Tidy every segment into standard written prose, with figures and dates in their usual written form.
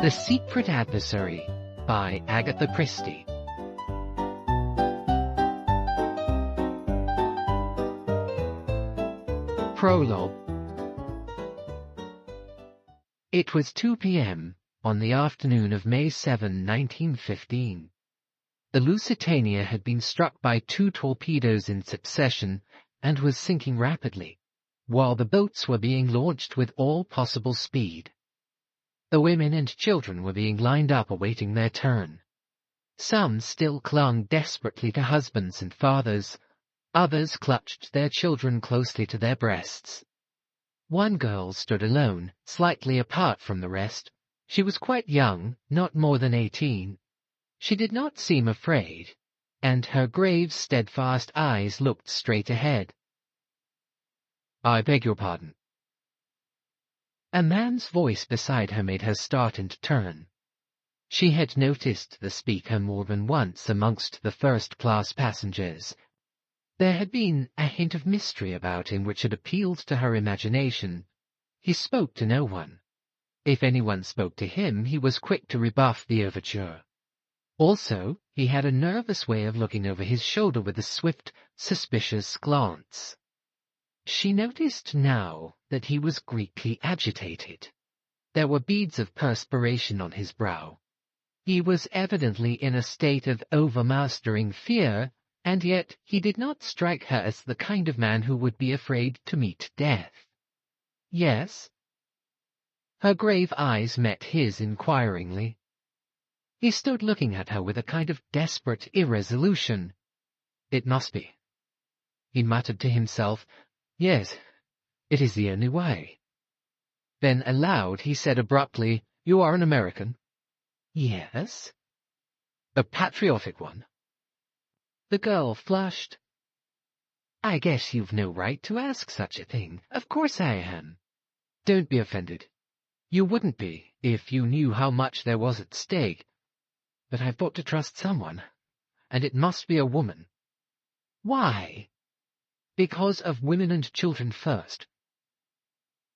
The Secret Adversary by Agatha Christie. Prologue. It was 2 p.m. on the afternoon of May 7, 1915. The Lusitania had been struck by 2 torpedoes in succession and was sinking rapidly, while the boats were being launched with all possible speed. The women and children were being lined up awaiting their turn. Some still clung desperately to husbands and fathers. Others clutched their children closely to their breasts. One girl stood alone, slightly apart from the rest. She was quite young, not more than 18. She did not seem afraid, and her grave, steadfast eyes looked straight ahead. "I beg your pardon." A man's voice beside her made her start and turn. She had noticed the speaker more than once amongst the first-class passengers. There had been a hint of mystery about him which had appealed to her imagination. He spoke to no one. If anyone spoke to him, he was quick to rebuff the overture. Also, he had a nervous way of looking over his shoulder with a swift, suspicious glance. She noticed now that he was greatly agitated. There were beads of perspiration on his brow. He was evidently in a state of overmastering fear, and yet he did not strike her as the kind of man who would be afraid to meet death. "Yes?" Her grave eyes met his inquiringly. He stood looking at her with a kind of desperate irresolution. "It must be," he muttered to himself. "Yes, it is the only way." Then aloud he said abruptly, "You are an American?" "Yes." "A patriotic one?" The girl flushed. "I guess you've no right to ask such a thing. Of course I am." "Don't be offended. You wouldn't be if you knew how much there was at stake. But I've got to trust someone, and it must be a woman." "Why?" "Because of women and children first."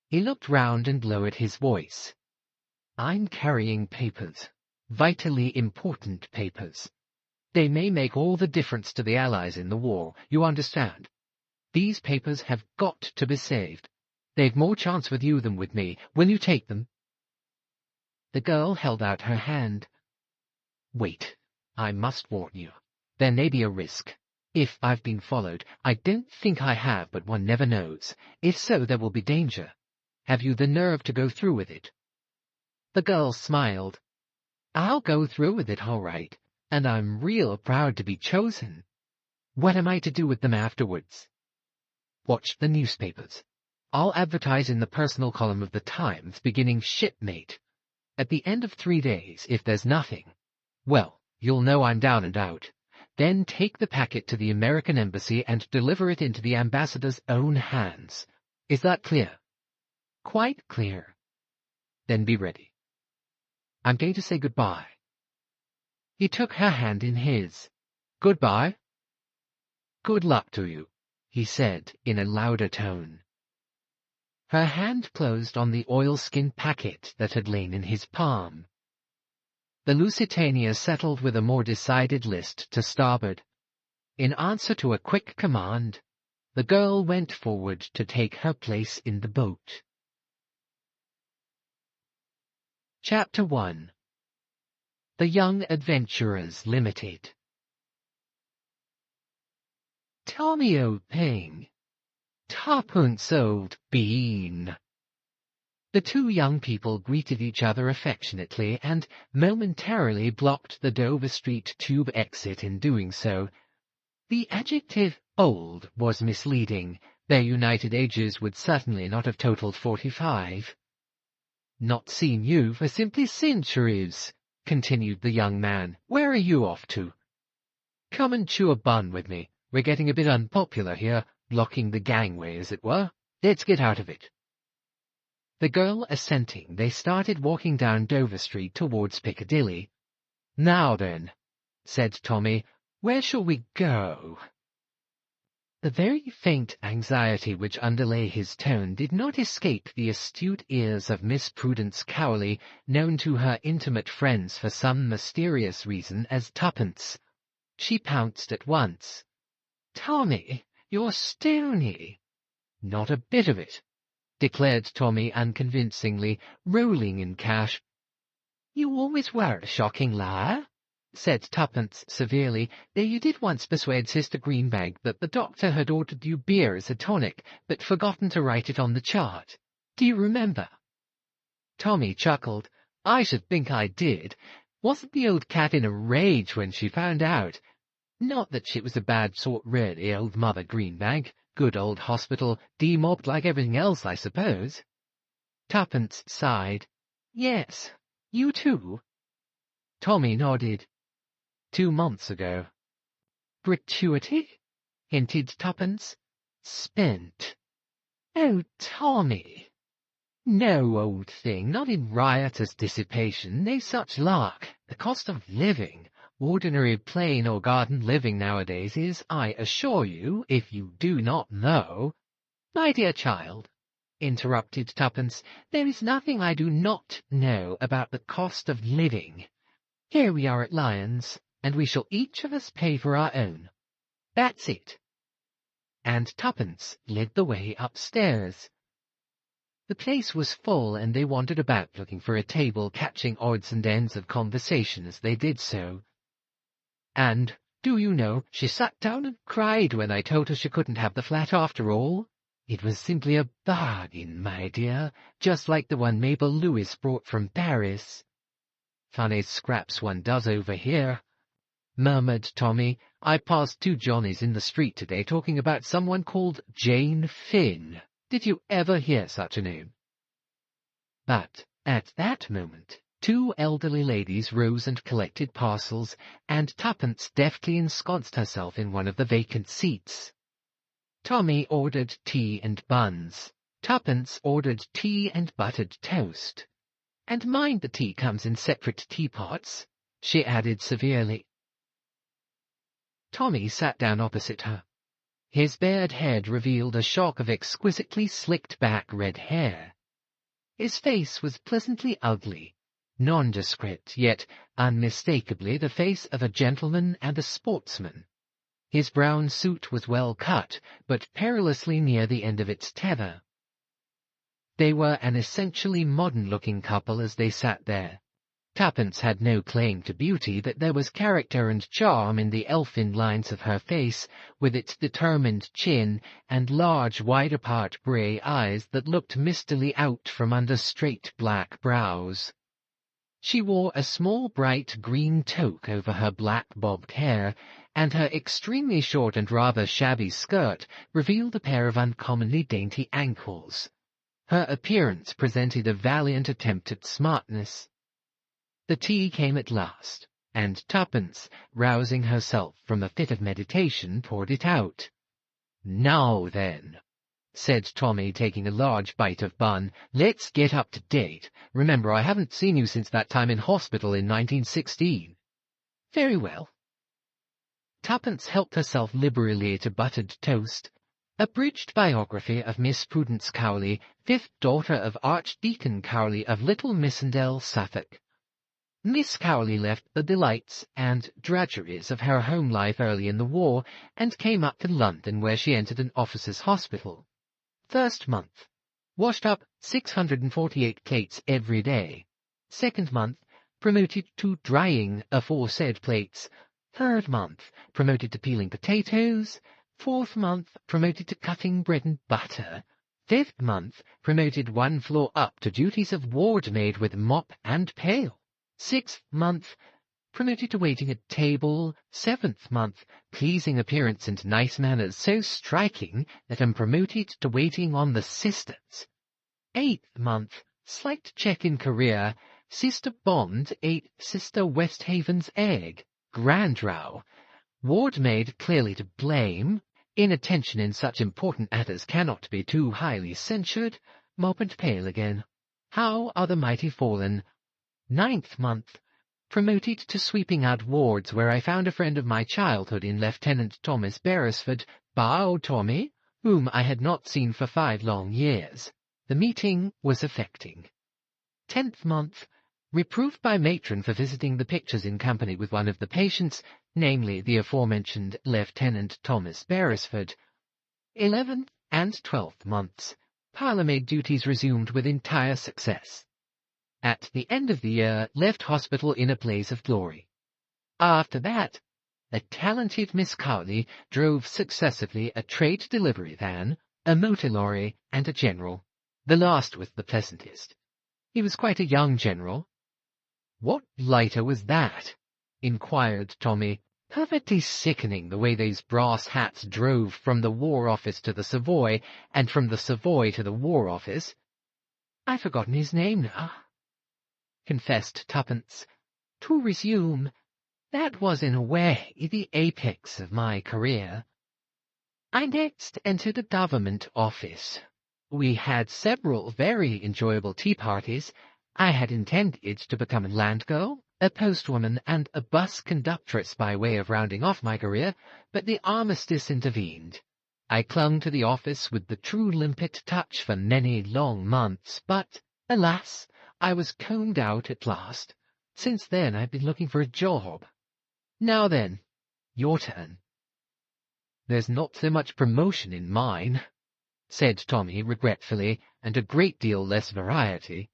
He looked round and lowered his voice. "I'm carrying papers, vitally important papers. They may make all the difference to the Allies in the war, you understand. These papers have got to be saved. They've more chance with you than with me. Will you take them?" The girl held out her hand. "Wait, I must warn you. There may be a risk. If I've been followed, I don't think I have, but one never knows. If so, there will be danger. Have you the nerve to go through with it?" The girl smiled. "I'll go through with it all right, and I'm real proud to be chosen. What am I to do with them afterwards?" "Watch the newspapers. I'll advertise in the personal column of the Times, beginning shipmate. At the end of 3 days, if there's nothing, well, you'll know I'm down and out. Then take the packet to the American embassy and deliver it into the ambassador's own hands. Is that clear?" "Quite clear." "Then be ready. I'm going to say goodbye." He took her hand in his. "Goodbye." "Good luck to you," he said in a louder tone. Her hand closed on the oilskin packet that had lain in his palm. The Lusitania settled with a more decided list to starboard. In answer to a quick command, the girl went forward to take her place in the boat. Chapter 1. The Young Adventurers Limited. "Tommy, old thing. Tuppence, old bean." The 2 young people greeted each other affectionately and momentarily blocked the Dover Street tube exit in doing so. The adjective old was misleading. Their united ages would certainly not have totaled 45. "Not seen you for simply centuries," continued the young man. "Where are you off to?" "Come and chew a bun with me. We're getting a bit unpopular here, blocking the gangway, as it were. Let's get out of it." The girl assenting, they started walking down Dover Street towards Piccadilly. "Now then," said Tommy, "where shall we go?" The very faint anxiety which underlay his tone did not escape the astute ears of Miss Prudence Cowley, known to her intimate friends for some mysterious reason as Tuppence. She pounced at once. "Tommy, you're stony." "Not a bit of it," declared Tommy unconvincingly, rolling in cash. "You always were a shocking liar," said Tuppence severely, "though you did once persuade Sister Greenbag that the doctor had ordered you beer as a tonic, but forgotten to write it on the chart. Do you remember?" Tommy chuckled. "I should think I did. Wasn't the old cat in a rage when she found out? Not that she was a bad sort really, old Mother Greenbag. Good old hospital, demobbed like everything else, I suppose." Tuppence sighed. "Yes, you too?" Tommy nodded. 2 months ago. "Gratuity?" hinted Tuppence. "Spent." "Oh, Tommy!" "No, old thing, not in riotous dissipation. No such lark. The cost of living, ordinary plain or garden living nowadays is, I assure you, if you do not know—" "My dear child," interrupted Tuppence, "there is nothing I do not know about the cost of living. Here we are at Lyons, and we shall each of us pay for our own. That's it." And Tuppence led the way upstairs. The place was full, and they wandered about looking for a table, catching odds and ends of conversation as they did so. "And, do you know, she sat down and cried when I told her she couldn't have the flat after all. It was simply a bargain, my dear, just like the one Mabel Lewis brought from Paris." "Funny scraps one does over here," murmured Tommy. "I passed 2 Johnnies in the street today talking about someone called Jane Finn. Did you ever hear such a name?" But at that moment 2 elderly ladies rose and collected parcels, and Tuppence deftly ensconced herself in one of the vacant seats. Tommy ordered tea and buns. Tuppence ordered tea and buttered toast. "And mind the tea comes in separate teapots," she added severely. Tommy sat down opposite her. His bared head revealed a shock of exquisitely slicked-back red hair. His face was pleasantly ugly, nondescript, yet unmistakably the face of a gentleman and a sportsman. His brown suit was well cut, but perilously near the end of its tether. They were an essentially modern-looking couple as they sat there. Tuppence had no claim to beauty, but there was character and charm in the elfin lines of her face, with its determined chin and large, wide-apart grey eyes that looked mistily out from under straight black brows. She wore a small bright green toque over her black bobbed hair, and her extremely short and rather shabby skirt revealed a pair of uncommonly dainty ankles. Her appearance presented a valiant attempt at smartness. The tea came at last, and Tuppence, rousing herself from a fit of meditation, poured it out. "Now then," said Tommy, taking a large bite of bun, "let's get up to date. Remember, I haven't seen you since that time in hospital in 1916. "Very well." Tuppence helped herself liberally to buttered toast. Abridged biography of Miss Prudence Cowley, 5th daughter of Archdeacon Cowley of Little Missendell, Suffolk. Miss Cowley left the delights and drudgeries of her home life early in the war, and came up to London, where she entered an officer's hospital. First month, washed up 648 plates every day. Second month, promoted to drying aforesaid plates. Third month, promoted to peeling potatoes. Fourth month, promoted to cutting bread and butter. Fifth month, promoted 1 floor up to duties of ward maid with mop and pail. Sixth month, promoted to waiting at table. Seventh month, pleasing appearance and nice manners so striking that I'm promoted to waiting on the sisters. Eighth month, slight check in career. Sister Bond ate Sister Westhaven's egg. Grand row. Ward maid clearly to blame. Inattention in such important matters cannot be too highly censured. Mop and pail again. How are the mighty fallen? Ninth month, promoted to sweeping out wards, where I found a friend of my childhood in Lieutenant Thomas Beresford, bar Tommy, whom I had not seen for 5 long years. The meeting was affecting. 10th month, reproved by matron for visiting the pictures in company with one of the patients, namely the aforementioned Lieutenant Thomas Beresford. 11th and 12th months, parlour-maid duties resumed with entire success. At the end of the year, left hospital in a blaze of glory. After that, the talented Miss Cowley drove successively a trade delivery van, a motor lorry, and a general. The last was the pleasantest. He was quite a young general. "What lighter was that?" inquired Tommy. "Perfectly sickening the way those brass hats drove from the War Office to the Savoy, and from the Savoy to the War Office." "I've forgotten his name now," confessed Tuppence. "To resume, that was in a way the apex of my career. I next entered a government office. We had several very enjoyable tea parties. I had intended to become a land girl, a postwoman, and a bus conductress by way of rounding off my career, but the armistice intervened. I clung to the office with the true limpet touch for many long months, but, alas, I was combed out at last. Since then I've been looking for a job. Now then, your turn." "There's not so much promotion in mine," said Tommy regretfully, "and a great deal less variety.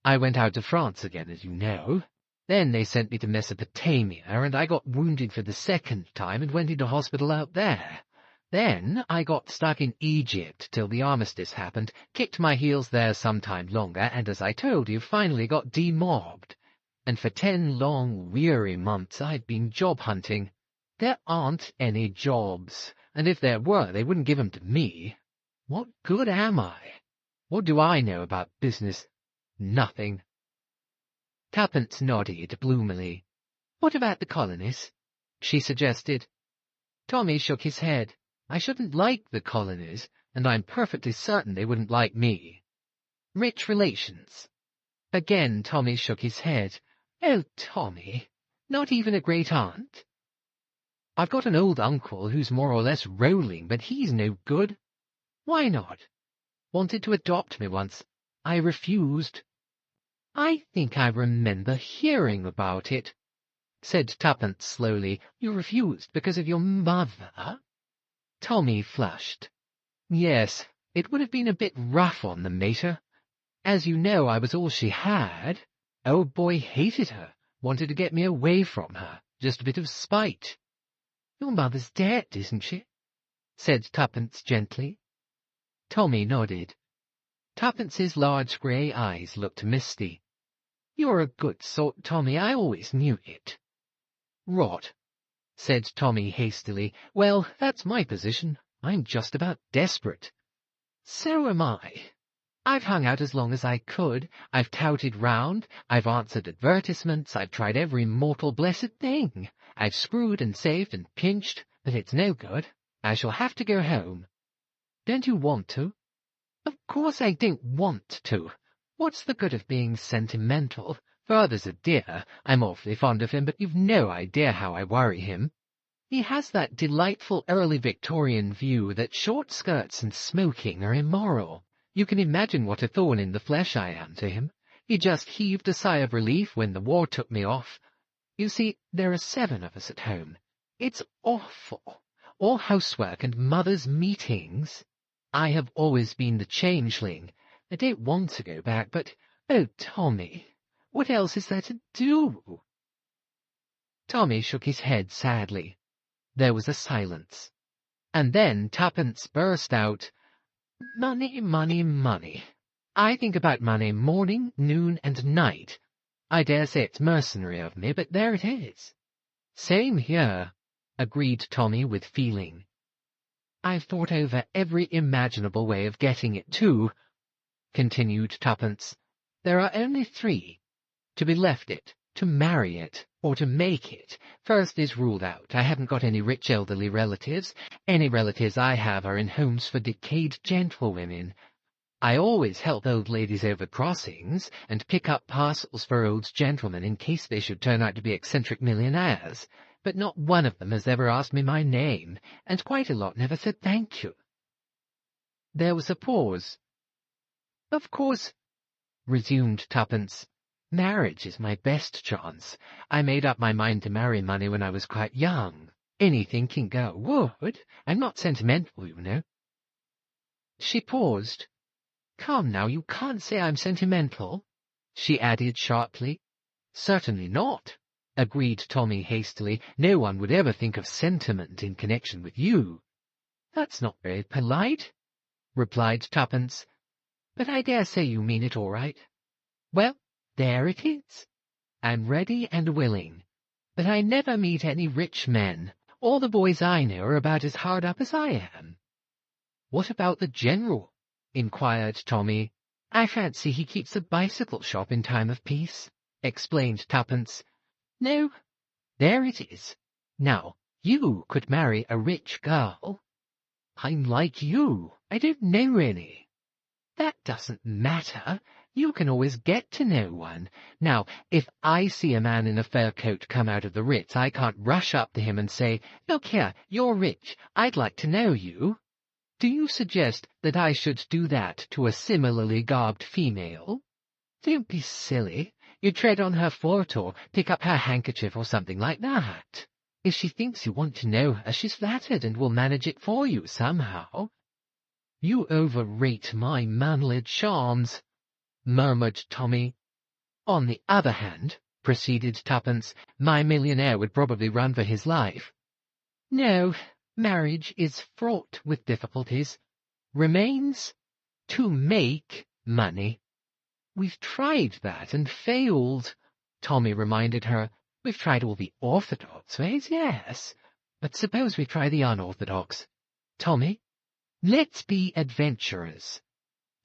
I went out to France again, as you know. Then they sent me to Mesopotamia, and I got wounded for the 2nd time and went into hospital out there. Then I got stuck in Egypt till the armistice happened, kicked my heels there some time longer, and as I told you, finally got demobbed. And for 10 long, weary months I'd been job hunting. There aren't any jobs, and if there were, they wouldn't give 'em to me. What good am I? What do I know about business? Nothing." Tuppence nodded gloomily. "What about the colonies?" she suggested. Tommy shook his head. "I shouldn't like the colonies, and I'm perfectly certain they wouldn't like me." "Rich relations?" Again Tommy shook his head. "Oh, Tommy, not even a great-aunt?" "I've got an old uncle who's more or less rolling, but he's no good." "Why not?" "Wanted to adopt me once. I refused." "I think I remember hearing about it," said Tuppence slowly. "You refused because of your mother?" Tommy flushed. "Yes, it would have been a bit rough on the mater. As you know, I was all she had. Old boy hated her, wanted to get me away from her, just a bit of spite." "Your mother's dead, isn't she?" said Tuppence gently. Tommy nodded. Tuppence's large grey eyes looked misty. "You're a good sort, Tommy, I always knew it." "Rot," said Tommy hastily. "Well, that's my position. I'm just about desperate." "So am I. I've hung out as long as I could. I've touted round. I've answered advertisements. I've tried every mortal blessed thing. I've screwed and saved and pinched, but it's no good. I shall have to go home." "Don't you want to?" "Of course I don't want to. What's the good of being sentimental? Father's a dear. I'm awfully fond of him, but you've no idea how I worry him. He has that delightful early Victorian view that short skirts and smoking are immoral. You can imagine what a thorn in the flesh I am to him. He just heaved a sigh of relief when the war took me off. You see, there are 7 of us at home. It's awful. All housework and mother's meetings. I have always been the changeling. I don't want to go back, but, oh, Tommy, what else is there to do?" Tommy shook his head sadly. There was a silence. And then Tuppence burst out, "Money, money, money. I think about money morning, noon, and night. I dare say it's mercenary of me, but there it is." "Same here," agreed Tommy with feeling. "I've thought over every imaginable way of getting it, too," continued Tuppence. "There are only 3. To be left it, to marry it, or to make it. First is ruled out. I haven't got any rich elderly relatives. Any relatives I have are in homes for decayed gentlewomen. I always help old ladies over crossings, and pick up parcels for old gentlemen in case they should turn out to be eccentric millionaires. but not one of them has ever asked me my name, and quite a lot never said thank you." There was a pause. "Of course," resumed Tuppence, "marriage is my best chance. I made up my mind to marry money when I was quite young. Anything can go. Would. I'm not sentimental, you know." She paused. "Come now, you can't say I'm sentimental," she added sharply. "Certainly not," agreed Tommy hastily. "No one would ever think of sentiment in connection with you." "That's not very polite," replied Tuppence, "but I dare say you mean it all right. Well, there it is. I'm ready and willing, but I never meet any rich men. All the boys I know are about as hard up as I am." "What about the General?" inquired Tommy. "I fancy he keeps a bicycle shop in time of peace," explained Tuppence. "No, there it is. Now, you could marry a rich girl." "I'm like you. I don't know any." "That doesn't matter. You can always get to know one. Now, if I see a man in a fur coat come out of the Ritz, I can't rush up to him and say, 'Look here, you're rich. I'd like to know you.' Do you suggest that I should do that to a similarly garbed female? Don't be silly. You tread on her foot or pick up her handkerchief or something like that. If she thinks you want to know her, she's flattered and will manage it for you somehow." "You overrate my manly charms," murmured Tommy. "On the other hand," proceeded Tuppence, "my millionaire would probably run for his life. No, marriage is fraught with difficulties. Remains to make money." "We've tried that and failed," Tommy reminded her. "We've tried all the orthodox ways, yes. But suppose we try the unorthodox. Tommy, let's be adventurers."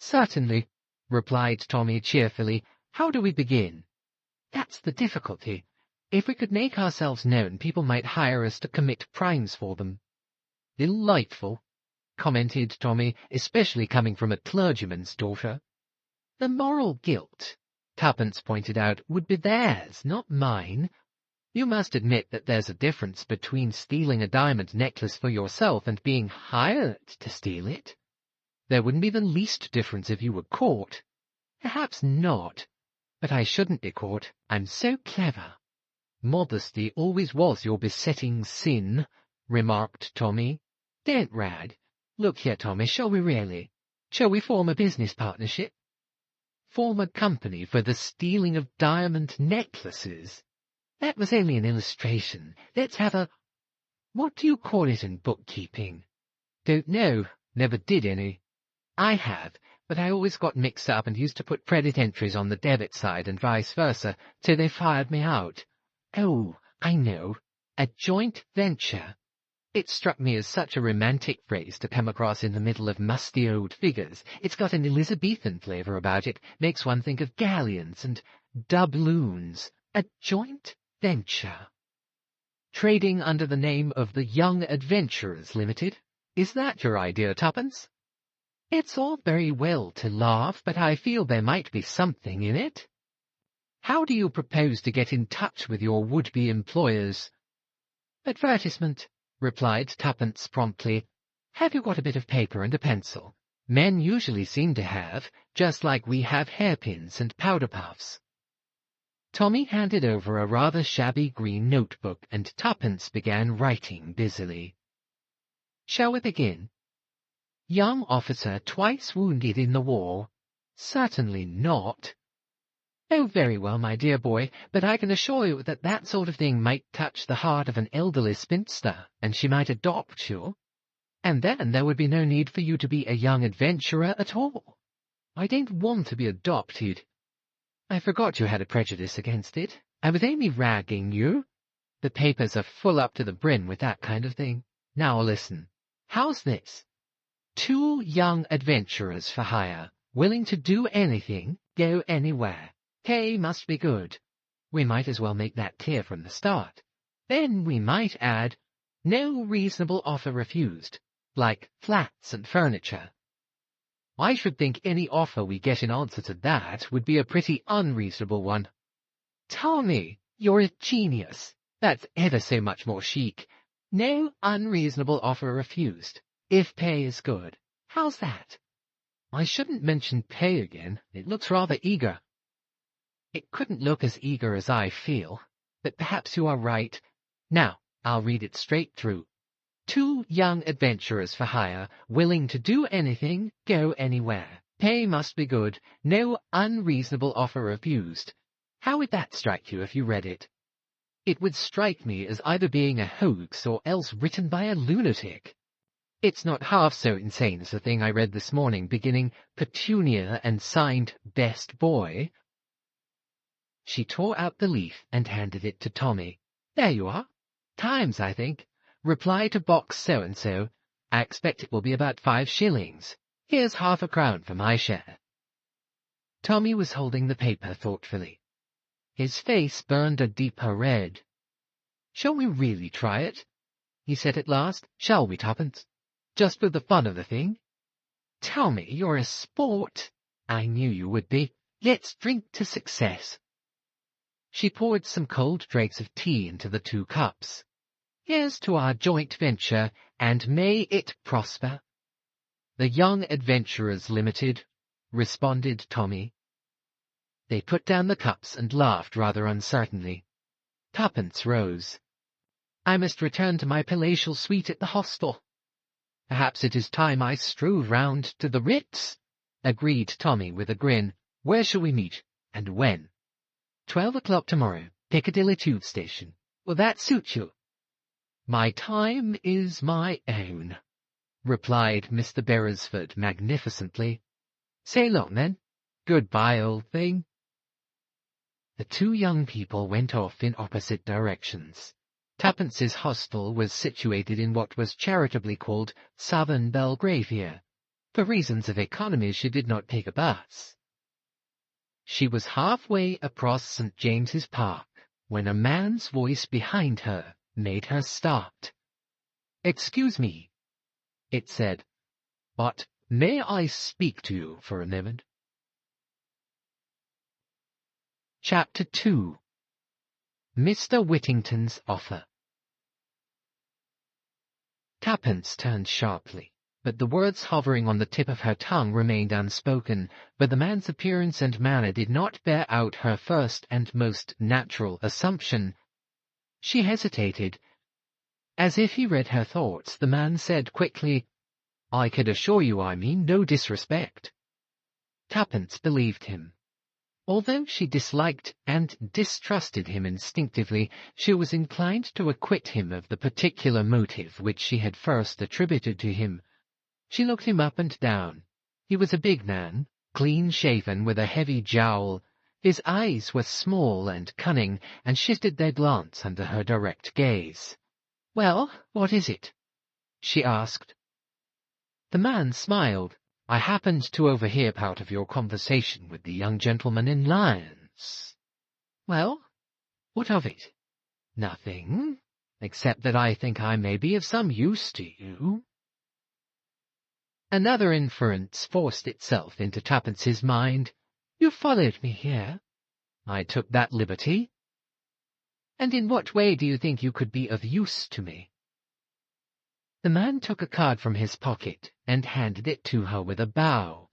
"Certainly," replied Tommy cheerfully. "How do we begin?" "That's the difficulty. If we could make ourselves known, people might hire us to commit crimes for them." "Delightful," commented Tommy, "especially coming from a clergyman's daughter." "The moral guilt," Tuppence pointed out, "would be theirs, not mine. You must admit that there's a difference between stealing a diamond necklace for yourself and being hired to steal it." "There wouldn't be the least difference if you were caught." "Perhaps not, but I shouldn't be caught. I'm so clever." "Modesty always was your besetting sin," remarked Tommy. "Don't rag. Look here, Tommy, shall we really? Shall we form a business partnership?" "Form a company for the stealing of diamond necklaces?" "That was only an illustration. Let's have a— what do you call it in bookkeeping?" "Don't know. Never did any." "I have, but I always got mixed up and used to put credit entries on the debit side and vice versa, so they fired me out. Oh, I know. A joint venture. It struck me as such a romantic phrase to come across in the middle of musty old figures. It's got an Elizabethan flavour about it, makes one think of galleons and doubloons. A joint venture. Trading under the name of the Young Adventurers Limited. Is that your idea, Tuppence?" "It's all very well to laugh, but I feel there might be something in it." "How do you propose to get in touch with your would-be employers?" "Advertisement," replied Tuppence promptly. "Have you got a bit of paper and a pencil? Men usually seem to have, just like we have hairpins and powder puffs." Tommy handed over a rather shabby green notebook, and Tuppence began writing busily. "Shall we begin? Young officer twice wounded in the war. Certainly not. Oh, very well, my dear boy, but I can assure you that that sort of thing might touch the heart of an elderly spinster, and she might adopt you. And then there would be no need for you to be a young adventurer at all. I don't want to be adopted. I forgot you had a prejudice against it. I was only ragging you. The papers are full up to the brim with that kind of thing. Now listen. How's this? 2 young adventurers for hire, willing to do anything, go anywhere. Pay must be good. We might as well make that clear from the start. Then we might add, no reasonable offer refused, like flats and furniture. I should think any offer we get in answer to that would be a pretty unreasonable one." "Tommy, you're a genius," That's ever so much more chic. No unreasonable offer refused, if pay is good. How's that? I shouldn't mention pay again. It looks rather eager. It couldn't look as eager as I feel, but perhaps you are right. Now, I'll read it straight through. 2 young adventurers for hire, willing to do anything, go anywhere. Pay must be good, no unreasonable offer refused. How would that strike you if you read it? It would strike me as either being a hoax or else written by a lunatic. It's not half so insane as the thing I read this morning, beginning Petunia and signed Best Boy. She tore out the leaf and handed it to Tommy. There you are. Times, I think. Reply to box so-and-so. I expect it will be about 5 shillings. Here's half a crown for my share. Tommy was holding the paper thoughtfully. His face burned a deeper red. Shall we really try it? He said at last. Shall we, Tuppence? Just for the fun of the thing? Tommy, you're a sport. I knew you would be. Let's drink to success. She poured some cold dregs of tea into the 2 cups. Here's to our joint venture, and may it prosper. The Young Adventurers Limited, responded Tommy. They put down the cups and laughed rather uncertainly. Tuppence rose. I must return to my palatial suite at the hostel. Perhaps it is time I strode round to the Ritz, agreed Tommy with a grin. Where shall we meet, and when? 12 o'clock tomorrow, Piccadilly Tube Station. Will that suit you? My time is my own, replied Mr. Beresford magnificently. Say long, then. Goodbye, old thing. The 2 young people went off in opposite directions. Tuppence's hostel was situated in what was charitably called Southern Belgravia. For reasons of economy she did not take a bus. She was halfway across St. James's Park when a man's voice behind her made her start. Excuse me, it said, but may I speak to you for a moment? Chapter 2. Mr. Whittington's Offer. Tuppence turned sharply, but the words hovering on the tip of her tongue remained unspoken, but the man's appearance and manner did not bear out her first and most natural assumption. She hesitated. As if he read her thoughts, the man said quickly, I could assure you I mean no disrespect. Tuppence believed him. Although she disliked and distrusted him instinctively, she was inclined to acquit him of the particular motive which she had first attributed to him. She looked him up and down. He was a big man, clean-shaven with a heavy jowl. His eyes were small and cunning, and shifted their glance under her direct gaze. Well, what is it? She asked. The man smiled. I happened to overhear part of your conversation with the young gentleman in Lyons. Well, what of it? Nothing, except that I think I may be of some use to you. Another inference forced itself into Tuppence's mind. You followed me here. I took that liberty. And in what way do you think you could be of use to me? The man took a card from his pocket and handed it to her with a bow.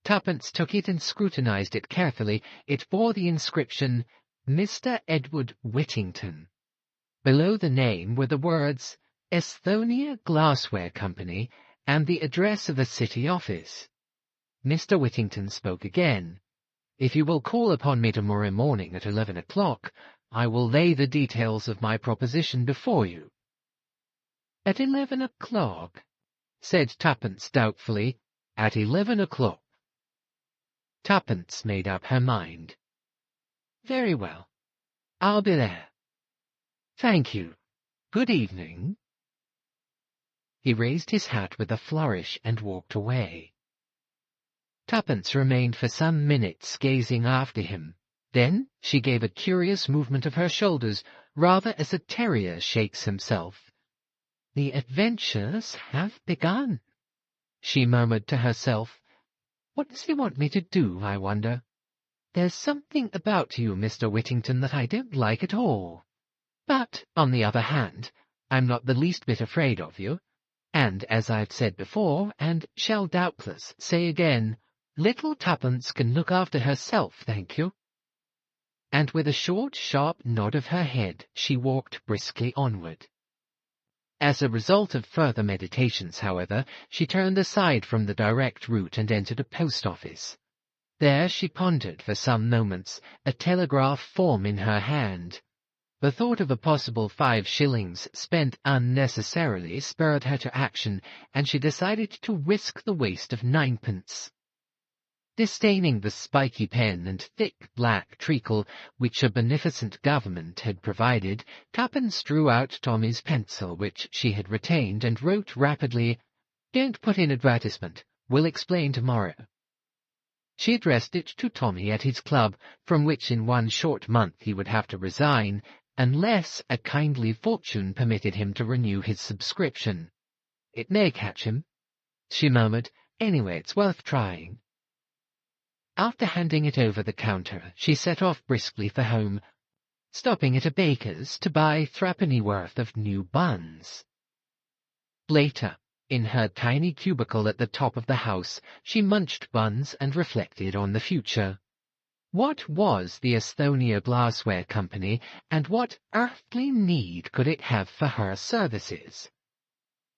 Tuppence took it and scrutinized it carefully. It bore the inscription, Mr. Edward Whittington. Below the name were the words, Esthonia Glassware Company, and the address of the city office. Mr. Whittington spoke again. If you will call upon me tomorrow morning at 11 o'clock, I will lay the details of my proposition before you. At 11 o'clock, said Tuppence doubtfully. At 11 o'clock. Tuppence made up her mind. Very well. I'll be there. Thank you. Good evening. He raised his hat with a flourish and walked away. Tuppence remained for some minutes gazing after him. Then she gave a curious movement of her shoulders, rather as a terrier shakes himself. The adventures have begun, she murmured to herself. What does he want me to do, I wonder? There's something about you, Mr. Whittington, that I don't like at all. But, on the other hand, I'm not the least bit afraid of you, and as I've said before, and shall doubtless say again, little Tuppence can look after herself, thank you." And with a short, sharp nod of her head, she walked briskly onward. As a result of further meditations, however, she turned aside from the direct route and entered a post office. There she pondered for some moments, a telegraph form in her hand. The thought of a possible 5 shillings spent unnecessarily spurred her to action, and she decided to risk the waste of 9pence. Disdaining the spiky pen and thick black treacle which a beneficent government had provided, Tuppence drew out Tommy's pencil which she had retained and wrote rapidly, "Don't put in advertisement. We'll explain tomorrow." She addressed it to Tommy at his club, from which in 1 short month he would have to resign, unless a kindly fortune permitted him to renew his subscription. "It may catch him," she murmured. "Anyway, it's worth trying." After handing it over the counter, she set off briskly for home, stopping at a baker's to buy 3 worth of new buns. Later, in her tiny cubicle at the top of the house, she munched buns and reflected on the future. What was the Estonia Glassware Company, and what earthly need could it have for her services?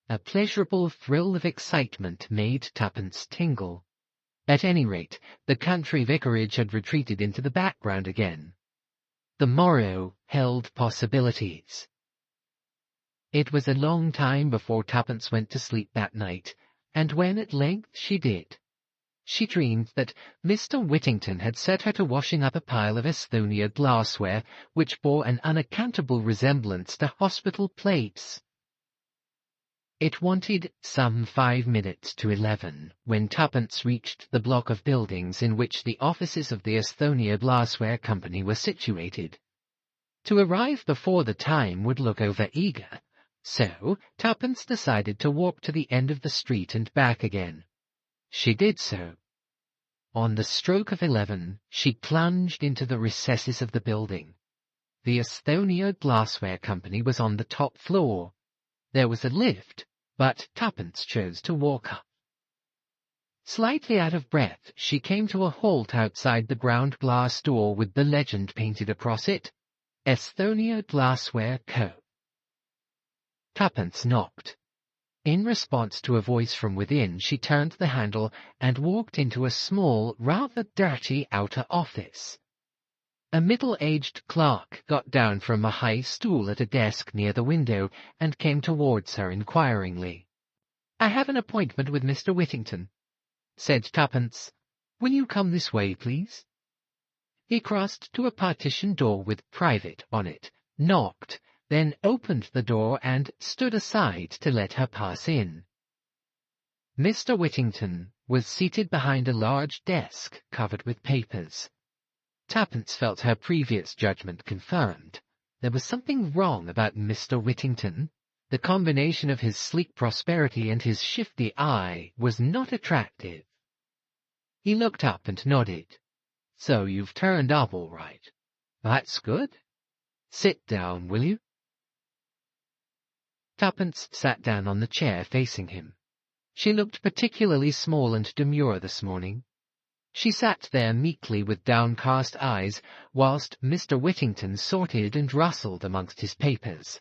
A pleasurable thrill of excitement made Tuppence tingle. At any rate, the country vicarage had retreated into the background again. The morrow held possibilities. It was a long time before Tuppence went to sleep that night, and when at length she did, she dreamed that Mr. Whittington had set her to washing up a pile of Estonia glassware which bore an unaccountable resemblance to hospital plates. It wanted some 5 minutes to 11 when Tuppence reached the block of buildings in which the offices of the Estonia Glassware Company were situated. To arrive before the time would look over-eager, so Tuppence decided to walk to the end of the street and back again. She did so. On the stroke of 11, she plunged into the recesses of the building. The Estonia Glassware Company was on the top floor. There was a lift, but Tuppence chose to walk up. Slightly out of breath, she came to a halt outside the ground glass door with the legend painted across it, Estonia Glassware Co. Tuppence knocked. In response to a voice from within, she turned the handle and walked into a small, rather dirty outer office. A middle-aged clerk got down from a high stool at a desk near the window and came towards her inquiringly. "I have an appointment with Mr. Whittington," said Tuppence. "Will you come this way, please?" He crossed to a partition door with "Private" on it, knocked, then opened the door and stood aside to let her pass in. Mr. Whittington was seated behind a large desk covered with papers. Tuppence felt her previous judgment confirmed. There was something wrong about Mr. Whittington. The combination of his sleek prosperity and his shifty eye was not attractive. He looked up and nodded. "So you've turned up all right. That's good. Sit down, will you?" Tuppence sat down on the chair facing him. She looked particularly small and demure this morning. She sat there meekly with downcast eyes, whilst Mr. Whittington sorted and rustled amongst his papers.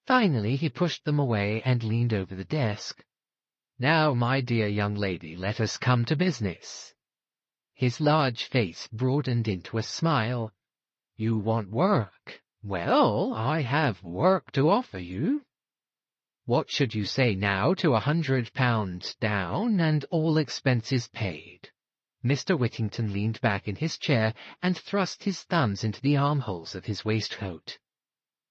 Finally he pushed them away and leaned over the desk. "Now, my dear young lady, let us come to business." His large face broadened into a smile. "You want work. Well, I have work to offer you. What should you say now to £100 down and all expenses paid?" Mr. Whittington leaned back in his chair and thrust his thumbs into the armholes of his waistcoat.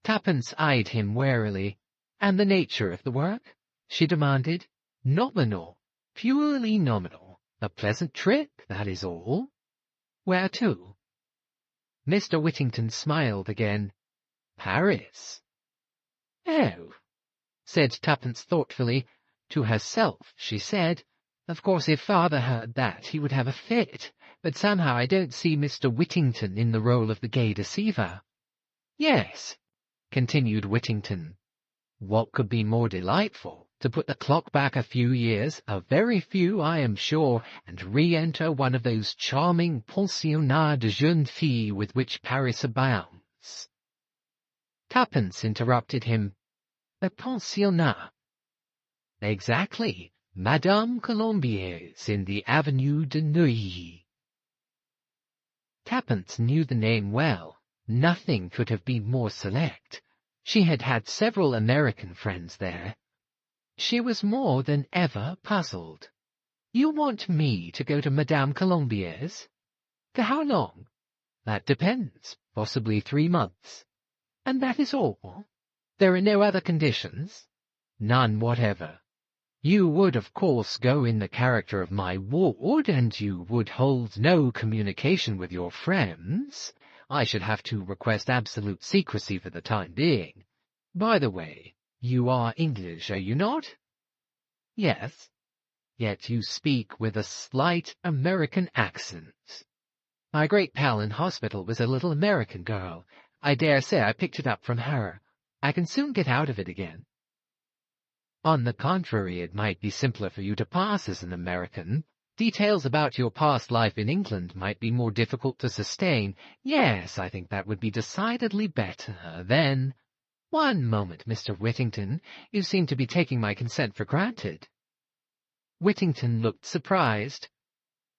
Tuppence eyed him warily. "And the nature of the work?" she demanded. "Nominal. Purely nominal. A pleasant trip, that is all." "Where to?" Mr. Whittington smiled again. "Paris." "Oh," said Tuppence thoughtfully. To herself she said, "Of course if father heard that he would have a fit, but somehow I don't see Mr. Whittington in the role of the gay deceiver." "Yes," continued Whittington. What could be more delightful? To put the clock back a few years, a very few, I am sure, and re-enter one of those charming pensionnats de jeunes filles with which Paris abounds. Tuppence interrupted him. A pensionnat. Exactly. Madame Colombier's in the Avenue de Neuilly. Tuppence knew the name well. Nothing could have been more select. She had had several American friends there. She was more than ever puzzled. You want me to go to Madame Colombier's? For how long? That depends. Possibly 3 months. And that is all? There are no other conditions? None whatever. You would, of course, go in the character of my ward, and you would hold no communication with your friends. I should have to request absolute secrecy for the time being. By the way, you are English, are you not? Yes. Yet you speak with a slight American accent. My great pal in hospital was a little American girl. I dare say I picked it up from her. I can soon get out of it again. On the contrary, it might be simpler for you to pass as an American. Details about your past life in England might be more difficult to sustain. Yes, I think that would be decidedly better. Then, one moment, Mr. Whittington. You seem to be taking my consent for granted. Whittington looked surprised.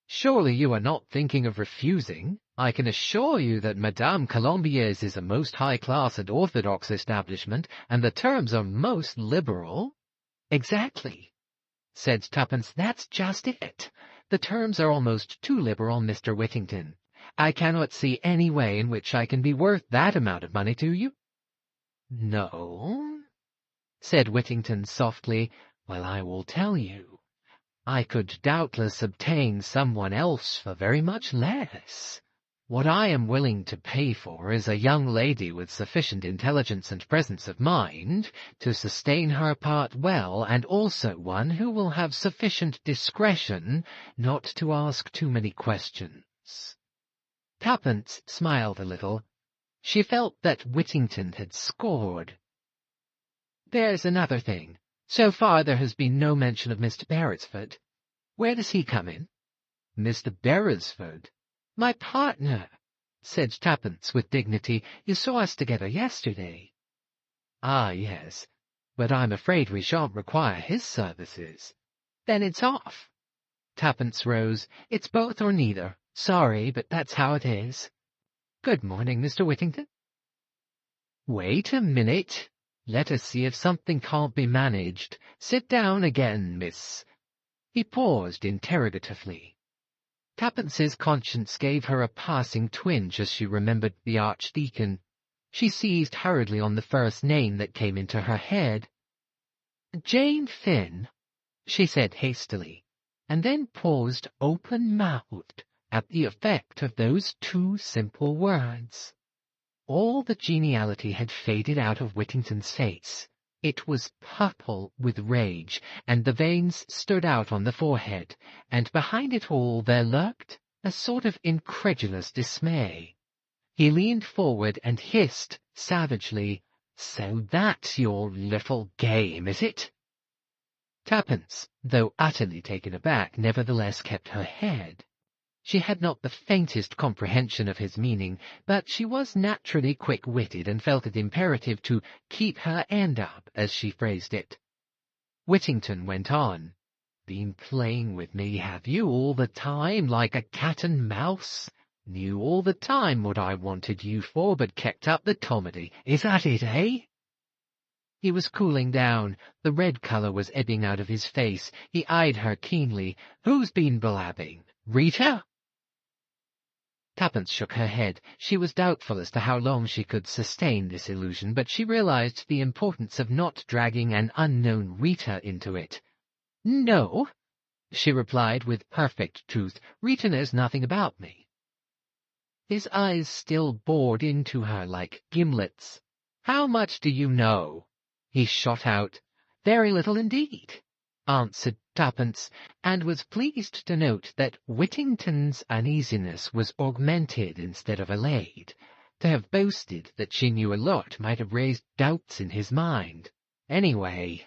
Surely you are not thinking of refusing? I can assure you that Madame Colombier's is a most high-class and orthodox establishment, and the terms are most liberal. Exactly, said Tuppence. That's just it. The terms are almost too liberal, Mr. Whittington. I cannot see any way in which I can be worth that amount of money to you. No, said Whittington softly. Well, I will tell you. I could doubtless obtain someone else for very much less. What I am willing to pay for is a young lady with sufficient intelligence and presence of mind to sustain her part well, and also one who will have sufficient discretion not to ask too many questions. Tuppence smiled a little. She felt that Whittington had scored. There's another thing. So far there has been no mention of Mr. Beresford. Where does he come in? Mr. Beresford? My partner, said Tuppence with dignity. You saw us together yesterday. Ah, yes, but I'm afraid we shan't require his services. Then it's off. Tuppence rose. It's both or neither. Sorry, but that's how it is. Good morning, Mr. Whittington. Wait a minute. Let us see if something can't be managed. Sit down again, miss. He paused interrogatively. Tuppence's conscience gave her a passing twinge as she remembered the Archdeacon. She seized hurriedly on the first name that came into her head. Jane Finn, she said hastily, and then paused open-mouthed at the effect of those 2 simple words. All the geniality had faded out of Whittington's face. It was purple with rage, and the veins stood out on the forehead, and behind it all there lurked a sort of incredulous dismay. He leaned forward and hissed savagely, So that's your little game, is it? Tuppence, though utterly taken aback, nevertheless kept her head. She had not the faintest comprehension of his meaning, but she was naturally quick-witted and felt it imperative to keep her end up, as she phrased it. Whittington went on. Been playing with me, have you, all the time, like a cat and mouse? Knew all the time what I wanted you for, but kept up the comedy. Is that it, eh? He was cooling down. The red colour was ebbing out of his face. He eyed her keenly. Who's been blabbing? Rita? Tuppence shook her head. She was doubtful as to how long she could sustain this illusion, but she realized the importance of not dragging an unknown Rita into it. No, she replied with perfect truth. Rita knows nothing about me. His eyes still bored into her like gimlets. How much do you know? He shot out. Very little indeed, answered Tuppence, and was pleased to note that Whittington's uneasiness was augmented instead of allayed. To have boasted that she knew a lot might have raised doubts in his mind. Anyway,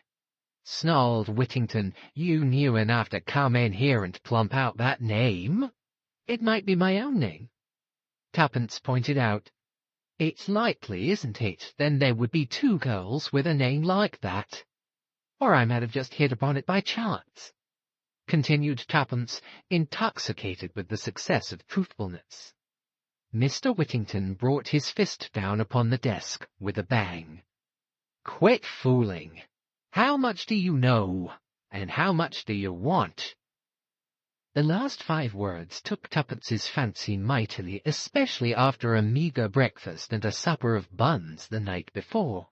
snarled Whittington, you knew enough to come in here and plump out that name. It might be my own name. Tuppence pointed out. It's likely, isn't it? Then there would be 2 girls with a name like that. Or I might have just hit upon it by chance, continued Tuppence, intoxicated with the success of truthfulness. Mr. Whittington brought his fist down upon the desk with a bang. Quit fooling. How much do you know, and how much do you want? The last 5 words took Tuppence's fancy mightily, especially after a meagre breakfast and a supper of buns the night before.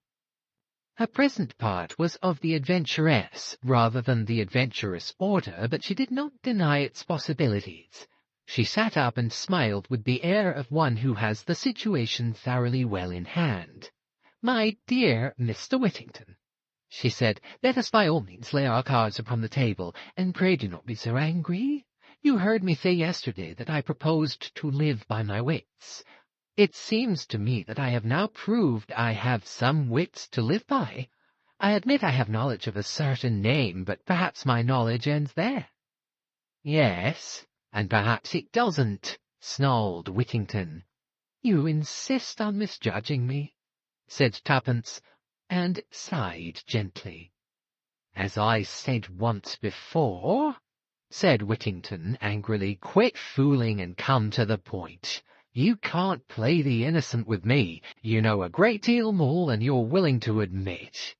Her present part was of the adventuress rather than the adventurous order, but she did not deny its possibilities. She sat up and smiled with the air of one who has the situation thoroughly well in hand. My dear Mr. Whittington, she said, let us by all means lay our cards upon the table, and pray do not be so angry. You heard me say yesterday that I proposed to live by my wits. It seems to me that I have now proved I have some wits to live by. I admit I have knowledge of a certain name, but perhaps my knowledge ends there. Yes, and perhaps it doesn't, snarled Whittington. You insist on misjudging me, said Tuppence, and sighed gently. As I said once before, said Whittington angrily, quit fooling and come to the point. You can't play the innocent with me. You know a great deal more than you're willing to admit.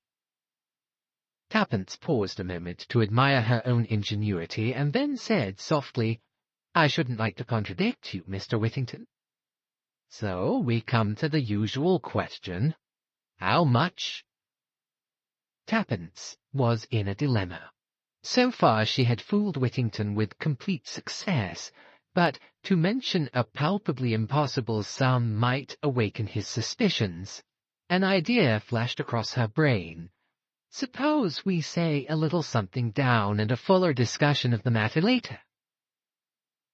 Tuppence paused a moment to admire her own ingenuity, and then said softly, I shouldn't like to contradict you, Mr. Whittington. So we come to the usual question. How much? Tuppence was in a dilemma. So far she had fooled Whittington with complete success, but to mention a palpably impossible sum might awaken his suspicions. An idea flashed across her brain. Suppose we say a little something down and a fuller discussion of the matter later.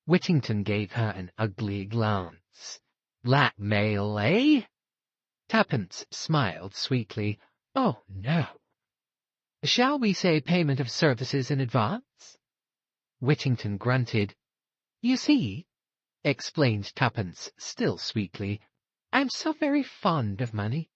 Whittington gave her an ugly glance. Blackmail, eh? Tuppence smiled sweetly. Oh, no. Shall we say payment of services in advance? Whittington grunted. You see, explained Tuppence, still sweetly, I'm so very fond of money.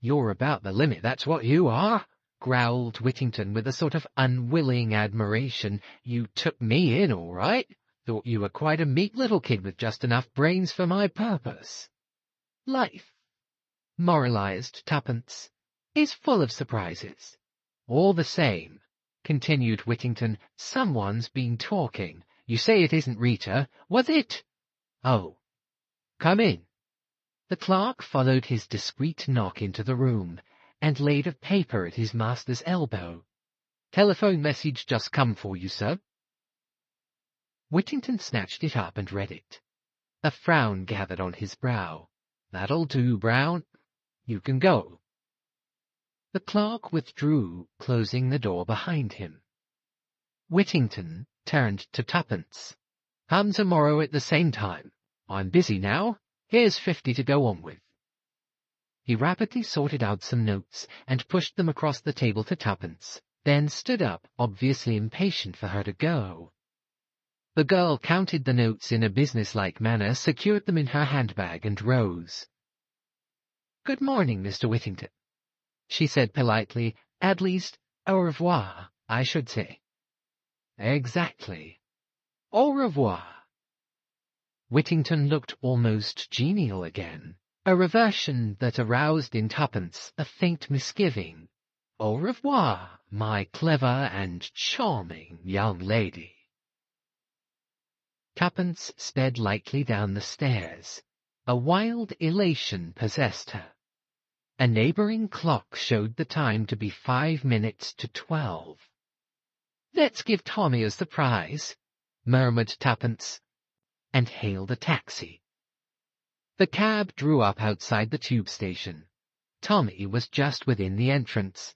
You're about the limit, that's what you are, growled Whittington with a sort of unwilling admiration. You took me in all right. Thought you were quite a meek little kid with just enough brains for my purpose. Life, moralized Tuppence, is full of surprises. All the same, continued Whittington, someone's been talking. You say it isn't Rita, was it? Oh, come in. The clerk followed his discreet knock into the room, and laid a paper at his master's elbow. Telephone message just come for you, sir. Whittington snatched it up and read it. A frown gathered on his brow. That'll do, Brown. You can go. The clerk withdrew, closing the door behind him. Whittington turned to Tuppence. Come tomorrow at the same time. I'm busy now. Here's 50 to go on with. He rapidly sorted out some notes and pushed them across the table to Tuppence, then stood up, obviously impatient for her to go. The girl counted the notes in a businesslike manner, secured them in her handbag, and rose. Good morning, Mr. Whittington, she said politely. At least, au revoir, I should say. Exactly. Au revoir. Whittington looked almost genial again, a reversion that aroused in Tuppence a faint misgiving. Au revoir, my clever and charming young lady. Tuppence sped lightly down the stairs. A wild elation possessed her. A neighbouring clock showed the time to be 5 minutes to 12. Let's give Tommy a surprise, murmured Tuppence, and hailed a taxi. The cab drew up outside the tube station. Tommy was just within the entrance.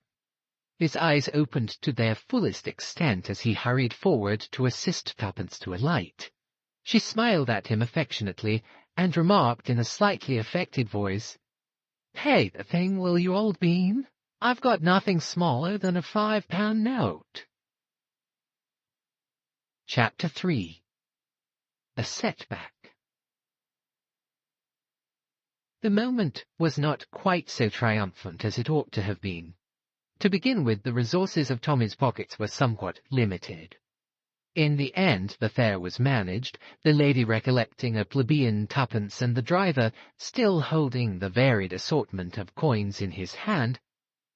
His eyes opened to their fullest extent as he hurried forward to assist Tuppence to alight. She smiled at him affectionately, and remarked in a slightly affected voice, "Pay the thing, will you, old bean? I've got nothing smaller than a £5 note." Chapter 3. A Setback. The moment was not quite so triumphant as it ought to have been. To begin with, the resources of Tommy's pockets were somewhat limited. In the end, the fare was managed, the lady recollecting a plebeian twopence and the driver, still holding the varied assortment of coins in his hand,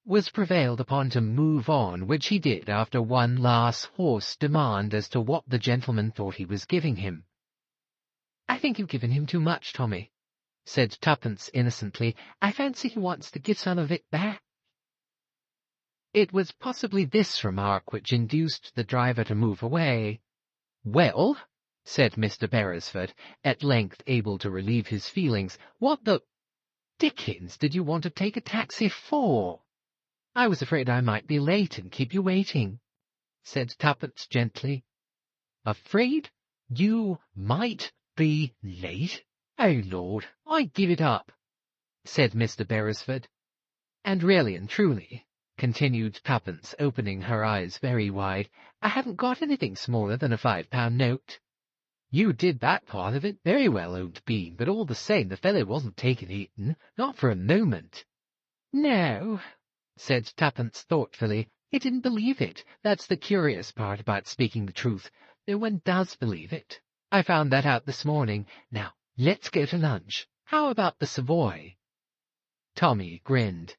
was prevailed upon to move on, which he did after one last hoarse demand as to what the gentleman thought he was giving him. "I think you've given him too much, Tommy," said Tuppence innocently. "I fancy he wants to give some of it back." It was possibly this remark which induced the driver to move away. "Well," said Mr. Beresford, at length able to relieve his feelings, "what the dickens did you want to take a taxi for?" "I was afraid I might be late and keep you waiting," said Tuppence gently. "Afraid you might be late? Oh, Lord, I give it up," said Mr. Beresford. "And really and truly," continued Tuppence, opening her eyes very wide, "I haven't got anything smaller than a £5 note." "You did that part of it very well, old bean, but all the same the fellow wasn't taking Eton, not for a moment." "No," said Tuppence thoughtfully, "he didn't believe it. That's the curious part about speaking the truth, though one does believe it. I found that out this morning. Now, let's go to lunch. How about the Savoy?" Tommy grinned.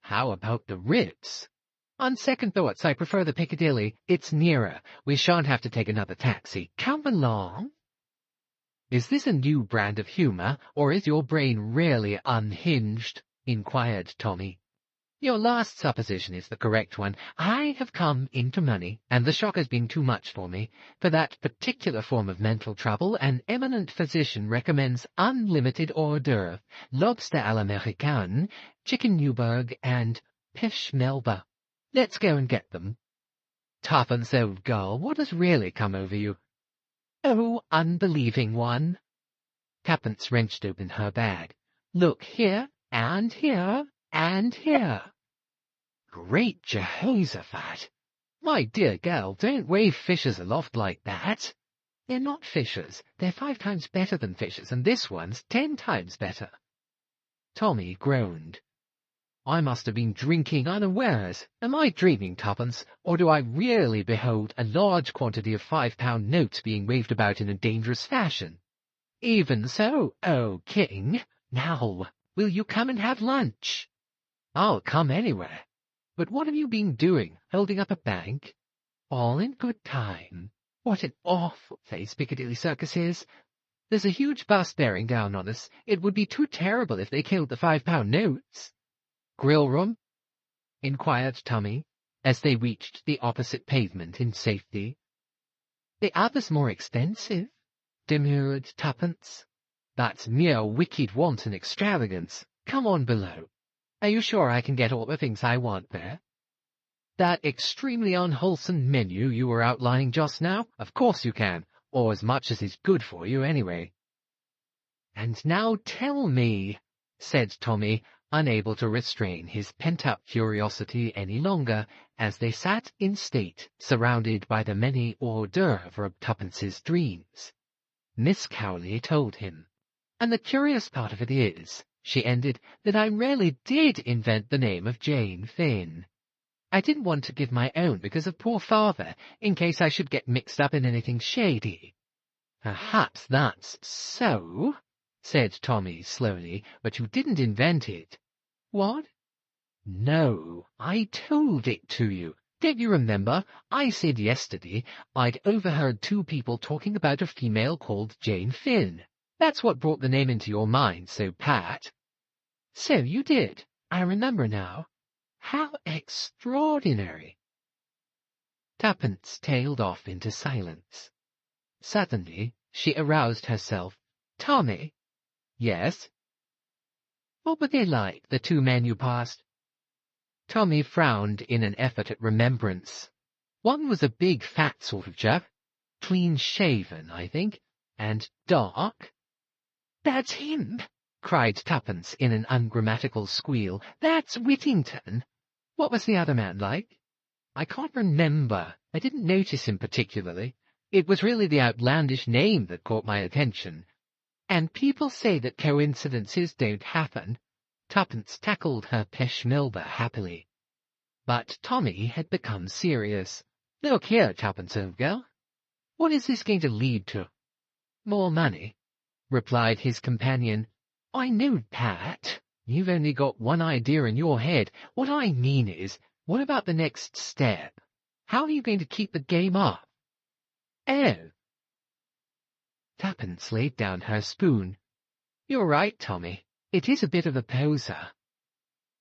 "How about the Ritz?" "On second thoughts, I prefer the Piccadilly. It's nearer. We shan't have to take another taxi. Come along." "Is this a new brand of humour, or is your brain really unhinged?" inquired Tommy. "Your last supposition is the correct one. I have come into money, and the shock has been too much for me. For that particular form of mental trouble, an eminent physician recommends unlimited hors d'oeuvre, lobster à l'américaine, chicken Newburg, and pish Melba. Let's go and get them." "Tuppence, old girl, what has really come over you?" "Oh, unbelieving one." Tuppence wrenched open her bag. "Look here, and here, and here." "Great Jehoshaphat! My dear girl, don't wave fishers aloft like that." "They're not fishers. They're 5 times better than fishers, and this one's 10 times better." Tommy groaned. "I must have been drinking unawares. Am I dreaming, Tuppence, or do I really behold a large quantity of £5 notes being waved about in a dangerous fashion?" "Even so, O King. Now, will you come and have lunch?" "I'll come anywhere. But what have you been doing, holding up a bank?" "All in good time. What an awful place Piccadilly Circus is. There's a huge bus bearing down on us. It would be too terrible if they killed the £5 notes." "Grill room?" inquired Tommy, as they reached the opposite pavement in safety. "The other's more extensive," demurred Tuppence. "That's mere wicked wanton extravagance. Come on below. Are you sure I can get all the things I want there?" "That extremely unwholesome menu you were outlining just now? Of course you can, or as much as is good for you anyway." "And now tell me," said Tommy, unable to restrain his pent-up curiosity any longer, as they sat in state, surrounded by the many hors d'oeuvres of Tuppence's dreams. Miss Cowley told him. "And the curious part of it is," she ended, "that I really did invent the name of Jane Finn. I didn't want to give my own because of poor father, in case I should get mixed up in anything shady." "Perhaps that's so," said Tommy slowly, "but you didn't invent it." "What?" "No, I told it to you. Don't you remember? I said yesterday I'd overheard 2 people talking about a female called Jane Finn. That's what brought the name into your mind so pat." "So you did. I remember now. How extraordinary." Tuppence tailed off into silence. Suddenly she aroused herself. "Tommy." "Yes?" "What were they like, the 2 men you passed?" Tommy frowned in an effort at remembrance. "One was a big fat sort of chap, clean-shaven, I think, and dark." "That's him!" cried Tuppence in an ungrammatical squeal. "That's Whittington! What was the other man like?" "I can't remember. I didn't notice him particularly. It was really the outlandish name that caught my attention. And people say that coincidences don't happen." Tuppence tackled her peshmelba happily. But Tommy had become serious. "Look here, Tuppence, old girl. What is this going to lead to?" "More money," replied his companion. "I know that. You've only got one idea in your head. What I mean is, what about the next step? How are you going to keep the game up?" "Oh." Tuppence laid down her spoon. "You're right, Tommy. It is a bit of a poser.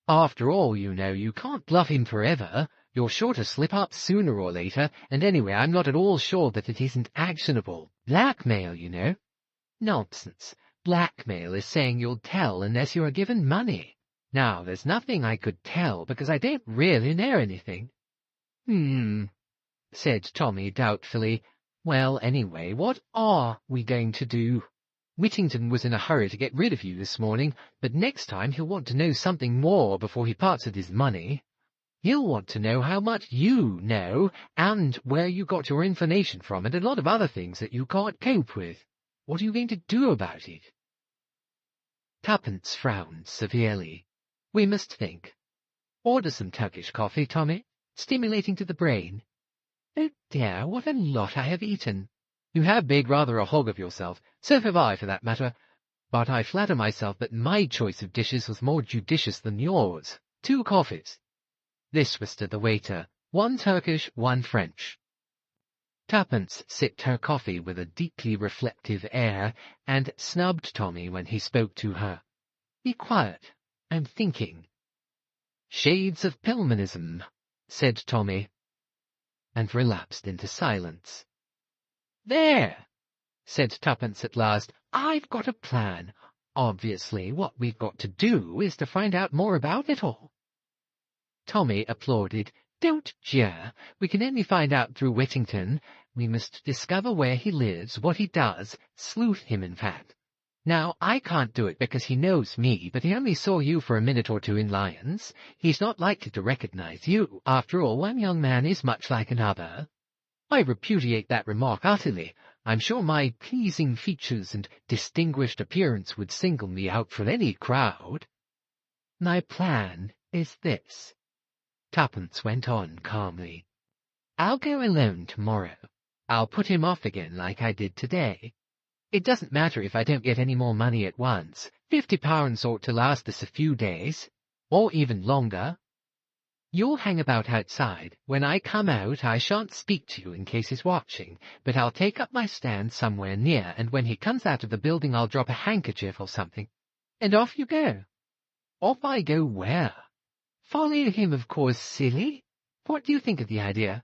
After all, you know, you can't bluff him forever. You're sure to slip up sooner or later, and anyway, I'm not at all sure that it isn't actionable. Blackmail, you know." "Nonsense. Blackmail is saying you'll tell unless you are given money. Now, there's nothing I could tell, because I don't really know anything." Said Tommy doubtfully. "Well, anyway, what are we going to do? Whittington was in a hurry to get rid of you this morning, but next time he'll want to know something more before he parts with his money. He'll want to know how much you know, and where you got your information from, and a lot of other things that you can't cope with. What are you going to do about it?" Tuppence frowned severely. "We must think. Order some Turkish coffee, Tommy. Stimulating to the brain. Oh dear, what a lot I have eaten. You have made rather a hog of yourself. So have I, for that matter. But I flatter myself that my choice of dishes was more judicious than yours. 2 coffees." This was to the waiter. 1 Turkish, 1 French. Tuppence sipped her coffee with a deeply reflective air, and snubbed Tommy when he spoke to her. "Be quiet. I'm thinking." "Shades of Pillmanism," said Tommy, and relapsed into silence. "There," said Tuppence at last. "I've got a plan. Obviously, what we've got to do is to find out more about it all." Tommy applauded. "Don't jeer. We can only find out through Whittington. We must discover where he lives, what he does, sleuth him, in fact. Now, I can't do it because he knows me, but he only saw you for a minute or two in Lyons. He's not likely to recognize you. After all, one young man is much like another. I repudiate that remark utterly. I'm sure my pleasing features and distinguished appearance would single me out from any crowd. My plan is this," Tuppence went on calmly. "I'll go alone tomorrow. I'll put him off again like I did today. It doesn't matter if I don't get any more money at once. £50 ought to last us a few days, or even longer. You'll hang about outside. When I come out, I shan't speak to you in case he's watching, but I'll take up my stand somewhere near, and when he comes out of the building I'll drop a handkerchief or something. And off you go." "Off I go where?" "Follow him, of course, silly. What do you think of the idea?"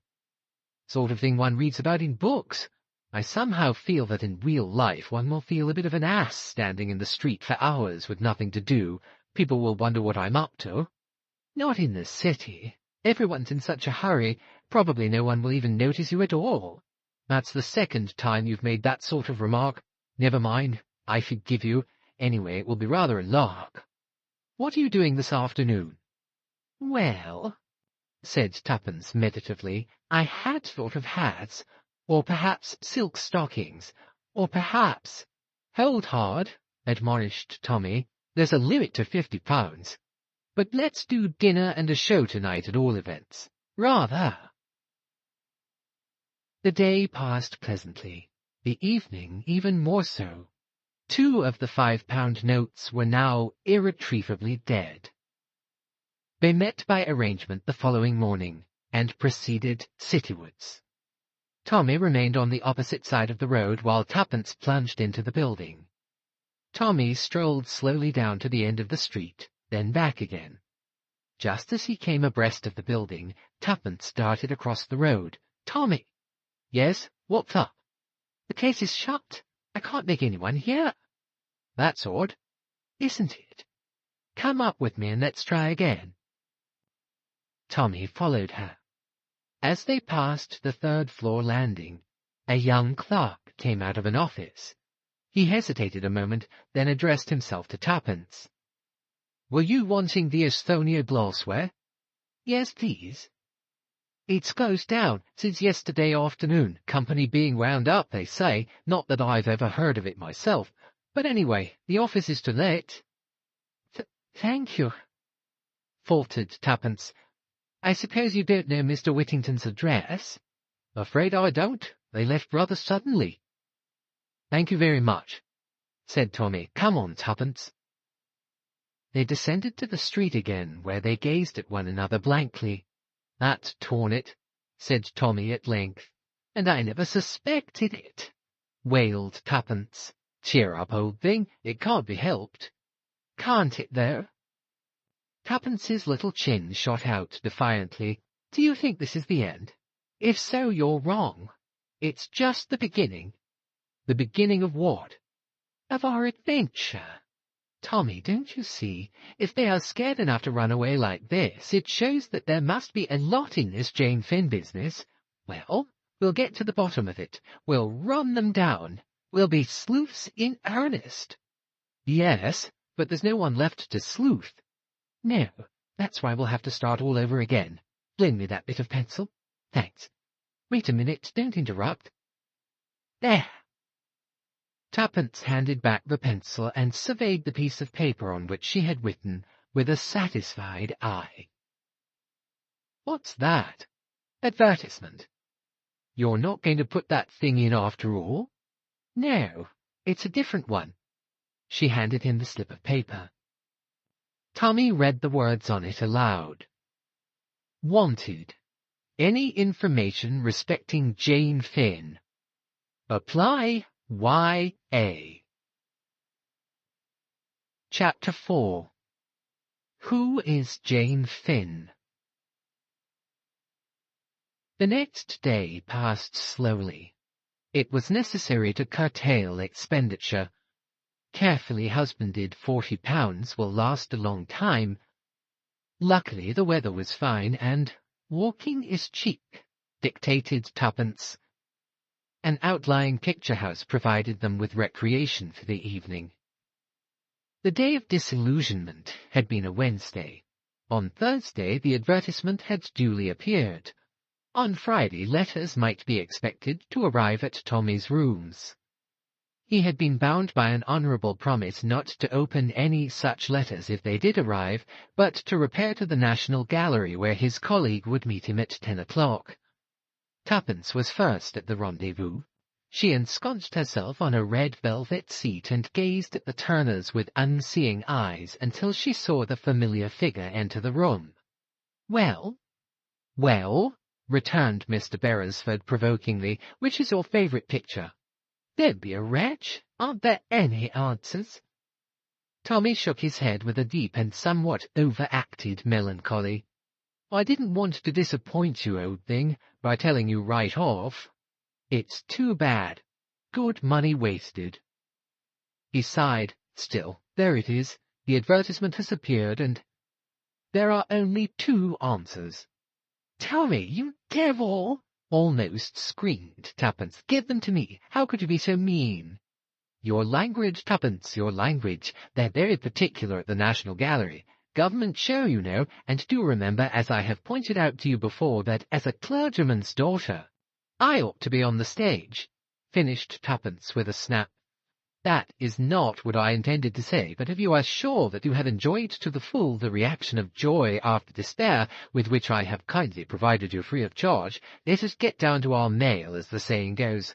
"Sort of thing one reads about in books. I somehow feel that in real life one will feel a bit of an ass standing in the street for hours with nothing to do. People will wonder what I'm up to." "Not in the city. Everyone's in such a hurry, probably no one will even notice you at all." "That's the second time you've made that sort of remark. Never mind, I forgive you. Anyway, it will be rather a lark. What are you doing this afternoon?" "Well," said Tuppence meditatively, "I had thought of hats, or perhaps silk stockings, or perhaps—" "Hold hard," admonished Tommy. "There's a limit to £50. But let's do dinner and a show tonight at all events." "Rather." The day passed pleasantly, the evening even more so. 2 of the £5 notes were now irretrievably dead. They met by arrangement the following morning, and proceeded citywards. Tommy remained on the opposite side of the road while Tuppence plunged into the building. Tommy strolled slowly down to the end of the street, then back again. Just as he came abreast of the building, Tuppence darted across the road. "Tommy!" "Yes, what's up?" "The case is shut. I can't make anyone hear." "That's odd." "Isn't it? Come up with me and let's try again." Tommy followed her. As they passed the 3rd-floor landing, a young clerk came out of an office. He hesitated a moment, then addressed himself to Tuppence. "Were you wanting the Estonia glassware?" "Yes, please." "It's closed down since yesterday afternoon, company being wound up, they say. Not that I've ever heard of it myself. But anyway, the office is to let." Thank you," faltered Tuppence. "I suppose you don't know Mr. Whittington's address?" "Afraid I don't. They left rather suddenly." "Thank you very much," said Tommy. "Come on, Tuppence." They descended to the street again, where they gazed at one another blankly. "That's torn it," said Tommy at length. "And I never suspected it," wailed Tuppence. "Cheer up, old thing. It can't be helped." "Can't it, though?" Tuppence's little chin shot out defiantly. "Do you think this is the end? If so, you're wrong. It's just the beginning." "The beginning of what?" "Of our adventure. Tommy, don't you see? If they are scared enough to run away like this, it shows that there must be a lot in this Jane Finn business. Well, we'll get to the bottom of it. We'll run them down. We'll be sleuths in earnest." "Yes, but there's no one left to sleuth." "No, that's why we'll have to start all over again. Lend me that bit of pencil. Thanks. Wait a minute, don't interrupt. There." Tuppence handed back the pencil and surveyed the piece of paper on which she had written with a satisfied eye. "What's that?" "Advertisement." "You're not going to put that thing in after all?" "No, it's a different one." She handed him the slip of paper. Tommy read the words on it aloud. "Wanted. Any information respecting Jane Finn. Apply Y.A." Chapter 4. Who is Jane Finn? The next day passed slowly. It was necessary to curtail expenditure. Carefully husbanded £40 will last a long time. Luckily the weather was fine, and walking is cheap, dictated Tuppence. An outlying picture house provided them with recreation for the evening. The day of disillusionment had been a Wednesday. On Thursday the advertisement had duly appeared. On Friday letters might be expected to arrive at Tommy's rooms. He had been bound by an honourable promise not to open any such letters if they did arrive, but to repair to the National Gallery, where his colleague would meet him at 10 o'clock. Tuppence was first at the rendezvous. She ensconced herself on a red velvet seat and gazed at the Turners with unseeing eyes until she saw the familiar figure enter the room. "Well?" "Well?" returned Mr. Beresford provokingly. "Which is your favourite picture?" "Don't be a wretch. Aren't there any answers?" Tommy shook his head with a deep and somewhat overacted melancholy. "I didn't want to disappoint you, old thing, by telling you right off. It's too bad. Good money wasted." He sighed. "Still, there it is. The advertisement has appeared, and there are only 2 answers." "Tommy, you devil!" almost screamed Tuppence. "Give them to me. How could you be so mean?" "Your language, Tuppence, your language. They're very particular at the National Gallery. Government show, you know, and do remember, as I have pointed out to you before, that as a clergyman's daughter, I ought to be on the stage," finished Tuppence with a snap. "That is not what I intended to say, but if you are sure that you have enjoyed to the full the reaction of joy after despair with which I have kindly provided you free of charge, let us get down to our mail, as the saying goes."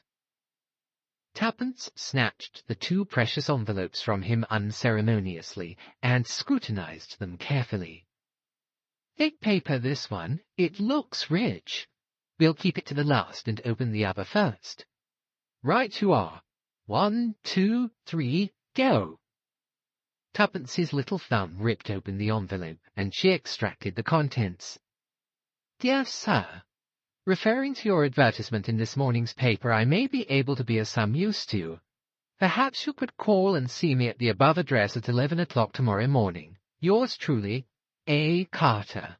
Tuppence snatched the 2 precious envelopes from him unceremoniously, and scrutinized them carefully. "Thick paper, this one. It looks rich. We'll keep it to the last and open the other first." "Right you are. 1, 2, 3, go!" Tuppence's little thumb ripped open the envelope, and she extracted the contents. "Dear Sir, referring to your advertisement in this morning's paper, I may be able to be of some use to you. Perhaps you could call and see me at the above address at 11 o'clock tomorrow morning. Yours truly, A. Carter."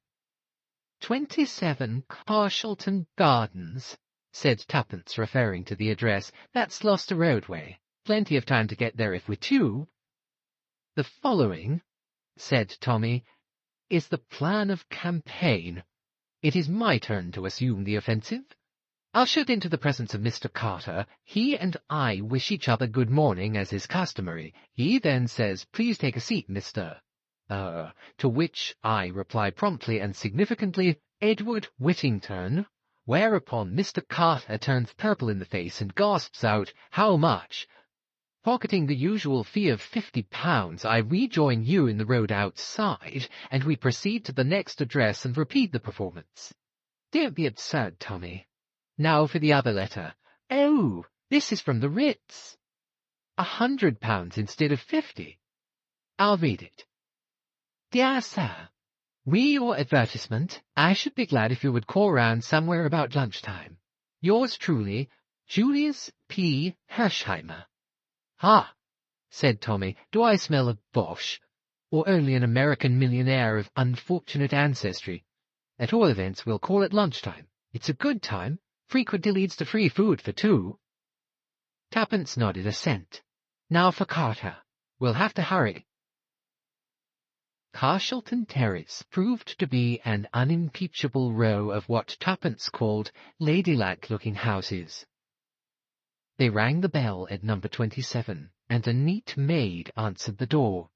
27 Carshalton Gardens, said Tuppence, referring to the address. "That's Gloucester Road way. Plenty of time to get there if we're two. The following, said Tommy, is the plan of campaign. It is my turn to assume the offensive. Ushered into the presence of Mr. Carter, he and I wish each other good morning, as is customary. He then says, "Please take a seat, Mr. To which I reply promptly and significantly, "Edward Whittington," whereupon Mr. Carter turns purple in the face and gasps out, "How much?" Pocketing the usual fee of £50, I rejoin you in the road outside, and we proceed to the next address and repeat the performance. Don't be absurd, Tommy. Now for the other letter. Oh, this is from the Ritz. £100 instead of 50. I'll read it. Dear Sir, read your advertisement. I should be glad if you would call round somewhere about lunchtime. Yours truly, Julius P. Hersheimmer. Ah, said Tommy, do I smell of bosh, or only an American millionaire of unfortunate ancestry? At all events, we'll call at lunchtime. It's a good time. Frequently leads to free food for two. Tuppence nodded assent. Now for Carter. We'll have to hurry. Carshalton Terrace proved to be an unimpeachable row of what Tuppence called ladylike-looking houses. They rang the bell at number 27, and a neat maid answered the door.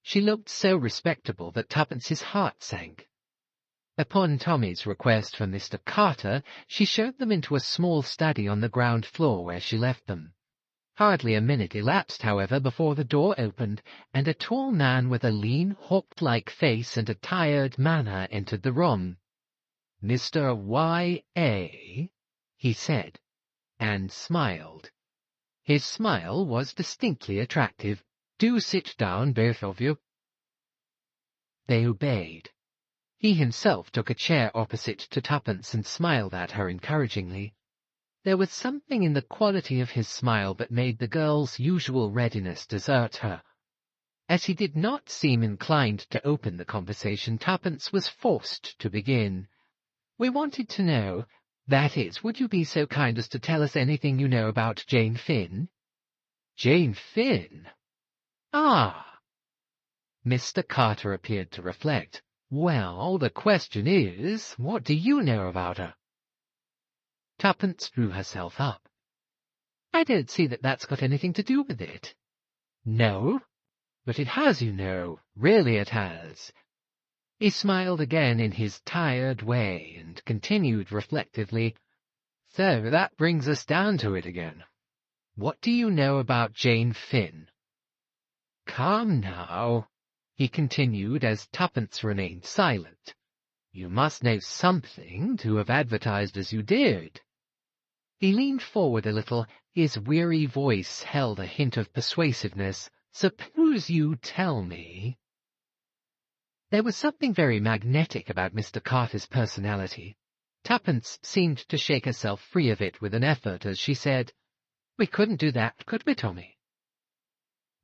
She looked so respectable that Tuppence's heart sank. Upon Tommy's request for Mr. Carter, she showed them into a small study on the ground floor where she left them. Hardly a minute elapsed, however, before the door opened, and a tall man with a lean, hawk-like face and a tired manner entered the room. "Mr. Y.A.," he said, and smiled. His smile was distinctly attractive. "Do sit down, both of you." They obeyed. He himself took a chair opposite to Tuppence and smiled at her encouragingly. There was something in the quality of his smile that made the girl's usual readiness desert her. As he did not seem inclined to open the conversation, Tuppence was forced to begin. "We wanted to know, that is, would you be so kind as to tell us anything you know about Jane Finn?" "Jane Finn? Ah!" Mr. Carter appeared to reflect. "Well, the question is, what do you know about her?" Tuppence drew herself up. "I don't see that that's got anything to do with it." "No? But it has, you know. Really it has." He smiled again in his tired way and continued reflectively, "So that brings us down to it again. What do you know about Jane Finn?" "Come now," he continued as Tuppence remained silent. "You must know something to have advertised as you did." He leaned forward a little. His weary voice held a hint of persuasiveness. "Suppose you tell me." There was something very magnetic about Mr. Carter's personality. Tuppence seemed to shake herself free of it with an effort as she said, "We couldn't do that, could we, Tommy?"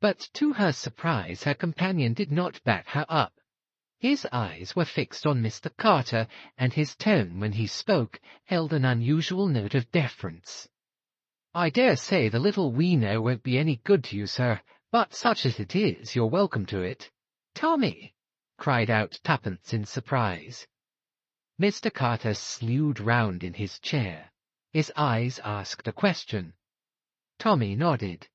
But to her surprise, her companion did not back her up. His eyes were fixed on Mr. Carter, and his tone when he spoke held an unusual note of deference. "I dare say the little we know won't be any good to you, sir, but such as it is, you're welcome to it." "Tommy!" cried out Tuppence in surprise. Mr. Carter slewed round in his chair. His eyes asked a question. Tommy nodded.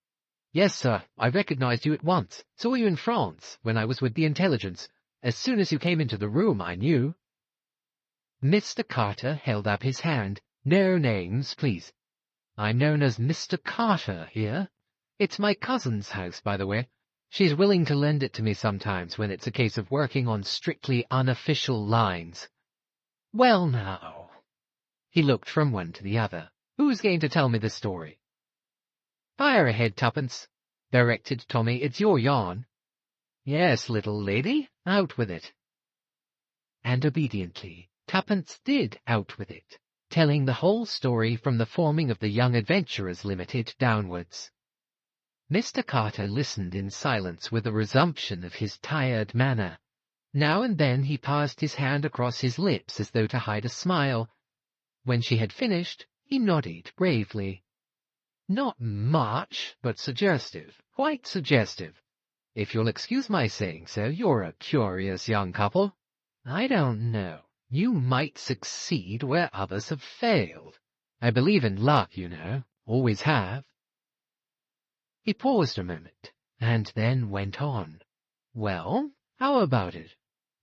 "Yes, sir, I recognized you at once. Saw you in France, when I was with the intelligence. As soon as you came into the room, I knew." Mr. Carter held up his hand. "No names, please. I'm known as Mr. Carter here. It's my cousin's house, by the way. She's willing to lend it to me sometimes when it's a case of working on strictly unofficial lines. Well, now." He looked from one to the other. "Who's going to tell me the story?" "Fire ahead, Tuppence," directed Tommy. "It's your yarn." "Yes, little lady, out with it." And obediently, Tuppence did out with it, telling the whole story from the forming of the Young Adventurers Limited downwards. Mr. Carter listened in silence with a resumption of his tired manner. Now and then he passed his hand across his lips as though to hide a smile. When she had finished, he nodded gravely. Not much, but suggestive. Quite suggestive. If you'll excuse my saying so, you're a curious young couple. I don't know. You might succeed where others have failed. I believe in luck, you know. Always have. He paused a moment, and then went on. Well, how about it?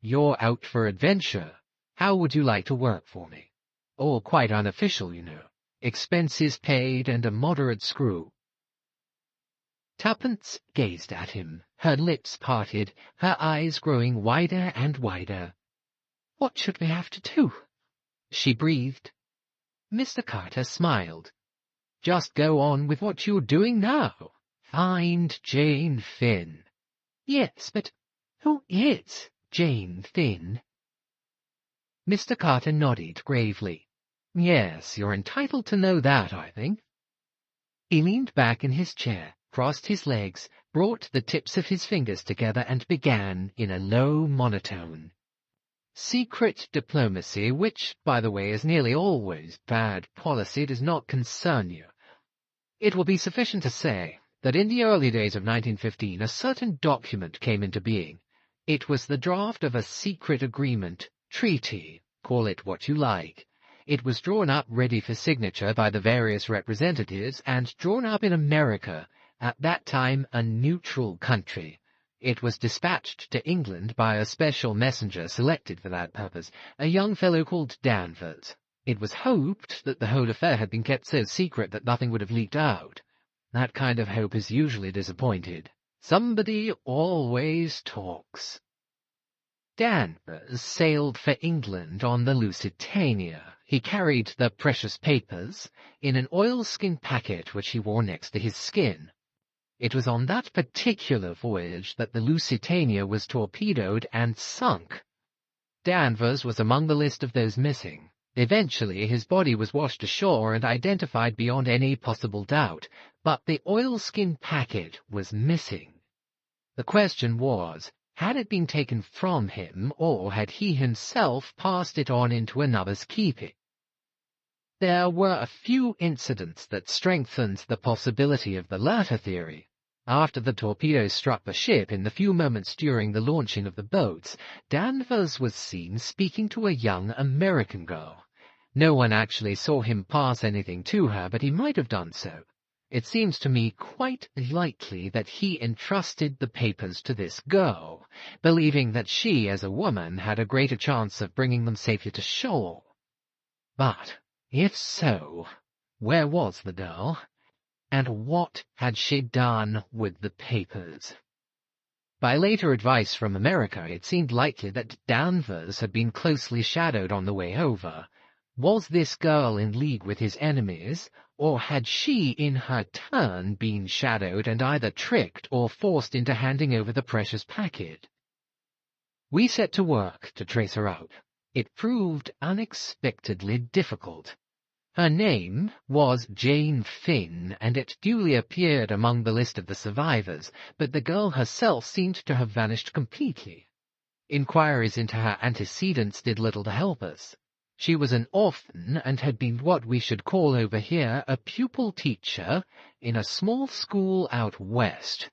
You're out for adventure. How would you like to work for me? All quite unofficial, you know. Expenses paid and a moderate screw. Tuppence gazed at him, her lips parted, her eyes growing wider and wider. What should we have to do? She breathed. Mr. Carter smiled. Just go on with what you're doing now. Find Jane Finn. Yes, but who is Jane Finn? Mr. Carter nodded gravely. Yes, you're entitled to know that, I think. He leaned back in his chair, crossed his legs, brought the tips of his fingers together and began in a low monotone. Secret diplomacy, which, by the way, is nearly always bad policy, does not concern you. It will be sufficient to say that in the early days of 1915 a certain document came into being. It was the draft of a secret agreement, treaty, call it what you like. It was drawn up ready for signature by the various representatives and drawn up in America, at that time a neutral country. It was dispatched to England by a special messenger selected for that purpose, a young fellow called Danvers. It was hoped that the whole affair had been kept so secret that nothing would have leaked out. That kind of hope is usually disappointed. Somebody always talks. Danvers sailed for England on the Lusitania. He carried the precious papers in an oilskin packet which he wore next to his skin. It was on that particular voyage that the Lusitania was torpedoed and sunk. Danvers was among the list of those missing. Eventually his body was washed ashore and identified beyond any possible doubt, but the oilskin packet was missing. The question was, had it been taken from him, or had he himself passed it on into another's keeping? There were a few incidents that strengthened the possibility of the latter theory. After the torpedoes struck the ship in the few moments during the launching of the boats, Danvers was seen speaking to a young American girl. No one actually saw him pass anything to her, but he might have done so. It seems to me quite likely that he entrusted the papers to this girl, believing that she, as a woman, had a greater chance of bringing them safely to shore. But if so, where was the girl, and what had she done with the papers? By later advice from America, it seemed likely that Danvers had been closely shadowed on the way over. Was this girl in league with his enemies, or had she in her turn been shadowed and either tricked or forced into handing over the precious packet? We set to work to trace her out. It proved unexpectedly difficult. Her name was Jane Finn, and it duly appeared among the list of the survivors, but the girl herself seemed to have vanished completely. Inquiries into her antecedents did little to help us. She was an orphan and had been what we should call over here a pupil teacher in a small school out west.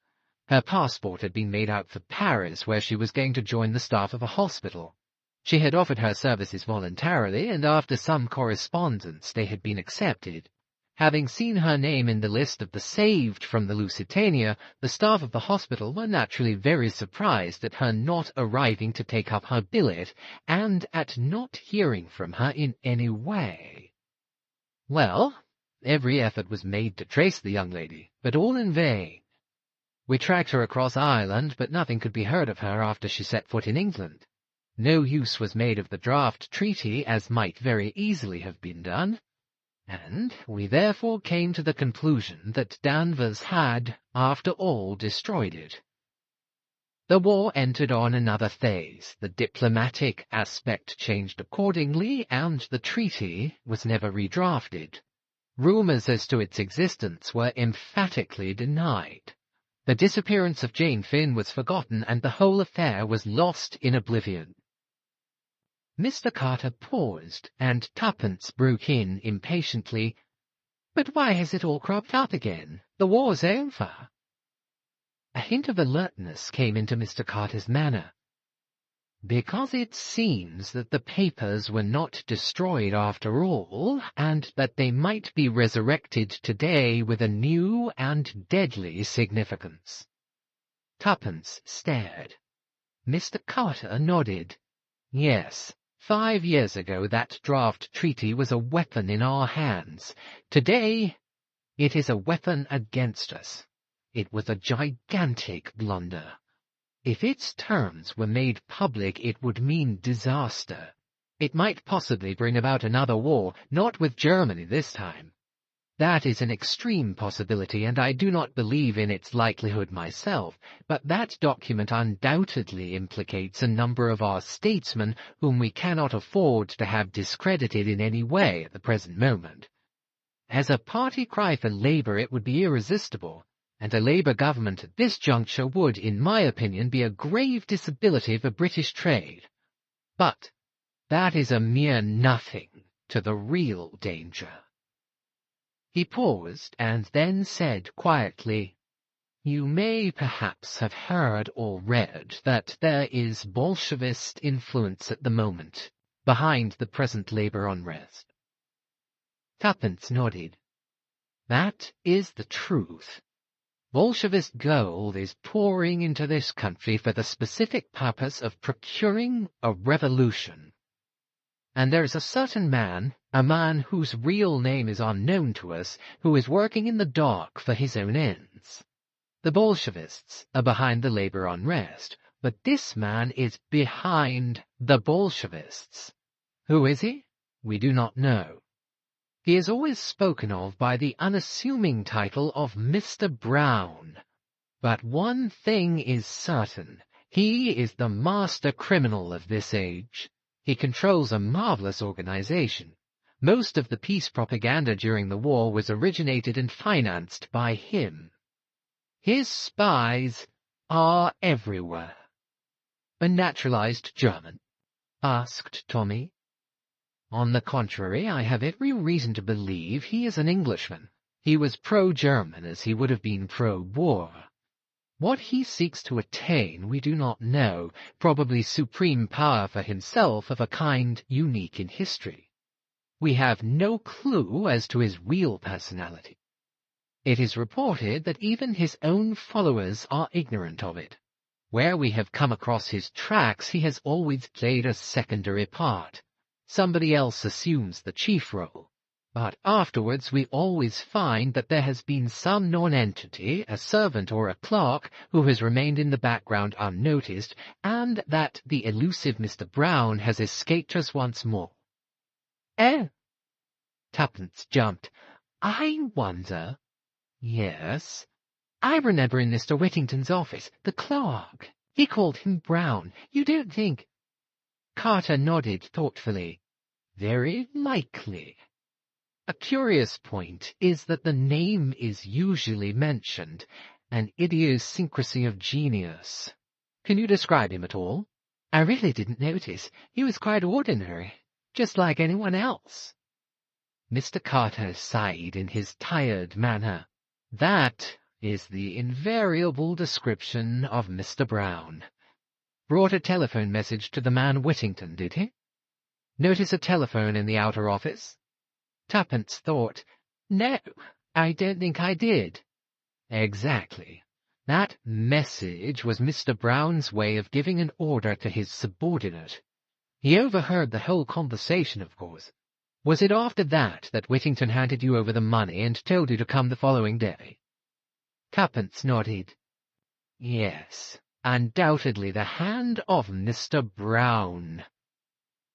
Her passport had been made out for Paris, where she was going to join the staff of a hospital. She had offered her services voluntarily, and after some correspondence they had been accepted. Having seen her name in the list of the saved from the Lusitania, the staff of the hospital were naturally very surprised at her not arriving to take up her billet, and at not hearing from her in any way. Well, every effort was made to trace the young lady, but all in vain. We tracked her across Ireland, but nothing could be heard of her after she set foot in England. No use was made of the draft treaty, as might very easily have been done, and we therefore came to the conclusion that Danvers had, after all, destroyed it. The war entered on another phase. The diplomatic aspect changed accordingly, and the treaty was never redrafted. Rumours as to its existence were emphatically denied. The disappearance of Jane Finn was forgotten, and the whole affair was lost in oblivion. Mr. Carter paused, and Tuppence broke in impatiently. But why has it all cropped up again? The war's over." A hint of alertness came into Mr. Carter's manner. "Because it seems that the papers were not destroyed after all, and that they might be resurrected today with a new and deadly significance." Tuppence stared. Mr. Carter nodded. "Yes, 5 years ago that draft treaty was a weapon in our hands. Today it is a weapon against us. It was a gigantic blunder. If its terms were made public, it would mean disaster. It might possibly bring about another war, not with Germany this time. That is an extreme possibility, and I do not believe in its likelihood myself, but that document undoubtedly implicates a number of our statesmen whom we cannot afford to have discredited in any way at the present moment. As a party cry for Labour it would be irresistible, and a Labour government at this juncture would, in my opinion, be a grave disability for British trade. But that is a mere nothing to the real danger." He paused and then said quietly, "You may perhaps have heard or read that there is Bolshevist influence at the moment behind the present Labour unrest." Tuppence nodded. "That is the truth. Bolshevist gold is pouring into this country for the specific purpose of procuring a revolution. And there is a certain man, a man whose real name is unknown to us, who is working in the dark for his own ends. The Bolshevists are behind the Labour unrest, but this man is behind the Bolshevists. Who is he? We do not know. He is always spoken of by the unassuming title of Mr. Brown. But one thing is certain. He is the master criminal of this age. He controls a marvelous organization. Most of the peace propaganda during the war was originated and financed by him. His spies are everywhere." "A naturalized German?" asked Tommy. "On the contrary, I have every reason to believe he is an Englishman. He was pro-German as he would have been pro-war. What he seeks to attain we do not know, probably supreme power for himself of a kind unique in history. We have no clue as to his real personality. It is reported that even his own followers are ignorant of it. Where we have come across his tracks, he has always played a secondary part. Somebody else assumes the chief role. But afterwards we always find that there has been some non-entity, a servant or a clerk, who has remained in the background unnoticed, and that the elusive Mr. Brown has escaped us once more." "Oh!" Tuppence jumped. "I wonder—" "Yes?" "I remember in Mr. Whittington's office, the clerk. He called him Brown. You don't think—" Carter nodded thoughtfully. "Very likely. A curious point is that the name is usually mentioned, an idiosyncrasy of genius. Can you describe him at all?" "I really didn't notice. He was quite ordinary, just like anyone else." Mr. Carter sighed in his tired manner. "That is the invariable description of Mr. Brown. Brought a telephone message to the man Whittington, did he? Notice a telephone in the outer office?" Tuppence thought. "No, I don't think I did." "Exactly. That message was Mr. Brown's way of giving an order to his subordinate. He overheard the whole conversation, of course. Was it after that that Whittington handed you over the money and told you to come the following day?" Tuppence nodded. "Yes, undoubtedly the hand of Mr. Brown."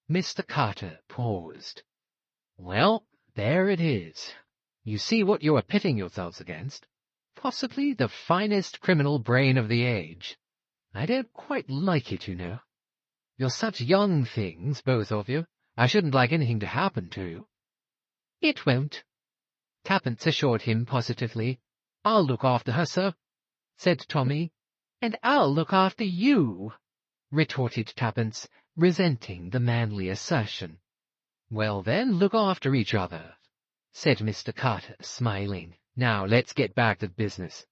Mr. Carter paused. "Well, there it is. You see what you are pitting yourselves against. Possibly the finest criminal brain of the age. I don't quite like it, you know. You're such young things, both of you. I shouldn't like anything to happen to you." "It won't," Tuppence assured him positively. "I'll look after her, sir," said Tommy. "And I'll look after you," retorted Tuppence, resenting the manly assertion. "Well then, look after each other," said Mr. Carter, smiling. "Now let's get back to business.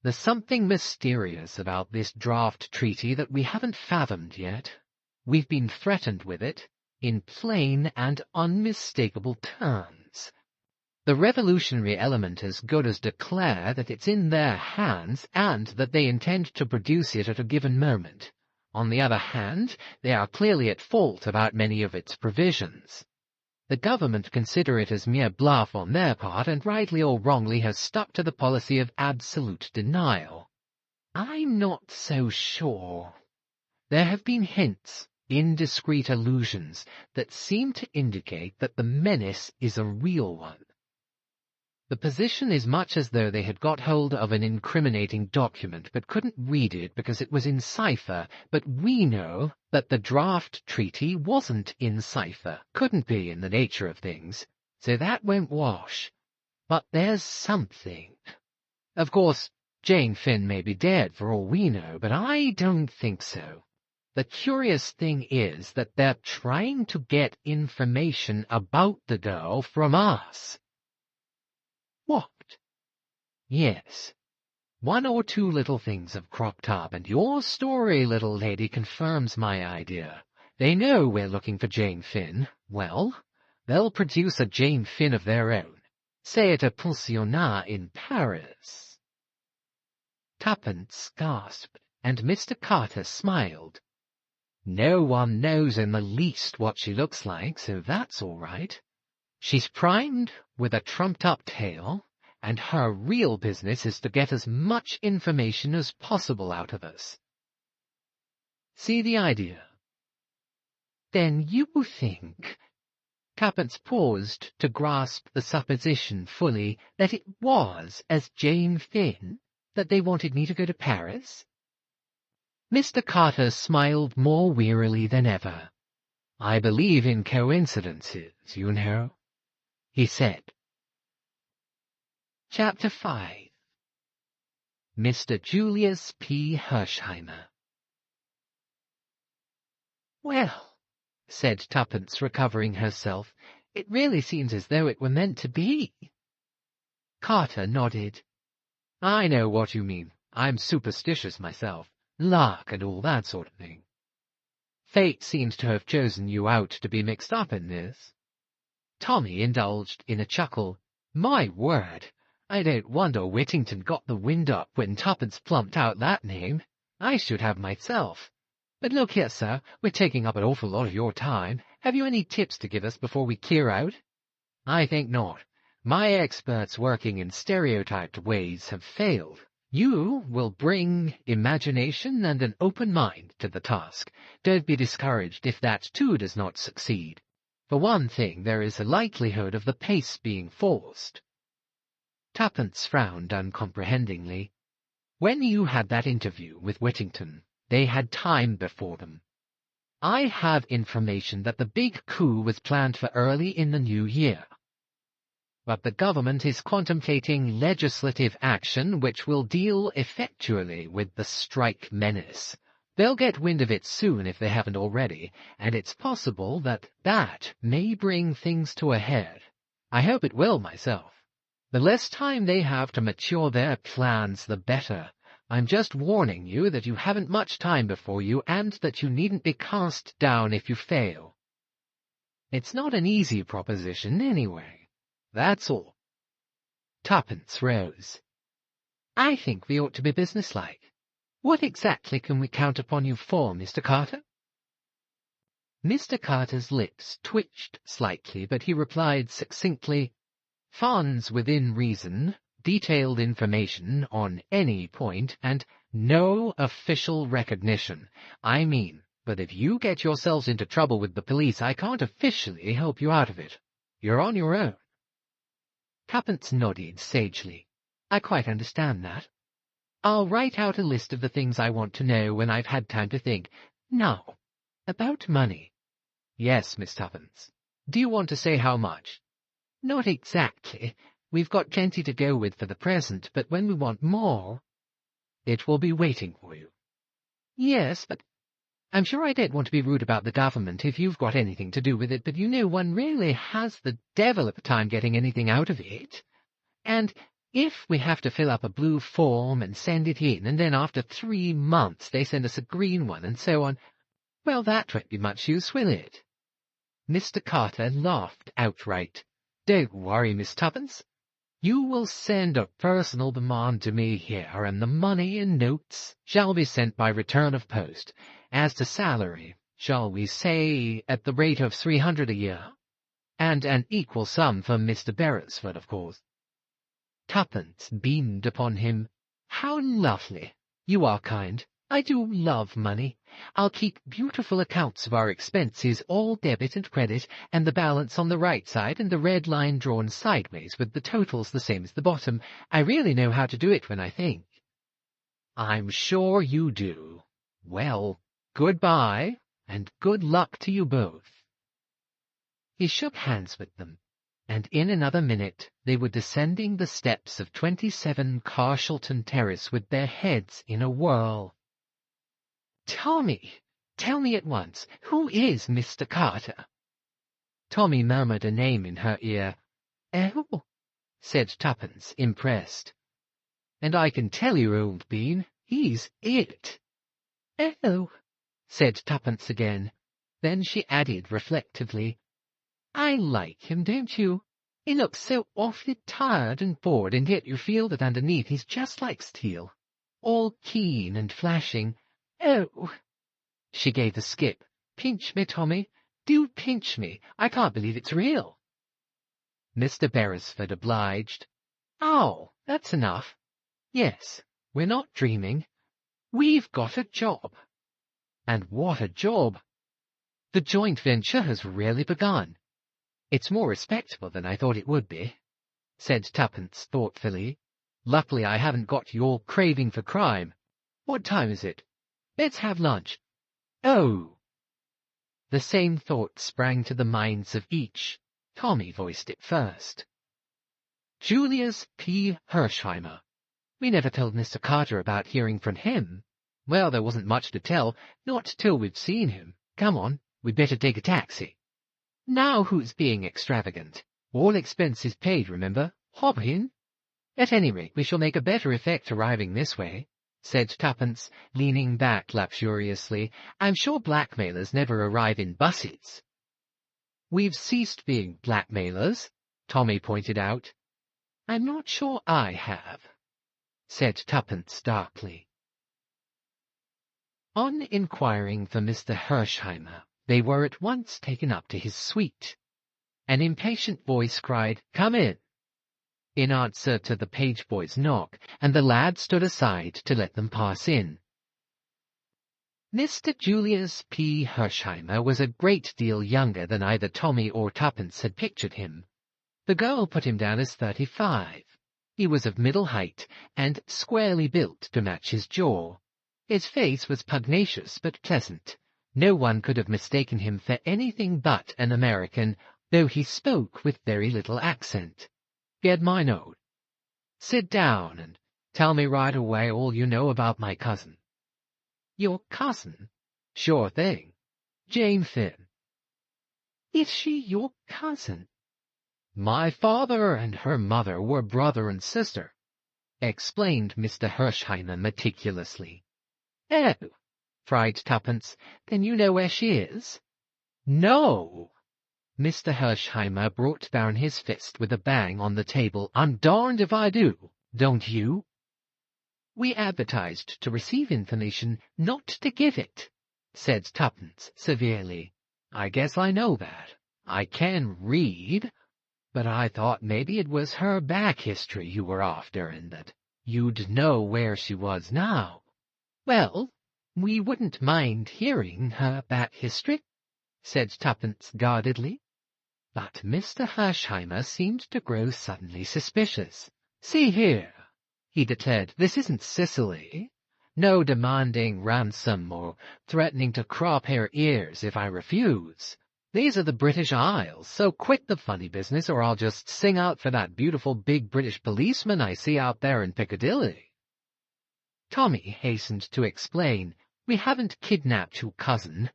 There's something mysterious about this draft treaty that we haven't fathomed yet. We've been threatened with it in plain and unmistakable terms. The revolutionary element as good as declare that it's in their hands and that they intend to produce it at a given moment. On the other hand, they are clearly at fault about many of its provisions. The government consider it as mere bluff on their part, and rightly or wrongly has stuck to the policy of absolute denial. I'm not so sure. There have been hints, indiscreet allusions, that seem to indicate that the menace is a real one. The position is much as though they had got hold of an incriminating document but couldn't read it because it was in cipher, but we know that the draft treaty wasn't in cipher, couldn't be in the nature of things, so that won't wash. But there's something. Of course, Jane Finn may be dead for all we know, but I don't think so. The curious thing is that they're trying to get information about the girl from us. What? Yes. One or two little things have cropped up, and your story, little lady, confirms my idea. They know we're looking for Jane Finn. Well, they'll produce a Jane Finn of their own. Say at a pensionnat in Paris. Tuppence gasped, and Mr. Carter smiled. No one knows in the least what she looks like, so that's all right. She's primed with a trumped-up tale, and her real business is to get as much information as possible out of us. See the idea? Then you think— Tuppence paused to grasp the supposition fully that it was as Jane Finn that they wanted me to go to Paris? Mr. Carter smiled more wearily than ever. I believe in coincidences, you know, he said. Chapter 5. Mr. Julius P. Hersheimmer. Well, said Tuppence, recovering herself, it really seems as though it were meant to be. Carter nodded. I know what you mean. I'm superstitious myself. Luck and all that sort of thing. Fate seems to have chosen you out to be mixed up in this. Tommy indulged in a chuckle. My word, I don't wonder Whittington got the wind up when Tuppence plumped out that name. I should have myself. But look here, sir, we're taking up an awful lot of your time. Have you any tips to give us before we clear out? I think not. My experts working in stereotyped ways have failed. You will bring imagination and an open mind to the task. Don't be discouraged if that too does not succeed. For one thing, there is a likelihood of the pace being forced. Tuppence frowned uncomprehendingly. When you had that interview with Whittington, they had time before them. I have information that the big coup was planned for early in the new year. But the government is contemplating legislative action which will deal effectually with the strike menace. They'll get wind of it soon if they haven't already, and it's possible that that may bring things to a head. I hope it will myself. The less time they have to mature their plans, the better. I'm just warning you that you haven't much time before you, and that you needn't be cast down if you fail. It's not an easy proposition anyway. That's all. Tuppence rose. I think we ought to be businesslike. What exactly can we count upon you for, Mr. Carter? Mr. Carter's lips twitched slightly, but he replied succinctly, funds within reason, detailed information on any point, and no official recognition. I mean, but if you get yourselves into trouble with the police, I can't officially help you out of it. You're on your own. Tuppence nodded sagely. I quite understand that. I'll write out a list of the things I want to know when I've had time to think. Now, about money. Yes, Miss Tuppence. Do you want to say how much? Not exactly. We've got plenty to go with for the present, but when we want more, it will be waiting for you. Yes, but I'm sure I don't want to be rude about the government if you've got anything to do with it, but you know one really has the devil of a time getting anything out of it. And if we have to fill up a blue form and send it in, and then after 3 months they send us a green one and so on, well, that won't be much use, will it?" Mr. Carter laughed outright. "Don't worry, Miss Tuppence. You will send a personal demand to me here, and the money and notes shall be sent by return of post. As to salary, shall we say at the rate of 300 a year? And an equal sum for Mr. Beresford, of course." Tuppence beamed upon him. "How lovely! You are kind. I do love money. I'll keep beautiful accounts of our expenses, all debit and credit, and the balance on the right side, and the red line drawn sideways with the totals the same as the bottom. I really know how to do it when I think." "I'm sure you do. Well, good-bye, and good luck to you both." He shook hands with them, and in another minute they were descending the steps of 27 Carshalton Terrace with their heads in a whirl. "Tommy, tell me at once, who is Mr. Carter?" Tommy murmured a name in her ear. "Oh," said Tuppence, impressed. "And I can tell you, old bean, he's it." "Oh," said Tuppence again. Then she added reflectively, "I like him, don't you? He looks so awfully tired and bored, and yet you feel that underneath he's just like steel, all keen and flashing. Oh!" She gave a skip. "Pinch me, Tommy. Do pinch me. I can't believe it's real." Mr. Beresford obliged. "Oh, that's enough. Yes, we're not dreaming. We've got a job. And what a job! The joint venture has really begun. It's more respectable than I thought it would be," said Tuppence thoughtfully. "Luckily I haven't got you all craving for crime. What time is it? Let's have lunch. Oh!" The same thought sprang to the minds of each. Tommy voiced it first. "Julius P. Hersheimmer. We never told Mr. Carter about hearing from him. Well, there wasn't much to tell, not till we'd seen him. Come on, we'd better take a taxi." "Now who's being extravagant? All expenses paid, remember. Hop in. At any rate, we shall make a better effect arriving this way," said Tuppence, leaning back luxuriously. "I'm sure blackmailers never arrive in buses." "We've ceased being blackmailers," Tommy pointed out. "I'm not sure I have," said Tuppence darkly. On inquiring for Mr. Hersheimmer, they were at once taken up to his suite. An impatient voice cried, "Come in," in answer to the page boy's knock, and the lad stood aside to let them pass in. Mr. Julius P. Hersheimmer was a great deal younger than either Tommy or Tuppence had pictured him. The girl put him down as 35. He was of middle height, and squarely built to match his jaw. His face was pugnacious but pleasant. No one could have mistaken him for anything but an American, though he spoke with very little accent. "Get my note. Sit down and tell me right away all you know about my cousin." "Your cousin?" "Sure thing. Jane Finn." "Is she your cousin?" "My father and her mother were brother and sister," explained Mr. Hersheimmer meticulously. "Oh!" cried Tuppence. "Then you know where she is?" "No!" Mr. Hersheimmer brought down his fist with a bang on the table. "I'm darned if I do. Don't you?" "We advertised to receive information, not to give it," said Tuppence severely. "I guess I know that. I can read. But I thought maybe it was her back history you were after, and that you'd know where she was now." "Well, we wouldn't mind hearing her back history," said Tuppence guardedly. But Mr. Hersheimmer seemed to grow suddenly suspicious. "See here," he declared, "this isn't Sicily. No demanding ransom or threatening to crop her ears if I refuse. These are the British Isles, so quit the funny business or I'll just sing out for that beautiful big British policeman I see out there in Piccadilly." Tommy hastened to explain. We haven't kidnapped your cousin.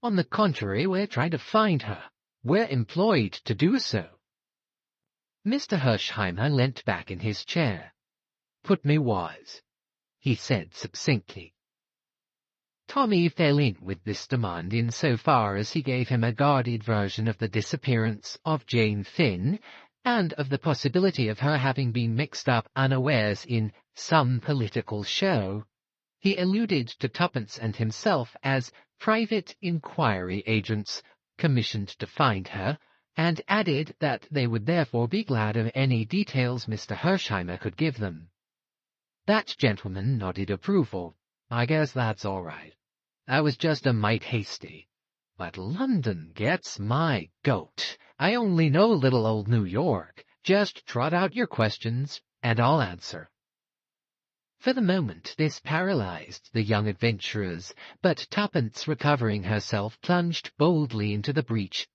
On the contrary, we're trying to find her. We're employed to do so." Mr. Hersheimmer leant back in his chair. "Put me wise," he said succinctly. Tommy fell in with this demand in so far as he gave him a guarded version of the disappearance of Jane Finn, and of the possibility of her having been mixed up unawares in some political show. He alluded to Tuppence and himself as private inquiry agents commissioned to find her, and added that they would therefore be glad of any details Mr. Hersheimmer could give them. That gentleman nodded approval. "I guess that's all right. I was just a mite hasty. But London gets my goat. I only know little old New York. Just trot out your questions, and I'll answer." For the moment this paralyzed the young adventurers, but Tuppence, recovering herself, plunged boldly into the breach,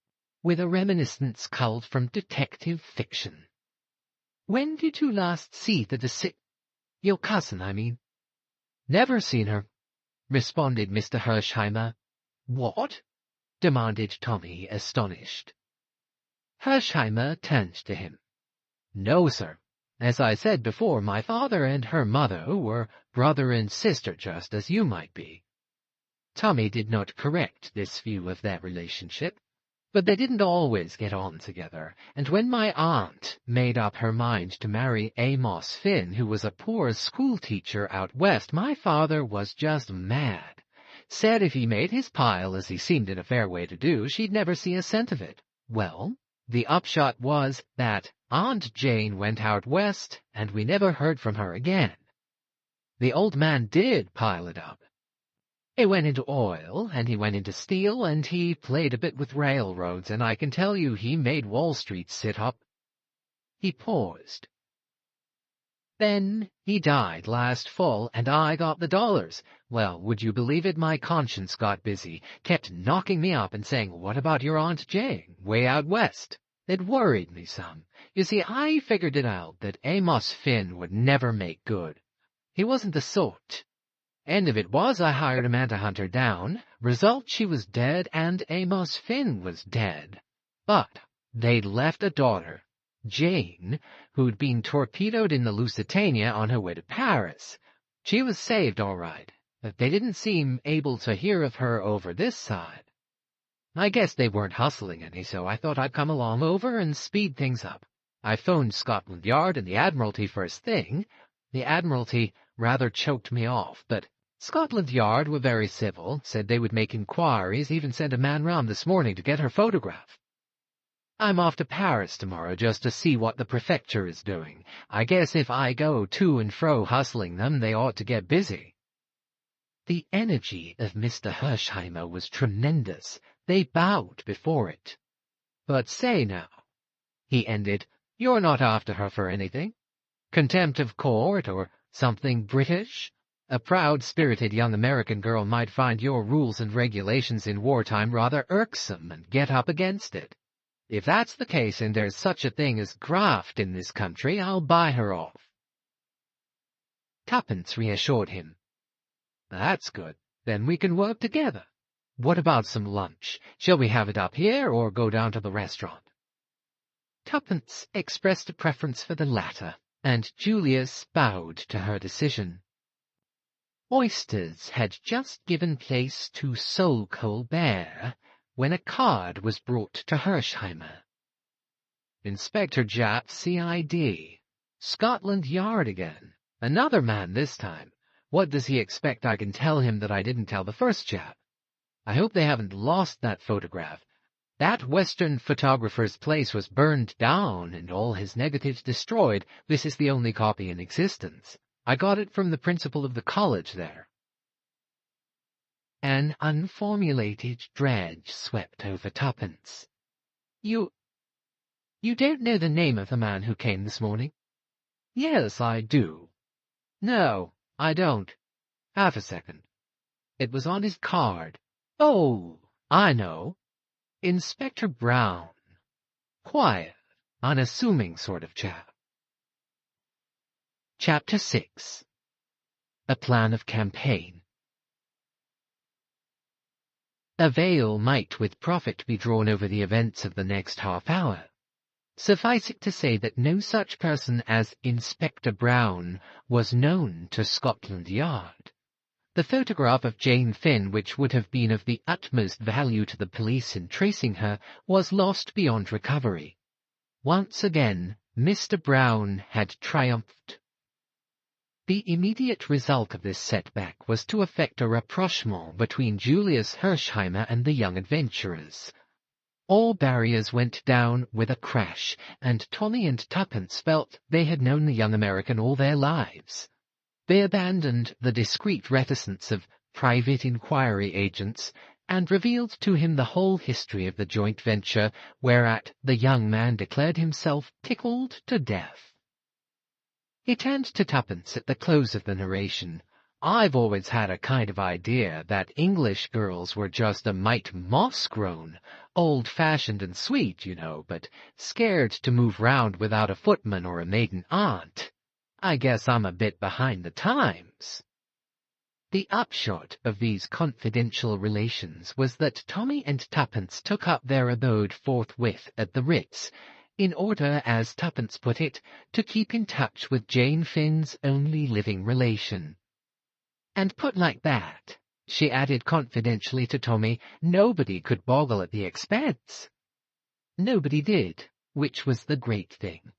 with a reminiscence culled from detective fiction. "When did you last see your cousin, I mean?" "Never seen her," responded Mr. Hersheimmer. "What?" demanded Tommy, astonished. Hersheimmer turned to him. "No, sir. As I said before, my father and her mother were brother and sister, just as you might be." Tommy did not correct this view of their relationship, but they didn't always get on together, and when my aunt made up her mind to marry Amos Finn, who was a poor schoolteacher out west, my father was just mad. Said if he made his pile, as he seemed in a fair way to do, she'd never see a cent of it. Well, the upshot was that Aunt Jane went out west, and we never heard from her again. The old man did pile it up. He went into oil, and he went into steel, and he played a bit with railroads, and I can tell you he made Wall Street sit up." He paused. "Then he died last fall, and I got the dollars. Well, would you believe it, my conscience got busy, kept knocking me up and saying, 'What about your Aunt Jane, way out west?' It worried me some. You see, I figured it out that Amos Finn would never make good. He wasn't the sort. End of it was I hired a man to hunt her down. Result, she was dead, and Amos Finn was dead. But they'd left a daughter, Jane, who'd been torpedoed in the Lusitania on her way to Paris. She was saved all right, but they didn't seem able to hear of her over this side. I guess they weren't hustling any, so I thought I'd come along over and speed things up. I phoned Scotland Yard and the Admiralty first thing. The Admiralty rather choked me off, but Scotland Yard were very civil, said they would make inquiries, even sent a man round this morning to get her photograph. I'm off to Paris tomorrow just to see what the prefecture is doing. I guess if I go to and fro hustling them, they ought to get busy." The energy of Mr. Hersheimmer was tremendous. They bowed before it. "But say now," he ended, "you're not after her for anything? Contempt of court, or something British? A proud-spirited young American girl might find your rules and regulations in wartime rather irksome and get up against it. If that's the case and there's such a thing as graft in this country, I'll buy her off." Tuppence reassured him. "That's good. Then we can work together. What about some lunch? Shall we have it up here or go down to the restaurant?" Tuppence expressed a preference for the latter, and Julius bowed to her decision. Oysters had just given place to Sol Colbert when a card was brought to Hersheimmer. "Inspector Japp, C.I.D. Scotland Yard again. Another man this time. What does he expect I can tell him that I didn't tell the first chap? I hope they haven't lost that photograph. That Western photographer's place was burned down and all his negatives destroyed. This is the only copy in existence. I got it from the principal of the college there." An unformulated dread swept over Tuppence. You don't know the name of the man who came this morning?" "Yes, I do." "No, I don't. Half a second. It was on his card. Oh, I know. Inspector Brown. Quiet, unassuming sort of chap." Chapter 6. A Plan of Campaign. A veil might with profit be drawn over the events of the next half-hour. Suffice it to say that no such person as Inspector Brown was known to Scotland Yard. The photograph of Jane Finn, which would have been of the utmost value to the police in tracing her, was lost beyond recovery. Once again, Mr. Brown had triumphed. The immediate result of this setback was to effect a rapprochement between Julius Hersheimmer and the young adventurers. All barriers went down with a crash, and Tommy and Tuppence felt they had known the young American all their lives. They abandoned the discreet reticence of private inquiry agents and revealed to him the whole history of the joint venture, whereat the young man declared himself tickled to death. He turned to Tuppence at the close of the narration. "I've always had a kind of idea that English girls were just a mite moss-grown, old-fashioned and sweet, you know, but scared to move round without a footman or a maiden aunt. I guess I'm a bit behind the times." The upshot of these confidential relations was that Tommy and Tuppence took up their abode forthwith at the Ritz, in order, as Tuppence put it, to keep in touch with Jane Finn's only living relation. "And put like that," she added confidentially to Tommy, "nobody could boggle at the expense." Nobody did, which was the great thing.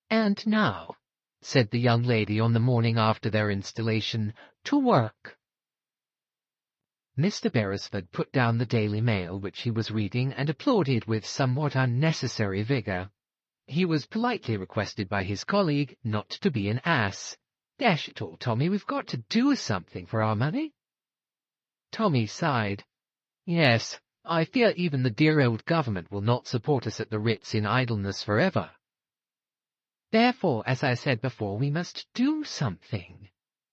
"And now," said the young lady on the morning after their installation, "to work." Mr. Beresford put down the Daily Mail which he was reading and applauded with somewhat unnecessary vigour. He was politely requested by his colleague not to be an ass. "Dash it all, Tommy, we've got to do something for our money." Tommy sighed. "Yes, I fear even the dear old government will not support us at the Ritz in idleness forever. Therefore, as I said before, we must do something."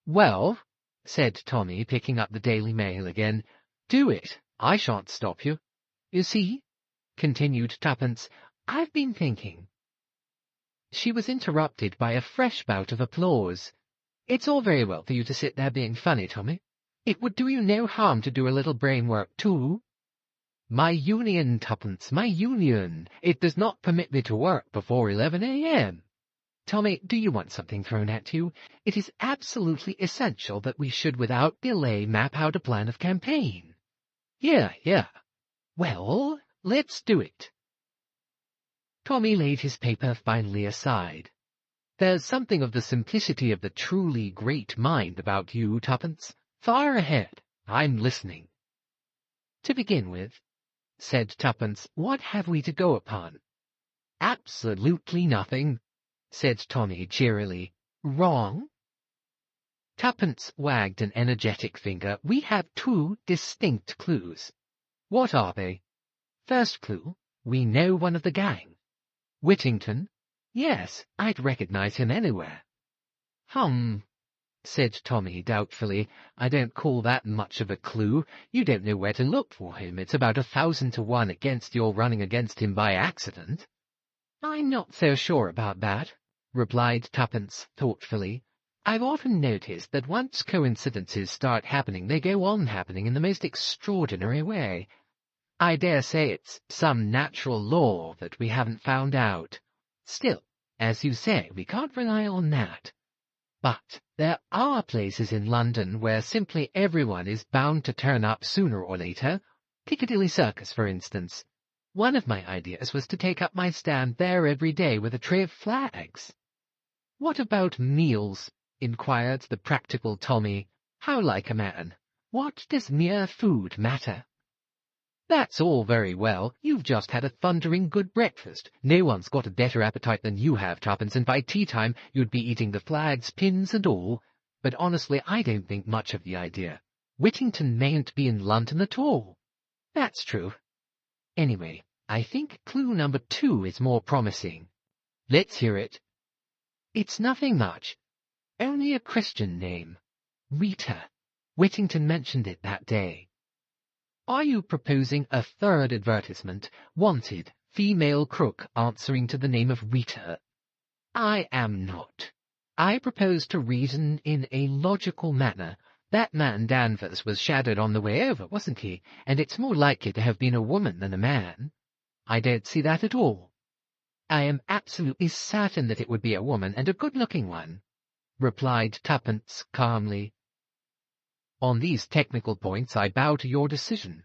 "Well," said Tommy, picking up the Daily Mail again, "do it. I shan't stop you. You see," continued Tuppence, "I've been thinking." She was interrupted by a fresh bout of applause. "It's all very well for you to sit there being funny, Tommy. It would do you no harm to do a little brain work, too." "My union, Tuppence, my union. It does not permit me to work before 11 a.m. Tommy, do you want something thrown at you? It is absolutely essential that we should without delay map out a plan of campaign." Here. "Well, let's do it." Tommy laid his paper finally aside. "There's something of the simplicity of the truly great mind about you, Tuppence. Fire ahead. I'm listening." "To begin with," said Tuppence, "what have we to go upon?" "Absolutely nothing," said Tommy cheerily. "Wrong." Tuppence wagged an energetic finger. "We have two distinct clues." "What are they?" "First clue, we know one of the gang." "Whittington?" "Yes, I'd recognize him anywhere." Said Tommy doubtfully. "I don't call that much of a clue. You don't know where to look for him. It's about 1,000 to 1 against your running against him by accident." "I'm not so sure about that," replied Tuppence thoughtfully. "I've often noticed that once coincidences start happening, they go on happening in the most extraordinary way. I dare say it's some natural law that we haven't found out. Still, as you say, we can't rely on that. But there are places in London where simply everyone is bound to turn up sooner or later. Piccadilly Circus, for instance. One of my ideas was to take up my stand there every day with a tray of flags." "What about meals?" inquired the practical Tommy. "How like a man? What does mere food matter?" "That's all very well. You've just had a thundering good breakfast. No one's got a better appetite than you have, Tuppence, and by tea-time you'd be eating the flags, pins and all. But honestly, I don't think much of the idea. Whittington mayn't be in London at all." "That's true. Anyway, I think clue number 2 is more promising." "Let's hear it." "It's nothing much. Only a Christian name. Rita. Whittington mentioned it that day." "Are you proposing a third advertisement? Wanted, female crook answering to the name of Rita?" "I am not. I propose to reason in a logical manner. That man Danvers was shadowed on the way over, wasn't he? And it's more likely to have been a woman than a man. I don't see that at all. I am absolutely certain that it would be a woman, and a good-looking one, replied Tuppence calmly. On these technical points I bow to your decision,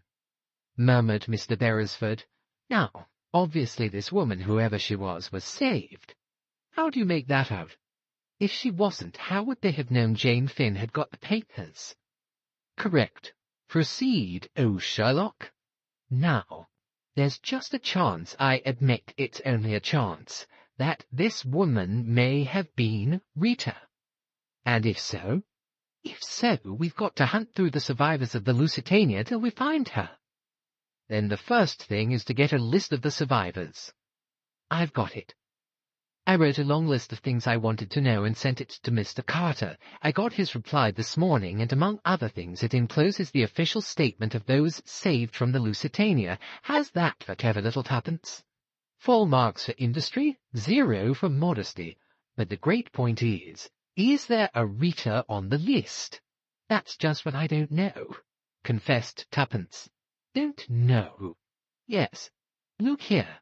murmured Mr. Beresford. Now, obviously this woman, whoever she was saved. How do you make that out? If she wasn't, how would they have known Jane Finn had got the papers? Correct. Proceed, oh Sherlock. Now, there's just a chance, I admit it's only a chance, that this woman may have been Rita. And if so, we've got to hunt through the survivors of the Lusitania till we find her. Then the first thing is to get a list of the survivors. I've got it. I wrote a long list of things I wanted to know and sent it to Mr. Carter. I got his reply this morning, and among other things it encloses the official statement of those saved from the Lusitania. How's that for clever little Tuppence? Full marks for industry, 0 for modesty. But the great point is there a Rita on the list? That's just what I don't know, confessed Tuppence. Don't know? Yes. Look here.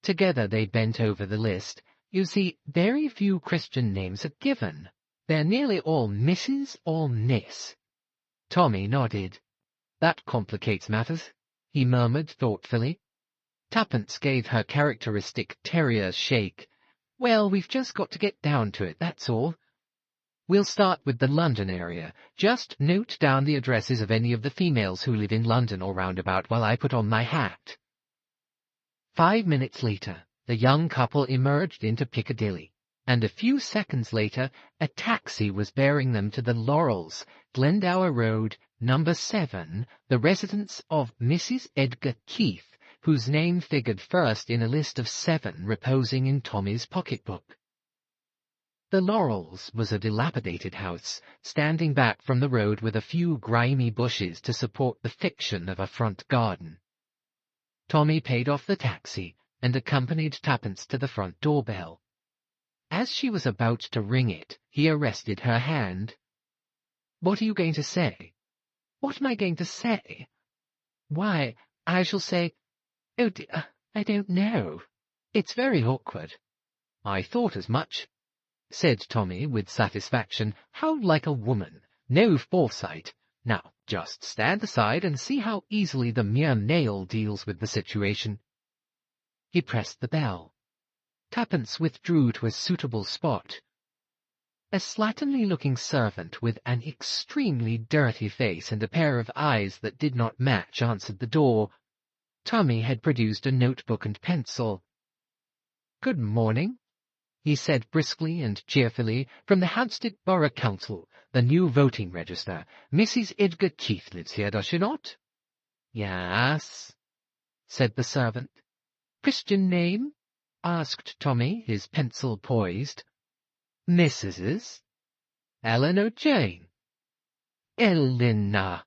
Together they bent over the list. You see, very few Christian names are given. They're nearly all Mrs. or Miss. Tommy nodded. That complicates matters, he murmured thoughtfully. Tuppence gave her characteristic terrier shake. Well, we've just got to get down to it, that's all. We'll start with the London area. Just note down the addresses of any of the females who live in London or roundabout while I put on my hat. 5 minutes later, the young couple emerged into Piccadilly, and a few seconds later, a taxi was bearing them to the Laurels, Glendower Road, number 7, the residence of Mrs. Edgar Keith, whose name figured first in a list of 7 reposing in Tommy's pocketbook. The Laurels was a dilapidated house, standing back from the road with a few grimy bushes to support the fiction of a front garden. Tommy paid off the taxi and accompanied Tuppence to the front doorbell. As she was about to ring it, he arrested her hand. What are you going to say? What am I going to say? Why, I shall say, oh dear, I don't know. It's very awkward. I thought as much, said Tommy with satisfaction. How like a woman. No foresight. Now, just stand aside and see how easily the mere nail deals with the situation. He pressed the bell. Tuppence withdrew to a suitable spot. A slatternly-looking servant with an extremely dirty face and a pair of eyes that did not match answered the door. Tommy had produced a notebook and pencil. "Good morning," he said briskly and cheerfully, "from the Hampstead Borough Council, the new voting register. Mrs. Edgar Keith lives here, does she not?" "Yes," said the servant. "Christian name?" asked Tommy, his pencil poised. "Mrs.'s?" "Ellen or Jane?" "Elena,"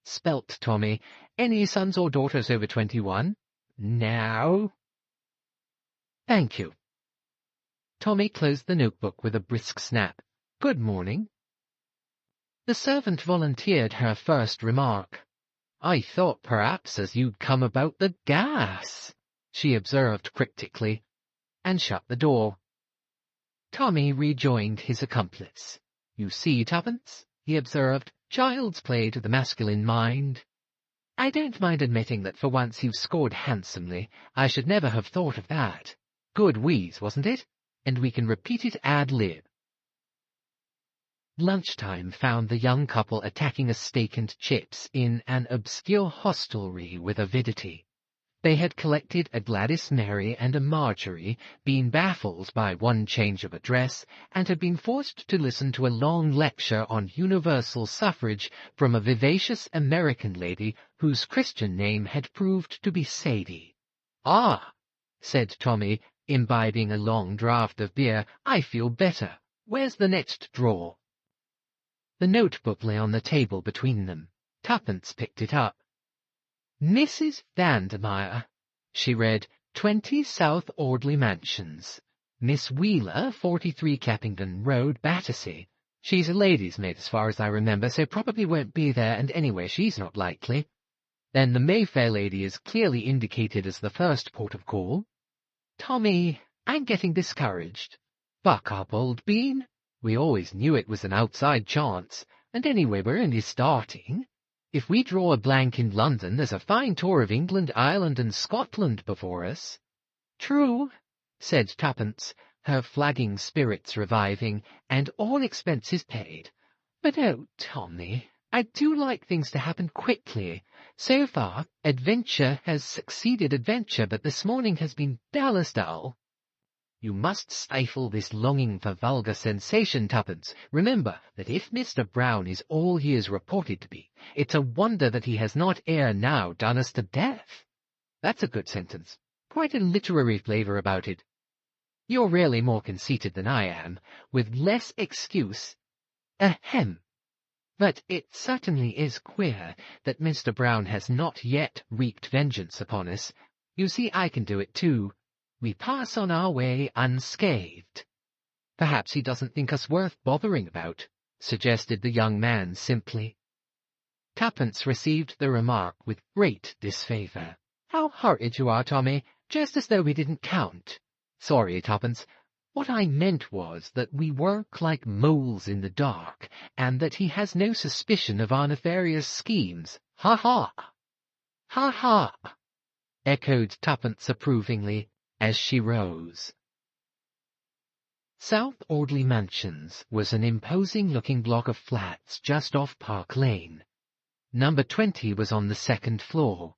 spelt Tommy. "Any sons or daughters over 21? "No." "Thank you." Tommy closed the notebook with a brisk snap. "Good morning." The servant volunteered her first remark. "I thought perhaps as you'd come about the gas," she observed cryptically, and shut the door. Tommy rejoined his accomplice. "You see, Tuppence," he observed, "child's play to the masculine mind. I don't mind admitting that for once you've scored handsomely. I should never have thought of that. Good wheeze, wasn't it? And we can repeat it ad lib." Lunchtime found the young couple attacking a steak and chips in an obscure hostelry with avidity. They had collected a Gladys Mary and a Marjorie, been baffled by one change of address, and had been forced to listen to a long lecture on universal suffrage from a vivacious American lady whose Christian name had proved to be Sadie. "Ah," said Tommy, imbibing a long draught of beer, "I feel better. Where's the next drawer?" The notebook lay on the table between them. Tuppence picked it up. "Mrs. Vandermeyer," she read, 20 South Audley Mansions. "Miss Wheeler, 43 Cappington Road, Battersea." She's a lady's maid as far as I remember, so probably won't be there, and anyway she's not likely. Then the Mayfair lady is clearly indicated as the first port of call. Tommy, I'm getting discouraged. Buck up, old bean. We always knew it was an outside chance, and anyway we're only starting. If we draw a blank in London, there's a fine tour of England, Ireland, and Scotland before us. True, said Tuppence, her flagging spirits reviving, and all expenses paid. But oh, Tommy, I do like things to happen quickly. So far, adventure has succeeded adventure, but this morning has been dull as dull. You must stifle this longing for vulgar sensation, Tuppence. Remember that if Mr. Brown is all he is reported to be, it's a wonder that he has not ere now done us to death. That's a good sentence. Quite a literary flavour about it. You're really more conceited than I am, with less excuse. Ahem. But it certainly is queer that Mr. Brown has not yet wreaked vengeance upon us. You see, I can do it too. We pass on our way unscathed. Perhaps he doesn't think us worth bothering about, suggested the young man simply. Tuppence received the remark with great disfavour. How hurried you are, Tommy, just as though we didn't count. Sorry, Tuppence. What I meant was that we work like moles in the dark, and that he has no suspicion of our nefarious schemes. Ha-ha! Ha-ha! Echoed Tuppence approvingly, as she rose. South Audley Mansions was an imposing-looking block of flats just off Park Lane. Number 20 was on the second floor.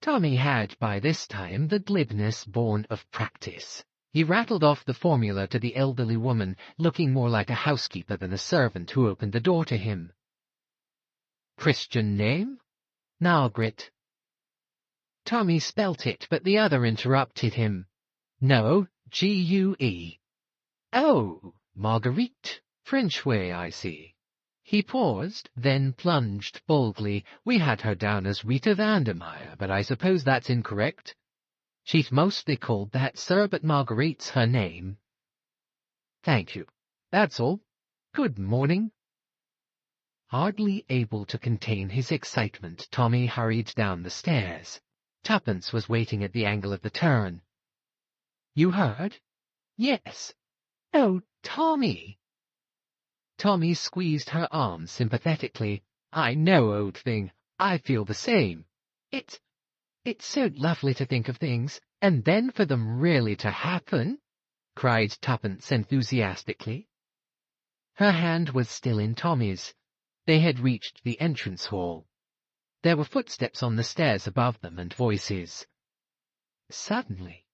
Tommy had, by this time, the glibness born of practice. He rattled off the formula to the elderly woman, looking more like a housekeeper than a servant who opened the door to him. Christian name? Margaret. Tommy spelt it, but the other interrupted him. No, G-U-E. Oh, Marguerite. French way, I see. He paused, then plunged boldly. We had her down as Rita Vandermeyer, but I suppose that's incorrect. She's mostly called that, sir, but Marguerite's her name. Thank you. That's all. Good morning. Hardly able to contain his excitement, Tommy hurried down the stairs. Tuppence was waiting at the angle of the turn. You heard? Yes. Oh, Tommy. Tommy squeezed her arm sympathetically. I know, old thing. I feel the same. It's so lovely to think of things, and then for them really to happen, cried Tuppence enthusiastically. Her hand was still in Tommy's. They had reached the entrance hall. There were footsteps on the stairs above them and voices. Suddenly,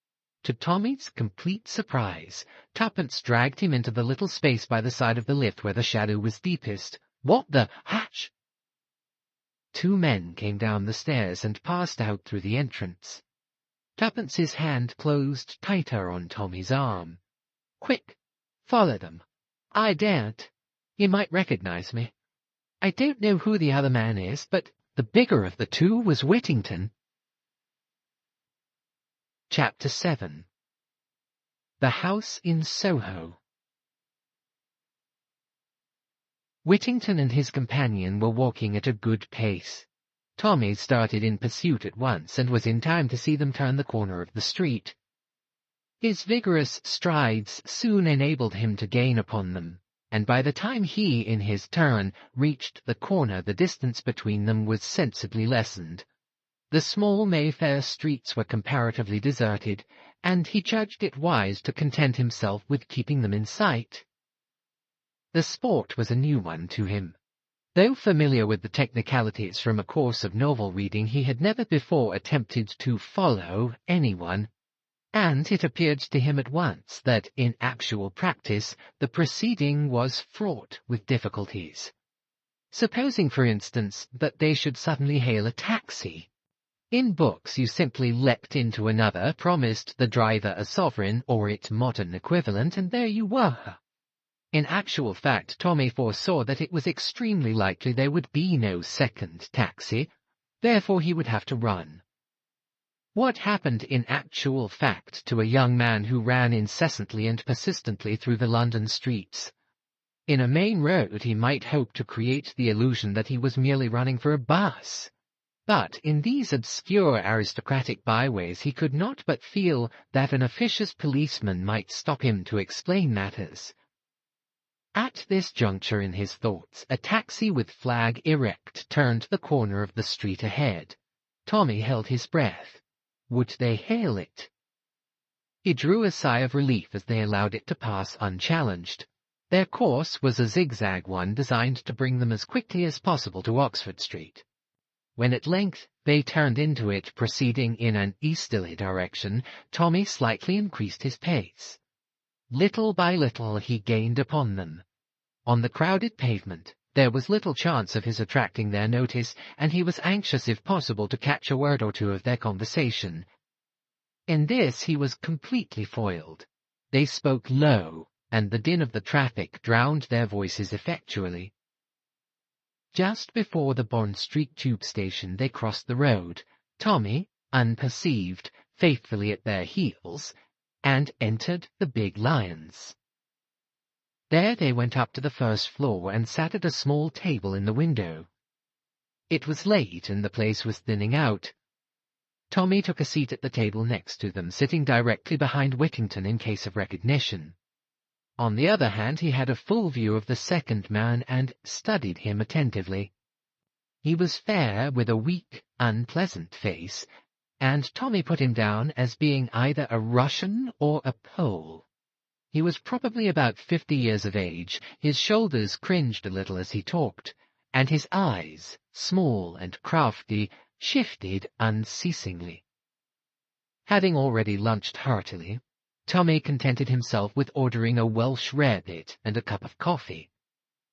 to Tommy's complete surprise, Tuppence dragged him into the little space by the side of the lift where the shadow was deepest. What the hatch? Two men came down the stairs and passed out through the entrance. Tuppence's hand closed tighter on Tommy's arm. Quick, follow them. I daren't. You might recognize me. I don't know who the other man is, but the bigger of the two was Whittington. Chapter 7. The House in Soho. Whittington and his companion were walking at a good pace. Tommy started in pursuit at once and was in time to see them turn the corner of the street. His vigorous strides soon enabled him to gain upon them, and by the time he, in his turn, reached the corner the distance between them was sensibly lessened. The small Mayfair streets were comparatively deserted, and he judged it wise to content himself with keeping them in sight. The sport was a new one to him. Though familiar with the technicalities from a course of novel reading, he had never before attempted to follow anyone, and it appeared to him at once that, in actual practice, the proceeding was fraught with difficulties. Supposing, for instance, that they should suddenly hail a taxi. In books you simply leapt into another, promised the driver a sovereign or its modern equivalent, and there you were. In actual fact, Tommy foresaw that it was extremely likely there would be no second taxi, therefore he would have to run. What happened in actual fact to a young man who ran incessantly and persistently through the London streets? In a main road he might hope to create the illusion that he was merely running for a bus. But in these obscure aristocratic byways he could not but feel that an officious policeman might stop him to explain matters. At this juncture in his thoughts, a taxi with flag erect turned the corner of the street ahead. Tommy held his breath. Would they hail it? He drew a sigh of relief as they allowed it to pass unchallenged. Their course was a zigzag one designed to bring them as quickly as possible to Oxford Street. When at length they turned into it, proceeding in an easterly direction, Tommy slightly increased his pace. Little by little he gained upon them. On the crowded pavement there was little chance of his attracting their notice, and he was anxious if possible to catch a word or two of their conversation. In this he was completely foiled. They spoke low, and the din of the traffic drowned their voices effectually. Just before the Bond Street tube station they crossed the road, Tommy, unperceived, faithfully at their heels, and entered the Big Lions. There they went up to the first floor and sat at a small table in the window. It was late and the place was thinning out. Tommy took a seat at the table next to them, sitting directly behind Whittington in case of recognition. On the other hand, he had a full view of the second man and studied him attentively. He was fair, with a weak, unpleasant face, and Tommy put him down as being either a Russian or a Pole. He was probably about 50 years of age, his shoulders cringed a little as he talked, and his eyes, small and crafty, shifted unceasingly. Having already lunched heartily, Tommy contented himself with ordering a Welsh rarebit and a cup of coffee.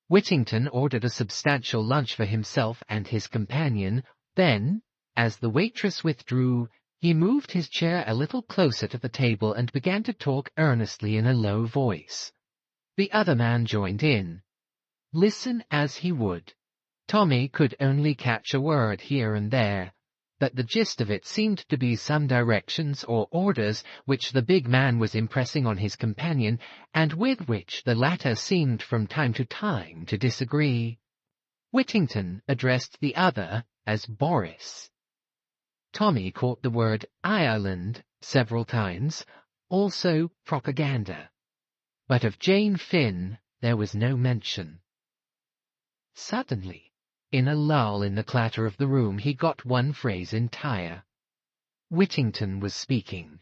Whittington ordered a substantial lunch for himself and his companion. Then, as the waitress withdrew, he moved his chair a little closer to the table and began to talk earnestly in a low voice. The other man joined in. Listen as he would, Tommy could only catch a word here and there, but the gist of it seemed to be some directions or orders which the big man was impressing on his companion, and with which the latter seemed from time to time to disagree. Whittington addressed the other as Boris. Tommy caught the word Ireland several times, also propaganda. But of Jane Finn there was no mention. Suddenly, in a lull in the clatter of the room, he got one phrase entire. Whittington was speaking.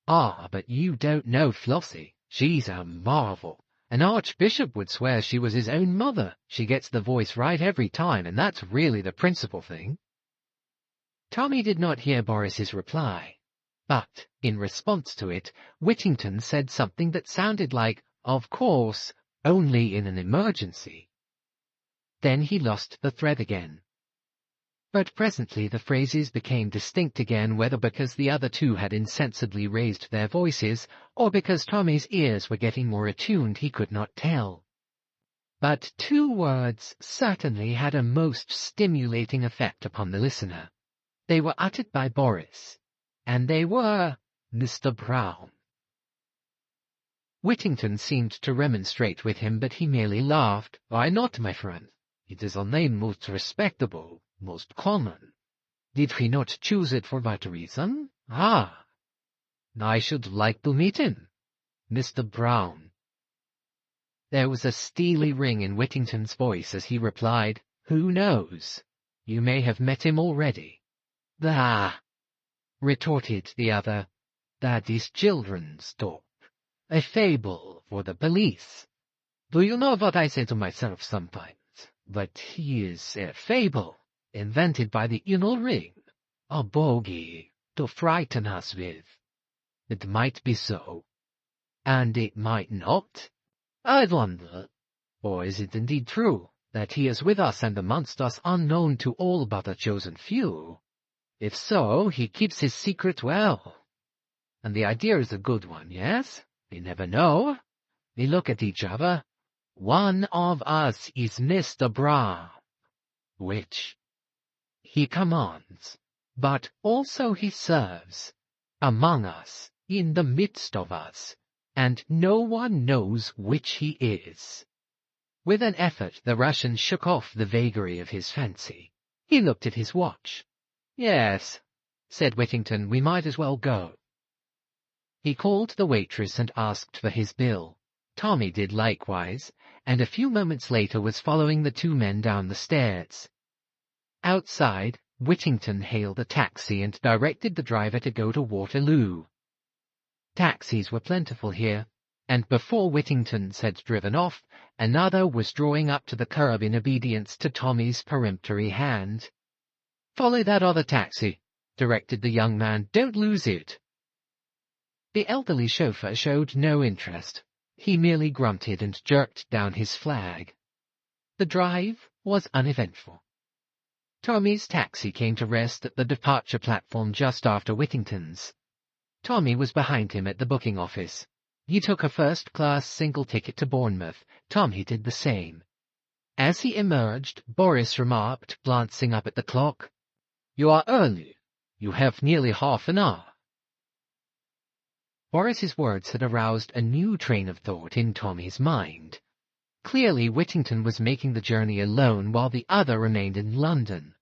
"Ah, but you don't know Flossie. She's a marvel. An archbishop would swear she was his own mother. She gets the voice right every time, and that's really the principal thing." Tommy did not hear Boris's reply, but, in response to it, Whittington said something that sounded like, "Of course, only in an emergency." Then he lost the thread again. But presently the phrases became distinct again, whether because the other two had insensibly raised their voices, or because Tommy's ears were getting more attuned, he could not tell. But two words certainly had a most stimulating effect upon the listener. They were uttered by Boris, and they were Mr. Brown. Whittington seemed to remonstrate with him, but he merely laughed. "Why not, my friend? It is a name most respectable, most common. Did we not choose it for that reason? Ah, I should like to meet him, Mr. Brown." There was a steely ring in Whittington's voice as he replied, "Who knows? You may have met him already." "Ah," retorted the other, "that is children's talk, a fable for the police. Do you know what I say to myself sometimes? That he is a fable, invented by the inner ring, a bogey to frighten us with. It might be so, and it might not. I wonder, or is it indeed true, that he is with us and amongst us unknown to all but a chosen few? If so, he keeps his secret well. And the idea is a good one, yes? We never know. We look at each other. One of us is Mr. Brown, which he commands, but also he serves, among us, in the midst of us, and no one knows which he is." With an effort, the Russian shook off the vagary of his fancy. He looked at his watch. "Yes," said Whittington, "we might as well go." He called the waitress and asked for his bill. Tommy did likewise, and a few moments later was following the two men down the stairs. Outside, Whittington hailed a taxi and directed the driver to go to Waterloo. Taxis were plentiful here, and before Whittington's had driven off, another was drawing up to the curb in obedience to Tommy's peremptory hand. "Follow that other taxi," directed the young man. "Don't lose it." The elderly chauffeur showed no interest. He merely grunted and jerked down his flag. The drive was uneventful. Tommy's taxi came to rest at the departure platform just after Whittington's. Tommy was behind him at the booking office. He took a first-class single ticket to Bournemouth. Tommy did the same. As he emerged, Boris remarked, glancing up at the clock, "You are early. You have nearly half an hour." Boris's words had aroused a new train of thought in Tommy's mind. Clearly, Whittington was making the journey alone while the other remained in London.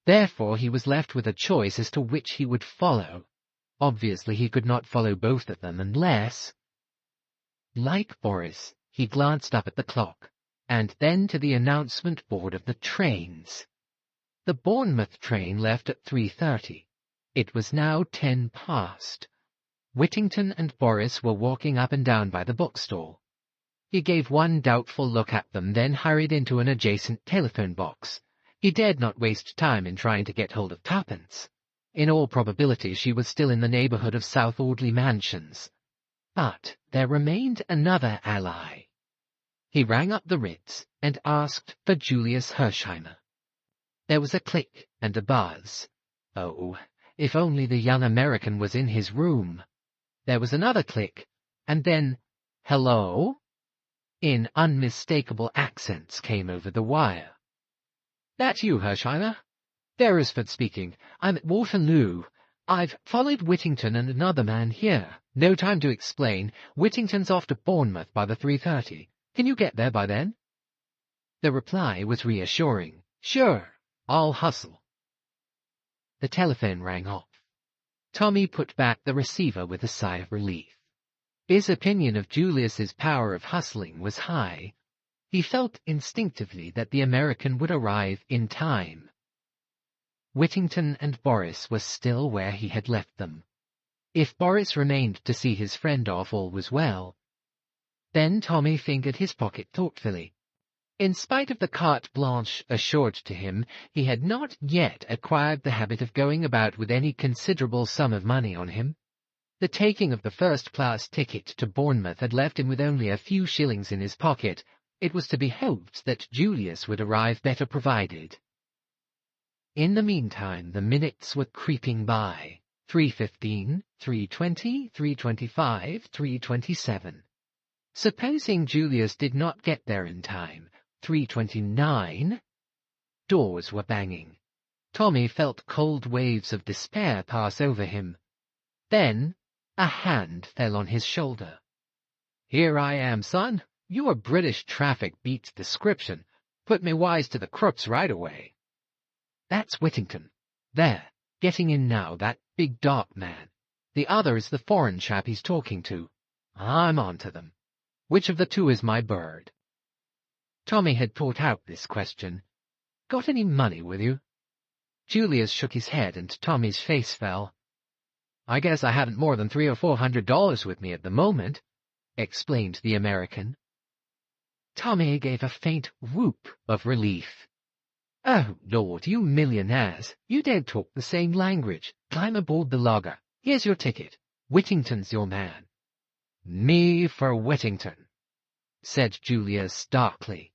Therefore, he was left with a choice as to which he would follow. Obviously, he could not follow both of them unless... Like Boris, he glanced up at the clock, and then to the announcement board of the trains. The Bournemouth train left at 3:30. It was now 10 past. Whittington and Boris were walking up and down by the bookstall. He gave one doubtful look at them, then hurried into an adjacent telephone box. He dared not waste time in trying to get hold of Tuppence. In all probability she was still in the neighbourhood of South Audley Mansions. But there remained another ally. He rang up the Ritz and asked for Julius Hersheimmer. There was a click and a buzz. Oh, if only the young American was in his room. There was another click, and then, "Hello?" in unmistakable accents came over the wire. "That you, Hersheimmer? Beresford speaking. I'm at Waterloo. I've followed Whittington and another man here. No time to explain. Whittington's off to Bournemouth by the 3:30. Can you get there by then?" The reply was reassuring. "Sure, I'll hustle." The telephone rang off. Tommy put back the receiver with a sigh of relief. His opinion of Julius's power of hustling was high. He felt instinctively that the American would arrive in time. Whittington and Boris were still where he had left them. If Boris remained to see his friend off, all was well. Then Tommy fingered his pocket thoughtfully. In spite of the carte blanche assured to him, he had not yet acquired the habit of going about with any considerable sum of money on him. The taking of the first-class ticket to Bournemouth had left him with only a few shillings in his pocket. It was to be hoped that Julius would arrive better provided. In the meantime, the minutes were creeping by. 3:15, 3:20, 3:25, 3:27. Supposing Julius did not get there in time, 3:29. Doors were banging. Tommy felt cold waves of despair pass over him. Then a hand fell on his shoulder. "Here I am, son. Your British traffic beats description. Put me wise to the crooks right away." "That's Whittington. There, getting in now, that big dark man. The other is the foreign chap he's talking to. I'm on to them. Which of the two is my bird?" Tommy had thought out this question. "Got any money with you?" Julius shook his head and Tommy's face fell. "I guess I hadn't more than $300 or $400 with me at the moment," explained the American. Tommy gave a faint whoop of relief. "Oh, Lord, you millionaires, you don't talk the same language. Climb aboard the logger. Here's your ticket. Whittington's your man." "Me for Whittington," said Julius darkly.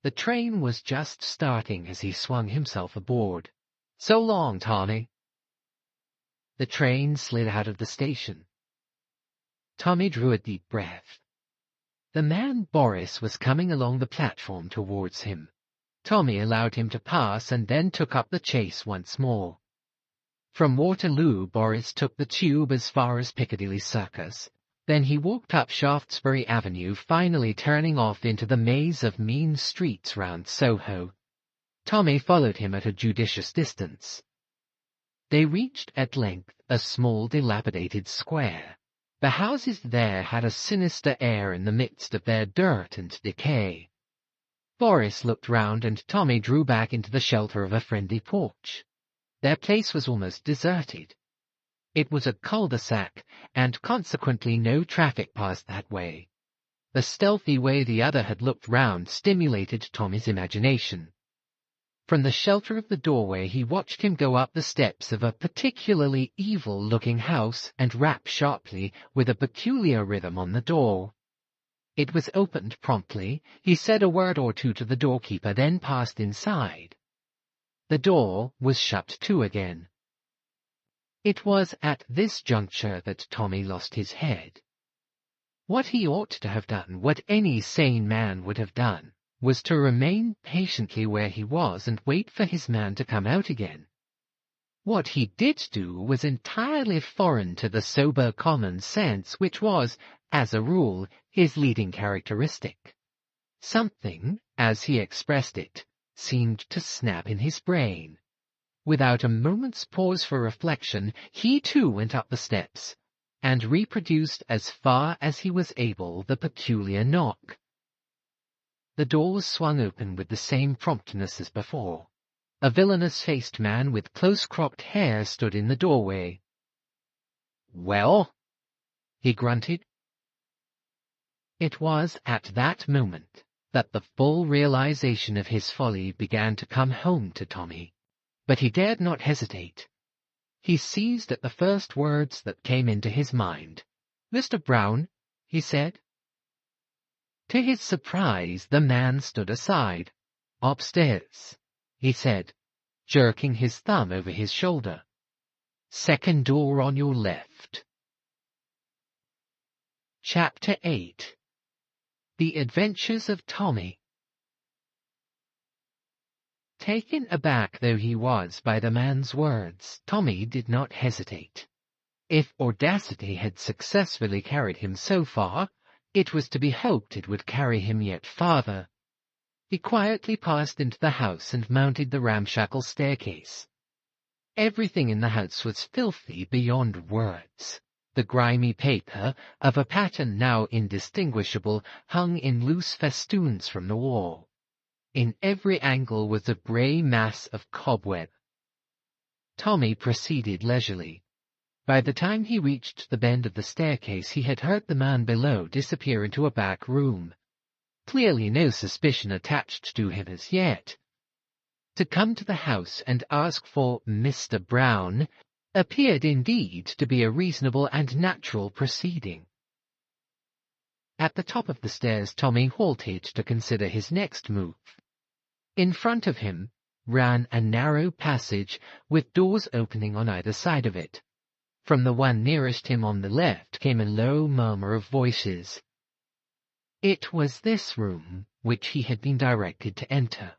The train was just starting as he swung himself aboard. "So long, Tommy." The train slid out of the station. Tommy drew a deep breath. The man Boris was coming along the platform towards him. Tommy allowed him to pass and then took up the chase once more. From Waterloo, Boris took the tube as far as Piccadilly Circus. Then he walked up Shaftesbury Avenue, finally turning off into the maze of mean streets round Soho. Tommy followed him at a judicious distance. They reached at length a small dilapidated square. The houses there had a sinister air in the midst of their dirt and decay. Boris looked round and Tommy drew back into the shelter of a friendly porch. Their place was almost deserted. It was a cul-de-sac, and consequently no traffic passed that way. The stealthy way the other had looked round stimulated Tommy's imagination. From the shelter of the doorway he watched him go up the steps of a particularly evil-looking house and rap sharply with a peculiar rhythm on the door. It was opened promptly. He said a word or two to the doorkeeper, then passed inside. The door was shut to again. It was at this juncture that Tommy lost his head. What he ought to have done, what any sane man would have done, was to remain patiently where he was and wait for his man to come out again. What he did do was entirely foreign to the sober common sense which was, as a rule, his leading characteristic. Something, as he expressed it, seemed to snap in his brain. Without a moment's pause for reflection, he too went up the steps, and reproduced as far as he was able the peculiar knock. The door was swung open with the same promptness as before. A villainous-faced man with close-cropped hair stood in the doorway. "Well?" he grunted. It was at that moment that the full realization of his folly began to come home to Tommy, but he dared not hesitate. He seized at the first words that came into his mind. "Mr. Brown," he said. To his surprise, the man stood aside. "Upstairs," he said, jerking his thumb over his shoulder. "Second door on your left." Chapter 8. The Adventures of Tommy. Taken aback though he was by the man's words, Tommy did not hesitate. If audacity had successfully carried him so far, it was to be hoped it would carry him yet farther. He quietly passed into the house and mounted the ramshackle staircase. Everything in the house was filthy beyond words. The grimy paper, of a pattern now indistinguishable, hung in loose festoons from the wall. In every angle was a grey mass of cobweb. Tommy proceeded leisurely. By the time he reached the bend of the staircase, he had heard the man below disappear into a back room. Clearly no suspicion attached to him as yet. To come to the house and ask for Mr. Brown appeared indeed to be a reasonable and natural proceeding. At the top of the stairs Tommy halted to consider his next move. In front of him ran a narrow passage with doors opening on either side of it. From the one nearest him on the left came a low murmur of voices. It was this room which he had been directed to enter.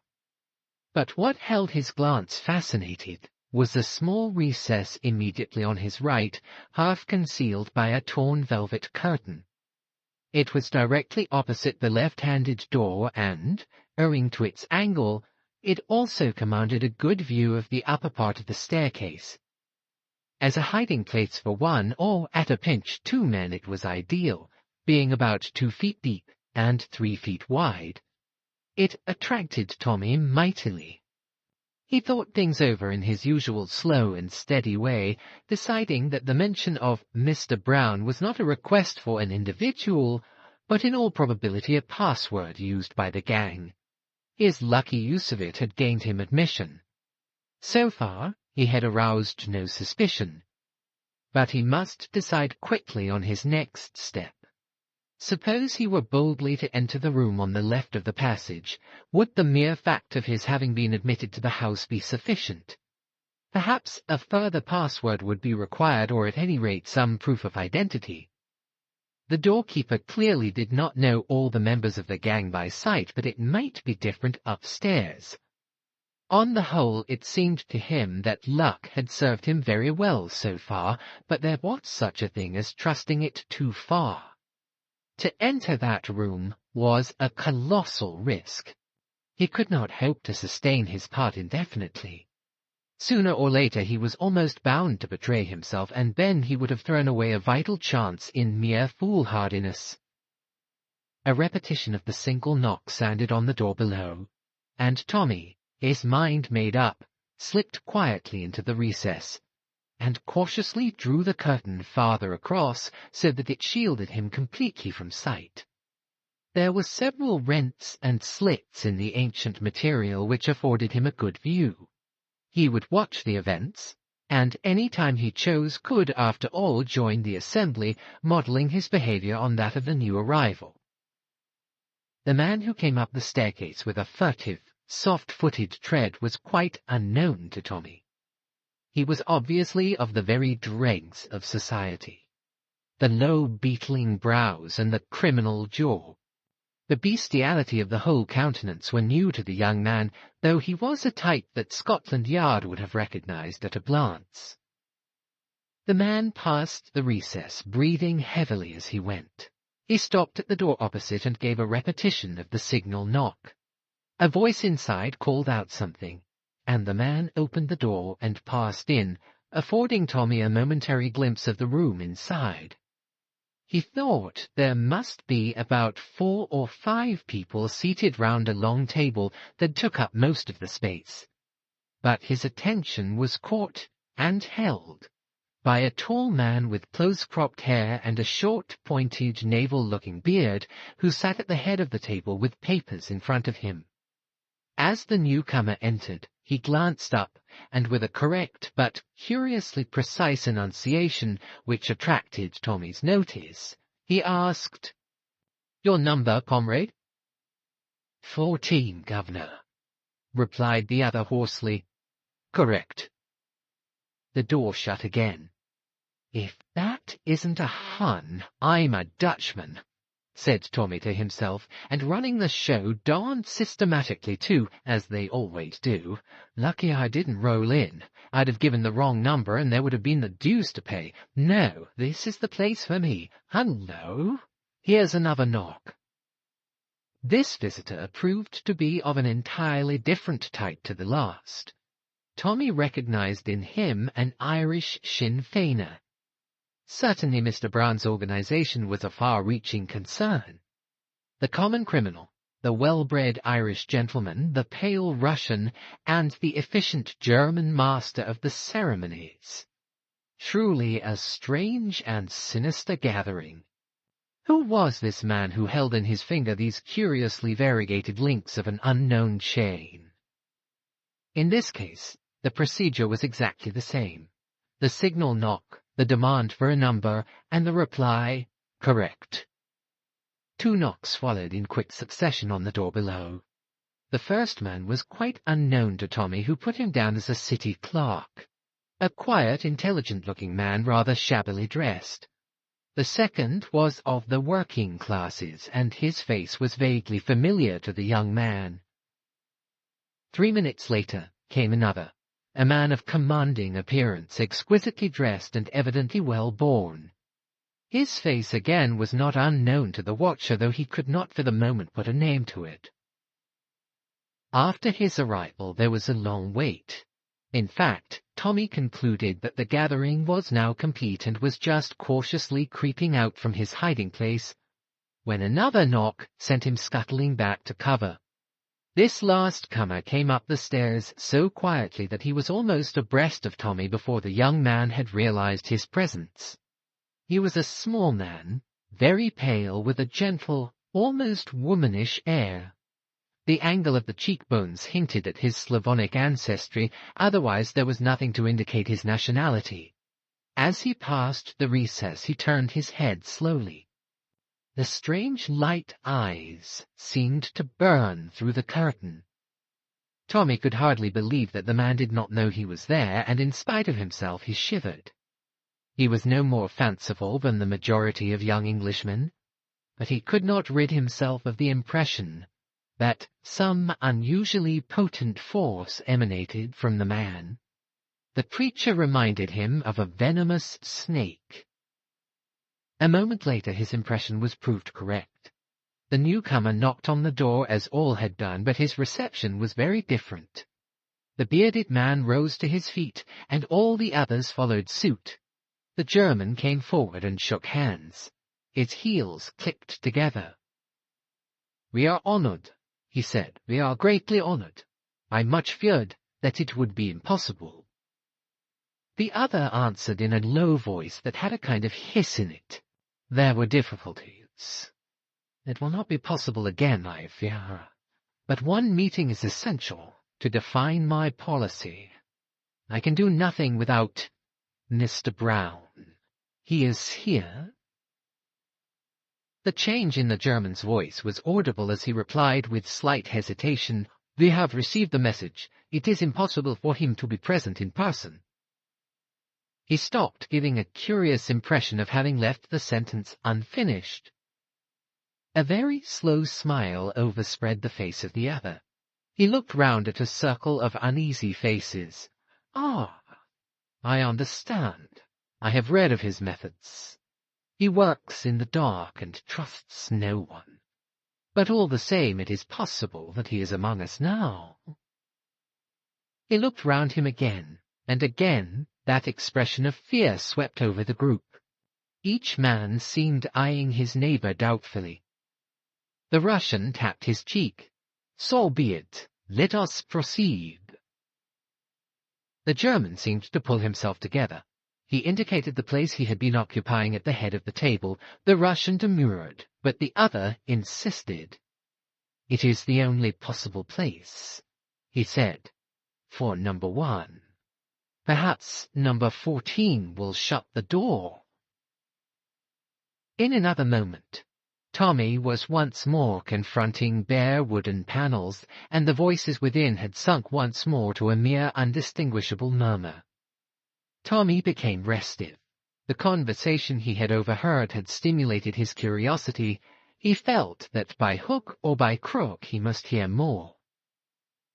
But what held his glance fascinated was the small recess immediately on his right, half concealed by a torn velvet curtain. It was directly opposite the left-handed door and, owing to its angle, it also commanded a good view of the upper part of the staircase. As a hiding place for one, or at a pinch 2 men, it was ideal, being about 2 feet deep and 3 feet wide. It attracted Tommy mightily. He thought things over in his usual slow and steady way, deciding that the mention of Mr. Brown was not a request for an individual, but in all probability a password used by the gang. His lucky use of it had gained him admission. So far, he had aroused no suspicion, but he must decide quickly on his next step. Suppose he were boldly to enter the room on the left of the passage, would the mere fact of his having been admitted to the house be sufficient? Perhaps a further password would be required, or at any rate some proof of identity. The doorkeeper clearly did not know all the members of the gang by sight, but it might be different upstairs. On the whole, it seemed to him that luck had served him very well so far, but there was such a thing as trusting it too far. To enter that room was a colossal risk. He could not hope to sustain his part indefinitely. Sooner or later he was almost bound to betray himself, and then he would have thrown away a vital chance in mere foolhardiness. A repetition of the single knock sounded on the door below, and Tommy, his mind made up, slipped quietly into the recess, and cautiously drew the curtain farther across so that it shielded him completely from sight. There were several rents and slits in the ancient material which afforded him a good view. He would watch the events, and any time he chose could, after all, join the assembly, modelling his behaviour on that of the new arrival. The man who came up the staircase with a furtive, soft-footed tread was quite unknown to Tommy. He was obviously of the very dregs of society. The low beetling brows and the criminal jaw. The bestiality of the whole countenance were new to the young man, though he was a type that Scotland Yard would have recognized at a glance. The man passed the recess, breathing heavily as he went. He stopped at the door opposite and gave a repetition of the signal knock. A voice inside called out something, and the man opened the door and passed in, affording Tommy a momentary glimpse of the room inside. He thought there must be about 4 or 5 people seated round a long table that took up most of the space, but his attention was caught and held by a tall man with close-cropped hair and a short, pointed, naval-looking beard, who sat at the head of the table with papers in front of him. As the newcomer entered, he glanced up, and with a correct but curiously precise enunciation which attracted Tommy's notice, he asked, "Your number, comrade?" 14, governor, replied the other hoarsely. "Correct." The door shut again. "If that isn't a Hun, I'm a Dutchman," said Tommy to himself, and running the show darned systematically too, as they always do. Lucky I didn't roll in. I'd have given the wrong number, and there would have been the dues to pay. No, this is the place for me. Hello? Here's another knock. This visitor proved to be of an entirely different type to the last. Tommy recognized in him an Irish Sinn Féiner. Certainly Mr. Brown's organization was a far-reaching concern. The common criminal, the well-bred Irish gentleman, the pale Russian, and the efficient German master of the ceremonies. Truly a strange and sinister gathering. Who was this man who held in his finger these curiously variegated links of an unknown chain? In this case, the procedure was exactly the same. The signal knock, the demand for a number, and the reply, correct. 2 knocks followed in quick succession on the door below. The first man was quite unknown to Tommy, who put him down as a city clerk. A quiet, intelligent-looking man, rather shabbily dressed. The second was of the working classes, and his face was vaguely familiar to the young man. 3 minutes later came another. A man of commanding appearance, exquisitely dressed and evidently well born. His face again was not unknown to the watcher, though he could not for the moment put a name to it. After his arrival there was a long wait. In fact, Tommy concluded that the gathering was now complete and was just cautiously creeping out from his hiding-place, when another knock sent him scuttling back to cover. This last comer came up the stairs so quietly that he was almost abreast of Tommy before the young man had realized his presence. He was a small man, very pale, with a gentle, almost womanish air. The angle of the cheekbones hinted at his Slavonic ancestry, otherwise there was nothing to indicate his nationality. As he passed the recess he turned his head slowly. The strange light eyes seemed to burn through the curtain. Tommy could hardly believe that the man did not know he was there, and in spite of himself he shivered. He was no more fanciful than the majority of young Englishmen, but he could not rid himself of the impression that some unusually potent force emanated from the man. The creature reminded him of a venomous snake. A moment later his impression was proved correct. The newcomer knocked on the door as all had done, but his reception was very different. The bearded man rose to his feet, and all the others followed suit. The German came forward and shook hands. His heels clicked together. "We are honored," he said. "We are greatly honored. I much feared that it would be impossible." The other answered in a low voice that had a kind of hiss in it. "There were difficulties. It will not be possible again, I fear. But one meeting is essential to define my policy. I can do nothing without Mr. Brown. He is here?" The change in the German's voice was audible as he replied with slight hesitation, "We have received the message. It is impossible for him to be present in person." He stopped, giving a curious impression of having left the sentence unfinished. A very slow smile overspread the face of the other. He looked round at a circle of uneasy faces. "Ah, I understand. I have read of his methods. He works in the dark and trusts no one. But all the same it is possible that he is among us now." He looked round him again, and again that expression of fear swept over the group. Each man seemed eyeing his neighbor doubtfully. The Russian tapped his cheek. "So be it. Let us proceed." The German seemed to pull himself together. He indicated the place he had been occupying at the head of the table. The Russian demurred, but the other insisted. "It is the only possible place," he said, "for No.1. Perhaps No. 14 will shut the door." In another moment, Tommy was once more confronting bare wooden panels, and the voices within had sunk once more to a mere undistinguishable murmur. Tommy became restive. The conversation he had overheard had stimulated his curiosity. He felt that by hook or by crook he must hear more.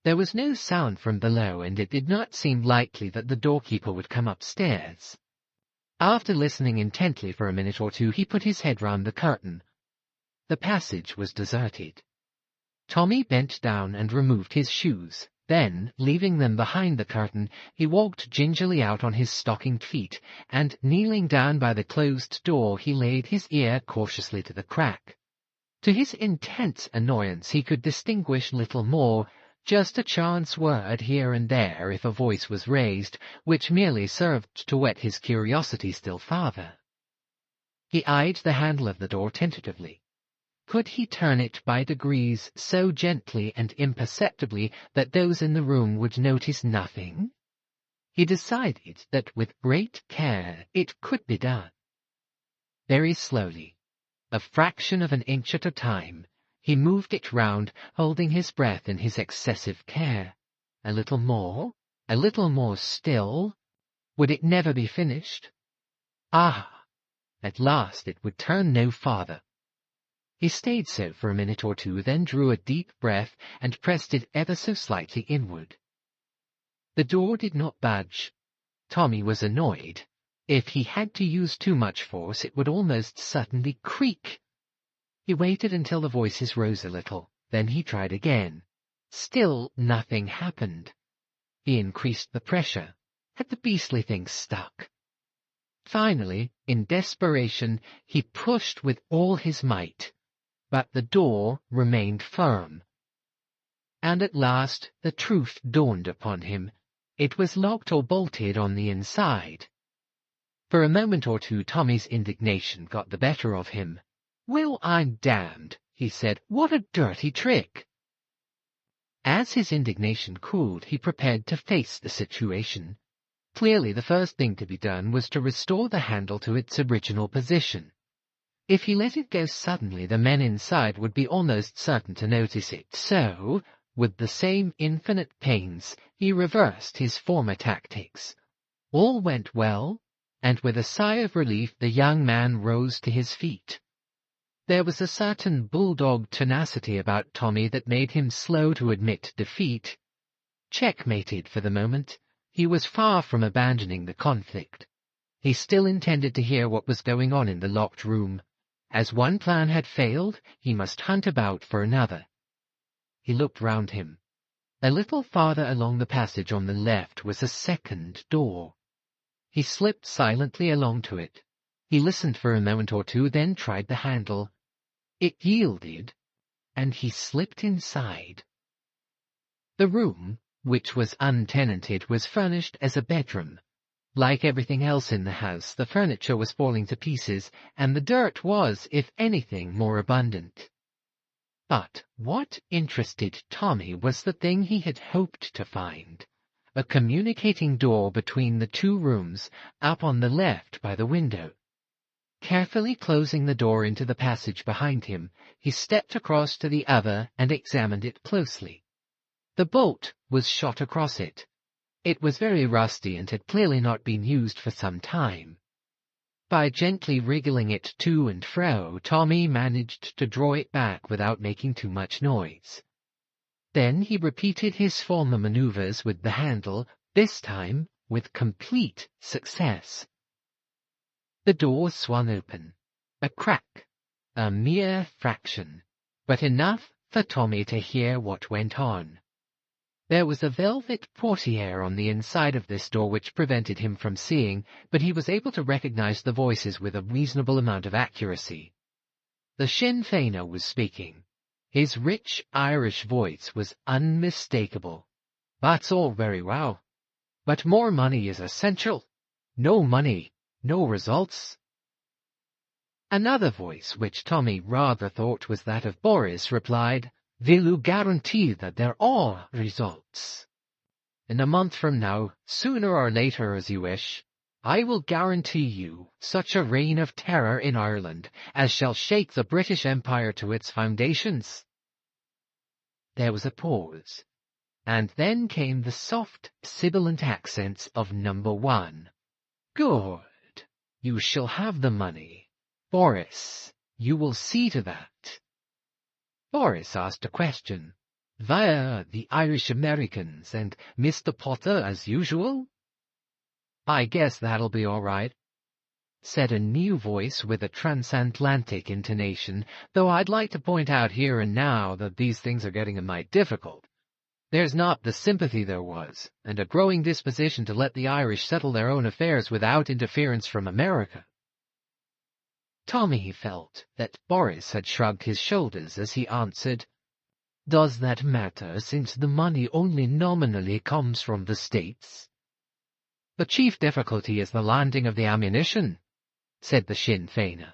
There was no sound from below, and it did not seem likely that the doorkeeper would come upstairs. After listening intently for a minute or two, he put his head round the curtain. The passage was deserted. Tommy bent down and removed his shoes. Then, leaving them behind the curtain, he walked gingerly out on his stockinged feet, and, kneeling down by the closed door, he laid his ear cautiously to the crack. To his intense annoyance he could distinguish little more, just a chance word here and there if a voice was raised, which merely served to whet his curiosity still farther. He eyed the handle of the door tentatively. Could he turn it by degrees so gently and imperceptibly that those in the room would notice nothing? He decided that with great care it could be done. Very slowly, a fraction of an inch at a time, he moved it round, holding his breath in his excessive care. A little more still. Would it never be finished? Ah! At last it would turn no farther. He stayed so for a minute or two, then drew a deep breath and pressed it ever so slightly inward. The door did not budge. Tommy was annoyed. If he had to use too much force, it would almost certainly creak. He waited until the voices rose a little. Then he tried again. Still nothing happened. He increased the pressure. Had the beastly thing stuck? Finally, in desperation, he pushed with all his might. But the door remained firm. And at last the truth dawned upon him. It was locked or bolted on the inside. For a moment or two Tommy's indignation got the better of him. "Well, I'm damned," he said. "What a dirty trick!" As his indignation cooled, he prepared to face the situation. Clearly the first thing to be done was to restore the handle to its original position. If he let it go suddenly, the men inside would be almost certain to notice it. So, with the same infinite pains, he reversed his former tactics. All went well, and with a sigh of relief the young man rose to his feet. There was a certain bulldog tenacity about Tommy that made him slow to admit defeat. Checkmated for the moment, he was far from abandoning the conflict. He still intended to hear what was going on in the locked room. As one plan had failed, he must hunt about for another. He looked round him. A little farther along the passage on the left was a second door. He slipped silently along to it. He listened for a moment or two, then tried the handle. It yielded, and he slipped inside. The room, which was untenanted, was furnished as a bedroom. Like everything else in the house, the furniture was falling to pieces, and the dirt was, if anything, more abundant. But what interested Tommy was the thing he had hoped to find, a communicating door between the two rooms, up on the left by the window. Carefully closing the door into the passage behind him, he stepped across to the other and examined it closely. The bolt was shot across it. It was very rusty and had clearly not been used for some time. By gently wriggling it to and fro, Tommy managed to draw it back without making too much noise. Then he repeated his former maneuvers with the handle, this time with complete success. The door swung open. A crack, a mere fraction, but enough for Tommy to hear what went on. There was a velvet portiere on the inside of this door which prevented him from seeing, but he was able to recognize the voices with a reasonable amount of accuracy. The Sinn Féiner was speaking. His rich Irish voice was unmistakable. "That's all very well, but more money is essential. No money, no results." Another voice, which Tommy rather thought was that of Boris, replied, "Will you guarantee that there are results? In a month from now, sooner or later as you wish, I will guarantee you such a reign of terror in Ireland as shall shake the British Empire to its foundations." There was a pause, and then came the soft, sibilant accents of No.1. "Good. You shall have the money. Boris, you will see to that." Boris asked a question. "Via the Irish Americans and Mr. Potter as usual?" "I guess that'll be all right," said a new voice with a transatlantic intonation, though I'd like to point out here and now that these things are getting a mite difficult. There's not the sympathy there was, and a growing disposition to let the Irish settle their own affairs without interference from America. Tommy felt that Boris had shrugged his shoulders as he answered, "Does that matter, since the money only nominally comes from the States?" "The chief difficulty is the landing of the ammunition," said the Sinn Féiner.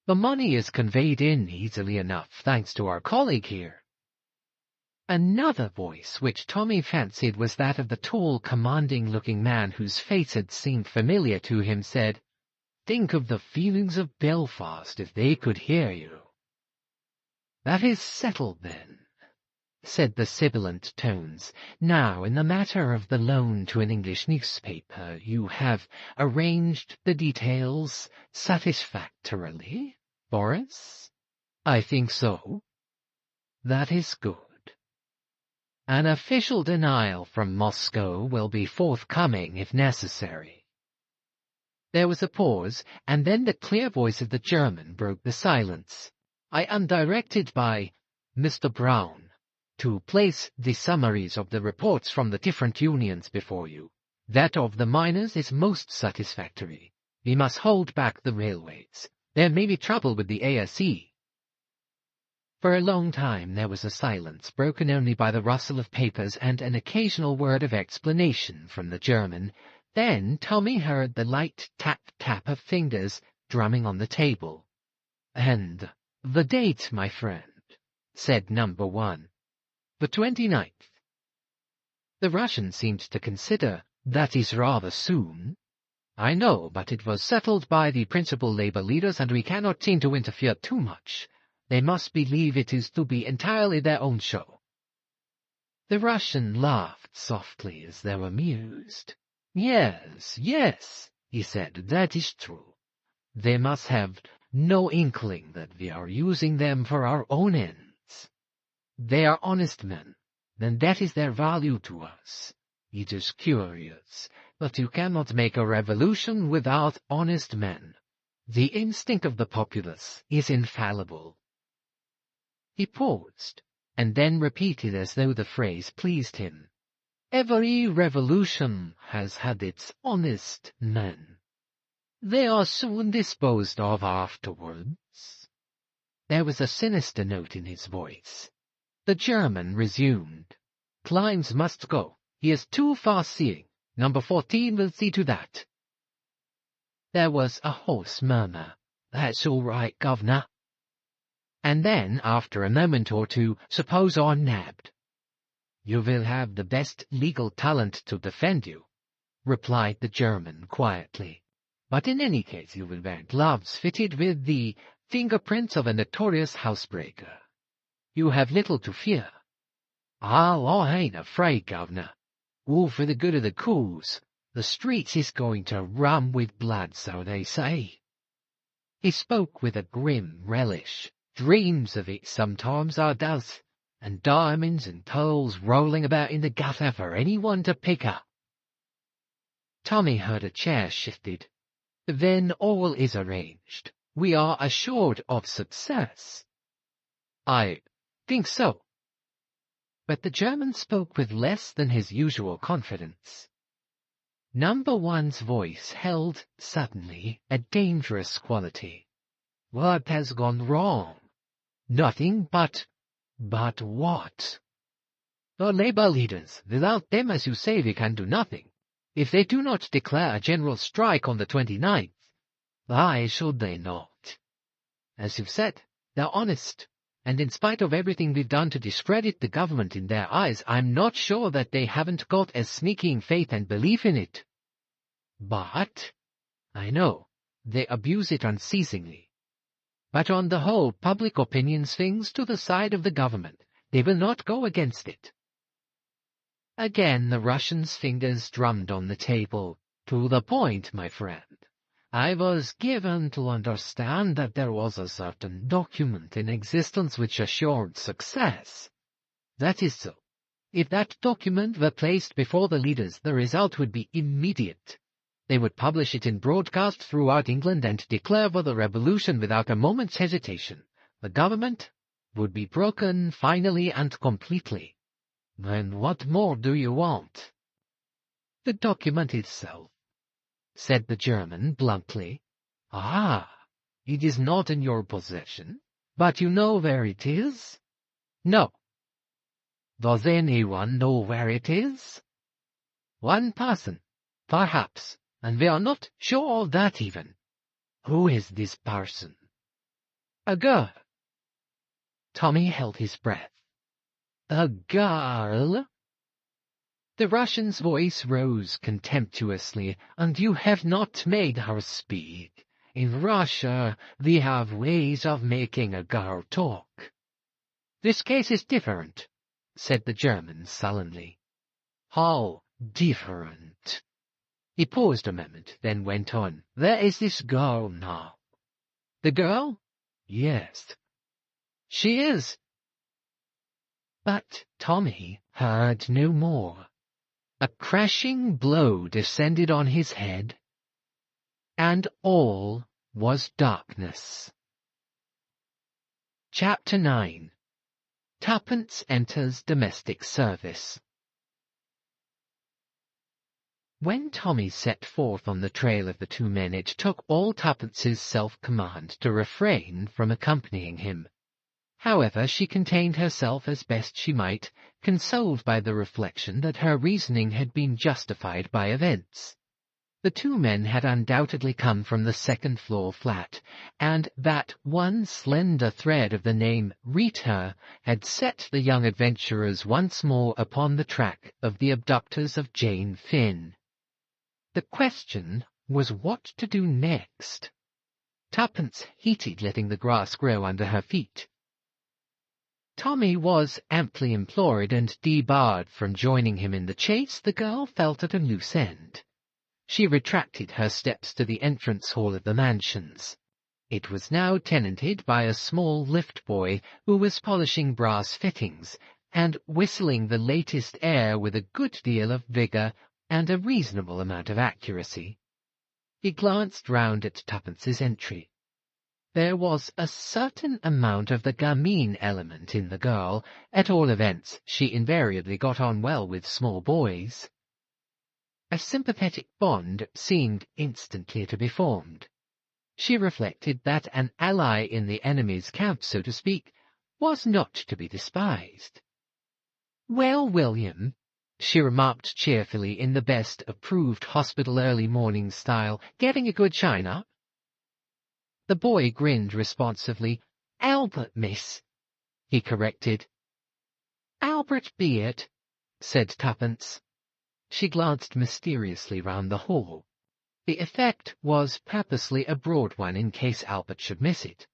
"The money is conveyed in easily enough, thanks to our colleague here." Another voice, which Tommy fancied was that of the tall, commanding-looking man whose face had seemed familiar to him, said, "Think of the feelings of Belfast if they could hear you." "That is settled, then," said the sibilant tones. "Now, in the matter of the loan to an English newspaper, you have arranged the details satisfactorily, Boris?" "I think so." "That is good. An official denial from Moscow will be forthcoming if necessary." There was a pause, and then the clear voice of the German broke the silence. "I am directed by Mr. Brown to place the summaries of the reports from the different unions before you. That of the miners is most satisfactory. We must hold back the railways. There may be trouble with the ASE." For a long time there was a silence, broken only by the rustle of papers and an occasional word of explanation from the German. Then Tommy heard the light tap-tap of fingers drumming on the table. "And the date, my friend," said No.1. "The 29th. The Russian seemed to consider, "That is rather soon." "I know, but it was settled by the principal labour leaders, and we cannot seem to interfere too much. They must believe it is to be entirely their own show." The Russian laughed softly as though amused. "Yes, yes," he said, "that is true. They must have no inkling that we are using them for our own ends. They are honest men, then that is their value to us. It is curious, but you cannot make a revolution without honest men. The instinct of the populace is infallible." He paused, and then repeated as though the phrase pleased him. "Every revolution has had its honest men. They are soon disposed of afterwards." There was a sinister note in his voice. The German resumed. "Climbs must go. He is too far-seeing. Number 14 will see to that." There was a hoarse murmur. "That's all right, governor." And then, after a moment or two, "Suppose I'm nabbed?" "You will have the best legal talent to defend you," replied the German quietly. "But in any case you will wear gloves fitted with the fingerprints of a notorious housebreaker. You have little to fear." "Oh, I ain't afraid, governor. All for the good of the cause. The streets is going to run with blood, so they say." He spoke with a grim relish. "Dreams of it sometimes, I does, and diamonds and pearls rolling about in the gutter for anyone to pick up." Tommy heard a chair shifted. "Then all is arranged. We are assured of success." "I think so." But the German spoke with less than his usual confidence. No.1's voice held, suddenly, a dangerous quality. "What has gone wrong?" "Nothing, but what?" "The labor leaders. Without them, as you say, we can do nothing. If they do not declare a general strike on the 29th, why should they not? As you've said, they're honest, and in spite of everything we've done to discredit the government in their eyes, I'm not sure that they haven't got as sneaking faith and belief in it. But, I know, they abuse it unceasingly. But on the whole, public opinion swings to the side of the government. They will not go against it." Again the Russian's fingers drummed on the table. "To the point, my friend. I was given to understand that there was a certain document in existence which assured success. That is so. If that document were placed before the leaders, the result would be immediate. They would publish it in broadcast throughout England and declare for the revolution without a moment's hesitation. The government would be broken finally and completely. Then what more do you want?" "The document itself," said the German bluntly. "Ah, it is not in your possession, but you know where it is?" "No." "Does anyone know where it is?" "One person, perhaps, and we are not sure of that even." "Who is this person?" "A girl." Tommy held his breath. "A girl?" The Russian's voice rose contemptuously. "And you have not made her speak. In Russia, we have ways of making a girl talk." "This case is different," said the German sullenly. "How different?" He paused a moment, then went on. "There is this girl now." "The girl?" "Yes." "She is—" But Tommy heard no more. A crashing blow descended on his head, and all was darkness. Chapter 9. Tuppence enters domestic service. When Tommy set forth on the trail of the two men, it took all Tuppence's self-command to refrain from accompanying him. However, she contained herself as best she might, consoled by the reflection that her reasoning had been justified by events. The two men had undoubtedly come from the second-floor flat, and that one slender thread of the name Rita had set the young adventurers once more upon the track of the abductors of Jane Finn. The question was what to do next. Tuppence hated letting the grass grow under her feet. Tommy was amply employed and debarred from joining him in the chase. The girl felt at a loose end. She retracted her steps to the entrance hall of the mansions. It was now tenanted by a small lift boy who was polishing brass fittings and whistling the latest air with a good deal of vigour and a reasonable amount of accuracy. He glanced round at Tuppence's entry. There was a certain amount of the gamine element in the girl. At all events, she invariably got on well with small boys. A sympathetic bond seemed instantly to be formed. She reflected that an ally in the enemy's camp, so to speak, was not to be despised. "Well, William," she remarked cheerfully in the best approved hospital early morning style, "getting a good shine up?" The boy grinned responsively. "Albert, miss," he corrected. "Albert be it," said Tuppence. She glanced mysteriously round the hall. The effect was purposely a broad one in case Albert should miss it.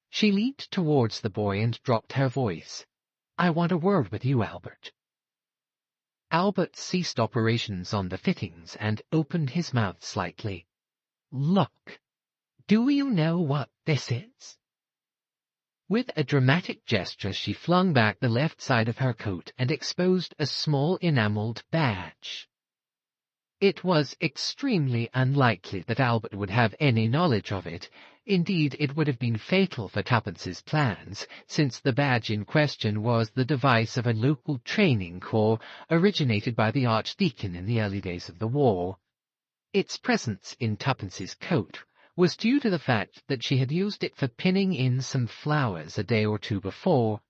She leaned towards the boy and dropped her voice. "I want a word with you, Albert." Albert ceased operations on the fittings and opened his mouth slightly. "Look. Do you know what this is?" With a dramatic gesture she flung back the left side of her coat and exposed a small enamelled badge. It was extremely unlikely that Albert would have any knowledge of it. Indeed, it would have been fatal for Tuppence's plans, since the badge in question was the device of a local training corps originated by the Archdeacon in the early days of the war. Its presence in Tuppence's coat was due to the fact that she had used it for pinning in some flowers a day or two before.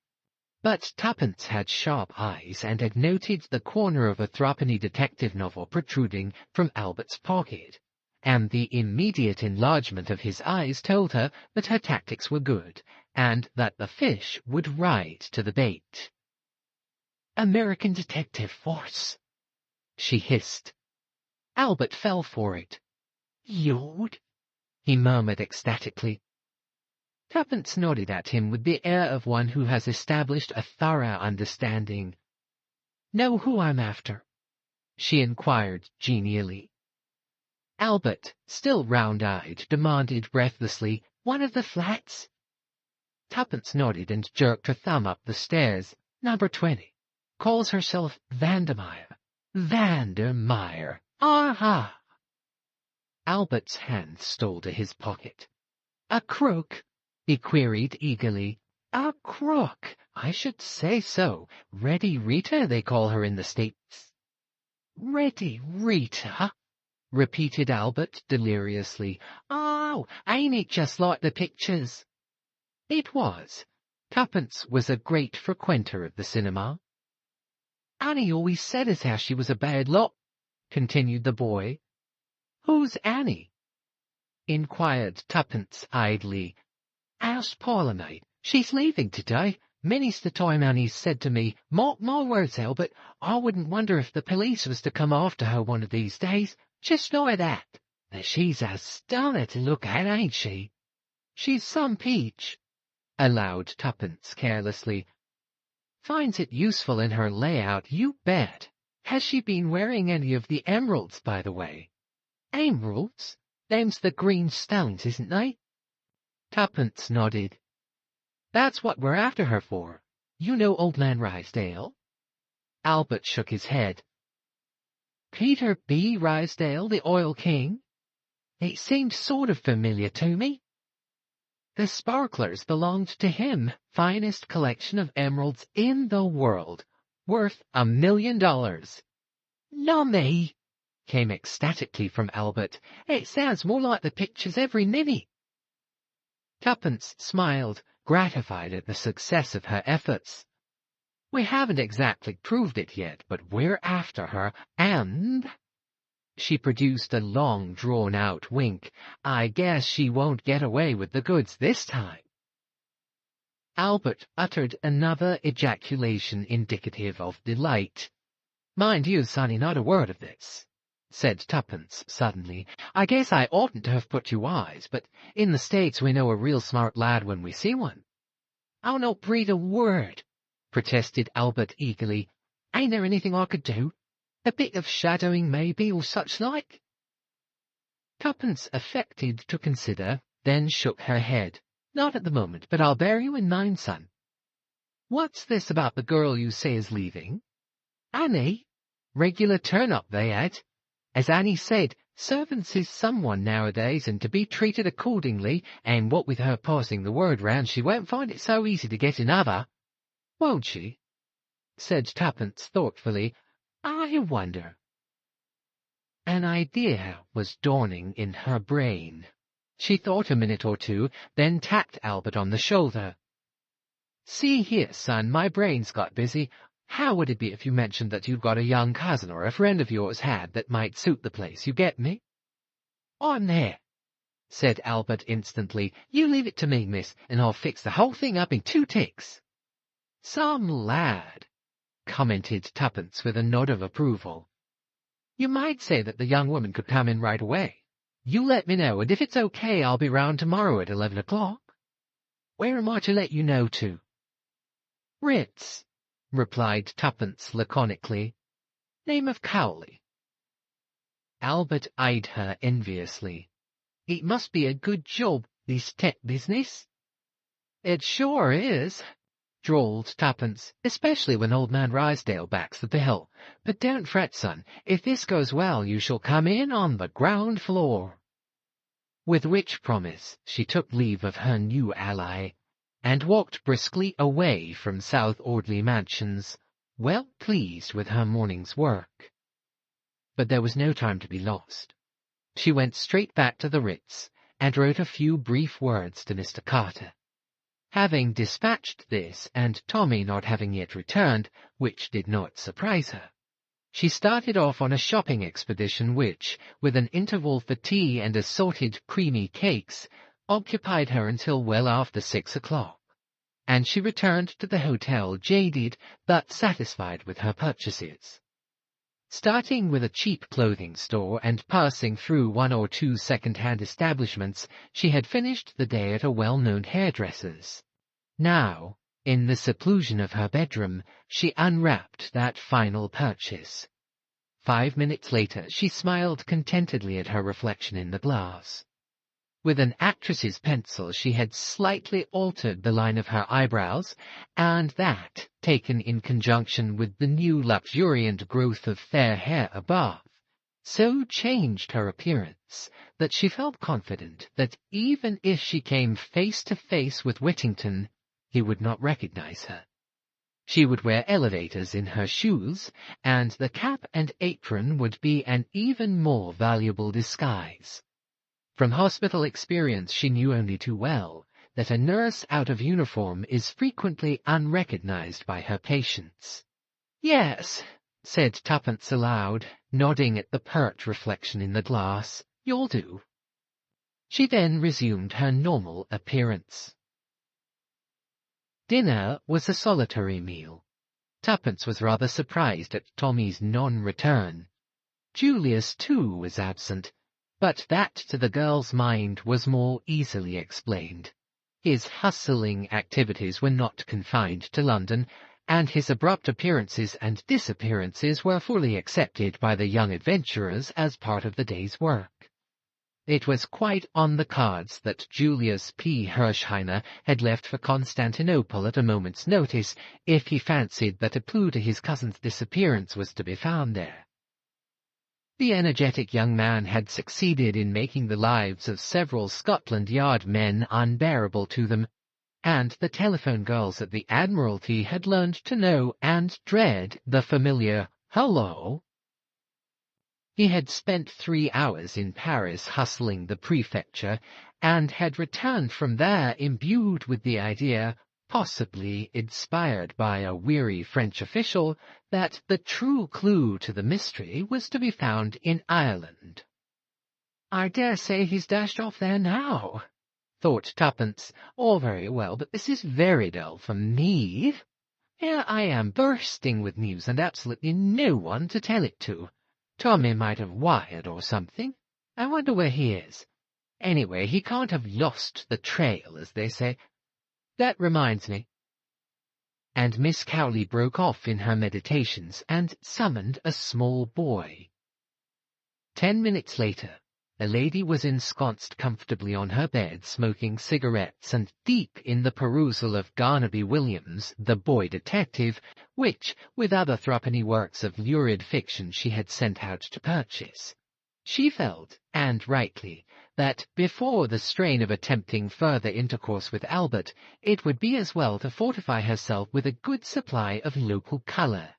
But Tuppence had sharp eyes and had noted the corner of a threepenny detective novel protruding from Albert's pocket, and the immediate enlargement of his eyes told her that her tactics were good, and that the fish would ride to the bait. "American Detective Force," she hissed. Albert fell for it. "Lord," he murmured ecstatically. Tuppence nodded at him with the air of one who has established a thorough understanding. "Know who I'm after?" she inquired genially. Albert, still round-eyed, demanded breathlessly, "One of the flats?" Tuppence nodded and jerked her thumb up the stairs. "Number 20. Calls herself Vandermeyer." "Vandermeyer! Aha!" Albert's hand stole to his pocket. "A crook?" he queried eagerly. "A crook! I should say so. Ready Rita, they call her in the States." "Ready Rita?" repeated Albert deliriously. "Oh, ain't it just like the pictures?" It was. Tuppence was a great frequenter of the cinema. "Annie always said as how she was a bad lot," continued the boy. "Who's Annie?" inquired Tuppence idly. "House parlour maid. She's leaving today. Many's the time Annie's said to me, 'Mark my words, Albert, I wouldn't wonder if the police was to come after her one of these days. Just like that. But she's a stunner to look at, ain't she?" "She's some peach," allowed Tuppence carelessly. "Finds it useful in her layout, you bet. Has she been wearing any of the emeralds, by the way?" "Emeralds? Them's the green stones, isn't they?" Tuppence nodded. "That's what we're after her for. You know old man Rysdale?" Albert shook his head. "Peter B. Rysdale, the Oil King? It seemed sort of familiar to me." "The sparklers belonged to him. Finest collection of emeralds in the world. Worth $1 million. "Lummy!" came ecstatically from Albert. "It sounds more like the pictures every minute." Tuppence smiled, gratified at the success of her efforts. "We haven't exactly proved it yet, but we're after her, and—" She produced a long, drawn-out wink. "I guess she won't get away with the goods this time." Albert uttered another ejaculation indicative of delight. "Mind you, sonny, not a word of this," said Tuppence suddenly. "I guess I oughtn't to have put you wise, but in the States we know a real smart lad when we see one." "Oh, no, breathe a word," protested Albert eagerly. "Ain't there anything I could do? A bit of shadowing, maybe, or such like?" Tuppence affected to consider, then shook her head. "Not at the moment, but I'll bear you in mind, son." "What's this about the girl you say is leaving?" "Annie. Regular turn-up they had. As Annie said, servants is someone nowadays, and to be treated accordingly, and what with her passing the word round, she won't find it so easy to get another." "Won't she?" said Tuppence thoughtfully. "I wonder." An idea was dawning in her brain. She thought a minute or two, then tapped Albert on the shoulder. "See here, son, my brain's got busy. How would it be if you mentioned that you'd got a young cousin or a friend of yours had that might suit the place, you get me?" "I'm there," said Albert instantly. "You leave it to me, miss, and I'll fix the whole thing up in 2 ticks. "Some lad," commented Tuppence with a nod of approval. "You might say that the young woman could come in right away. You let me know, and if it's okay, I'll be round tomorrow at 11 o'clock. Where am I to let you know to?" "Ritz," replied Tuppence laconically. "Name of Cowley." Albert eyed her enviously. "It must be a good job, this tech business." "It sure is," drawled Tuppence, "especially when old man Rysdale backs the bill. But don't fret, son. If this goes well, you shall come in on the ground floor." With which promise she took leave of her new ally, and walked briskly away from South Audley Mansions, well pleased with her morning's work. But there was no time to be lost. She went straight back to the Ritz, and wrote a few brief words to Mr. Carter. Having dispatched this, and Tommy not having yet returned, which did not surprise her, she started off on a shopping expedition which, with an interval for tea and assorted creamy cakes, occupied her until well after 6 o'clock, and she returned to the hotel jaded but satisfied with her purchases. Starting with a cheap clothing store and passing through 1 or 2 second-hand establishments, she had finished the day at a well-known hairdresser's. Now, in the seclusion of her bedroom, she unwrapped that final purchase. 5 minutes later, she smiled contentedly at her reflection in the glass. With an actress's pencil, she had slightly altered the line of her eyebrows, and that, taken in conjunction with the new luxuriant growth of fair hair above, so changed her appearance that she felt confident that even if she came face to face with Whittington, he would not recognize her. She would wear elevators in her shoes, and the cap and apron would be an even more valuable disguise. From hospital experience she knew only too well that a nurse out of uniform is frequently unrecognized by her patients. "Yes," said Tuppence aloud, nodding at the pert reflection in the glass, "you'll do." She then resumed her normal appearance. Dinner was a solitary meal. Tuppence was rather surprised at Tommy's non-return. Julius, too, was absent, but that to the girl's mind was more easily explained. His hustling activities were not confined to London, and his abrupt appearances and disappearances were fully accepted by the young adventurers as part of the day's work. It was quite on the cards that Julius P. Hersheimmer had left for Constantinople at a moment's notice if he fancied that a clue to his cousin's disappearance was to be found there. The energetic young man had succeeded in making the lives of several Scotland Yard men unbearable to them, and the telephone girls at the Admiralty had learned to know and dread the familiar "hello." He had spent 3 hours in Paris hustling the prefecture, and had returned from there imbued with the idea, possibly inspired by a weary French official, that the true clue to the mystery was to be found in Ireland. "I dare say he's dashed off there now," thought Tuppence. "All very well, but this is very dull for me. Here I am bursting with news and absolutely no one to tell it to. Tommy might have wired or something. I wonder where he is. Anyway, he can't have lost the trail, as they say. That reminds me." And Miss Cowley broke off in her meditations and summoned a small boy. 10 minutes later, A lady was ensconced comfortably on her bed, smoking cigarettes and deep in the perusal of Garnaby Williams, The Boy Detective, which, with other threepenny works of lurid fiction, she had sent out to purchase. She felt, and rightly, that before the strain of attempting further intercourse with Albert, it would be as well to fortify herself with a good supply of local colour.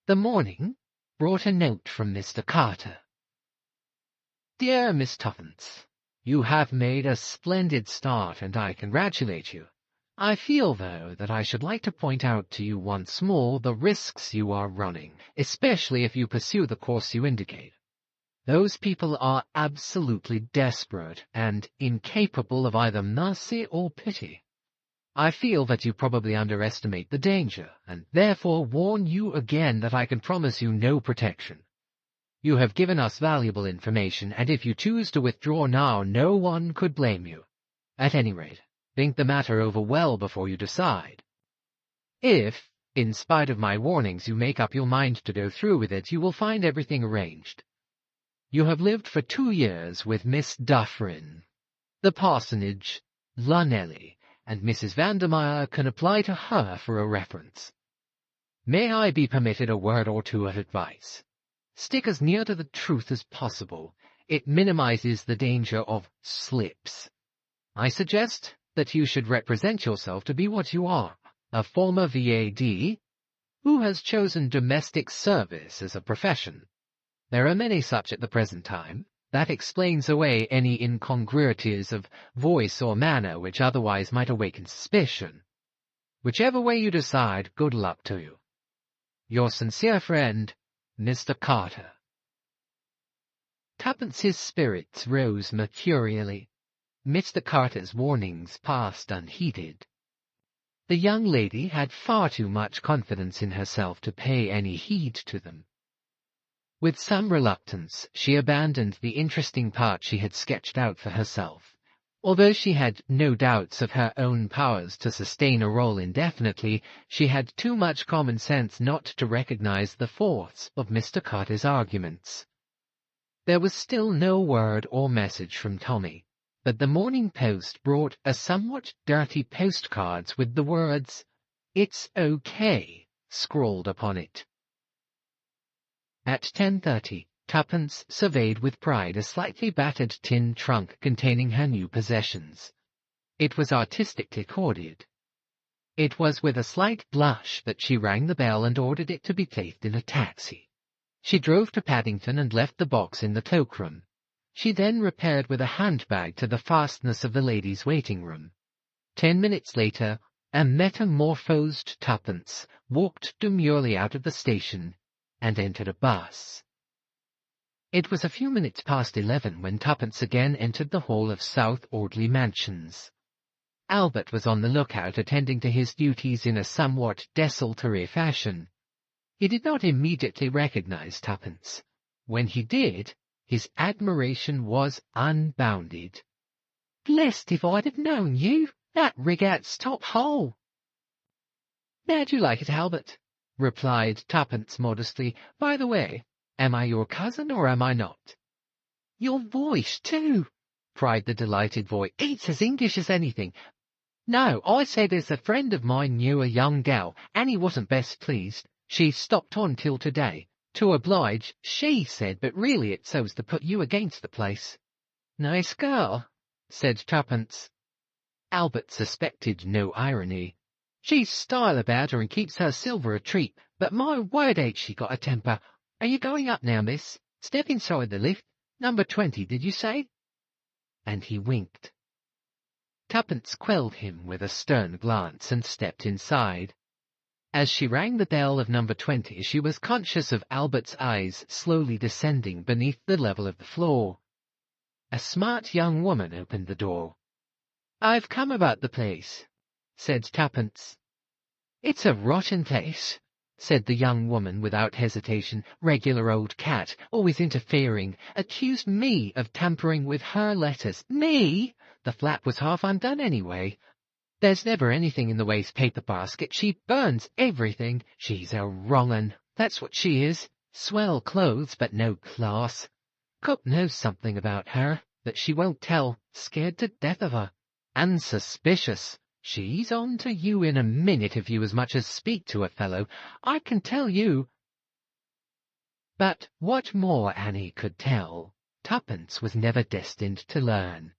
The morning brought a note from Mr. Carter. Dear Miss Tuppence, you have made a splendid start, and I congratulate you. I feel, though, that I should like to point out to you once more the risks you are running, especially if you pursue the course you indicate. Those people are absolutely desperate and incapable of either mercy or pity. I feel that you probably underestimate the danger, and therefore warn you again that I can promise you no protection. You have given us valuable information, and if you choose to withdraw now, no one could blame you. At any rate, think the matter over well before you decide. If, in spite of my warnings, you make up your mind to go through with it, you will find everything arranged. You have lived for 2 years with Miss Dufferin. The parsonage, Lunelly, and Mrs. Vandermeyer can apply to her for a reference. May I be permitted a word or two of advice? Stick as near to the truth as possible. It minimizes the danger of slips. I suggest that you should represent yourself to be what you are, a former VAD who has chosen domestic service as a profession. There are many such at the present time. That explains away any incongruities of voice or manner which otherwise might awaken suspicion. Whichever way you decide, good luck to you. Your sincere friend, Mr. Carter. Tuppence's spirits rose mercurially. Mr. Carter's warnings passed unheeded. The young lady had far too much confidence in herself to pay any heed to them. With some reluctance, she abandoned the interesting part she had sketched out for herself. Although she had no doubts of her own powers to sustain a role indefinitely, she had too much common sense not to recognize the force of Mr. Carter's arguments. There was still no word or message from Tommy, but the morning post brought a somewhat dirty postcards with the words, "It's okay," scrawled upon it. At 10:30, Tuppence surveyed with pride a slightly battered tin trunk containing her new possessions. It was artistically corded. It was with a slight blush that she rang the bell and ordered it to be placed in a taxi. She drove to Paddington and left the box in the cloakroom. She then repaired with a handbag to the fastness of the ladies' waiting room. 10 minutes later, a metamorphosed Tuppence walked demurely out of the station and entered a bus. It was a few minutes past 11 when Tuppence again entered the hall of South Audley Mansions. Albert was on the lookout, attending to his duties in a somewhat desultory fashion. He did not immediately recognize Tuppence. When he did, his admiration was unbounded. "Blessed if I'd have known you! That rigout's top hole!" "How'd you like it, Albert?" replied Tuppence modestly. "By the way, am I your cousin or am I not?" "Your voice, too!" cried the delighted boy. "It's as English as anything. No, I said as a friend of mine knew a young gal, and he wasn't best pleased. She stopped on till today. To oblige, she said, but really it's so's to put you against the place." "Nice girl," said Tuppence. Albert suspected no irony. "She's style about her and keeps her silver a treat, but my word ain't she got a temper. Are you going up now, miss? Step inside the lift. Number 20, did you say?" And he winked. Tuppence quelled him with a stern glance and stepped inside. As she rang the bell of number 20, she was conscious of Albert's eyes slowly descending beneath the level of the floor. A smart young woman opened the door. "I've come about the place," said Tuppence. "It's a rotten place," said the young woman without hesitation. "Regular old cat, always interfering. Accused me of tampering with her letters. Me? The flap was half undone anyway. There's never anything in the waste paper basket. She burns everything. She's a wrong 'un. That's what she is. Swell clothes, but no class. Cook knows something about her that she won't tell, scared to death of her. And suspicious. She's on to you in a minute if you as much as speak to a fellow, I can tell you. But what more Annie could tell, Tuppence was never destined to learn.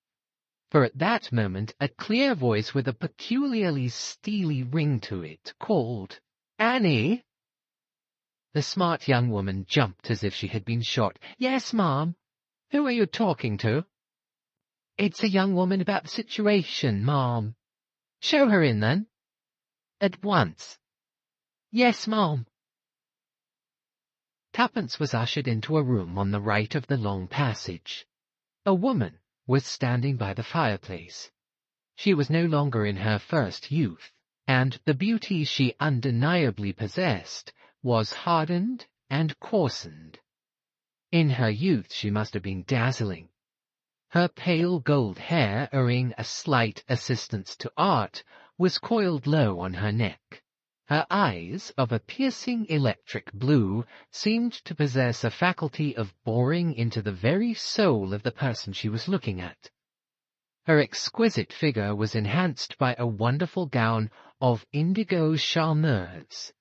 For at that moment a clear voice with a peculiarly steely ring to it called, "Annie!" The smart young woman jumped as if she had been shot. "Yes, ma'am. Who are you talking to?" "It's a young woman about the situation, ma'am." "Show her in, then." "At once." "Yes, ma'am." Tuppence was ushered into a room on the right of the long passage. A woman was standing by the fireplace. She was no longer in her first youth, and the beauty she undeniably possessed was hardened and coarsened. In her youth she must have been dazzling. Her pale gold hair, owing a slight assistance to art, was coiled low on her neck. Her eyes, of a piercing electric blue, seemed to possess a faculty of boring into the very soul of the person she was looking at. Her exquisite figure was enhanced by a wonderful gown of indigo charmeuse.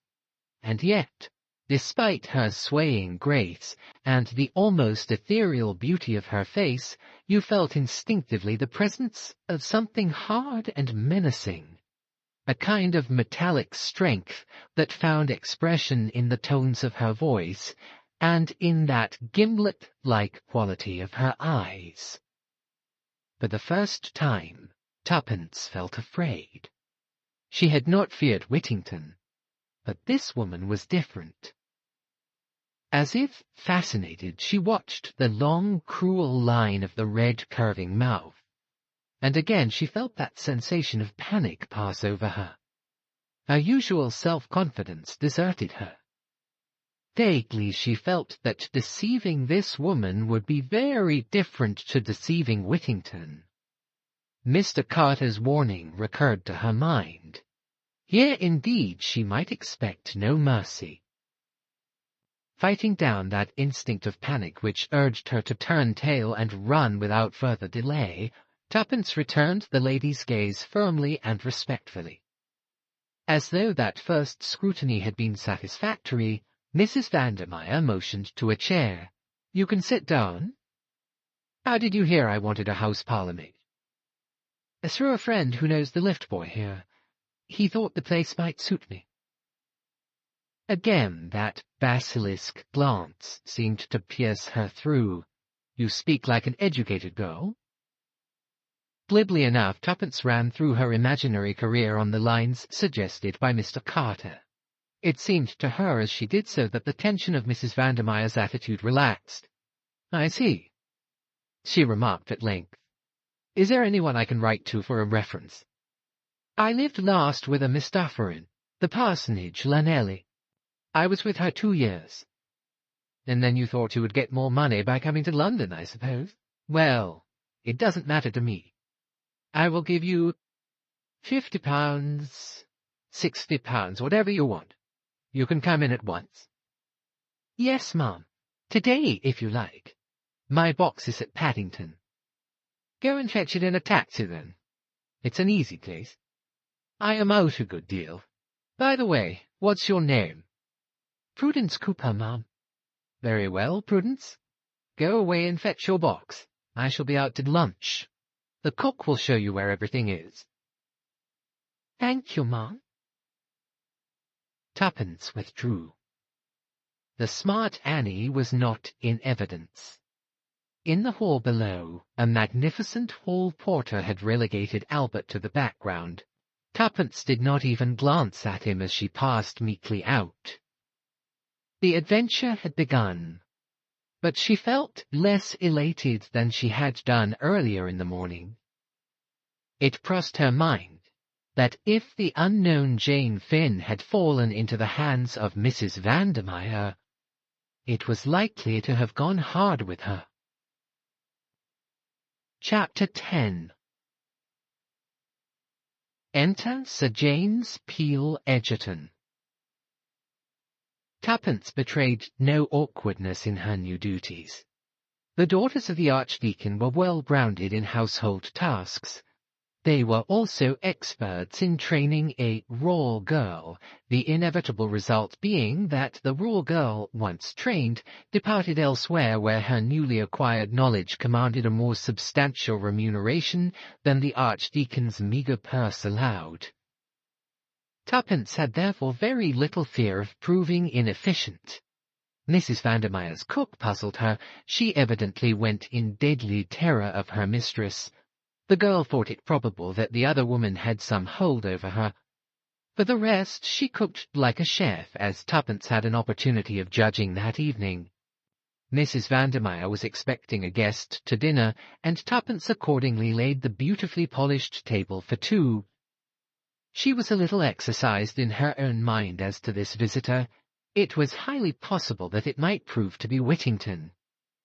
And yet, despite her swaying grace and the almost ethereal beauty of her face, you felt instinctively the presence of something hard and menacing, a kind of metallic strength that found expression in the tones of her voice and in that gimlet-like quality of her eyes. For the first time, Tuppence felt afraid. She had not feared Whittington, but this woman was different. As if fascinated, she watched the long, cruel line of the red, curving mouth, and again she felt that sensation of panic pass over her. Her usual self-confidence deserted her. Vaguely she felt that deceiving this woman would be very different to deceiving Whittington. Mr. Carter's warning recurred to her mind. Here indeed she might expect no mercy. Fighting down that instinct of panic which urged her to turn tail and run without further delay, Tuppence returned the lady's gaze firmly and respectfully. As though that first scrutiny had been satisfactory, Mrs. Vandermeyer motioned to a chair. "You can sit down." "How did you hear I wanted a house parlour-maid?" "Through a friend who knows the lift boy here. He thought the place might suit me." Again that basilisk glance seemed to pierce her through. "You speak like an educated girl." Glibly enough, Tuppence ran through her imaginary career on the lines suggested by Mr. Carter. It seemed to her as she did so that the tension of Mrs. Vandermeyer's attitude relaxed. "I see," she remarked at length. "Is there anyone I can write to for a reference?" "I lived last with a Miss Dufferin, the parsonage, Llanelli. I was with her 2 years. And then you thought you would get more money by coming to London, I suppose? Well, it doesn't matter to me. I will give you £50, £60, whatever you want. You can come in at once." "Yes, ma'am. Today, if you like. My box is at Paddington." "Go and fetch it in a taxi, then. It's an easy place. I am out a good deal. By the way, what's your name?" "Prudence Cooper, ma'am." "Very well, Prudence. Go away and fetch your box. I shall be out to lunch. The cook will show you where everything is." "Thank you, ma'am." Tuppence withdrew. The smart Annie was not in evidence. In the hall below, a magnificent hall porter had relegated Albert to the background. Tuppence did not even glance at him as she passed meekly out. The adventure had begun, but she felt less elated than she had done earlier in the morning. It crossed her mind that if the unknown Jane Finn had fallen into the hands of Mrs. Vandermeyer, it was likely to have gone hard with her. Chapter 10. Enter Sir James Peel Edgerton. Tuppence betrayed no awkwardness in her new duties. The daughters of the Archdeacon were well grounded in household tasks. They were also experts in training a raw girl, the inevitable result being that the raw girl, once trained, departed elsewhere where her newly acquired knowledge commanded a more substantial remuneration than the Archdeacon's meagre purse allowed. Tuppence had therefore very little fear of proving inefficient. Mrs. Vandermeyer's cook puzzled her. She evidently went in deadly terror of her mistress. The girl thought it probable that the other woman had some hold over her. For the rest, she cooked like a chef, as Tuppence had an opportunity of judging that evening. Mrs. Vandermeyer was expecting a guest to dinner, and Tuppence accordingly laid the beautifully polished table for two. She was a little exercised in her own mind as to this visitor. It was highly possible that it might prove to be Whittington.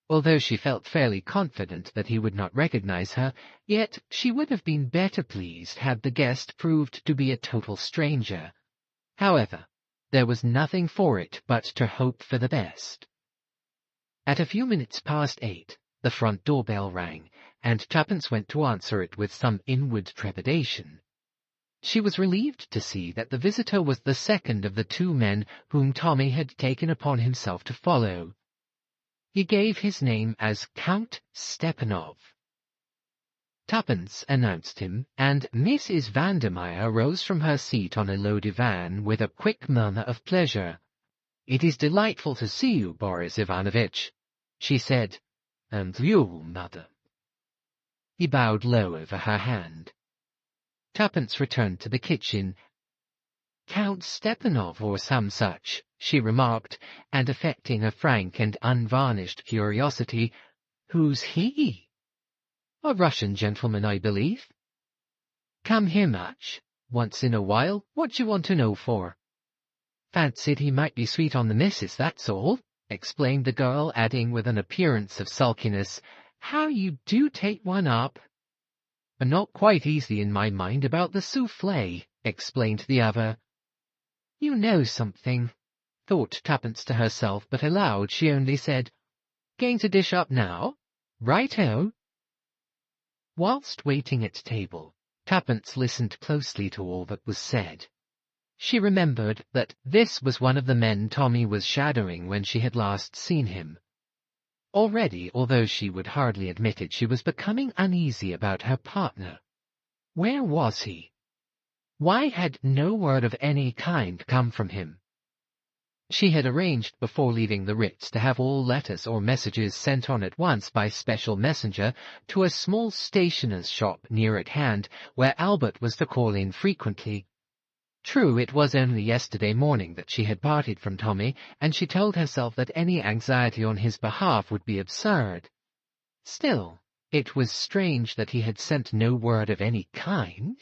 Although she felt fairly confident that he would not recognize her, yet she would have been better pleased had the guest proved to be a total stranger. However, there was nothing for it but to hope for the best. At a few minutes past 8, the front door-bell rang, and Tuppence went to answer it with some inward trepidation. She was relieved to see that the visitor was the second of the two men whom Tommy had taken upon himself to follow. He gave his name as Count Stepanov. Tuppence announced him, and Mrs. Vandermeyer rose from her seat on a low divan with a quick murmur of pleasure. "It is delightful to see you, Boris Ivanovitch," she said. "And you, madam." He bowed low over her hand. Tuppence returned to the kitchen. "Count Stepanov or some such," she remarked, and affecting a frank and unvarnished curiosity, "Who's he?" "A Russian gentleman, I believe." "Come here much? Once in a while? What do you want to know for?" "Fancied he might be sweet on the missus, that's all," explained the girl, adding with an appearance of sulkiness, "How you do take one up!" "I'm not quite easy in my mind about the soufflé," explained the other. "You know something," thought Tuppence to herself, but aloud she only said, "Going to dish up now? Right-o." Whilst waiting at table, Tuppence listened closely to all that was said. She remembered that this was one of the men Tommy was shadowing when she had last seen him. Already, although she would hardly admit it, she was becoming uneasy about her partner. Where was he? Why had no word of any kind come from him? She had arranged before leaving the Ritz to have all letters or messages sent on at once by special messenger to a small stationer's shop near at hand, where Albert was to call in frequently. True, it was only yesterday morning that she had parted from Tommy, and she told herself that any anxiety on his behalf would be absurd. Still, it was strange that he had sent no word of any kind.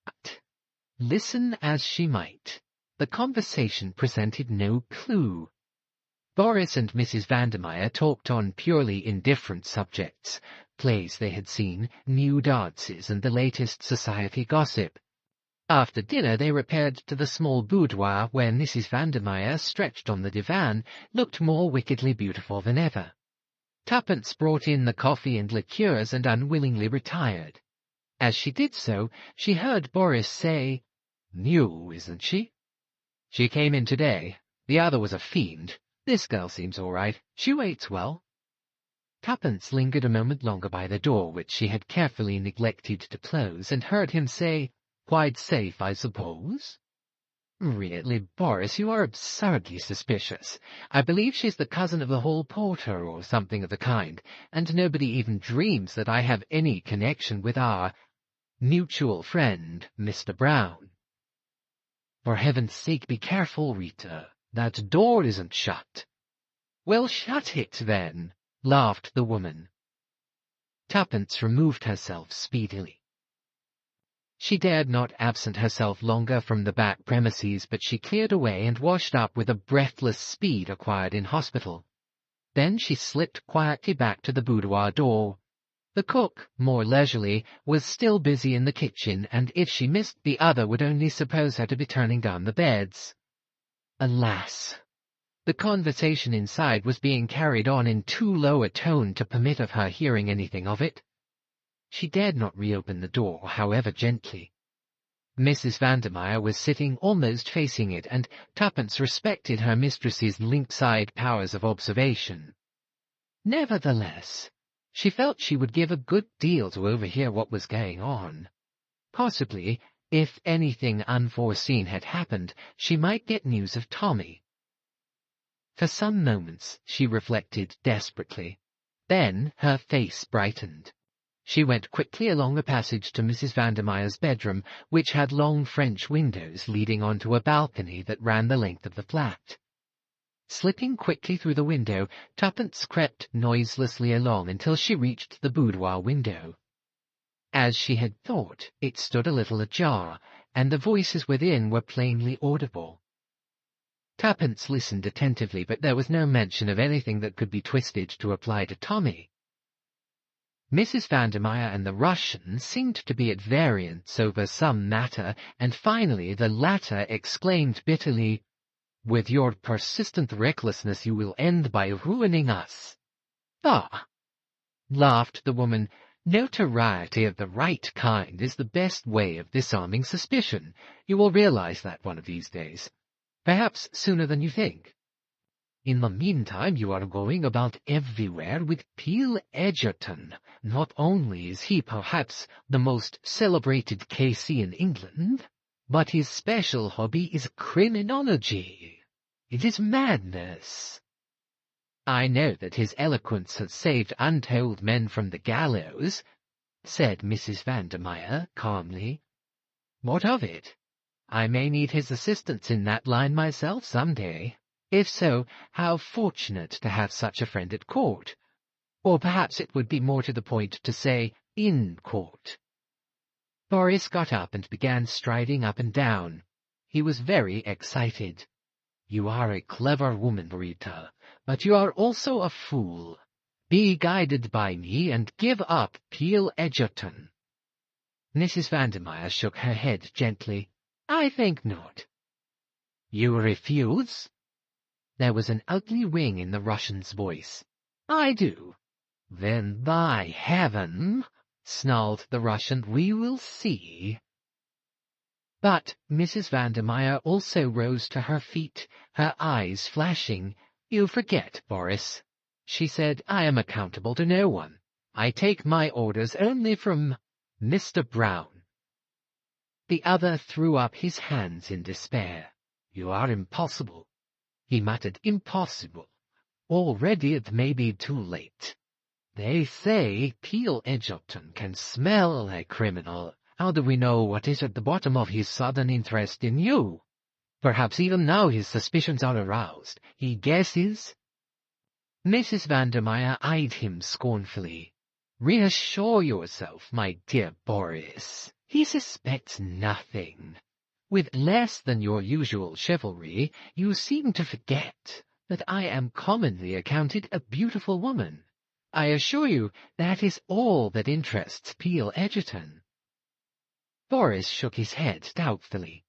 But, listen as she might, the conversation presented no clue. Boris and Mrs. Vandermeyer talked on purely indifferent subjects, plays they had seen, new dances, and the latest society gossip. After dinner they repaired to the small boudoir, where Mrs. Vandermeyer, stretched on the divan, looked more wickedly beautiful than ever. Tuppence brought in the coffee and liqueurs and unwillingly retired. As she did so, she heard Boris say, "New, isn't she?" "She came in today. The other was a fiend. This girl seems all right. She waits well." Tuppence lingered a moment longer by the door, which she had carefully neglected to close, and heard him say, "Quite safe, I suppose?" "Really, Boris, you are absurdly suspicious. I believe she's the cousin of the hall porter or something of the kind, and nobody even dreams that I have any connection with our mutual friend, Mr. Brown." "For heaven's sake, be careful, Rita. That door isn't shut." "Well, shut it, then," laughed the woman. Tuppence removed herself speedily. She dared not absent herself longer from the back premises, but she cleared away and washed up with a breathless speed acquired in hospital. Then she slipped quietly back to the boudoir door. The cook, more leisurely, was still busy in the kitchen, and if she missed the other would only suppose her to be turning down the beds. Alas! The conversation inside was being carried on in too low a tone to permit of her hearing anything of it. She dared not reopen the door, however gently. Mrs. Vandermeyer was sitting almost facing it, and Tuppence respected her mistress's lynx-eyed powers of observation. Nevertheless, she felt she would give a good deal to overhear what was going on. Possibly, if anything unforeseen had happened, she might get news of Tommy. For some moments she reflected desperately. Then her face brightened. She went quickly along the passage to Mrs. Vandermeyer's bedroom, which had long French windows leading onto a balcony that ran the length of the flat. Slipping quickly through the window, Tuppence crept noiselessly along until she reached the boudoir window. As she had thought, it stood a little ajar, and the voices within were plainly audible. Tuppence listened attentively, but there was no mention of anything that could be twisted to apply to Tommy. Mrs. Vandermeyer and the Russian seemed to be at variance over some matter, and finally the latter exclaimed bitterly, "With your persistent recklessness you will end by ruining us." "Ah," laughed the woman, "notoriety of the right kind is the best way of disarming suspicion. You will realize that one of these days. Perhaps sooner than you think. In the meantime you are going about everywhere with Peel Edgerton. Not only is he perhaps the most celebrated K.C. in England, but his special hobby is criminology. It is madness." "I know that his eloquence has saved untold men from the gallows," said Mrs. Vandermeyer calmly. "What of it? I may need his assistance in that line myself some day. If so, how fortunate to have such a friend at court. Or perhaps it would be more to the point to say, in court." Boris got up and began striding up and down. He was very excited. "You are a clever woman, Rita, but you are also a fool. Be guided by me and give up Peel Edgerton." Mrs. Vandermeyer shook her head gently. "I think not." "You refuse?" There was an ugly ring in the Russian's voice. "I do." "Then by heaven," snarled the Russian, "we will see." But Mrs. Vandermeyer also rose to her feet, her eyes flashing. "You forget, Boris," she said. "I am accountable to no one. I take my orders only from Mr. Brown." The other threw up his hands in despair. "You are impossible," he muttered. "Impossible. Already it may be too late. They say Peel Edgerton can smell a criminal. How do we know what is at the bottom of his sudden interest in you? Perhaps even now his suspicions are aroused. He guesses." Mrs. Vandermeyer eyed him scornfully. "Reassure yourself, my dear Boris. He suspects nothing. With less than your usual chivalry, you seem to forget that I am commonly accounted a beautiful woman. I assure you that is all that interests Peel Edgerton." Boris shook his head doubtfully.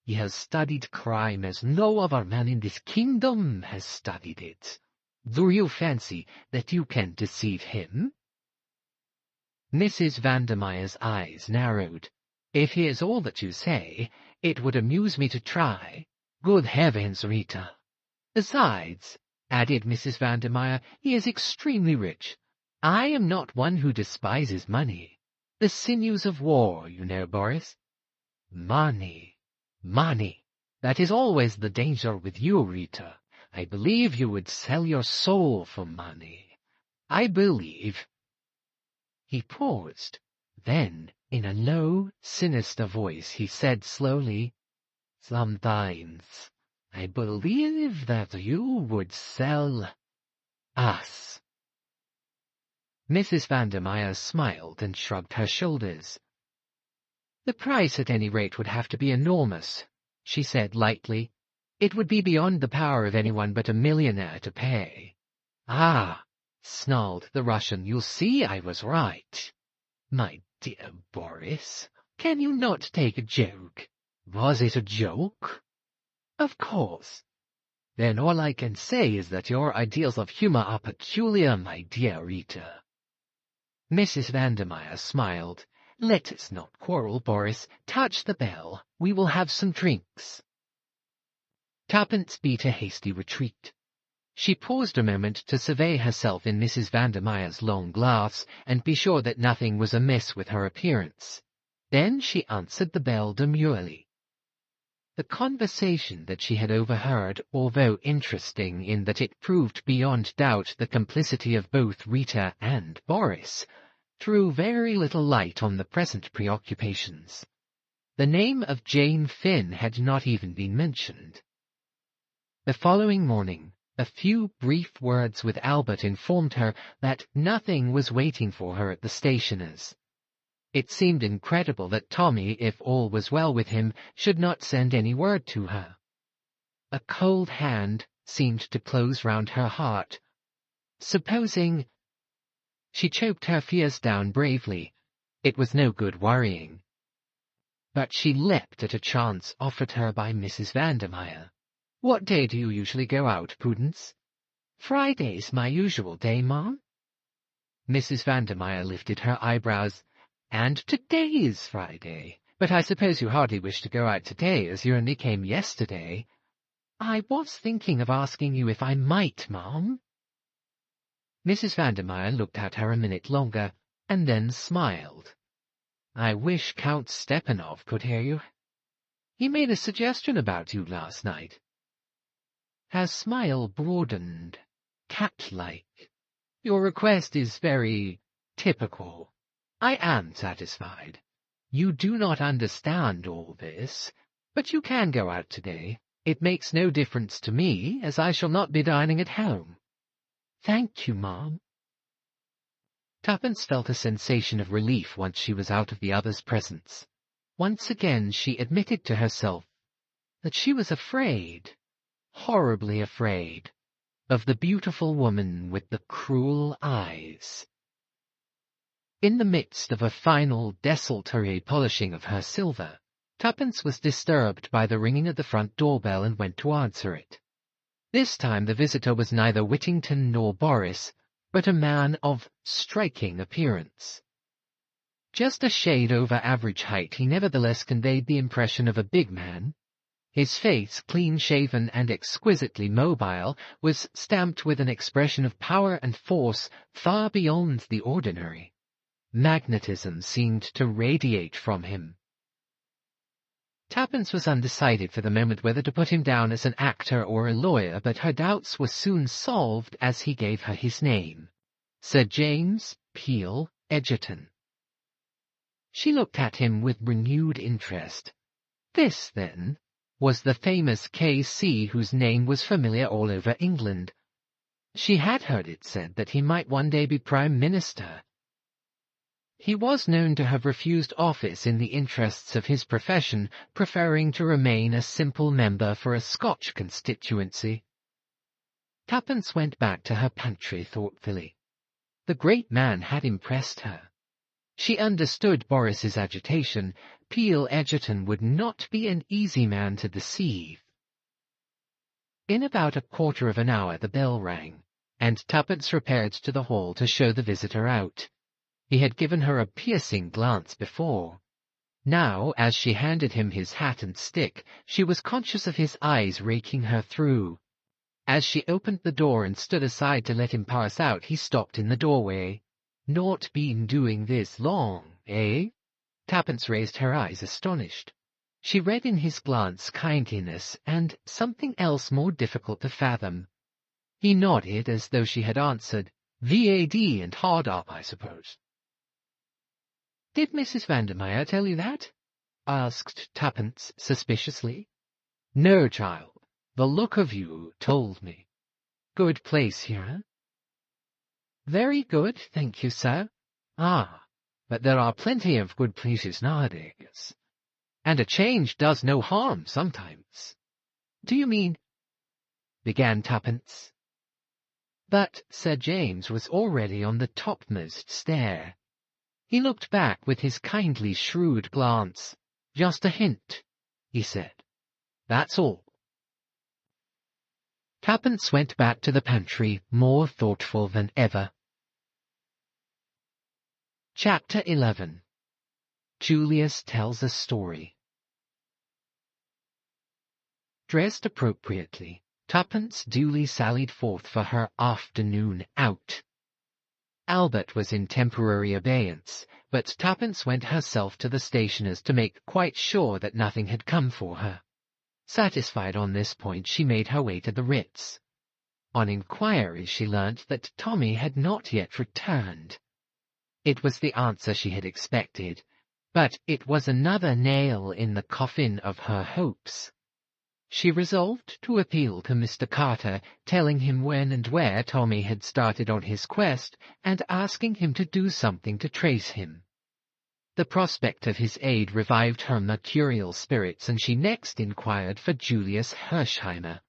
"He has studied crime as no other man in this kingdom has studied it. Do you fancy that you can deceive him?" Mrs. Vandermeyer's eyes narrowed. "If he is all that you say, it would amuse me to try." "Good heavens, Rita!" "Besides," added Mrs. Vandermeyer, "he is extremely rich. I am not one who despises money. The sinews of war, you know, Boris." "Money, money. That is always the danger with you, Rita. I believe you would sell your soul for money. I believe—" He paused. Then, in a low, sinister voice, he said slowly, "Sometimes I believe that you would sell us." Mrs. Vandermeyer smiled and shrugged her shoulders. "The price at any rate would have to be enormous," she said lightly. "It would be beyond the power of anyone but a millionaire to pay." "Ah," snarled the Russian, "you see I was right." "My dear Boris, can you not take a joke?" "Was it a joke?" "Of course." Then all I can say is that your ideals of humor are peculiar, my dear Rita. Mrs. Vandermeyer smiled. Let us not quarrel, Boris. Touch the bell. We will have some drinks. Tuppence beat a hasty retreat. She paused a moment to survey herself in Mrs. Vandermeyer's long glass and be sure that nothing was amiss with her appearance. Then she answered the bell demurely. The conversation that she had overheard, although interesting in that it proved beyond doubt the complicity of both Rita and Boris, threw very little light on the present preoccupations. The name of Jane Finn had not even been mentioned. The following morning, a few brief words with Albert informed her that nothing was waiting for her at the stationer's. It seemed incredible that Tommy, if all was well with him, should not send any word to her. A cold hand seemed to close round her heart. Supposing... She choked her fears down bravely. It was no good worrying. But she leapt at a chance offered her by Mrs. Vandermeyer. What day do you usually go out, Prudence? Friday's my usual day, Ma'am. Mrs. Vandermeyer lifted her eyebrows. And today is Friday. But I suppose you hardly wish to go out today, as you only came yesterday. I was thinking of asking you if I might, Ma'am. Mrs. Vandermeyer looked at her a minute longer, and then smiled. I wish Count Stepanov could hear you. He made a suggestion about you last night. Her smile broadened, cat-like. Your request is very typical. I am satisfied. You do not understand all this, but you can go out today. It makes no difference to me, as I shall not be dining at home. Thank you, Ma'am. Tuppence felt a sensation of relief once she was out of the other's presence. Once again she admitted to herself that she was afraid, horribly afraid, of the beautiful woman with the cruel eyes. In the midst of a final desultory polishing of her silver, Tuppence was disturbed by the ringing at the front doorbell and went to answer it. This time the visitor was neither Whittington nor Boris, but a man of striking appearance. Just a shade over average height, he nevertheless conveyed the impression of a big man. His face, clean-shaven and exquisitely mobile, was stamped with an expression of power and force far beyond the ordinary. Magnetism seemed to radiate from him. Tuppence was undecided for the moment whether to put him down as an actor or a lawyer, but her doubts were soon solved as he gave her his name. Sir James Peel Edgerton. She looked at him with renewed interest. This, then, was the famous K.C. whose name was familiar all over England. She had heard it said that he might one day be Prime Minister. He was known to have refused office in the interests of his profession, preferring to remain a simple member for a Scotch constituency. Tuppence went back to her pantry thoughtfully. The great man had impressed her. She understood Boris's agitation. Peel Edgerton would not be an easy man to deceive. In about a quarter of an hour the bell rang, and Tuppence repaired to the hall to show the visitor out. He had given her a piercing glance before. Now, as she handed him his hat and stick, she was conscious of his eyes raking her through. As she opened the door and stood aside to let him pass out, he stopped in the doorway. Not been doing this long, eh? Tuppence raised her eyes, astonished. She read in his glance kindliness and something else more difficult to fathom. He nodded as though she had answered, "V.A.D. and hard up, I suppose." "Did Mrs. Vandermeyer tell you that?" asked Tuppence suspiciously. "No, child. The look of you told me. Good place here?" "Very good, thank you, sir." "Ah, but there are plenty of good places nowadays. And a change does no harm sometimes." "Do you mean—" began Tuppence. But Sir James was already on the topmost stair. He looked back with his kindly, shrewd glance. "Just a hint," he said. "That's all." Tuppence went back to the pantry, more thoughtful than ever. Chapter 11. Julius tells a story. Dressed appropriately, Tuppence duly sallied forth for her afternoon out. Albert was in temporary abeyance, but Tuppence went herself to the stationer's to make quite sure that nothing had come for her. Satisfied on this point, she made her way to the Ritz. On inquiry, she learnt that Tommy had not yet returned. It was the answer she had expected, but it was another nail in the coffin of her hopes. She resolved to appeal to Mr. Carter, telling him when and where Tommy had started on his quest, and asking him to do something to trace him. The prospect of his aid revived her mercurial spirits, and she next inquired for Julius Hersheimmer.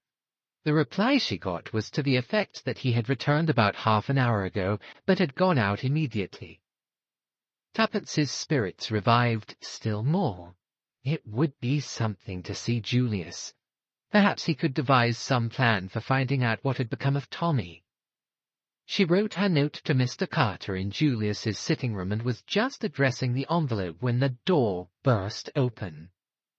The reply she got was to the effect that he had returned about half an hour ago, but had gone out immediately. Tuppence's spirits revived still more. It would be something to see Julius. Perhaps he could devise some plan for finding out what had become of Tommy. She wrote her note to Mr. Carter in Julius's sitting room and was just addressing the envelope when the door burst open.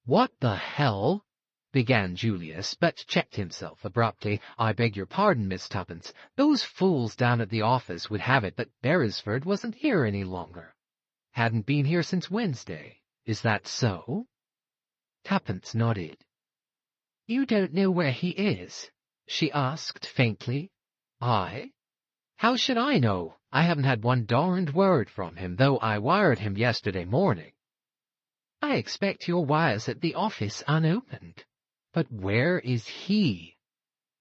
"What the hell?" began Julius, but checked himself abruptly. "I beg your pardon, Miss Tuppence. Those fools down at the office would have it that Beresford wasn't here any longer. Hadn't been here since Wednesday. Is that so?" Tuppence nodded. "You don't know where he is?" she asked faintly. "I? How should I know? I haven't had one darned word from him, though I wired him yesterday morning." "I expect your wire's at the office unopened. But where is he?"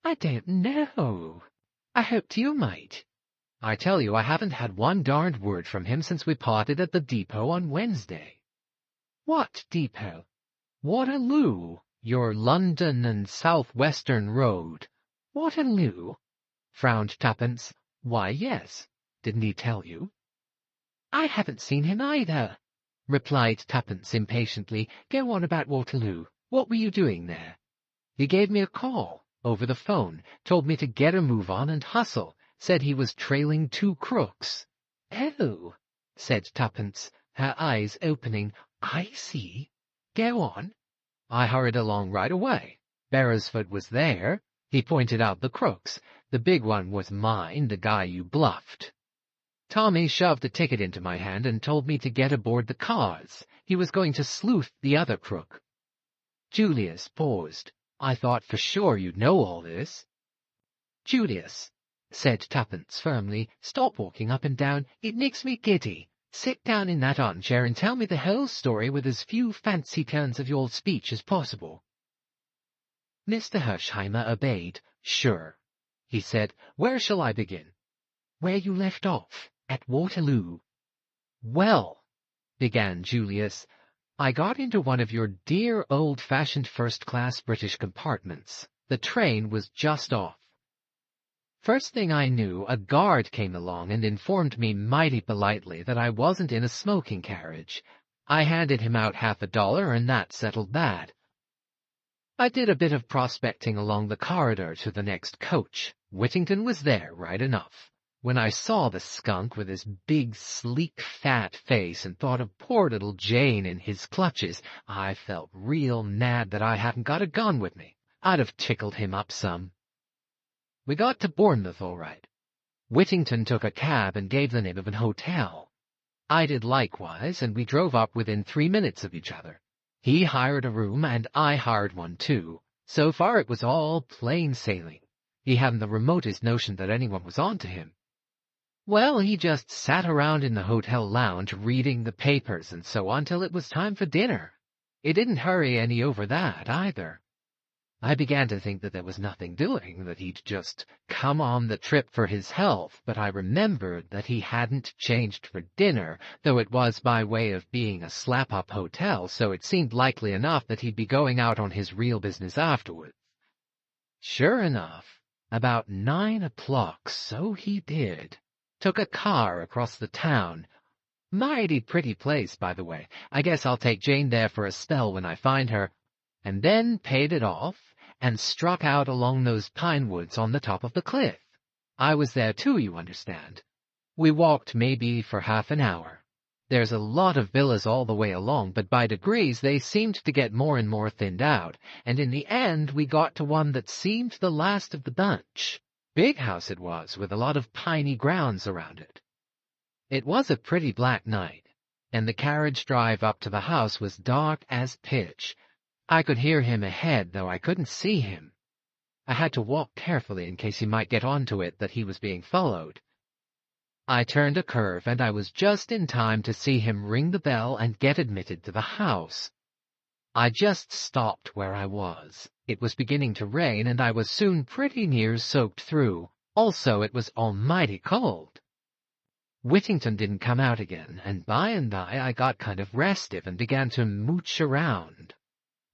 "I don't know. I hoped you might." "I tell you, I haven't had one darned word from him since we parted at the depot on Wednesday." "What depot?" "Waterloo, your London and South-Western road." "Waterloo?" frowned Tuppence. "Why, yes. Didn't he tell you?" "I haven't seen him either," replied Tuppence impatiently. "Go on about Waterloo. What were you doing there?" "He gave me a call, over the phone, told me to get a move on and hustle, said he was trailing 2 crooks." "Oh," said Tuppence, her eyes opening. "I see. Go on." "I hurried along right away. Beresford was there. He pointed out the crooks. The big one was mine, the guy you bluffed. Tommy shoved a ticket into my hand and told me to get aboard the cars. He was going to sleuth the other crook." Julius paused. "I thought for sure you'd know all this." "Julius," said Tuppence firmly, "stop walking up and down. It makes me giddy. Sit down in that armchair and tell me the whole story with as few fancy turns of your speech as possible." Mr. Hersheimmer obeyed. "Sure," he said. "Where shall I begin?" "Where you left off, at Waterloo." "Well," began Julius, "I got into one of your dear old-fashioned first-class British compartments. The train was just off. First thing I knew, a guard came along and informed me mighty politely that I wasn't in a smoking carriage. I handed him out $50, and that settled that. I did a bit of prospecting along the corridor to the next coach. Whittington was there, right enough. When I saw the skunk with his big, sleek, fat face and thought of poor little Jane in his clutches, I felt real mad that I hadn't got a gun with me. I'd have tickled him up some. We got to Bournemouth all right. Whittington took a cab and gave the name of an hotel. I did likewise, and we drove up within 3 minutes of each other. He hired a room, and I hired one too. So far it was all plain sailing. He hadn't the remotest notion that anyone was on to him. Well, he just sat around in the hotel lounge reading the papers and so on till it was time for dinner. It didn't hurry any over that, either. I began to think that there was nothing doing, that he'd just come on the trip for his health, but I remembered that he hadn't changed for dinner, though it was by way of being a slap-up hotel, so it seemed likely enough that he'd be going out on his real business afterwards. Sure enough, about 9 o'clock, so he did. Took a car across the town. Mighty pretty place, by the way. I guess I'll take Jane there for a spell when I find her. And then paid it off, and struck out along those pine woods on the top of the cliff. I was there too, you understand. We walked maybe for half an hour. There's a lot of villas all the way along, but by degrees they seemed to get more and more thinned out, and in the end we got to one that seemed the last of the bunch. Big house it was, with a lot of piney grounds around it. It was a pretty black night, and the carriage drive up to the house was dark as pitch. I could hear him ahead, though I couldn't see him. I had to walk carefully in case he might get onto it that he was being followed. I turned a curve, and I was just in time to see him ring the bell and get admitted to the house. I just stopped where I was. It was beginning to rain, and I was soon pretty near soaked through. Also, it was almighty cold. Whittington didn't come out again, and by I got kind of restive and began to mooch around.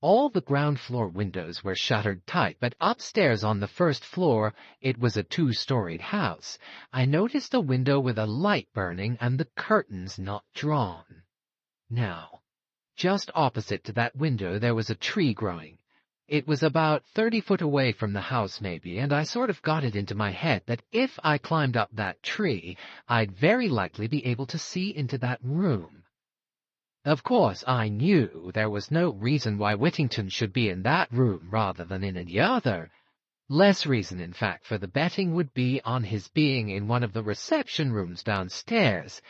All the ground floor windows were shuttered tight, but upstairs on the first floor, it was a two-storied house. I noticed a window with a light burning and the curtains not drawn. Now, just opposite to that window there was a tree growing. It was about 30 foot away from the house maybe, and I sort of got it into my head that if I climbed up that tree, I'd very likely be able to see into that room. Of course, I knew there was no reason why Whittington should be in that room rather than in any other. Less reason, in fact, for the betting would be on his being in one of the reception rooms downstairs.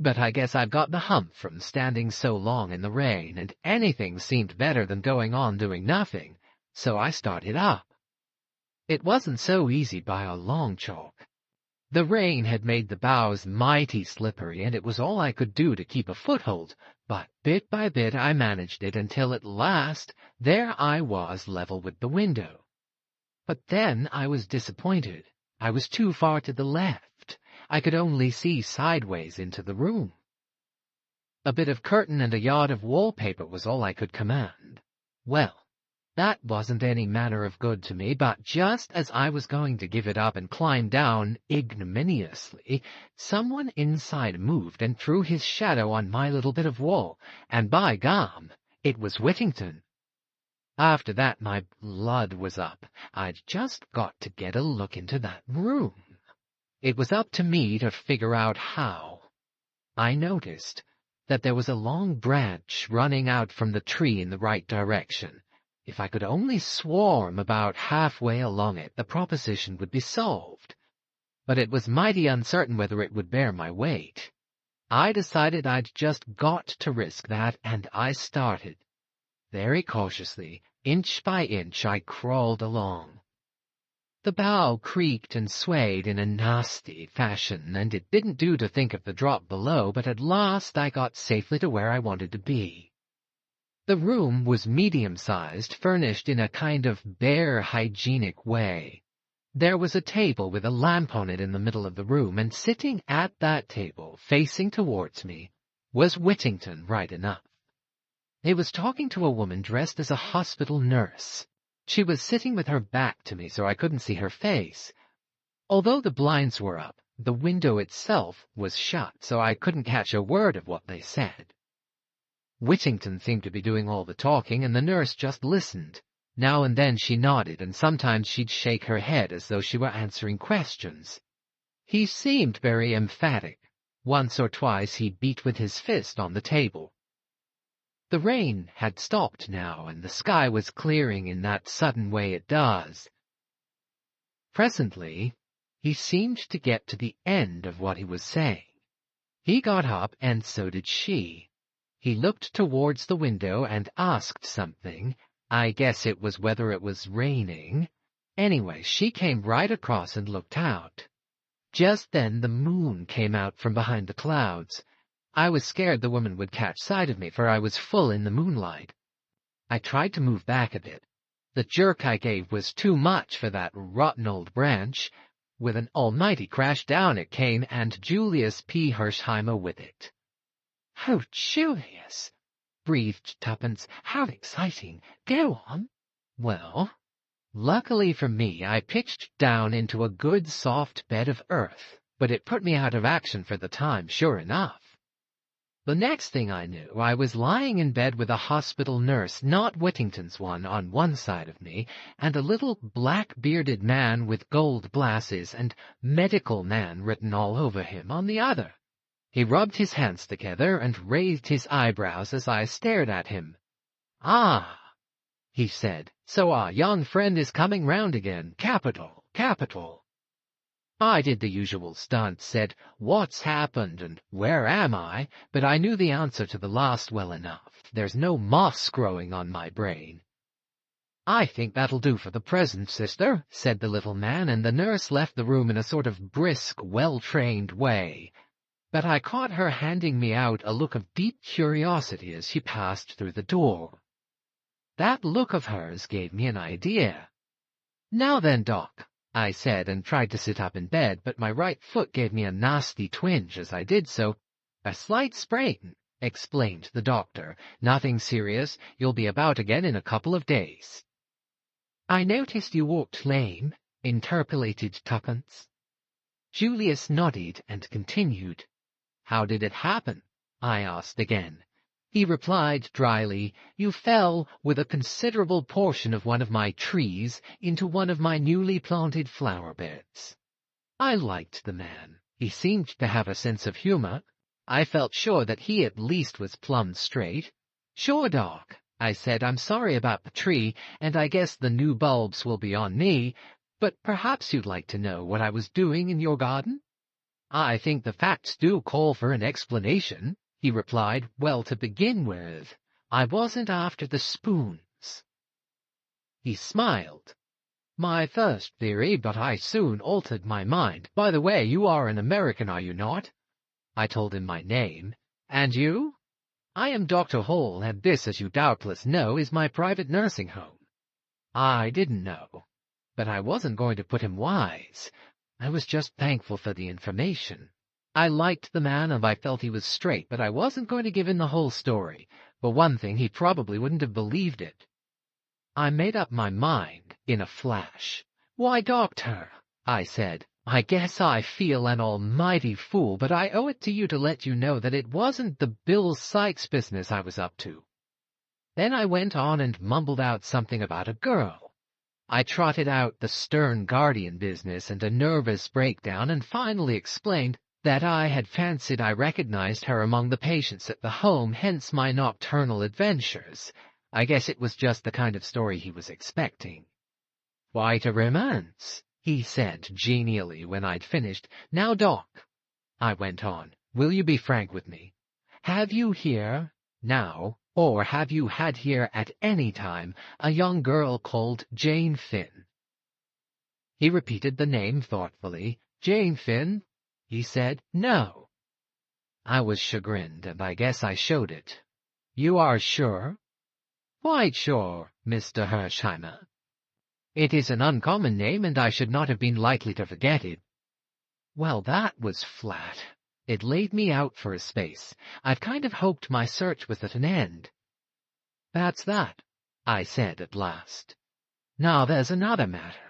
But I guess I've got the hump from standing so long in the rain, and anything seemed better than going on doing nothing, so I started up. It wasn't so easy by a long chalk. The rain had made the boughs mighty slippery, and it was all I could do to keep a foothold, but bit by bit I managed it until at last there I was level with the window. But then I was disappointed. I was too far to the left. I could only see sideways into the room. A bit of curtain and a yard of wallpaper was all I could command. Well, that wasn't any manner of good to me, but just as I was going to give it up and climb down ignominiously, someone inside moved and threw his shadow on my little bit of wall, and by gum, it was Whittington. After that my blood was up. I'd just got to get a look into that room. It was up to me to figure out how. I noticed that there was a long branch running out from the tree in the right direction. If I could only swarm about halfway along it, the proposition would be solved. But it was mighty uncertain whether it would bear my weight. I decided I'd just got to risk that, and I started. Very cautiously, inch by inch, I crawled along. The bough creaked and swayed in a nasty fashion, and it didn't do to think of the drop below, but at last I got safely to where I wanted to be. The room was medium-sized, furnished in a kind of bare, hygienic way. There was a table with a lamp on it in the middle of the room, and sitting at that table, facing towards me, was Whittington right enough. He was talking to a woman dressed as a hospital nurse. She was sitting with her back to me, so I couldn't see her face. Although the blinds were up, the window itself was shut, so I couldn't catch a word of what they said. Whittington seemed to be doing all the talking, and the nurse just listened. Now and then she nodded, and sometimes she'd shake her head as though she were answering questions. He seemed very emphatic. Once or twice he beat with his fist on the table. The rain had stopped now, and the sky was clearing in that sudden way it does. Presently, he seemed to get to the end of what he was saying. He got up, and so did she. He looked towards the window and asked something. I guess it was whether it was raining. Anyway, she came right across and looked out. Just then the moon came out from behind the clouds. I was scared the woman would catch sight of me, for I was full in the moonlight. I tried to move back a bit. The jerk I gave was too much for that rotten old branch. With an almighty crash down it came, and Julius P. Hersheimmer with it. "Oh, Julius," breathed Tuppence, "how exciting! Go on." Well, luckily for me, I pitched down into a good soft bed of earth, but it put me out of action for the time, sure enough. The next thing I knew, I was lying in bed with a hospital nurse, not Whittington's one, on one side of me, and a little black-bearded man with gold glasses and medical man written all over him on the other. He rubbed his hands together and raised his eyebrows as I stared at him. "Ah," he said, "so our young friend is coming round again. Capital, capital." I did the usual stunt, said, "What's happened, and where am I?" But I knew the answer to the last well enough. There's no moss growing on my brain. "I think that'll do for the present, sister," said the little man, and the nurse left the room in a sort of brisk, well-trained way. But I caught her handing me out a look of deep curiosity as she passed through the door. That look of hers gave me an idea. "Now then, Doc," I said, and tried to sit up in bed, but my right foot gave me a nasty twinge as I did so. "A slight sprain," explained the doctor. "Nothing serious. You'll be about again in a couple of days." "I noticed you walked lame," interpolated Tuppence. Julius nodded and continued. "How did it happen?" I asked again. He replied dryly, "You fell with a considerable portion of one of my trees into one of my newly planted flower beds." I liked the man. He seemed to have a sense of humor. I felt sure that he at least was plumb straight. "Sure, Doc," I said, "I'm sorry about the tree, and I guess the new bulbs will be on me, but perhaps you'd like to know what I was doing in your garden?" "I think the facts do call for an explanation," he replied. "Well, to begin with, I wasn't after the spoons." He smiled. "My first theory, but I soon altered my mind. By the way, you are an American, are you not?" I told him my name. "And you?" "I am Dr. Hall, and this, as you doubtless know, is my private nursing home." I didn't know, but I wasn't going to put him wise. I was just thankful for the information. I liked the man and I felt he was straight, but I wasn't going to give him the whole story. For one thing, he probably wouldn't have believed it. I made up my mind in a flash. "Why, Doctor," I said, "I guess I feel an almighty fool, but I owe it to you to let you know that it wasn't the Bill Sykes business I was up to." Then I went on and mumbled out something about a girl. I trotted out the stern guardian business and a nervous breakdown, and finally explained that I had fancied I recognized her among the patients at the home, hence my nocturnal adventures. I guess it was just the kind of story he was expecting. "Quite a romance," he said genially when I'd finished. "Now, Doc," I went on, "will you be frank with me? Have you here, now, or have you had here at any time, a young girl called Jane Finn?" He repeated the name thoughtfully. "Jane Finn?" he said. "No." I was chagrined, and I guess I showed it. "You are sure?" "Quite sure, Mr. Hersheimmer. It is an uncommon name, and I should not have been likely to forget it." Well, that was flat. It laid me out for a space. I'd kind of hoped my search was at an end. "That's that," I said at last. "Now there's another matter.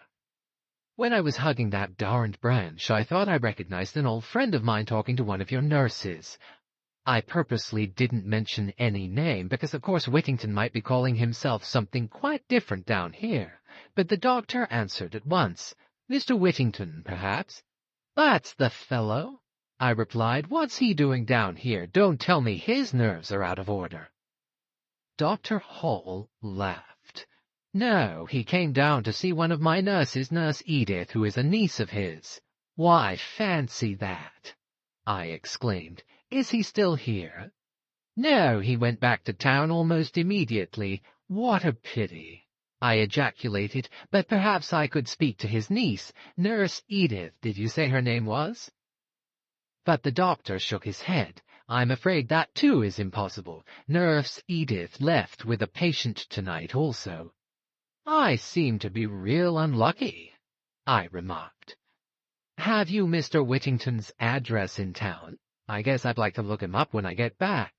When I was hugging that darned branch, I thought I recognized an old friend of mine talking to one of your nurses. I purposely didn't mention any name, because of course Whittington might be calling himself something quite different down here. But the doctor answered at once. "Mr. Whittington, perhaps?" "That's the fellow," I replied. "What's he doing down here? Don't tell me his nerves are out of order." Dr. Hall laughed. "No, he came down to see one of my nurses, Nurse Edith, who is a niece of his." "Why, fancy that!" I exclaimed. "Is he still here?" "No, he went back to town almost immediately." "What a pity!" I ejaculated. "But perhaps I could speak to his niece, Nurse Edith, did you say her name was?" But the doctor shook his head. "I'm afraid that too is impossible. Nurse Edith left with a patient tonight also." "I seem to be real unlucky," I remarked. "Have you Mr. Whittington's address in town? I guess I'd like to look him up when I get back."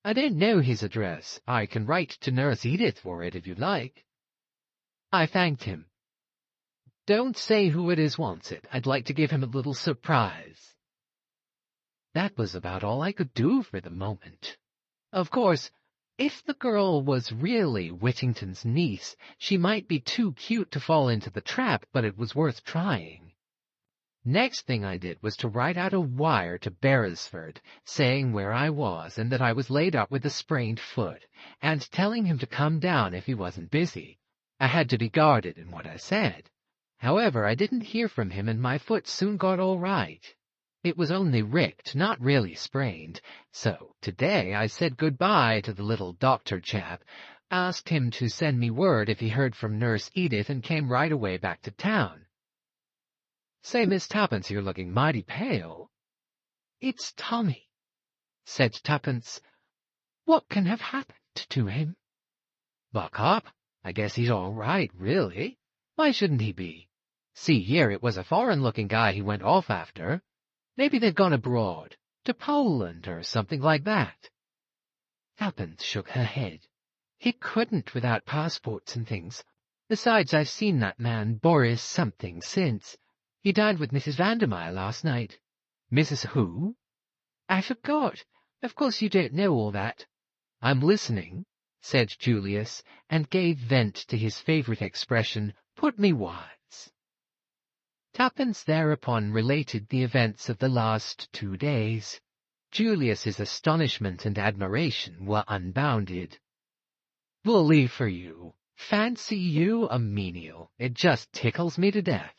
"I don't know his address. I can write to Nurse Edith for it if you like." I thanked him. "Don't say who it is wants it. I'd like to give him a little surprise." That was about all I could do for the moment. Of course, if the girl was really Whittington's niece, she might be too cute to fall into the trap, but it was worth trying. Next thing I did was to write out a wire to Beresford, saying where I was and that I was laid up with a sprained foot, and telling him to come down if he wasn't busy. I had to be guarded in what I said. However, I didn't hear from him, and my foot soon got all right. It was only ricked, not really sprained, so today I said goodbye to the little doctor chap, asked him to send me word if he heard from Nurse Edith, and came right away back to town. "Say, Miss Tuppence, you're looking mighty pale." "It's Tommy," said Tuppence. "What can have happened to him?" "Buck up. I guess he's all right, really. Why shouldn't he be? See here, it was a foreign-looking guy he went off after. Maybe they've gone abroad, to Poland or something like that." Tuppence shook her head. "He couldn't without passports and things. Besides, I've seen that man, Boris something, since. He dined with Mrs. Vandermeyer last night." "Mrs. who?" "I forgot. Of course you don't know all that." "I'm listening," said Julius, and gave vent to his favourite expression, "put me wise." Tuppence thereupon related the events of the last 2 days. Julius's astonishment and admiration were unbounded. "Bully for you! Fancy you a menial! It just tickles me to death."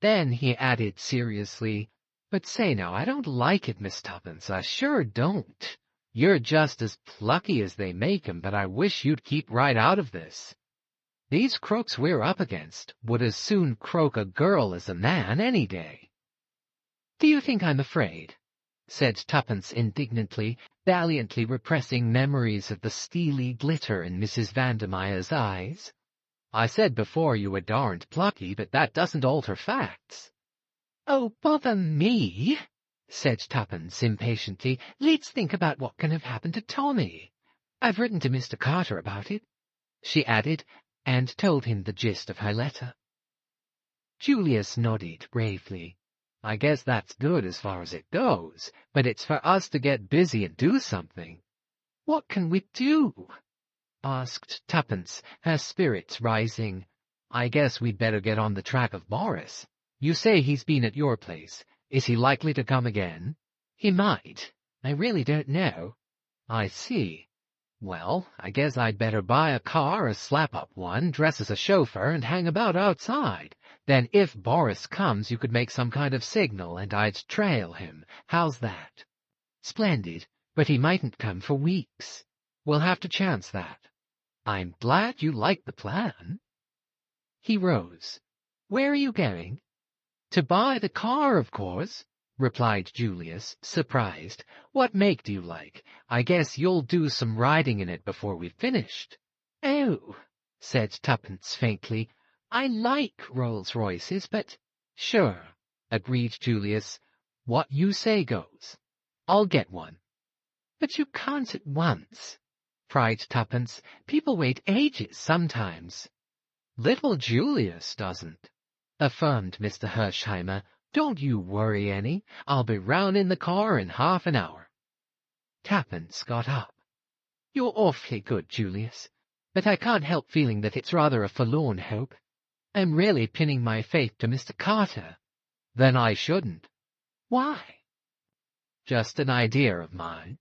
Then he added seriously, "But say now, I don't like it, Miss Tuppence, I sure don't. You're just as plucky as they make 'em, but I wish you'd keep right out of this. These crooks we're up against would as soon croak a girl as a man any day." "Do you think I'm afraid?" said Tuppence indignantly, valiantly repressing memories of the steely glitter in Mrs. Vandermeyer's eyes. "I said before you were darned plucky, but that doesn't alter facts." "Oh, bother me," said Tuppence impatiently. "Let's think about what can have happened to Tommy. I've written to Mr. Carter about it," she added, and told him the gist of her letter. Julius nodded bravely. "I guess that's good as far as it goes, but it's for us to get busy and do something." "What can we do?" asked Tuppence, her spirits rising. "I guess we'd better get on the track of Boris. You say he's been at your place. Is he likely to come again?" "He might. I really don't know." "I see. Well, I guess I'd better buy a car, a slap-up one, dress as a chauffeur, and hang about outside. Then if Boris comes, you could make some kind of signal, and I'd trail him. How's that?" "Splendid, but he mightn't come for weeks." "We'll have to chance that." "I'm glad you like the plan." He rose. "Where are you going?" "To buy the car, of course," replied Julius, surprised. "What make do you like? I guess you'll do some riding in it before we've finished." "Oh," said Tuppence faintly, "I like Rolls-Royces, but—" "Sure," agreed Julius. "What you say goes. I'll get one." "But you can't at once," cried Tuppence. "People wait ages sometimes." "Little Julius doesn't," affirmed Mr. Hersheimmer. "Don't you worry any. I'll be round in the car in half an hour." Tuppence got up. "You're awfully good, Julius, but I can't help feeling that it's rather a forlorn hope. I'm really pinning my faith to Mr. Carter." "Then I shouldn't." "Why?" "Just an idea of mine."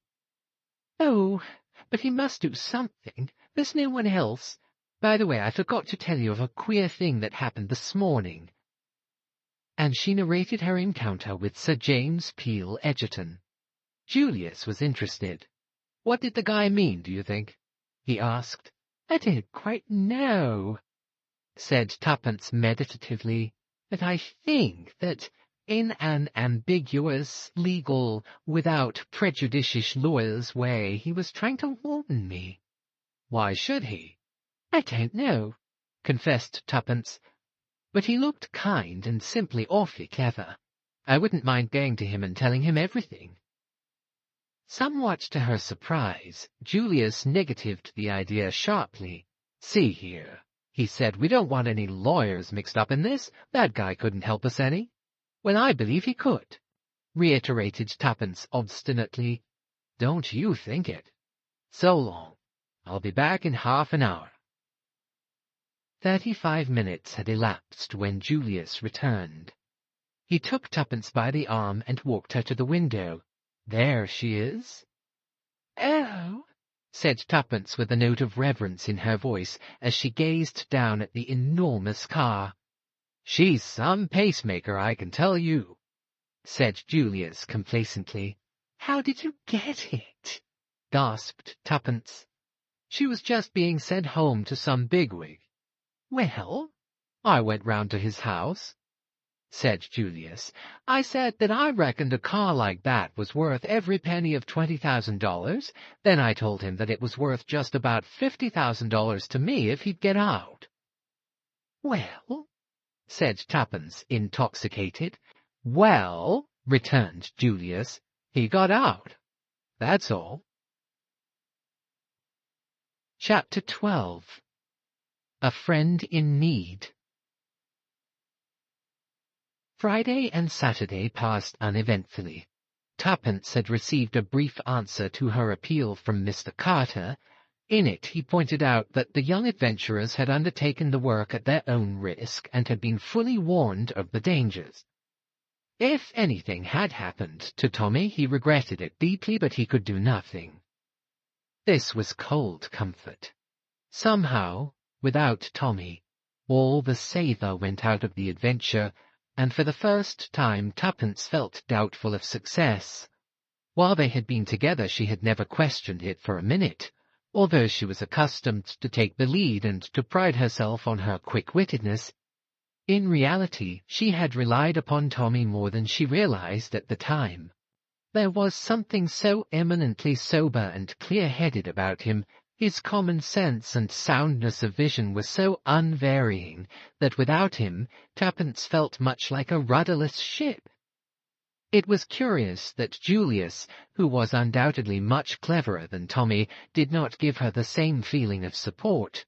"Oh, but he must do something. There's no one else. By the way, I forgot to tell you of a queer thing that happened this morning." And she narrated her encounter with Sir James Peel Edgerton. Julius was interested. "What did the guy mean, do you think?" he asked. "I don't quite know," said Tuppence meditatively, "but I think that in an ambiguous, legal, without prejudicious lawyer's way, he was trying to warn me." "Why should he?" "I don't know," confessed Tuppence, "but he looked kind and simply awfully clever. I wouldn't mind going to him and telling him everything." Somewhat to her surprise, Julius negatived the idea sharply. "See here," he said, "we don't want any lawyers mixed up in this. That guy couldn't help us any." "Well, I believe he could." reiterated Tuppence obstinately. "Don't you think it. So long. I'll be back in half an hour." 35 minutes had elapsed when Julius returned. He took Tuppence by the arm and walked her to the window. "There she is." "Oh," said Tuppence with a note of reverence in her voice as she gazed down at the enormous car. "She's some pacemaker, I can tell you," said Julius complacently. "How did you get it?" gasped Tuppence. "She was just being sent home to some bigwig." "Well?" "I went round to his house," said Julius. "I said that I reckoned a car like that was worth every penny of $20,000. Then I told him that it was worth just about $50,000 to me if he'd get out." "Well?" said Tuppence, intoxicated. "Well," returned Julius, "he got out. That's all." Chapter 12. A Friend in Need. Friday and Saturday passed uneventfully. Tuppence had received a brief answer to her appeal from Mr. Carter. In it he pointed out that the young adventurers had undertaken the work at their own risk and had been fully warned of the dangers. If anything had happened to Tommy, he regretted it deeply, but he could do nothing. This was cold comfort. Somehow, without Tommy, all the savour went out of the adventure, and for the first time Tuppence felt doubtful of success. While they had been together she had never questioned it for a minute, although she was accustomed to take the lead and to pride herself on her quick-wittedness. In reality, she had relied upon Tommy more than she realized at the time. There was something so eminently sober and clear-headed about him. His common sense and soundness of vision were so unvarying that without him Tuppence felt much like a rudderless ship. It was curious that Julius, who was undoubtedly much cleverer than Tommy, did not give her the same feeling of support.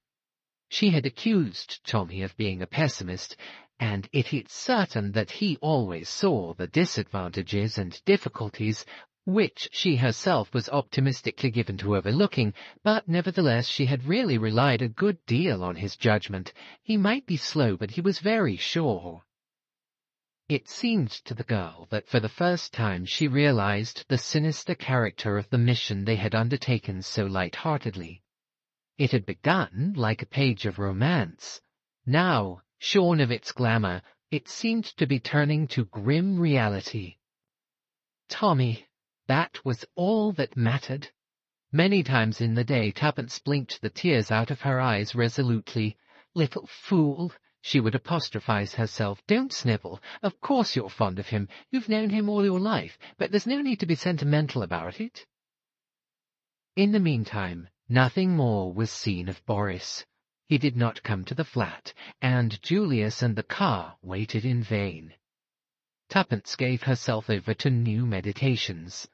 She had accused Tommy of being a pessimist, and it is certain that he always saw the disadvantages and difficulties, which she herself was optimistically given to overlooking, but nevertheless she had really relied a good deal on his judgment. He might be slow, but he was very sure. It seemed to the girl that for the first time she realized the sinister character of the mission they had undertaken so light-heartedly. It had begun like a page of romance. Now, shorn of its glamour, it seemed to be turning to grim reality. Tommy, that was all that mattered. Many times in the day Tuppence blinked the tears out of her eyes resolutely. "Little fool," she would apostrophize herself. "Don't snivel. Of course you're fond of him. You've known him all your life, but there's no need to be sentimental about it." In the meantime, nothing more was seen of Boris. He did not come to the flat, and Julius and the car waited in vain. Tuppence gave herself over to new meditations.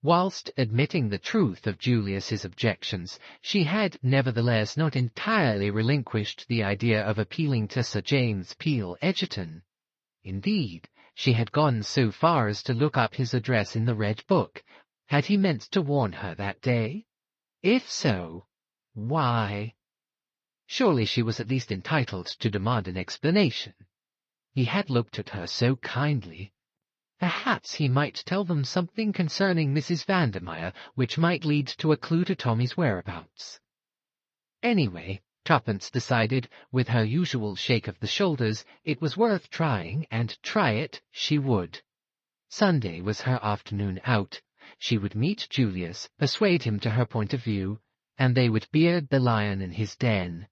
Whilst admitting the truth of Julius's objections, she had nevertheless not entirely relinquished the idea of appealing to Sir James Peel Edgerton. Indeed, she had gone so far as to look up his address in the Red Book. Had he meant to warn her that day? If so, why? Surely she was at least entitled to demand an explanation. He had looked at her so kindly. Perhaps he might tell them something concerning Mrs. Vandermeyer, which might lead to a clue to Tommy's whereabouts. Anyway, Tuppence decided, with her usual shake of the shoulders, it was worth trying, and try it she would. Sunday was her afternoon out. She would meet Julius, persuade him to her point of view, and they would beard the lion in his den.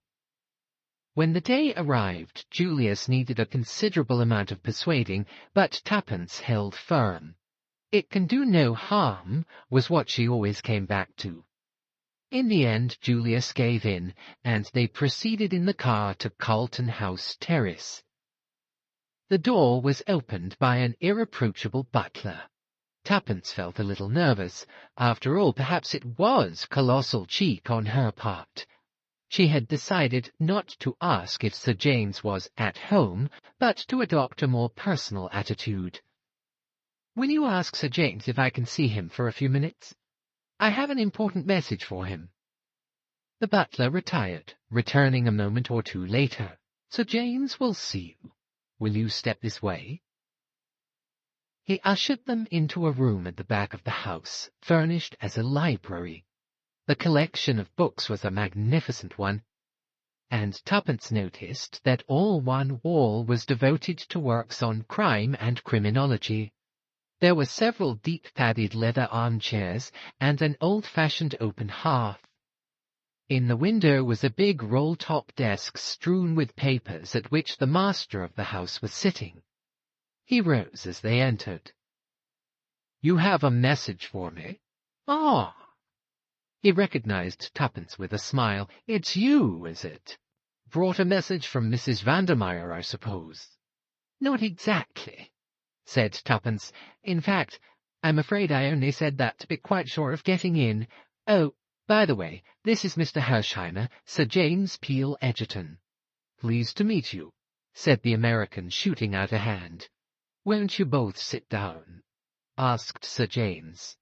When the day arrived, Julius needed a considerable amount of persuading, but Tuppence held firm. "It can do no harm," was what she always came back to. In the end, Julius gave in, and they proceeded in the car to Carlton House Terrace. The door was opened by an irreproachable butler. Tuppence felt a little nervous. After all, perhaps it was colossal cheek on her part. She had decided not to ask if Sir James was at home, but to adopt a more personal attitude. Will you ask Sir James if I can see him for a few minutes? I have an important message for him." The butler retired, returning a moment or two later. "Sir James will see you. Will you step this way?" He ushered them into a room at the back of the house, furnished as a library. The collection of books was a magnificent one, and Tuppence noticed that all one wall was devoted to works on crime and criminology. There were several deep-padded leather armchairs and an old-fashioned open hearth. In the window was a big roll-top desk strewn with papers at which the master of the house was sitting. He rose as they entered. "You have a message for me?" "Ah!" He recognized Tuppence with a smile. "It's you, is it? Brought a message from Mrs. Vandermeyer, I suppose?" "Not exactly," said Tuppence. "In fact, I'm afraid I only said that to be quite sure of getting in. Oh, by the way, this is Mr. Hersheimmer, Sir James Peel Edgerton." "Pleased to meet you," said the American, shooting out a hand. "Won't you both sit down?" asked Sir James.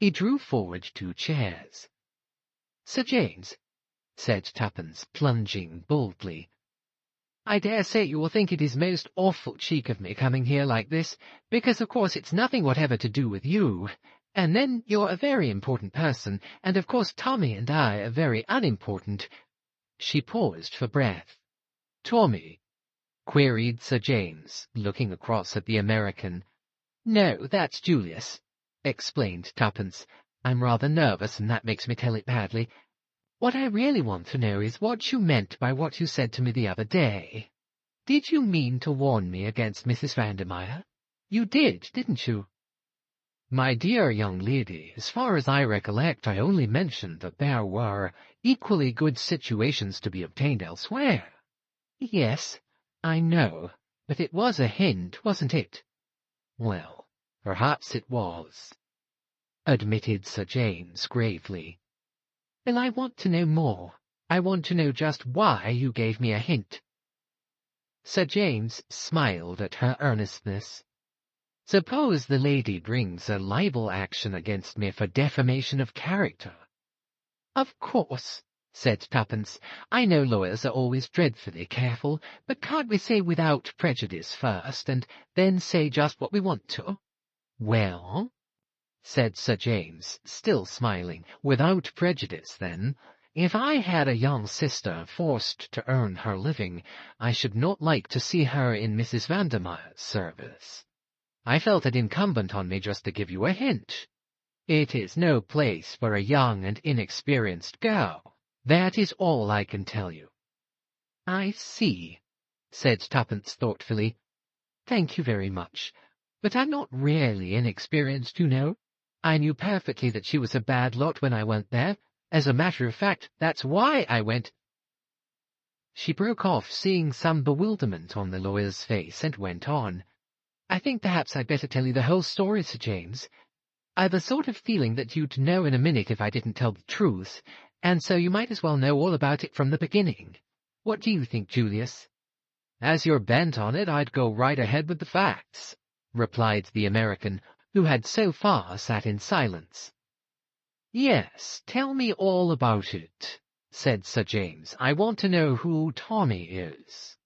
He drew forward 2 chairs. "Sir James," said Tuppence, plunging boldly, "I dare say you will think it is most awful cheek of me coming here like this, because of course it's nothing whatever to do with you, and then you're a very important person, and of course Tommy and I are very unimportant." She paused for breath. "Tommy?" queried Sir James, looking across at the American. "No, that's Julius," explained Tuppence. "I'm rather nervous, and that makes me tell it badly. What I really want to know is what you meant by what you said to me the other day. Did you mean to warn me against Mrs. Vandermeyer? You did, didn't you?" "My dear young lady, as far as I recollect, I only mentioned that there were equally good situations to be obtained elsewhere." "Yes, I know, but it was a hint, wasn't it?" "Well, perhaps it was," admitted Sir James gravely. "Well, I want to know more. I want to know just why you gave me a hint." Sir James smiled at her earnestness. "Suppose the lady brings a libel action against me for defamation of character?" "Of course," said Tuppence. "I know lawyers are always dreadfully careful, but can't we say without prejudice first, and then say just what we want to?" "Well," said Sir James, still smiling, "without prejudice, then. If I had a young sister forced to earn her living, I should not like to see her in Mrs. Vandermeyer's service. I felt it incumbent on me just to give you a hint. It is no place for a young and inexperienced girl. That is all I can tell you." "I see," said Tuppence thoughtfully. "Thank you very much. But I'm not really inexperienced, you know. I knew perfectly that she was a bad lot when I went there. As a matter of fact, that's why I went—" She broke off, seeing some bewilderment on the lawyer's face, and went on. "I think perhaps I'd better tell you the whole story, Sir James. I've a sort of feeling that you'd know in a minute if I didn't tell the truth, and so you might as well know all about it from the beginning. What do you think, Julius?" "As you're bent on it, I'd go right ahead with the facts," replied the American, who had so far sat in silence. "Yes, tell me all about it," said Sir James. "I want to know who Tommy is."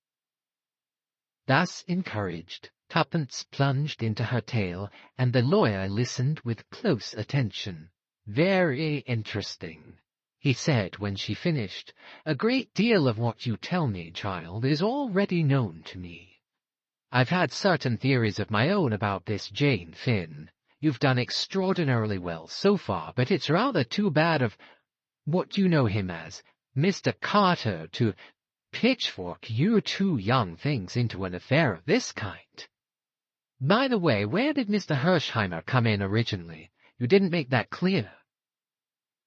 Thus encouraged, Tuppence plunged into her tale, and the lawyer listened with close attention. "Very interesting," he said when she finished. "A great deal of what you tell me, child, is already known to me. I've had certain theories of my own about this Jane Finn. You've done extraordinarily well so far, but it's rather too bad of what do you know him as, Mr. Carter, to pitchfork you 2 young things into an affair of this kind. By the way, where did Mr. Hersheimmer come in originally? You didn't make that clear."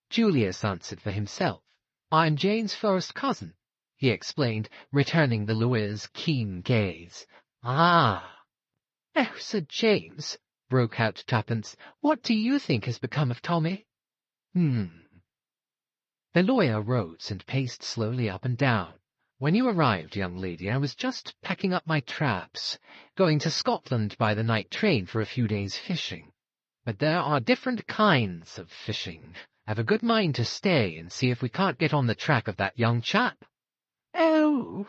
Julius answered for himself. "I'm Jane's first cousin," he explained, returning the lawyer's keen gaze. "Ah!" "Oh, Sir James," broke out Tuppence, "what do you think has become of Tommy?" The lawyer rose and paced slowly up and down. When you arrived, young lady, I was just packing up my traps, going to Scotland by the night train for a few days fishing. But there are different kinds of fishing. I've a good mind to stay and see if we can't get on the track of that young chap." "Oh!"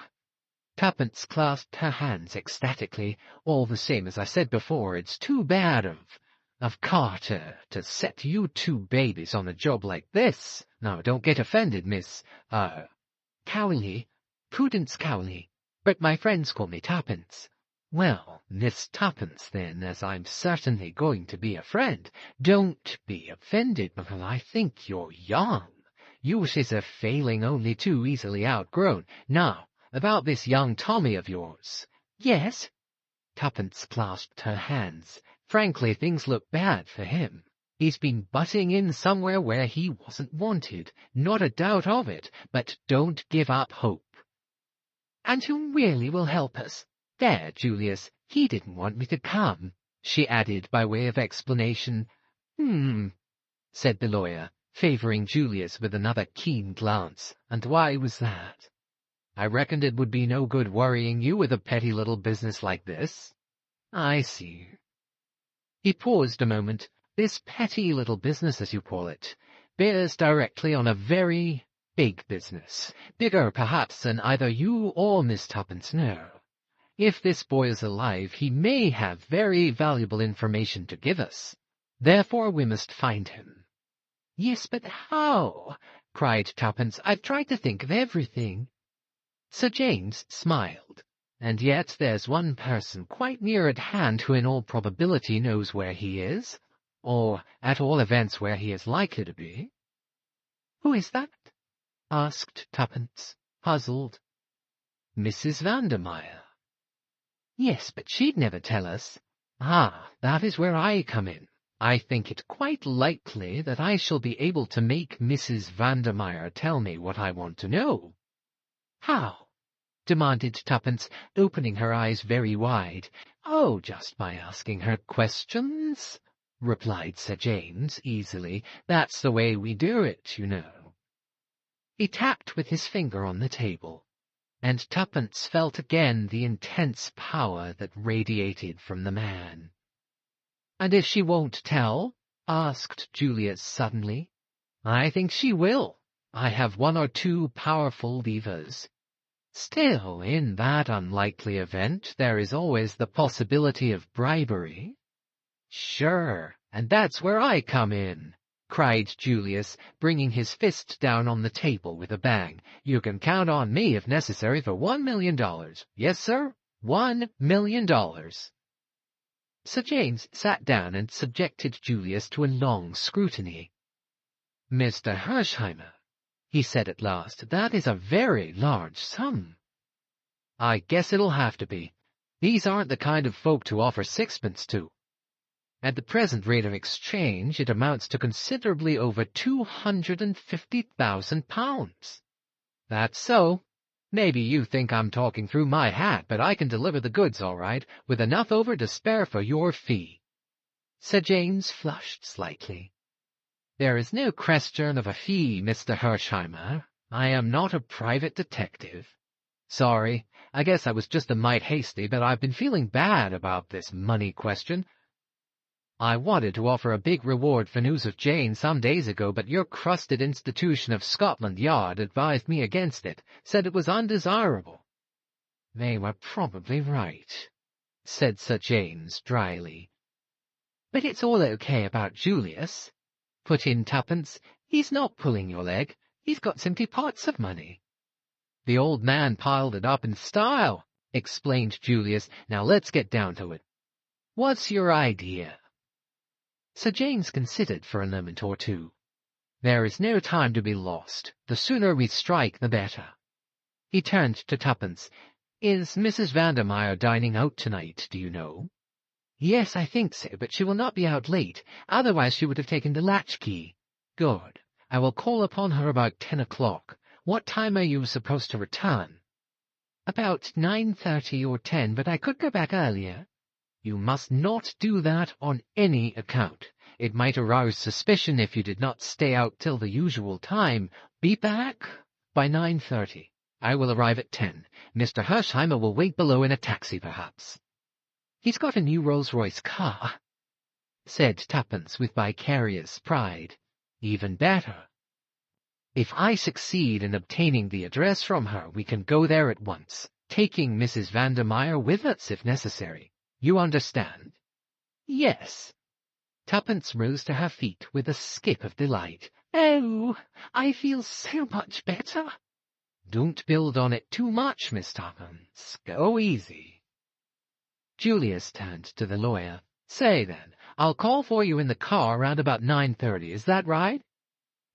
Tuppence clasped her hands ecstatically. "All the same, as I said before, it's too bad of Carter to set you two babies on a job like this. Now, don't get offended, Miss, Cowley, Prudence Cowley, but my friends call me Tuppence." "Well, Miss Tuppence, then, as I'm certainly going to be a friend, don't be offended because I think you're young. Youth is a failing only too easily outgrown. Now, about this young Tommy of yours." "Yes?" Tuppence clasped her hands. "Frankly, things look bad for him. He's been butting in somewhere where he wasn't wanted, not a doubt of it, but don't give up hope." "And who really will help us?" "There, Julius, he didn't want me to come," she added by way of explanation. Said the lawyer, favoring Julius with another keen glance. "And why was that?" "I reckoned it would be no good worrying you with a petty little business like this." "I see." He paused a moment. "This petty little business, as you call it, bears directly on a very big business, bigger perhaps than either you or Miss Tuppence know. If this boy is alive, he may have very valuable information to give us. Therefore we must find him." "Yes, but how?" cried Tuppence. "I've tried to think of everything." Sir James smiled. "And yet there's one person quite near at hand who in all probability knows where he is, or at all events where he is likely to be." "Who is that?" asked Tuppence, puzzled. "Mrs. Vandermeyer." "Yes, but she'd never tell us." "Ah, that is where I come in. I think it quite likely that I shall be able to make Mrs. Vandermeyer tell me what I want to know." "How?" demanded Tuppence, opening her eyes very wide. "Oh, just by asking her questions," replied Sir James easily. "That's the way we do it, you know." He tapped with his finger on the table, and Tuppence felt again the intense power that radiated from the man. "And if she won't tell?" asked Julius suddenly. "I think she will. I have one or two powerful levers. Still, in that unlikely event, there is always the possibility of bribery." "Sure, and that's where I come in," cried Julius, bringing his fist down on the table with a bang. "You can count on me, if necessary, for $1 million. Yes, sir, $1 million. Sir James sat down and subjected Julius to a long scrutiny. "Mr. Hersheimmer," he said at last, "that is a very large sum." "I guess it'll have to be. These aren't the kind of folk to offer sixpence to. At the present rate of exchange, it amounts to considerably over £250,000. "That's so. Maybe you think I'm talking through my hat, but I can deliver the goods all right, with enough over to spare for your fee." Sir James flushed slightly. "There is no question of a fee, Mr. Hersheimmer. I am not a private detective. Sorry, I guess I was just a mite hasty, but I've been feeling bad about this money question. I wanted to offer a big reward for news of Jane some days ago, but your crusted institution of Scotland Yard advised me against it, said it was undesirable." "They were probably right," said Sir James dryly. "But it's all okay about Julius," put in Tuppence. "He's not pulling your leg. He's got simply pots of money." "The old man piled it up in style," explained Julius. "Now let's get down to it. What's your idea?" Sir James considered for a moment or two. "There is no time to be lost. The sooner we strike, the better." He turned to Tuppence. "Is Mrs. Vandermeyer dining out tonight, do you know?" "Yes, I think so, but she will not be out late. Otherwise she would have taken the latchkey." "Good. I will call upon her about 10 o'clock. What time are you supposed to return?" "About 9:30 or 10, but I could go back earlier." "You must not do that on any account. It might arouse suspicion if you did not stay out till the usual time. Be back by 9:30. I will arrive at 10. Mr. Hersheimmer will wait below in a taxi, perhaps. He's got a new Rolls-Royce car, said Tuppence with vicarious pride. Even better. If I succeed in obtaining the address from her, we can go there at once, taking Mrs. Vandermeyer with us if necessary. You understand? Yes. Tuppence rose to her feet with a skip of delight. Oh, I feel so much better. Don't build on it too much, Miss Tuppence. Go easy. Julius turned to the lawyer. Say then, I'll call for you in the car round about 9:30, is that right?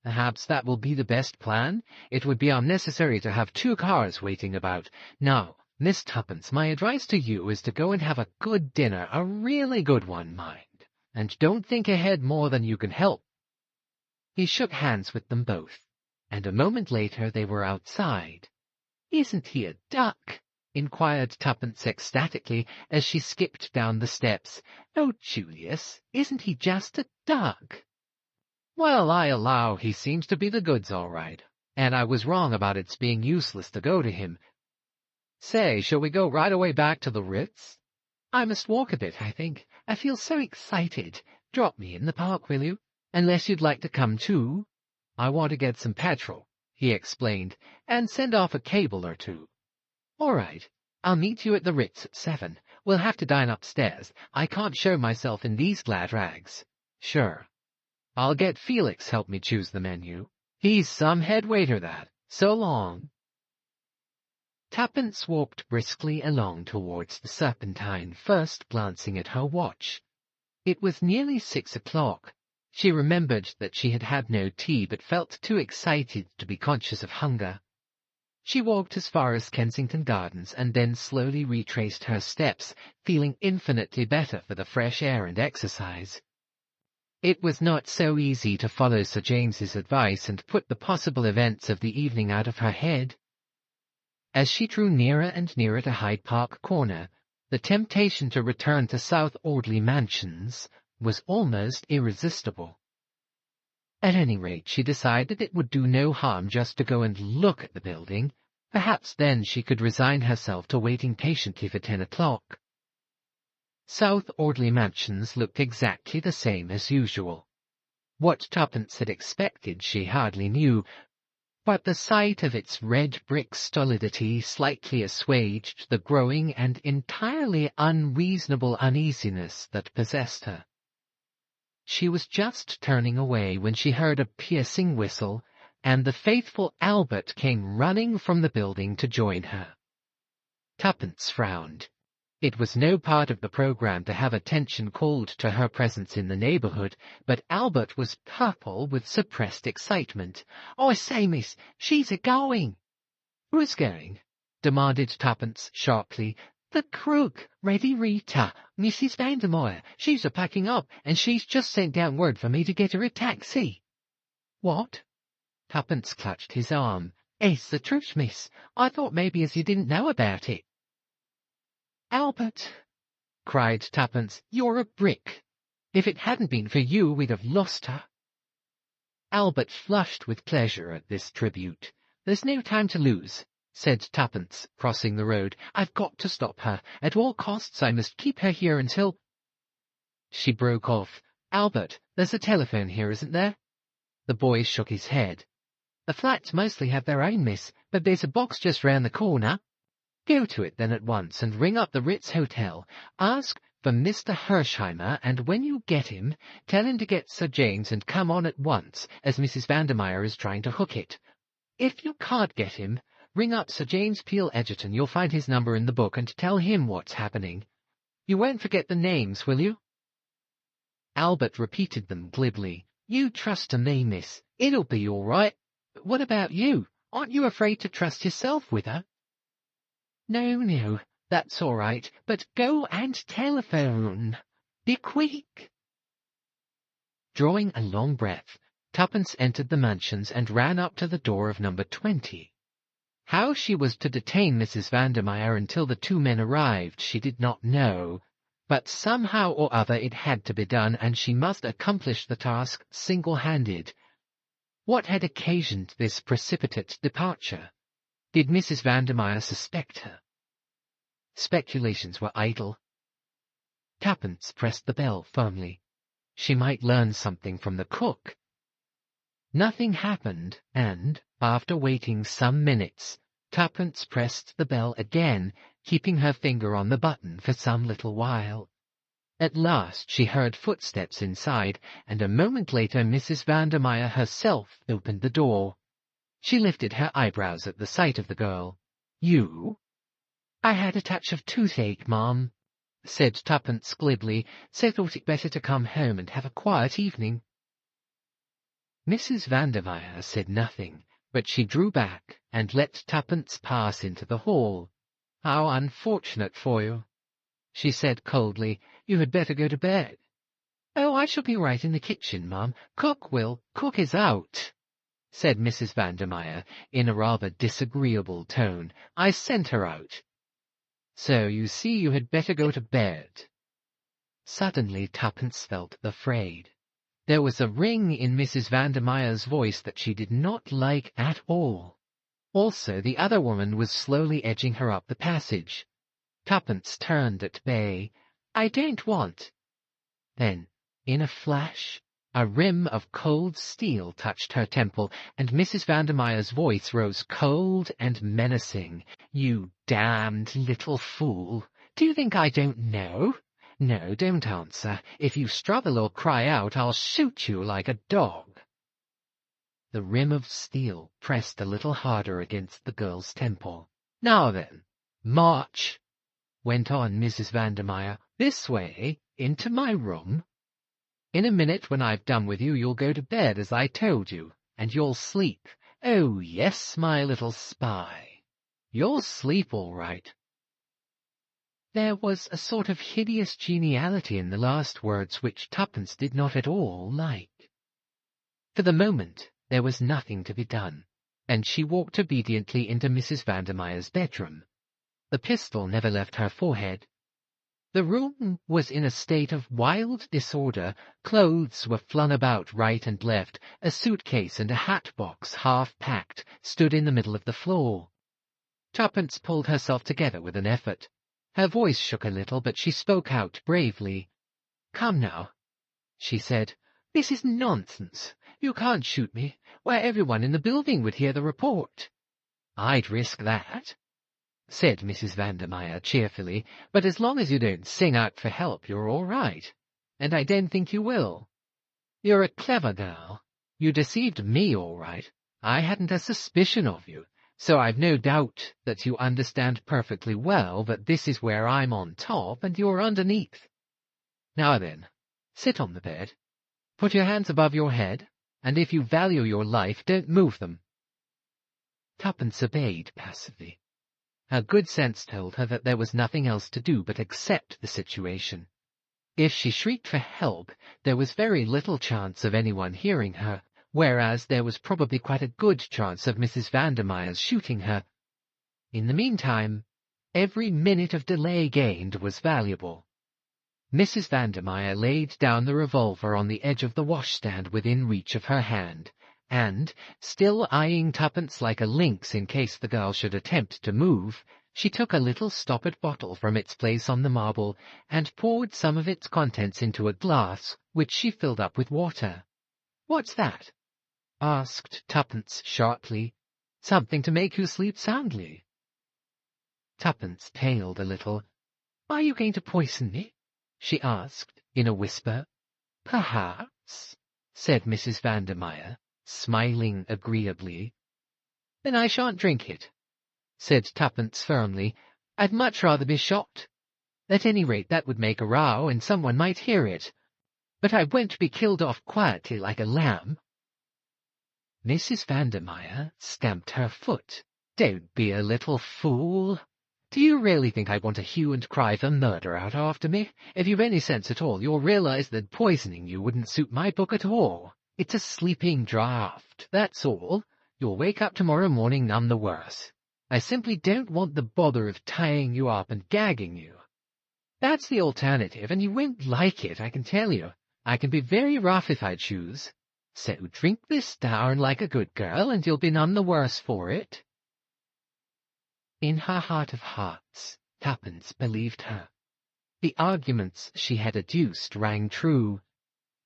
Perhaps that will be the best plan. It would be unnecessary to have two cars waiting about. Now, Miss Tuppence, my advice to you is to go and have a good dinner, a really good one, mind, and don't think ahead more than you can help. He shook hands with them both, and a moment later they were outside. Isn't he a duck? Inquired Tuppence ecstatically as she skipped down the steps. Oh, Julius, isn't he just a duck? Well, I allow he seems to be the goods all right, and I was wrong about its being useless to go to him. Say, shall we go right away back to the Ritz? I must walk a bit, I think. I feel so excited. Drop me in the park, will you? Unless you'd like to come too. I want to get some petrol, he explained, and send off a cable or two. All right. I'll meet you at the Ritz at 7. We'll have to dine upstairs. I can't show myself in these glad rags. Sure. I'll get Felix help me choose the menu. He's some head waiter, that. So long. Tuppence walked briskly along towards the Serpentine, first glancing at her watch. It was nearly 6 o'clock. She remembered that she had had no tea, but felt too excited to be conscious of hunger. She walked as far as Kensington Gardens and then slowly retraced her steps, feeling infinitely better for the fresh air and exercise. It was not so easy to follow Sir James's advice and put the possible events of the evening out of her head. As she drew nearer and nearer to Hyde Park Corner, the temptation to return to South Audley Mansions was almost irresistible. At any rate, she decided it would do no harm just to go and look at the building. Perhaps then she could resign herself to waiting patiently for 10 o'clock. South Audley Mansions looked exactly the same as usual. What Tuppence had expected she hardly knew, but the sight of its red brick stolidity slightly assuaged the growing and entirely unreasonable uneasiness that possessed her. She was just turning away when she heard a piercing whistle, and the faithful Albert came running from the building to join her. Tuppence frowned. It was no part of the programme to have attention called to her presence in the neighbourhood, but Albert was purple with suppressed excitement. "I say, miss, she's a-going." "Who's going?" demanded Tuppence sharply. "The crook, Ready Rita, Mrs. Vandermeyer. She's a-packing up, and she's just sent down word for me to get her a taxi." "What?" Tuppence clutched his arm. "It's the truth, miss. I thought maybe as you didn't know about it." "Albert," cried Tuppence, "you're a brick. If it hadn't been for you, we'd have lost her." Albert flushed with pleasure at this tribute. "There's no time to lose," said Tuppence, crossing the road. "I've got to stop her. At all costs I must keep her here until—" She broke off. "Albert, there's a telephone here, isn't there?" The boy shook his head. "The flats mostly have their own, miss, but there's a box just round the corner." "Go to it then at once and ring up the Ritz Hotel. Ask for Mr. Hersheimmer, and when you get him, tell him to get Sir James and come on at once, as Mrs. Vandermeyer is trying to hook it. If you can't get him, ring up Sir James Peel Edgerton. You'll find his number in the book, and tell him what's happening. You won't forget the names, will you?" Albert repeated them glibly. "You trust to me, miss. It'll be all right. But what about you? Aren't you afraid to trust yourself with her?" No, that's all right, but go and telephone. Be quick." Drawing a long breath, Tuppence entered the Mansions and ran up to the door of number 20. How she was to detain Mrs. Vandermeyer until the two men arrived she did not know, but somehow or other it had to be done, and she must accomplish the task single-handed. What had occasioned this precipitate departure? Did Mrs. Vandermeyer suspect her? Speculations were idle. Tuppence pressed the bell firmly. She might learn something from the cook. Nothing happened, and, after waiting some minutes, Tuppence pressed the bell again, keeping her finger on the button for some little while. At last she heard footsteps inside, and a moment later Mrs. Vandermeyer herself opened the door. She lifted her eyebrows at the sight of the girl. "You?" "I had a touch of toothache, ma'am," said Tuppence glibly, "so thought it better to come home and have a quiet evening." Mrs. Vandermeyer said nothing, but she drew back and let Tuppence pass into the hall. "How unfortunate for you," she said coldly. "You had better go to bed." "Oh, I shall be right in the kitchen, ma'am. Cook is out," said Mrs. Vandermeyer in a rather disagreeable tone. "I sent her out. So you see you had better go to bed." Suddenly Tuppence felt afraid. There was a ring in Mrs. Vandermeyer's voice that she did not like at all. Also, the other woman was slowly edging her up the passage. Tuppence turned at bay. "I don't want—" Then, in a flash, a rim of cold steel touched her temple, and Mrs. Vandermeyer's voice rose cold and menacing. "You damned little fool! Do you think I don't know? No, don't answer. If you struggle or cry out, I'll shoot you like a dog." The rim of steel pressed a little harder against the girl's temple. "Now then, march," went on Mrs. Vandermeyer. "This way, into my room. In a minute, when I've done with you, you'll go to bed, as I told you, and you'll sleep. Oh, yes, my little spy. You'll sleep all right." There was a sort of hideous geniality in the last words which Tuppence did not at all like. For the moment there was nothing to be done, and she walked obediently into Mrs. Vandermeyer's bedroom. The pistol never left her forehead. The room was in a state of wild disorder. Clothes were flung about right and left. A suitcase and a hat-box, half-packed, stood in the middle of the floor. Tuppence pulled herself together with an effort. Her voice shook a little, but she spoke out bravely. "Come now," she said. "This is nonsense. You can't shoot me, where everyone in the building would hear the report." "I'd risk that," said Mrs. Vandermeyer cheerfully, "but as long as you don't sing out for help, you're all right. And I don't think you will. You're a clever girl. You deceived me all right. I hadn't a suspicion of you. So I've no doubt that you understand perfectly well that this is where I'm on top and you're underneath. Now then, sit on the bed. Put your hands above your head, and if you value your life, don't move them." Tuppence obeyed passively. Her good sense told her that there was nothing else to do but accept the situation. If she shrieked for help, there was very little chance of anyone hearing her, whereas there was probably quite a good chance of Mrs. Vandermeyer's shooting her. In the meantime, every minute of delay gained was valuable. Mrs. Vandermeyer laid down the revolver on the edge of the washstand within reach of her hand, and, still eyeing Tuppence like a lynx in case the girl should attempt to move, she took a little stoppered bottle from its place on the marble and poured some of its contents into a glass, which she filled up with water. "What's that?" asked Tuppence sharply. "Something to make you sleep soundly." Tuppence paled a little. "Are you going to poison me?" she asked in a whisper. "Perhaps," said Mrs. Vandermeyer, smiling agreeably. "Then I shan't drink it," said Tuppence firmly. "I'd much rather be shot. At any rate, that would make a row, and someone might hear it. But I won't be killed off quietly like a lamb." Mrs. Vandermeyer stamped her foot. "Don't be a little fool. Do you really think I want to hue and cry for murder out after me? If you've any sense at all, you'll realize that poisoning you wouldn't suit my book at all. It's a sleeping draught, that's all. You'll wake up tomorrow morning none the worse. I simply don't want the bother of tying you up and gagging you. That's the alternative, and you won't like it, I can tell you. I can be very rough if I choose. So drink this down like a good girl, and you'll be none the worse for it." In her heart of hearts, Tuppence believed her. The arguments she had adduced rang true.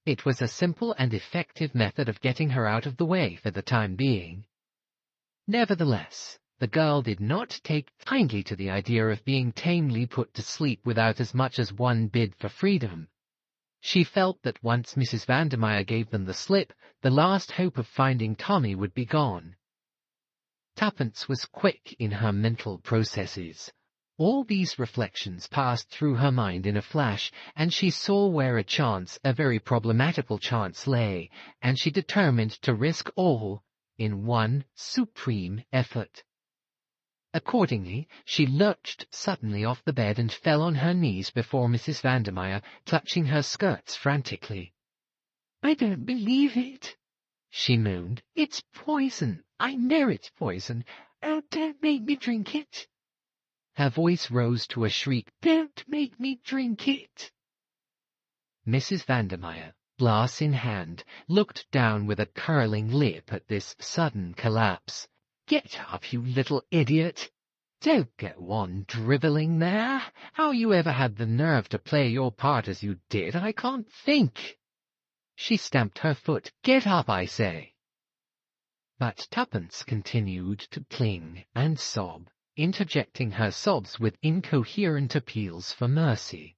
It was a simple and effective method of getting her out of the way for the time being. Nevertheless, the girl did not take kindly to the idea of being tamely put to sleep without as much as one bid for freedom. She felt that once Mrs. Vandermeyer gave them the slip, the last hope of finding Tommy would be gone. Tuppence was quick in her mental processes. All these reflections passed through her mind in a flash, and she saw where a very problematical chance lay, and she determined to risk all in one supreme effort. Accordingly, she lurched suddenly off the bed and fell on her knees before Mrs. Vandermeyer, clutching her skirts frantically. "I don't believe it," she moaned. "It's poison. I know it's poison. Oh, don't make me drink it." Her voice rose to a shriek. "Don't make me drink it." Mrs. Vandermeyer, glass in hand, looked down with a curling lip at this sudden collapse. "Get up, you little idiot. Don't go on drivelling there. How you ever had the nerve to play your part as you did, I can't think." She stamped her foot. "Get up, I say." But Tuppence continued to cling and sob, interjecting her sobs with incoherent appeals for mercy.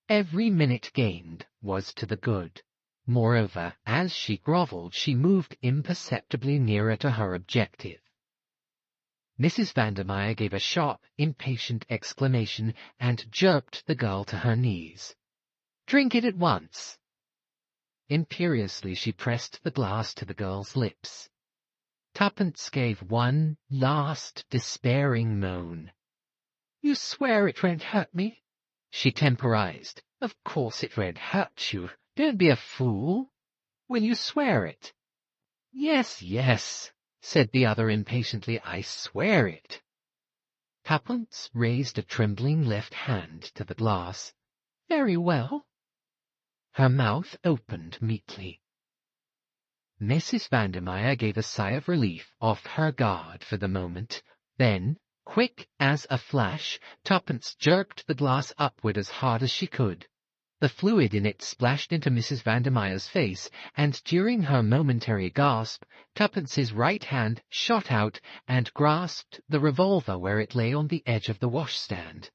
Every minute gained was to the good. Moreover, as she grovelled, she moved imperceptibly nearer to her objective. Mrs. Vandermeyer gave a sharp, impatient exclamation and jerked the girl to her knees. "Drink it at once." Imperiously she pressed the glass to the girl's lips. Tuppence gave one last despairing moan. "You swear it won't hurt me?" she temporized. "Of course it won't hurt you. Don't be a fool. Will you swear it?" "Yes, yes," said the other impatiently. "I swear it." Tuppence raised a trembling left hand to the glass. "Very well." Her mouth opened meekly. Mrs. Vandermeyer gave a sigh of relief, off her guard for the moment. Then, quick as a flash, Tuppence jerked the glass upward as hard as she could. The fluid in it splashed into Mrs. Vandermeyer's face, and during her momentary gasp, Tuppence's right hand shot out and grasped the revolver where it lay on the edge of the washstand.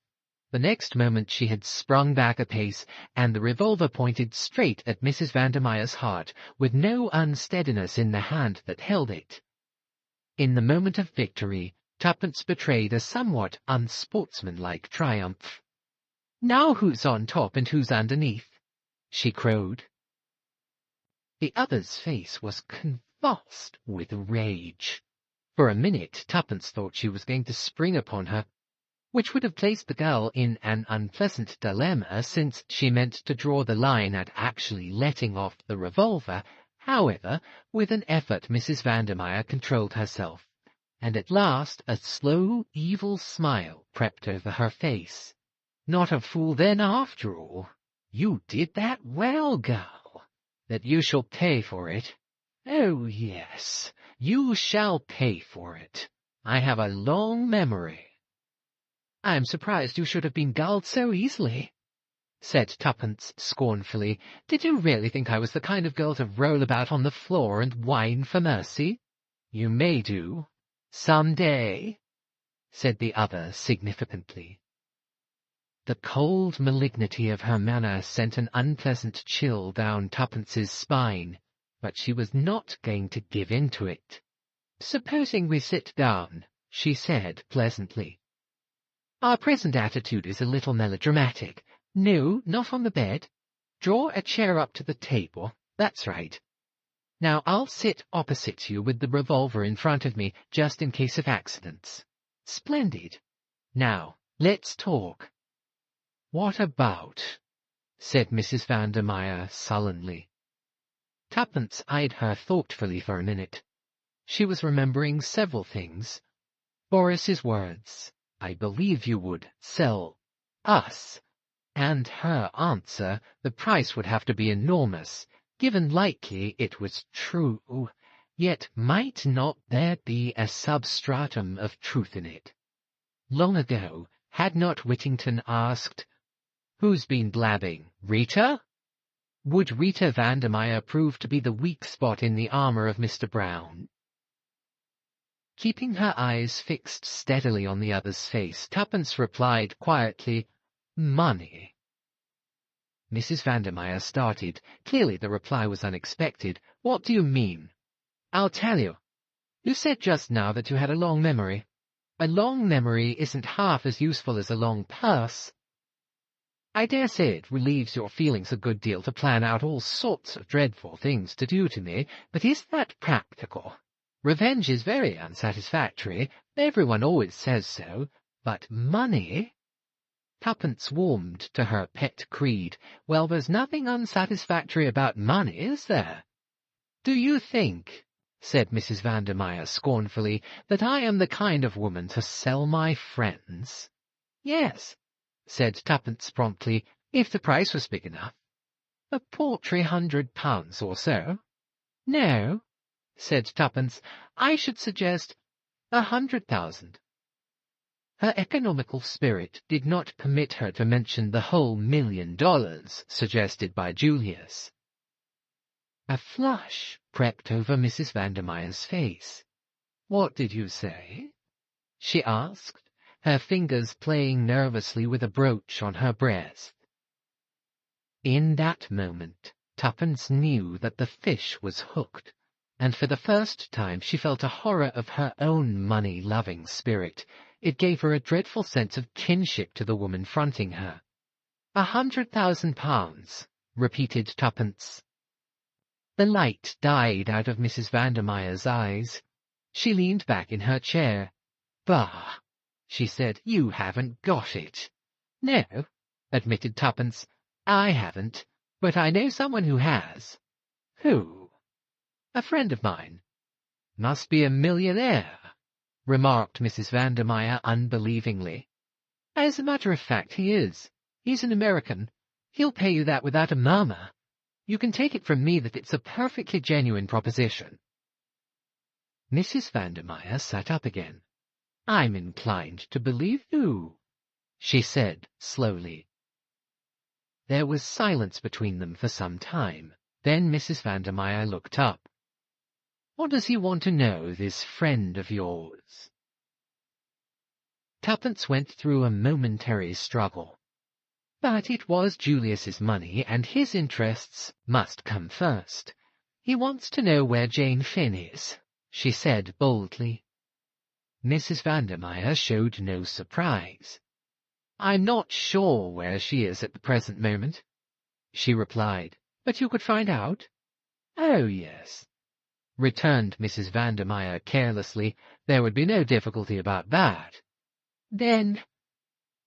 The next moment she had sprung back a pace, and the revolver pointed straight at Mrs. Vandermeyer's heart, with no unsteadiness in the hand that held it. In the moment of victory, Tuppence betrayed a somewhat unsportsmanlike triumph. "Now who's on top and who's underneath?" she crowed. The other's face was convulsed with rage. For a minute Tuppence thought she was going to spring upon her, which would have placed the girl in an unpleasant dilemma, since she meant to draw the line at actually letting off the revolver. However, with an effort Mrs. Vandermeyer controlled herself, and at last a slow, evil smile crept over her face. "Not a fool then, after all. You did that well, girl. That you shall pay for it. Oh, yes, you shall pay for it. I have a long memory." "I am surprised you should have been gulled so easily," said Tuppence scornfully. "Did you really think I was the kind of girl to roll about on the floor and whine for mercy?" "You may do. Some day," said the other significantly. The cold malignity of her manner sent an unpleasant chill down Tuppence's spine, but she was not going to give in to it. "Supposing we sit down," she said pleasantly. "Our present attitude is a little melodramatic. No, not on the bed. Draw a chair up to the table. That's right. Now I'll sit opposite you with the revolver in front of me, just in case of accidents. Splendid. Now, let's talk." "What about?" said Mrs. Vandermeyer sullenly. Tuppence eyed her thoughtfully for a minute. She was remembering several things. Boris's words, "I believe you would sell us," and her answer, "The price would have to be enormous." Given lightly, it was true, yet might not there be a substratum of truth in it? Long ago, had not Whittington asked, "Who's been blabbing, Rita?" Would Rita Vandermeyer prove to be the weak spot in the armor of Mr. Brown? Keeping her eyes fixed steadily on the other's face, Tuppence replied quietly, "Money." Mrs. Vandermeyer started. Clearly the reply was unexpected. "What do you mean?" "I'll tell you. You said just now that you had a long memory. A long memory isn't half as useful as a long purse. I dare say it relieves your feelings a good deal to plan out all sorts of dreadful things to do to me, but is that practical? Revenge is very unsatisfactory. Everyone always says so. But money?" Tuppence warmed to her pet creed. "Well, there's nothing unsatisfactory about money, is there?" "Do you think," said Mrs. Vandermeyer scornfully, "that I am the kind of woman to sell my friends?" "Yes," said Tuppence promptly, "if the price was big enough. A paltry £100 or so." "No," said Tuppence, "I should suggest 100,000. Her economical spirit did not permit her to mention the whole $1,000,000 suggested by Julius. A flush crept over Mrs. Vandermeyer's face. "What did you say?" she asked, her fingers playing nervously with a brooch on her breast. In that moment, Tuppence knew that the fish was hooked, and for the first time she felt a horror of her own money-loving spirit. It gave her a dreadful sense of kinship to the woman fronting her. £100,000, repeated Tuppence. The light died out of Mrs. Vandermeyer's eyes. She leaned back in her chair. "Bah!" she said, "you haven't got it." "No," admitted Tuppence, "I haven't, but I know someone who has." "Who?" "A friend of mine." "Must be a millionaire," remarked Mrs. Vandermeyer unbelievingly. "As a matter of fact, he is. He's an American. He'll pay you that without a murmur. You can take it from me that it's a perfectly genuine proposition." Mrs. Vandermeyer sat up again. "I'm inclined to believe you," she said slowly. There was silence between them for some time. Then Mrs. Vandermeyer looked up. "What does he want to know, this friend of yours?" Tuppence went through a momentary struggle. But it was Julius's money, and his interests must come first. "He wants to know where Jane Finn is," she said boldly. Mrs. Vandermeyer showed no surprise. "I'm not sure where she is at the present moment," she replied. "But you could find out?" "Oh, yes," returned Mrs. Vandermeyer carelessly. "There would be no difficulty about that." "Then,"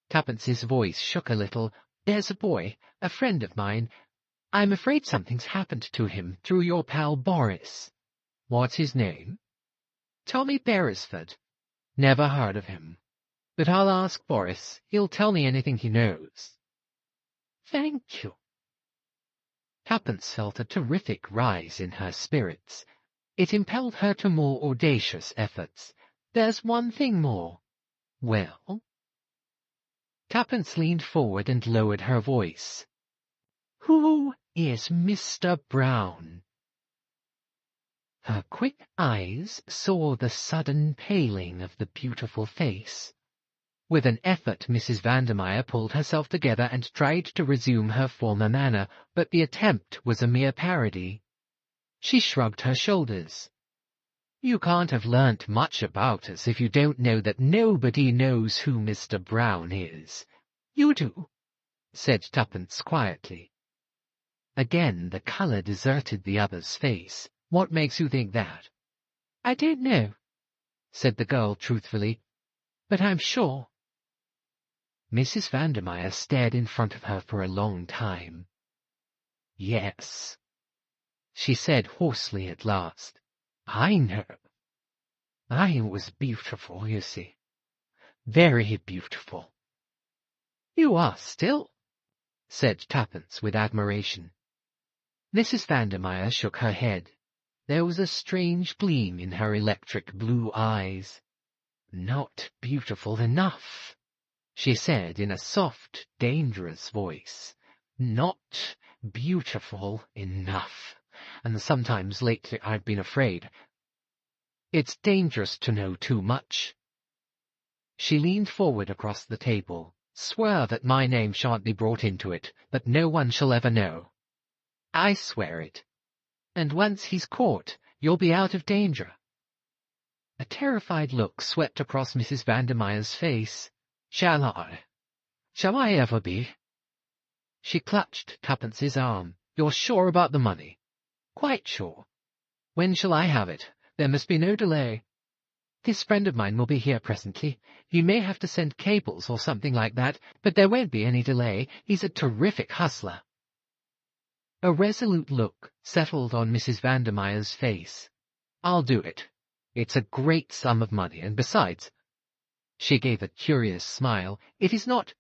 Tuppence's voice shook a little, "there's a boy, a friend of mine. I'm afraid something's happened to him through your pal Boris." "What's his name?" "Tommy Beresford." "Never heard of him. But I'll ask Boris. He'll tell me anything he knows." "Thank you." Tuppence felt a terrific rise in her spirits. It impelled her to more audacious efforts. "There's one thing more." "Well?" Tuppence leaned forward and lowered her voice. "Who is Mr. Brown?" Her quick eyes saw the sudden paling of the beautiful face. With an effort, Mrs. Vandermeyer pulled herself together and tried to resume her former manner, but the attempt was a mere parody. She shrugged her shoulders. "You can't have learnt much about us if you don't know that nobody knows who Mr. Brown is." "You do," said Tuppence quietly. Again the colour deserted the other's face. "What makes you think that?" "I don't know," said the girl truthfully, "but I'm sure." Mrs. Vandermeyer stared in front of her for a long time. "Yes," she said hoarsely at last. "I know. I was beautiful, you see. Very beautiful." "You are still," said Tuppence with admiration. Mrs. Vandermeyer shook her head. There was a strange gleam in her electric blue eyes. "Not beautiful enough," she said in a soft, dangerous voice. "Not beautiful enough. And sometimes lately I've been afraid. It's dangerous to know too much." She leaned forward across the table. "Swear that my name shan't be brought into it, that no one shall ever know." "I swear it. And once he's caught, you'll be out of danger." A terrified look swept across Mrs. Vandermeyer's face. Shall I ever be?" She clutched Tuppence's arm. "You're sure about the money?" "Quite sure." "When shall I have it? There must be no delay." "This friend of mine will be here presently. You may have to send cables or something like that, but there won't be any delay. He's a terrific hustler." A resolute look settled on Mrs. Vandermeyer's face. "I'll do it. It's a great sum of money, and besides," she gave a curious smile, "it is not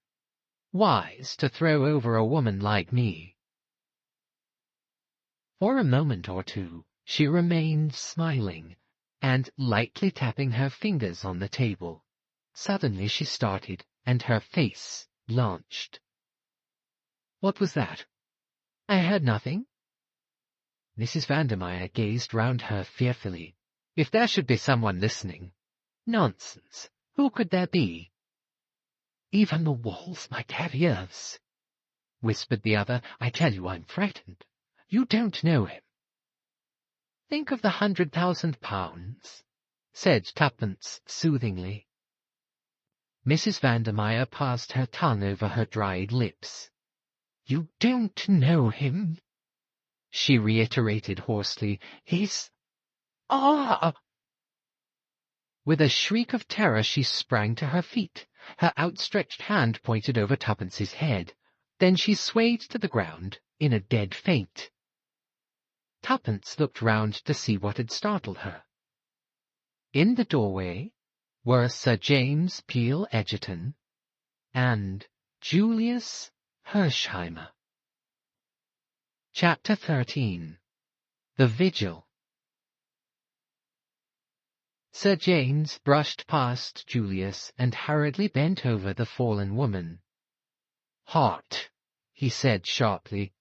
wise to throw over a woman like me." For a moment or two she remained smiling, and lightly tapping her fingers on the table. Suddenly she started, and her face blanched. "What was that?" "I heard nothing." Mrs. Vandermeyer gazed round her fearfully. If there should be someone listening. Nonsense. Who could there be? "Even the walls might have ears," whispered the other. "I tell you I'm frightened. You don't know him." "Think of the £100,000, said Tuppence soothingly. Mrs. Vandermeyer passed her tongue over her dried lips. "You don't know him," she reiterated hoarsely. "He's... Ah!" With a shriek of terror she sprang to her feet. Her outstretched hand pointed over Tuppence's head. Then she swayed to the ground in a dead faint. Tuppence looked round to see what had startled her. In the doorway were Sir James Peel Edgerton and Julius Hersheimmer. Chapter 13. The Vigil. Sir James brushed past Julius and hurriedly bent over the fallen woman. "Hot," he said sharply.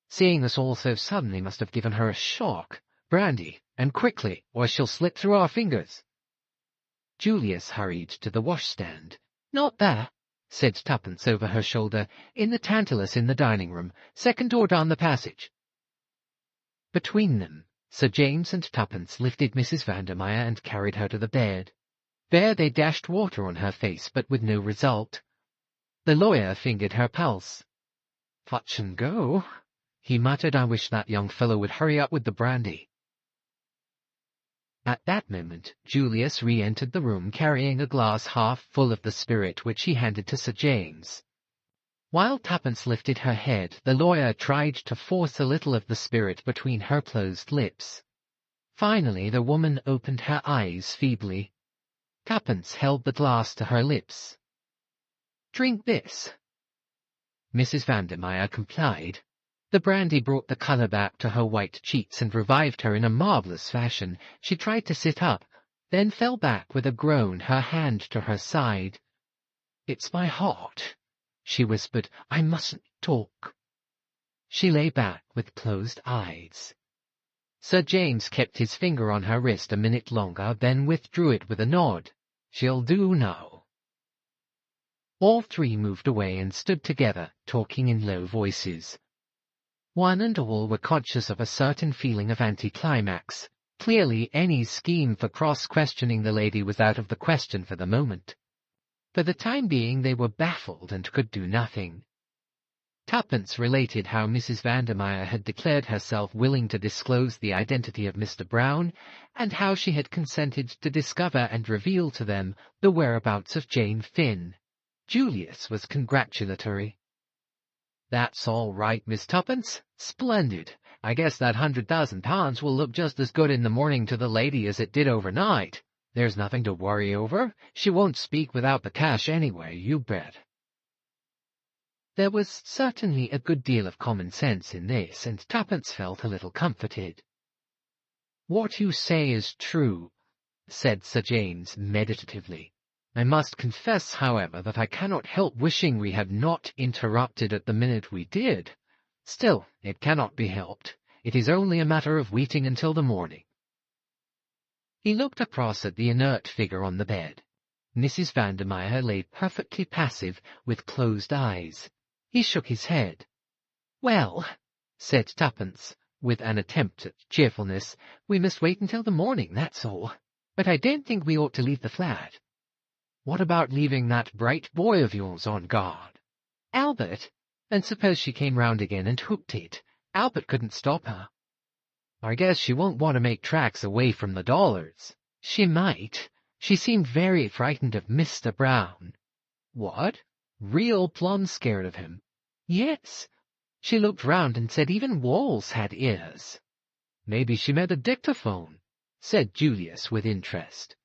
"Seeing this all so suddenly must have given her a shock. Brandy, and quickly, or she'll slip through our fingers." Julius hurried to the washstand. "Not there," said Tuppence over her shoulder. "In the Tantalus in the dining-room, second door down the passage." Between them, Sir James and Tuppence lifted Mrs. Vandermeyer and carried her to the bed. There they dashed water on her face, but with no result. The lawyer fingered her pulse. "Touch and go," he muttered. "I wish that young fellow would hurry up with the brandy." At that moment Julius re-entered the room carrying a glass half full of the spirit, which he handed to Sir James. While Tuppence lifted her head, the lawyer tried to force a little of the spirit between her closed lips. Finally the woman opened her eyes feebly. Tuppence held the glass to her lips. "Drink this." Mrs. Vandermeyer complied. The brandy brought the colour back to her white cheeks and revived her in a marvellous fashion. She tried to sit up, then fell back with a groan, her hand to her side. "It's my heart," she whispered. "I mustn't talk." She lay back with closed eyes. Sir James kept his finger on her wrist a minute longer, then withdrew it with a nod. "She'll do now." All three moved away and stood together, talking in low voices. One and all were conscious of a certain feeling of anticlimax. Clearly any scheme for cross-questioning the lady was out of the question for the moment. For the time being they were baffled and could do nothing. Tuppence related how Mrs. Vandermeyer had declared herself willing to disclose the identity of Mr. Brown, and how she had consented to discover and reveal to them the whereabouts of Jane Finn. Julius was congratulatory. "That's all right, Miss Tuppence. Splendid. I guess that £100,000 will look just as good in the morning to the lady as it did overnight. There's nothing to worry over. She won't speak without the cash anyway, you bet." There was certainly a good deal of common sense in this, and Tuppence felt a little comforted. "What you say is true," said Sir James meditatively. I must confess, however, that I cannot help wishing we had not interrupted at the minute we did. Still, it cannot be helped. It is only a matter of waiting until the morning." He looked across at the inert figure on the bed. Mrs. Vandermeyer lay perfectly passive, with closed eyes. He shook his head. "Well," said Tuppence, with an attempt at cheerfulness, "we must wait until the morning, that's all. But I don't think we ought to leave the flat." "What about leaving that bright boy of yours on guard?" "Albert? And suppose she came round again and hooked it? Albert couldn't stop her." "I guess she won't want to make tracks away from the dollars." "She might. She seemed very frightened of Mr. Brown." "What? Real plumb scared of him?" "Yes. She looked round and said even walls had ears." "Maybe she meant a dictaphone," said Julius with interest.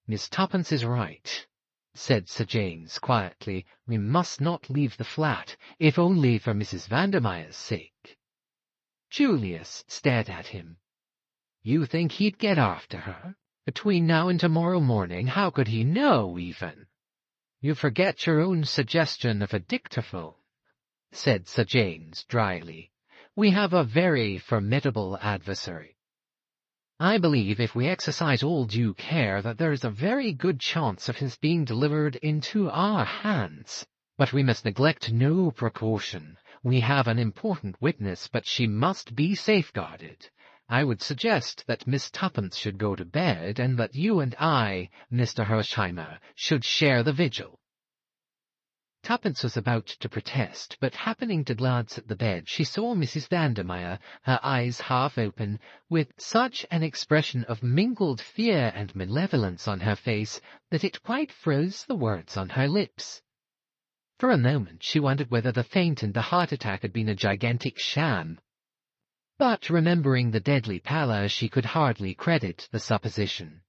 "Miss Tuppence is right," said Sir James quietly. "We must not leave the flat, if only for Mrs. Vandermeyer's sake." Julius stared at him. "You think he'd get after her? Between now and tomorrow morning, how could he know, even?" "You forget your own suggestion of a dictaphone," said Sir James dryly. "We have a very formidable adversary. I believe, if we exercise all due care, that there is a very good chance of his being delivered into our hands. But we must neglect no precaution. We have an important witness, but she must be safeguarded. I would suggest that Miss Tuppence should go to bed, and that you and I, Mr. Hersheimmer, should share the vigil." Tuppence was about to protest, but happening to glance at the bed, she saw Mrs. Vandermeyer, her eyes half open, with such an expression of mingled fear and malevolence on her face that it quite froze the words on her lips. For a moment she wondered whether the faint and the heart attack had been a gigantic sham. But remembering the deadly pallor, she could hardly credit the supposition.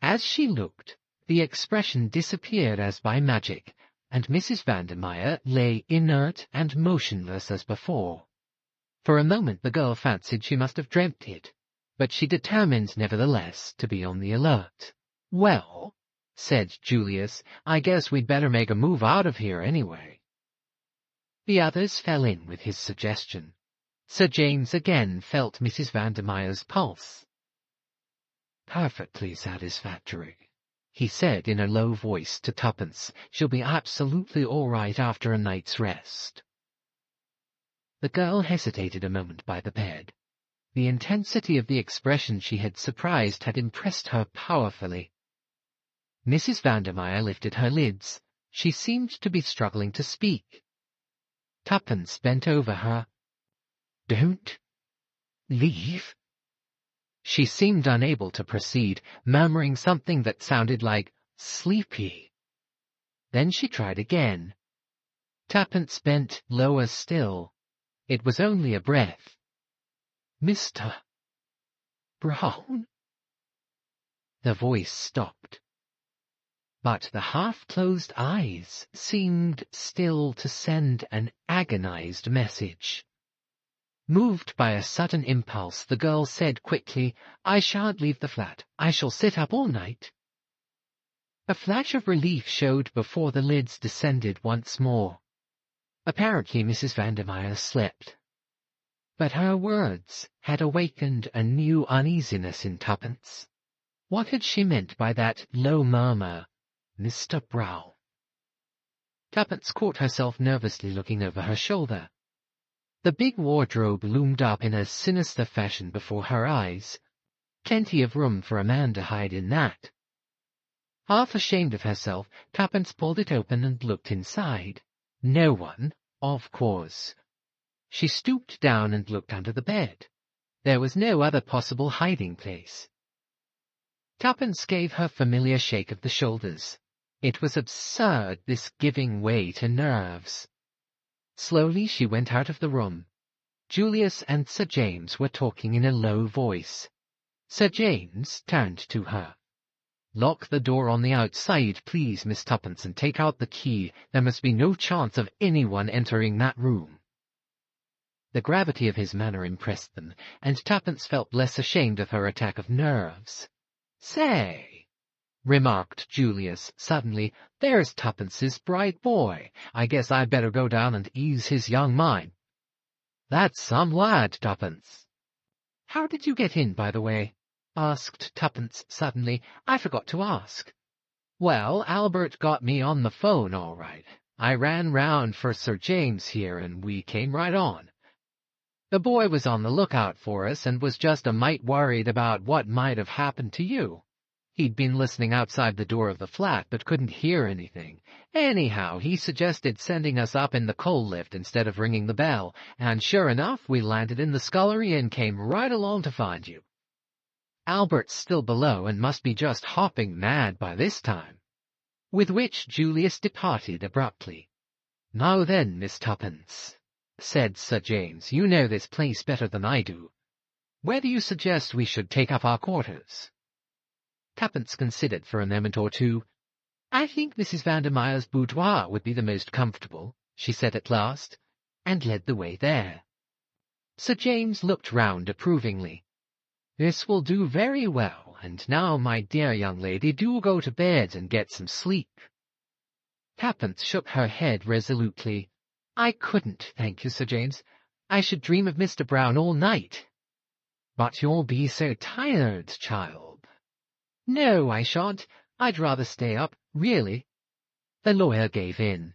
As she looked, the expression disappeared as by magic, and Mrs. Vandermeyer lay inert and motionless as before. For a moment the girl fancied she must have dreamt it, but she determined nevertheless to be on the alert. "Well," said Julius, "I guess we'd better make a move out of here anyway." The others fell in with his suggestion. Sir James again felt Mrs. Vandermeyer's pulse. "Perfectly satisfactory," he said in a low voice to Tuppence. "She'll be absolutely all right after a night's rest." The girl hesitated a moment by the bed. The intensity of the expression she had surprised had impressed her powerfully. Mrs. Vandermeyer lifted her lids. She seemed to be struggling to speak. Tuppence bent over her. "Don't leave." She seemed unable to proceed, murmuring something that sounded like "sleepy." Then she tried again. Tuppence bent lower still. It was only a breath. "Mr. Brown?" The voice stopped. But the half-closed eyes seemed still to send an agonized message. Moved by a sudden impulse, the girl said quickly, "I shan't leave the flat. I shall sit up all night." A flash of relief showed before the lids descended once more. Apparently Mrs. Vandermeyer slept. But her words had awakened a new uneasiness in Tuppence. What had she meant by that low murmur, "Mr. Brown"? Tuppence caught herself nervously looking over her shoulder. The big wardrobe loomed up in a sinister fashion before her eyes. Plenty of room for a man to hide in that. Half ashamed of herself, Tuppence pulled it open and looked inside. No one, of course. She stooped down and looked under the bed. There was no other possible hiding place. Tuppence gave her familiar shake of the shoulders. It was absurd, this giving way to nerves. Slowly she went out of the room. Julius and Sir James were talking in a low voice. Sir James turned to her. "Lock the door on the outside, please, Miss Tuppence, and take out the key. There must be no chance of anyone entering that room." The gravity of his manner impressed them, and Tuppence felt less ashamed of her attack of nerves. "Say," remarked Julius suddenly. "There's Tuppence's bright boy. I guess I'd better go down and ease his young mind." "That's some lad, Tuppence." "How did you get in, by the way?" asked Tuppence suddenly. "I forgot to ask." "Well, Albert got me on the phone, all right. I ran round for Sir James here, and we came right on. The boy was on the lookout for us and was just a mite worried about what might have happened to you. He'd been listening outside the door of the flat, but couldn't hear anything. Anyhow, he suggested sending us up in the coal lift instead of ringing the bell, and sure enough, we landed in the scullery and came right along to find you. Albert's still below and must be just hopping mad by this time." With which Julius departed abruptly. "Now then, Miss Tuppence," said Sir James, "you know this place better than I do. Where do you suggest we should take up our quarters?" Tuppence considered for a moment or two. "I think Mrs. Vandermeyer's boudoir would be the most comfortable," she said at last, and led the way there. Sir James looked round approvingly. "This will do very well, and now, my dear young lady, do go to bed and get some sleep." Tuppence shook her head resolutely. "I couldn't, thank you, Sir James. I should dream of Mr. Brown all night." "But you'll be so tired, child." "No, I shan't. I'd rather stay up, really." The lawyer gave in.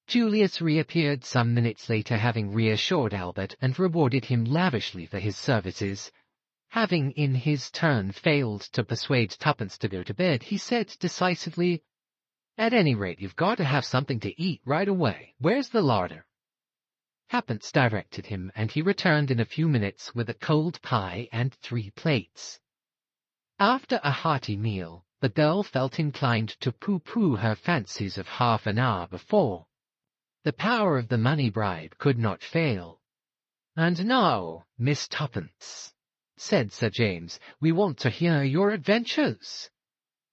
Julius reappeared some minutes later, having reassured Albert and rewarded him lavishly for his services. Having in his turn failed to persuade Tuppence to go to bed, he said decisively, "At any rate, you've got to have something to eat right away. Where's the larder?" Tuppence directed him, and he returned in a few minutes with a cold pie and 3 plates. After a hearty meal, the girl felt inclined to pooh-pooh her fancies of half an hour before. The power of the money bribe could not fail. "And now, Miss Tuppence," said Sir James, "we want to hear your adventures."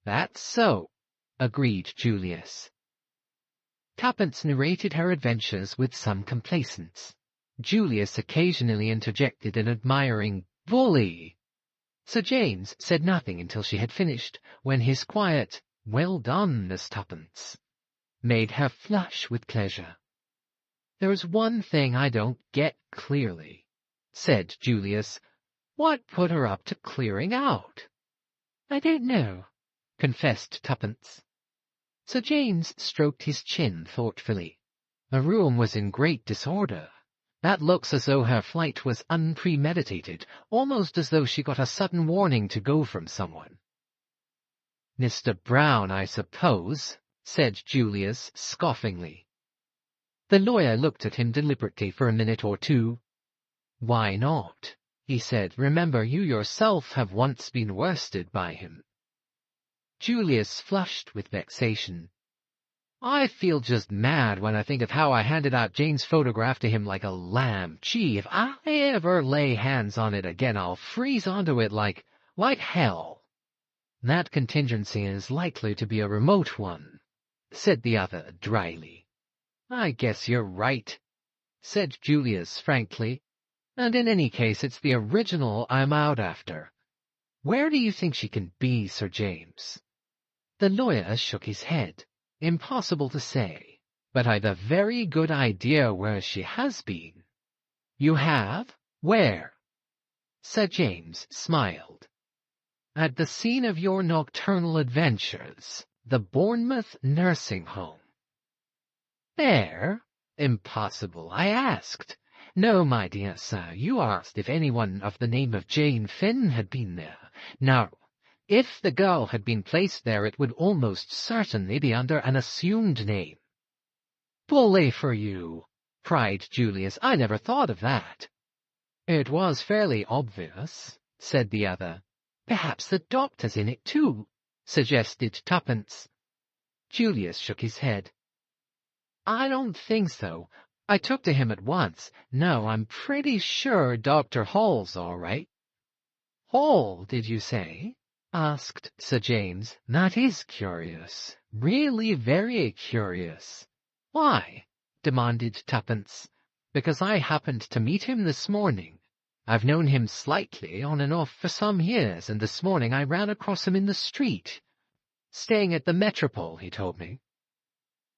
"That's so," agreed Julius. Tuppence narrated her adventures with some complacence. Julius occasionally interjected an admiring "bully." Sir James said nothing until she had finished, when his quiet "Well done, Miss Tuppence," made her flush with pleasure. "There's one thing I don't get clearly," said Julius. "What put her up to clearing out?" "I don't know," confessed Tuppence. Sir James stroked his chin thoughtfully. "The room was in great disorder. That looks as though her flight was unpremeditated, almost as though she got a sudden warning to go from someone." "Mr. Brown, I suppose," said Julius scoffingly. The lawyer looked at him deliberately for a minute or two. "Why not?" he said. "Remember, you yourself have once been worsted by him." Julius flushed with vexation. "I feel just mad when I think of how I handed out Jane's photograph to him like a lamb. Gee, if I ever lay hands on it again, I'll freeze onto it like hell." "That contingency is likely to be a remote one," said the other dryly. "I guess you're right," said Julius frankly. "And in any case, it's the original I'm out after. Where do you think she can be, Sir James?" The lawyer shook his head. "Impossible to say, but I've a very good idea where she has been." "You have? Where?" Sir James smiled. "At the scene of your nocturnal adventures, the Bournemouth nursing home." "There? Impossible. I asked. No, my dear sir, you asked if anyone of the name of Jane Finn had been there. Now, if the girl had been placed there, it would almost certainly be under an assumed name." "Bully for you!" cried Julius. "I never thought of that." "It was fairly obvious," said the other. "Perhaps the doctor's in it too," suggested Tuppence. Julius shook his head. "I don't think so. I took to him at once. No, I'm pretty sure Dr. Hall's all right." "Hall, did you say?" asked Sir James. "That is curious. Really very curious." "Why?" demanded Tuppence. "Because I happened to meet him this morning. I've known him slightly on and off for some years, and this morning I ran across him in the street. Staying at the Metropole, he told me.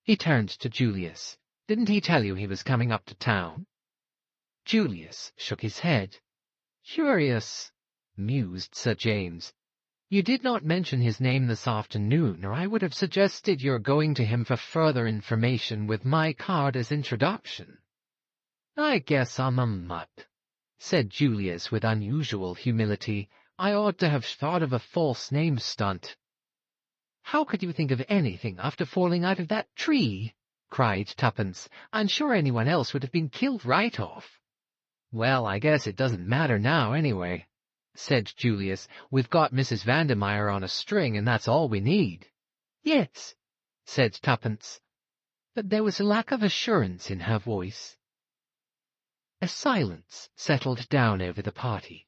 He turned to Julius. Didn't he tell you he was coming up to town? Julius shook his head. Curious, mused Sir James. You did not mention his name this afternoon, or I would have suggested your going to him for further information with my card as introduction. I guess I'm a mutt, said Julius with unusual humility. I ought to have thought of a false name stunt. How could you think of anything after falling out of that tree? Cried Tuppence. I'm sure anyone else would have been killed right off. Well, I guess it doesn't matter now anyway, said Julius. We've got Mrs. Vandermeyer on a string, and that's all we need. Yes, said Tuppence, but there was a lack of assurance in her voice. A silence settled down over the party.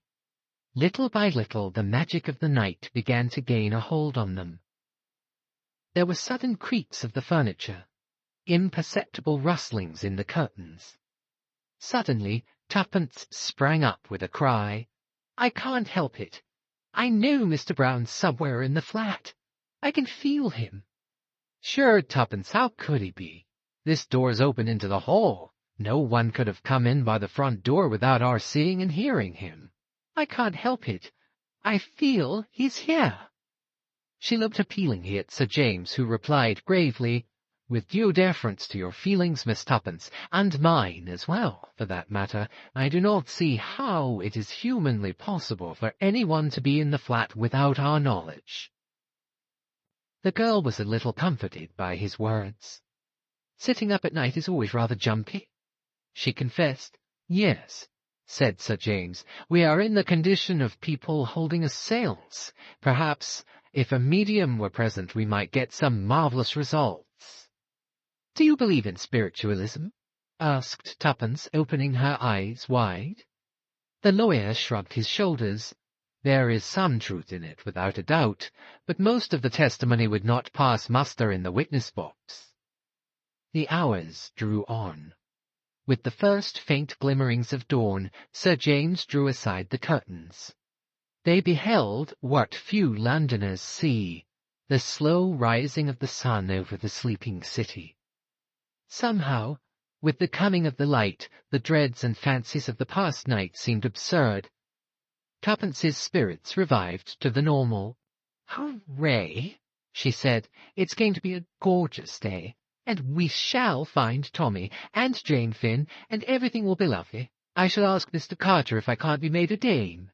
Little by little the magic of the night began to gain a hold on them. There were sudden creaks of the furniture, imperceptible rustlings in the curtains. Suddenly Tuppence sprang up with a cry. I can't help it. I know Mr. Brown's somewhere in the flat. I can feel him. Sure, Tuppence, how could he be? This door's open into the hall. No one could have come in by the front door without our seeing and hearing him. I can't help it. I feel he's here. She looked appealingly at Sir James, who replied gravely, With due deference to your feelings, Miss Tuppence, and mine as well, for that matter, I do not see how it is humanly possible for anyone to be in the flat without our knowledge. The girl was a little comforted by his words. Sitting up at night is always rather jumpy, she confessed. Yes, said Sir James, we are in the condition of people holding a séance. Perhaps, if a medium were present, we might get some marvellous results. Do you believe in spiritualism? Asked Tuppence, opening her eyes wide. The lawyer shrugged his shoulders. There is some truth in it, without a doubt, but most of the testimony would not pass muster in the witness box. The hours drew on. With the first faint glimmerings of dawn, Sir James drew aside the curtains. They beheld what few Londoners see, the slow rising of the sun over the sleeping city. Somehow, with the coming of the light, the dreads and fancies of the past night seemed absurd. Tuppence's spirits revived to the normal. Hooray, she said. It's going to be a gorgeous day. And we shall find Tommy and Jane Finn, and everything will be lovely. I shall ask Mr. Carter if I can't be made a dame.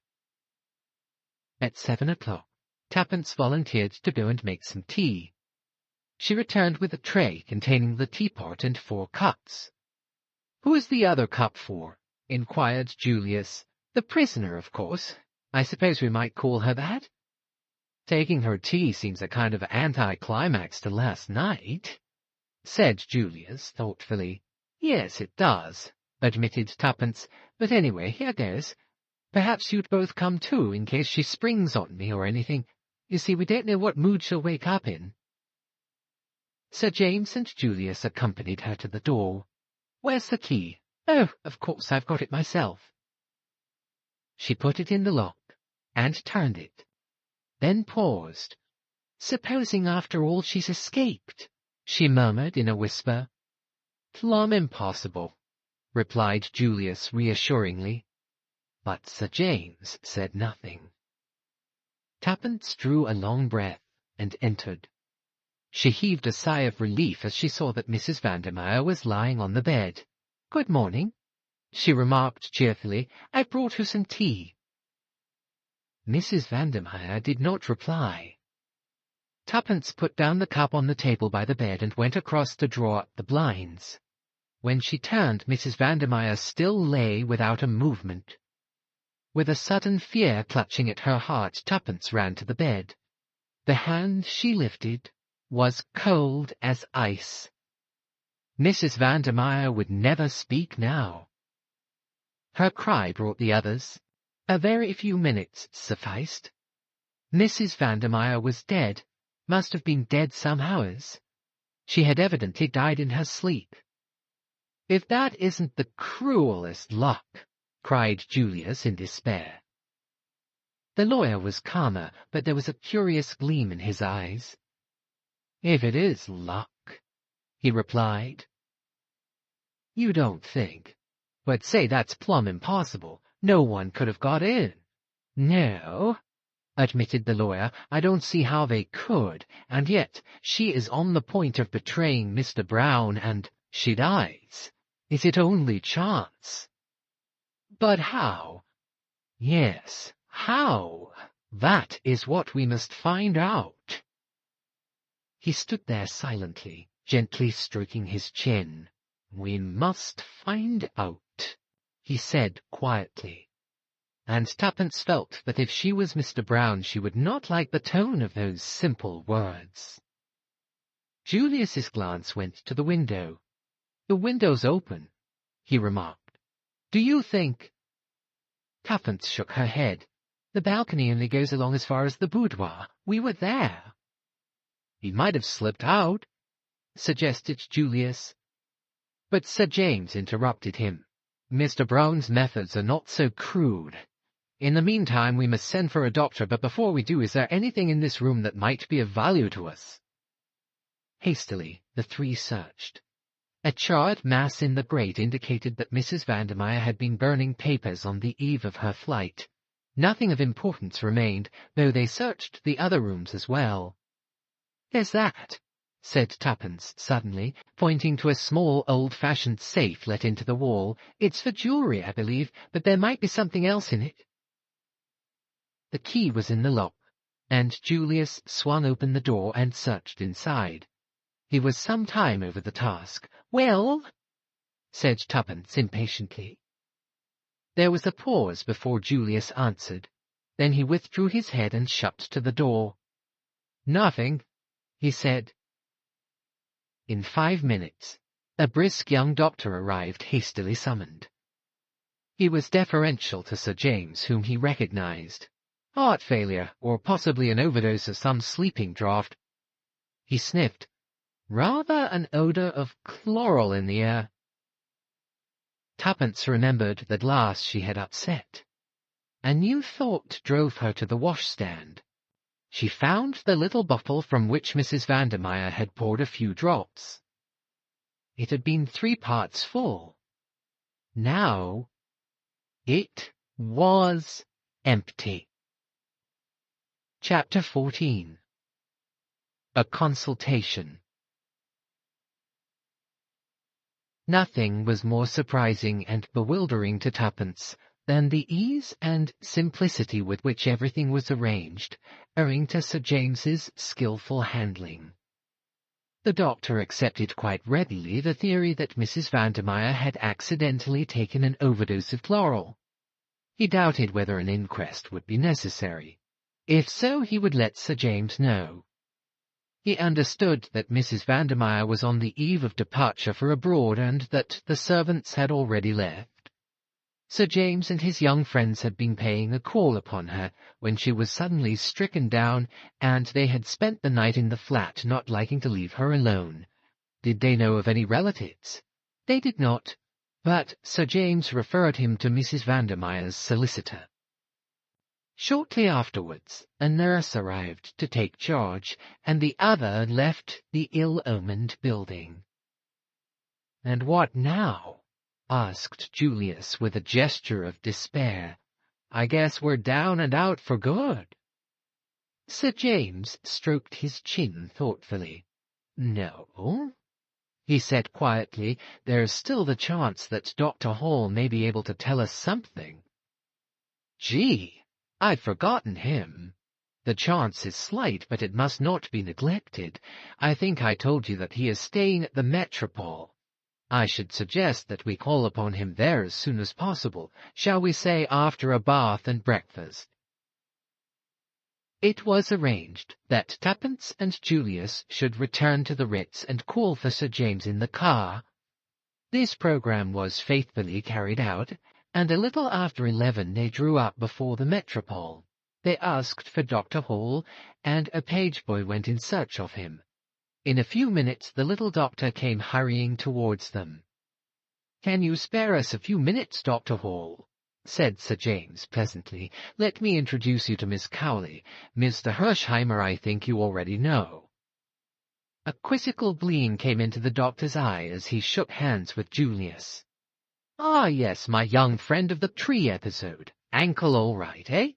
At 7 o'clock, Tuppence volunteered to go and make some tea. She returned with a tray containing the teapot and 4 cups. Who is the other cup for? Inquired Julius. The prisoner, of course. I suppose we might call her that. Taking her tea seems a kind of anti-climax to last night, said Julius thoughtfully. Yes, it does, admitted Tuppence, but anyway, here goes. Perhaps you'd both come too, in case she springs on me or anything. You see, we don't know what mood she'll wake up in. Sir James and Julius accompanied her to the door. Where's the key? Oh, of course, I've got it myself. She put it in the lock, and turned it, then paused. Supposing after all she's escaped, she murmured in a whisper. Plumb impossible, replied Julius reassuringly. But Sir James said nothing. Tuppence drew a long breath and entered. She heaved a sigh of relief as she saw that Mrs. Vandermeyer was lying on the bed. Good morning, she remarked cheerfully. I brought her some tea. Mrs. Vandermeyer did not reply. Tuppence put down the cup on the table by the bed and went across to draw up the blinds. When she turned, Mrs. Vandermeyer still lay without a movement. With a sudden fear clutching at her heart, Tuppence ran to the bed. The hand she lifted was cold as ice. Mrs. Vandermeyer would never speak now. Her cry brought the others. A very few minutes sufficed. Mrs. Vandermeyer was dead, must have been dead some hours. She had evidently died in her sleep. If that isn't the cruelest luck, cried Julius in despair. The lawyer was calmer, but there was a curious gleam in his eyes. "If it is luck," he replied. "You don't think. But say that's plumb impossible. No one could have got in." "No," admitted the lawyer, "I don't see how they could, and yet she is on the point of betraying Mr. Brown, and she dies. Is it only chance?" "But how?" "Yes, how? That is what we must find out." He stood there silently, gently stroking his chin. "We must find out," he said quietly. And Tuppence felt that if she was Mr. Brown she would not like the tone of those simple words. Julius's glance went to the window. "The window's open," he remarked. "Do you think—" Tuppence shook her head. "The balcony only goes along as far as the boudoir. We were there." "He might have slipped out," suggested Julius. But Sir James interrupted him. "Mr. Brown's methods are not so crude. In the meantime we must send for a doctor, but before we do, is there anything in this room that might be of value to us?" Hastily the three searched. A charred mass in the grate indicated that Mrs. Vandermeyer had been burning papers on the eve of her flight. Nothing of importance remained, though they searched the other rooms as well. "There's that," said Tuppence suddenly, pointing to a small old-fashioned safe let into the wall. "It's for jewellery, I believe, but there might be something else in it." The key was in the lock, and Julius swung open the door and searched inside. He was some time over the task. "Well?" said Tuppence impatiently. There was a pause before Julius answered. Then he withdrew his head and shut to the door. "Nothing," he said. In 5 minutes, a brisk young doctor arrived, hastily summoned. He was deferential to Sir James, whom he recognized. "Heart failure, or possibly an overdose of some sleeping draught." He sniffed. "Rather an odor of chloral in the air." Tuppence remembered the glass she had upset. A new thought drove her to the washstand. She found the little bottle from which Mrs. Vandermeyer had poured a few drops. It had been 3 parts full. Now it was empty. Chapter 14. A Consultation. Nothing was more surprising and bewildering to Tuppence than the ease and simplicity with which everything was arranged, owing to Sir James's skilful handling. The doctor accepted quite readily the theory that Mrs. Vandermeyer had accidentally taken an overdose of chloral. He doubted whether an inquest would be necessary. If so, he would let Sir James know. He understood that Mrs. Vandermeyer was on the eve of departure for abroad, and that the servants had already left. Sir James and his young friends had been paying a call upon her when she was suddenly stricken down, and they had spent the night in the flat, not liking to leave her alone. Did they know of any relatives? They did not, but Sir James referred him to Mrs. Vandermeyer's solicitor. Shortly afterwards, a nurse arrived to take charge, and the other left the ill-omened building. "And what now?" asked Julius with a gesture of despair. "I guess we're down and out for good." Sir James stroked his chin thoughtfully. "No," he said quietly, "there's still the chance that Dr. Hall may be able to tell us something." "Gee! I'd forgotten him. The chance is slight, but it must not be neglected. I think I told you that he is staying at the Metropole. I should suggest that we call upon him there as soon as possible. Shall we say after a bath and breakfast?" It was arranged that Tuppence and Julius should return to the Ritz and call for Sir James in the car. This programme was faithfully carried out, and a little after 11 they drew up before the Metropole. They asked for Dr. Hall, and a page-boy went in search of him. In a few minutes the little doctor came hurrying towards them. "Can you spare us a few minutes, Dr. Hall?" said Sir James pleasantly. "Let me introduce you to Miss Cowley. Mr. Hersheimmer I think you already know." A quizzical gleam came into the doctor's eye as he shook hands with Julius. "Ah, yes, my young friend of the tree episode. Ankle all right, eh?"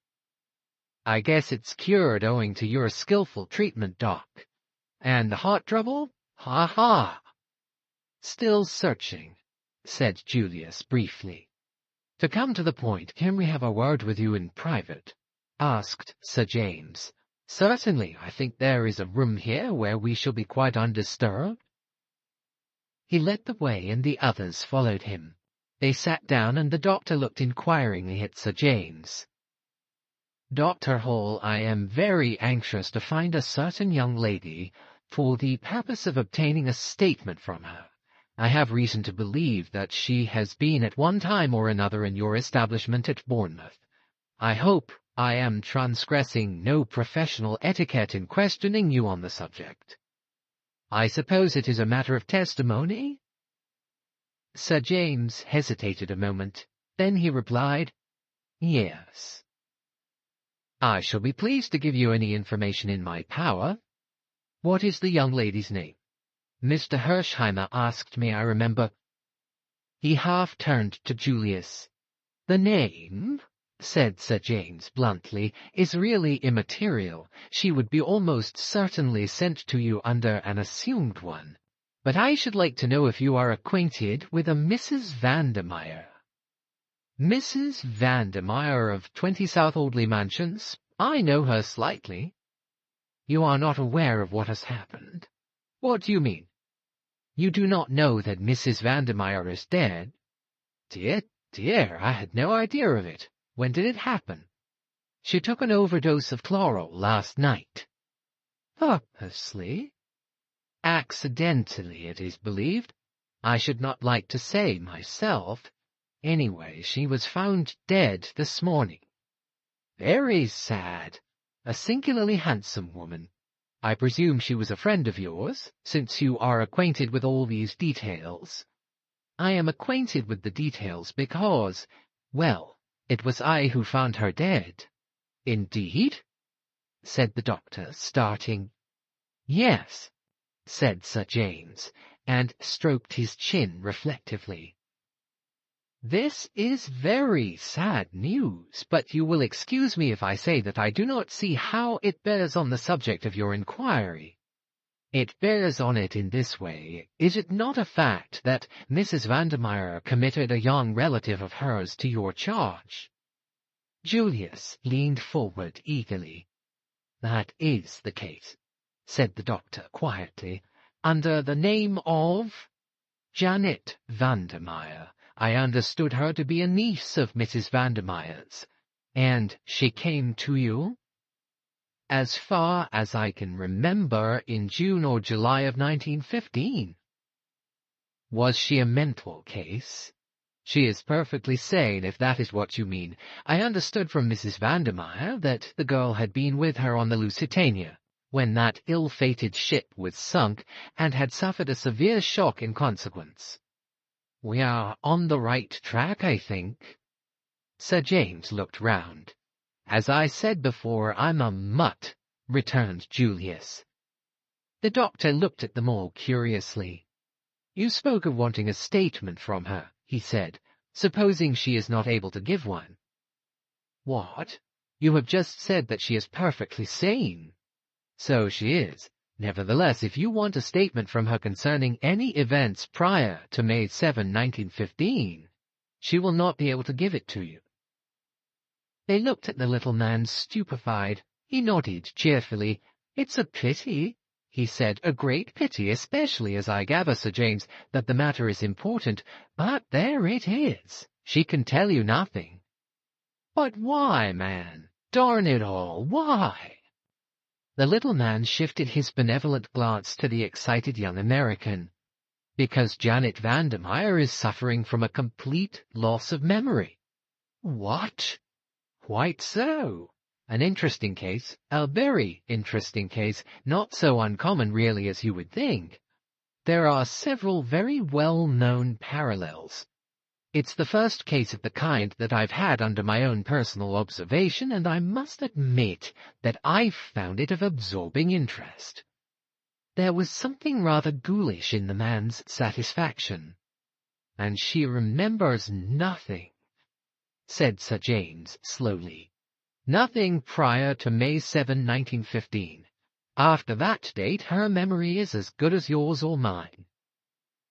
"I guess it's cured owing to your skillful treatment, Doc. And the heart trouble? Ha ha!" "Still searching," said Julius briefly. "To come to the point, can we have a word with you in private?" asked Sir James. "Certainly, I think there is a room here where we shall be quite undisturbed." He led the way and the others followed him. They sat down and the doctor looked inquiringly at Sir James. "Dr. Hall, I am very anxious to find a certain young lady for the purpose of obtaining a statement from her. I have reason to believe that she has been at one time or another in your establishment at Bournemouth. I hope I am transgressing no professional etiquette in questioning you on the subject. I suppose it is a matter of testimony?" Sir James hesitated a moment. Then he replied, "Yes." "I shall be pleased to give you any information in my power. What is the young lady's name? Mr. Hersheimmer asked me, I remember." He half turned to Julius. "The name," said Sir James bluntly, "is really immaterial. She would be almost certainly sent to you under an assumed one. But I should like to know if you are acquainted with a Mrs. Vandermeyer." "Mrs. Vandermeyer of 20 South Audley Mansions? I know her slightly." "You are not aware of what has happened?" "What do you mean?" "You do not know that Mrs. Vandermeyer is dead?" "Dear, dear, I had no idea of it. When did it happen?" "She took an overdose of chloral last night." "Purposely?" "Accidentally, it is believed. I should not like to say myself. Anyway, she was found dead this morning." "Very sad. A singularly handsome woman. I presume she was a friend of yours, since you are acquainted with all these details." "I am acquainted with the details because, well, it was I who found her dead." "Indeed?" said the doctor, starting. "Yes," said Sir James, and stroked his chin reflectively. "This is very sad news, but you will excuse me if I say that I do not see how it bears on the subject of your inquiry." "It bears on it in this way. Is it not a fact that Mrs. Vandermeyer committed a young relative of hers to your charge?" Julius leaned forward eagerly. "That is the case," said the doctor quietly, "under the name of Janet Vandermeyer. I understood her to be a niece of Mrs. Vandermeyer's. And she came to you?" "As far as I can remember, in June or July of 1915. "Was she a mental case?" "She is perfectly sane, if that is what you mean. I understood from Mrs. Vandermeyer that the girl had been with her on the Lusitania, when that ill-fated ship was sunk, and had suffered a severe shock in consequence." "We are on the right track, I think." Sir James looked round. "As I said before, I'm a mutt," returned Julius. The doctor looked at them all curiously. "You spoke of wanting a statement from her," he said, "supposing she is not able to give one." "What? You have just said that she is perfectly sane." "So she is. Nevertheless, if you want a statement from her concerning any events prior to May 7, 1915, she will not be able to give it to you." They looked at the little man stupefied. He nodded cheerfully. "It's a pity," he said, "a great pity, especially as I gather, Sir James, that the matter is important. But there it is. She can tell you nothing." "But why, man? Darn it all, why?" The little man shifted his benevolent glance to the excited young American. "Because Janet Vandermeyer is suffering from a complete loss of memory." "What?" "Quite so. An interesting case, a very interesting case, not so uncommon really as you would think. There are several very well-known parallels. It's the first case of the kind that I've had under my own personal observation, and I must admit that I've found it of absorbing interest. There was something rather ghoulish in the man's satisfaction. And she remembers nothing, said Sir James slowly. Nothing prior to May 7, 1915. After that date, her memory is as good as yours or mine.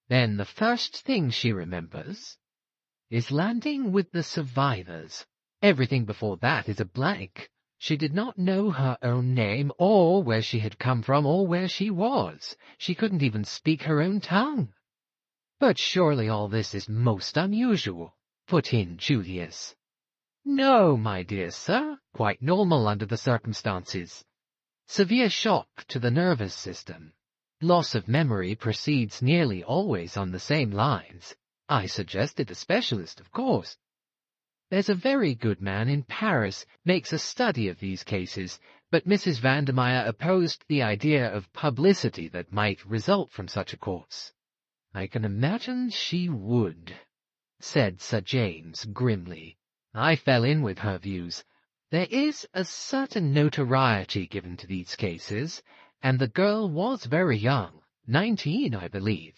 Then the first thing she remembers is landing with the survivors. Everything before that is a blank. She did not know her own name, or where she had come from, or where she was. She couldn't even speak her own tongue. But surely all this is most unusual, put in Julius. No, my dear sir, quite normal under the circumstances. Severe shock to the nervous system. Loss of memory proceeds nearly always on the same lines. I suggested a specialist, of course. There's a very good man in Paris, makes a study of these cases, but Mrs. Vandermeyer opposed the idea of publicity that might result from such a course. I can imagine she would, said Sir James grimly. I fell in with her views. There is a certain notoriety given to these cases, and the girl was very young, 19, I believe.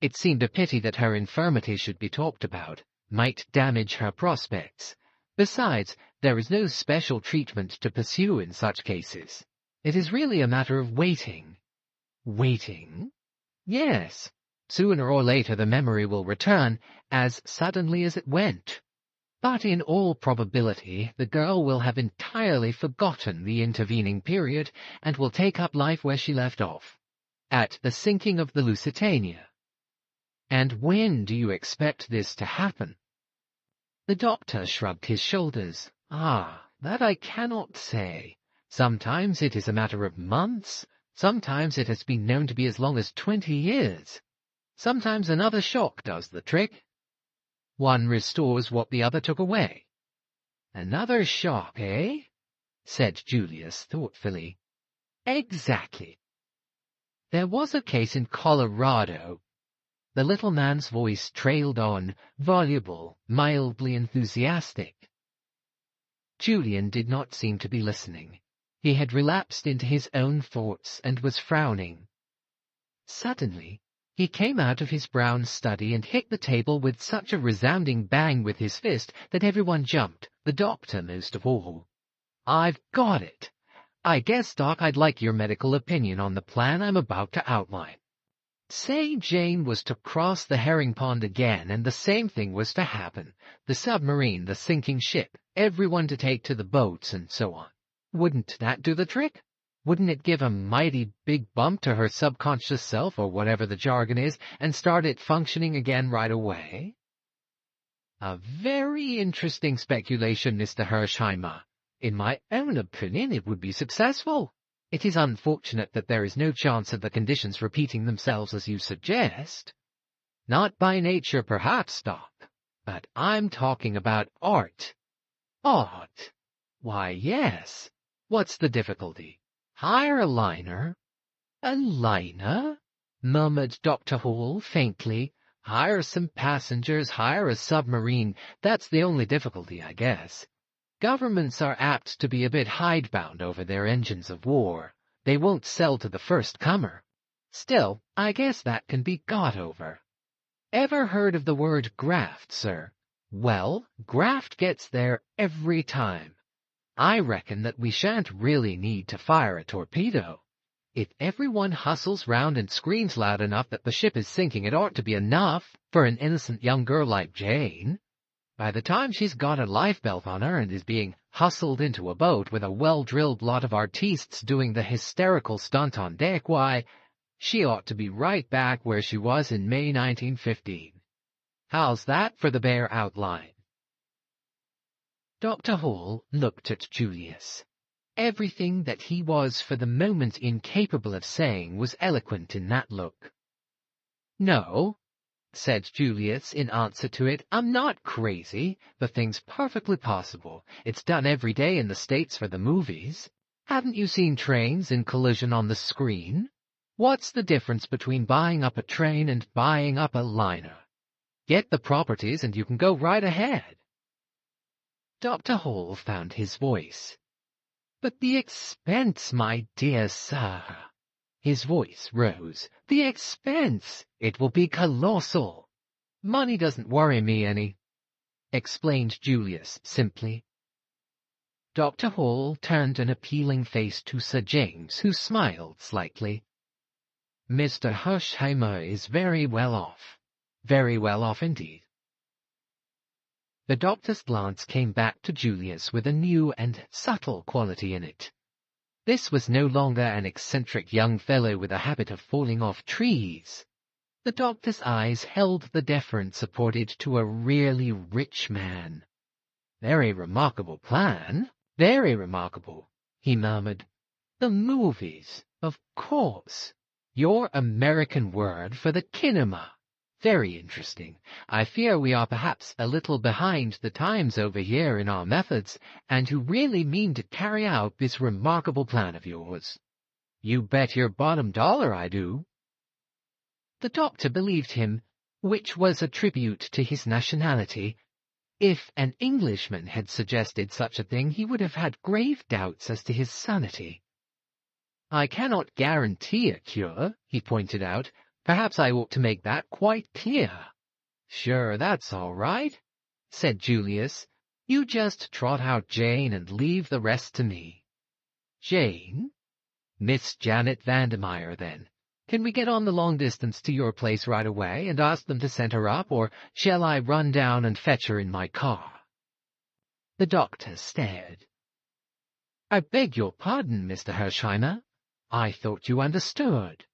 It seemed a pity that her infirmity should be talked about, might damage her prospects. Besides, there is no special treatment to pursue in such cases. It is really a matter of waiting. Waiting? Yes. Sooner or later the memory will return, as suddenly as it went. But in all probability the girl will have entirely forgotten the intervening period, and will take up life where she left off, at the sinking of the Lusitania. And when do you expect this to happen? The doctor shrugged his shoulders. That I cannot say. Sometimes it is a matter of months, sometimes it has been known to be as long as 20 years. Sometimes another shock does the trick. One restores what the other took away. Another shock, eh? Said Julius thoughtfully. Exactly. There was a case in Colorado. The little man's voice trailed on, voluble, mildly enthusiastic. Julian did not seem to be listening. He had relapsed into his own thoughts and was frowning. Suddenly, he came out of his brown study and hit the table with such a resounding bang with his fist that everyone jumped, the doctor most of all. I've got it. I guess, Doc, I'd like your medical opinion on the plan I'm about to outline. Say Jane was to cross the herring pond again, and the same thing was to happen. The submarine, the sinking ship, everyone to take to the boats, and so on. Wouldn't that do the trick? Wouldn't it give a mighty big bump to her subconscious self, or whatever the jargon is, and start it functioning again right away? A very interesting speculation, Mr. Hersheimmer. In my own opinion, it would be successful. It is unfortunate that there is no chance of the conditions repeating themselves as you suggest. Not by nature, perhaps, Doc, but I'm talking about art. Art? Why, yes. What's the difficulty? Hire a liner. A liner? Murmured Dr. Hall faintly. Hire some passengers, hire a submarine. That's the only difficulty, I guess. Governments are apt to be a bit hidebound over their engines of war. They won't sell to the first comer. Still, I guess that can be got over. Ever heard of the word graft, sir? Well, graft gets there every time. I reckon that we shan't really need to fire a torpedo. If everyone hustles round and screams loud enough that the ship is sinking, it ought to be enough for an innocent young girl like Jane. By the time she's got a lifebelt on her and is being hustled into a boat with a well-drilled lot of artistes doing the hysterical stunt on deck, why, she ought to be right back where she was in May 1915. How's that for the bare outline? Dr. Hall looked at Julius. Everything that he was for the moment incapable of saying was eloquent in that look. No, said Julius in answer to it, I'm not crazy. The thing's perfectly possible. It's done every day in the States for the movies. Haven't you seen trains in collision on the screen? What's the difference between buying up a train and buying up a liner? Get the properties and you can go right ahead." Dr. Hall found his voice. "But the expense, my dear sir." His voice rose. "The expense! It will be colossal." "Money doesn't worry me any," explained Julius simply. Dr. Hall turned an appealing face to Sir James, who smiled slightly. "Mr. Hersheimmer is very well off indeed." The doctor's glance came back to Julius with a new and subtle quality in it. This was no longer an eccentric young fellow with a habit of falling off trees. The doctor's eyes held the deference accorded to a really rich man. "Very remarkable plan, very remarkable," he murmured. "The movies, of course. Your American word for the kinema. Very interesting. I fear we are perhaps a little behind the times over here in our methods, and you really mean to carry out this remarkable plan of yours." "You bet your bottom dollar I do." The doctor believed him, which was a tribute to his nationality. If an Englishman had suggested such a thing, he would have had grave doubts as to his sanity. "I cannot guarantee a cure," he pointed out. "Perhaps I ought to make that quite clear." "Sure, that's all right," said Julius. "You just trot out Jane and leave the rest to me." "Jane?" "Miss Janet Vandermeyer, then. Can we get on the long distance to your place right away and ask them to send her up, or shall I run down and fetch her in my car?" The doctor stared. "I beg your pardon, Mr. Hersheimmer. I thought you understood."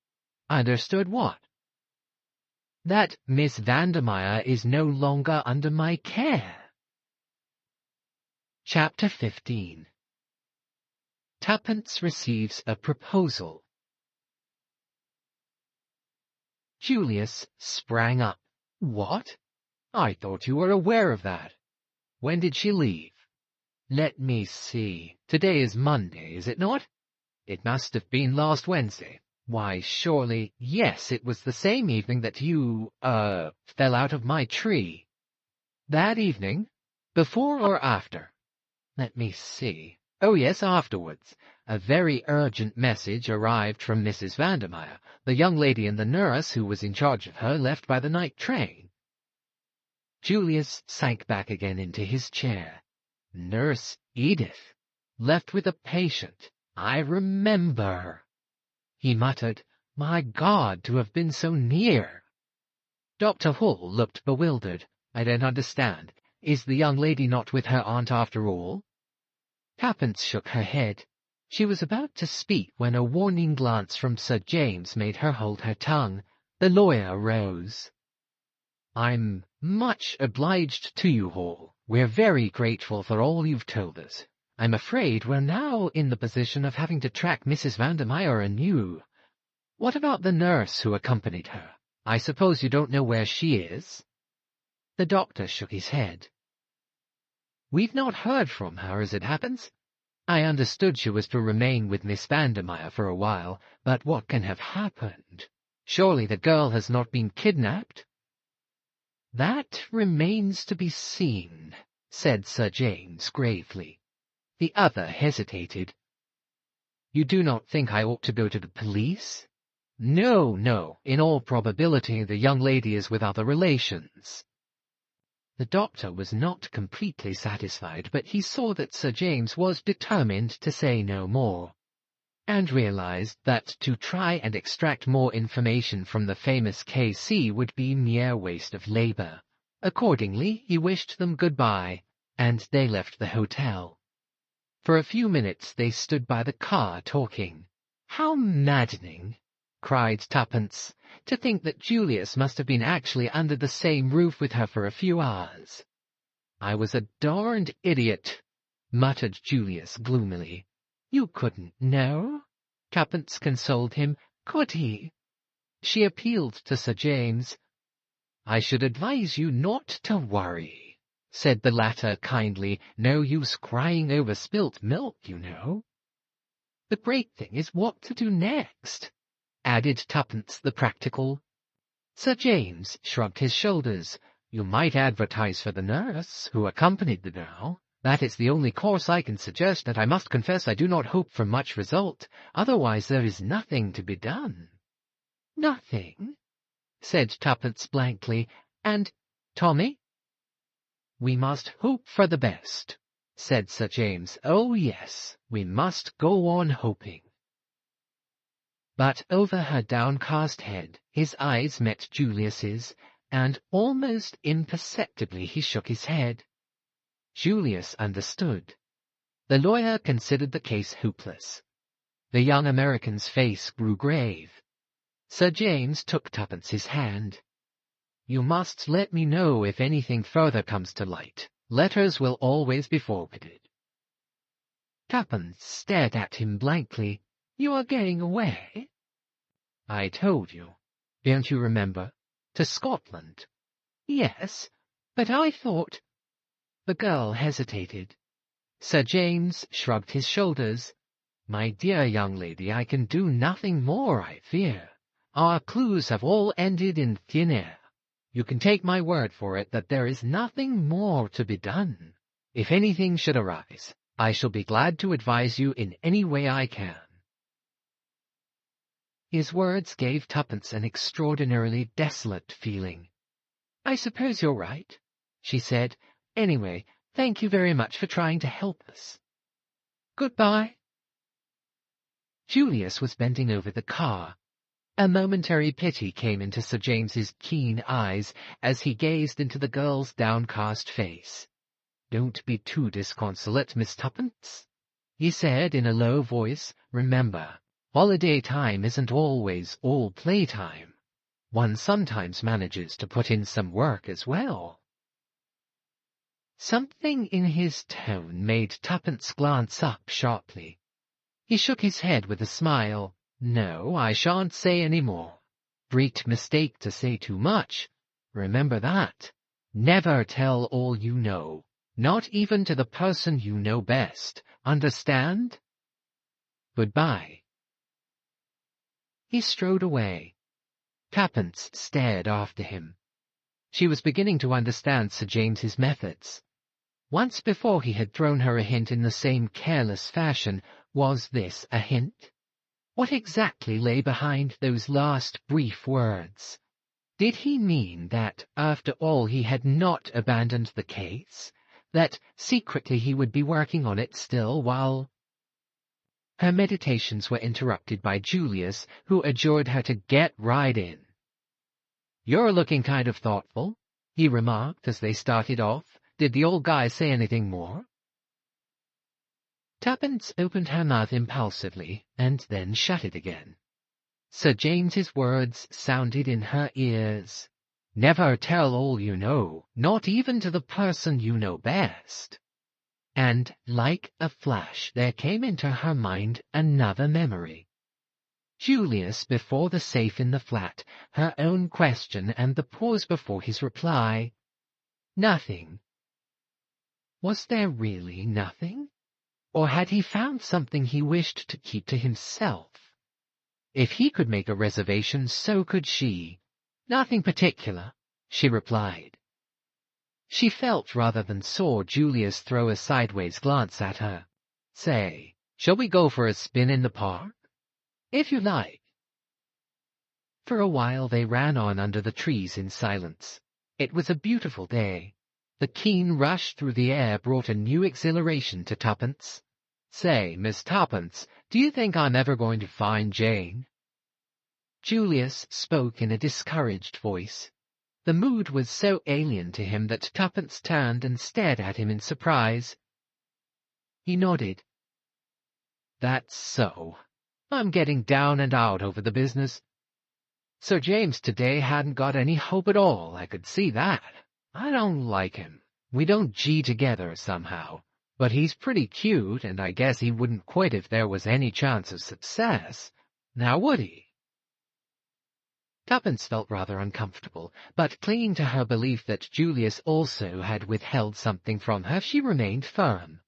"Understood what?" "That Miss Vandermeyer is no longer under my care." Chapter 15. Tuppence receives a proposal. Julius sprang up. "What? I thought you were aware of that. When did she leave?" "Let me see. Today is Monday, is it not? It must have been last Wednesday. Why, surely, yes, it was the same evening that you, fell out of my tree." "That evening? Before or after?" "Let me see. Oh, yes, afterwards. A very urgent message arrived from Mrs. Vandermeyer. The young lady and the nurse who was in charge of her left by the night train." Julius sank back again into his chair. "Nurse Edith. Left with a patient. I remember." He muttered, "My God, to have been so near." Dr. Hall looked bewildered. "I don't understand. Is the young lady not with her aunt after all?" Tuppence shook her head. She was about to speak when a warning glance from Sir James made her hold her tongue. The lawyer rose. "I'm much obliged to you, Hall. We're very grateful for all you've told us. I'm afraid we're now in the position of having to track Mrs. Vandermeyer anew. What about the nurse who accompanied her? I suppose you don't know where she is?" The doctor shook his head. "We've not heard from her, as it happens. I understood she was to remain with Miss Vandermeyer for a while, but what can have happened? Surely the girl has not been kidnapped?" "That remains to be seen," said Sir James gravely. The other hesitated. "You do not think I ought to go to the police?" "No, no. In all probability the young lady is with other relations." The doctor was not completely satisfied, but he saw that Sir James was determined to say no more, and realized that to try and extract more information from the famous K.C. would be mere waste of labor. Accordingly, he wished them good-bye, and they left the hotel. For a few minutes they stood by the car talking. "How maddening!" cried Tuppence. "To think that Julius must have been actually under the same roof with her for a few hours." "I was a darned idiot," muttered Julius gloomily. "You couldn't know," Tuppence consoled him. "Could he?" She appealed to Sir James. "I should advise you not to worry," said the latter kindly. "No use crying over spilt milk, you know." "The great thing is what to do next," added Tuppence the practical. Sir James shrugged his shoulders. You might advertise for the nurse who accompanied the girl. That is the only course I can suggest, and I must confess I do not hope for much result. Otherwise there is nothing to be done." "Nothing?" said Tuppence blankly. "And, Tommy?" "We must hope for the best," said Sir James. "Oh, yes, we must go on hoping." But over her downcast head his eyes met Julius's, and almost imperceptibly he shook his head. Julius understood. The lawyer considered the case hopeless. The young American's face grew grave. Sir James took Tuppence's hand. "You must let me know if anything further comes to light. Letters will always be forwarded." Tuppence stared at him blankly. "You are going away?" "I told you. Don't you remember? To Scotland." "Yes, but I thought—" The girl hesitated. Sir James shrugged his shoulders. "My dear young lady, I can do nothing more, I fear. Our clues have all ended in thin air. You can take my word for it that there is nothing more to be done. If anything should arise, I shall be glad to advise you in any way I can." His words gave Tuppence an extraordinarily desolate feeling. "I suppose you're right," she said. "Anyway, thank you very much for trying to help us. Goodbye." Julius was bending over the car. A momentary pity came into Sir James's keen eyes as he gazed into the girl's downcast face. "Don't be too disconsolate, Miss Tuppence," he said in a low voice. "Remember, holiday time isn't always all playtime. One sometimes manages to put in some work as well." Something in his tone made Tuppence glance up sharply. He shook his head with a smile. "No, I shan't say any more. Great mistake to say too much. Remember that. Never tell all you know, not even to the person you know best. Understand? Goodbye." He strode away. Tuppence stared after him. She was beginning to understand Sir James's methods. Once before he had thrown her a hint in the same careless fashion. Was this a hint? What exactly lay behind those last brief words? Did he mean that, after all, he had not abandoned the case? That secretly he would be working on it still while— Her meditations were interrupted by Julius, who adjured her to get right in. "You're looking kind of thoughtful," he remarked as they started off. "Did the old guy say anything more?" Tuppence opened her mouth impulsively, and then shut it again. Sir James's words sounded in her ears. "Never tell all you know, not even to the person you know best." And, like a flash, there came into her mind another memory. Julius before the safe in the flat, her own question and the pause before his reply. Nothing. Was there really nothing? Or had he found something he wished to keep to himself? If he could make a reservation, so could she. "Nothing particular," she replied. She felt rather than saw Julius throw a sideways glance at her. "Say, shall we go for a spin in the park?" "If you like." For a while they ran on under the trees in silence. It was a beautiful day. The keen rush through the air brought a new exhilaration to Tuppence. "Say, Miss Tuppence, do you think I'm ever going to find Jane?" Julius spoke in a discouraged voice. The mood was so alien to him that Tuppence turned and stared at him in surprise. He nodded. "That's so. I'm getting down and out over the business. Sir James today hadn't got any hope at all, I could see that. I don't like him. We don't gee together somehow. But he's pretty cute, and I guess he wouldn't quit if there was any chance of success. Now would he?" Tuppence felt rather uncomfortable, but clinging to her belief that Julius also had withheld something from her, she remained firm.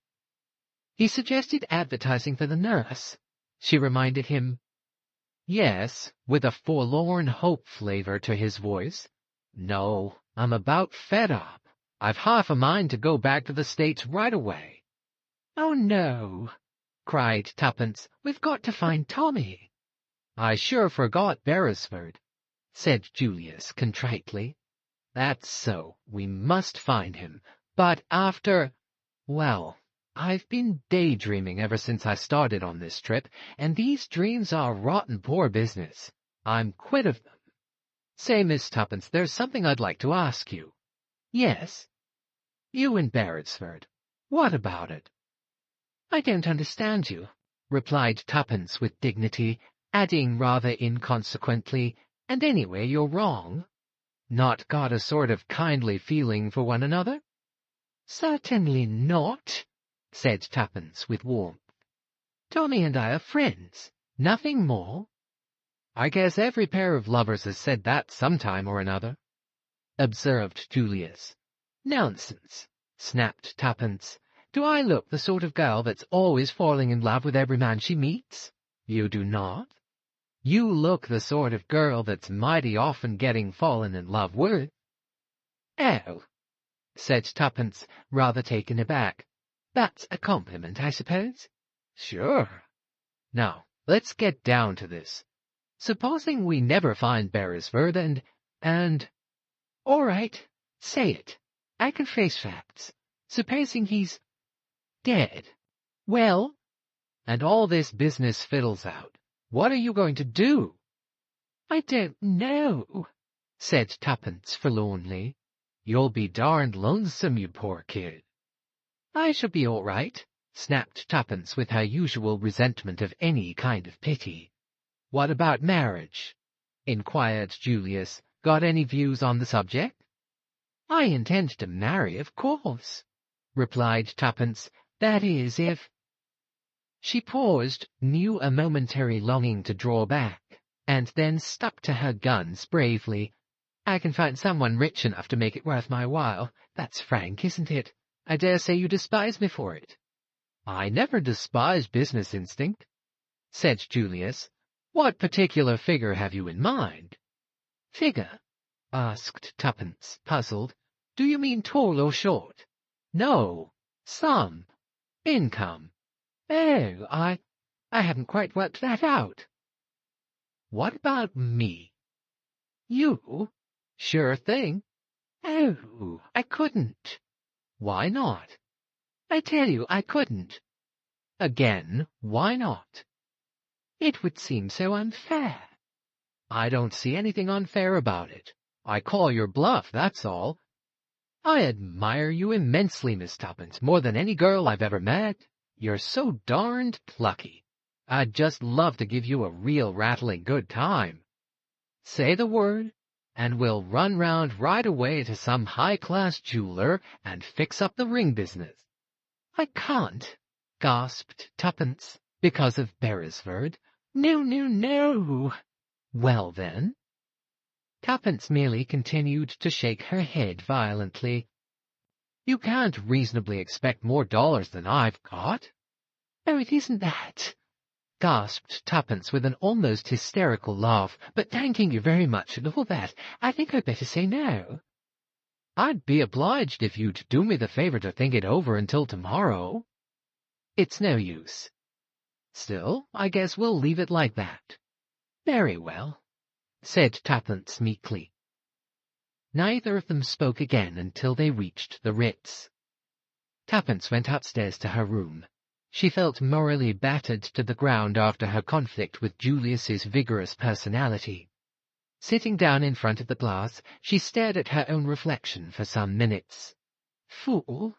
"He suggested advertising for the nurse," she reminded him. "Yes," with a forlorn hope flavor to his voice. "No, I'm about fed up. I've half a mind to go back to the States right away." "Oh, no," cried Tuppence. "We've got to find Tommy." "I sure forgot Beresford," said Julius contritely. "That's so. We must find him. But after... Well, I've been daydreaming ever since I started on this trip, and these dreams are rotten poor business. I'm quit of them. Say, Miss Tuppence, there's something I'd like to ask you." "Yes." "You and Beresford. What about it?" "I don't understand you," replied Tuppence with dignity, adding rather inconsequently, "and anyway you're wrong." "Not got a sort of kindly feeling for one another?" "Certainly not," said Tuppence with warmth. "Tommy and I are friends, nothing more." "I guess every pair of lovers has said that sometime or another," observed Julius. "Nonsense," snapped Tuppence. "Do I look the sort of girl that's always falling in love with every man she meets? You do not. You look the sort of girl that's mighty often getting fallen in love with." "Oh," said Tuppence, rather taken aback. "That's a compliment, I suppose?" "Sure. Now, let's get down to this. Supposing we never find Beresford and... All right, say it. I can face facts. Supposing he's dead. Well, and all this business fiddles out. What are you going to do?" "I don't know," said Tuppence forlornly. "You'll be darned lonesome, you poor kid." "I shall be all right," snapped Tuppence with her usual resentment of any kind of pity. "What about marriage?" inquired Julius. "Got any views on the subject?" "I intend to marry, of course," replied Tuppence. "That is, if—" She paused, knew a momentary longing to draw back, and then stuck to her guns bravely. "I can find someone rich enough to make it worth my while. That's frank, isn't it? I dare say you despise me for it." "I never despised business instinct," said Julius. "What particular figure have you in mind?" "Figure?" asked Tuppence, puzzled. "Do you mean tall or short?" "No, sum. Income." "Oh, I haven't quite worked that out." "What about me?" "You?" "Sure thing." "Oh, I couldn't." "Why not?" "I tell you I couldn't." "Again, why not?" "It would seem so unfair." "I don't see anything unfair about it. I call your bluff, that's all. I admire you immensely, Miss Tuppence, more than any girl I've ever met. You're so darned plucky. I'd just love to give you a real rattling good time. Say the word, and we'll run round right away to some high-class jeweler and fix up the ring business." "I can't," gasped Tuppence, "because of Beresford. No, no, no." "Well, then?" Tuppence merely continued to shake her head violently. "You can't reasonably expect more dollars than I've got." "Oh, it isn't that," gasped Tuppence with an almost hysterical laugh. "But thanking you very much and all that, I think I'd better say no." "I'd be obliged if you'd do me the favor to think it over until tomorrow." "It's no use." "Still, I guess we'll leave it like that." "Very well," said Tuppence meekly. Neither of them spoke again until they reached the Ritz. Tuppence went upstairs to her room. She felt morally battered to the ground after her conflict with Julius's vigorous personality. Sitting down in front of the glass, she stared at her own reflection for some minutes. "Fool,"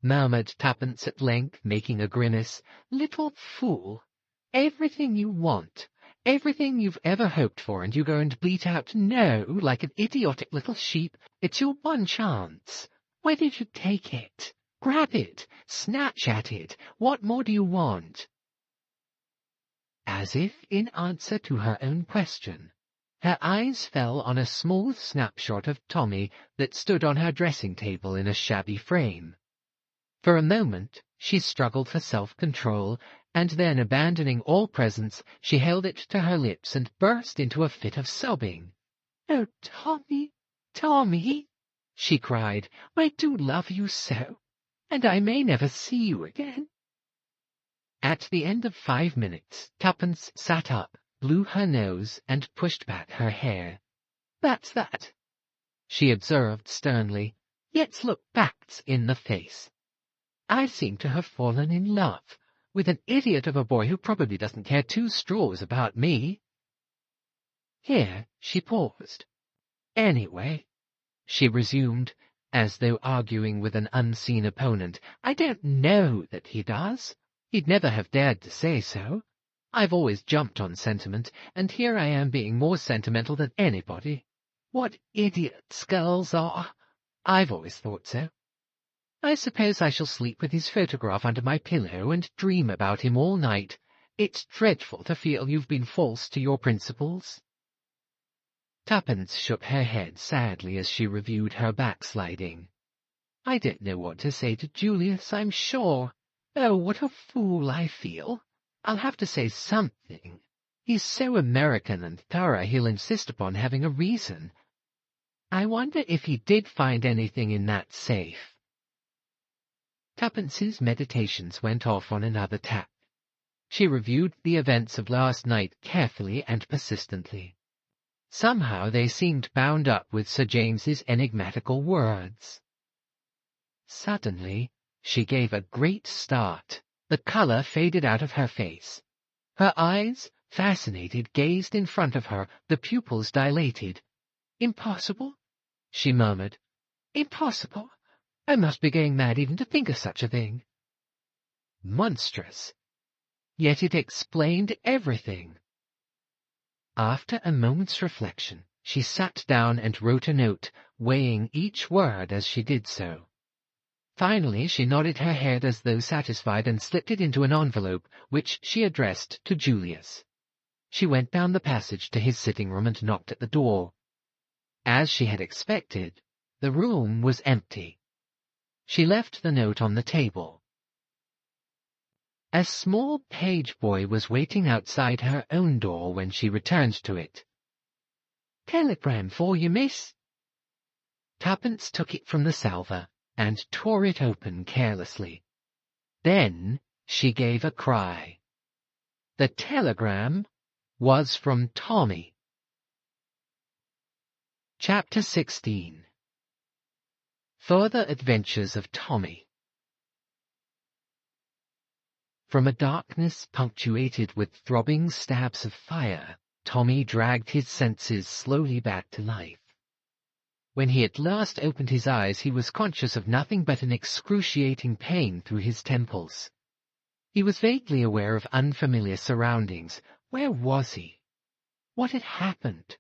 murmured Tuppence at length, making a grimace. "Little fool. Everything you want, everything you've ever hoped for, and you go and bleat out no like an idiotic little sheep. It's your one chance. Why did you take it? Grab it. Snatch at it. What more do you want?" As if in answer to her own question, her eyes fell on a small snapshot of Tommy that stood on her dressing-table in a shabby frame. For a moment she struggled for self-control, and then, abandoning all presence, she held it to her lips and burst into a fit of sobbing. "Oh, Tommy, Tommy!" she cried. "I do love you so, and I may never see you again." At the end of 5 minutes, Tuppence sat up, blew her nose, and pushed back her hair. "That's that," she observed sternly. "Let's look facts in the face. I seem to have fallen in love with an idiot of a boy who probably doesn't care 2 straws about me." Here she paused. "Anyway," she resumed, as though arguing with an unseen opponent, "I don't know that he does. He'd never have dared to say so. I've always jumped on sentiment, and here I am being more sentimental than anybody. What idiots girls are! I've always thought so. I suppose I shall sleep with his photograph under my pillow and dream about him all night. It's dreadful to feel you've been false to your principles." Tuppence shook her head sadly as she reviewed her backsliding. "I don't know what to say to Julius, I'm sure. Oh, what a fool I feel. I'll have to say something. He's so American and thorough he'll insist upon having a reason. I wonder if he did find anything in that safe." Tuppence's meditations went off on another tack. She reviewed the events of last night carefully and persistently. Somehow they seemed bound up with Sir James's enigmatical words. Suddenly she gave a great start. The colour faded out of her face. Her eyes, fascinated, gazed in front of her, the pupils dilated. "Impossible?" she murmured. "Impossible? I must be going mad even to think of such a thing." Monstrous! Yet it explained everything. After a moment's reflection, she sat down and wrote a note, weighing each word as she did so. Finally she nodded her head as though satisfied and slipped it into an envelope, which she addressed to Julius. She went down the passage to his sitting-room and knocked at the door. As she had expected, the room was empty. She left the note on the table. A small page boy was waiting outside her own door when she returned to it. "Telegram for you, miss." Tuppence took it from the salver and tore it open carelessly. Then she gave a cry. The telegram was from Tommy. Chapter 16. Further Adventures of Tommy. From a darkness punctuated with throbbing stabs of fire, Tommy dragged his senses slowly back to life. When he at last opened his eyes, he was conscious of nothing but an excruciating pain through his temples. He was vaguely aware of unfamiliar surroundings. Where was he? What had happened?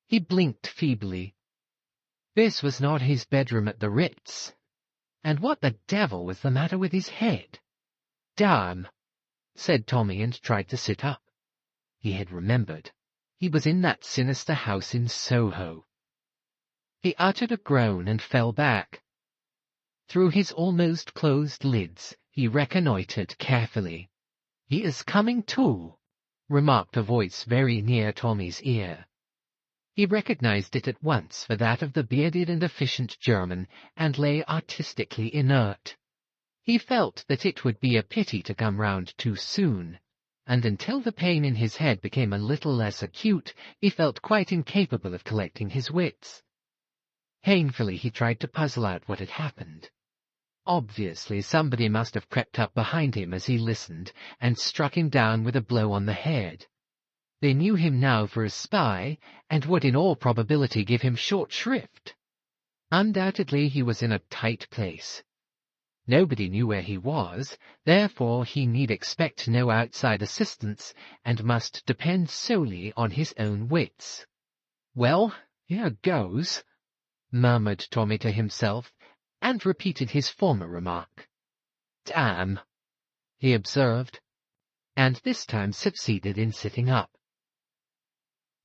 He blinked feebly. This was not his bedroom at the Ritz. And what the devil was the matter with his head? "Damn," said Tommy, and tried to sit up. He had remembered. He was in that sinister house in Soho. He uttered a groan and fell back. Through his almost closed lids, he reconnoitred carefully. "He is coming to," remarked a voice very near Tommy's ear. He recognized it at once for that of the bearded and efficient German, and lay artistically inert. He felt that it would be a pity to come round too soon, and until the pain in his head became a little less acute, he felt quite incapable of collecting his wits. Painfully he tried to puzzle out what had happened. Obviously somebody must have crept up behind him as he listened, and struck him down with a blow on the head. They knew him now for a spy, and would in all probability give him short shrift. Undoubtedly he was in a tight place. Nobody knew where he was, therefore he need expect no outside assistance, and must depend solely on his own wits. "Well, here goes," murmured Tommy to himself, and repeated his former remark. "Damn," he observed, and this time succeeded in sitting up.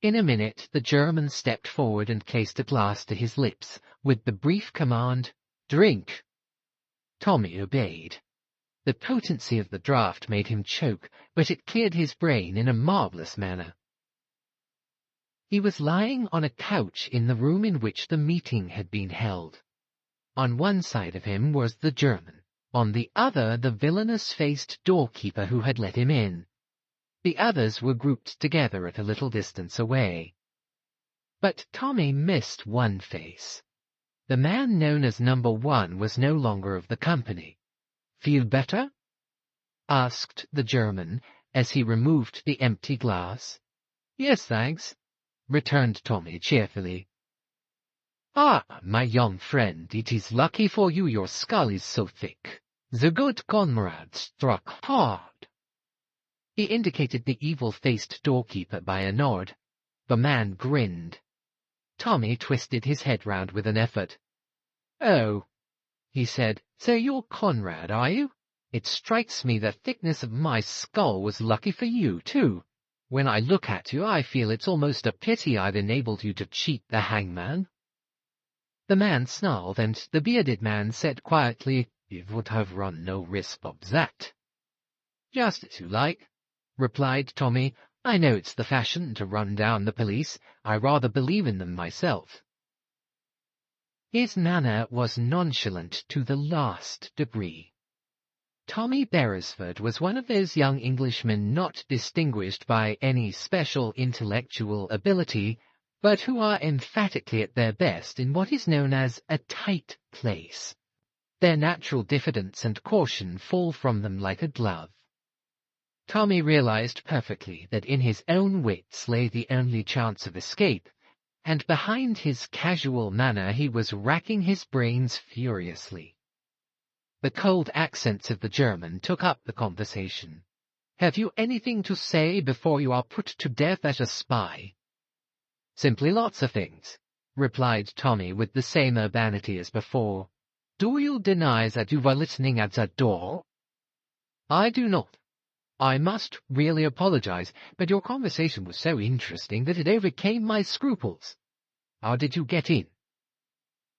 In a minute the German stepped forward and placed a glass to his lips, with the brief command, "Drink." Tommy obeyed. The potency of the draught made him choke, but it cleared his brain in a marvellous manner. He was lying on a couch in the room in which the meeting had been held. On one side of him was the German, on the other the villainous-faced doorkeeper who had let him in. The others were grouped together at a little distance away. But Tommy missed one face. The man known as No.1 was no longer of the company. "Feel better?" asked the German, as he removed the empty glass. "Yes, thanks," returned Tommy cheerfully. "Ah, my young friend, it is lucky for you your skull is so thick. The good Conrad struck hard." He indicated the evil-faced doorkeeper by a nod. The man grinned. Tommy twisted his head round with an effort. "Oh," he said, "so you're Conrad, are you? It strikes me the thickness of my skull was lucky for you, too. When I look at you, I feel it's almost a pity I've enabled you to cheat the hangman." The man snarled, and the bearded man said quietly, "You would have run no risk of that." "Just as you like," replied Tommy. "I know it's the fashion to run down the police. I rather believe in them myself." His manner was nonchalant to the last degree. Tommy Beresford was one of those young Englishmen not distinguished by any special intellectual ability, but who are emphatically at their best in what is known as a tight place. Their natural diffidence and caution fall from them like a glove. Tommy realized perfectly that in his own wits lay the only chance of escape, and behind his casual manner he was racking his brains furiously. The cold accents of the German took up the conversation. "Have you anything to say before you are put to death as a spy?" "Simply lots of things," replied Tommy with the same urbanity as before. "Do you deny that you were listening at that door?" "I do not. I must really apologize, but your conversation was so interesting that it overcame my scruples. How did you get in?"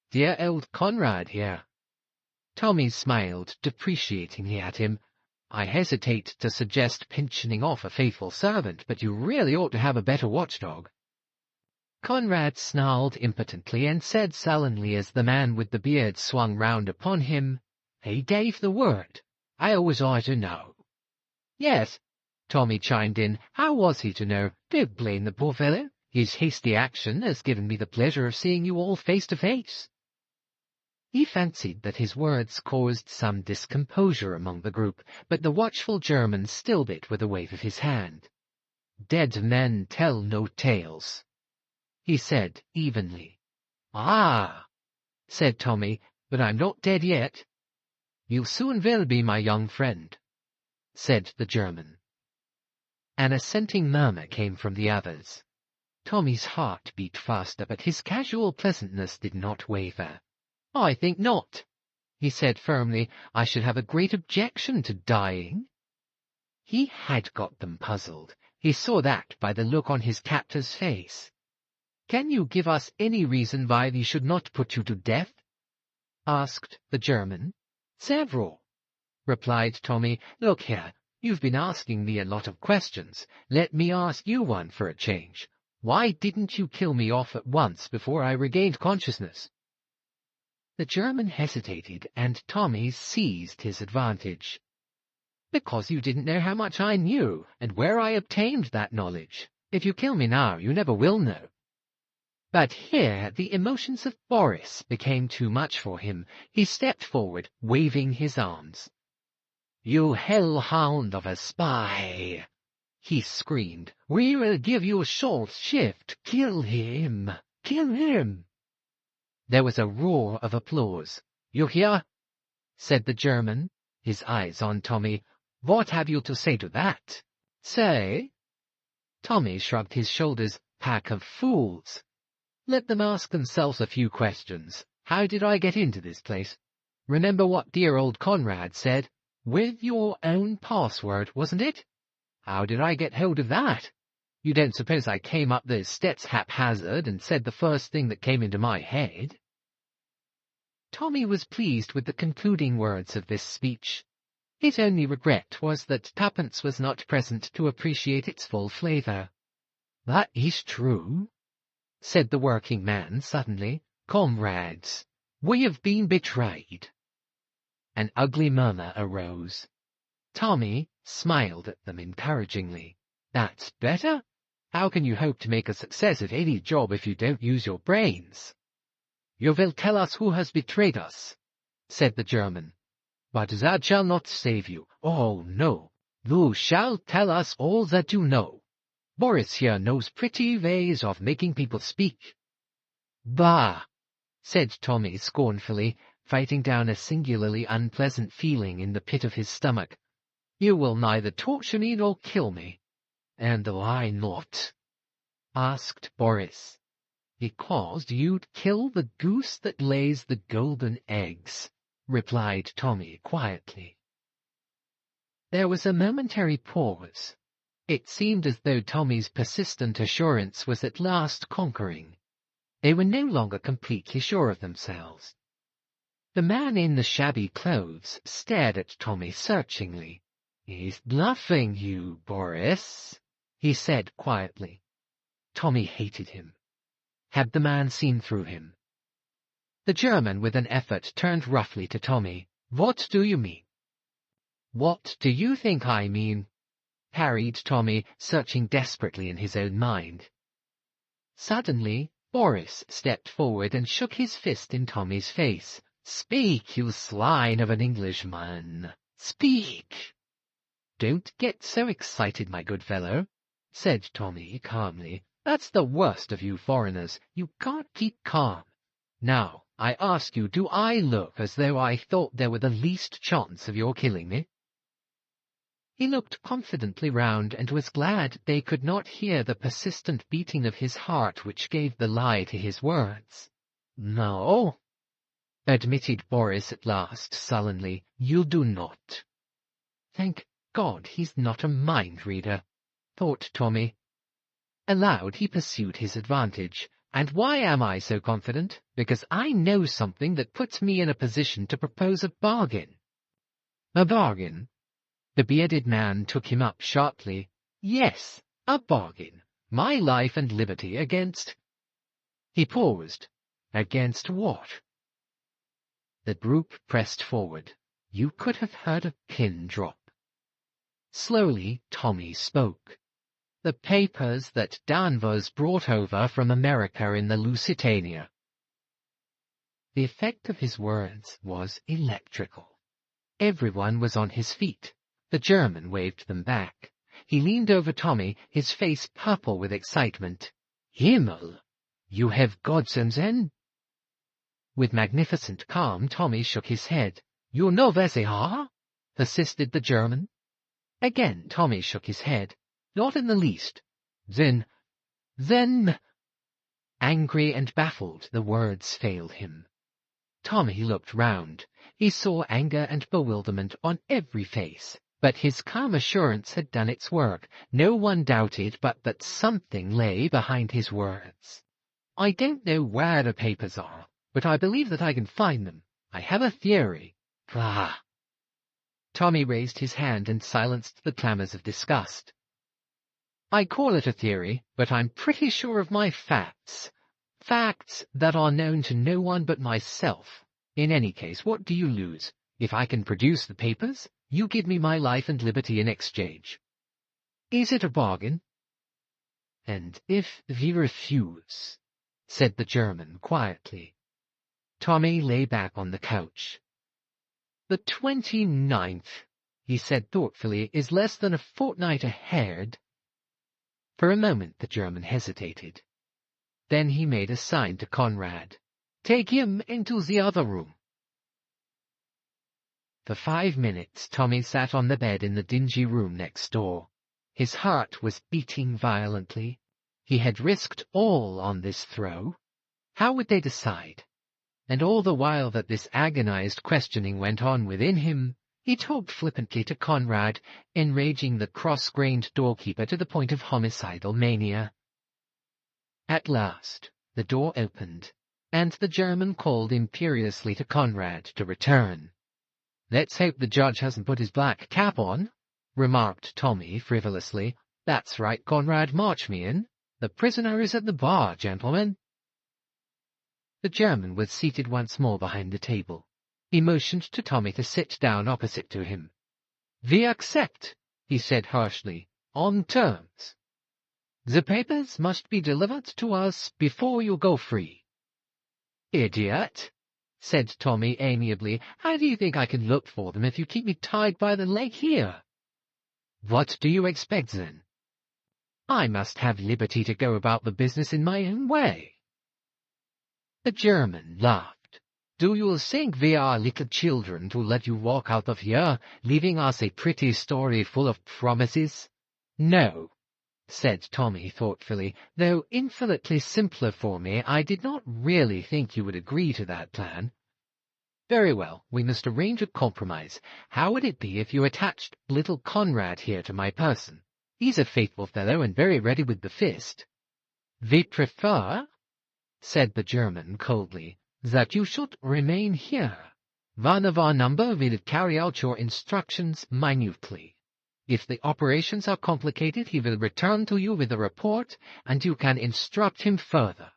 "Dear old Conrad here." Tommy smiled depreciatingly at him. "I hesitate to suggest pensioning off a faithful servant, but you really ought to have a better watchdog." Conrad snarled impotently and said sullenly as the man with the beard swung round upon him, "He gave the word. How was I to know?" "Yes," Tommy chimed in. "How was he to know? Don't blame the poor fellow. His hasty action has given me the pleasure of seeing you all face to face." He fancied that his words caused some discomposure among the group, but the watchful German stilled it with a wave of his hand. "Dead men tell no tales," he said evenly. "Ah," said Tommy, "but I'm not dead yet." "You soon will be, my young friend," said the German. An assenting murmur came from the others. Tommy's heart beat faster, but his casual pleasantness did not waver. "I think not," he said firmly. "I should have a great objection to dying." He had got them puzzled. He saw that by the look on his captor's face. "Can you give us any reason why we should not put you to death?" asked the German. "Several," replied Tommy. "Look here, you've been asking me a lot of questions. Let me ask you one for a change. Why didn't you kill me off at once before I regained consciousness?" The German hesitated, and Tommy seized his advantage. "Because you didn't know how much I knew, and where I obtained that knowledge. If you kill me now, you never will know." But here the emotions of Boris became too much for him. He stepped forward, waving his arms. "You hellhound of a spy!" he screamed. "We will give you a short shift. Kill him! Kill him!" There was a roar of applause. "You hear?" said the German, his eyes on Tommy. "What have you to say to that?" "Say?" Tommy shrugged his shoulders. "Pack of fools. Let them ask themselves a few questions. How did I get into this place? Remember what dear old Conrad said? With your own password, wasn't it? How did I get hold of that? You don't suppose I came up those steps haphazard and said the first thing that came into my head?" Tommy was pleased with the concluding words of this speech. His only regret was that Tuppence was not present to appreciate its full flavour. "That is true," said the working man suddenly. "Comrades, we have been betrayed." An ugly murmur arose. Tommy smiled at them encouragingly. "That's better. How can you hope to make a success of any job if you don't use your brains?" "You will tell us who has betrayed us," said the German. "But that shall not save you. Oh, no. You shall tell us all that you know. Boris here knows pretty ways of making people speak." "Bah!" said Tommy scornfully, fighting down a singularly unpleasant feeling in the pit of his stomach. "You will neither torture me nor kill me." "And why not?" asked Boris. "Because you'd kill the goose that lays the golden eggs," replied Tommy quietly. There was a momentary pause. It seemed as though Tommy's persistent assurance was at last conquering. They were no longer completely sure of themselves. The man in the shabby clothes stared at Tommy searchingly. "He's bluffing you, Boris," he said quietly. Tommy hated him. Had the man seen through him? The German with an effort turned roughly to Tommy. "What do you mean?" "What do you think I mean?" parried Tommy, searching desperately in his own mind. Suddenly, Boris stepped forward and shook his fist in Tommy's face. "Speak, you swine of an Englishman! Speak!" "Don't get so excited, my good fellow," said Tommy calmly. "That's the worst of you foreigners. You can't keep calm. Now, I ask you, do I look as though I thought there were the least chance of your killing me?" He looked confidently round and was glad they could not hear the persistent beating of his heart which gave the lie to his words. "No," admitted Boris at last sullenly, "you do not." "Thank God he's not a mind-reader," thought Tommy. Aloud he pursued his advantage. "And why am I so confident? Because I know something that puts me in a position to propose a bargain." "A bargain?" The bearded man took him up sharply. "Yes, a bargain. My life and liberty against—" He paused. "Against what?" The group pressed forward. You could have heard a pin drop. Slowly Tommy spoke. "The papers that Danvers brought over from America in the Lusitania." The effect of his words was electrical. Everyone was on his feet. The German waved them back. He leaned over Tommy, his face purple with excitement. "Himmel! You have got them then?" With magnificent calm, Tommy shook his head. "You know where they are?" persisted the German. Again Tommy shook his head. "Not in the least." Then... Angry and baffled, the words failed him. Tommy looked round. He saw anger and bewilderment on every face. But his calm assurance had done its work. No one doubted but that something lay behind his words. "I don't know where the papers are, but I believe that I can find them. I have a theory." "Bah!" Tommy raised his hand and silenced the clamors of disgust. "I call it a theory, but I'm pretty sure of my facts. Facts that are known to no one but myself. In any case, what do you lose? If I can produce the papers, you give me my life and liberty in exchange. Is it a bargain?" "And if we refuse?" said the German quietly. Tommy lay back on the couch. "The 29th, he said thoughtfully, "is less than a fortnight ahead." For a moment the German hesitated. Then he made a sign to Conrad. "Take him into the other room." For 5 minutes Tommy sat on the bed in the dingy room next door. His heart was beating violently. He had risked all on this throw. How would they decide? And all the while that this agonized questioning went on within him, he talked flippantly to Conrad, enraging the cross-grained doorkeeper to the point of homicidal mania. At last the door opened, and the German called imperiously to Conrad to return. "Let's hope the judge hasn't put his black cap on," remarked Tommy frivolously. "That's right, Conrad, march me in." The prisoner is at the bar, gentlemen." The German was seated once more behind the table. He motioned to Tommy to sit down opposite to him. "We accept," he said harshly, "on terms. The papers must be delivered to us before you go free." "Idiot," said Tommy amiably. "How do you think I can look for them if you keep me tied by the leg here?" "What do you expect, then?" "I must have liberty to go about the business in my own way." The German laughed. "Do you think we are little children to let you walk out of here, leaving us a pretty story full of promises?" "No," said Tommy thoughtfully. "Though infinitely simpler for me, I did not really think you would agree to that plan." "Very well, we must arrange a compromise. How would it be if you attached little Conrad here to my person? He's a faithful fellow and very ready with the fist." "We prefer," said the German coldly, "that you should remain here. One of our number will carry out your instructions minutely. If the operations are complicated, he will return to you with a report, and you can instruct him further."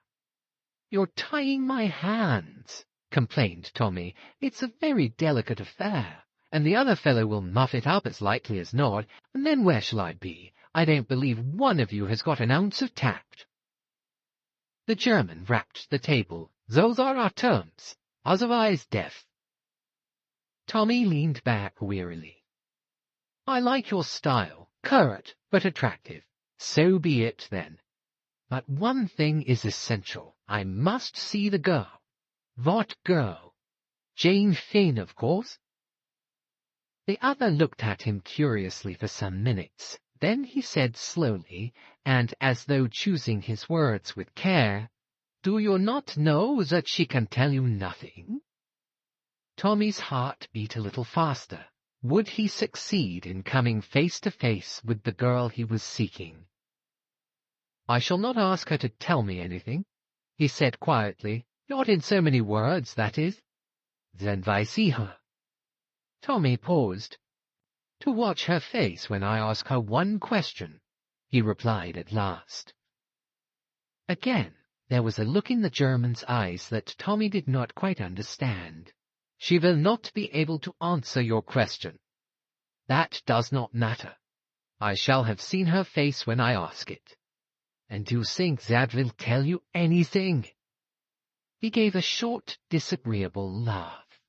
"You're tying my hands," complained Tommy. "It's a very delicate affair, and the other fellow will muff it up as likely as not, and then where shall I be? I don't believe one of you has got an ounce of tact." The German rapped the table. "Those are our terms. Otherwise, death." Tommy leaned back wearily. "I like your style, curt but attractive. So be it, then. But one thing is essential. I must see the girl." "What girl?" "Jane Fane, of course." The other looked at him curiously for some minutes. Then he said slowly, and as though choosing his words with care, "Do you not know that she can tell you nothing?" Tommy's heart beat a little faster. Would he succeed in coming face to face with the girl he was seeking? "I shall not ask her to tell me anything," he said quietly. "Not in so many words, that is." "Then why see her?" Tommy paused. "To watch her face when I ask her one question," he replied at last. Again there was a look in the German's eyes that Tommy did not quite understand. "She will not be able to answer your question." "That does not matter. I shall have seen her face when I ask it." "And you think that will tell you anything?" He gave a short, disagreeable laugh.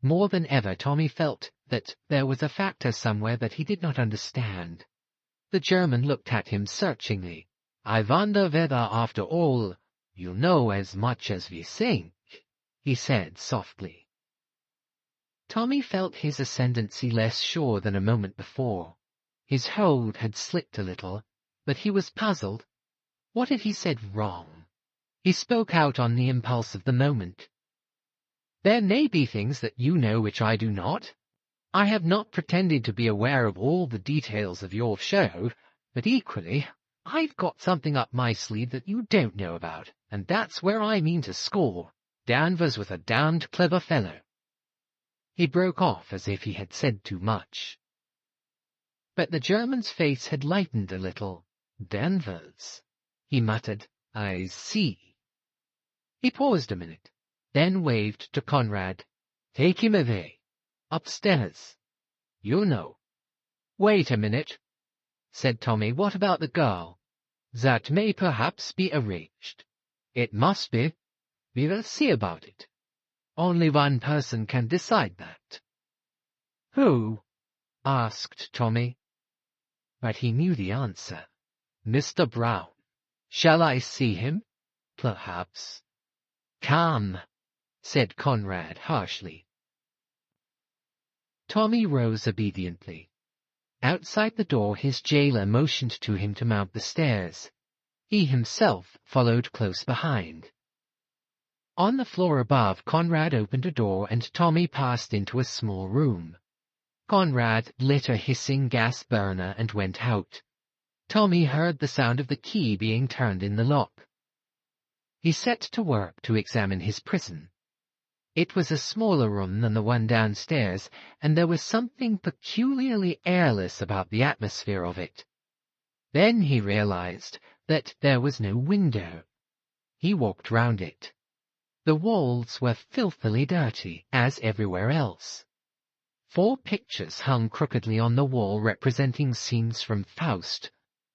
More than ever Tommy felt that there was a factor somewhere that he did not understand. The German looked at him searchingly. "I wonder whether, after all, you know as much as we think," he said softly. Tommy felt his ascendancy less sure than a moment before. His hold had slipped a little, but he was puzzled. What had he said wrong? He spoke out on the impulse of the moment. "There may be things that you know which I do not. I have not pretended to be aware of all the details of your show, but equally, I've got something up my sleeve that you don't know about, and that's where I mean to score. Danvers was a damned clever fellow." He broke off as if he had said too much. But the German's face had lightened a little. "Danvers," he muttered. "I see." He paused a minute, then waved to Conrad. "Take him away. Upstairs. You know." "Wait a minute," said Tommy. "What about the girl?" "That may perhaps be arranged." "It must be. We will see about it. Only one person can decide that." "Who?" asked Tommy. But he knew the answer. "Mr. Brown." "Shall I see him?" "Perhaps." "Come," said Conrad harshly. Tommy rose obediently. Outside the door his jailer motioned to him to mount the stairs. He himself followed close behind. On the floor above, Conrad opened a door and Tommy passed into a small room. Conrad lit a hissing gas burner and went out. Tommy heard the sound of the key being turned in the lock. He set to work to examine his prison. It was a smaller room than the one downstairs, and there was something peculiarly airless about the atmosphere of it. Then he realized that there was no window. He walked round it. The walls were filthily dirty, as everywhere else. 4 pictures hung crookedly on the wall representing scenes from Faust: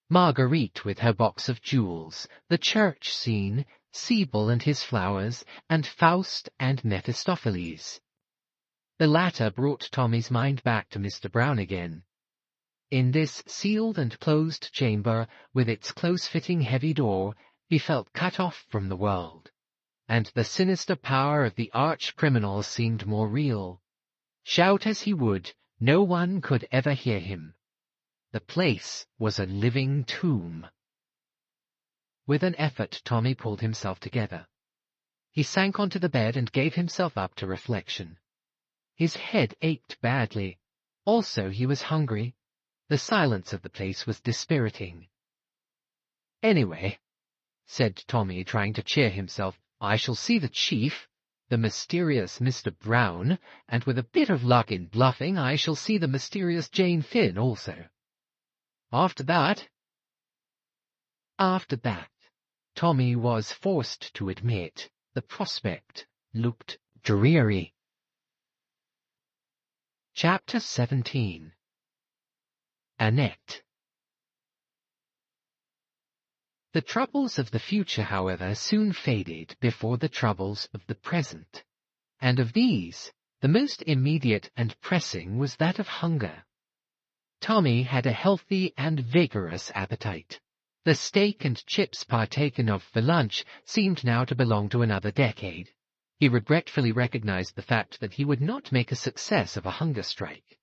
Marguerite with her box of jewels, the church scene, Sibyl and his flowers, and Faust and Mephistopheles. The latter brought Tommy's mind back to Mr. Brown again. In this sealed and closed chamber, with its close-fitting heavy door, he felt cut off from the world, and the sinister power of the arch-criminal seemed more real. Shout as he would, no one could ever hear him. The place was a living tomb. With an effort, Tommy pulled himself together. He sank onto the bed and gave himself up to reflection. His head ached badly. Also, he was hungry. The silence of the place was dispiriting. "Anyway," said Tommy, trying to cheer himself, "I shall see the chief, the mysterious Mr. Brown, and with a bit of luck in bluffing, I shall see the mysterious Jane Finn also. After that, Tommy was forced to admit, the prospect looked dreary. Chapter 17. Annette. The troubles of the future, however, soon faded before the troubles of the present, and of these, the most immediate and pressing was that of hunger. Tommy had a healthy and vigorous appetite. The steak and chips partaken of for lunch seemed now to belong to another decade. He regretfully recognized the fact that he would not make a success of a hunger strike.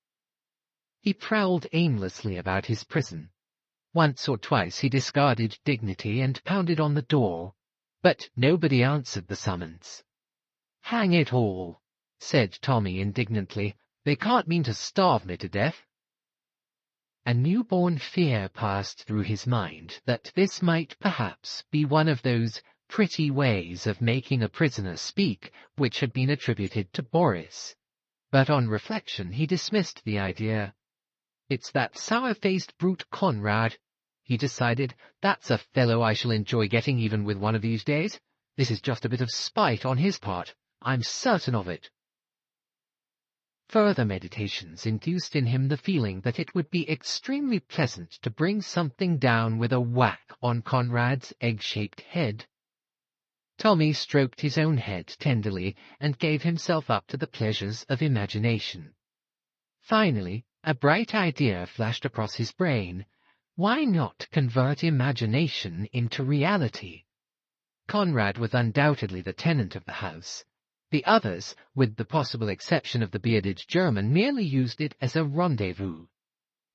He prowled aimlessly about his prison. Once or twice he discarded dignity and pounded on the door, but nobody answered the summons. "Hang it all," said Tommy indignantly, "they can't mean to starve me to death." A newborn fear passed through his mind that this might perhaps be one of those pretty ways of making a prisoner speak which had been attributed to Boris, but on reflection he dismissed the idea. "It's that sour-faced brute Conrad," he decided. "That's a fellow I shall enjoy getting even with one of these days. This is just a bit of spite on his part. I'm certain of it." Further meditations induced in him the feeling that it would be extremely pleasant to bring something down with a whack on Conrad's egg-shaped head. Tommy stroked his own head tenderly and gave himself up to the pleasures of imagination. Finally, a bright idea flashed across his brain. Why not convert imagination into reality? Conrad was undoubtedly the tenant of the house. The others, with the possible exception of the bearded German, merely used it as a rendezvous.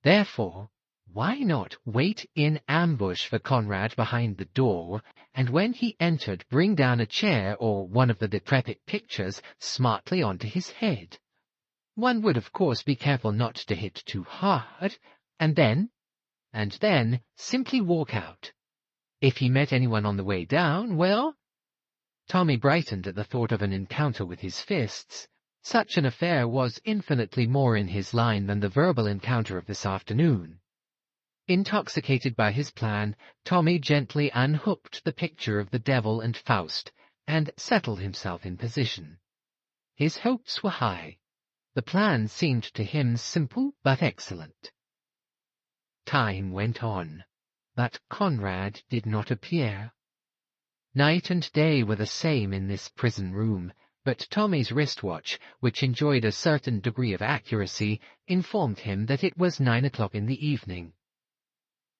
Therefore, why not wait in ambush for Conrad behind the door, and when he entered bring down a chair or one of the decrepit pictures smartly onto his head? One would of course be careful not to hit too hard, and then simply walk out. If he met anyone on the way down, well... Tommy brightened at the thought of an encounter with his fists. Such an affair was infinitely more in his line than the verbal encounter of this afternoon. Intoxicated by his plan, Tommy gently unhooked the picture of the devil and Faust, and settled himself in position. His hopes were high. The plan seemed to him simple but excellent. Time went on, but Conrad did not appear. Night and day were the same in this prison room, but Tommy's wristwatch, which enjoyed a certain degree of accuracy, informed him that it was 9 o'clock in the evening.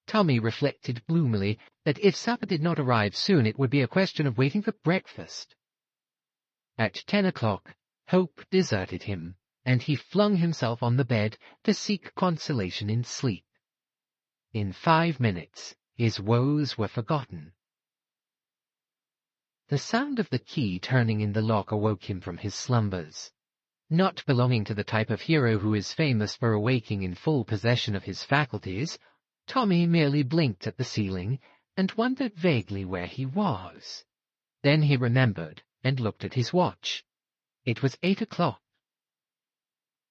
Tommy reflected gloomily that if supper did not arrive soon it would be a question of waiting for breakfast. At 10 o'clock, hope deserted him, and he flung himself on the bed to seek consolation in sleep. In 5 minutes, his woes were forgotten. The sound of the key turning in the lock awoke him from his slumbers. Not belonging to the type of hero who is famous for awaking in full possession of his faculties, Tommy merely blinked at the ceiling and wondered vaguely where he was. Then he remembered and looked at his watch. It was 8 o'clock.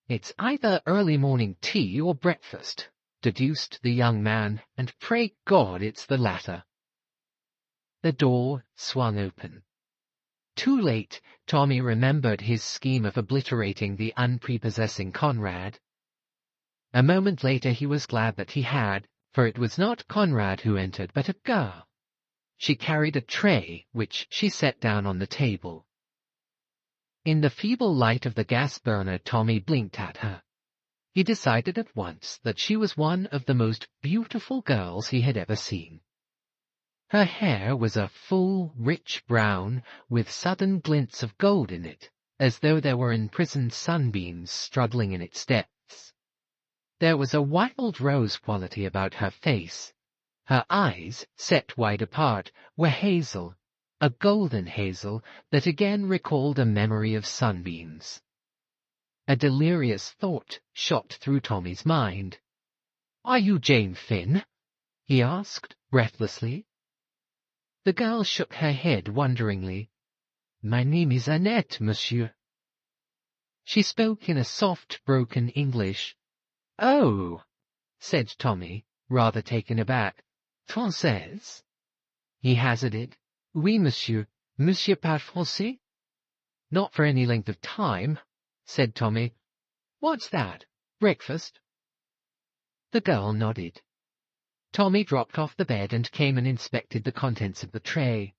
"It's either early morning tea or breakfast," deduced the young man, "and pray God it's the latter." The door swung open. Too late, Tommy remembered his scheme of obliterating the unprepossessing Conrad. A moment later he was glad that he had, for it was not Conrad who entered, but a girl. She carried a tray, which she set down on the table. In the feeble light of the gas burner, Tommy blinked at her. He decided at once that she was one of the most beautiful girls he had ever seen. Her hair was a full, rich brown, with sudden glints of gold in it, as though there were imprisoned sunbeams struggling in its depths. There was a wild rose quality about her face. Her eyes, set wide apart, were hazel, a golden hazel that again recalled a memory of sunbeams. A delirious thought shot through Tommy's mind. "Are you Jane Finn?" he asked, breathlessly. The girl shook her head wonderingly. "My name is Annette, monsieur." She spoke in a soft, broken English. "Oh," said Tommy, rather taken aback. "Française?" He hazarded. "Oui, monsieur. Monsieur parle français?" "Not for any length of time," said Tommy. "What's that? Breakfast?" The girl nodded. Tommy dropped off the bed and came and inspected the contents of the tray.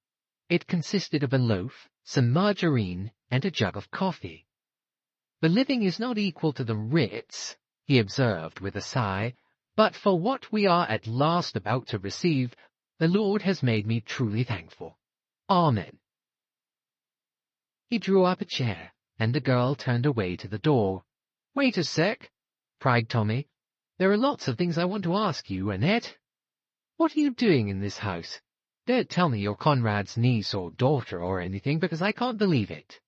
It consisted of a loaf, some margarine, and a jug of coffee. "The living is not equal to the Ritz," he observed with a sigh, "but for what we are at last about to receive, the Lord has made me truly thankful. Amen." He drew up a chair, and the girl turned away to the door. "Wait a sec," cried Tommy. "There are lots of things I want to ask you, Annette. What are you doing in this house? Don't tell me you're Conrad's niece or daughter or anything, because I can't believe it."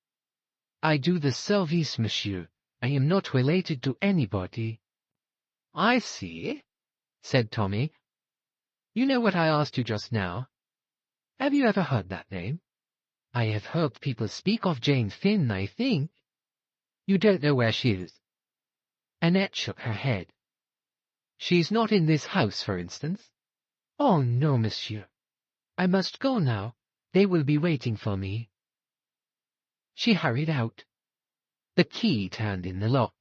"I do the service, monsieur. I am not related to anybody." "I see," said Tommy. "You know what I asked you just now? Have you ever heard that name?" "I have heard people speak of Jane Finn, I think." "You don't know where she is?" Annette shook her head. "She's not in this house, for instance?" "Oh, no, monsieur. I must go now. They will be waiting for me." She hurried out. The key turned in the lock.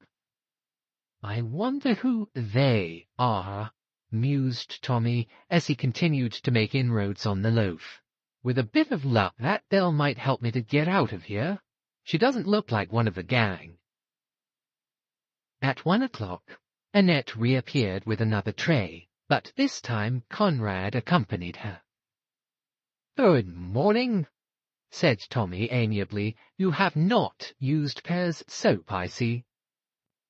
"I wonder who they are," mused Tommy, as he continued to make inroads on the loaf. "With a bit of luck, that bell might help me to get out of here. She doesn't look like one of the gang." At 1 o'clock, Annette reappeared with another tray, but this time Conrad accompanied her. "Good morning," said Tommy amiably. "You have not used Pear's soap, I see."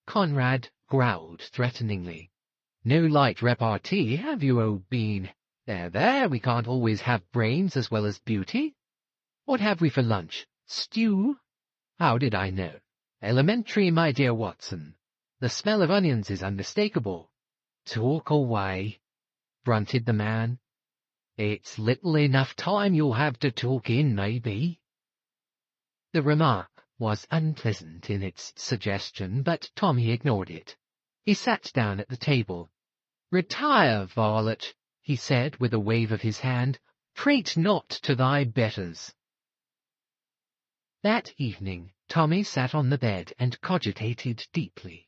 Conrad growled threateningly. "No light repartee, have you, old bean? There, we can't always have brains as well as beauty. What have we for lunch? Stew? How did I know? Elementary, my dear Watson. The smell of onions is unmistakable." "Talk away," grunted the man. "It's little enough time you'll have to talk in, maybe." The remark was unpleasant in its suggestion, but Tommy ignored it. He sat down at the table. "Retire, varlet," he said with a wave of his hand. "Prate not to thy betters." That evening Tommy sat on the bed and cogitated deeply.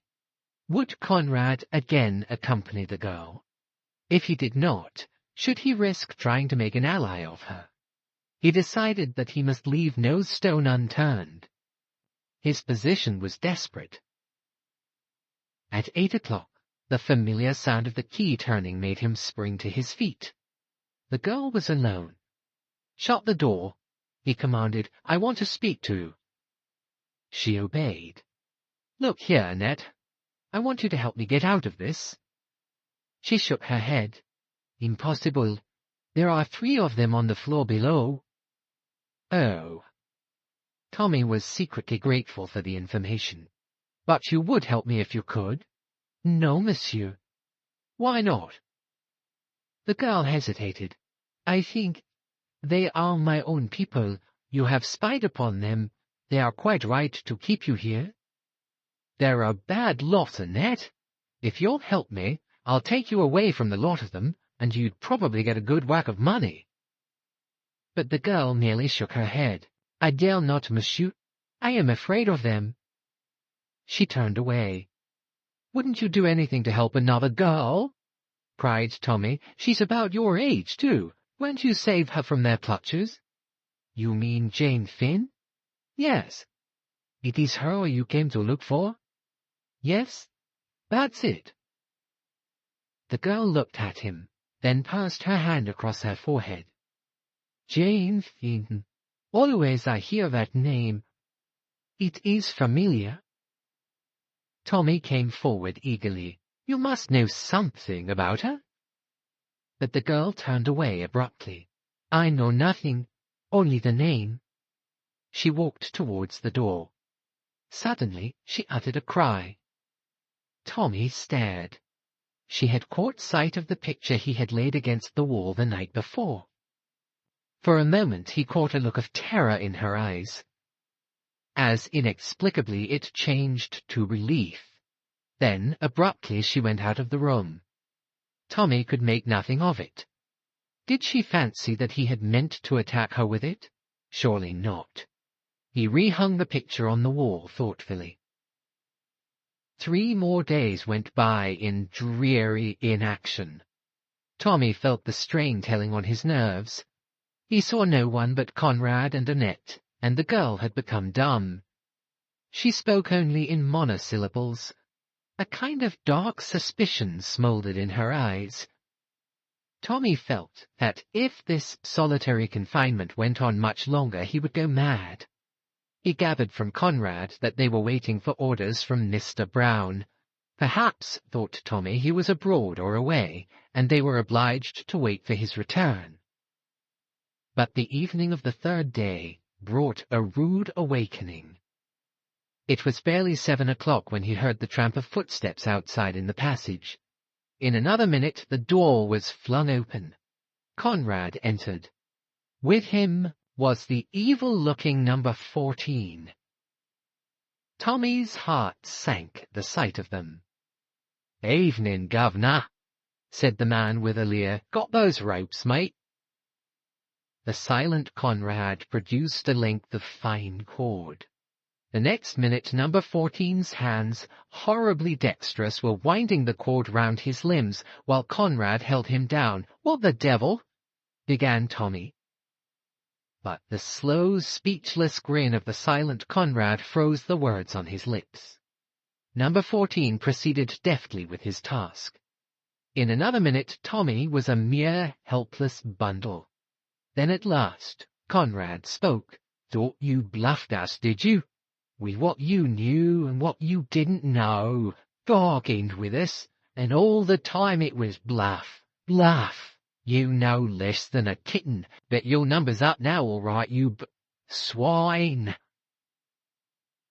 Would Conrad again accompany the girl? If he did not, should he risk trying to make an ally of her? He decided that he must leave no stone unturned. His position was desperate. At 8 o'clock, the familiar sound of the key turning made him spring to his feet. The girl was alone. "Shut the door," he commanded. "I want to speak to you." She obeyed. "Look here, Annette. I want you to help me get out of this." She shook her head. "Impossible. There are 3 of them on the floor below." "Oh." Tommy was secretly grateful for the information. "But you would help me if you could?" "No, monsieur." "Why not?" The girl hesitated. "I think they are my own people. You have spied upon them. They are quite right to keep you here." "They're a bad lot, Annette. If you'll help me, I'll take you away from the lot of them, and you'd probably get a good whack of money." But the girl merely shook her head. "I dare not, monsieur. I am afraid of them." She turned away. "Wouldn't you do anything to help another girl?" cried Tommy. "She's about your age, too. Won't you save her from their clutches?" "You mean Jane Finn?" "Yes." "It is her you came to look for?" "Yes, that's it." The girl looked at him, then passed her hand across her forehead. "Jane Finn. Always I hear that name. It is familiar." Tommy came forward eagerly. "You must know something about her." But the girl turned away abruptly. "I know nothing, only the name." She walked towards the door. Suddenly she uttered a cry. Tommy stared. She had caught sight of the picture he had laid against the wall the night before. For a moment he caught a look of terror in her eyes. As inexplicably it changed to relief. Then, abruptly, she went out of the room. Tommy could make nothing of it. Did she fancy that he had meant to attack her with it? Surely not. He rehung the picture on the wall thoughtfully. 3 more days went by in dreary inaction. Tommy felt the strain telling on his nerves. He saw no one but Conrad and Annette, and the girl had become dumb. She spoke only in monosyllables. A kind of dark suspicion smouldered in her eyes. Tommy felt that if this solitary confinement went on much longer he would go mad. He gathered from Conrad that they were waiting for orders from Mr. Brown. Perhaps, thought Tommy, he was abroad or away, and they were obliged to wait for his return. But the evening of the 3rd day brought a rude awakening. It was barely 7 o'clock when he heard the tramp of footsteps outside in the passage. In another minute the door was flung open. Conrad entered. With him was the evil-looking number 14. Tommy's heart sank at the sight of them. "Evening, governor," said the man with a leer. "Got those ropes, mate?" The silent Conrad produced a length of fine cord. The next minute number 14's hands, horribly dexterous, were winding the cord round his limbs, while Conrad held him down. "What the devil?" began Tommy. But the slow, speechless grin of the silent Conrad froze the words on his lips. Number 14 proceeded deftly with his task. In another minute Tommy was a mere helpless bundle. Then at last Conrad spoke. "Thought you bluffed us, did you? With what you knew and what you didn't know, bargained with us, and all the time it was bluff, bluff. You know less than a kitten, but your number's up now, all right, you swine."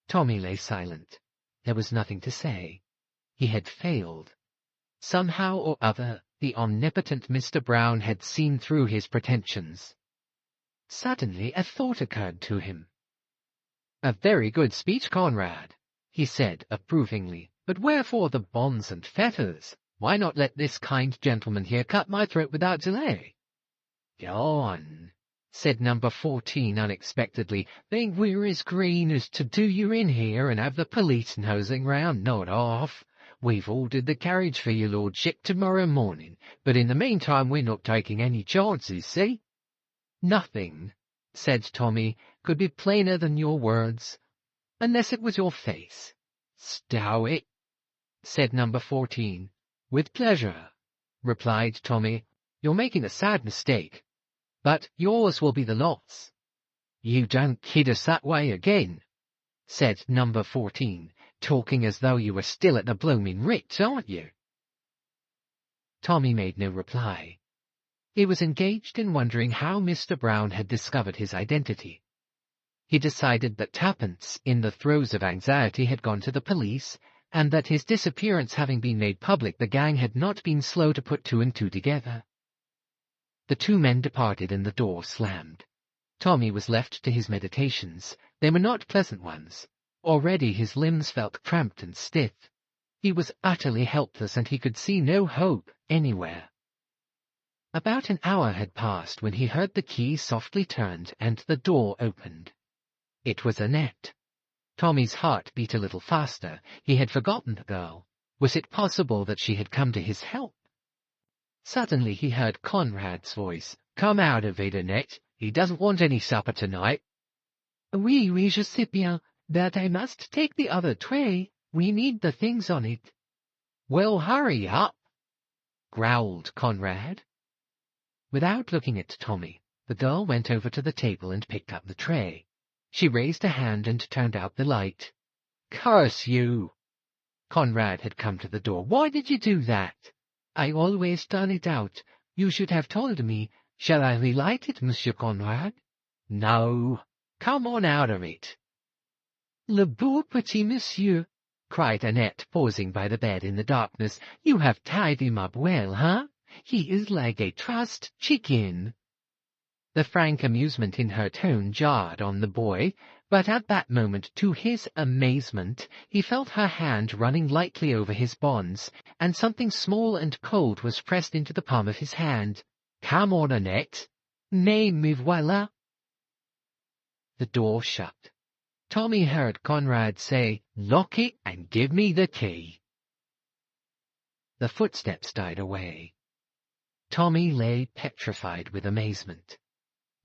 Tommy lay silent. There was nothing to say. He had failed. Somehow or other, the omnipotent Mr. Brown had seen through his pretensions. Suddenly a thought occurred to him. "A very good speech, Conrad," he said approvingly, "but wherefore the bonds and fetters? Why not let this kind gentleman here cut my throat without delay?" "John," said number 14 unexpectedly, "think we're as green as to do you in here and have the police nosing round? Not half. We've ordered the carriage for your lordship tomorrow morning, but in the meantime we're not taking any chances, see?" "Nothing," said Tommy, "could be plainer than your words, unless it was your face." "Stow it," said number 14. "With pleasure," replied Tommy. "You're making a sad mistake, but yours will be the loss." "You don't kid us that way again," said number 14, "talking as though you were still at the blooming Ritz, aren't you?" Tommy made no reply. He was engaged in wondering how Mr. Brown had discovered his identity. He decided that Tuppence, in the throes of anxiety, had gone to the police, and that his disappearance having been made public, the gang had not been slow to put 2 and 2 together. The 2 men departed and the door slammed. Tommy was left to his meditations. They were not pleasant ones. Already his limbs felt cramped and stiff. He was utterly helpless, and he could see no hope anywhere. About an hour had passed when he heard the key softly turned and the door opened. It was Annette. Tommy's heart beat a little faster. He had forgotten the girl. Was it possible that she had come to his help? Suddenly he heard Conrad's voice. "Come out of it, Annette. He doesn't want any supper tonight." Oui, je sais bien, but I must take the other tray. We need the things on it." "Well, hurry up," growled Conrad. Without looking at Tommy, the girl went over to the table and picked up the tray. She raised a hand and turned out the light. "Curse you!" Conrad had come to the door. "Why did you do that?" "I always turn it out. You should have told me. Shall I relight it, Monsieur Conrad?" "No. Come on out of it." "Le beau petit monsieur," cried Annette, pausing by the bed in the darkness. "You have tied him up well, huh? He is like a trussed chicken." The frank amusement in her tone jarred on the boy, but at that moment, to his amazement, he felt her hand running lightly over his bonds, and something small and cold was pressed into the palm of his hand. "Come on, Annette." "Mais me voilà." The door shut. Tommy heard Conrad say, "Lock it and give me the key." The footsteps died away. Tommy lay petrified with amazement.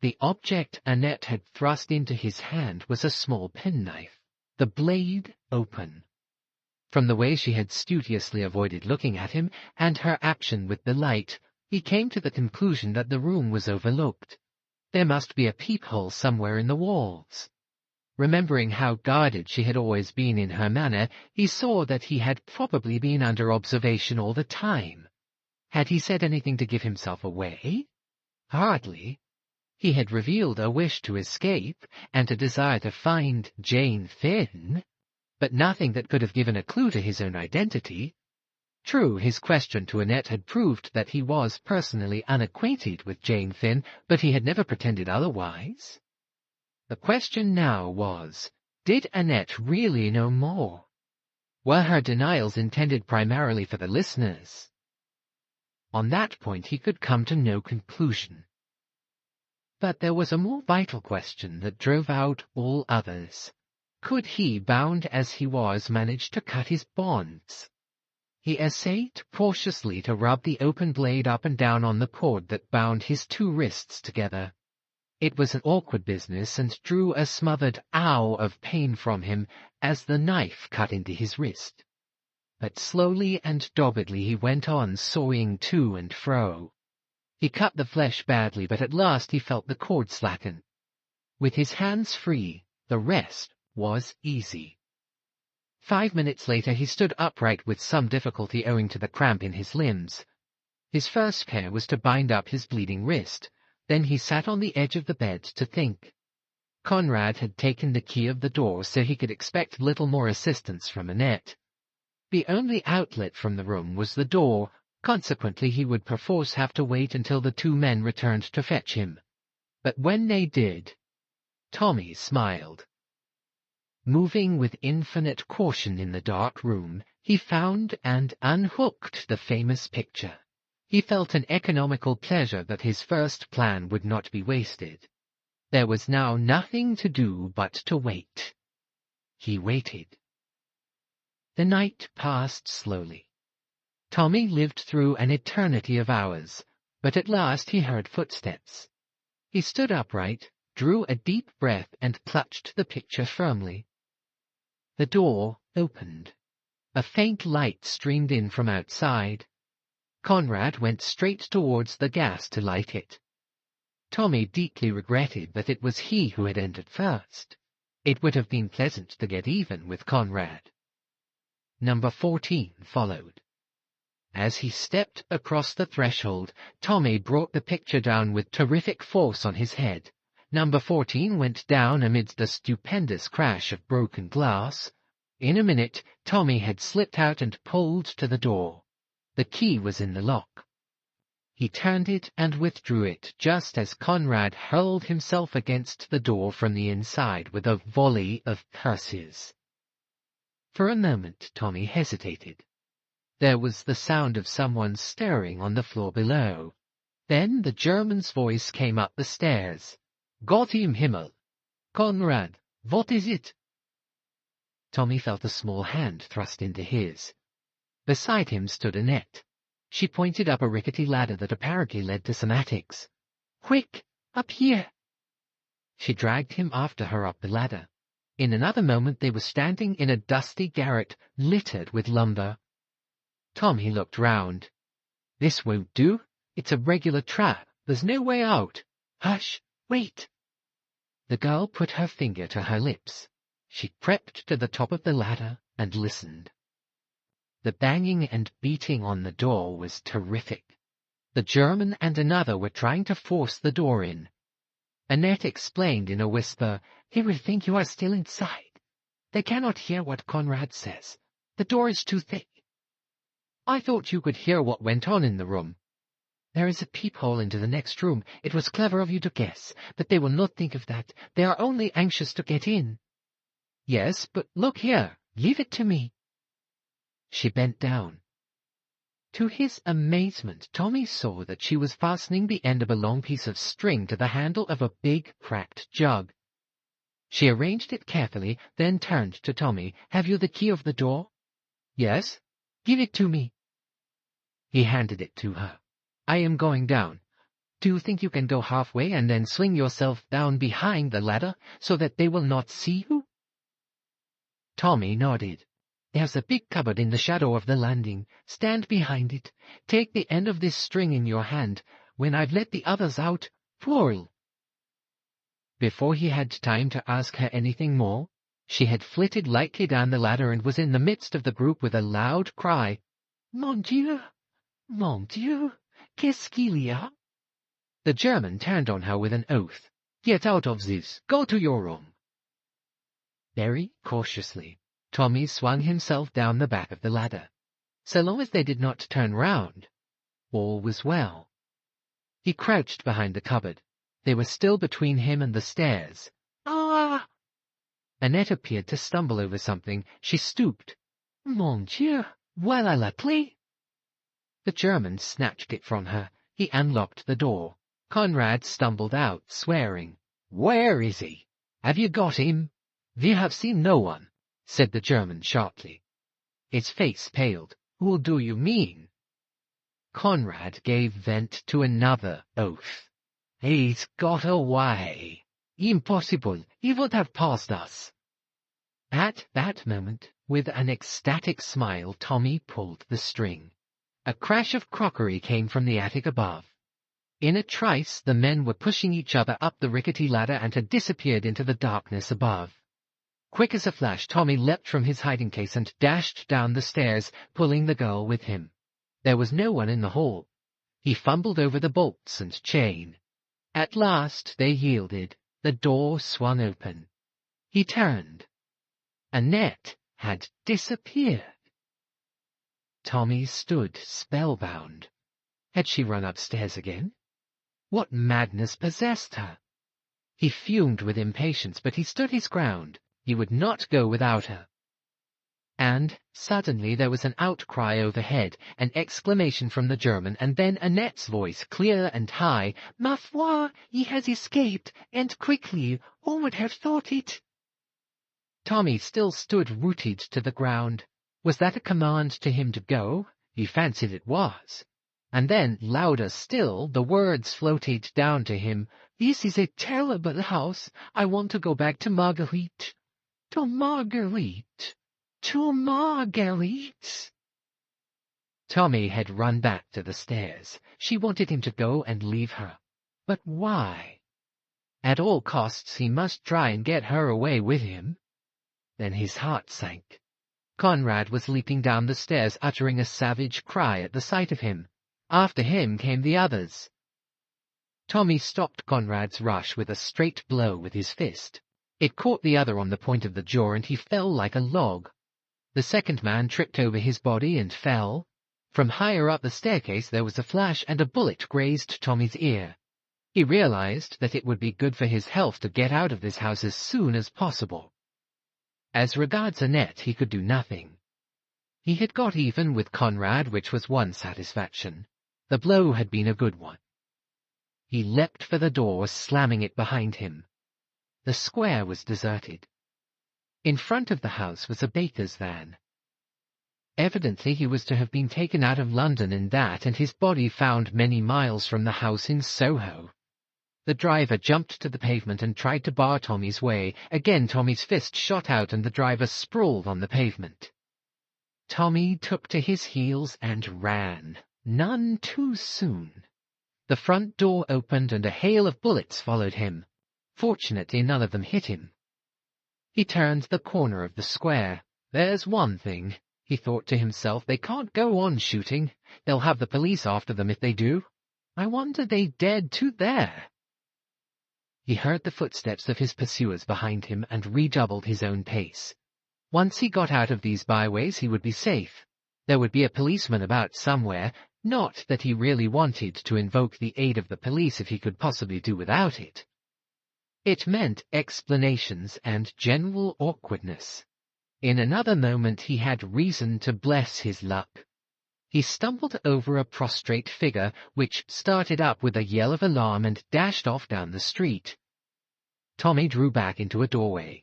The object Annette had thrust into his hand was a small penknife, the blade open. From the way she had studiously avoided looking at him, and her action with the light, he came to the conclusion that the room was overlooked. There must be a peephole somewhere in the walls. Remembering how guarded she had always been in her manner, he saw that he had probably been under observation all the time. Had he said anything to give himself away? Hardly. He had revealed a wish to escape and a desire to find Jane Finn, but nothing that could have given a clue to his own identity. True, his question to Annette had proved that he was personally unacquainted with Jane Finn, but he had never pretended otherwise. The question now was, did Annette really know more? Were her denials intended primarily for the listeners? On that point he could come to no conclusion. But there was a more vital question that drove out all others. Could he, bound as he was, manage to cut his bonds? He essayed cautiously to rub the open blade up and down on the cord that bound his two wrists together. It was an awkward business and drew a smothered ow of pain from him as the knife cut into his wrist. But slowly and doggedly he went on sawing to and fro. He cut the flesh badly, but at last he felt the cord slacken. With his hands free, the rest was easy. 5 minutes later he stood upright with some difficulty owing to the cramp in his limbs. His first care was to bind up his bleeding wrist. Then he sat on the edge of the bed to think. Conrad had taken the key of the door, so he could expect little more assistance from Annette. The only outlet from the room was the door. Consequently, he would perforce have to wait until the two men returned to fetch him. But when they did, Tommy smiled. Moving with infinite caution in the dark room, he found and unhooked the famous picture. He felt an economical pleasure that his first plan would not be wasted. There was now nothing to do but to wait. He waited. The night passed slowly. Tommy lived through an eternity of hours, but at last he heard footsteps. He stood upright, drew a deep breath, and clutched the picture firmly. The door opened. A faint light streamed in from outside. Conrad went straight towards the gas to light it. Tommy deeply regretted that it was he who had entered first. It would have been pleasant to get even with Conrad. Number 14 followed. As he stepped across the threshold, Tommy brought the picture down with terrific force on his head. Number 14 went down amidst a stupendous crash of broken glass. In a minute, Tommy had slipped out and pulled to the door. The key was in the lock. He turned it and withdrew it just as Conrad hurled himself against the door from the inside with a volley of curses. For a moment Tommy hesitated. There was the sound of someone stirring on the floor below. Then the German's voice came up the stairs. "Gott im Himmel! Conrad, what is it?" Tommy felt a small hand thrust into his. Beside him stood Annette. She pointed up a rickety ladder that apparently led to some attics. "Quick, up here!" She dragged him after her up the ladder. In another moment they were standing in a dusty garret littered with lumber. Tommy looked round. "This won't do. It's a regular trap. There's no way out. Hush! Wait!" The girl put her finger to her lips. She crept to the top of the ladder and listened. The banging and beating on the door was terrific. The German and another were trying to force the door in. Annette explained in a whisper, "They will think you are still inside. They cannot hear what Conrad says. The door is too thick." "I thought you could hear what went on in the room." "There is a peephole into the next room. It was clever of you to guess, but they will not think of that. They are only anxious to get in." "Yes, but look here. Leave it to me." She bent down. To his amazement, Tommy saw that she was fastening the end of a long piece of string to the handle of a big, cracked jug. She arranged it carefully, then turned to Tommy. "Have you the key of the door?" "Yes." "Give it to me." He handed it to her. "I am going down. Do you think you can go halfway and then swing yourself down behind the ladder so that they will not see you?" Tommy nodded. "There's a big cupboard in the shadow of the landing. Stand behind it. Take the end of this string in your hand. When I've let the others out, whirl." Before he had time to ask her anything more, she had flitted lightly down the ladder and was in the midst of the group with a loud cry. "Mon Dieu! Mon Dieu! Qu'est-ce qu'il y a?" The German turned on her with an oath. "Get out of this. Go to your room." Very cautiously, Tommy swung himself down the back of the ladder. So long as they did not turn round, all was well. He crouched behind the cupboard. They were still between him and the stairs. "Ah!" Annette appeared to stumble over something. She stooped. "Mon Dieu, voilà la clé." The German snatched it from her. He unlocked the door. Conrad stumbled out, swearing. "Where is he? Have you got him?" "We have seen no one," said the German sharply. His face paled. "Who do you mean?" Conrad gave vent to another oath. "He's got away. Impossible. He would have passed us." At that moment, with an ecstatic smile, Tommy pulled the string. A crash of crockery came from the attic above. In a trice, the men were pushing each other up the rickety ladder and had disappeared into the darkness above. Quick as a flash, Tommy leapt from his hiding-place and dashed down the stairs, pulling the girl with him. There was no one in the hall. He fumbled over the bolts and chain. At last they yielded. The door swung open. He turned. Annette had disappeared. Tommy stood spellbound. Had she run upstairs again? What madness possessed her? He fumed with impatience, but he stood his ground. He would not go without her. And suddenly there was an outcry overhead, an exclamation from the German, and then Annette's voice, clear and high. "Ma foi, he has escaped, and quickly. Who would have thought it?" Tommy still stood rooted to the ground. Was that a command to him to go? He fancied it was. And then, louder still, the words floated down to him. "This is a terrible house. I want to go back to Marguerite. To Marguerite. To Marguerite." Tommy had run back to the stairs. She wanted him to go and leave her. But why? At all costs he must try and get her away with him. Then his heart sank. Conrad was leaping down the stairs, uttering a savage cry at the sight of him. After him came the others. Tommy stopped Conrad's rush with a straight blow with his fist. It caught the other on the point of the jaw, and he fell like a log. The second man tripped over his body and fell. From higher up the staircase there was a flash, and a bullet grazed Tommy's ear. He realized that it would be good for his health to get out of this house as soon as possible. As regards Annette, he could do nothing. He had got even with Conrad, which was one satisfaction. The blow had been a good one. He leapt for the door, slamming it behind him. The square was deserted. In front of the house was a baker's van. Evidently he was to have been taken out of London in that, and his body found many miles from the house in Soho. The driver jumped to the pavement and tried to bar Tommy's way. Again Tommy's fist shot out and the driver sprawled on the pavement. Tommy took to his heels and ran, none too soon. The front door opened and a hail of bullets followed him. Fortunately, none of them hit him. He turned the corner of the square. There's one thing, he thought to himself, they can't go on shooting. They'll have the police after them if they do. I wonder they dared to there. He heard the footsteps of his pursuers behind him and redoubled his own pace. Once he got out of these byways he would be safe. There would be a policeman about somewhere, not that he really wanted to invoke the aid of the police if he could possibly do without it. It meant explanations and general awkwardness. In another moment he had reason to bless his luck. He stumbled over a prostrate figure, which started up with a yell of alarm and dashed off down the street. Tommy drew back into a doorway.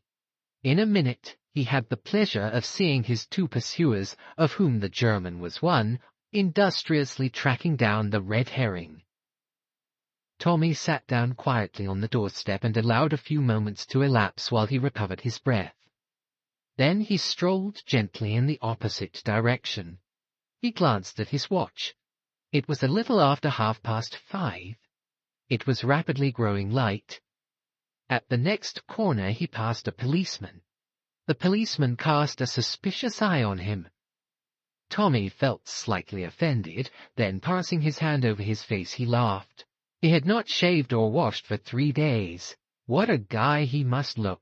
In a minute he had the pleasure of seeing his two pursuers, of whom the German was one, industriously tracking down the red herring. Tommy sat down quietly on the doorstep and allowed a few moments to elapse while he recovered his breath. Then he strolled gently in the opposite direction. He glanced at his watch. It was a little after 5:30. It was rapidly growing light. At the next corner he passed a policeman. The policeman cast a suspicious eye on him. Tommy felt slightly offended, then passing his hand over his face he laughed. He had not shaved or washed for 3 days. What a guy he must look.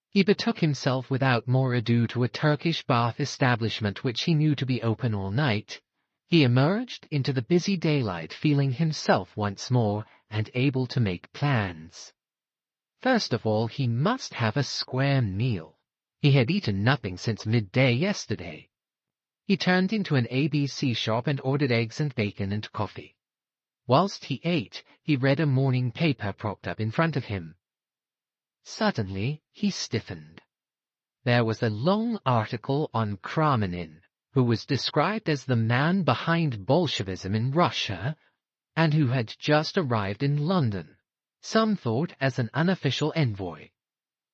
He betook himself without more ado to a Turkish bath establishment which he knew to be open all night. He emerged into the busy daylight feeling himself once more and able to make plans. First of all, he must have a square meal. He had eaten nothing since midday yesterday. He turned into an ABC shop and ordered eggs and bacon and coffee. Whilst he ate, he read a morning paper propped up in front of him. Suddenly he stiffened. There was a long article on Kramenin, who was described as the man behind Bolshevism in Russia, and who had just arrived in London, some thought as an unofficial envoy.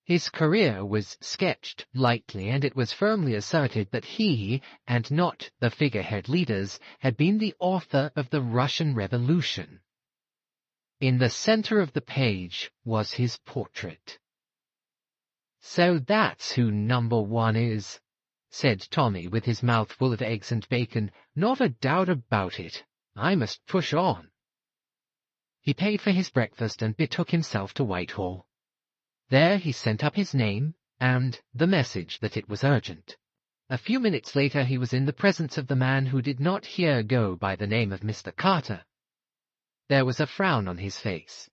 His career was sketched lightly, and it was firmly asserted that he, and not the figurehead leaders, had been the author of the Russian Revolution. In the center of the page was his portrait. "So that's who No.1 is," said Tommy with his mouth full of eggs and bacon. "Not a doubt about it. I must push on." He paid for his breakfast and betook himself to Whitehall. There he sent up his name and the message that it was urgent. A few minutes later he was in the presence of the man who did not here go by the name of Mr. Carter. There was a frown on his face.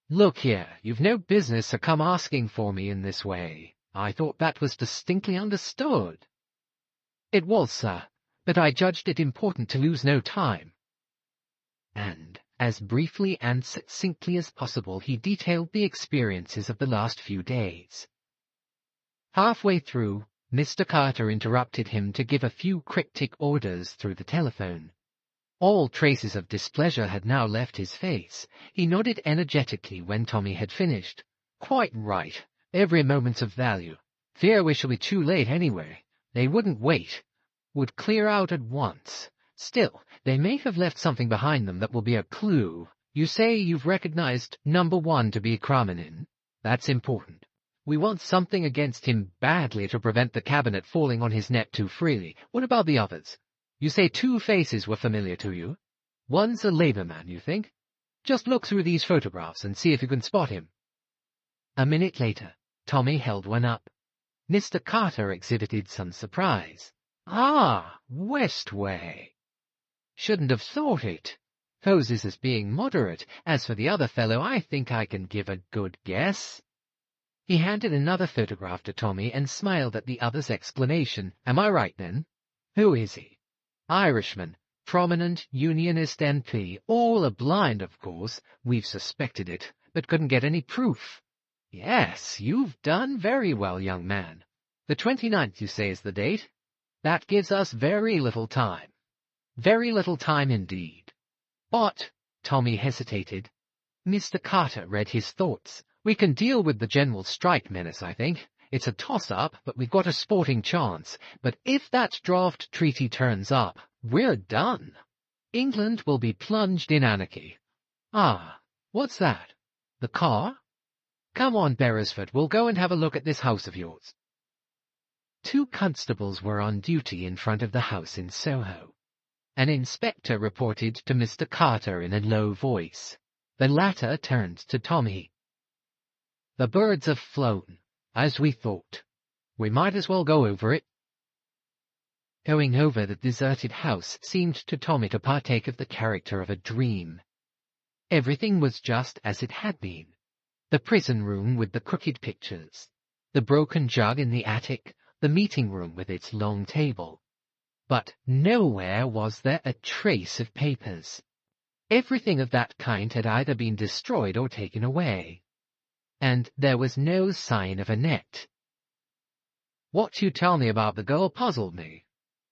"Look here, you've no business to come asking for me in this way. I thought that was distinctly understood." "It was, sir, but I judged it important to lose no time." And, as briefly and succinctly as possible, he detailed the experiences of the last few days. Halfway through, Mr. Carter interrupted him to give a few cryptic orders through the telephone. All traces of displeasure had now left his face. He nodded energetically when Tommy had finished. "Quite right. Every moment's of value. Fear we shall be too late anyway. They wouldn't wait. Would clear out at once. Still, they may have left something behind them that will be a clue. You say you've recognized No.1 to be Kramenin. That's important. We want something against him badly to prevent the cabinet falling on his net too freely. What about the others? You say 2 faces were familiar to you. One's a Labour man, you think? Just look through these photographs and see if you can spot him." A minute later, Tommy held one up. Mr. Carter exhibited some surprise. "Ah, Westway. Shouldn't have thought it. Poses as being moderate. As for the other fellow, I think I can give a good guess." He handed another photograph to Tommy and smiled at the other's explanation. "Am I right, then? Who is he?" "Irishman. prominent Unionist MP, all are blind, of course. We've suspected it, but couldn't get any proof. Yes, you've done very well, young man. The 29th, you say, is the date? That gives us very little time. Very little time indeed. But, Tommy hesitated. Mr. Carter read his thoughts. We can deal with the general strike menace, I think. It's a toss-up, but we've got a sporting chance. But if that draft treaty turns up, we're done. England will be plunged in anarchy. Ah, what's that? The car? Come on, Beresford, we'll go and have a look at this house of yours. 2 constables were on duty in front of the house in Soho. An inspector reported to Mr. Carter in a low voice. The latter turned to Tommy. The birds have flown, as we thought. We might as well go over it. Going over the deserted house seemed to Tommy to partake of the character of a dream. Everything was just as it had been. The prison room with the crooked pictures, the broken jug in the attic, the meeting room with its long table. But nowhere was there a trace of papers. Everything of that kind had either been destroyed or taken away. And there was no sign of Annette. "What you tell me about the girl puzzled me,"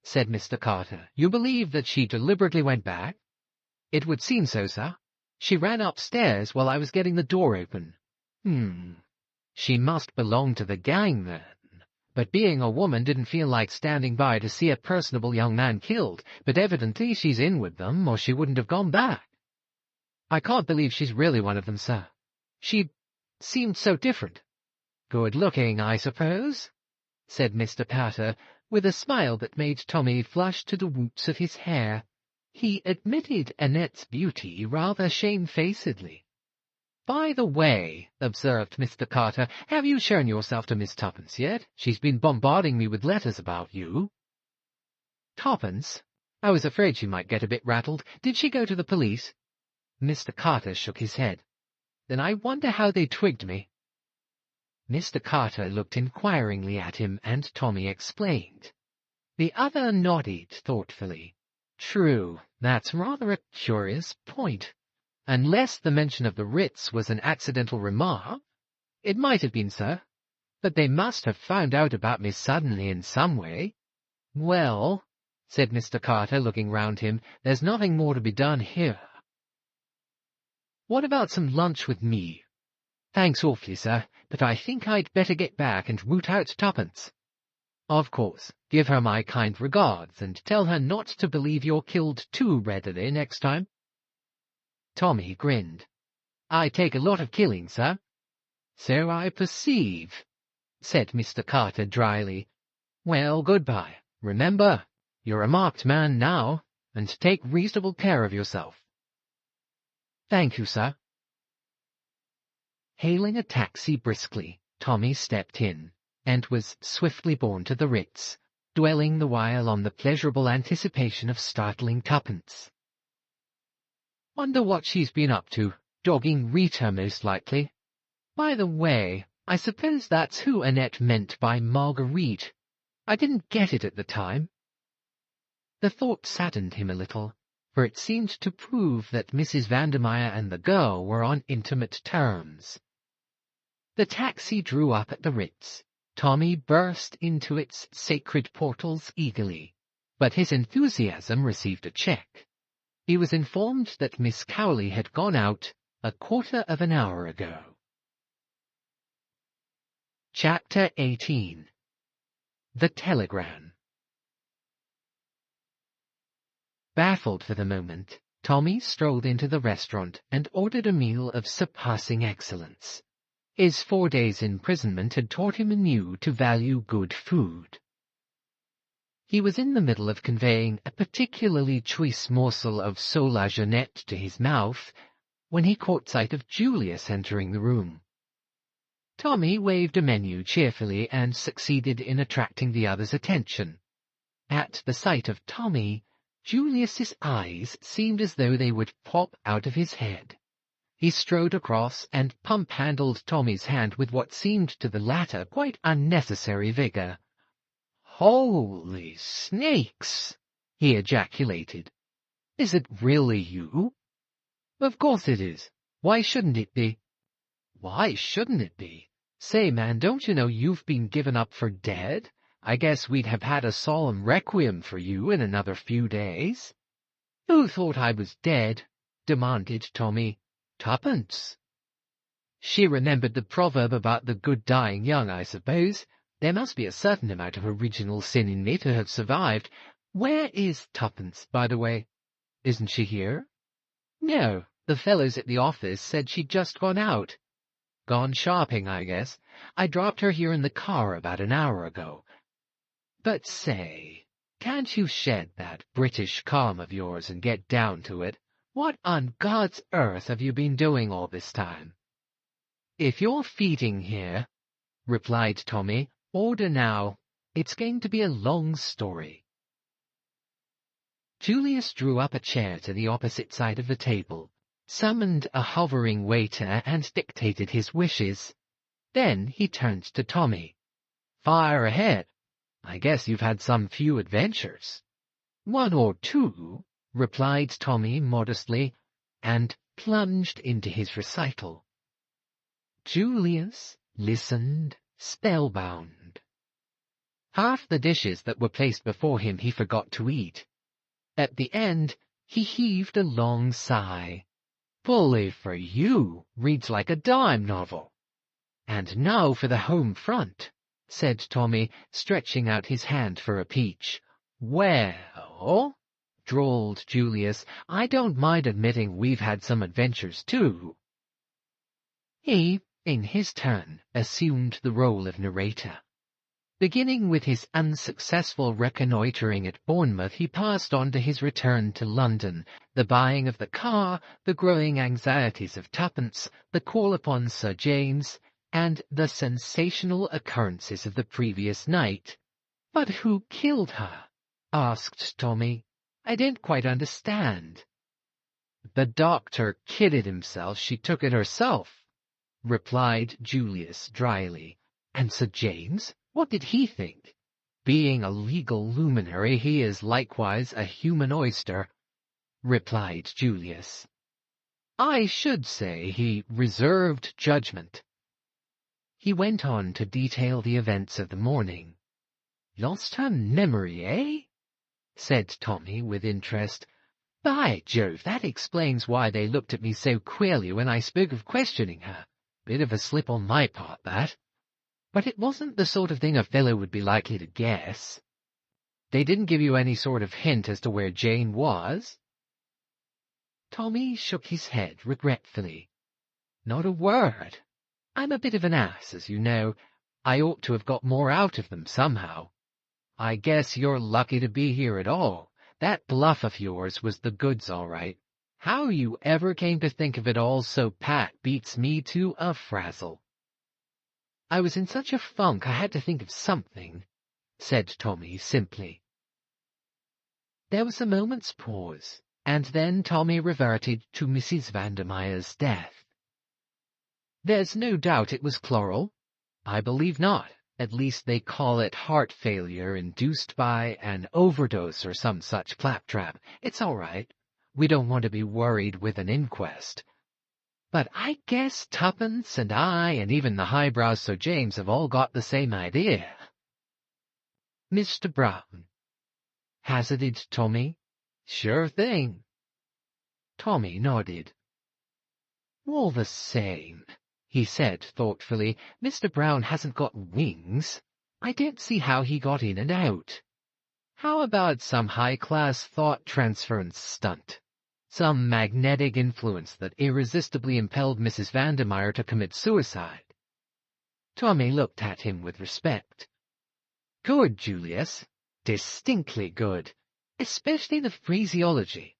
said Mr. Carter. "You believe that she deliberately went back?" "It would seem so, sir. She ran upstairs while I was getting the door open." She must belong to the gang, then. But being a woman didn't feel like standing by to see a personable young man killed, but evidently she's in with them, or she wouldn't have gone back. I can't believe she's really one of them, sir. She seemed so different. Good-looking, I suppose, said Mr. Carter, with a smile that made Tommy flush to the roots of his hair. He admitted Annette's beauty rather shamefacedly. "By the way," observed Mr. Carter, "have you shown yourself to Miss Tuppence yet? She's been bombarding me with letters about you." "Tuppence? I was afraid she might get a bit rattled. Did she go to the police?" Mr. Carter shook his head. "Then I wonder how they twigged me." Mr. Carter looked inquiringly at him, and Tommy explained. The other nodded thoughtfully. "True, that's rather a curious point. Unless the mention of the Ritz was an accidental remark. It might have been, sir. But they must have found out about me suddenly in some way." "Well," said Mr. Carter, looking round him, "there's nothing more to be done here." "What about some lunch with me?" "Thanks awfully, sir, but I think I'd better get back and root out Tuppence." "Of course. Give her my kind regards, and tell her not to believe you're killed too readily next time." Tommy grinned. "I take a lot of killing, sir." "So I perceive," said Mr. Carter dryly. "Well, goodbye. Remember, you're a marked man now, and take reasonable care of yourself." "Thank you, sir." Hailing a taxi briskly, Tommy stepped in, and was swiftly borne to the Ritz, dwelling the while on the pleasurable anticipation of startling Tuppence. "Wonder what she's been up to. Dogging Rita, most likely. By the way, I suppose that's who Annette meant by Marguerite. I didn't get it at the time." The thought saddened him a little, for it seemed to prove that Mrs. Vandermeyer and the girl were on intimate terms. The taxi drew up at the Ritz. Tommy burst into its sacred portals eagerly, but his enthusiasm received a check. He was informed that Miss Cowley had gone out a quarter of an hour ago. Chapter 18. The Telegram. Baffled for the moment, Tommy strolled into the restaurant and ordered a meal of surpassing excellence. His 4 days' imprisonment had taught him anew to value good food. He was in the middle of conveying a particularly choice morsel of sole à Jeanette to his mouth, when he caught sight of Julius entering the room. Tommy waved a menu cheerfully and succeeded in attracting the other's attention. At the sight of Tommy, Julius's eyes seemed as though they would pop out of his head. He strode across and pump-handled Tommy's hand with what seemed to the latter quite unnecessary vigor. "Holy snakes!" he ejaculated. Is it really you? Of course it is. Why shouldn't it be? Why shouldn't it be? Say, man, don't you know you've been given up for dead? I guess we'd have had a solemn requiem for you in another few days. Who thought I was dead? Demanded Tommy. Tuppence. She remembered the proverb about the good dying young, I suppose. There must be a certain amount of original sin in me to have survived. Where is Tuppence, by the way? Isn't she here? No, the fellows at the office said she'd just gone out. Gone shopping, I guess. I dropped her here in the car about an hour ago. But say, can't you shed that British calm of yours and get down to it? What on God's earth have you been doing all this time? If you're feeding here, replied Tommy, order now. It's going to be a long story. Julius drew up a chair to the opposite side of the table, summoned a hovering waiter, and dictated his wishes. Then he turned to Tommy. Fire ahead. I guess you've had some few adventures. One or two, replied Tommy modestly, and plunged into his recital. Julius listened, spellbound. Half the dishes that were placed before him he forgot to eat. At the end, he heaved a long sigh. Bully for you, reads like a dime novel. And now for the home front, said Tommy, stretching out his hand for a peach. Well, drawled Julius, I don't mind admitting we've had some adventures too. He, in his turn, assumed the role of narrator. Beginning with his unsuccessful reconnoitring at Bournemouth, he passed on to his return to London, the buying of the car, the growing anxieties of Tuppence, the call upon Sir James, and the sensational occurrences of the previous night. But who killed her? Asked Tommy. I didn't quite understand. The doctor kidded himself she took it herself, replied Julius dryly. And Sir James? What did he think? Being a legal luminary, he is likewise a human oyster, replied Julius. I should say he reserved judgment. He went on to detail the events of the morning. Lost her memory, eh? Said Tommy with interest. By Jove, that explains why they looked at me so queerly when I spoke of questioning her. Bit of a slip on my part, that. But it wasn't the sort of thing a fellow would be likely to guess. They didn't give you any sort of hint as to where Jane was? Tommy shook his head regretfully. Not a word. I'm a bit of an ass, as you know. I ought to have got more out of them somehow. I guess you're lucky to be here at all. That bluff of yours was the goods, all right. How you ever came to think of it all so pat beats me to a frazzle. I was in such a funk I had to think of something, said Tommy simply. There was a moment's pause, and then Tommy reverted to Mrs. Vandermeyer's death. There's no doubt it was chloral. I believe not. At least they call it heart failure induced by an overdose or some such claptrap. It's all right. We don't want to be worried with an inquest. But I guess Tuppence and I and even the highbrow Sir James have all got the same idea. Mr. Brown, hazarded Tommy. Sure thing. Tommy nodded. All the same, he said thoughtfully, Mr. Brown hasn't got wings. I don't see how he got in and out. How about some high-class thought transference stunt? Some magnetic influence that irresistibly impelled Mrs. Vandermeyer to commit suicide. Tommy looked at him with respect. Good, Julius. Distinctly good. Especially the phraseology.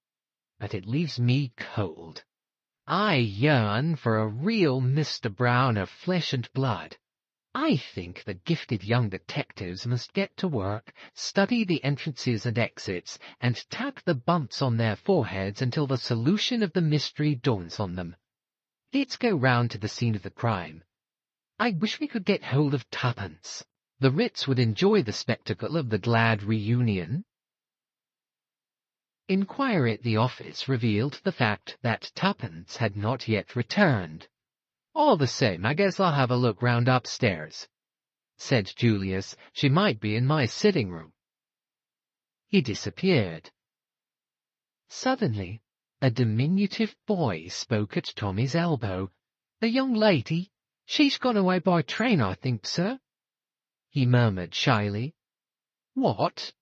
But it leaves me cold. I yearn for a real Mr. Brown of flesh and blood. I think the gifted young detectives must get to work, study the entrances and exits, and tack the bumps on their foreheads until the solution of the mystery dawns on them. Let's go round to the scene of the crime. I wish we could get hold of Tuppence. The Ritz would enjoy the spectacle of the glad reunion. Inquiry at the office revealed the fact that Tuppence had not yet returned. "All the same, I guess I'll have a look round upstairs," said Julius. "She might be in my sitting room." He disappeared. Suddenly, a diminutive boy spoke at Tommy's elbow. "The young lady? She's gone away by train, I think, sir," he murmured shyly. "What?"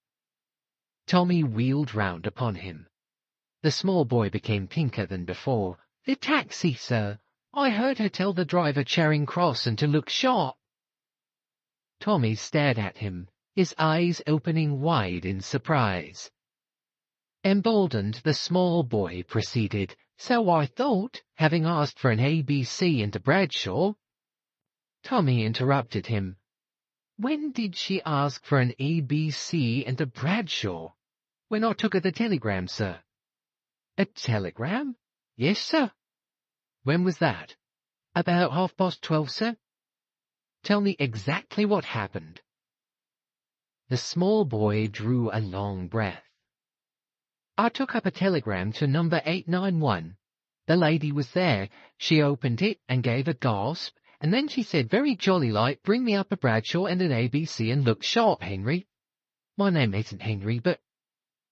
Tommy wheeled round upon him. The small boy became pinker than before. "The taxi, sir. I heard her tell the driver Charing Cross and to look sharp." Tommy stared at him, his eyes opening wide in surprise. Emboldened, the small boy proceeded, "So I thought, having asked for an ABC into Bradshaw—" Tommy interrupted him. "When did she ask for an ABC into Bradshaw?" "When I took her the telegram, sir." "A telegram?" "Yes, sir." "When was that?" "About 12:30, sir." "Tell me exactly what happened." The small boy drew a long breath. "I took up a telegram to number 891. The lady was there. She opened it and gave a gasp, and then she said very jolly like, 'Bring me up a Bradshaw and an ABC and look sharp, Henry.' My name isn't Henry, but—"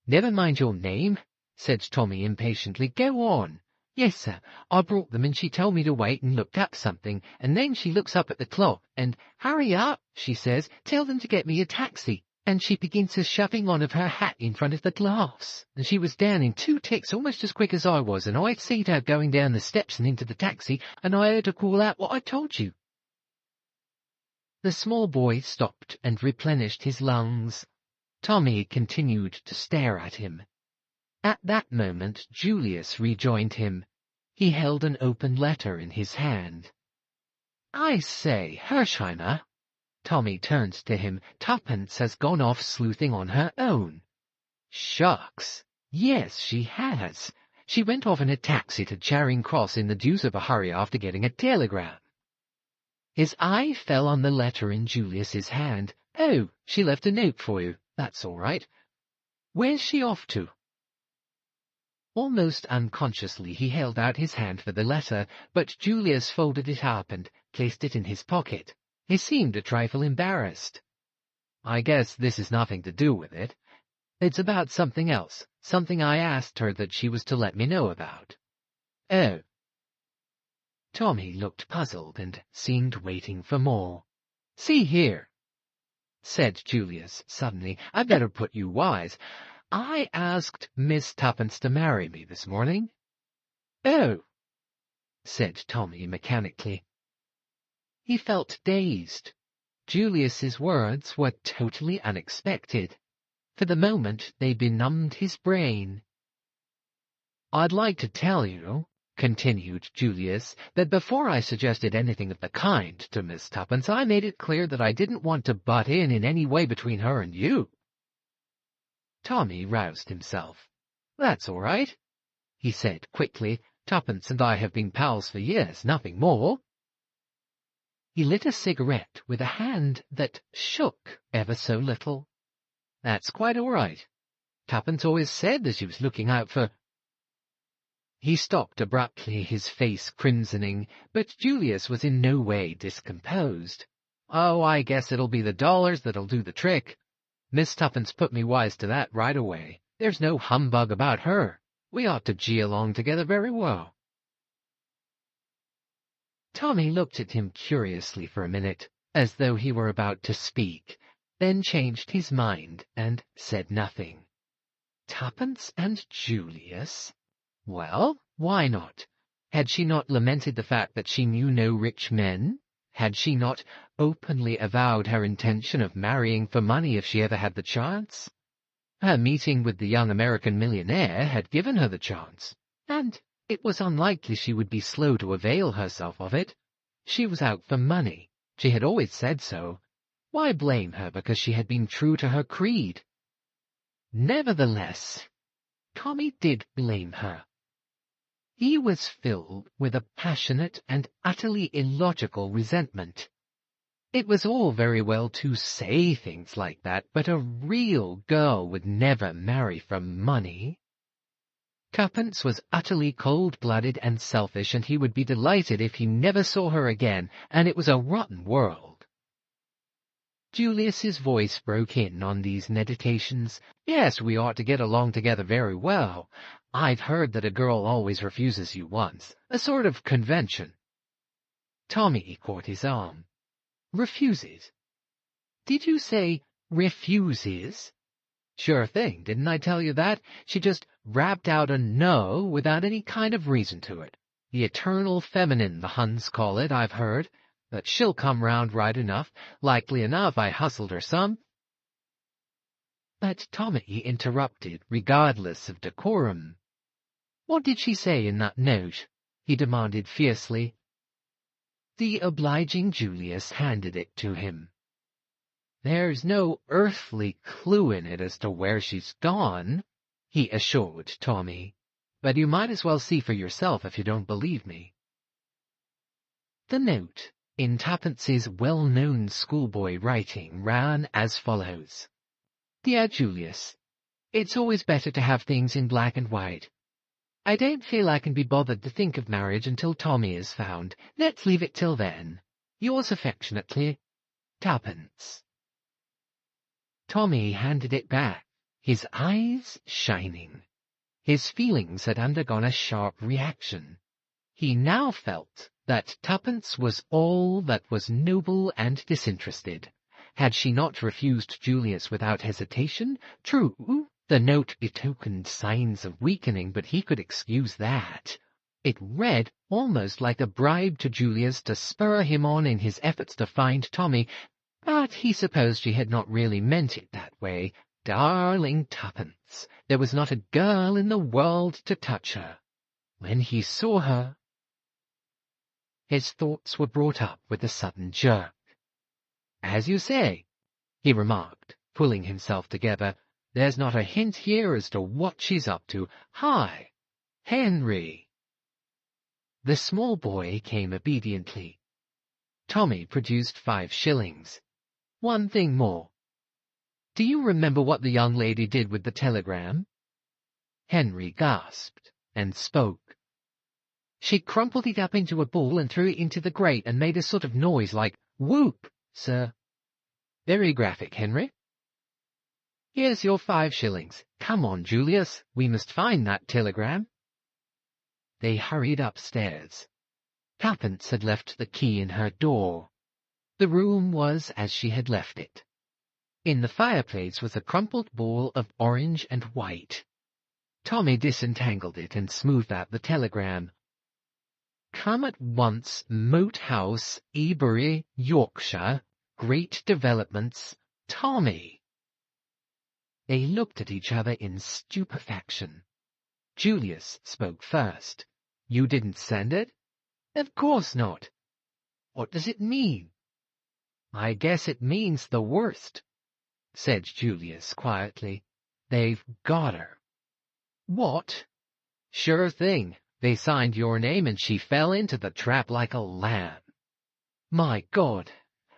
"Never mind your name," said Tommy impatiently. "Go on." "Yes, sir. I brought them and she told me to wait and looked up something, and then she looks up at the clock and, 'Hurry up,' she says, 'tell them to get me a taxi.' And she begins a shoving on of her hat in front of the glass, and she was down in 2 ticks almost as quick as I was, and I seed her going down the steps and into the taxi, and I heard her call out what I told you." The small boy stopped and replenished his lungs. Tommy continued to stare at him. At that moment Julius rejoined him. He held an open letter in his hand. "I say, Hersheimmer." Tommy turned to him. "Tuppence has gone off sleuthing on her own." "Shucks! Yes, she has. She went off in a taxi to Charing Cross in the deuce of a hurry after getting a telegram." His eye fell on the letter in Julius's hand. "Oh, she left a note for you. That's all right. Where's she off to?" Almost unconsciously he held out his hand for the letter, but Julius folded it up and placed it in his pocket. He seemed a trifle embarrassed. "I guess this has nothing to do with it. It's about something else, something I asked her that she was to let me know about." "Oh." Tommy looked puzzled and seemed waiting for more. "See here," said Julius suddenly, "I'd better put you wise. I asked Miss Tuppence to marry me this morning." "Oh," said Tommy mechanically. He felt dazed. Julius's words were totally unexpected. For the moment they benumbed his brain. "I'd like to tell you," continued Julius, "that before I suggested anything of the kind to Miss Tuppence, I made it clear that I didn't want to butt in any way between her and you." Tommy roused himself. "That's all right," he said quickly. "Tuppence and I have been pals for years, nothing more." He lit a cigarette with a hand that shook ever so little. "That's quite all right. Tuppence always said that she was looking out for—" He stopped abruptly, his face crimsoning, but Julius was in no way discomposed. "Oh, I guess it'll be the dollars that'll do the trick. Miss Tuppence put me wise to that right away. There's no humbug about her. We ought to gee along together very well." Tommy looked at him curiously for a minute, as though he were about to speak, then changed his mind and said nothing. Tuppence and Julius? Well, why not? Had she not lamented the fact that she knew no rich men? Had she not openly avowed her intention of marrying for money if she ever had the chance? Her meeting with the young American millionaire had given her the chance, and it was unlikely she would be slow to avail herself of it. She was out for money. She had always said so. Why blame her because she had been true to her creed? Nevertheless, Tommy did blame her. He was filled with a passionate and utterly illogical resentment. It was all very well to say things like that, but a real girl would never marry for money. Tuppence was utterly cold-blooded and selfish, and he would be delighted if he never saw her again, and it was a rotten world. Julius's voice broke in on these meditations. Yes, we ought to get along together very well. I've heard that a girl always refuses you once, a sort of convention. Tommy caught his arm. Refuses? Did you say refuses? Sure thing, didn't I tell you that? She just rapped out a no without any kind of reason to it. The eternal feminine, the Huns call it, I've heard. But she'll come round right enough. Likely enough I hustled her some. But Tommy interrupted, regardless of decorum. What did she say in that note? He demanded fiercely. The obliging Julius handed it to him. There's no earthly clue in it as to where she's gone, he assured Tommy, but you might as well see for yourself if you don't believe me. The note, in Tuppence's well-known schoolboy writing, ran as follows. Dear Julius, it's always better to have things in black and white. I don't feel I can be bothered to think of marriage until Tommy is found. Let's leave it till then. Yours affectionately, Tuppence. Tommy handed it back, his eyes shining. His feelings had undergone a sharp reaction. He now felt that Tuppence was all that was noble and disinterested. Had she not refused Julius without hesitation? True, the note betokened signs of weakening, but he could excuse that. It read almost like a bribe to Julius to spur him on in his efforts to find Tommy, but he supposed she had not really meant it that way. Darling Tuppence, there was not a girl in the world to touch her. When he saw her... His thoughts were brought up with a sudden jerk. As you say, he remarked, pulling himself together, there's not a hint here as to what she's up to. Hi, Henry. The small boy came obediently. Tommy produced 5 shillings. One thing more. Do you remember what the young lady did with the telegram? Henry gasped and spoke. She crumpled it up into a ball and threw it into the grate and made a sort of noise like whoop, sir. Very graphic, Henry. Here's your 5 shillings. Come on, Julius, we must find that telegram. They hurried upstairs. Tuppence had left the key in her door. The room was as she had left it. In the fireplace was a crumpled ball of orange and white. Tommy disentangled it and smoothed out the telegram. Come at once, Moat House, Ebury, Yorkshire. Great developments. Tommy. They looked at each other in stupefaction. Julius spoke first. You didn't send it? Of course not. What does it mean? I guess it means the worst, said Julius quietly. They've got her. What? Sure thing. They signed your name and she fell into the trap like a lamb. My God,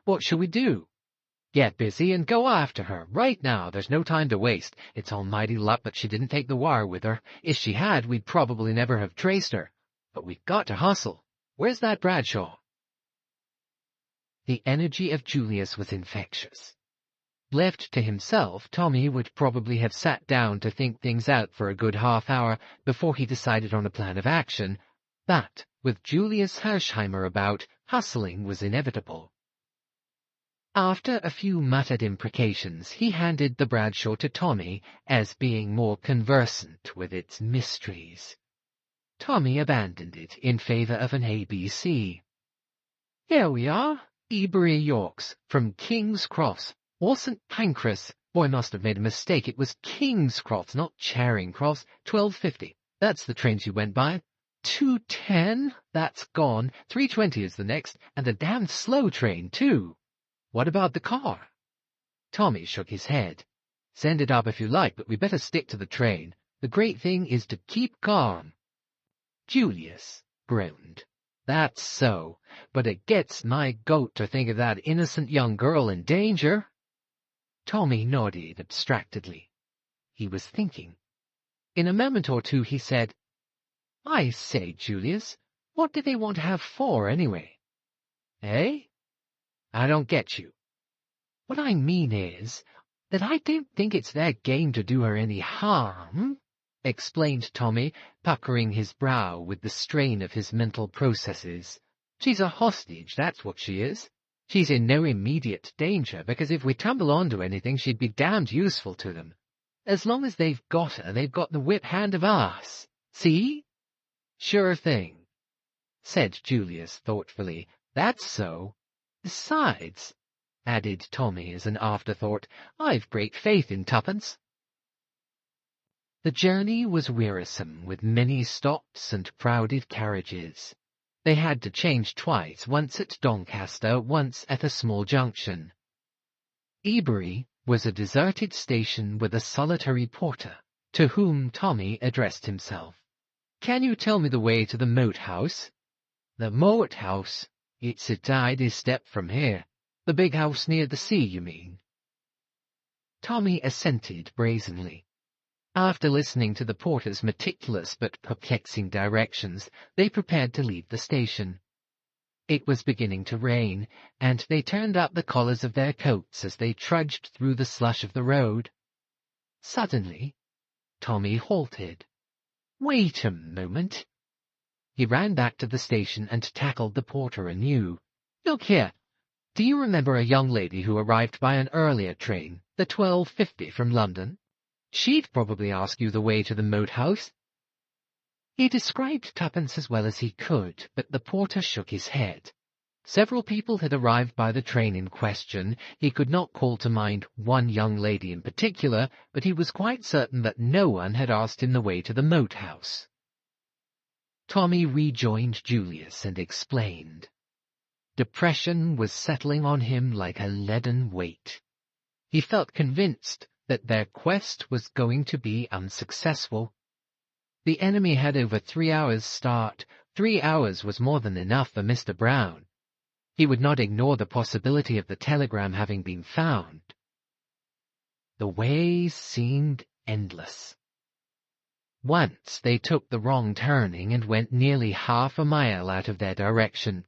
what shall we do? Get busy and go after her, right now. There's no time to waste. It's almighty luck that she didn't take the wire with her. If she had, we'd probably never have traced her. But we've got to hustle. Where's that Bradshaw? The energy of Julius was infectious. Left to himself, Tommy would probably have sat down to think things out for a good half-hour before he decided on a plan of action, but with Julius Hersheimmer about, hustling was inevitable. After a few muttered imprecations, he handed the Bradshaw to Tommy as being more conversant with its mysteries. Tommy abandoned it in favor of an ABC. Here we are, Ebury Yorks, from King's Cross, or St. Pancras. Boy must have made a mistake. It was King's Cross, not Charing Cross. 12:50. That's the trains you went by. 2:10. That's gone. 3:20 is the next, and a damned slow train, too. What about the car? Tommy shook his head. Send it up if you like, but we better stick to the train. The great thing is to keep calm. Julius groaned. That's so, but it gets my goat to think of that innocent young girl in danger. Tommy nodded abstractedly. He was thinking. In a moment or two he said, "I say, Julius, what do they want to have for, anyway?" "Eh? I don't get you." "What I mean is that I don't think it's their game to do her any harm," explained Tommy, puckering his brow with the strain of his mental processes. "She's a hostage, that's what she is. She's in no immediate danger, because if we tumble onto anything, she'd be damned useful to them. As long as they've got her, they've got the whip hand of us. See?" "Sure thing," said Julius thoughtfully. "That's so. Besides," added Tommy as an afterthought, "I've great faith in Tuppence." The journey was wearisome, with many stops and crowded carriages. They had to change twice, once at Doncaster, once at a small junction. Ebury was a deserted station with a solitary porter, to whom Tommy addressed himself. "Can you tell me the way to the Moat House?" "The Moat House? It's a tidy step from here. The big house near the sea, you mean?" Tommy assented brazenly. After listening to the porter's meticulous but perplexing directions, they prepared to leave the station. It was beginning to rain, and they turned up the collars of their coats as they trudged through the slush of the road. Suddenly, Tommy halted. "Wait a moment." He ran back to the station and tackled the porter anew. "Look here, do you remember a young lady who arrived by an earlier train, the 12:50 from London? She'd probably ask you the way to the Moat House." He described Tuppence as well as he could, but the porter shook his head. Several people had arrived by the train in question. He could not call to mind one young lady in particular, but he was quite certain that no one had asked him the way to the Moat House. Tommy rejoined Julius and explained. Depression was settling on him like a leaden weight. He felt convinced that their quest was going to be unsuccessful. The enemy had over 3 hours' start. 3 hours was more than enough for Mr. Brown. He would not ignore the possibility of the telegram having been found. The way seemed endless. Once they took the wrong turning and went nearly half a mile out of their direction.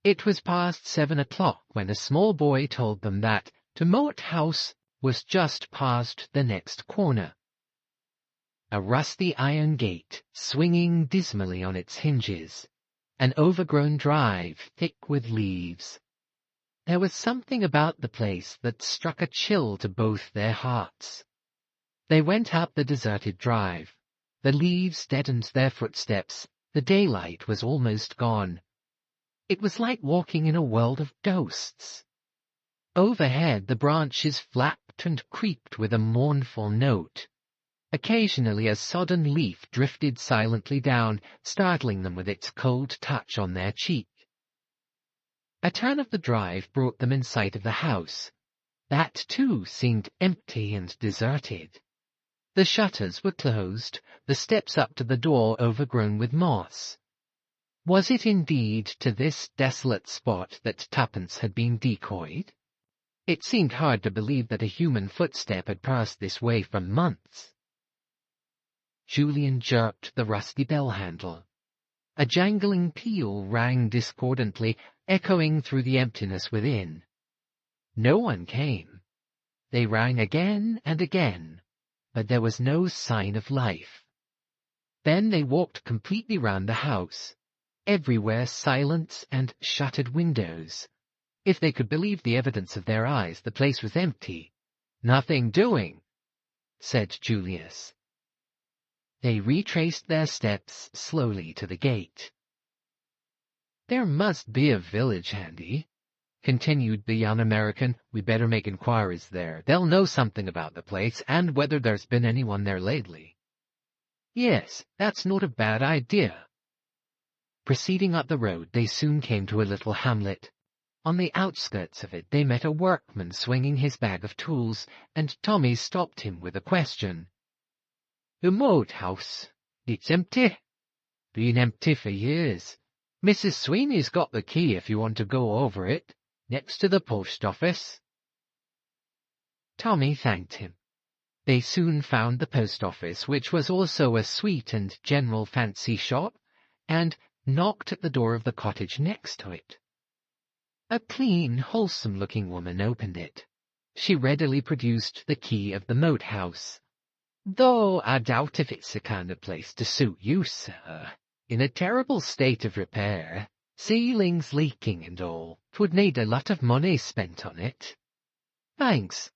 It was past 7 o'clock when a small boy told them that the Moat House was just past the next corner. A rusty iron gate, swinging dismally on its hinges. An overgrown drive, thick with leaves. There was something about the place that struck a chill to both their hearts. They went up the deserted drive. The leaves deadened their footsteps. The daylight was almost gone. It was like walking in a world of ghosts. Overhead the branches flapped and creaked with a mournful note. Occasionally a sodden leaf drifted silently down, startling them with its cold touch on their cheek. A turn of the drive brought them in sight of the house. That, too, seemed empty and deserted. The shutters were closed, the steps up to the door overgrown with moss. Was it indeed to this desolate spot that Tuppence had been decoyed? It seemed hard to believe that a human footstep had passed this way for months. Julian jerked the rusty bell handle. A jangling peal rang discordantly, echoing through the emptiness within. No one came. They rang again and again, but there was no sign of life. Then they walked completely round the house. Everywhere silence and shuttered windows. If they could believe the evidence of their eyes, the place was empty. "Nothing doing," said Julius. They retraced their steps slowly to the gate. "There must be a village handy," continued the young American. "We better make inquiries there. They'll know something about the place, and whether there's been anyone there lately." "Yes, that's not a bad idea." Proceeding up the road, they soon came to a little hamlet. On the outskirts of it they met a workman swinging his bag of tools, and Tommy stopped him with a question. "The Moat House, it's empty?" "Been empty for years. Mrs. Sweeney's got the key if you want to go over it, next to the post office." Tommy thanked him. They soon found the post office, which was also a sweet and general fancy shop, and knocked at the door of the cottage next to it. A clean, wholesome-looking woman opened it. She readily produced the key of the moat house. "Though I doubt if it's the kind of place to suit you, sir. In a terrible state of repair, ceilings leaking and all. 'Twould need a lot of money spent on it." "Thanks,"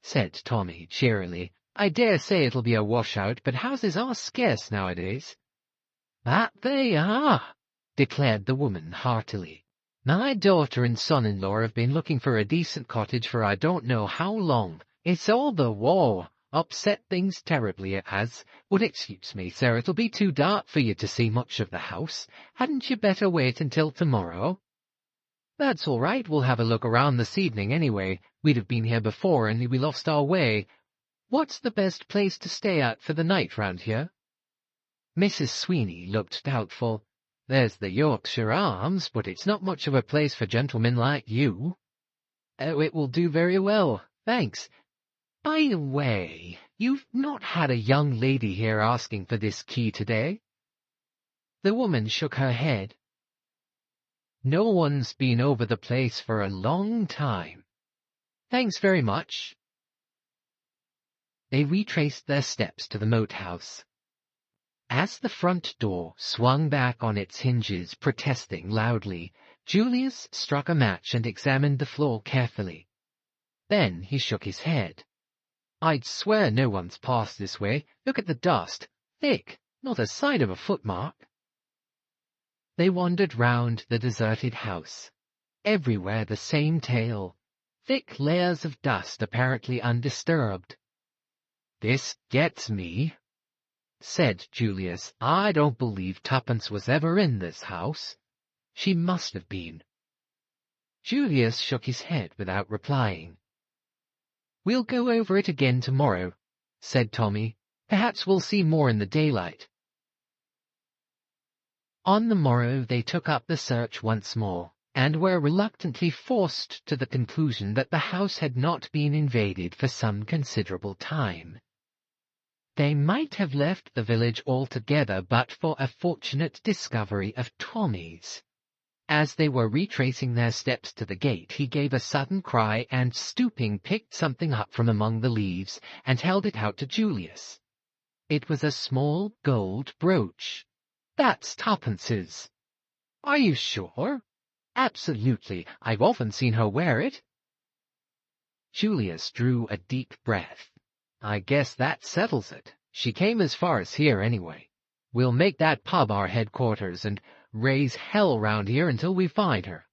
said Tommy cheerily. "I dare say it'll be a washout, but houses are scarce nowadays." "That they are," declared the woman heartily. "My daughter and son-in-law have been looking for a decent cottage for I don't know how long. It's all the war. Upset things terribly, it has. But excuse me, sir, it'll be too dark for you to see much of the house. Hadn't you better wait until tomorrow?" "That's all right. We'll have a look around this evening anyway. We'd have been here before, only we lost our way. What's the best place to stay at for the night round here?" Mrs. Sweeney looked doubtful. "There's the Yorkshire Arms, but it's not much of a place for gentlemen like you." "Oh, it will do very well, thanks. By the way, you've not had a young lady here asking for this key today?" The woman shook her head. "No one's been over the place for a long time. Thanks very much." They retraced their steps to the moat house. As the front door swung back on its hinges, protesting loudly, Julius struck a match and examined the floor carefully. Then he shook his head. "I'd swear no one's passed this way. Look at the dust. Thick, not a sign of a footmark." They wandered round the deserted house. Everywhere the same tale. Thick layers of dust apparently undisturbed. "This gets me," said Julius. "I don't believe Tuppence was ever in this house. She must have been." Julius shook his head without replying. "We'll go over it again tomorrow," said Tommy. "Perhaps we'll see more in the daylight." On the morrow they took up the search once more, and were reluctantly forced to the conclusion that the house had not been invaded for some considerable time. They might have left the village altogether but for a fortunate discovery of Tommy's. As they were retracing their steps to the gate, he gave a sudden cry and, stooping, picked something up from among the leaves and held it out to Julius. It was a small gold brooch. "That's Tuppence's." "Are you sure?" "Absolutely. I've often seen her wear it." Julius drew a deep breath. "I guess that settles it. She came as far as here anyway. We'll make that pub our headquarters and raise hell round here until we find her.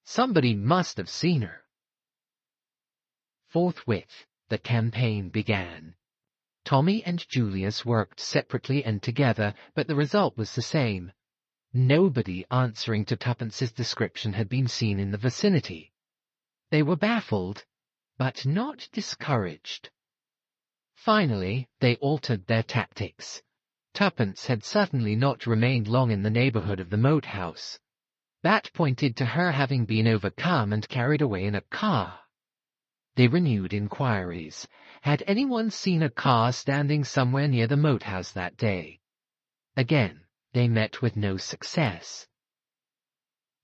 Somebody must have seen her." Forthwith, the campaign began. Tommy and Julius worked separately and together, but the result was the same. Nobody answering to Tuppence's description had been seen in the vicinity. They were baffled, but not discouraged. Finally, they altered their tactics. Tuppence had certainly not remained long in the neighborhood of the moat house. That pointed to her having been overcome and carried away in a car. They renewed inquiries. Had anyone seen a car standing somewhere near the moat house that day? Again, they met with no success.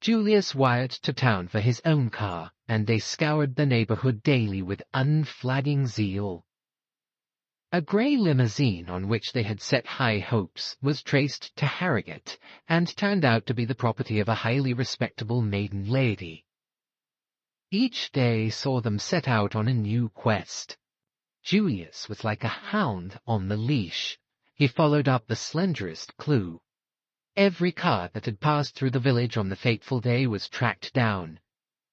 Julius wired to town for his own car, and they scoured the neighborhood daily with unflagging zeal. A grey limousine on which they had set high hopes was traced to Harrogate, and turned out to be the property of a highly respectable maiden lady. Each day saw them set out on a new quest. Julius was like a hound on the leash. He followed up the slenderest clue. Every car that had passed through the village on the fateful day was tracked down.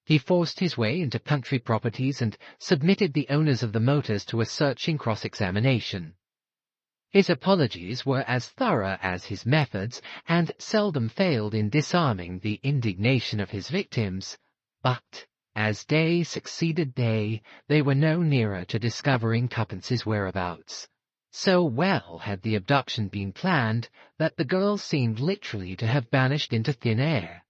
He forced his way into country properties and submitted the owners of the motors to a searching cross-examination. His apologies were as thorough as his methods, and seldom failed in disarming the indignation of his victims. But, as day succeeded day, they were no nearer to discovering Tuppence's whereabouts. So well had the abduction been planned that the girl seemed literally to have vanished into thin air.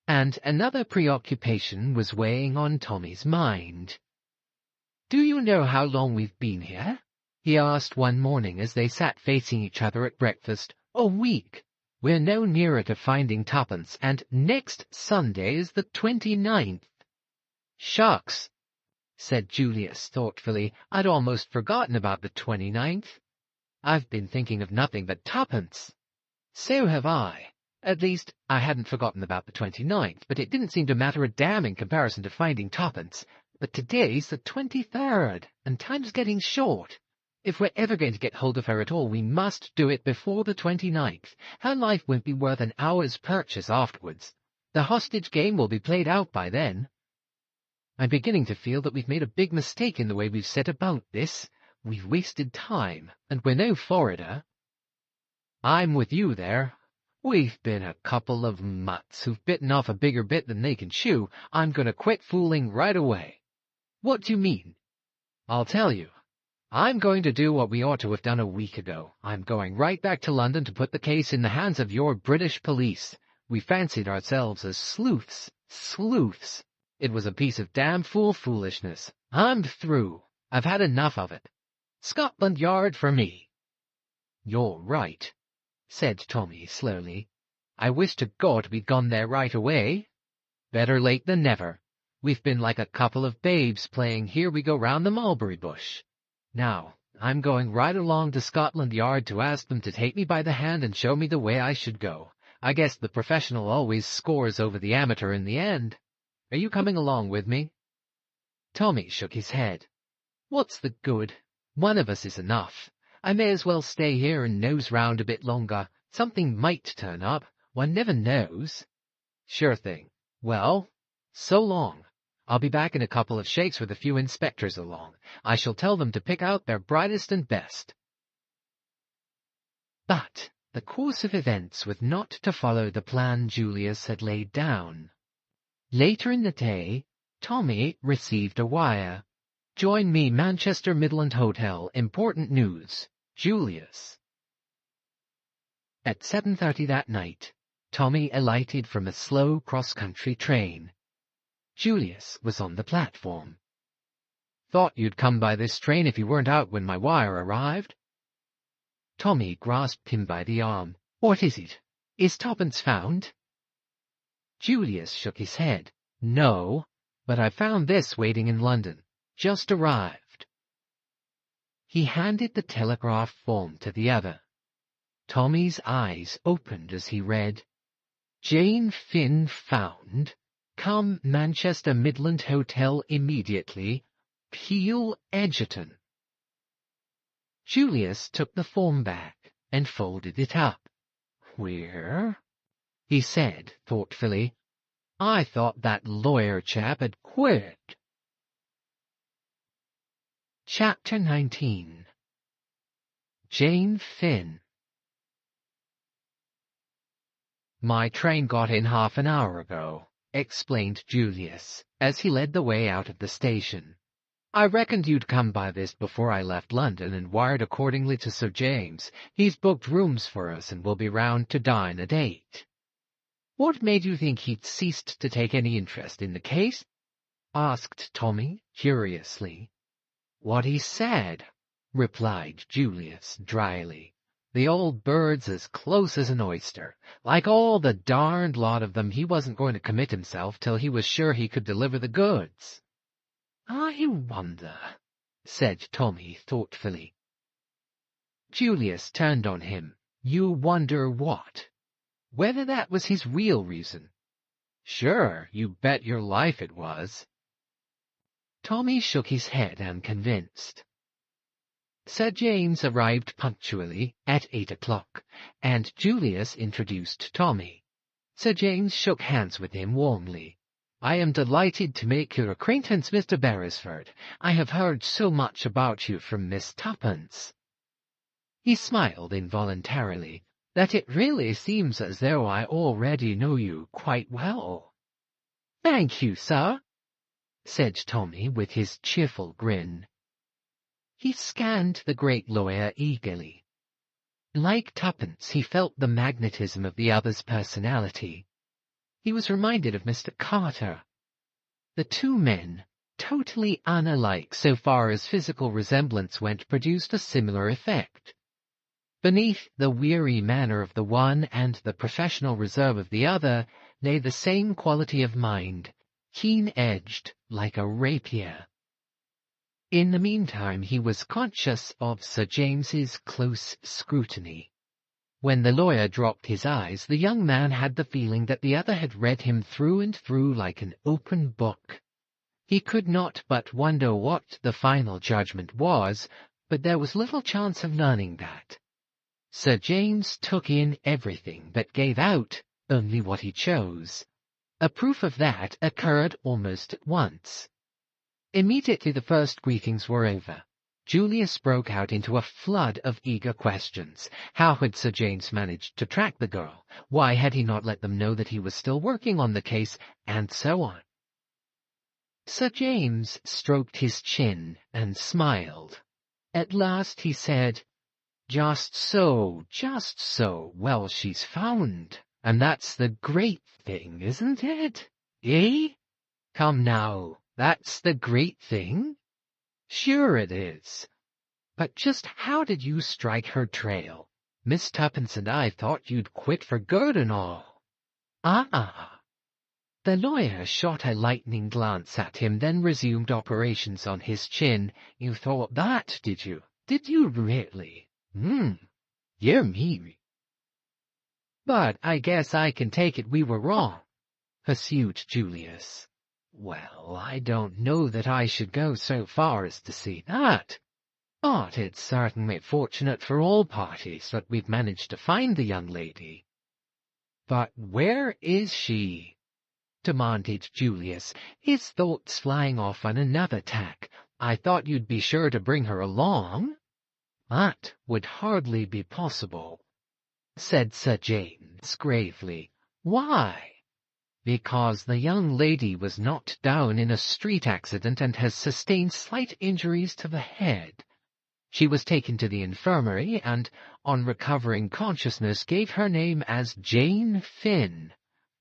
And another preoccupation was weighing on Tommy's mind. "Do you know how long we've been here?" he asked one morning as they sat facing each other at breakfast. "A week. We're no nearer to finding Tuppence, and next Sunday is the 29th. "Shucks," said Julius thoughtfully. "I'd almost forgotten about the 29th. I've been thinking of nothing but Tuppence." "So have I. At least, I hadn't forgotten about the 29th, but it didn't seem to matter a damn in comparison to finding Tuppence. But today's the 23rd, and time's getting short. If we're ever going to get hold of her at all, we must do it before the 29th. Her life won't be worth an hour's purchase afterwards. The hostage game will be played out by then. I'm beginning to feel that we've made a big mistake in the way we've set about this. We've wasted time, and we're no Florida." "I'm with you there. We've been a couple of mutts who've bitten off a bigger bit than they can chew. I'm going to quit fooling right away." "What do you mean?" "I'll tell you. I'm going to do what we ought to have done a week ago. I'm going right back to London to put the case in the hands of your British police. We fancied ourselves as sleuths. Sleuths. It was a piece of damn foolishness. I'm through. I've had enough of it. Scotland Yard for me." "You're right," said Tommy slowly. "I wish to God we'd gone there right away. Better late than never. We've been like a couple of babes playing Here We Go Round the Mulberry Bush. Now, I'm going right along to Scotland Yard to ask them to take me by the hand and show me the way I should go. I guess the professional always scores over the amateur in the end. Are you coming along with me?" Tommy shook his head. "What's the good? One of us is enough. I may as well stay here and nose round a bit longer. Something might turn up. One never knows." "Sure thing. Well, so long. I'll be back in a couple of shakes with a few inspectors along. I shall tell them to pick out their brightest and best." But the course of events was not to follow the plan Julius had laid down. Later in the day, Tommy received a wire. "Join me, Manchester Midland Hotel. Important news. Julius." At 7:30 that night, Tommy alighted from a slow cross-country train. Julius was on the platform. "Thought you'd come by this train if you weren't out when my wire arrived." Tommy grasped him by the arm. "What is it? Is Tuppence found?" Julius shook his head. "No, but I found this waiting in London. Just arrived." He handed the telegraph form to the other. Tommy's eyes opened as he read, "Jane Finn found. Come Manchester Midland Hotel immediately. Peel, Edgerton." Julius took the form back and folded it up. "Where?" he said thoughtfully. "I thought that lawyer chap had quit." Chapter 19. Jane Finn. "My train got in half an hour ago," explained Julius, as he led the way out of the station. "I reckoned you'd come by this before I left London and wired accordingly to Sir James. He's booked rooms for us and will be round to dine at 8. "What made you think he'd ceased to take any interest in the case?" asked Tommy, curiously. "What he said," replied Julius dryly. "The old bird's as close as an oyster. Like all the darned lot of them, he wasn't going to commit himself till he was sure he could deliver the goods." "I wonder," said Tommy thoughtfully. Julius turned on him. "You wonder what? Whether that was his real reason?" "Sure, you bet your life it was." Tommy shook his head, unconvinced. Sir James arrived punctually at 8 o'clock, and Julius introduced Tommy. Sir James shook hands with him warmly. "I am delighted to make your acquaintance, Mr. Beresford. I have heard so much about you from Miss Tuppence." He smiled involuntarily. "That it really seems as though I already know you quite well." "Thank you, sir," said Tommy with his cheerful grin. He scanned the great lawyer eagerly. Like Tuppence, he felt the magnetism of the other's personality. He was reminded of Mr. Carter. The two men, totally unalike so far as physical resemblance went, produced a similar effect. Beneath the weary manner of the one and the professional reserve of the other lay the same quality of mind, keen-edged like a rapier. In the meantime he was conscious of Sir James's close scrutiny. When the lawyer dropped his eyes, the young man had the feeling that the other had read him through and through like an open book. He could not but wonder what the final judgment was, but there was little chance of learning that. Sir James took in everything, but gave out only what he chose. A proof of that occurred almost at once. Immediately the first greetings were over, Julius broke out into a flood of eager questions. How had Sir James managed to track the girl? Why had he not let them know that he was still working on the case? And so on. Sir James stroked his chin and smiled. At last he said, Just so. Well, she's found. And that's the great thing, isn't it? Eh? Come now, that's the great thing? Sure it is. But just how did you strike her trail? Miss Tuppence and I thought you'd quit for good and all. Ah! The lawyer shot a lightning glance at him, then resumed operations on his chin. You thought that, did you? Did you really? Dear me. But I guess I can take it we were wrong, pursued Julius. Well, I don't know that I should go so far as to say that. But it's certainly fortunate for all parties that we've managed to find the young lady. But where is she? Demanded Julius, his thoughts flying off on another tack. I thought you'd be sure to bring her along. That would hardly be possible, said Sir James gravely. Why? Because the young lady was knocked down in a street accident and has sustained slight injuries to the head. She was taken to the infirmary and, on recovering consciousness, gave her name as Jane Finn.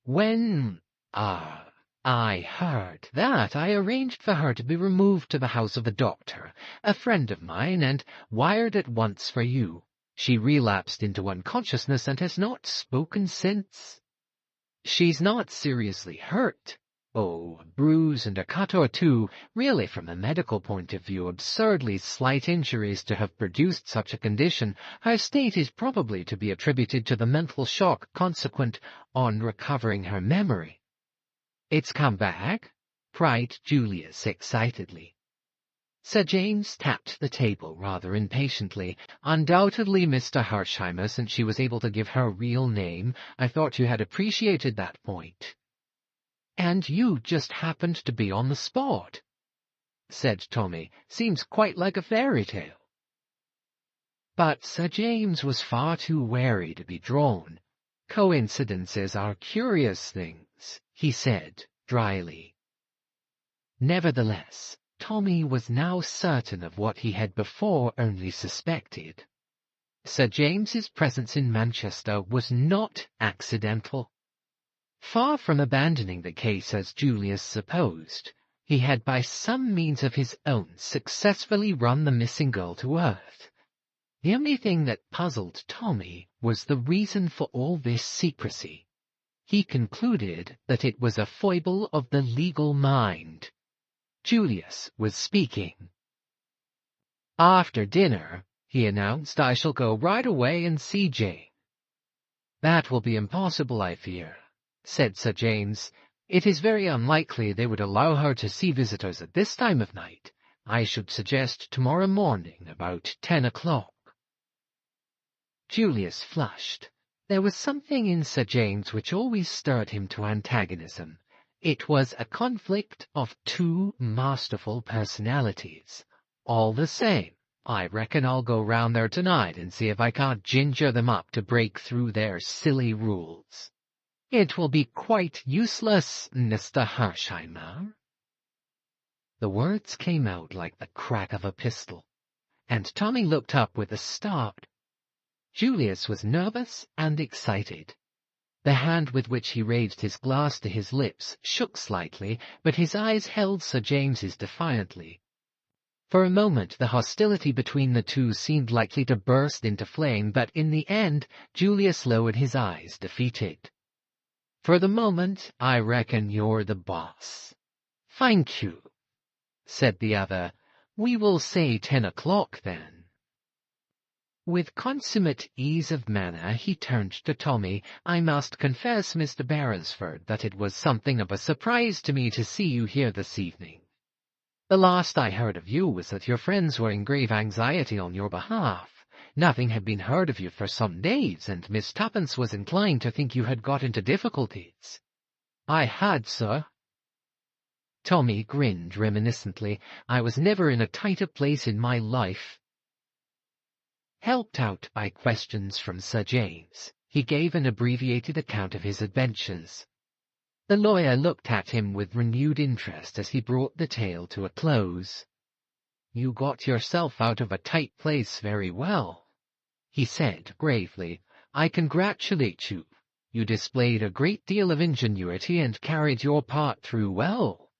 When I heard that, I arranged for her to be removed to the house of a doctor, a friend of mine, and wired at once for you. She relapsed into unconsciousness and has not spoken since. She's not seriously hurt. Oh, a bruise and a cut or two, really from a medical point of view, absurdly slight injuries to have produced such a condition. Her state is probably to be attributed to the mental shock consequent on recovering her memory. It's come back? Cried Julius excitedly. Sir James tapped the table rather impatiently. Undoubtedly, Mr. Hersheimmer, since she was able to give her real name, I thought you had appreciated that point. And you just happened to be on the spot, said Tommy. Seems quite like a fairy tale. But Sir James was far too wary to be drawn. Coincidences are curious things, he said dryly. Nevertheless, Tommy was now certain of what he had before only suspected. Sir James's presence in Manchester was not accidental. Far from abandoning the case as Julius supposed, he had by some means of his own successfully run the missing girl to earth. The only thing that puzzled Tommy was the reason for all this secrecy. He concluded that it was a foible of the legal mind. Julius was speaking. After dinner, he announced, I shall go right away and see Jane. That will be impossible, I fear, said Sir James. It is very unlikely they would allow her to see visitors at this time of night. I should suggest tomorrow morning about 10 o'clock. Julius flushed. There was something in Sir James which always stirred him to antagonism. It was a conflict of two masterful personalities. All the same, I reckon I'll go round there tonight and see if I can't ginger them up to break through their silly rules. It will be quite useless, Mr. Hersheimmer. The words came out like the crack of a pistol, and Tommy looked up with a start. Julius was nervous and excited. The hand with which he raised his glass to his lips shook slightly, but his eyes held Sir James's defiantly. For a moment the hostility between the two seemed likely to burst into flame, but in the end Julius lowered his eyes, defeated. "For the moment, I reckon you're the boss." "Thank you," said the other. "We will say 10 o'clock, then." With consummate ease of manner he turned to Tommy. "I must confess, Mr. Beresford, that it was something of a surprise to me to see you here this evening. The last I heard of you was that your friends were in grave anxiety on your behalf. Nothing had been heard of you for some days, and Miss Tuppence was inclined to think you had got into difficulties." "I had, sir." Tommy grinned reminiscently. "I was never in a tighter place in my life." Helped out by questions from Sir James, he gave an abbreviated account of his adventures. The lawyer looked at him with renewed interest as he brought the tale to a close. "You got yourself out of a tight place very well," he said gravely. "I congratulate you. You displayed a great deal of ingenuity and carried your part through well."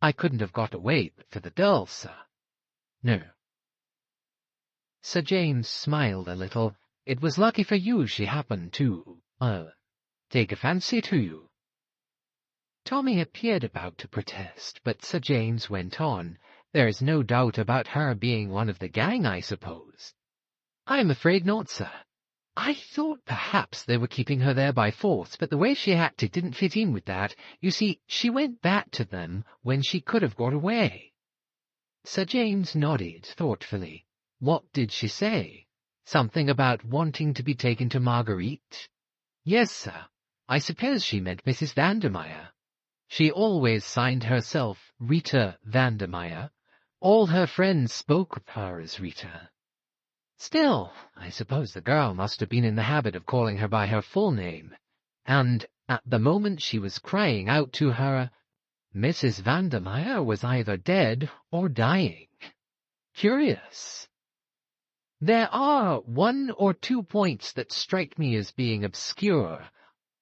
"I couldn't have got away but for the girl, sir." "No." Sir James smiled a little. "It was lucky for you she happened to, take a fancy to you." Tommy appeared about to protest, but Sir James went on. "There's no doubt about her being one of the gang, I suppose." "I'm afraid not, sir. I thought perhaps they were keeping her there by force, but the way she acted didn't fit in with that. You see, she went back to them when she could have got away." Sir James nodded thoughtfully. "What did she say? Something about wanting to be taken to Marguerite?" "Yes, sir. I suppose she meant Mrs. Vandermeyer. She always signed herself Rita Vandermeyer. All her friends spoke of her as Rita. Still, I suppose the girl must have been in the habit of calling her by her full name, and at the moment she was crying out to her, Mrs. Vandermeyer was either dead or dying. Curious. There are 1 or 2 points that strike me as being obscure.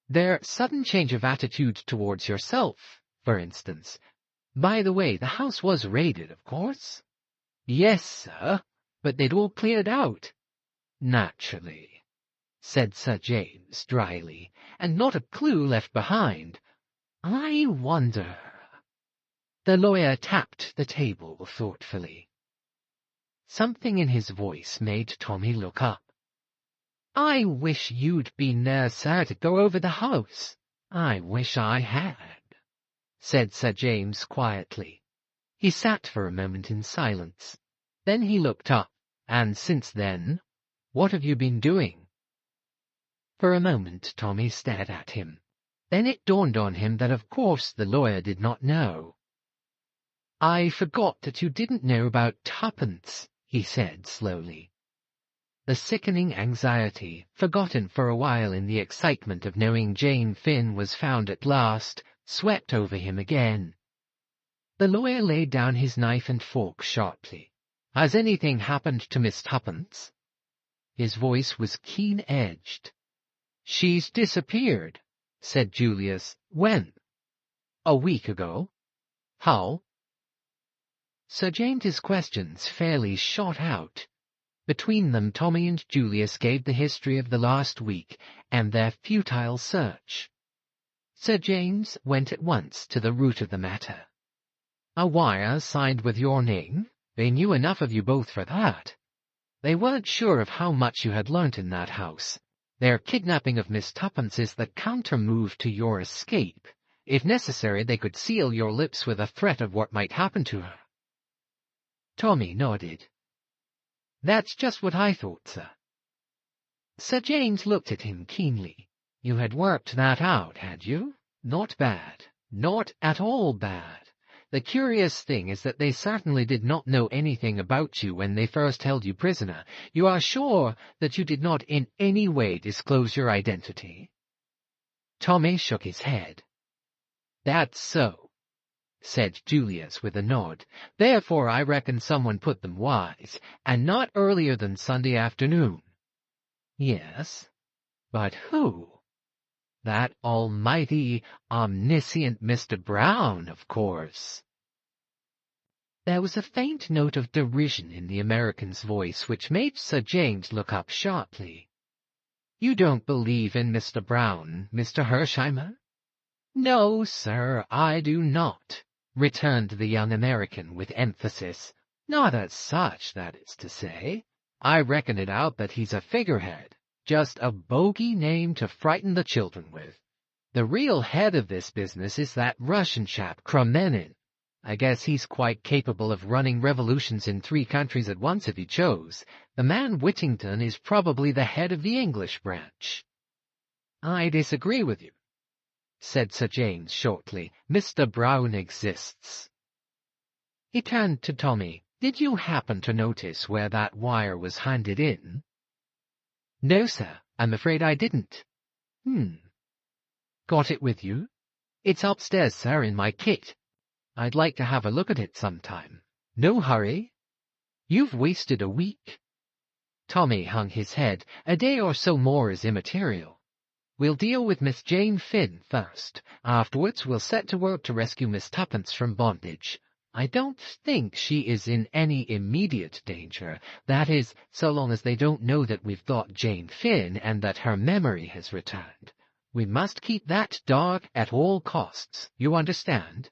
Their sudden change of attitude towards yourself, for instance. By the way, the house was raided, of course?" "Yes, sir, but they'd all cleared out." "Naturally," said Sir James dryly, "and not a clue left behind. I wonder—" The lawyer tapped the table thoughtfully. Something in his voice made Tommy look up. "I wish you'd been there, sir, to go over the house." "I wish I had," said Sir James quietly. He sat for a moment in silence. Then he looked up. "And since then, what have you been doing?" For a moment Tommy stared at him. Then it dawned on him that of course the lawyer did not know. "I forgot that you didn't know about Tuppence," he said slowly. The sickening anxiety, forgotten for a while in the excitement of knowing Jane Finn was found at last, swept over him again. The lawyer laid down his knife and fork sharply. "Has anything happened to Miss Tuppence?" His voice was keen-edged. "She's disappeared," said Julius. "When?" "A week ago." "How?" Sir James's questions fairly shot out. Between them Tommy and Julius gave the history of the last week and their futile search. Sir James went at once to the root of the matter. "A wire signed with your name? They knew enough of you both for that. They weren't sure of how much you had learnt in that house. Their kidnapping of Miss Tuppence is the counter-move to your escape. If necessary, they could seal your lips with a threat of what might happen to her." Tommy nodded. "That's just what I thought, sir." Sir James looked at him keenly. "You had worked that out, had you? Not bad. Not at all bad. The curious thing is that they certainly did not know anything about you when they first held you prisoner. You are sure that you did not in any way disclose your identity?" Tommy shook his head. "That's so," said Julius with a nod. "Therefore I reckon someone put them wise, and not earlier than Sunday afternoon." "Yes." But who? That almighty, omniscient Mr. Brown, of course. There was a faint note of derision in the American's voice which made Sir James look up sharply. "You don't believe in Mr. Brown, Mr. Hersheimmer?" "No, sir, I do not," returned the young American with emphasis. "Not as such, that is to say. I reckon it out that he's a figurehead, just a bogey name to frighten the children with. The real head of this business is that Russian chap, Kremenin. I guess he's quite capable of running revolutions in 3 countries at once if he chose. The man Whittington is probably the head of the English branch." "I disagree with you," said Sir James shortly. "Mr. Brown exists." He turned to Tommy. "Did you happen to notice where that wire was handed in?" "No, sir, I'm afraid I didn't." "Got it with you?" "It's upstairs, sir, in my kit. I'd like to have a look at it sometime." "No hurry. You've wasted a week." Tommy hung his head. "A day or so more is immaterial. We'll deal with Miss Jane Finn first. Afterwards we'll set to work to rescue Miss Tuppence from bondage. I don't think she is in any immediate danger. That is, so long as they don't know that we've got Jane Finn and that her memory has returned. We must keep that dark at all costs. You understand?"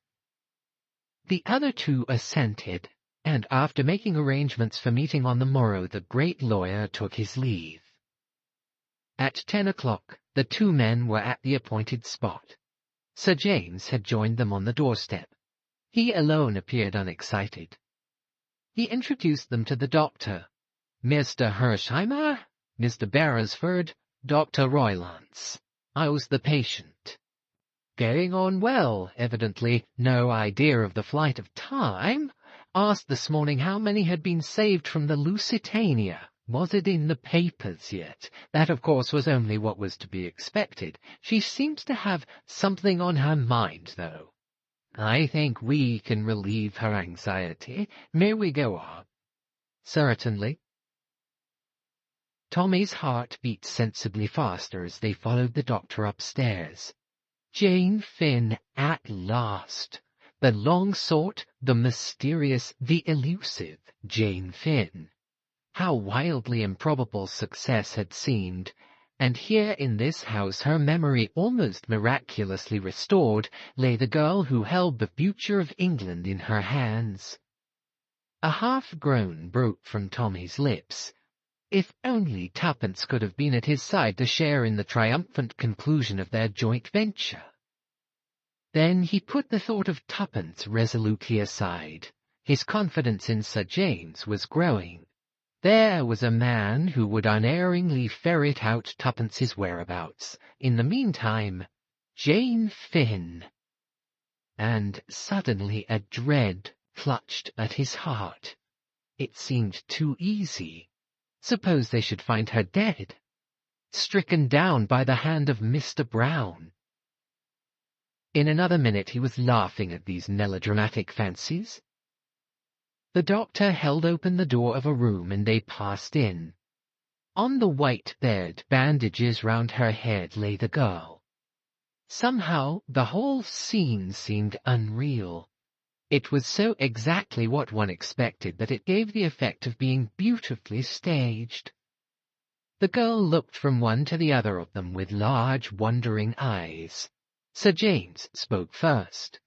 The other 2 assented, and after making arrangements for meeting on the morrow, the great lawyer took his leave. At 10 o'clock, the 2 men were at the appointed spot. Sir James had joined them on the doorstep. He alone appeared unexcited. He introduced them to the doctor. "Mr. Hersheimmer, Mr. Beresford, Dr. Roylance. I was the patient. Getting on well, evidently. No idea of the flight of time. Asked this morning how many had been saved from the Lusitania. Was it in the papers yet? That, of course, was only what was to be expected. She seems to have something on her mind, though. I think we can relieve her anxiety. May we go on?" "Certainly." Tommy's heart beat sensibly faster as they followed the doctor upstairs. Jane Finn at last. The long-sought, the mysterious, the elusive Jane Finn. How wildly improbable success had seemed, and here in this house, her memory almost miraculously restored, lay the girl who held the future of England in her hands. A half-groan broke from Tommy's lips. If only Tuppence could have been at his side to share in the triumphant conclusion of their joint venture. Then he put the thought of Tuppence resolutely aside. His confidence in Sir James was growing. There was a man who would unerringly ferret out Tuppence's whereabouts. In the meantime, Jane Finn. And suddenly a dread clutched at his heart. It seemed too easy. Suppose they should find her dead, stricken down by the hand of Mr. Brown. In another minute he was laughing at these melodramatic fancies. The doctor held open the door of a room and they passed in. On the white bed, bandages round her head, lay the girl. Somehow the whole scene seemed unreal. It was so exactly what one expected that it gave the effect of being beautifully staged. The girl looked from one to the other of them with large, wondering eyes. Sir James spoke first.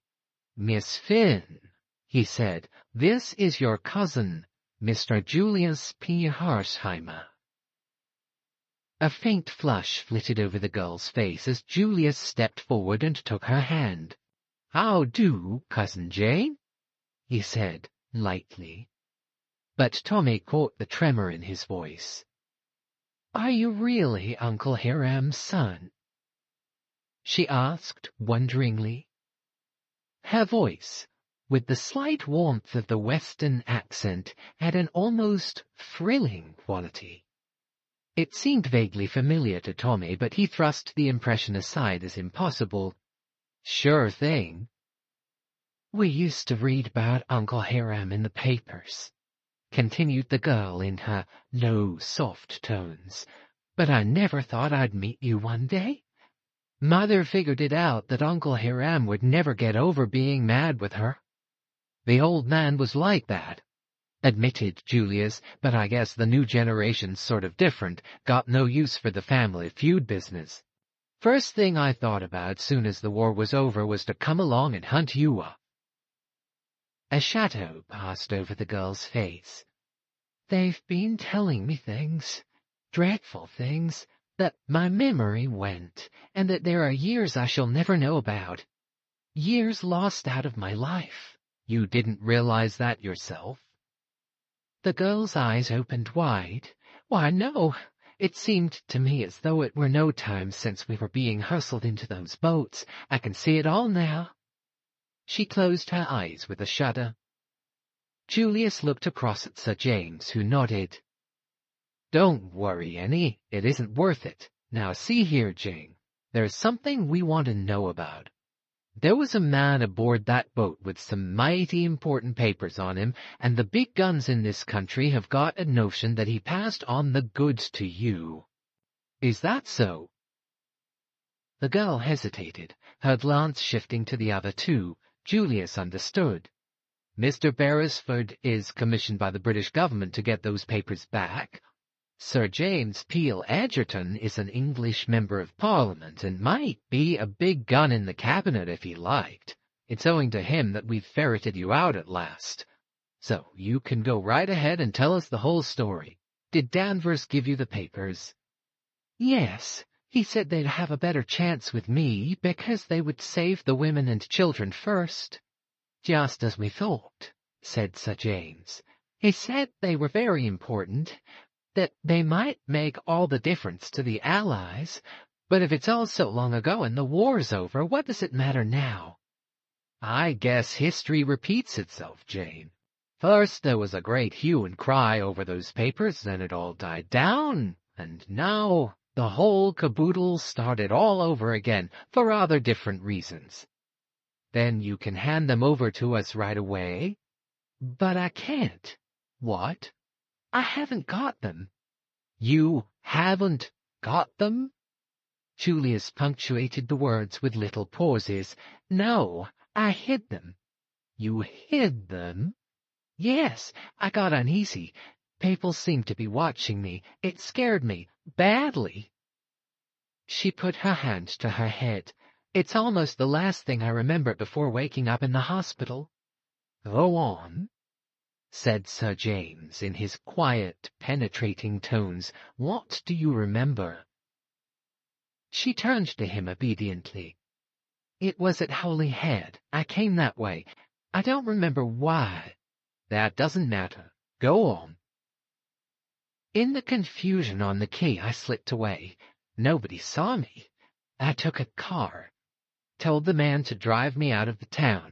"Miss Finn," he said, "this is your cousin, Mr. Julius P. Hersheimmer." A faint flush flitted over the girl's face as Julius stepped forward and took her hand. "How do, Cousin Jane?" he said, lightly. But Tommy caught the tremor in his voice. "Are you really Uncle Hiram's son?" she asked, wonderingly. Her voice, with the slight warmth of the Western accent, had an almost thrilling quality. It seemed vaguely familiar to Tommy, but he thrust the impression aside as impossible. "Sure thing. We used to read about Uncle Hiram in the papers," continued the girl in her low, soft tones. but I never thought I'd meet you one day. Mother figured it out that Uncle Hiram would never get over being mad with her. The old man was like that, admitted Julius, but I guess the new generation's sort of different, got no use for the family feud business. First thing I thought about soon as the war was over was to come along and hunt you up. A shadow passed over the girl's face. They've been telling me things, dreadful things, that my memory went, and that there are years I shall never know about. Years lost out of my life. You didn't realize that yourself? The girl's eyes opened wide. Why, no. It seemed to me as though it were no time since we were being hustled into those boats. I can see it all now. She closed her eyes with a shudder. Julius looked across at Sir James, who nodded. Don't worry, Annie. It isn't worth it. Now see here, Jane. There's something we want to know about. There was a man aboard that boat with some mighty important papers on him, and the big guns in this country have got a notion that he passed on the goods to you. Is that so? The girl hesitated, her glance shifting to the other two. Julius understood. Mr. Beresford is commissioned by the British government to get those papers back. Sir James Peel Edgerton is an English member of Parliament and might be a big gun in the cabinet if he liked. It's owing to him that we've ferreted you out at last. So you can go right ahead and tell us the whole story. Did Danvers give you the papers? Yes. He said they'd have a better chance with me because they would save the women and children first. Just as we thought, said Sir James. He said they were very important, that they might make all the difference to the Allies, but if it's all so long ago and the war's over, what does it matter now? I guess history repeats itself, Jane. First there was a great hue and cry over those papers, then it all died down, and now the whole caboodle started all over again for rather different reasons. Then you can hand them over to us right away? But I can't. What? I haven't got them. You haven't got them? Julius punctuated the words with little pauses. No, I hid them. You hid them? Yes, I got uneasy. People seemed to be watching me. It scared me, badly. She put her hand to her head. It's almost the last thing I remember before waking up in the hospital. Go on, said Sir James in his quiet, penetrating tones. What do you remember? She turned to him obediently. It was at Holyhead. I came that way. I don't remember why. That doesn't matter. Go on. In the confusion on the quay, I slipped away. Nobody saw me. I took a car. Told the man to drive me out of the town.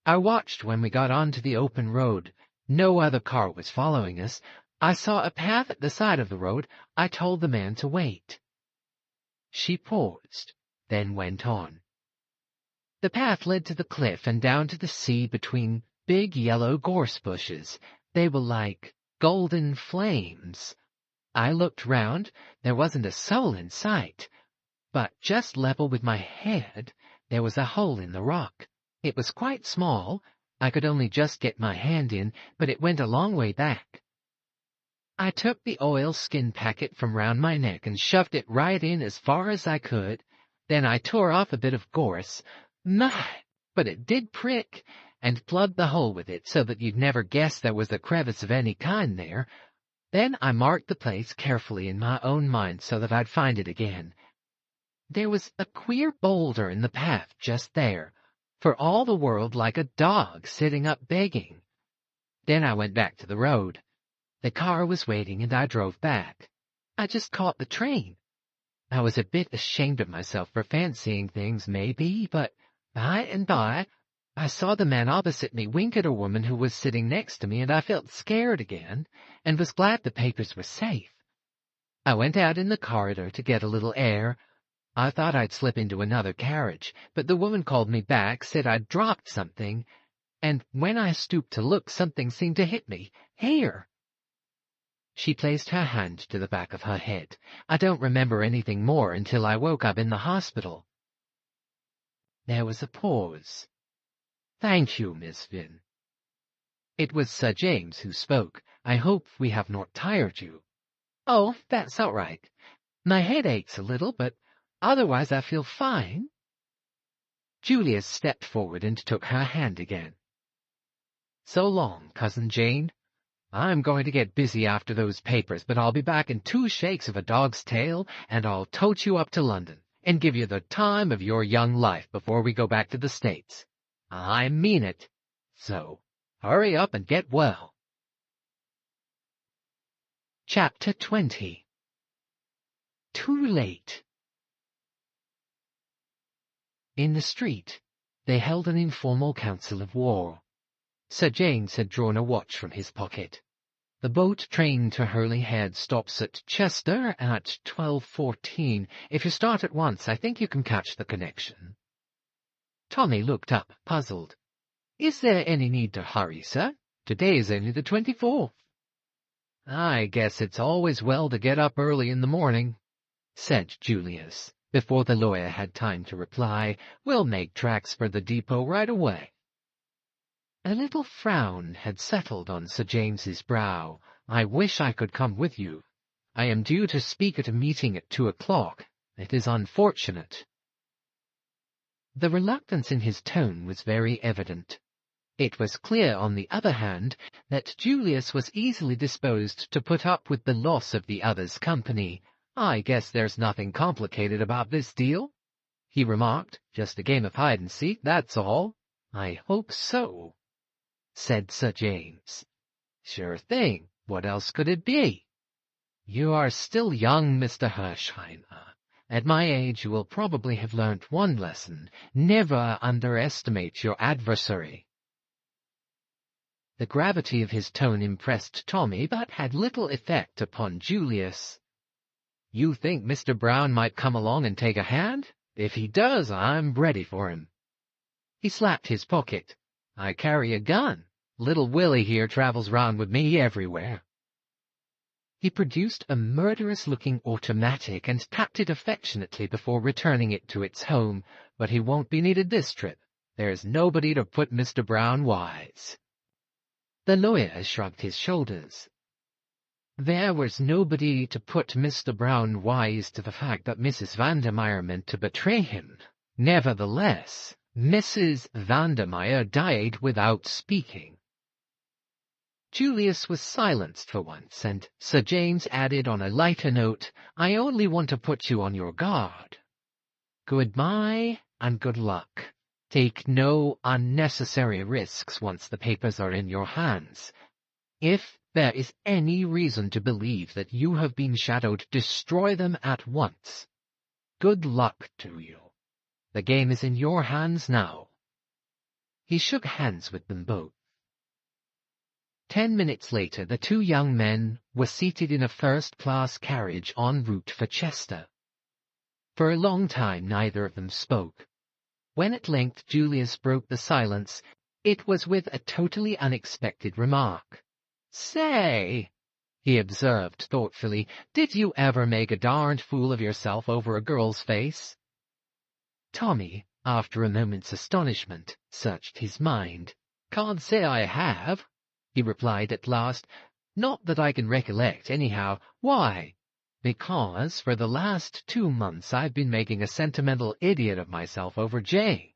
I watched when we got onto the open road. No other car was following us. I saw a path at the side of the road. I told the man to wait. She paused, then went on. The path led to the cliff and down to the sea between big yellow gorse bushes. They were like golden flames. I looked round. There wasn't a soul in sight. But just level with my head, there was a hole in the rock. It was quite small. I could only just get my hand in, but it went a long way back. I took the oilskin packet from round my neck and shoved it right in as far as I could. Then I tore off a bit of gorse. My, but it did prick, and plugged the hole with it so that you'd never guess there was a crevice of any kind there. Then I marked the place carefully in my own mind so that I'd find it again. There was a queer boulder in the path just there, for all the world like a dog sitting up begging. Then I went back to the road. The car was waiting and I drove back. I just caught the train. I was a bit ashamed of myself for fancying things, maybe, but by and by I saw the man opposite me wink at a woman who was sitting next to me, and I felt scared again, and was glad the papers were safe. I went out in the corridor to get a little air. I thought I'd slip into another carriage, but the woman called me back, said I'd dropped something, and when I stooped to look, something seemed to hit me. Here. She placed her hand to the back of her head. "I don't remember anything more until I woke up in the hospital." There was a pause. "Thank you, Miss Finn." It was Sir James who spoke. "I hope we have not tired you." "Oh, that's all right. My head aches a little, but otherwise I feel fine." Julius stepped forward and took her hand again. "So long, Cousin Jane. I'm going to get busy after those papers, but I'll be back in 2 shakes of a dog's tail, and I'll tote you up to London and give you the time of your young life before we go back to the States. I mean it. So, hurry up and get well." Chapter 20. Too late. In the street, they held an informal council of war. Sir James had drawn a watch from his pocket. "The boat train to Hurley-Head stops at Chester at 12:14. If you start at once, I think you can catch the connection." Tommy looked up, puzzled. "Is there any need to hurry, sir? Today is only the 24th. "I guess it's always well to get up early in the morning," said Julius. Before the lawyer had time to reply, "We'll make tracks for the depot right away." A little frown had settled on Sir James's brow. "I wish I could come with you. I am due to speak at a meeting at 2 o'clock. It is unfortunate." The reluctance in his tone was very evident. It was clear, on the other hand, that Julius was easily disposed to put up with the loss of the other's company. "I guess there's nothing complicated about this deal," he remarked. "Just a game of hide-and-seek, that's all." "I hope so," said Sir James. "Sure thing. What else could it be? You are still young, Mr. Hersheimmer. At my age you will probably have learnt one lesson. Never underestimate your adversary." The gravity of his tone impressed Tommy, but had little effect upon Julius. "You think Mr. Brown might come along and take a hand? If he does, I'm ready for him." He slapped his pocket. "I carry a gun. Little Willie here travels round with me everywhere." He produced a murderous-looking automatic and tapped it affectionately before returning it to its home. "But he won't be needed this trip. There's nobody to put Mr. Brown wise." The lawyer shrugged his shoulders. There was nobody to put Mr. Brown wise to the fact that Mrs. Vandermeyer meant to betray him. Nevertheless, Mrs. Vandermeyer died without speaking. Julius was silenced for once, and Sir James added on a lighter note, "I only want to put you on your guard. Goodbye and good luck. Take no unnecessary risks once the papers are in your hands. If there is any reason to believe that you have been shadowed, destroy them at once. Good luck to you. The game is in your hands now." He shook hands with them both. 10 minutes later, the 2 young men were seated in a first-class carriage en route for Chester. For a long time neither of them spoke. When at length Julius broke the silence, it was with a totally unexpected remark. "Say," he observed thoughtfully, "did you ever make a darned fool of yourself over a girl's face?" Tommy, after a moment's astonishment, searched his mind. "Can't say I have," he replied at last. "Not that I can recollect, anyhow. Why?" "Because for the last 2 months I've been making a sentimental idiot of myself over Jane.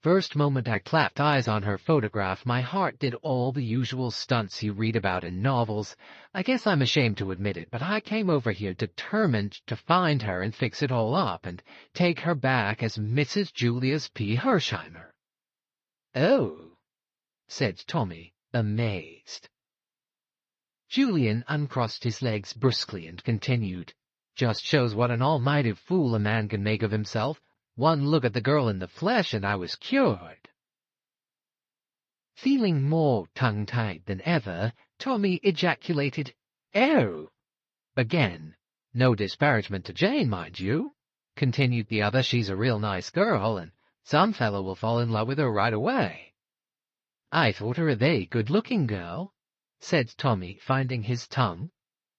First moment I clapped eyes on her photograph, my heart did all the usual stunts you read about in novels. I guess I'm ashamed to admit it, but I came over here determined to find her and fix it all up and take her back as Mrs. Julius P. Hersheimmer." "Oh," said Tommy, amazed. Julian uncrossed his legs brusquely and continued, "Just shows what an almighty fool a man can make of himself. One look at the girl in the flesh and I was cured." Feeling more tongue-tied than ever, Tommy ejaculated, "Oh!" Again. "No disparagement to Jane, mind you," continued the other. "She's a real nice girl, and some fellow will fall in love with her right away." "I thought her a very good-looking girl," said Tommy, finding his tongue.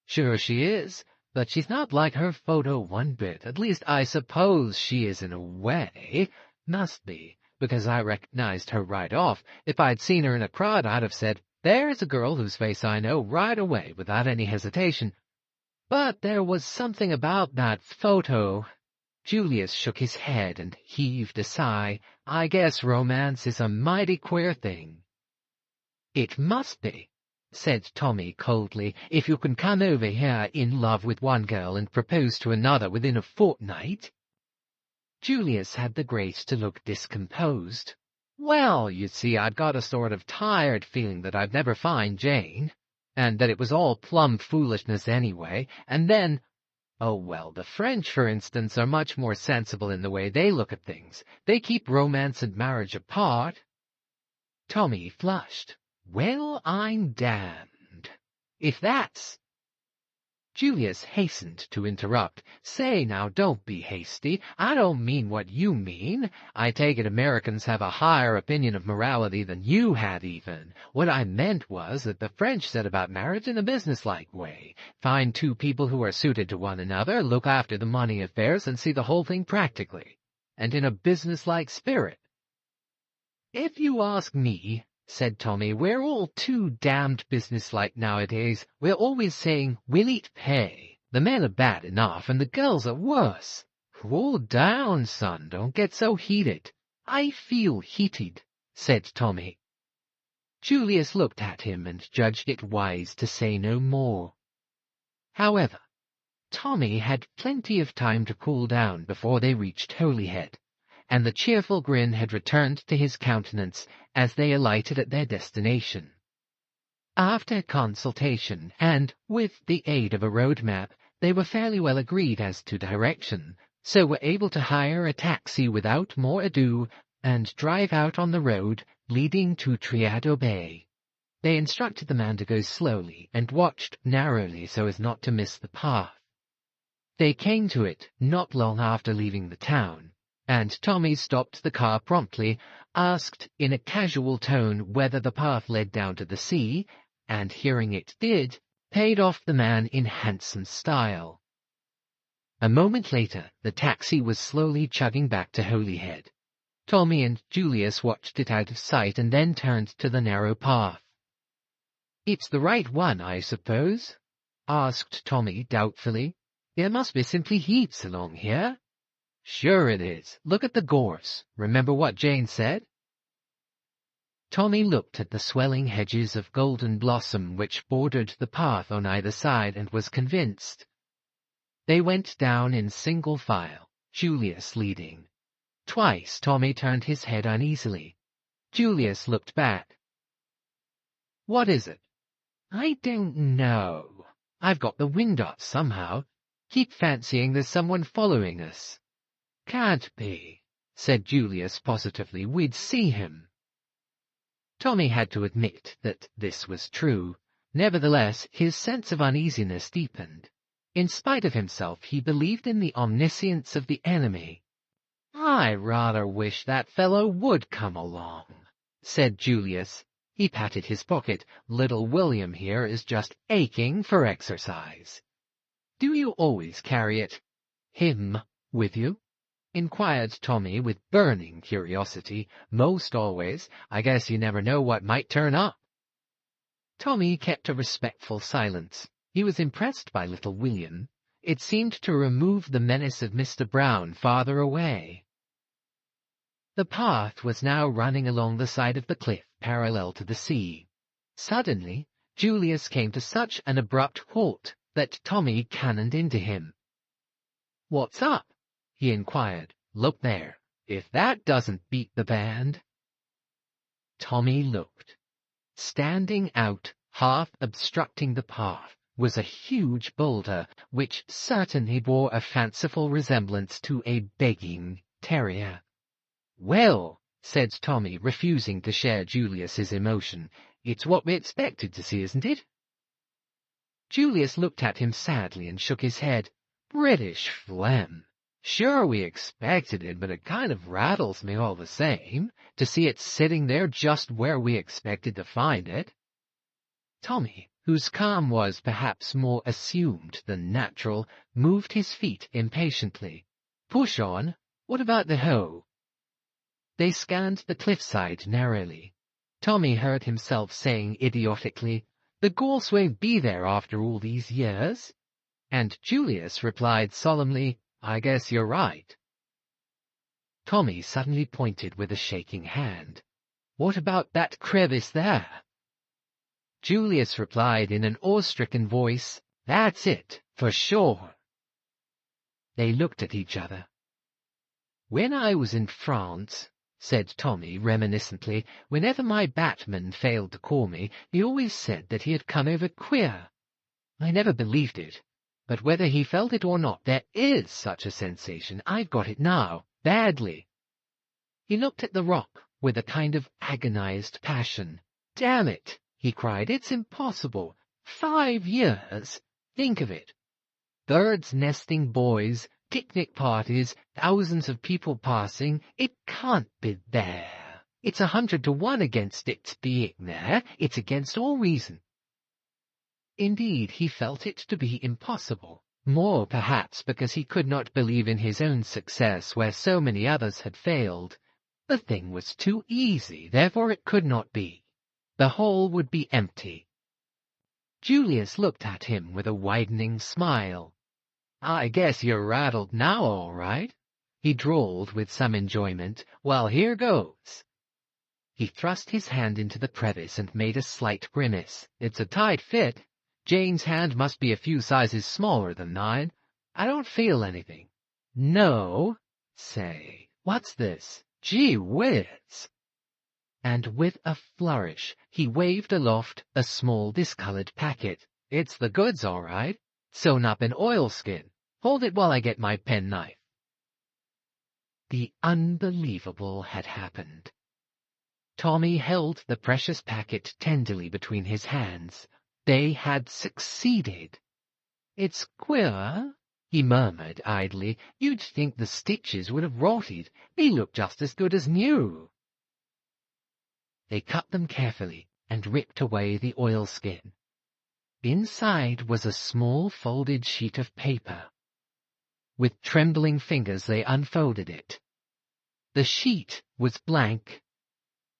Sure she is, but she's not like her photo one bit. At least I suppose she is in a way. Must be, because I recognized her right off. If I'd seen her in a crowd, I'd have said, there's a girl whose face I know right away without any hesitation. But there was something about that photo. Julius shook his head and heaved a sigh. I guess romance is a mighty queer thing. It must be, said Tommy coldly, if you can come over here in love with one girl and propose to another within a fortnight. Julius had the grace to look discomposed. Well, you see, I'd got a sort of tired feeling that I'd never find Jane, and that it was all plumb foolishness anyway, and then, oh well, the French, for instance, are much more sensible in the way they look at things. They keep romance and marriage apart. Tommy flushed. Well, I'm damned. If that's... Julius hastened to interrupt. Say now, don't be hasty. I don't mean what you mean. I take it Americans have a higher opinion of morality than you had even. What I meant was that the French set about marriage in a businesslike way. Find two people who are suited to one another, look after the money affairs, and see the whole thing practically, and in a businesslike spirit. If you ask me, said Tommy, we're all too damned businesslike nowadays. We're always saying, we'll eat pay. The men are bad enough, and the girls are worse. Cool down, son, don't get so heated. I feel heated, said Tommy. Julius looked at him and judged it wise to say no more. However, Tommy had plenty of time to cool down before they reached Holyhead, and the cheerful grin had returned to his countenance as they alighted at their destination. After consultation, and with the aid of a road map, they were fairly well agreed as to direction, so were able to hire a taxi without more ado and drive out on the road leading to Triado Bay. They instructed the man to go slowly and watched narrowly so as not to miss the path. They came to it not long after leaving the town, and Tommy stopped the car promptly, asked in a casual tone whether the path led down to the sea, and hearing it did, paid off the man in handsome style. A moment later, the taxi was slowly chugging back to Holyhead. Tommy and Julius watched it out of sight and then turned to the narrow path. "It's the right one, I suppose?" asked Tommy doubtfully. "There must be simply heaps along here." "Sure it is. Look at the gorse. Remember what Jane said?" Tommy looked at the swelling hedges of golden blossom which bordered the path on either side and was convinced. They went down in single file, Julius leading. Twice Tommy turned his head uneasily. Julius looked back. "What is it?" "I don't know. I've got the wind up somehow. Keep fancying there's someone following us." "Can't be," said Julius positively. "We'd see him." Tommy had to admit that this was true. Nevertheless, his sense of uneasiness deepened. In spite of himself, he believed in the omniscience of the enemy. "I rather wish that fellow would come along," said Julius. He patted his pocket. "Little William here is just aching for exercise." "Do you always carry him with you?" inquired Tommy with burning curiosity. "Most always. I guess you never know what might turn up." Tommy kept a respectful silence. He was impressed by little William. It seemed to remove the menace of Mr. Brown farther away. The path was now running along the side of the cliff parallel to the sea. Suddenly, Julius came to such an abrupt halt that Tommy cannoned into him. "What's up?" he inquired. "Look there. If that doesn't beat the band." Tommy looked. Standing out, half obstructing the path, was a huge boulder, which certainly bore a fanciful resemblance to a begging terrier. "Well," said Tommy, refusing to share Julius's emotion, "it's what we expected to see, isn't it?" Julius looked at him sadly and shook his head. "British phlegm. Sure, we expected it, but it kind of rattles me all the same, to see it sitting there just where we expected to find it." Tommy, whose calm was perhaps more assumed than natural, moved his feet impatiently. "Push on. What about the hoe?" They scanned the cliffside narrowly. Tommy heard himself saying idiotically, "The gorse won't be there after all these years." And Julius replied solemnly, "I guess you're right." Tommy suddenly pointed with a shaking hand. "What about that crevice there?" Julius replied in an awe-stricken voice, "That's it, for sure." They looked at each other. "When I was in France," said Tommy reminiscently, "whenever my batman failed to call me, he always said that he had come over queer. I never believed it, but whether he felt it or not, there is such a sensation. I've got it now, badly." He looked at the rock with a kind of agonized passion. "Damn it," he cried, "it's impossible. 5 years! Think of it. Birds nesting, boys, picnic parties, thousands of people passing. It can't be there. It's 100 to 1 against its being there. It's against all reason." Indeed, he felt it to be impossible, more perhaps because he could not believe in his own success where so many others had failed. The thing was too easy, therefore it could not be. The hole would be empty. Julius looked at him with a widening smile. "I guess you're rattled now, all right," he drawled with some enjoyment. "Well, here goes." He thrust his hand into the crevice and made a slight grimace. "It's a tight fit. Jane's hand must be a few sizes smaller than mine. I don't feel anything." "No? Say, what's this? Gee whiz!" And with a flourish he waved aloft a small discolored packet. "It's the goods, all right. Sewn up in oilskin. Hold it while I get my penknife." The unbelievable had happened. Tommy held the precious packet tenderly between his hands. They had succeeded. "It's queer," he murmured idly. "You'd think the stitches would have rotted. They look just as good as new." They cut them carefully and ripped away the oilskin. Inside was a small folded sheet of paper. With trembling fingers they unfolded it. The sheet was blank.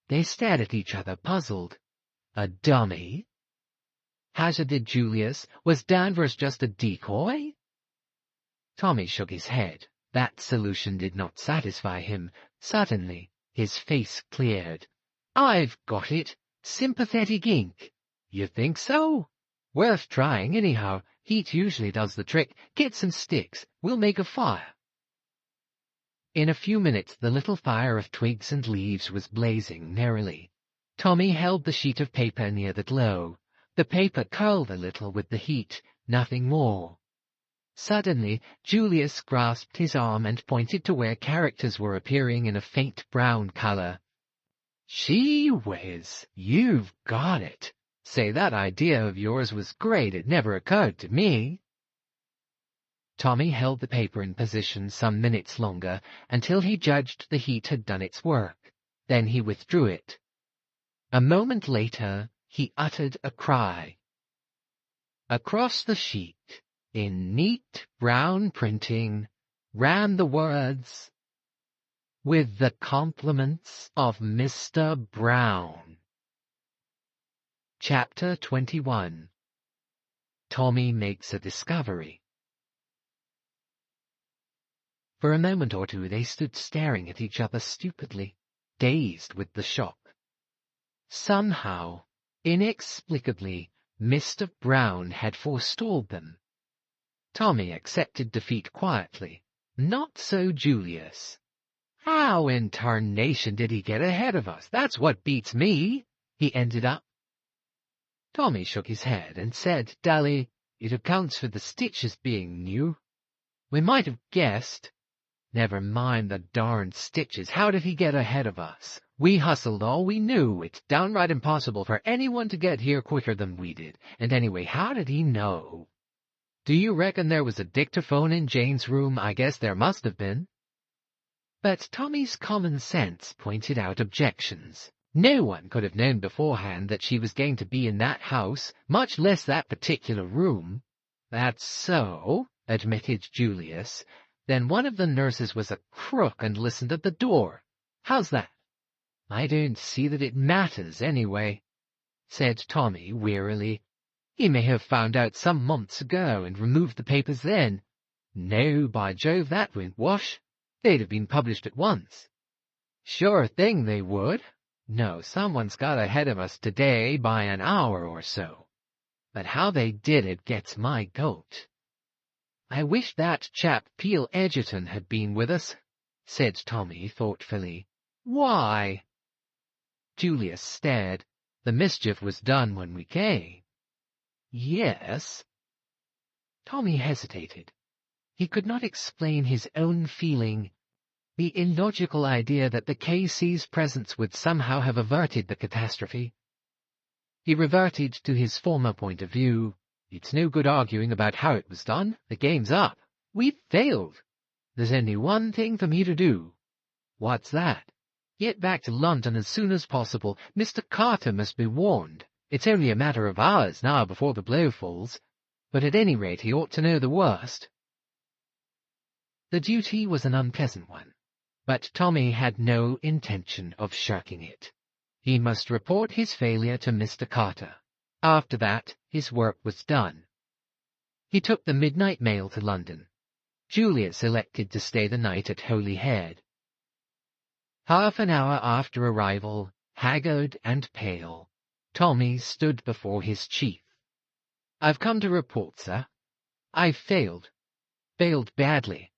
They stared at each other, puzzled. "A dummy?" hazarded Julius. "Was Danvers just a decoy?" Tommy shook his head. That solution did not satisfy him. Suddenly his face cleared. "I've got it. Sympathetic ink." "You think so? Worth trying, anyhow. Heat usually does the trick. Get some sticks. We'll make a fire." In a few minutes the little fire of twigs and leaves was blazing merrily. Tommy held the sheet of paper near the glow. The paper curled a little with the heat, nothing more. Suddenly Julius grasped his arm and pointed to where characters were appearing in a faint brown color. "Gee whiz, you've got it. Say, that idea of yours was great. It never occurred to me." Tommy held the paper in position some minutes longer, until he judged the heat had done its work. Then he withdrew it. A moment later he uttered a cry. Across the sheet, in neat brown printing, ran the words, "With the compliments of Mr. Brown." Chapter 21. Tommy Makes a Discovery. For a moment or two they stood staring at each other stupidly, dazed with the shock. Somehow, inexplicably, Mr. Brown had forestalled them. Tommy accepted defeat quietly. Not so Julius. "How in tarnation did he get ahead of us? That's what beats me," he ended up. Tommy shook his head and said dully, "It accounts for the stitches being new. We might have guessed." "Never mind the darned stitches. How did he get ahead of us? We hustled all we knew. It's downright impossible for anyone to get here quicker than we did. And anyway, how did he know? Do you reckon there was a dictaphone in Jane's room? I guess there must have been." But Tommy's common sense pointed out objections. No one could have known beforehand that she was going to be in that house, much less that particular room. That's so, admitted Julius. Then one of the nurses was a crook and listened at the door. How's that? I don't see that it matters, anyway, said Tommy wearily. He may have found out some months ago and removed the papers then. No, by Jove, that won't wash. They'd have been published at once. Sure thing they would. No, someone's got ahead of us today by an hour or so. But how they did it gets my goat. I wish that chap Peel Edgerton had been with us, said Tommy thoughtfully. Why? Julius stared. The mischief was done when we came. Yes. Tommy hesitated. He could not explain his own feeling, the illogical idea that the K.C.'s presence would somehow have averted the catastrophe. He reverted to his former point of view. It's no good arguing about how it was done. The game's up. We've failed. There's only one thing for me to do. What's that? Get back to London as soon as possible. Mr. Carter must be warned. It's only a matter of hours now before the blow falls, but at any rate he ought to know the worst. The duty was an unpleasant one, but Tommy had no intention of shirking it. He must report his failure to Mr. Carter. After that, his work was done. He took the midnight mail to London. Julius elected to stay the night at Holyhead. Half an hour after arrival, haggard and pale, Tommy stood before his chief. I've come to report, sir. I've failed. Failed badly.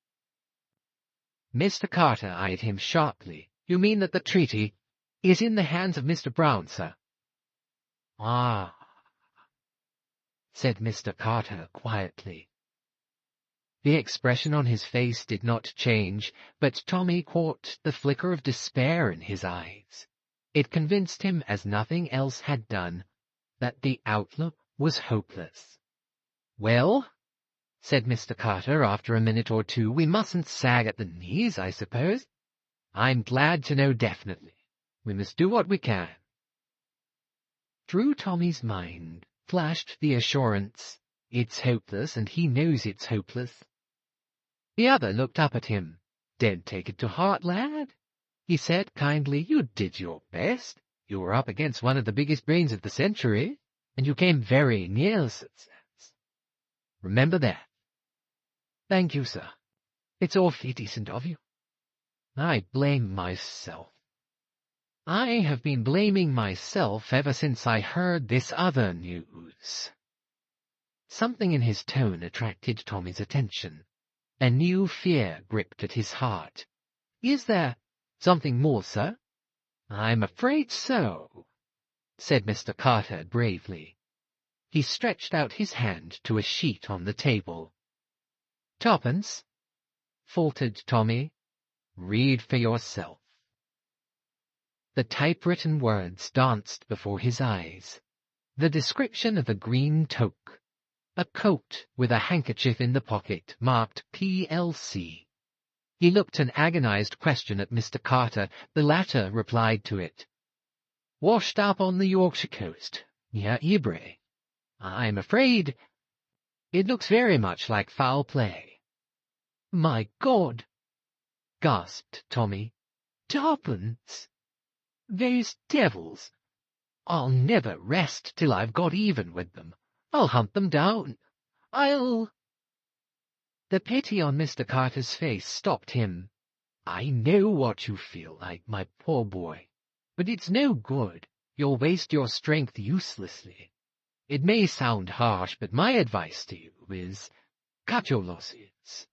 Mr. Carter eyed him sharply. You mean that the treaty is in the hands of Mr. Brown, sir? Ah, said Mr. Carter quietly. The expression on his face did not change, but Tommy caught the flicker of despair in his eyes. It convinced him, as nothing else had done, that the outlook was hopeless. Well, said Mr. Carter after a minute or two, we mustn't sag at the knees, I suppose. I'm glad to know definitely. We must do what we can. Through Tommy's mind flashed the assurance, it's hopeless, and he knows it's hopeless. The other looked up at him. Don't take it to heart, lad, he said kindly. You did your best. You were up against one of the biggest brains of the century, and you came very near success. Remember that. Thank you, sir. It's awfully decent of you. I blame myself. I have been blaming myself ever since I heard this other news. Something in his tone attracted Tommy's attention. A new fear gripped at his heart. Is there something more, sir? I'm afraid so, said Mr. Carter bravely. He stretched out his hand to a sheet on the table. Tuppence, faltered Tommy. Read for yourself. The typewritten words danced before his eyes. The description of a green toque. A coat with a handkerchief in the pocket, marked P.L.C. He looked an agonized question at Mr. Carter. The latter replied to it. Washed up on the Yorkshire coast, near Ypres. I'm afraid it looks very much like foul play. My God, gasped Tommy. Tuppence! Those devils! I'll never rest till I've got even with them. I'll hunt them down. The pity on Mr. Carter's face stopped him. I know what you feel like, my poor boy, but it's no good. You'll waste your strength uselessly. It may sound harsh, but my advice to you is, cut your losses.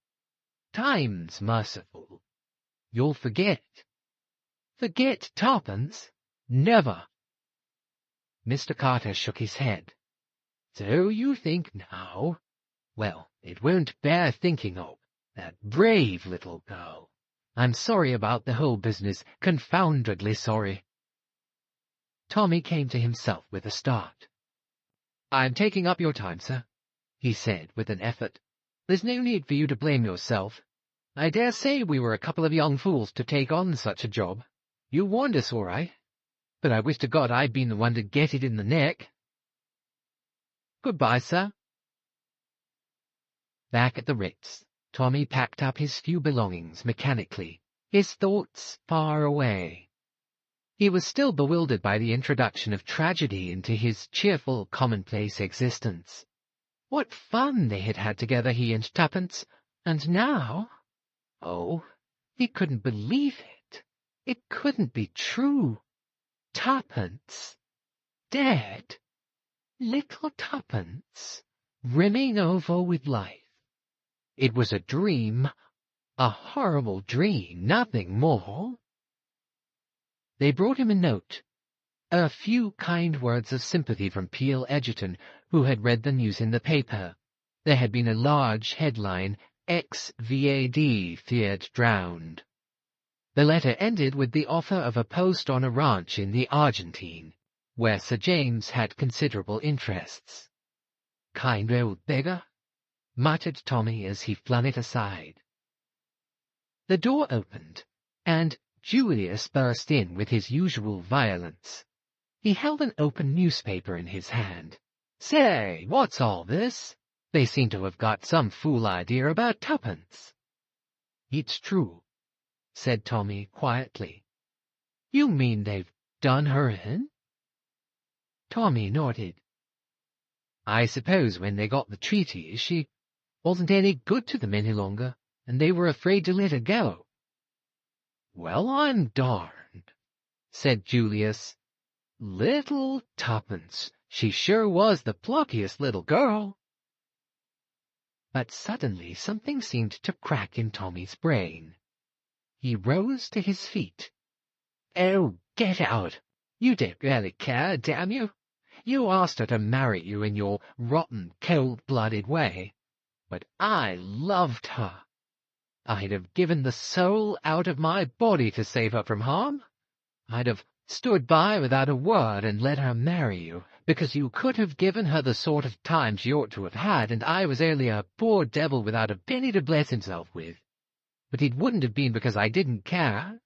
Time's merciful. You'll forget. Forget Tuppence? Never. Mr. Carter shook his head. So you think now? Well, it won't bear thinking of. That brave little girl. I'm sorry about the whole business, confoundedly sorry. Tommy came to himself with a start. I'm taking up your time, sir, he said with an effort. There's no need for you to blame yourself. I dare say we were a couple of young fools to take on such a job. You warned us all right. but I wish to God I'd been the one to get it in the neck. Goodbye, sir. Back at the Ritz, Tommy packed up his few belongings mechanically, his thoughts far away. He was still bewildered by the introduction of tragedy into his cheerful, commonplace existence. What fun they had had together, he and Tuppence, and now— oh, he couldn't believe it. It couldn't be true. Tuppence dead. Little Tuppence brimming over with life. It was a dream, a horrible dream, nothing more. They brought him a note, a few kind words of sympathy from Peel Edgerton, who had read the news in the paper. There had been a large headline, "Ex-VAD feared drowned." The letter ended with the offer of a post on a ranch in the Argentine, where Sir James had considerable interests. "Kind old beggar," muttered Tommy as he flung it aside. The door opened, and Julius burst in with his usual violence. He held an open newspaper in his hand. "Say, what's all this? They seem to have got some fool idea about Tuppence." "It's true," said Tommy quietly. "You mean they've done her in?" Tommy nodded. "I suppose when they got the treaty, she wasn't any good to them any longer, and they were afraid to let her go." "Well, I'm darned," said Julius. "Little Tuppence, she sure was the pluckiest little girl." But suddenly something seemed to crack in Tommy's brain. He rose to his feet. "Oh, get out! You don't really care, damn you! You asked her to marry you in your rotten, cold-blooded way. But I loved her. I'd have given the soul out of my body to save her from harm. I'd have stood by without a word and let her marry you, because you could have given her the sort of time she ought to have had, and I was only a poor devil without a penny to bless himself with. But it wouldn't have been because I didn't care."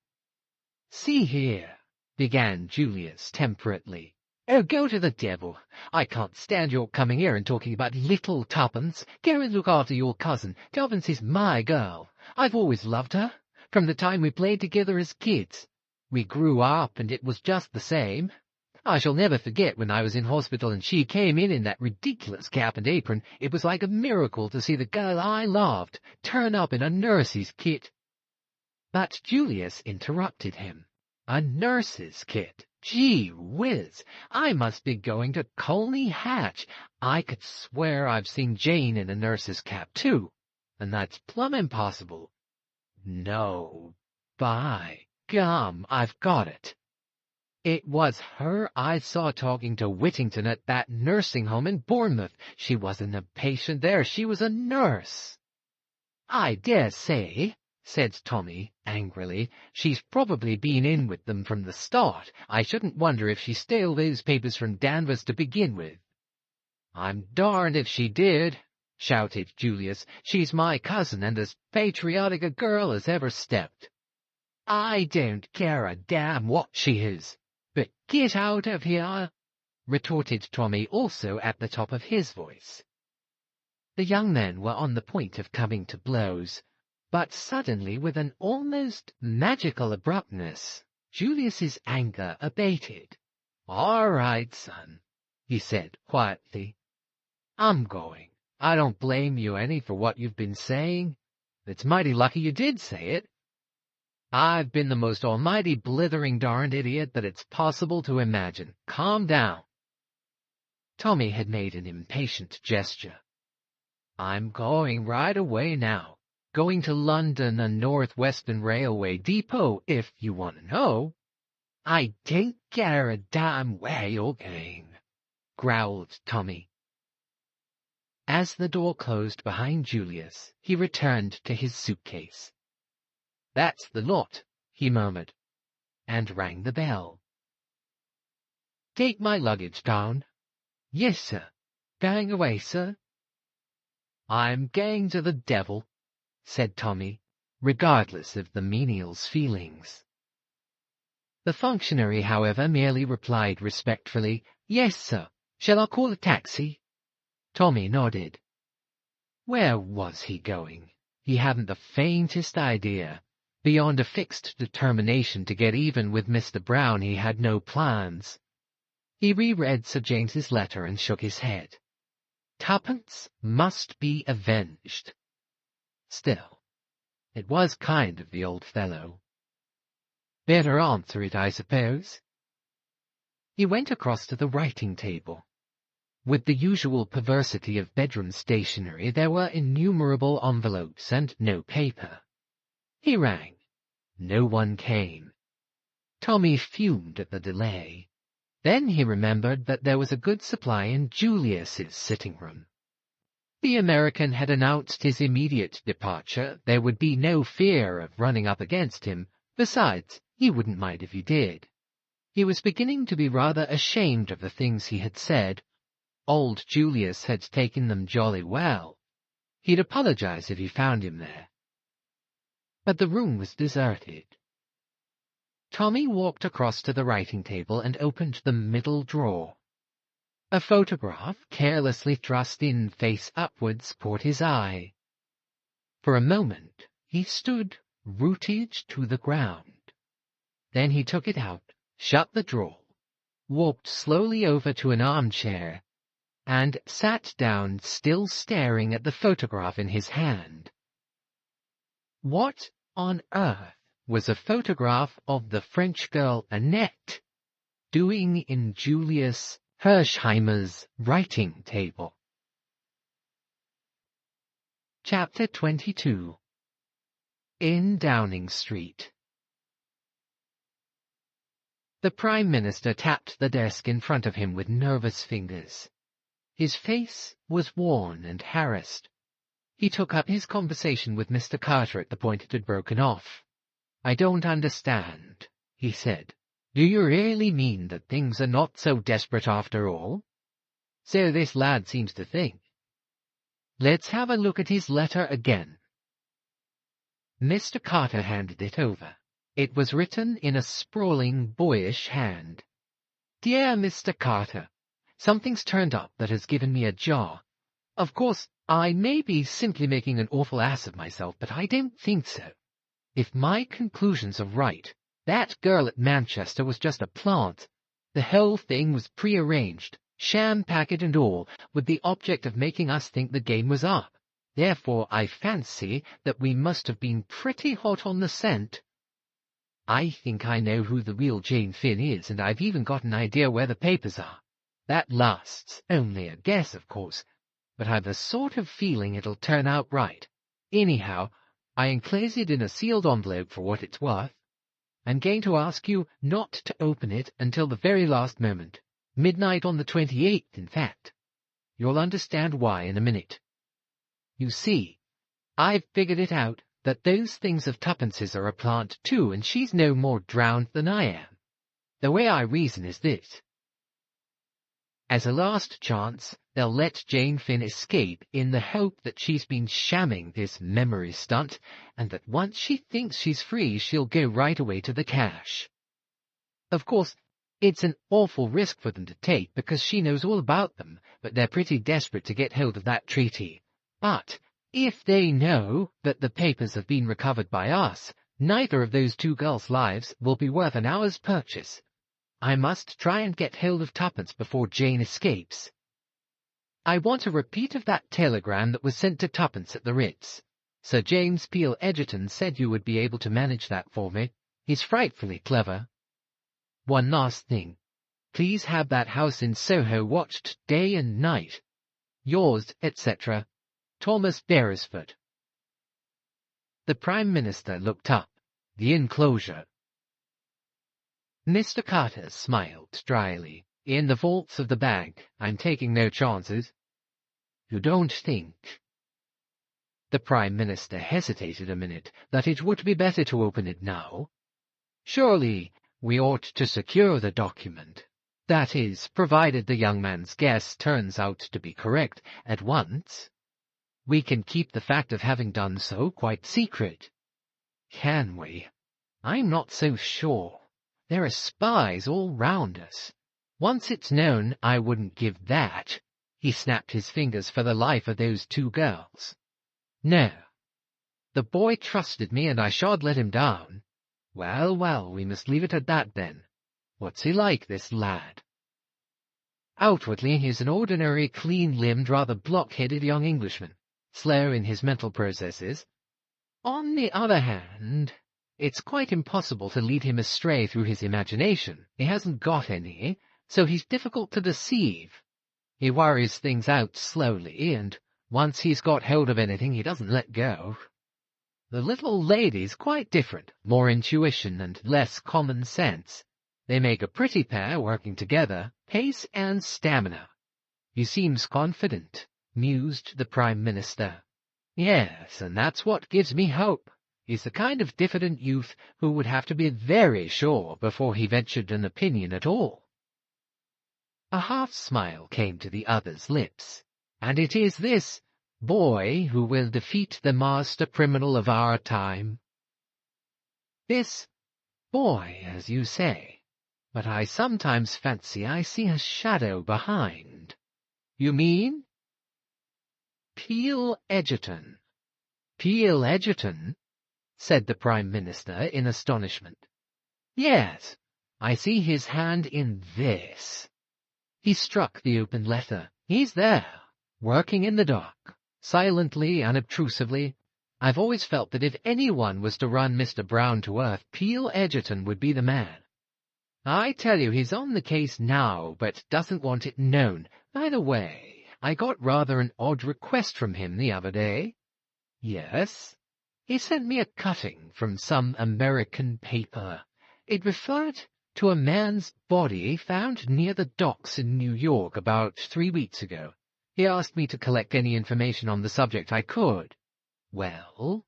"See here," began Julius temperately. "Oh, go to the devil. I can't stand your coming here and talking about little Tuppence. Go and look after your cousin. Tuppence is my girl. I've always loved her, from the time we played together as kids. We grew up, and it was just the same. I shall never forget when I was in hospital and she came in that ridiculous cap and apron. It was like a miracle to see the girl I loved turn up in a nurse's kit." But Julius interrupted him. "A nurse's kit? Gee whiz! I must be going to Colney Hatch. I could swear I've seen Jane in a nurse's cap, too, and that's plumb impossible. No, by gum, I've got it. It was her I saw talking to Whittington at that nursing home in Bournemouth. She wasn't a patient there, she was a nurse." "I dare say," said Tommy angrily. "She's probably been in with them from the start. I shouldn't wonder if she stole those papers from Danvers to begin with." "I'm darned if she did," shouted Julius. "She's my cousin, and as patriotic a girl as ever stepped." "I don't care a damn what she is. But get out of here," retorted Tommy, also at the top of his voice. The young men were on the point of coming to blows, but suddenly, with an almost magical abruptness, Julius's anger abated. "All right, son," he said quietly. "I'm going. I don't blame you any for what you've been saying. It's mighty lucky you did say it. I've been the most almighty blithering darned idiot that it's possible to imagine. Calm down." Tommy had made an impatient gesture. "I'm going right away now. Going to London and North Western Railway Depot, if you want to know." "I don't care a damn where you're going," growled Tommy. As the door closed behind Julius, he returned to his suitcase. "That's the lot," he murmured, and rang the bell. "Take my luggage down." "Yes, sir. Going away, sir?" "I'm going to the devil," said Tommy, regardless of the menial's feelings. The functionary, however, merely replied respectfully, "Yes, sir. Shall I call a taxi?" Tommy nodded. Where was he going? He hadn't the faintest idea. Beyond a fixed determination to get even with Mr. Brown, he had no plans. He reread Sir James's letter and shook his head. Tuppence must be avenged. Still, it was kind of the old fellow. Better answer it, I suppose. He went across to the writing table. With the usual perversity of bedroom stationery, there were innumerable envelopes and no paper. He rang. No one came. Tommy fumed at the delay. Then he remembered that there was a good supply in Julius's sitting room. The American had announced his immediate departure. There would be no fear of running up against him. Besides, he wouldn't mind if he did. He was beginning to be rather ashamed of the things he had said. Old Julius had taken them jolly well. He'd apologize if he found him there. But the room was deserted. Tommy walked across to the writing table and opened the middle drawer. A photograph, carelessly thrust in face upwards, caught his eye. For a moment he stood rooted to the ground. Then he took it out, shut the drawer, walked slowly over to an armchair, and sat down, still staring at the photograph in his hand. What on earth was a photograph of the French girl Annette doing in Julius Hersheimmer's writing table? Chapter 22. In Downing Street. The Prime Minister tapped the desk in front of him with nervous fingers. His face was worn and harassed. He took up his conversation with Mr. Carter at the point it had broken off. "I don't understand," he said. "Do you really mean that things are not so desperate after all?" "So this lad seems to think." "Let's have a look at his letter again." Mr. Carter handed it over. It was written in a sprawling, boyish hand. "Dear Mr. Carter, something's turned up that has given me a jar. Of course, I may be simply making an awful ass of myself, but I don't think so. If my conclusions are right, that girl at Manchester was just a plant. The whole thing was prearranged, sham packet and all, with the object of making us think the game was up. Therefore, I fancy that we must have been pretty hot on the scent. I think I know who the real Jane Finn is, and I've even got an idea where the papers are. That last's only a guess, of course, but I've a sort of feeling it'll turn out right. Anyhow, I enclose it in a sealed envelope for what it's worth. I'm going to ask you not to open it until the very last moment. Midnight on the 28th, in fact. You'll understand why in a minute. You see, I've figured it out that those things of Tuppence's are a plant too, and she's no more drowned than I am. The way I reason is this. As a last chance, they'll let Jane Finn escape in the hope that she's been shamming this memory stunt, and that once she thinks she's free, she'll go right away to the cash. Of course, it's an awful risk for them to take, because she knows all about them, but they're pretty desperate to get hold of that treaty. But if they know that the papers have been recovered by us, neither of those two girls' lives will be worth an hour's purchase. I must try and get hold of Tuppence before Jane escapes. I want a repeat of that telegram that was sent to Tuppence at the Ritz. Sir James Peel Edgerton said you would be able to manage that for me. He's frightfully clever. One last thing. Please have that house in Soho watched day and night. Yours, etc., Thomas Beresford. The Prime Minister looked up. The enclosure. Mr. Carter smiled dryly. In the vaults of the bank. I'm taking no chances. You don't think? The Prime Minister hesitated a minute, that it would be better to open it now. Surely we ought to secure the document. That is, provided the young man's guess turns out to be correct at once. We can keep the fact of having done so quite secret. Can we? I'm not so sure. There are spies all round us. Once it's known, I wouldn't give that." He snapped his fingers for the life of those two girls. "No. The boy trusted me, and I shan't let him down. Well, well, we must leave it at that then. What's he like, this lad?" "Outwardly he's an ordinary, clean-limbed, rather block-headed young Englishman, slow in his mental processes. On the other hand, it's quite impossible to lead him astray through his imagination. He hasn't got any, so he's difficult to deceive. He worries things out slowly, and once he's got hold of anything, he doesn't let go. The little lady's quite different, more intuition and less common sense. They make a pretty pair working together, pace and stamina." "He seems confident," mused the Prime Minister. "Yes, and that's what gives me hope. He's the kind of diffident youth who would have to be very sure before he ventured an opinion at all." A half-smile came to the other's lips. "And it is this boy who will defeat the master criminal of our time." "This boy, as you say, but I sometimes fancy I see a shadow behind." "You mean?" "Peel Edgerton." "Peel Edgerton?" said the Prime Minister in astonishment. "Yes, I see his hand in this." He struck the open letter. "He's there, working in the dark, silently, unobtrusively. I've always felt that if anyone was to run Mr. Brown to earth, Peel Edgerton would be the man. I tell you, he's on the case now, but doesn't want it known. By the way, I got rather an odd request from him the other day." "Yes?" "He sent me a cutting from some American paper. It referred to a man's body found near the docks in New York about 3 weeks ago. He asked me to collect any information on the subject I could." "Well?"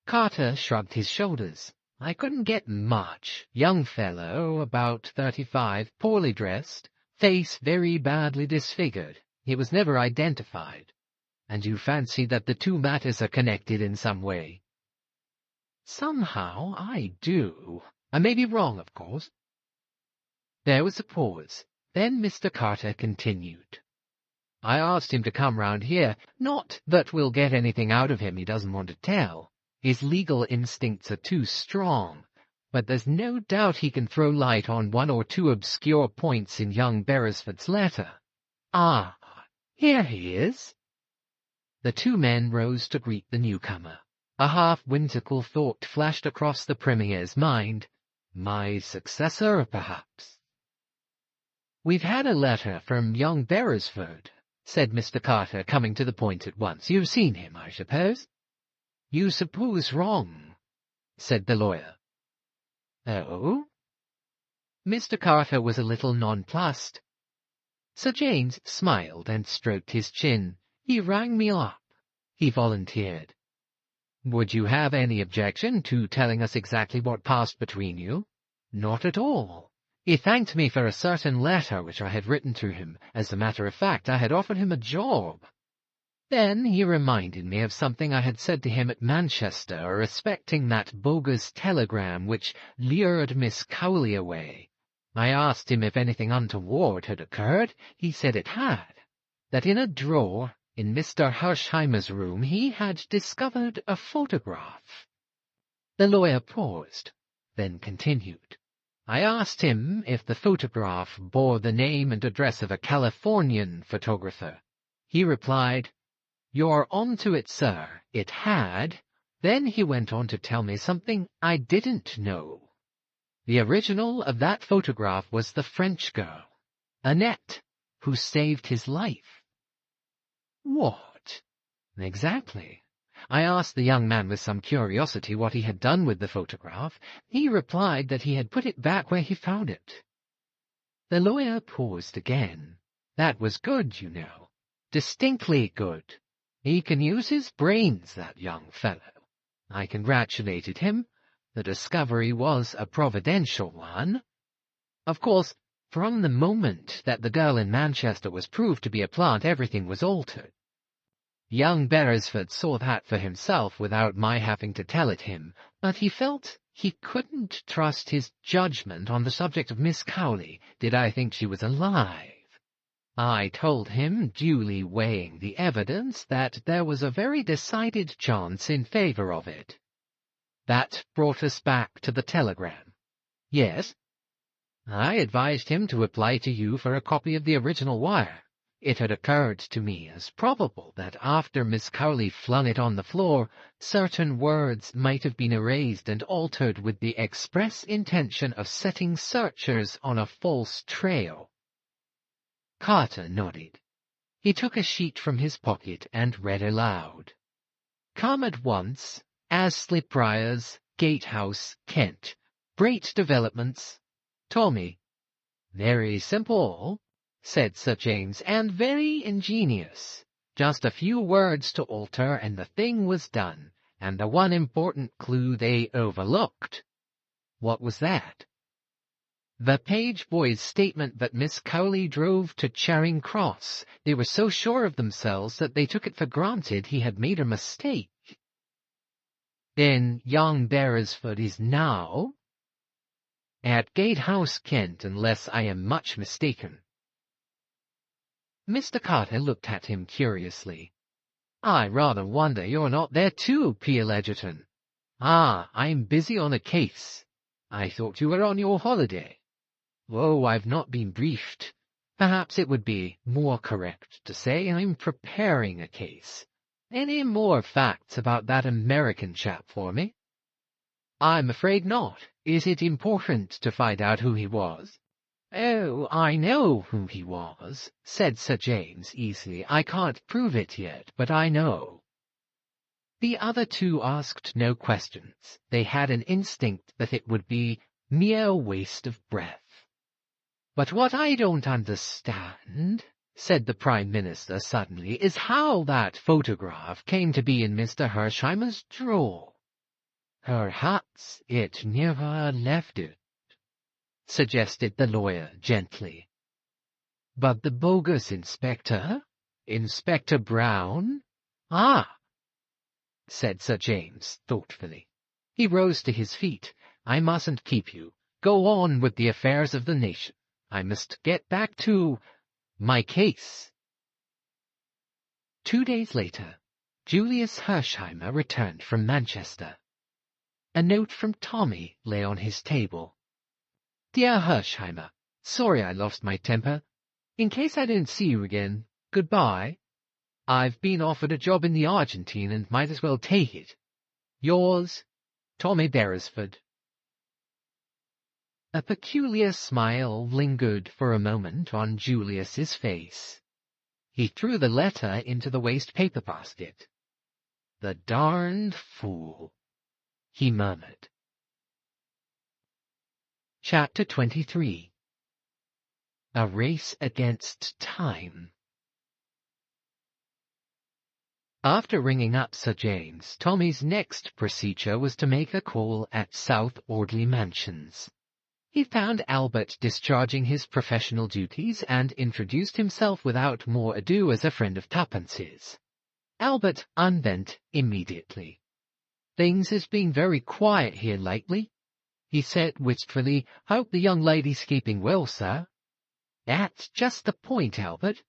Carter shrugged his shoulders. "I couldn't get much. Young fellow, about 35, poorly dressed, face very badly disfigured. He was never identified." "And you fancy that the two matters are connected in some way?" "Somehow I do. I may be wrong, of course." There was a pause. Then Mr. Carter continued. "I asked him to come round here. Not that we'll get anything out of him he doesn't want to tell. His legal instincts are too strong. But there's no doubt he can throw light on one or two obscure points in young Beresford's letter. Ah, here he is." The two men rose to greet the newcomer. A half-whimsical thought flashed across the Premier's mind. My successor, perhaps. "We've had a letter from young Beresford," said Mr. Carter, coming to the point at once. "You've seen him, I suppose?" "You suppose wrong," said the lawyer. "Oh?" Mr. Carter was a little nonplussed. Sir James smiled and stroked his chin. "He rang me up," he volunteered. "Would you have any objection to telling us exactly what passed between you?" "Not at all. He thanked me for a certain letter which I had written to him. As a matter of fact, I had offered him a job. Then he reminded me of something I had said to him at Manchester respecting that bogus telegram which lured Miss Cowley away. I asked him if anything untoward had occurred. He said it had. That in a drawer in Mr. Hersheimmer's room he had discovered a photograph." The lawyer paused, then continued. "I asked him if the photograph bore the name and address of a Californian photographer. He replied, 'You're on to it, sir. It had.' Then he went on to tell me something I didn't know. The original of that photograph was the French girl, Annette, who saved his life." "What?" "Exactly. I asked the young man with some curiosity what he had done with the photograph. He replied that he had put it back where he found it." The lawyer paused again. "That was good, you know. Distinctly good. He can use his brains, that young fellow. I congratulated him. The discovery was a providential one. Of course, from the moment that the girl in Manchester was proved to be a plant, everything was altered. Young Beresford saw that for himself without my having to tell it him, but he felt He couldn't trust his judgment on the subject of Miss Cowley. Did I think she was alive? I told him, duly weighing the evidence, that there was a very decided chance in favor of it. That brought us back to the telegram. Yes? I advised him to apply to you for a copy of the original wire. It had occurred to me as probable that after Miss Cowley flung it on the floor, certain words might have been erased and altered with the express intention of setting searchers on a false trail. Carter nodded. He took a sheet from his pocket and read aloud. Come at once, Astley Priors, Gatehouse, Kent. Great developments. Tommy. Very simple, said Sir James, and very ingenious. Just a few words to alter, and the thing was done, and the one important clue they overlooked. What was that? The page boy's statement that Miss Cowley drove to Charing Cross. They were so sure of themselves that they took it for granted he had made a mistake. Then young Beresford is now at Gatehouse, Kent, unless I am much mistaken. Mr. Carter looked at him curiously. I rather wonder you're not there too, Peel Edgerton. Ah, I'm busy on a case. I thought you were on your holiday. Oh, I've not been briefed. Perhaps it would be more correct to say I'm preparing a case. Any more facts about that American chap for me? I'm afraid not. Is it important to find out who he was? Oh, I know who he was, said Sir James easily. I can't prove it yet, but I know. The other two asked no questions. They had an instinct that it would be mere waste of breath. But what I don't understand, said the Prime Minister suddenly, is how that photograph came to be in Mr. Hersheimmer's drawer. Perhaps it never left it, suggested the lawyer gently. But the bogus inspector? Inspector Brown? Ah, said Sir James thoughtfully. He rose to his feet. I mustn't keep you. Go on with the affairs of the nation. I must get back to my case. 2 days later, Julius Hersheimmer returned from Manchester. A note from Tommy lay on his table. Dear Hersheimmer, sorry I lost my temper. In case I don't see you again, goodbye. I've been offered a job in the Argentine and might as well take it. Yours, Tommy Beresford. A peculiar smile lingered for a moment on Julius's face. He threw the letter into the waste paper basket. The darned fool, he murmured. Chapter 23. A Race Against Time. After ringing up Sir James, Tommy's next procedure was to make a call at South Audley Mansions. He found Albert discharging his professional duties and introduced himself without more ado as a friend of Tuppence's. Albert unbent immediately. Things has been very quiet here lately, he said wistfully. Hope the young lady's keeping well, sir. That's just the point, Albert.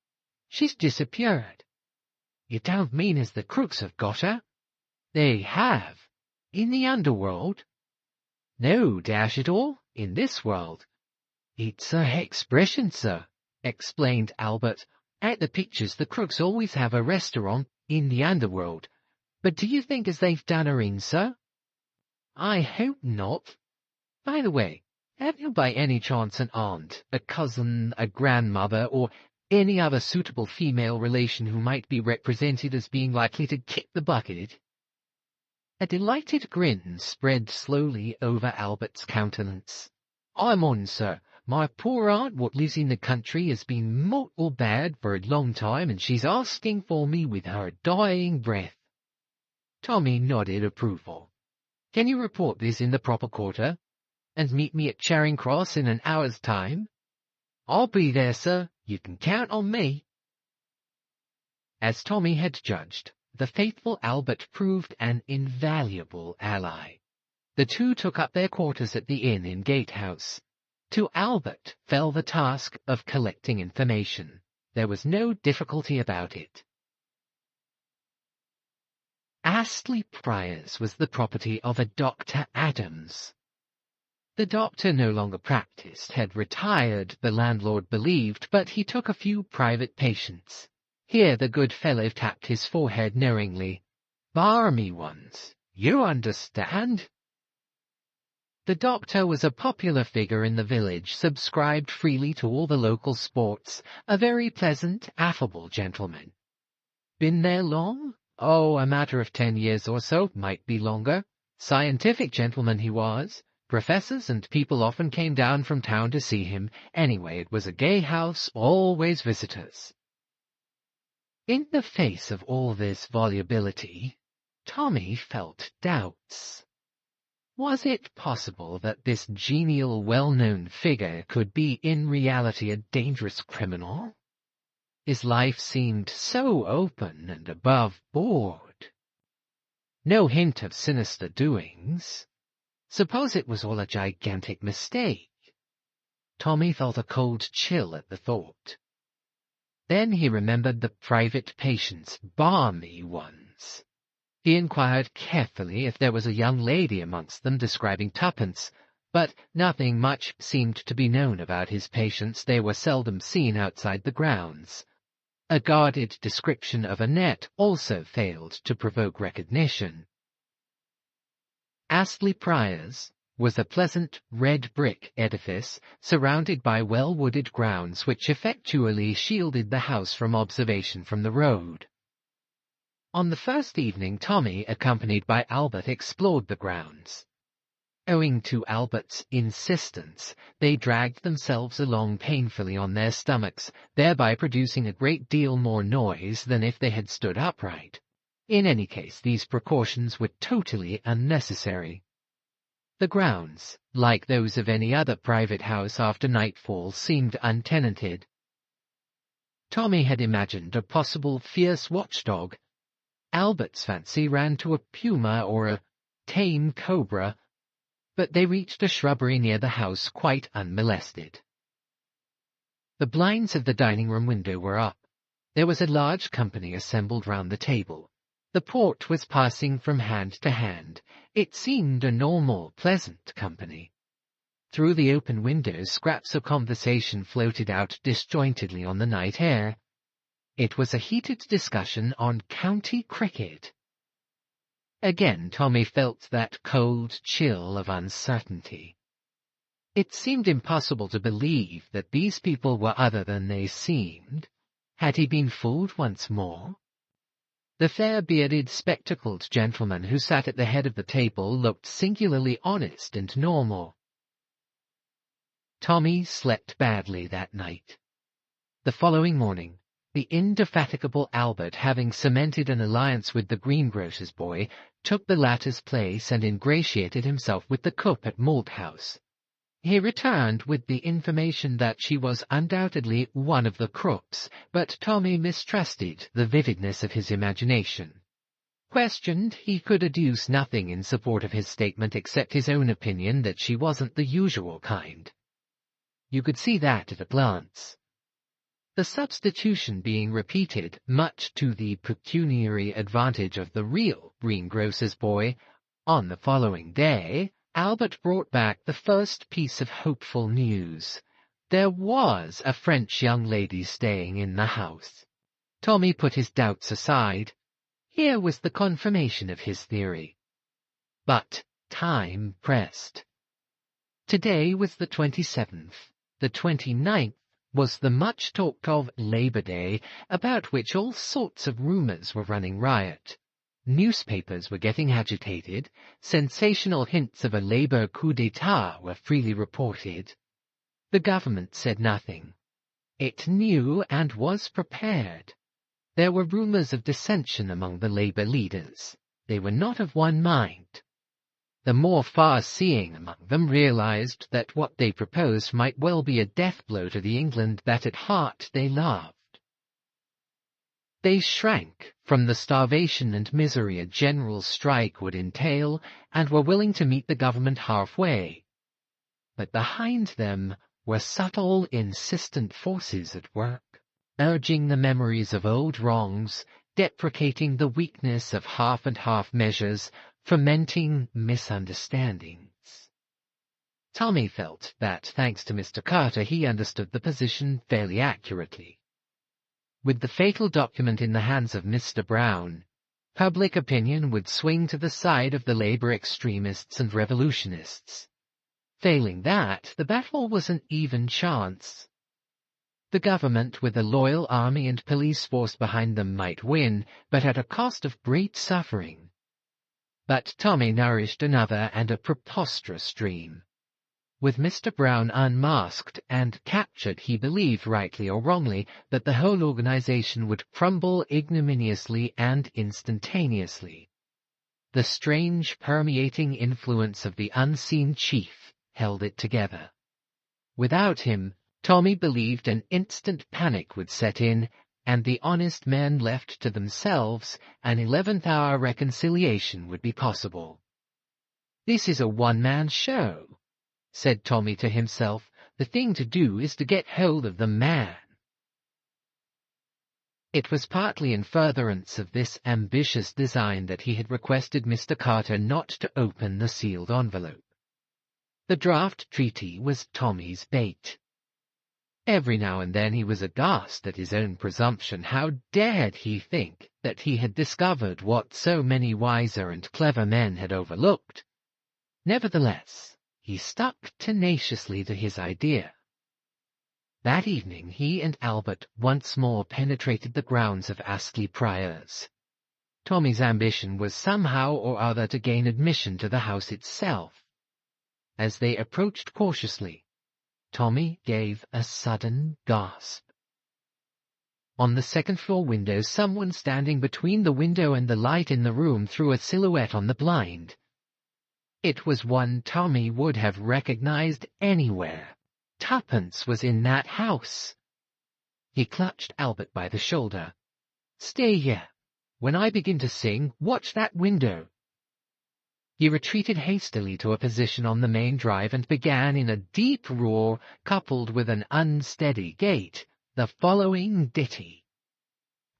She's disappeared. You don't mean as the crooks have got her? They have. In the underworld? No, dash it all, in this world. It's a expression, sir, explained Albert. At the pictures the crooks always have a restaurant in the underworld. But do you think as they've done her in, sir? I hope not. By the way, have you by any chance an aunt, a cousin, a grandmother, or any other suitable female relation who might be represented as being likely to kick the bucket? A delighted grin spread slowly over Albert's countenance. I'm on, sir. My poor aunt what lives in the country has been mortal bad for a long time, and she's asking for me with her dying breath. Tommy nodded approval. Can you report this in the proper quarter, and meet me at Charing Cross in an hour's time? I'll be there, sir. You can count on me. As Tommy had judged, the faithful Albert proved an invaluable ally. The two took up their quarters at the inn in Gatehouse. To Albert fell the task of collecting information. There was no difficulty about it. Astley Priors was the property of a Dr. Adams. The doctor no longer practiced, had retired, the landlord believed, but he took a few private patients. Here the good fellow tapped his forehead knowingly. "Barmy ones, you understand?" The doctor was a popular figure in the village, subscribed freely to all the local sports, a very pleasant, affable gentleman. Been there long? Oh, a matter of 10 years or so, might be longer. Scientific gentleman he was. Professors and people often came down from town to see him. Anyway, it was a gay house, always visitors. In the face of all this volubility, Tommy felt doubts. Was it possible that this genial, well-known figure could be in reality a dangerous criminal? His life seemed so open and above board. No hint of sinister doings. Suppose it was all a gigantic mistake? Tommy felt a cold chill at the thought. Then he remembered the private patients, balmy ones. He inquired carefully if there was a young lady amongst them describing Tuppence, but nothing much seemed to be known about his patients. They were seldom seen outside the grounds. A guarded description of Annette also failed to provoke recognition. Astley Priors was a pleasant red brick edifice surrounded by well-wooded grounds which effectually shielded the house from observation from the road. On the first evening, Tommy, accompanied by Albert, explored the grounds. Owing to Albert's insistence, they dragged themselves along painfully on their stomachs, thereby producing a great deal more noise than if they had stood upright. In any case, these precautions were totally unnecessary. The grounds, like those of any other private house after nightfall, seemed untenanted. Tommy had imagined a possible fierce watchdog. Albert's fancy ran to a puma or a tame cobra, but they reached a shrubbery near the house quite unmolested. The blinds of the dining-room window were up. There was a large company assembled round the table. The port was passing from hand to hand. It seemed a normal, pleasant company. Through the open windows, scraps of conversation floated out disjointedly on the night air. It was a heated discussion on county cricket. Again Tommy felt that cold chill of uncertainty. It seemed impossible to believe that these people were other than they seemed. Had he been fooled once more? The fair-bearded, spectacled gentleman who sat at the head of the table looked singularly honest and normal. Tommy slept badly that night. The following morning, the indefatigable Albert, having cemented an alliance with the greengrocer's boy, took the latter's place and ingratiated himself with the cook at Malthouse. He returned with the information that she was undoubtedly one of the crooks, but Tommy mistrusted the vividness of his imagination. Questioned, he could adduce nothing in support of his statement except his own opinion that she wasn't the usual kind. You could see that at a glance. The substitution being repeated, much to the pecuniary advantage of the real greengrocer's boy, on the following day, Albert brought back the first piece of hopeful news. There was a French young lady staying in the house. Tommy put his doubts aside. Here was the confirmation of his theory. But time pressed. Today was the 27th. The 29th was the much-talked-of Labor Day, about which all sorts of rumours were running riot. Newspapers were getting agitated. Sensational hints of a Labour coup d'etat were freely reported. The government said nothing. It knew and was prepared. There were rumours of dissension among the Labour leaders. They were not of one mind. The more far-seeing among them realized that what they proposed might well be a death-blow to the England that at heart they loved. They shrank from the starvation and misery a general strike would entail and were willing to meet the government halfway. But behind them were subtle, insistent forces at work, urging the memories of old wrongs, deprecating the weakness of half-and-half measures, fomenting misunderstandings. Tommy felt that, thanks to Mr. Carter, he understood the position fairly accurately. With the fatal document in the hands of Mr. Brown, public opinion would swing to the side of the labor extremists and revolutionists. Failing that, the battle was an even chance. The government, with a loyal army and police force behind them, might win, but at a cost of great suffering. But Tommy nourished another and a preposterous dream. With Mr. Brown unmasked and captured, he believed, rightly or wrongly, that the whole organization would crumble ignominiously and instantaneously. The strange, permeating influence of the unseen chief held it together. Without him, Tommy believed an instant panic would set in, and the honest men left to themselves, an 11th-hour reconciliation would be possible. "This is a one-man show," said Tommy to himself. "The thing to do is to get hold of the man." It was partly in furtherance of this ambitious design that he had requested Mr. Carter not to open the sealed envelope. The draft treaty was Tommy's bait. Every now and then he was aghast at his own presumption. How dared he think that he had discovered what so many wiser and clever men had overlooked? Nevertheless, he stuck tenaciously to his idea. That evening he and Albert once more penetrated the grounds of Astley Priors. Tommy's ambition was somehow or other to gain admission to the house itself. As they approached cautiously, Tommy gave a sudden gasp. On the second-floor window, someone standing between the window and the light in the room threw a silhouette on the blind. It was one Tommy would have recognized anywhere. Tuppence was in that house. He clutched Albert by the shoulder. "Stay here. When I begin to sing, watch that window." He retreated hastily to a position on the main drive and began in a deep roar, coupled with an unsteady gait, the following ditty.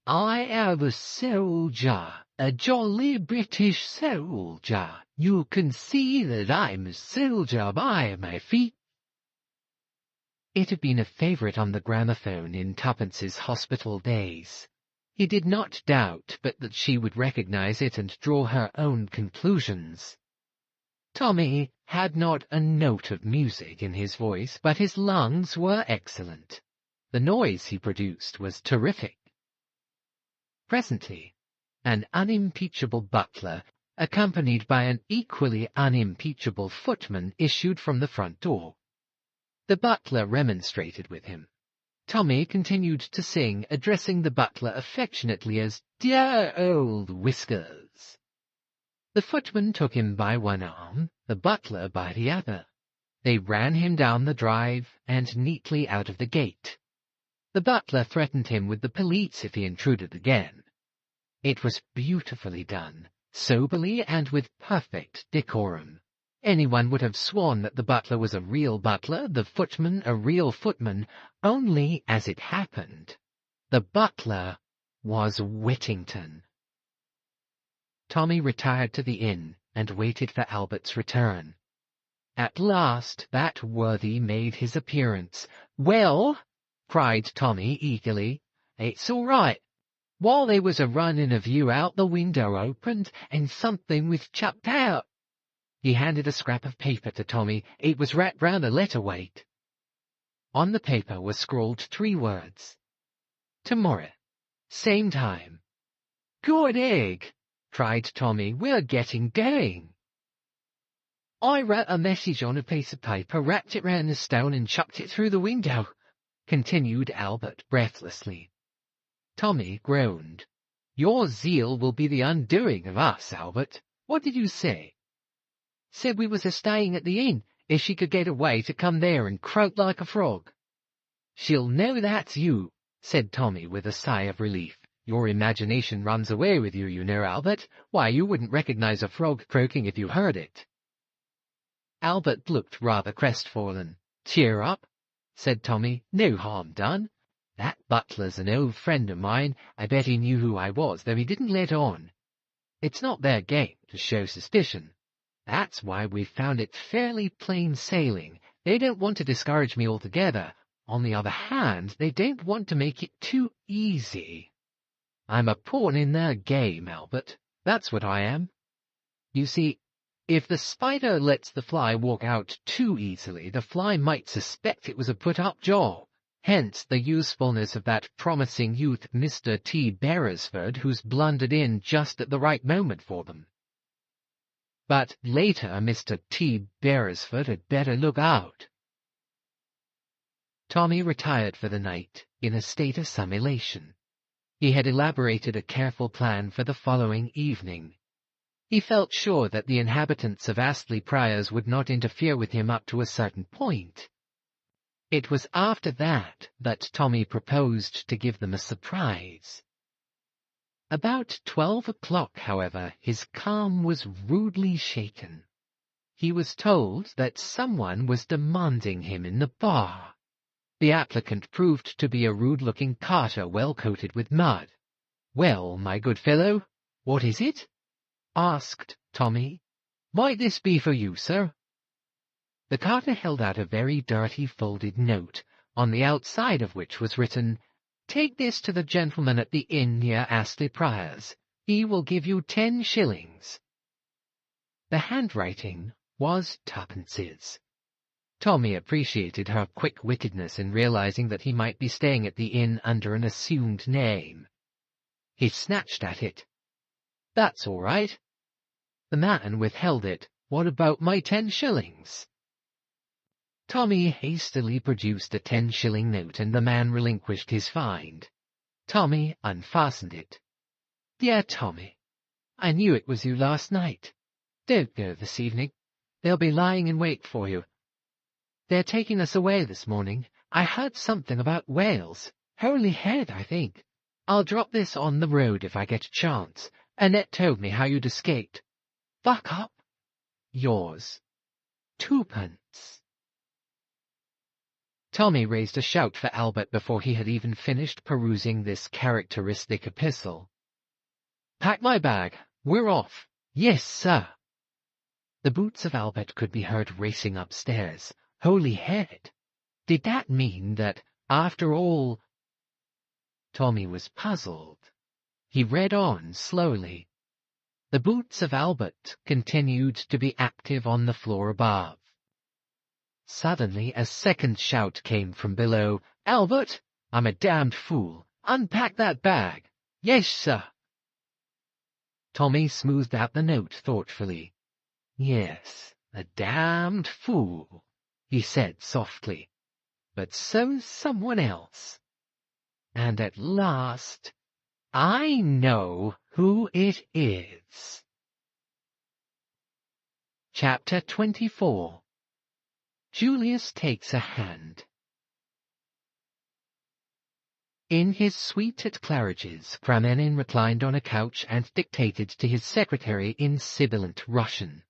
"I am a soldier, a jolly British soldier. You can see that I'm a soldier by my feet." It had been a favourite on the gramophone in Tuppence's hospital days. He did not doubt but that she would recognize it and draw her own conclusions. Tommy had not a note of music in his voice, but his lungs were excellent. The noise he produced was terrific. Presently, an unimpeachable butler, accompanied by an equally unimpeachable footman, issued from the front door. The butler remonstrated with him. Tommy continued to sing, addressing the butler affectionately as "Dear old Whiskers." The footman took him by one arm, the butler by the other. They ran him down the drive and neatly out of the gate. The butler threatened him with the police if he intruded again. It was beautifully done, soberly and with perfect decorum. Anyone would have sworn that the butler was a real butler, the footman a real footman, only, as it happened, the butler was Whittington. Tommy retired to the inn and waited for Albert's return. At last that worthy made his appearance. "Well," cried Tommy eagerly, "it's all right. While they was a-running of you out, the window opened, and something was chucked out." He handed a scrap of paper to Tommy. It was wrapped round a letter-weight. On the paper were scrawled 3 words. "Tomorrow, same time." "Good egg!" cried Tommy. "We're getting going." "I wrote a message on a piece of paper, wrapped it round the stone, and chucked it through the window," continued Albert breathlessly. Tommy groaned. "Your zeal will be the undoing of us, Albert. What did you say?" "Said we was a-staying at the inn, if she could get away to come there and croak like a frog." "She'll know that's you," said Tommy with a sigh of relief. Your imagination runs away with you, you know, Albert. Why, you wouldn't recognize a frog croaking if you heard it. Albert looked rather crestfallen. Cheer up, said Tommy. No harm done. That butler's an old friend of mine. I bet he knew who I was, though he didn't let on. It's not their game to show suspicion. That's why we've found it fairly plain sailing. They don't want to discourage me altogether. On the other hand, they don't want to make it too easy. I'm a pawn in their game, Albert. That's what I am. You see, if the spider lets the fly walk out too easily, the fly might suspect it was a put-up job. Hence the usefulness of that promising youth, Mr. T. Beresford, who's blundered in just at the right moment for them. But later Mr. T. Beresford had better look out. Tommy retired for the night in a state of some elation. He had elaborated a careful plan for the following evening. He felt sure that the inhabitants of Astley Priors would not interfere with him up to a certain point. It was after that Tommy proposed to give them a surprise. About 12 o'clock, however, his calm was rudely shaken. He was told that someone was demanding him in the bar. The applicant proved to be a rude-looking carter well coated with mud. "Well, my good fellow, what is it?" asked Tommy. "Might this be for you, sir?" The carter held out a very dirty folded note, on the outside of which was written, "Take this to the gentleman at the inn near Astley Priors. He will give you 10 shillings. The handwriting was Tuppence's. Tommy appreciated her quick-wittedness in realizing that he might be staying at the inn under an assumed name. He snatched at it. "That's all right." The man withheld it. "What about my 10 shillings? Tommy hastily produced a 10-shilling note, and the man relinquished his find. Tommy unfastened it. "Dear Tommy, I knew it was you last night. Don't go this evening. They'll be lying in wait for you. They're taking us away this morning. I heard something about Wales. Holyhead, I think. I'll drop this on the road if I get a chance. Annette told me how you'd escaped. Buck up. Yours, 2pence." Tommy raised a shout for Albert before he had even finished perusing this characteristic epistle. "Pack my bag. We're off." "Yes, sir." The boots of Albert could be heard racing upstairs. Holyhead! Did that mean that, after all? Tommy was puzzled. He read on slowly. The boots of Albert continued to be active on the floor above. Suddenly a second shout came from below. "Albert, I'm a damned fool. Unpack that bag." "Yes, sir." Tommy smoothed out the note thoughtfully. "Yes, a damned fool," he said softly. "But so's someone else. And at last, I know who it is." Chapter 24. Julius Takes a Hand. In his suite at Claridge's, Kramenin reclined on a couch and dictated to his secretary in sibilant Russian.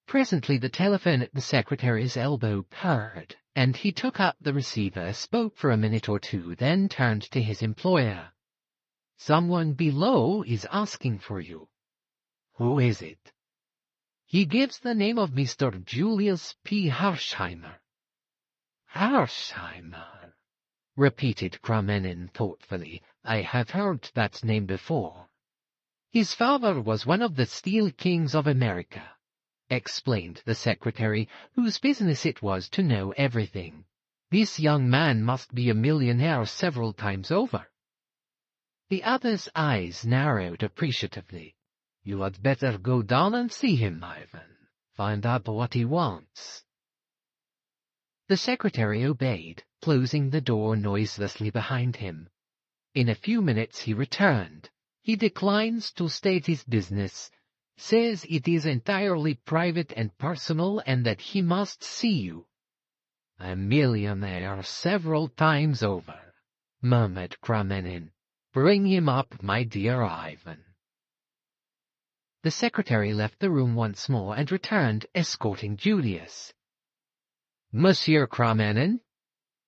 Presently the telephone at the secretary's elbow purred, and he took up the receiver, spoke for a minute or two, then turned to his employer. "Someone below is asking for you." "Who is it?" "He gives the name of Mr. Julius P. Hersheimmer." "Hersheimmer," repeated Kramenin thoughtfully. "I have heard that name before." "His father was one of the Steel Kings of America," explained the secretary, whose business it was to know everything. "This young man must be a millionaire several times over." The other's eyes narrowed appreciatively. "You had better go down and see him, Ivan. Find out what he wants." The secretary obeyed, closing the door noiselessly behind him. In a few minutes he returned. He declines to state his business, says it is entirely private and personal, and that he must see you. "A millionaire several times over," murmured Kramenin. Bring him up, my dear Ivan." The secretary left the room once more and returned, escorting Julius. "Monsieur Kramenin,"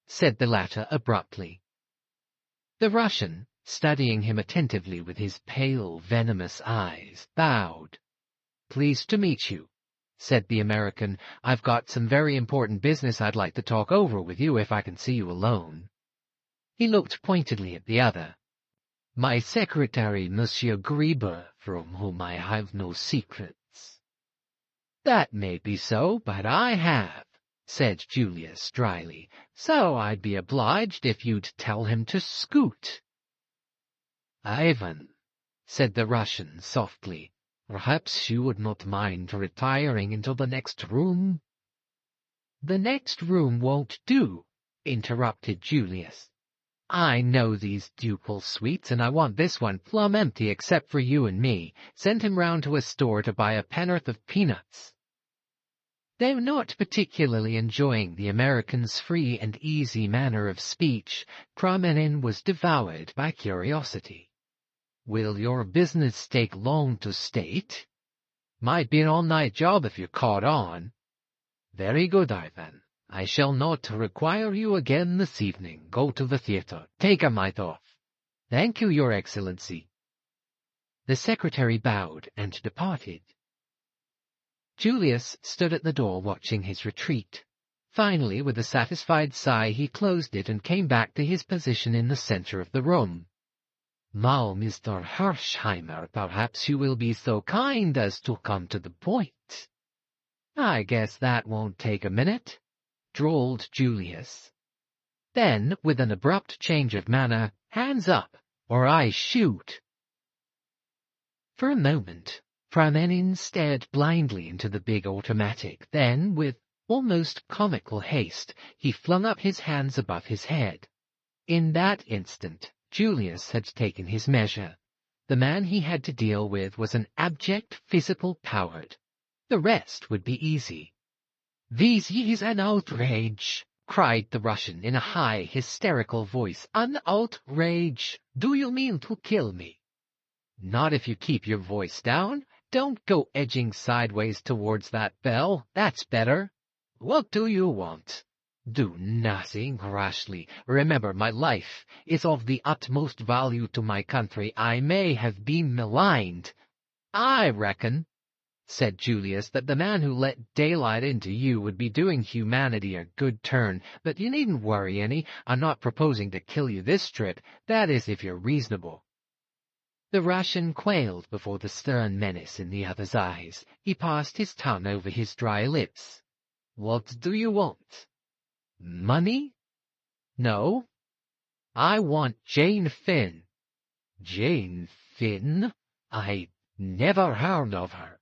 said the latter abruptly. The Russian, studying him attentively with his pale, venomous eyes, bowed. "Pleased to meet you," said the American. "I've got some very important business I'd like to talk over with you if I can see you alone." He looked pointedly at the other. "My secretary, Monsieur Grieber, from whom I have no secrets." "That may be so, but I have," said Julius dryly, "so I'd be obliged if you'd tell him to scoot." "Ivan," said the Russian softly, "perhaps you would not mind retiring into the next room?" "The next room won't do," interrupted Julius. "I know these ducal suites, and I want this one plumb empty except for you and me. Send him round to a store to buy a pen'orth of peanuts." Though not particularly enjoying the American's free and easy manner of speech, Kramenin was devoured by curiosity. "Will your business take long to state?" "Might be an all-night job if you caught on." "Very good, Ivan. I shall not require you again this evening. Go to the theatre. Take a night off." "Thank you, Your Excellency." The secretary bowed and departed. Julius stood at the door watching his retreat. Finally, with a satisfied sigh, he closed it and came back to his position in the center of the room. "Now, Mr. Hersheimmer, perhaps you will be so kind as to come to the point." "I guess that won't take a minute," drawled Julius. Then, with an abrupt change of manner, "Hands up, or I shoot." For a moment, Kramenin stared blindly into the big automatic. Then, with almost comical haste, he flung up his hands above his head. In that instant, Julius had taken his measure. The man he had to deal with was an abject physical coward. The rest would be easy. "This is an outrage," cried the Russian in a high, hysterical voice. "An outrage! Do you mean to kill me?" "Not if you keep your voice down. Don't go edging sideways towards that bell. That's better." "What do you want?" "Do nothing rashly. Remember, my life is of the utmost value to my country. I may have been maligned." "I reckon," said Julius, "that the man who let daylight into you would be doing humanity a good turn. But you needn't worry any. I'm not proposing to kill you this trip. That is, if you're reasonable." The Russian quailed before the stern menace in the other's eyes. He passed his tongue over his dry lips. "What do you want?" "Money?" "No. I want Jane Finn." "Jane Finn? I never heard of her."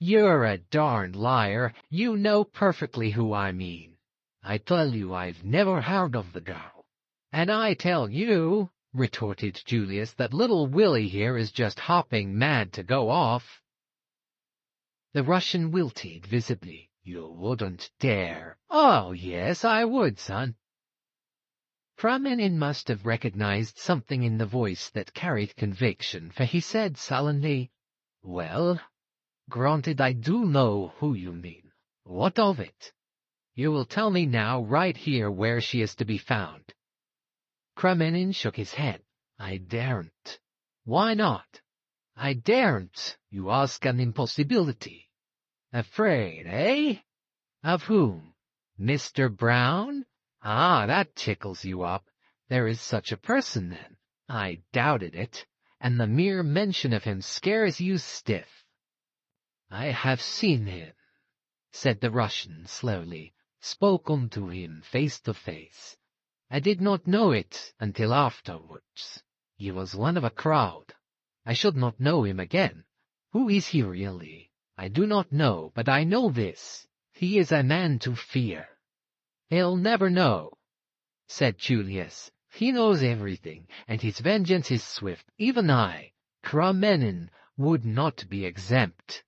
"You're a darned liar. You know perfectly who I mean." "I tell you I've never heard of the girl." "And I tell you," retorted Julius, "that little Willie here is just hopping mad to go off." The Russian wilted visibly. "You wouldn't dare." "Oh, yes, I would, son." Kramenin must have recognized something in the voice that carried conviction, for he said sullenly, "Well, granted I do know who you mean. What of it? You will tell me now, right here, where she is to be found." Kramenin shook his head. "I daren't." "Why not?" "I daren't. You ask an impossibility." "Afraid, eh?" "Of whom? Mr. Brown? Ah, that tickles you up. There is such a person, then?" "I doubted it. And the mere mention of him scares you stiff." "I have seen him," said the Russian slowly, "spoken to him face to face. I did not know it until afterwards. He was one of a crowd. I should not know him again. Who is he really? I do not know, but I know this. He is a man to fear." "He'll never know," said Julius. "He knows everything, and his vengeance is swift. Even I, Kramenin, would not be exempt."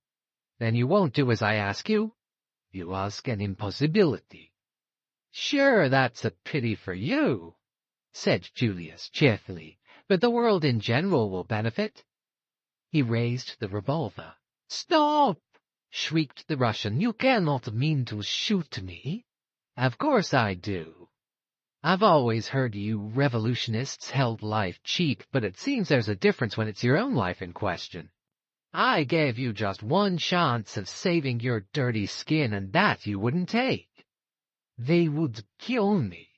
"Then you won't do as I ask you?" "You ask an impossibility." "Sure, that's a pity for you," said Julius cheerfully. but the world in general will benefit." He raised the revolver. "Stop!" shrieked the Russian. "You cannot mean to shoot me." "Of course I do. I've always heard you revolutionists held life cheap, but it seems there's a difference when it's your own life in question. I gave you just one chance of saving your dirty skin, and that you wouldn't take." "They would kill me."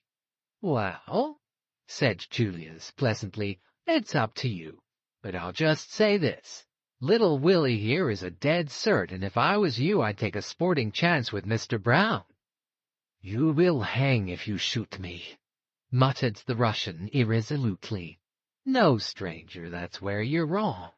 "Well," said Julius pleasantly, "it's up to you. But I'll just say this. Little Willie here is a dead cert, and if I was you, I'd take a sporting chance with Mr. Brown." "You will hang if you shoot me," muttered the Russian irresolutely. "No, stranger, that's where you're wrong.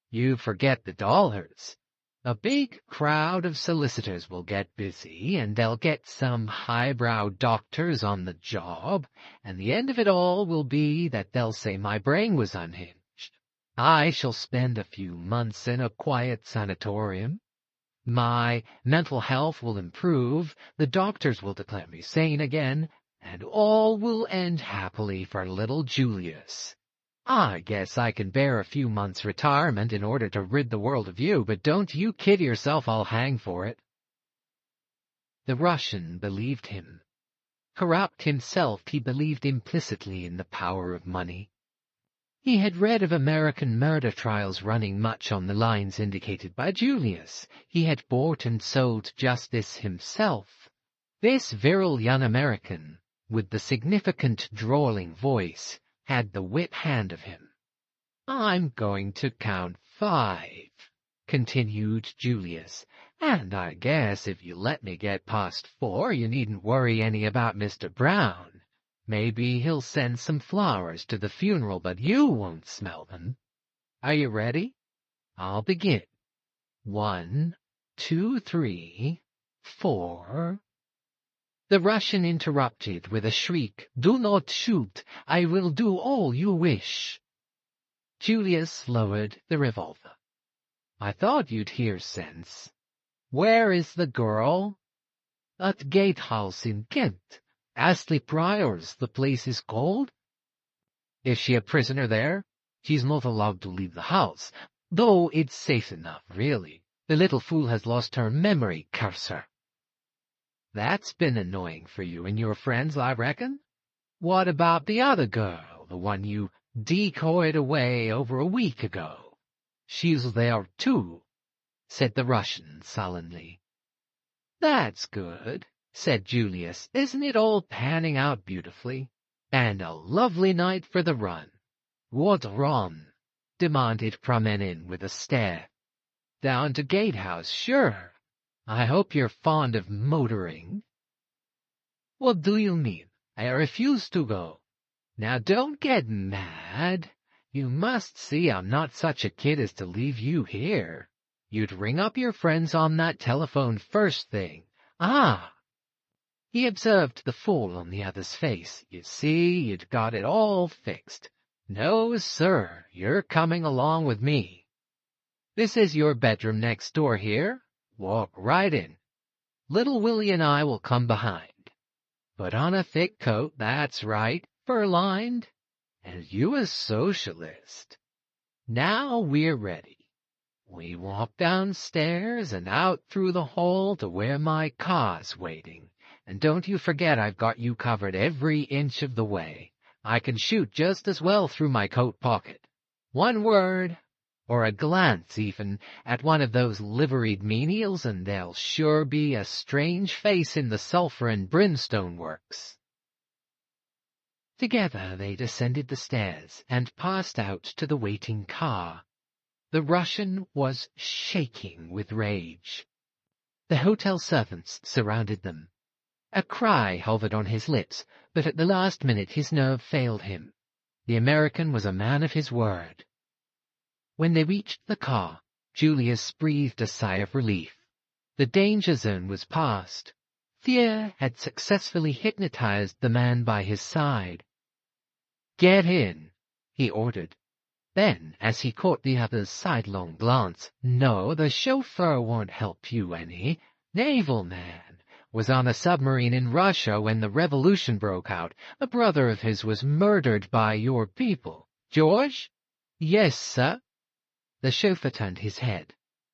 You forget the dollars. A big crowd of solicitors will get busy, and they'll get some highbrow doctors on the job, and the end of it all will be that they'll say my brain was unhinged. I shall spend a few months in a quiet sanatorium. My mental health will improve, the doctors will declare me sane again, and all will end happily for little Julius. I guess I can bear a few months' retirement in order to rid the world of you, but don't you kid yourself I'll hang for it." The Russian believed him. Corrupt himself, he believed implicitly in the power of money. He had read of American murder trials running much on the lines indicated by Julius. He had bought and sold justice himself. This virile young American, with the significant drawling voice, had the whip hand of him. "I'm going to count 5, continued Julius, "and I guess if you let me get past 4, you needn't worry any about Mr. Brown. Maybe he'll send some flowers to the funeral, but you won't smell them. Are you ready? I'll begin. 1, 2, 3, 4... The Russian interrupted with a shriek. "Do not shoot. I will do all you wish." Julius lowered the revolver. "I thought you'd hear sense. Where is the girl?" "At Gatehouse in Kent. Astley Priors, the place is called." "Is she a prisoner there?" "She's not allowed to leave the house, though it's safe enough, really. The little fool has lost her memory, curse her." "That's been annoying for you and your friends, I reckon. What about the other girl, the one you decoyed away over a week ago?" "She's there, too," said the Russian sullenly. "That's good," said Julius. "Isn't it all panning out beautifully? And a lovely night for the run." "What run?" demanded Promenin with a stare. "Down to Gatehouse, sure. I hope you're fond of motoring." "What do you mean? I refuse to go." "Now don't get mad. You must see I'm not such a kid as to leave you here. You'd ring up your friends on that telephone first thing. Ah!" He observed the fall on the other's face. "You see, you'd got it all fixed. No, sir, you're coming along with me. This is your bedroom next door here. Walk right in. Little Willie and I will come behind. Put on a thick coat, that's right, fur-lined. And you a socialist. Now we're ready. We walk downstairs and out through the hall to where my car's waiting. And don't you forget I've got you covered every inch of the way. I can shoot just as well through my coat pocket. One word, or a glance even, at one of those liveried menials, and there'll sure be a strange face in the sulphur and brimstone works." Together they descended the stairs and passed out to the waiting car. The Russian was shaking with rage. The hotel servants surrounded them. A cry hovered on his lips, but at the last minute his nerve failed him. The American was a man of his word. When they reached the car, Julius breathed a sigh of relief. The danger zone was past. Fear had successfully hypnotized the man by his side. "Get in," he ordered. Then, as he caught the other's sidelong glance, "No, the chauffeur won't help you any. Naval man. Was on a submarine in Russia when the revolution broke out. A brother of his was murdered by your people. George? Yes, sir. The chauffeur turned his head.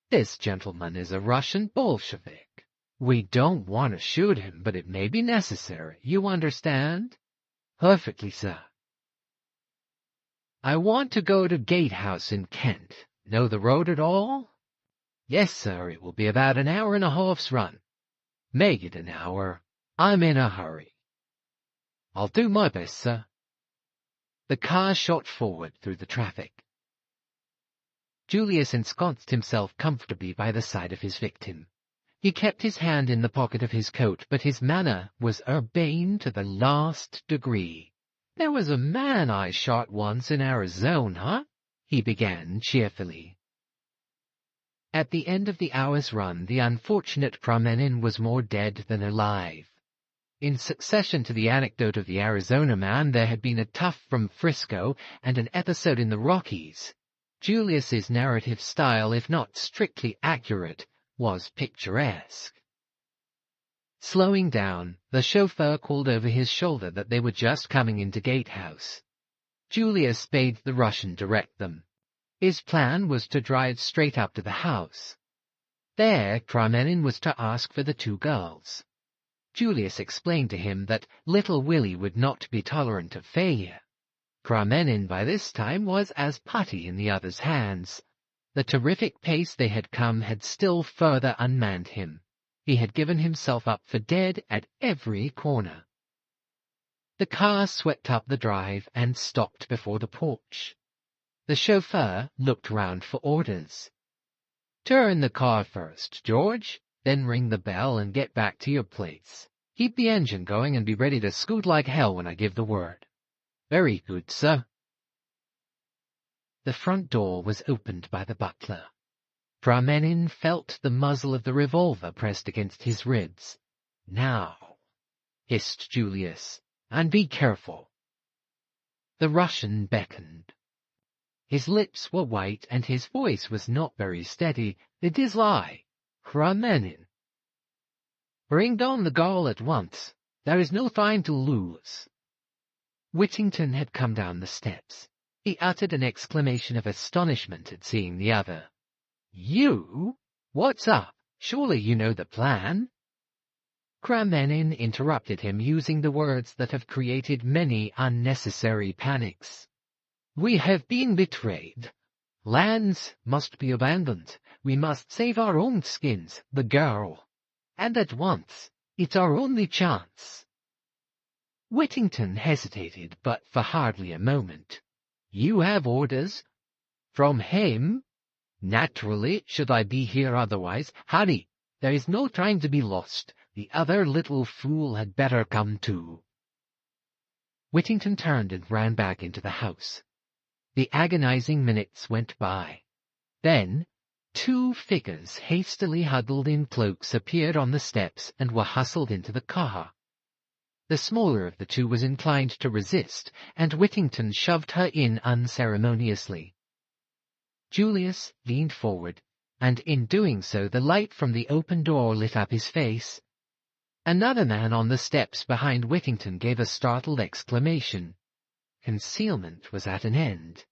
This gentleman is a Russian Bolshevik. We don't want to shoot him, but it may be necessary. You understand? Perfectly, sir. I want to go to Gatehouse in Kent. Know the road at all? Yes, sir. It will be about an hour and a half's run. Make it an hour. I'm in a hurry. I'll do my best, sir. The car shot forward through the traffic. Julius ensconced himself comfortably by the side of his victim. He kept his hand in the pocket of his coat, but his manner was urbane to the last degree. There was a man I shot once in Arizona, he began cheerfully. At the end of the hour's run, the unfortunate Promenin was more dead than alive. In succession to the anecdote of the Arizona man, there had been a tough from Frisco and an episode in the Rockies. Julius's narrative style, if not strictly accurate, was picturesque. Slowing down, the chauffeur called over his shoulder that they were just coming into Gatehouse. Julius bade the Russian direct them. His plan was to drive straight up to the house. There, Promenin was to ask for the two girls. Julius explained to him that little Willie would not be tolerant of failure. Promenin by this time was as putty in the other's hands. The terrific pace they had come had still further unmanned him. He had given himself up for dead at every corner. The car swept up the drive and stopped before the porch. The chauffeur looked round for orders. Turn the car first, George. Then ring the bell and get back to your place. Keep the engine going and be ready to scoot like hell when I give the word. Very good, sir. The front door was opened by the butler. Promenin felt the muzzle of the revolver pressed against his ribs. Now, hissed Julius, and be careful. The Russian beckoned. His lips were white and his voice was not very steady. It is I. Promenin. Bring down the girl at once. There is no time to lose. Whittington had come down the steps. He uttered an exclamation of astonishment at seeing the other. You? What's up? Surely you know the plan? Promenin interrupted him, using the words that have created many unnecessary panics. We have been betrayed. Lands must be abandoned. We must save our own skins, the girl. And at once. It's our only chance. Whittington hesitated, but for hardly a moment. You have orders? From him? Naturally, should I be here otherwise. Hurry, there is no time to be lost. The other little fool had better come too. Whittington turned and ran back into the house. The agonizing minutes went by. Then, two figures hastily huddled in cloaks appeared on the steps and were hustled into the car. The smaller of the two was inclined to resist, and Whittington shoved her in unceremoniously. Julius leaned forward, and in doing so the light from the open door lit up his face. Another man on the steps behind Whittington gave a startled exclamation. Concealment was at an end.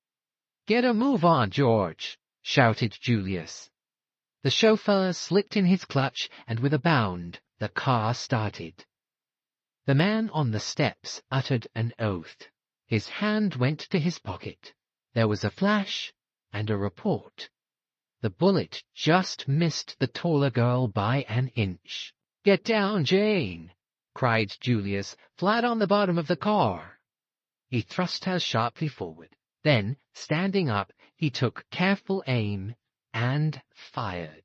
"Get a move on, George!" shouted Julius. The chauffeur slipped in his clutch, and with a bound the car started. The man on the steps uttered an oath. His hand went to his pocket. There was a flash and a report. The bullet just missed the taller girl by an inch. "Get down, Jane!" cried Julius, "flat on the bottom of the car." He thrust her sharply forward. Then, standing up, he took careful aim and fired.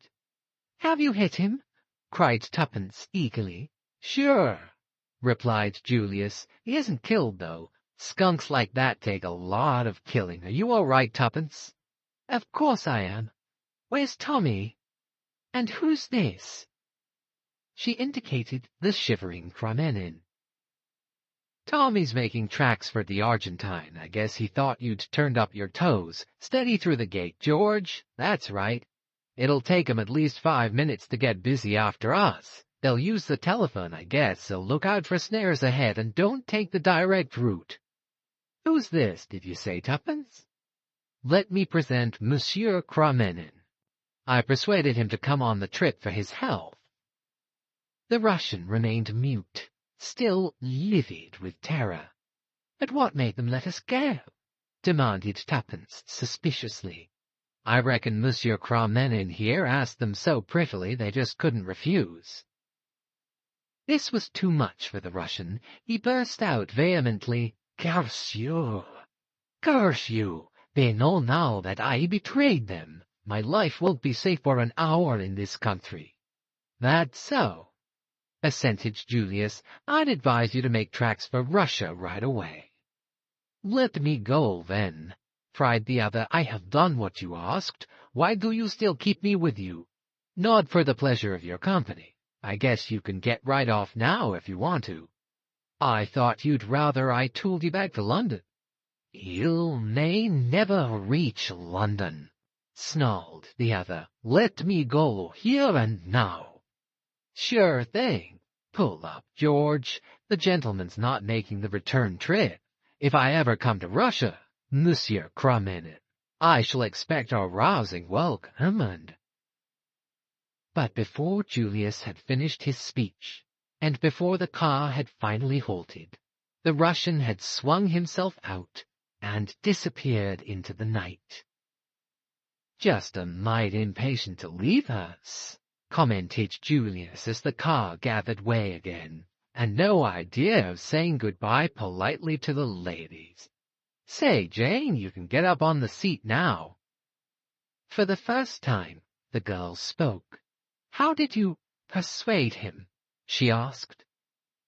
"Have you hit him?" cried Tuppence eagerly. "Sure," replied Julius. "He isn't killed, though. Skunks like that take a lot of killing. Are you all right, Tuppence?" "Of course I am. Where's Tommy? And who's this?" She indicated the shivering Promenin. "Tommy's making tracks for the Argentine. I guess he thought you'd turned up your toes. Steady through the gate, George. That's right. It'll take 'em at least 5 minutes to get busy after us. They'll use the telephone, I guess, so look out for snares ahead and don't take the direct route." Who's this, did you say, Tuppence? Let me present Monsieur Kramenin. I persuaded him to come on the trip for his health. The Russian remained mute, still livid with terror. But what made them let us go? Demanded Tuppence suspiciously. I reckon Monsieur Kramenin here asked them so prettily they just couldn't refuse. This was too much for the Russian. He burst out vehemently, Curse you! Curse you! They know now that I betrayed them. My life won't be safe for an hour in this country. That's so, assented Julius. I'd advise you to make tracks for Russia right away. Let me go, then, cried the other. I have done what you asked. Why do you still keep me with you? Not for the pleasure of your company. I guess you can get right off now if you want to. I thought you'd rather I tooled you back to London. You may never reach London, snarled the other. Let me go here and now. Sure thing. Pull up, George. The gentleman's not making the return trip. If I ever come to Russia, Monsieur Kramenin, I shall expect a rousing welcome and... But before Julius had finished his speech, and before the car had finally halted, the Russian had swung himself out and disappeared into the night. Just a mite impatient to leave us, commented Julius as the car gathered way again, and no idea of saying goodbye politely to the ladies. Say, Jane, you can get up on the seat now. For the first time, the girl spoke. How did you persuade him? She asked.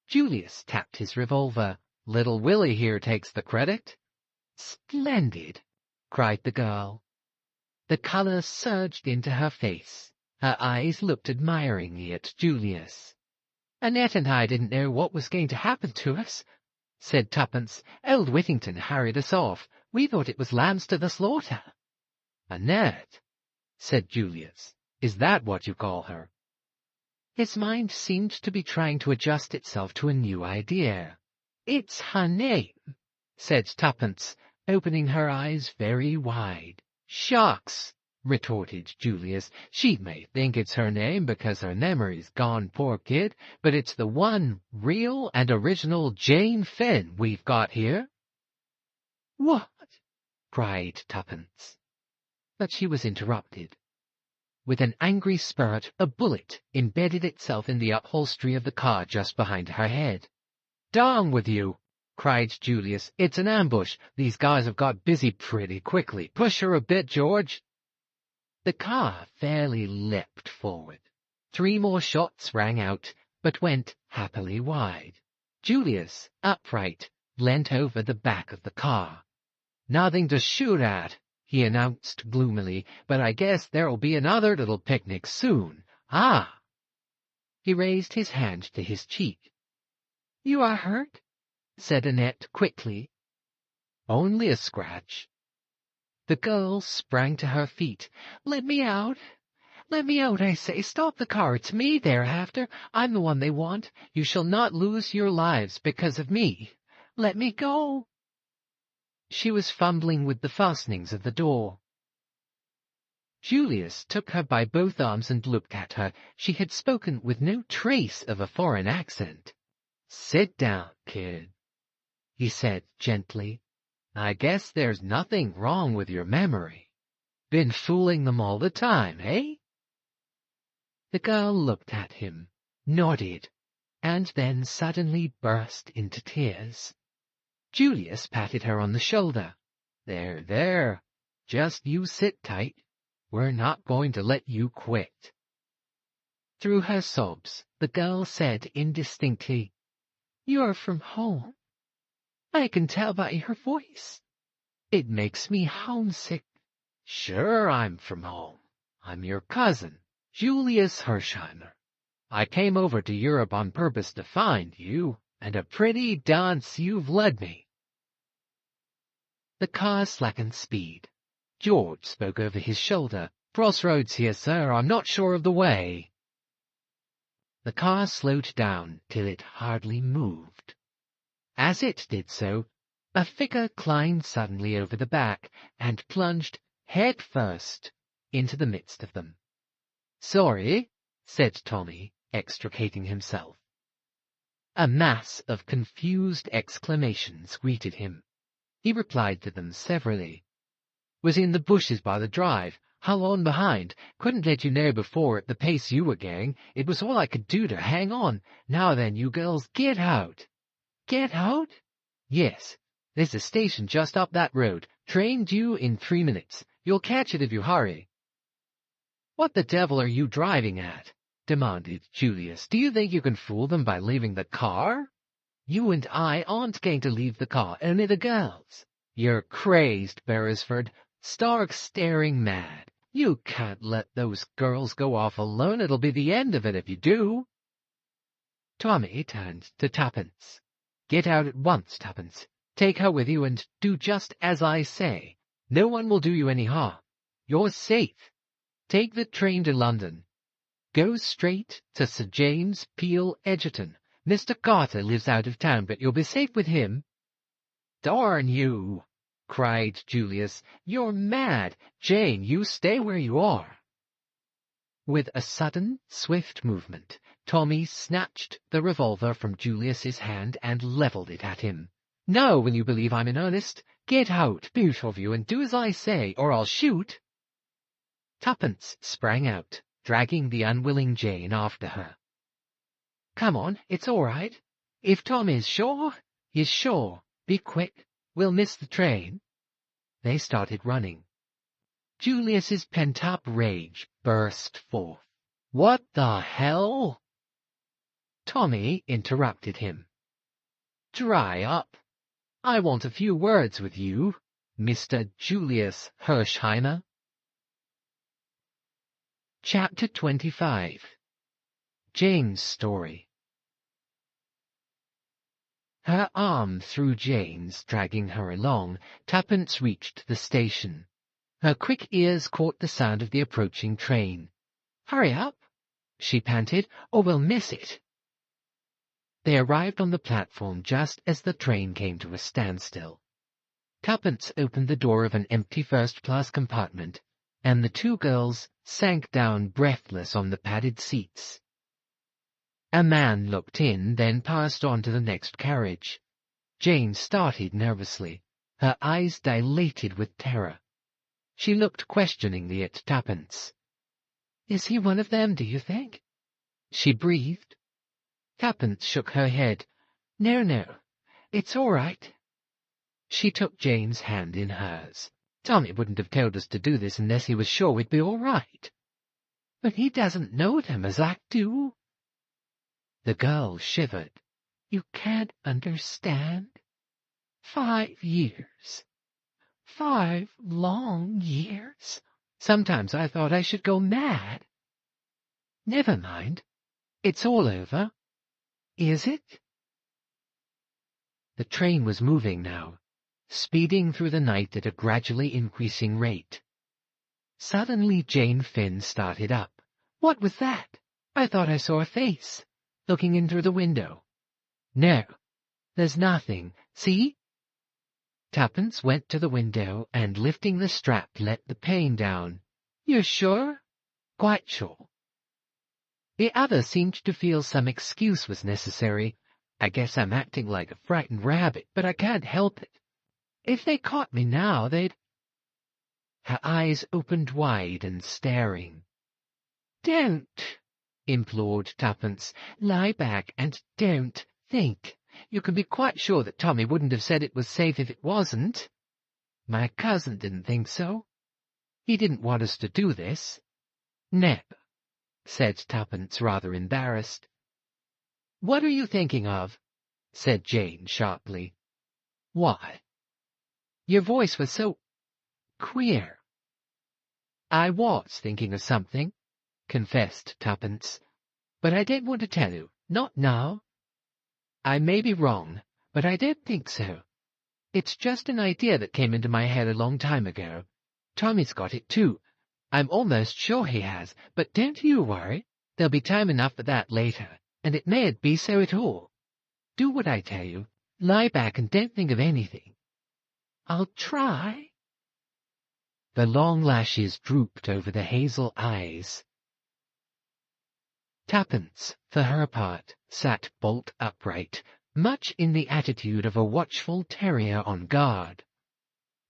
Julius tapped his revolver. Little Willie here takes the credit. Splendid, cried the girl. The color surged into her face. Her eyes looked admiringly at Julius. Annette and I didn't know what was going to happen to us, said Tuppence. Old Whittington hurried us off. We thought it was lambs to the slaughter. Annette, said Julius. Is that what you call her? His mind seemed to be trying to adjust itself to a new idea. It's her name, said Tuppence, opening her eyes very wide. Shucks, retorted Julius. She may think it's her name because her memory's gone, poor kid, but it's the one real and original Jane Finn we've got here. What? Cried Tuppence. But she was interrupted. With an angry spirit, a bullet embedded itself in the upholstery of the car just behind her head. Down with you, cried Julius. It's an ambush. These guys have got busy pretty quickly. Push her a bit, George. The car fairly leapt forward. 3 more shots rang out, but went happily wide. Julius, upright, leant over the back of the car. Nothing to shoot at, he announced gloomily, but I guess there'll be another little picnic soon. Ah! He raised his hand to his cheek. You are hurt? Said Annette quickly. Only a scratch. The girl sprang to her feet. Let me out. Let me out, I say. Stop the car. It's me they're after. I'm the one they want. You shall not lose your lives because of me. Let me go. She was fumbling with the fastenings of the door. Julius took her by both arms and looked at her. She had spoken with no trace of a foreign accent. Sit down, kid, he said gently. I guess there's nothing wrong with your memory. Been fooling them all the time, eh? The girl looked at him, nodded, and then suddenly burst into tears. Julius patted her on the shoulder. There, there, just you sit tight. We're not going to let you quit. Through her sobs, the girl said indistinctly, You're from home. I can tell by your voice. It makes me homesick. Sure, I'm from home. I'm your cousin, Julius Hersheimmer. I came over to Europe on purpose to find you, and a pretty dance you've led me. The car slackened speed. George spoke over his shoulder. Crossroads here, sir. I'm not sure of the way. The car slowed down till it hardly moved. As it did so, A figure climbed suddenly over the back and plunged head first into the midst of them. "Sorry," said Tommy, extricating himself. A mass of confused exclamations greeted him. He replied to them severally. "Was in the bushes by the drive. Hung on behind. Couldn't let you know before at the pace you were going. It was all I could do to hang on. Now then, you girls, get out." "Get out?" "Yes. There's a station just up that road. Train due in 3 minutes. You'll catch it if you hurry." "What the devil are you driving at?" demanded Julius. "Do you think you can fool them by leaving the car?" "You and I aren't going to leave the car, only the girls." "You're crazed, Beresford. Stark staring mad. You can't let those girls go off alone. It'll be the end of it if you do." Tommy turned to Tuppence. "Get out at once, Tuppence. Take her with you and do just as I say. No one will do you any harm. You're safe. Take the train to London. Go straight to Sir James Peel, Edgerton. Mr. Carter lives out of town, but you'll be safe with him." "Darn you!" cried Julius. "You're mad. Jane, you stay where you are." With a sudden, swift movement, Tommy snatched the revolver from Julius's hand and leveled it at him. "Now will you believe I'm in earnest? Get out, both of you, and do as I say, or I'll shoot." Tuppence sprang out, dragging the unwilling Jane after her. "Come on, it's all right. If Tom is sure, he's sure. Be quick. We'll miss the train." They started running. Julius's pent-up rage burst forth. "What the hell?" Tommy interrupted him. "Dry up. I want a few words with you, Mr. Julius Hersheimmer." Chapter 25. Jane's Story. Her arm through Jane's, dragging her along, Tuppence reached the station. Her quick ears caught the sound of the approaching train. "Hurry up," she panted, "or we'll miss it." They arrived on the platform just as the train came to a standstill. Tuppence opened the door of an empty first-class compartment, and the two girls sank down breathless on the padded seats. A man looked in, then passed on to the next carriage. Jane started nervously, her eyes dilated with terror. She looked questioningly at Tuppence. "Is he one of them, do you think?" she breathed. Tuppence shook her head. No, it's all right." She took Jane's hand in hers. "Tommy wouldn't have told us to do this unless he was sure we'd be all right." "But he doesn't know them as I do." The girl shivered. "You can't understand? 5 years. 5 long years. Sometimes I thought I should go mad." "Never mind. It's all over." "Is it?" The train was moving now, speeding through the night at a gradually increasing rate. Suddenly Jane Finn started up. "What was that? I thought I saw a face, looking in through the window." "No, there's nothing. See?" Tuppence went to the window and, lifting the strap, let the pane down. "You're sure?" "Quite sure." The other seemed to feel some excuse was necessary. "I guess I'm acting like a frightened rabbit, but I can't help it. If they caught me now, they'd—" Her eyes opened wide and staring. "Don't," implored Tuppence. "Lie back and don't think. You can be quite sure that Tommy wouldn't have said it was safe if it wasn't. My cousin didn't think so. He didn't want us to do this." "Never," said Tuppence, rather embarrassed. "What are you thinking of?" said Jane sharply. "Why?" "Your voice was so queer." "I was thinking of something," confessed Tuppence, "but I didn't want to tell you. Not now. I may be wrong, but I don't think so. It's just an idea that came into my head a long time ago. Tommy's got it too. I'm almost sure he has, but don't you worry. There'll be time enough for that later, and it mayn't be so at all. Do what I tell you. Lie back and don't think of anything. I'll try." The long lashes drooped over the hazel eyes. Tuppence, for her part, sat bolt upright, much in the attitude of a watchful terrier on guard.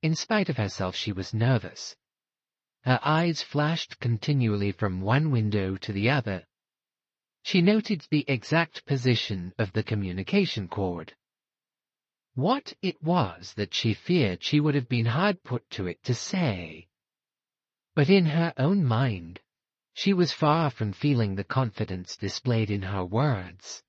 In spite of herself, she was nervous. Her eyes flashed continually from one window to the other. She noted the exact position of the communication cord. What it was that she feared she would have been hard put to it to say. But in her own mind, she was far from feeling the confidence displayed in her words.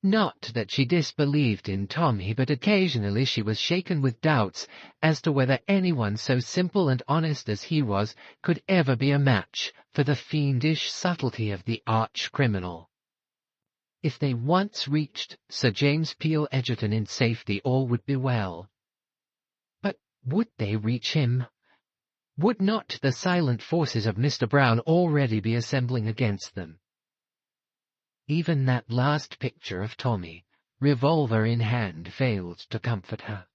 Not that she disbelieved in Tommy, but occasionally she was shaken with doubts as to whether anyone so simple and honest as he was could ever be a match for the fiendish subtlety of the arch-criminal. If they once reached Sir James Peel Edgerton in safety, all would be well. But would they reach him? Would not the silent forces of Mr. Brown already be assembling against them? Even that last picture of Tommy, revolver in hand, failed to comfort her.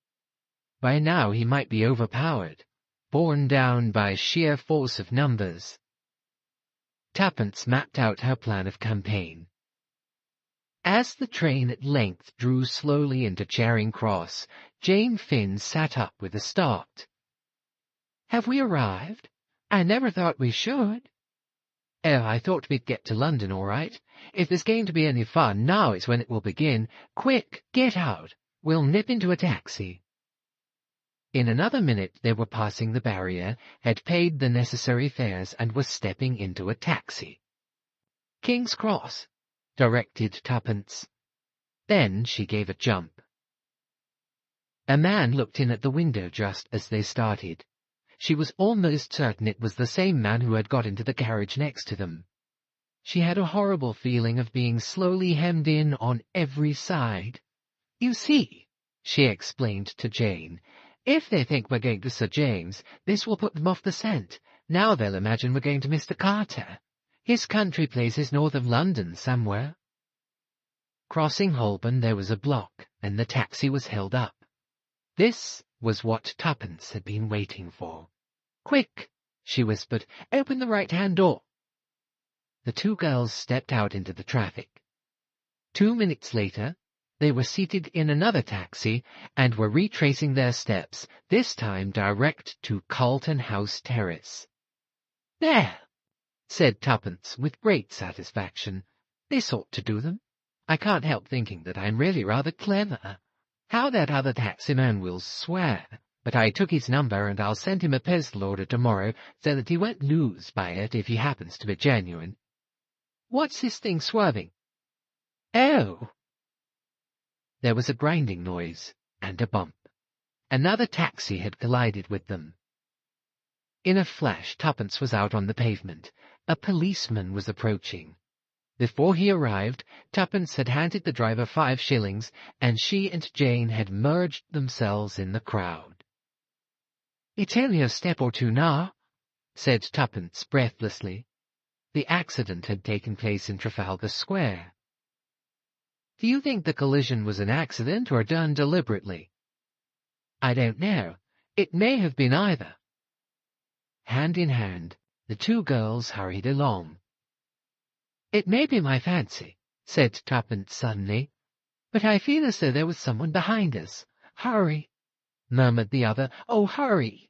By now he might be overpowered, borne down by sheer force of numbers. Tuppence mapped out her plan of campaign. As the train at length drew slowly into Charing Cross, Jane Finn sat up with a start. "Have we arrived? I never thought we should." "Oh, I thought we'd get to London all right. If there's going to be any fun, now is when it will begin. Quick, get out. We'll nip into a taxi." In another minute they were passing the barrier, had paid the necessary fares, and were stepping into a taxi. "King's Cross," directed Tuppence. Then she gave a jump. A man looked in at the window just as they started. She was almost certain it was the same man who had got into the carriage next to them. She had a horrible feeling of being slowly hemmed in on every side. "You see," she explained to Jane, "if they think we're going to Sir James, this will put them off the scent. Now they'll imagine we're going to Mr. Carter. His country place is north of London somewhere." Crossing Holborn there was a block, and the taxi was held up. This was what Tuppence had been waiting for. "Quick," she whispered, "open the right-hand door." The two girls stepped out into the traffic. 2 minutes later, they were seated in another taxi and were retracing their steps, this time direct to Carlton House Terrace. "There," said Tuppence with great satisfaction. "This ought to do them. I can't help thinking that I'm really rather clever. How that other taximan will swear, but I took his number and I'll send him a postal order tomorrow so that he won't lose by it if he happens to be genuine. What's this thing swerving? Oh!" There was a grinding noise and a bump. Another taxi had collided with them. In a flash, Tuppence was out on the pavement. A policeman was approaching. Before he arrived, Tuppence had handed the driver 5 shillings, and she and Jane had merged themselves in the crowd. "It's only a step or two now," said Tuppence breathlessly. The accident had taken place in Trafalgar Square. "Do you think the collision was an accident or done deliberately?" "I don't know. It may have been either." Hand in hand, the two girls hurried along. "It may be my fancy," said Tuppence suddenly, "but I feel as though there was someone behind us." "Hurry," murmured the other. "Oh, hurry."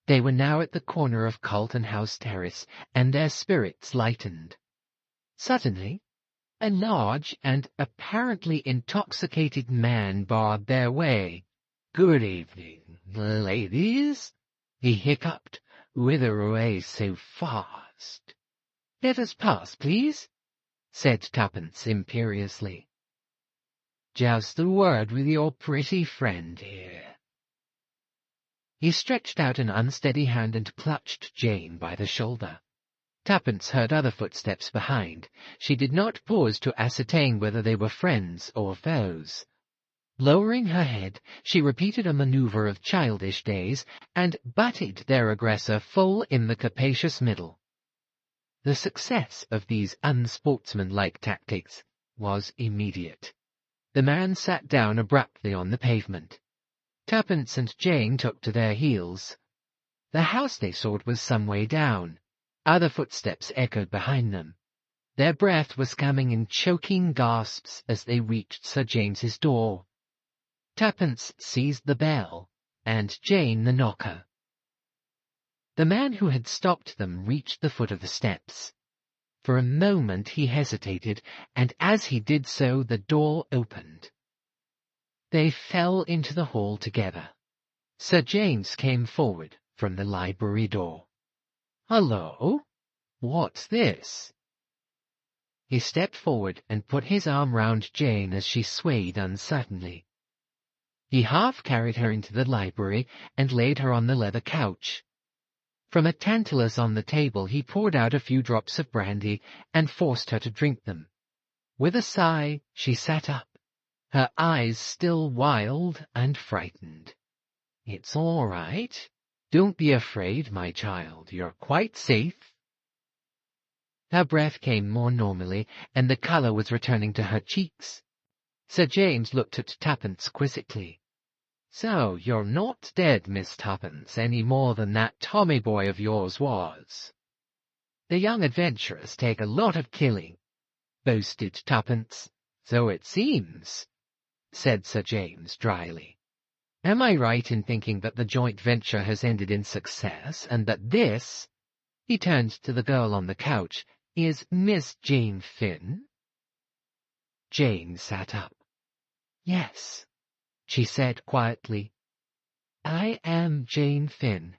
They were now at the corner of Carlton House Terrace, and their spirits lightened. Suddenly, a large and apparently intoxicated man barred their way. "Good evening, ladies," he hiccuped. "Whither away so fast?" "Let us pass, please," said Tuppence imperiously. "Just a word with your pretty friend here." He stretched out an unsteady hand and clutched Jane by the shoulder. Tuppence heard other footsteps behind. She did not pause to ascertain whether they were friends or foes. Lowering her head, she repeated a manoeuvre of childish days, and butted their aggressor full in the capacious middle. The success of these unsportsmanlike tactics was immediate. The man sat down abruptly on the pavement. Tuppence and Jane took to their heels. The house they sought was some way down. Other footsteps echoed behind them. Their breath was coming in choking gasps as they reached Sir James's door. Tuppence seized the bell, and Jane the knocker. The man who had stopped them reached the foot of the steps. For a moment he hesitated, and as he did so the door opened. They fell into the hall together. Sir James came forward from the library door. "Hullo? What's this?" He stepped forward and put his arm round Jane as she swayed uncertainly. He half carried her into the library and laid her on the leather couch. From a tantalus on the table he poured out a few drops of brandy and forced her to drink them. With a sigh she sat up, her eyes still wild and frightened. "It's all right. Don't be afraid, my child. You're quite safe." Her breath came more normally, and the colour was returning to her cheeks. Sir James looked at Tuppence quizzically. "So you're not dead, Miss Tuppence, any more than that Tommy boy of yours was." "The young adventurers take a lot of killing," boasted Tuppence. "So it seems," said Sir James dryly. "Am I right in thinking that the joint venture has ended in success, and that this," he turned to the girl on the couch, "is Miss Jane Finn?" Jane sat up. "Yes," she said quietly. "I am Jane Finn.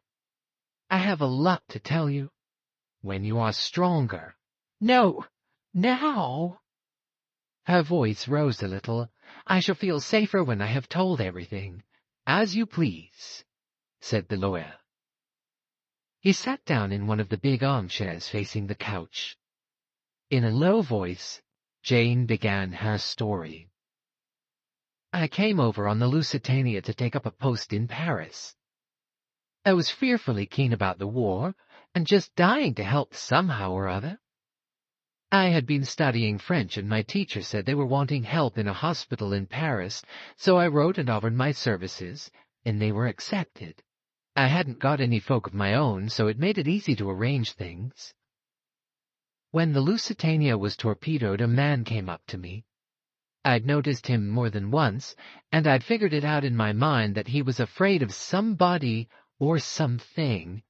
I have a lot to tell you. When you are stronger." "No, now." Her voice rose a little. "I shall feel safer when I have told everything." "As you please," said the lawyer. He sat down in one of the big armchairs facing the couch. In a low voice, Jane began her story. "I came over on the Lusitania to take up a post in Paris. I was fearfully keen about the war, and just dying to help somehow or other. I had been studying French, and my teacher said they were wanting help in a hospital in Paris, so I wrote and offered my services, and they were accepted. I hadn't got any folk of my own, so it made it easy to arrange things. When the Lusitania was torpedoed, a man came up to me. I'd noticed him more than once, and I'd figured it out in my mind that he was afraid of somebody or something.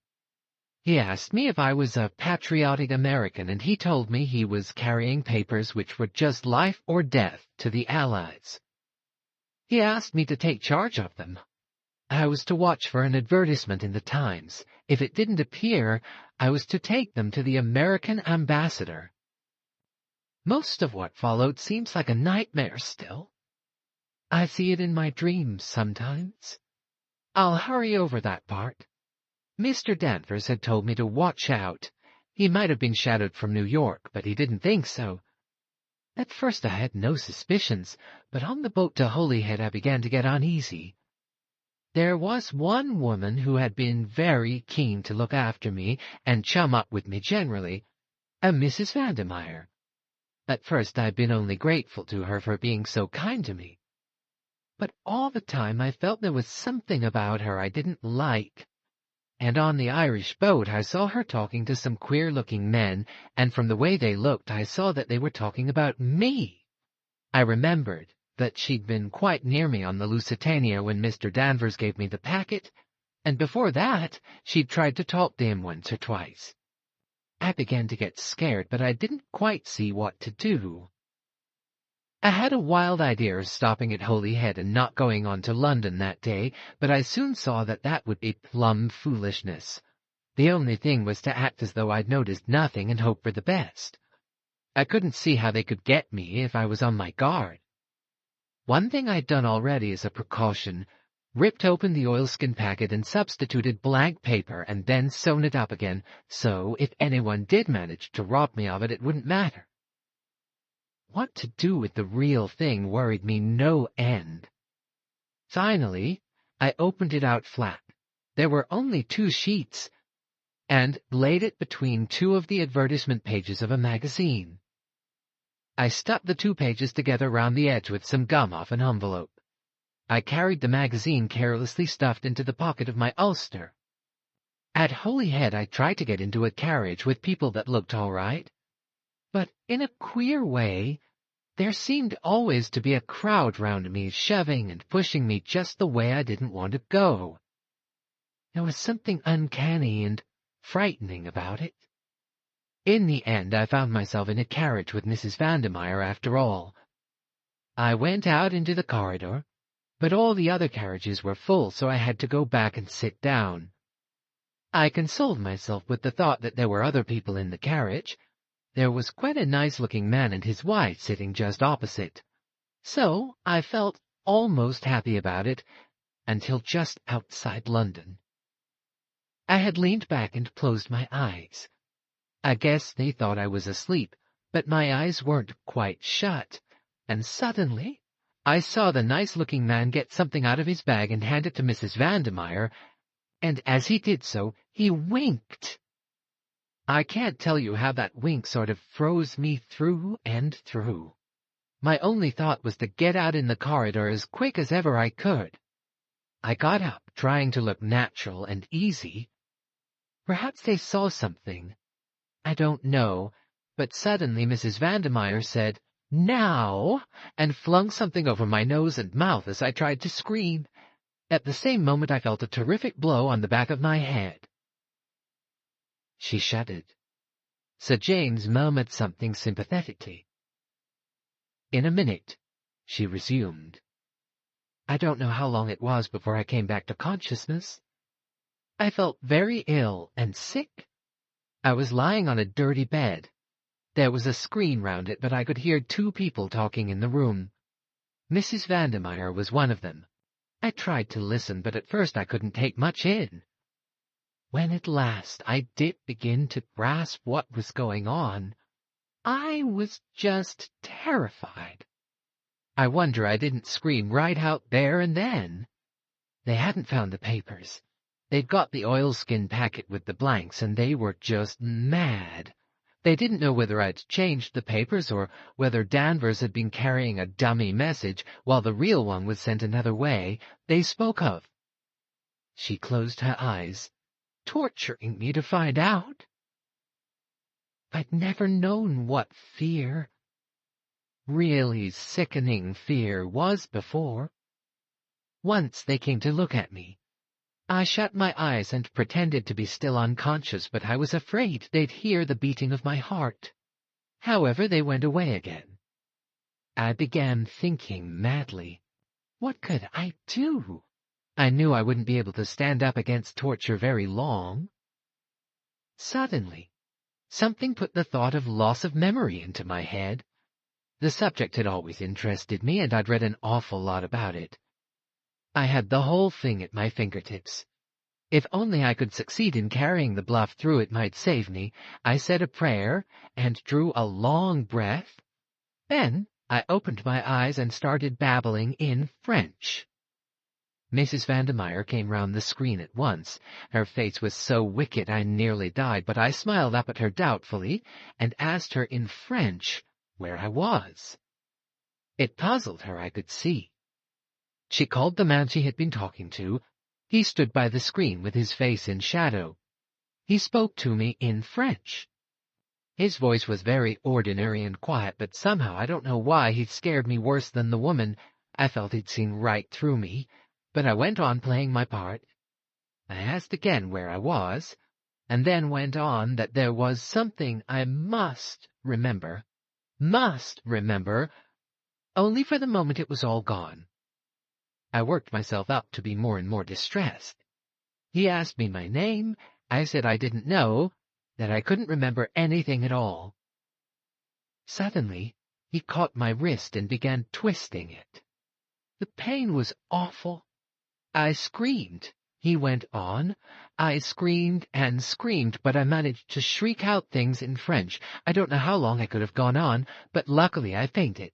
He asked me if I was a patriotic American, and he told me he was carrying papers which were just life or death to the Allies. He asked me to take charge of them. I was to watch for an advertisement in the Times. If it didn't appear, I was to take them to the American ambassador. Most of what followed seems like a nightmare still. I see it in my dreams sometimes. I'll hurry over that part. Mr. Danvers had told me to watch out. He might have been shadowed from New York, but he didn't think so. At first I had no suspicions, but on the boat to Holyhead I began to get uneasy. There was one woman who had been very keen to look after me and chum up with me generally, a Mrs. Vandermeyer. At first I'd been only grateful to her for being so kind to me. But all the time I felt there was something about her I didn't like. And on the Irish boat I saw her talking to some queer-looking men, and from the way they looked I saw that they were talking about me. I remembered that she'd been quite near me on the Lusitania when Mr. Danvers gave me the packet, and before that she'd tried to talk to him once or twice. I began to get scared, but I didn't quite see what to do. I had a wild idea of stopping at Holyhead and not going on to London that day, but I soon saw that that would be plumb foolishness. The only thing was to act as though I'd noticed nothing and hope for the best. I couldn't see how they could get me if I was on my guard. One thing I'd done already as a precaution, ripped open the oilskin packet and substituted blank paper and then sewn it up again, so if anyone did manage to rob me of it, it wouldn't matter. What to do with the real thing worried me no end. Finally, I opened it out flat. There were only 2 sheets, and laid it between 2 of the advertisement pages of a magazine. I stuck the 2 pages together round the edge with some gum off an envelope. I carried the magazine carelessly stuffed into the pocket of my ulster. At Holyhead I tried to get into a carriage with people that looked all right, but in a queer way, there seemed always to be a crowd round me, shoving and pushing me just the way I didn't want to go. There was something uncanny and frightening about it. In the end, I found myself in a carriage with Mrs. Vandermeyer after all. I went out into the corridor, but all the other carriages were full, so I had to go back and sit down. I consoled myself with the thought that there were other people in the carriage. There was quite a nice-looking man and his wife sitting just opposite. So I felt almost happy about it, until just outside London. I had leaned back and closed my eyes. I guess they thought I was asleep, but my eyes weren't quite shut, and suddenly I saw the nice-looking man get something out of his bag and hand it to Mrs. Vandermeyer, and as he did so, he winked. I can't tell you how that wink sort of froze me through and through. My only thought was to get out in the corridor as quick as ever I could. I got up, trying to look natural and easy. Perhaps they saw something. I don't know, but suddenly Mrs. Vandermeyer said, "Now," and flung something over my nose and mouth as I tried to scream. At the same moment I felt a terrific blow on the back of my head. She shuddered. Sir James murmured something sympathetically. In a minute, she resumed. I don't know how long it was before I came back to consciousness. I felt very ill and sick. I was lying on a dirty bed. There was a screen round it, but I could hear two people talking in the room. Mrs. Vandermeyer was one of them. I tried to listen, but at first I couldn't take much in. When at last I did begin to grasp what was going on, I was just terrified. I wonder I didn't scream right out there and then. They hadn't found the papers. They'd got the oilskin packet with the blanks, and they were just mad. They didn't know whether I'd changed the papers or whether Danvers had been carrying a dummy message while the real one was sent another way. They spoke of. She closed her eyes, torturing me to find out. I'd never known what fear, really sickening fear, was before. Once they came to look at me. I shut my eyes and pretended to be still unconscious, but I was afraid they'd hear the beating of my heart. However, they went away again. I began thinking madly. What could I do? I knew I wouldn't be able to stand up against torture very long. Suddenly, something put the thought of loss of memory into my head. The subject had always interested me, and I'd read an awful lot about it. I had the whole thing at my fingertips. If only I could succeed in carrying the bluff through, it might save me. I said a prayer and drew a long breath. Then I opened my eyes and started babbling in French. Mrs. Vandermeyer came round the screen at once. Her face was so wicked I nearly died, but I smiled up at her doubtfully and asked her in French where I was. It puzzled her, I could see. She called the man she had been talking to. He stood by the screen with his face in shadow. He spoke to me in French. His voice was very ordinary and quiet, but somehow, I don't know why, he scared me worse than the woman. I felt he'd seen right through me, but I went on playing my part. I asked again where I was, and then went on that there was something I must remember, only for the moment it was all gone. I worked myself up to be more and more distressed. He asked me my name. I said I didn't know, that I couldn't remember anything at all. Suddenly, he caught my wrist and began twisting it. The pain was awful. I screamed. He went on. I screamed and screamed, but I managed to shriek out things in French. I don't know how long I could have gone on, but luckily I fainted.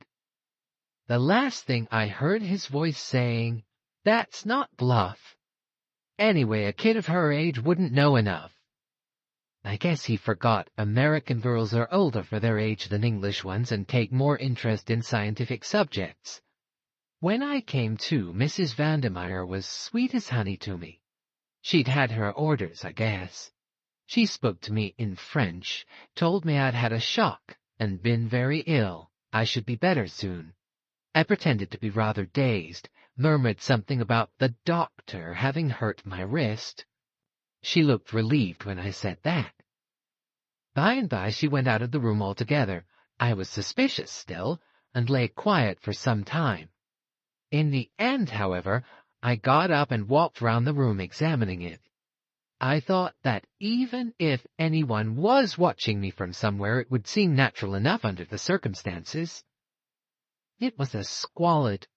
The last thing I heard his voice saying, "That's not bluff. Anyway, a kid of her age wouldn't know enough." I guess he forgot American girls are older for their age than English ones and take more interest in scientific subjects. When I came to, Mrs. Vandermeyer was sweet as honey to me. She'd had her orders, I guess. She spoke to me in French, told me I'd had a shock and been very ill. I should be better soon. I pretended to be rather dazed, murmured something about the doctor having hurt my wrist. She looked relieved when I said that. By and by she went out of the room altogether. I was suspicious still, and lay quiet for some time. In the end, however, I got up and walked round the room examining it. I thought that even if anyone was watching me from somewhere, it would seem natural enough under the circumstances. It was a squalid,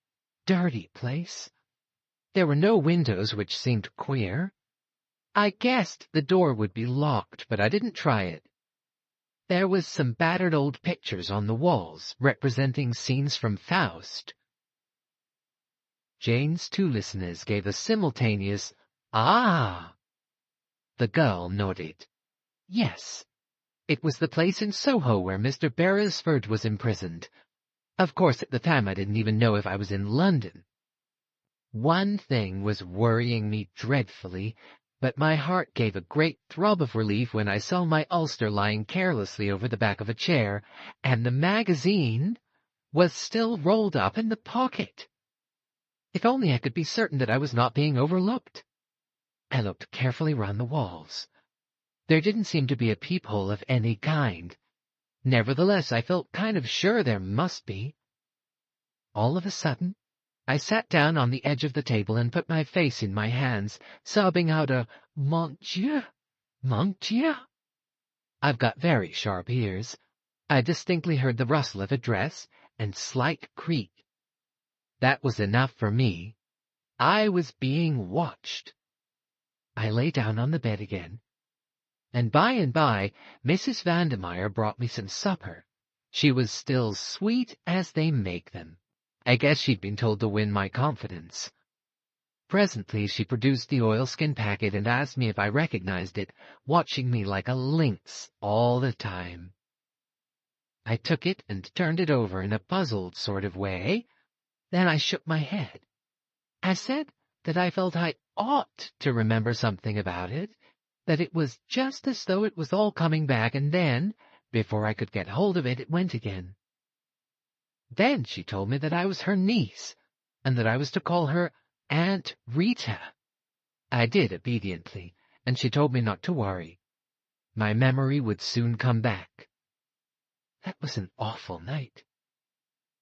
dirty place. There were no windows, which seemed queer. I guessed the door would be locked, but I didn't try it. There was some battered old pictures on the walls, representing scenes from Faust. Jane's two listeners gave a simultaneous, "Ah!" The girl nodded. Yes, it was the place in Soho where Mr. Beresford was imprisoned. Of course, at the time I didn't even know if I was in London. One thing was worrying me dreadfully, but my heart gave a great throb of relief when I saw my ulster lying carelessly over the back of a chair, and the magazine was still rolled up in the pocket. If only I could be certain that I was not being overlooked. I looked carefully round the walls. There didn't seem to be a peephole of any kind. Nevertheless, I felt kind of sure there must be. All of a sudden, I sat down on the edge of the table and put my face in my hands, sobbing out a "Mon Dieu, mon Dieu." I've got very sharp ears. I distinctly heard the rustle of a dress and slight creak. That was enough for me. I was being watched. I lay down on the bed again, and by Mrs. Vandermeyer brought me some supper. She was still sweet as they make them. I guess she'd been told to win my confidence. Presently she produced the oilskin packet and asked me if I recognized it, watching me like a lynx all the time. I took it and turned it over in a puzzled sort of way. Then I shook my head. I said that I felt I ought to remember something about it, that it was just as though it was all coming back, and then, before I could get hold of it, it went again. Then she told me that I was her niece, and that I was to call her Aunt Rita. I did obediently, and she told me not to worry. My memory would soon come back. That was an awful night.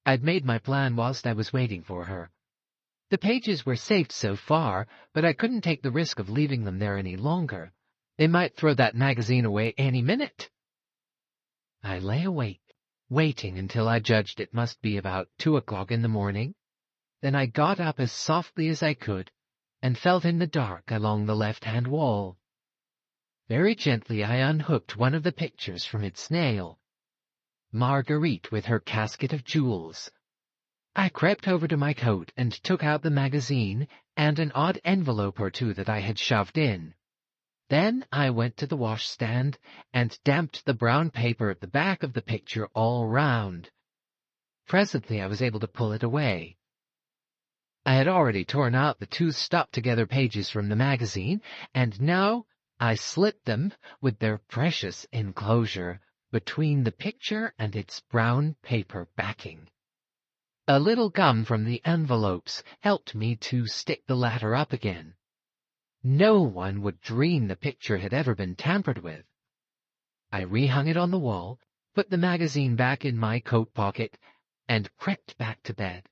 I'd made my plan whilst I was waiting for her. The pages were safe so far, but I couldn't take the risk of leaving them there any longer. They might throw that magazine away any minute. I lay awake, waiting until I judged it must be about 2 o'clock in the morning. Then I got up as softly as I could, and felt in the dark along the left-hand wall. Very gently I unhooked one of the pictures from its nail. Marguerite with her casket of jewels. I crept over to my coat and took out the magazine and an odd envelope or two that I had shoved in. Then I went to the washstand and damped the brown paper at the back of the picture all round. Presently I was able to pull it away. I had already torn out the 2 stuck-together pages from the magazine, and now I slipped them, with their precious enclosure, between the picture and its brown paper backing. A little gum from the envelopes helped me to stick the latter up again. No one would dream the picture had ever been tampered with. I rehung it on the wall, put the magazine back in my coat pocket, and crept back to bed.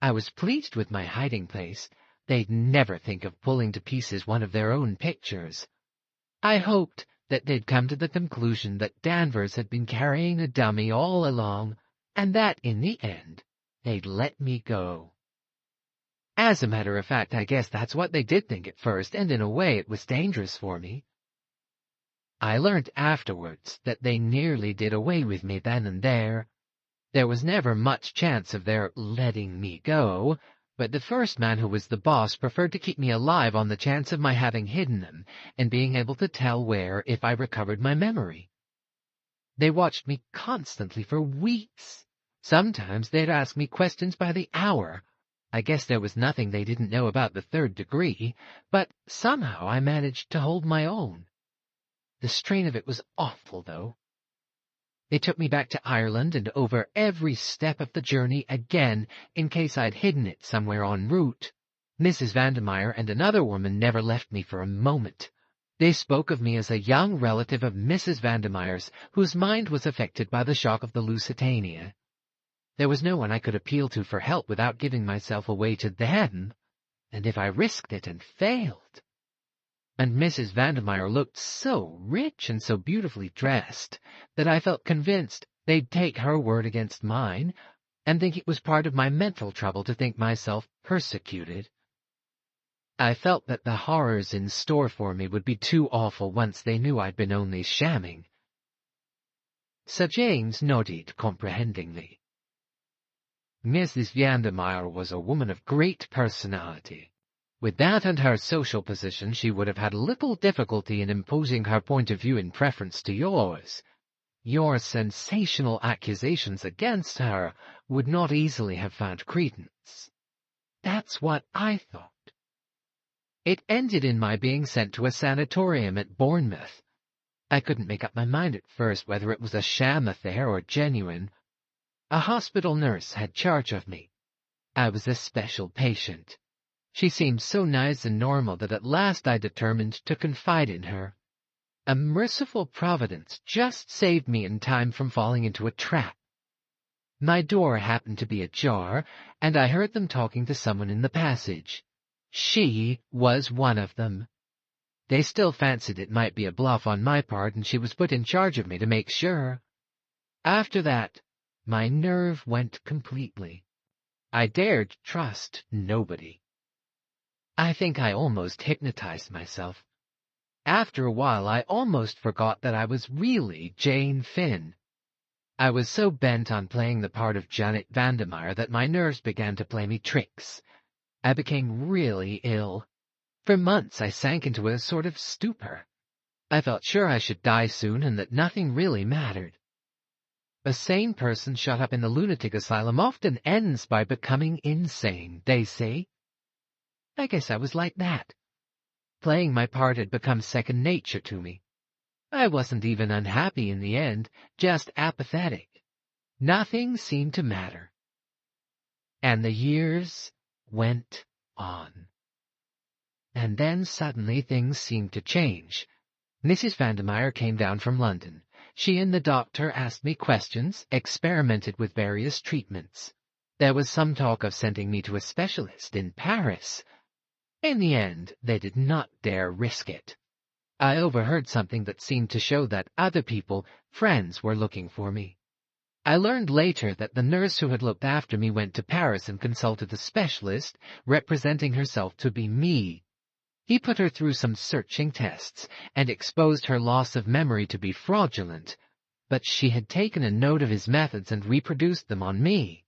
I was pleased with my hiding place. They'd never think of pulling to pieces one of their own pictures. I hoped that they'd come to the conclusion that Danvers had been carrying a dummy all along, and that, in the end, they'd let me go. As a matter of fact, I guess that's what they did think at first, and in a way it was dangerous for me. I learnt afterwards that they nearly did away with me then and there. There was never much chance of their letting me go, but the first man who was the boss preferred to keep me alive on the chance of my having hidden them and being able to tell where if I recovered my memory. They watched me constantly for weeks, Sometimes they'd ask me questions by the hour. I guess there was nothing they didn't know about the third degree, but somehow I managed to hold my own. The strain of it was awful, though. They took me back to Ireland and over every step of the journey again, in case I'd hidden it somewhere en route. Mrs. Vandermeyer and another woman never left me for a moment. They spoke of me as a young relative of Mrs. Vandermeyer's, whose mind was affected by the shock of the Lusitania. There was no one I could appeal to for help without giving myself away to them, and if I risked it and failed... And Mrs. Vandermeyer looked so rich and so beautifully dressed that I felt convinced they'd take her word against mine, and think it was part of my mental trouble to think myself persecuted. I felt that the horrors in store for me would be too awful once they knew I'd been only shamming. Sir James nodded comprehendingly. Mrs. Vandermeyer was a woman of great personality. With that and her social position, she would have had little difficulty in imposing her point of view in preference to yours. Your sensational accusations against her would not easily have found credence. That's what I thought. It ended in my being sent to a sanatorium at Bournemouth. I couldn't make up my mind at first whether it was a sham affair or genuine. A hospital nurse had charge of me. I was a special patient. She seemed so nice and normal that at last I determined to confide in her. A merciful providence just saved me in time from falling into a trap. My door happened to be ajar, and I heard them talking to someone in the passage. She was one of them. They still fancied it might be a bluff on my part, and she was put in charge of me to make sure. After that, my nerve went completely. I dared trust nobody. I think I almost hypnotized myself. After a while, I almost forgot that I was really Jane Finn. I was so bent on playing the part of Janet Vandermeyer that my nerves began to play me tricks. I became really ill. For months I sank into a sort of stupor. I felt sure I should die soon and that nothing really mattered. A sane person shut up in the lunatic asylum often ends by becoming insane, they say. I guess I was like that. Playing my part had become second nature to me. I wasn't even unhappy in the end, just apathetic. Nothing seemed to matter. And the years went on. And then suddenly things seemed to change. Mrs. Vandermeyer came down from London. She and the doctor asked me questions, experimented with various treatments. There was some talk of sending me to a specialist in Paris. In the end, they did not dare risk it. I overheard something that seemed to show that other people, friends, were looking for me. I learned later that the nurse who had looked after me went to Paris and consulted a specialist, representing herself to be me. He put her through some searching tests and exposed her loss of memory to be fraudulent, but she had taken a note of his methods and reproduced them on me.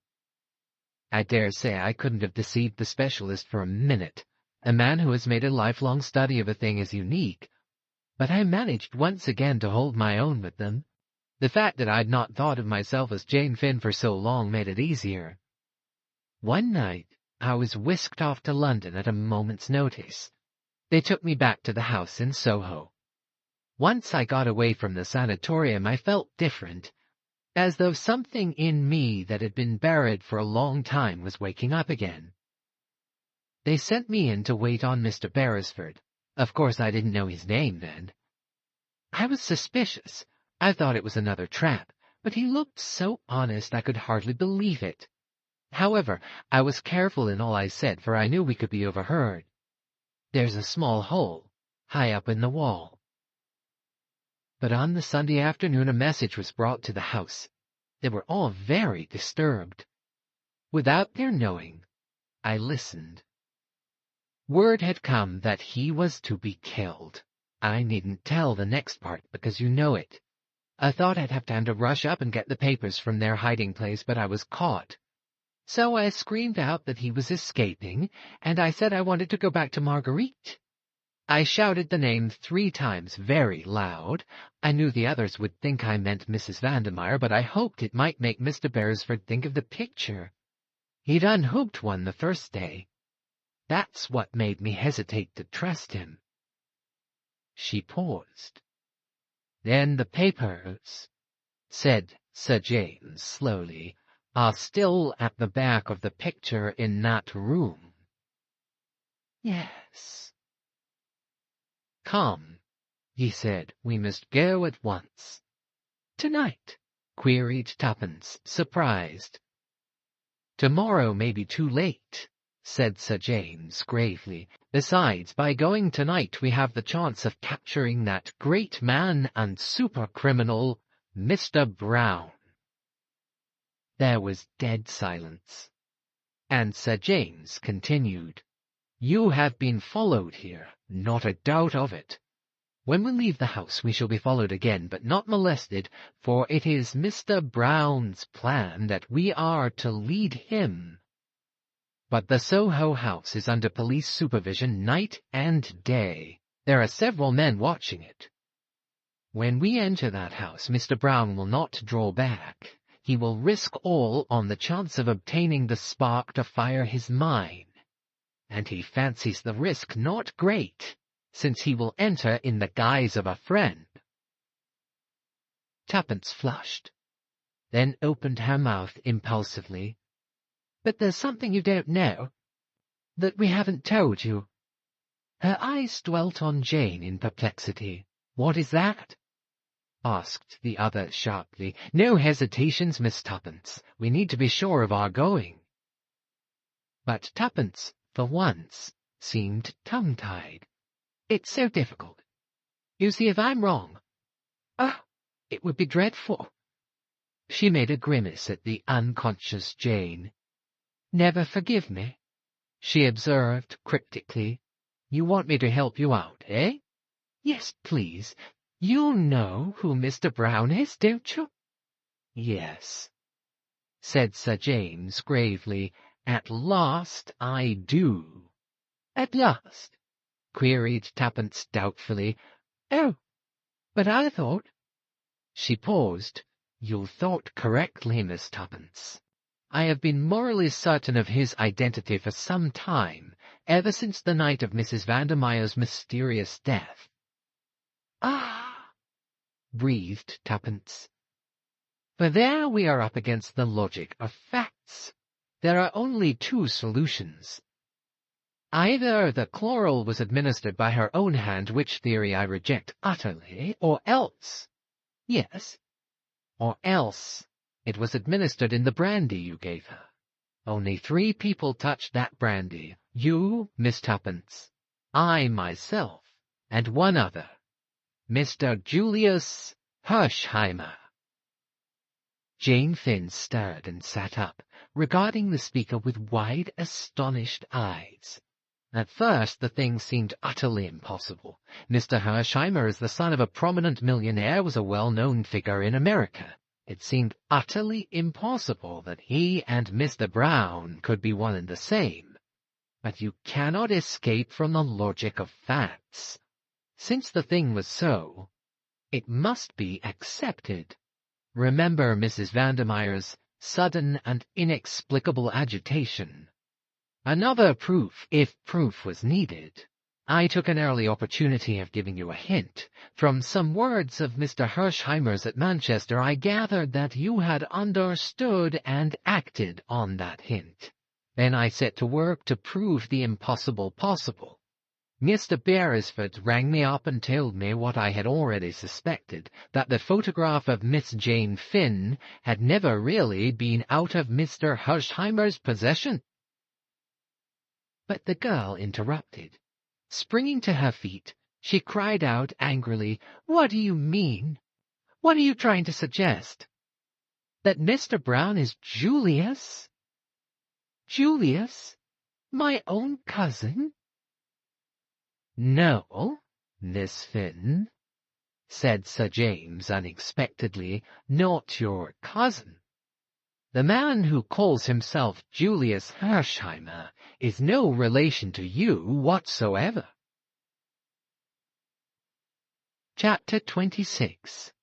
I dare say I couldn't have deceived the specialist for a minute. A man who has made a lifelong study of a thing is unique, but I managed once again to hold my own with them. The fact that I'd not thought of myself as Jane Finn for so long made it easier. One night, I was whisked off to London at a moment's notice. They took me back to the house in Soho. Once I got away from the sanatorium, I felt different, as though something in me that had been buried for a long time was waking up again. They sent me in to wait on Mr. Beresford. Of course, I didn't know his name then. I was suspicious. I thought it was another trap, but he looked so honest I could hardly believe it. However, I was careful in all I said, for I knew we could be overheard. There's a small hole, high up in the wall. But on the Sunday afternoon a message was brought to the house. They were all very disturbed. Without their knowing, I listened. Word had come that he was to be killed. I needn't tell the next part, because you know it. I thought I'd have time to rush up and get the papers from their hiding place, but I was caught. So I screamed out that he was escaping, and I said I wanted to go back to Marguerite. I shouted the name 3 times very loud. I knew the others would think I meant Mrs. Vandermeyer, but I hoped it might make Mr. Beresford think of the picture. He'd unhooked one the first day. That's what made me hesitate to trust him. She paused. Then the papers, said Sir James slowly, are still at the back of the picture in that room. Yes. Come, he said, we must go at once. Tonight? Queried Tuppence, surprised. Tomorrow may be too late, said Sir James gravely. Besides, by going tonight we have the chance of capturing that great man and super-criminal, Mr. Brown. There was dead silence, and Sir James continued. You have been followed here, not a doubt of it. When we leave the house we shall be followed again, but not molested, for it is Mr. Brown's plan that we are to lead him. But the Soho house is under police supervision night and day. There are several men watching it. When we enter that house, Mr. Brown will not draw back. He will risk all on the chance of obtaining the spark to fire his mine. And he fancies the risk not great, since he will enter in the guise of a friend. Tuppence flushed, then opened her mouth impulsively. But there's something you don't know, that we haven't told you. Her eyes dwelt on Jane in perplexity. What is that? Asked the other sharply. No hesitations, Miss Tuppence. We need to be sure of our going. But Tuppence, for once, seemed tongue-tied. It's so difficult. You see, if I'm wrong, it would be dreadful. She made a grimace at the unconscious Jane. Never forgive me, she observed cryptically. You want me to help you out, eh? Yes, please. You know who Mr. Brown is, don't you? Yes, said Sir James gravely. At last I do. At last? Queried Tuppence doubtfully. Oh, but I thought... She paused. You thought correctly, Miss Tuppence. I have been morally certain of his identity for some time, ever since the night of Mrs. Vandermeyer's mysterious death. Ah, breathed Tuppence. For there we are up against the logic of facts. There are only 2 solutions. Either the chloral was administered by her own hand, which theory I reject utterly, or else, yes, or else it was administered in the brandy you gave her. Only 3 people touched that brandy. You, Miss Tuppence, I myself, and one other, Mr. Julius Hersheimmer. Jane Finn stirred and sat up, regarding the speaker with wide, astonished eyes. At first the thing seemed utterly impossible. Mr. Hersheimmer, as the son of a prominent millionaire, was a well-known figure in America. It seemed utterly impossible that he and Mr. Brown could be one and the same. But you cannot escape from the logic of facts. Since the thing was so, it must be accepted. Remember Mrs. Vandermeyer's sudden and inexplicable agitation. Another proof, if proof was needed. I took an early opportunity of giving you a hint. From some words of Mr. Hersheimmer's at Manchester, I gathered that you had understood and acted on that hint. Then I set to work to prove the impossible possible. Mr. Beresford rang me up and told me what I had already suspected, that the photograph of Miss Jane Finn had never really been out of Mr. Hersheimmer's possession. But the girl interrupted. Springing to her feet, she cried out angrily, "What do you mean? What are you trying to suggest? That Mr. Brown is Julius? Julius? My own cousin?" "No, Miss Finn," said Sir James unexpectedly, "not your cousin. The man who calls himself Julius Hersheimmer is no relation to you whatsoever." Chapter 26.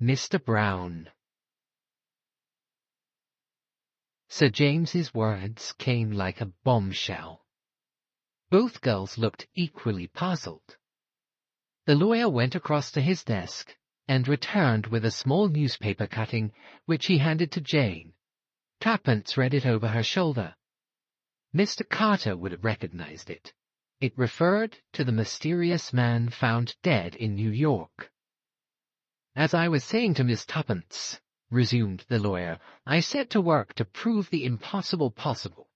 Mr. Brown. Sir James's words came like a bombshell. Both girls looked equally puzzled. The lawyer went across to his desk and returned with a small newspaper cutting, which he handed to Jane. Tuppence read it over her shoulder. Mr. Carter would have recognized it. It referred to the mysterious man found dead in New York. "As I was saying to Miss Tuppence," resumed the lawyer, "I set to work to prove the impossible possible.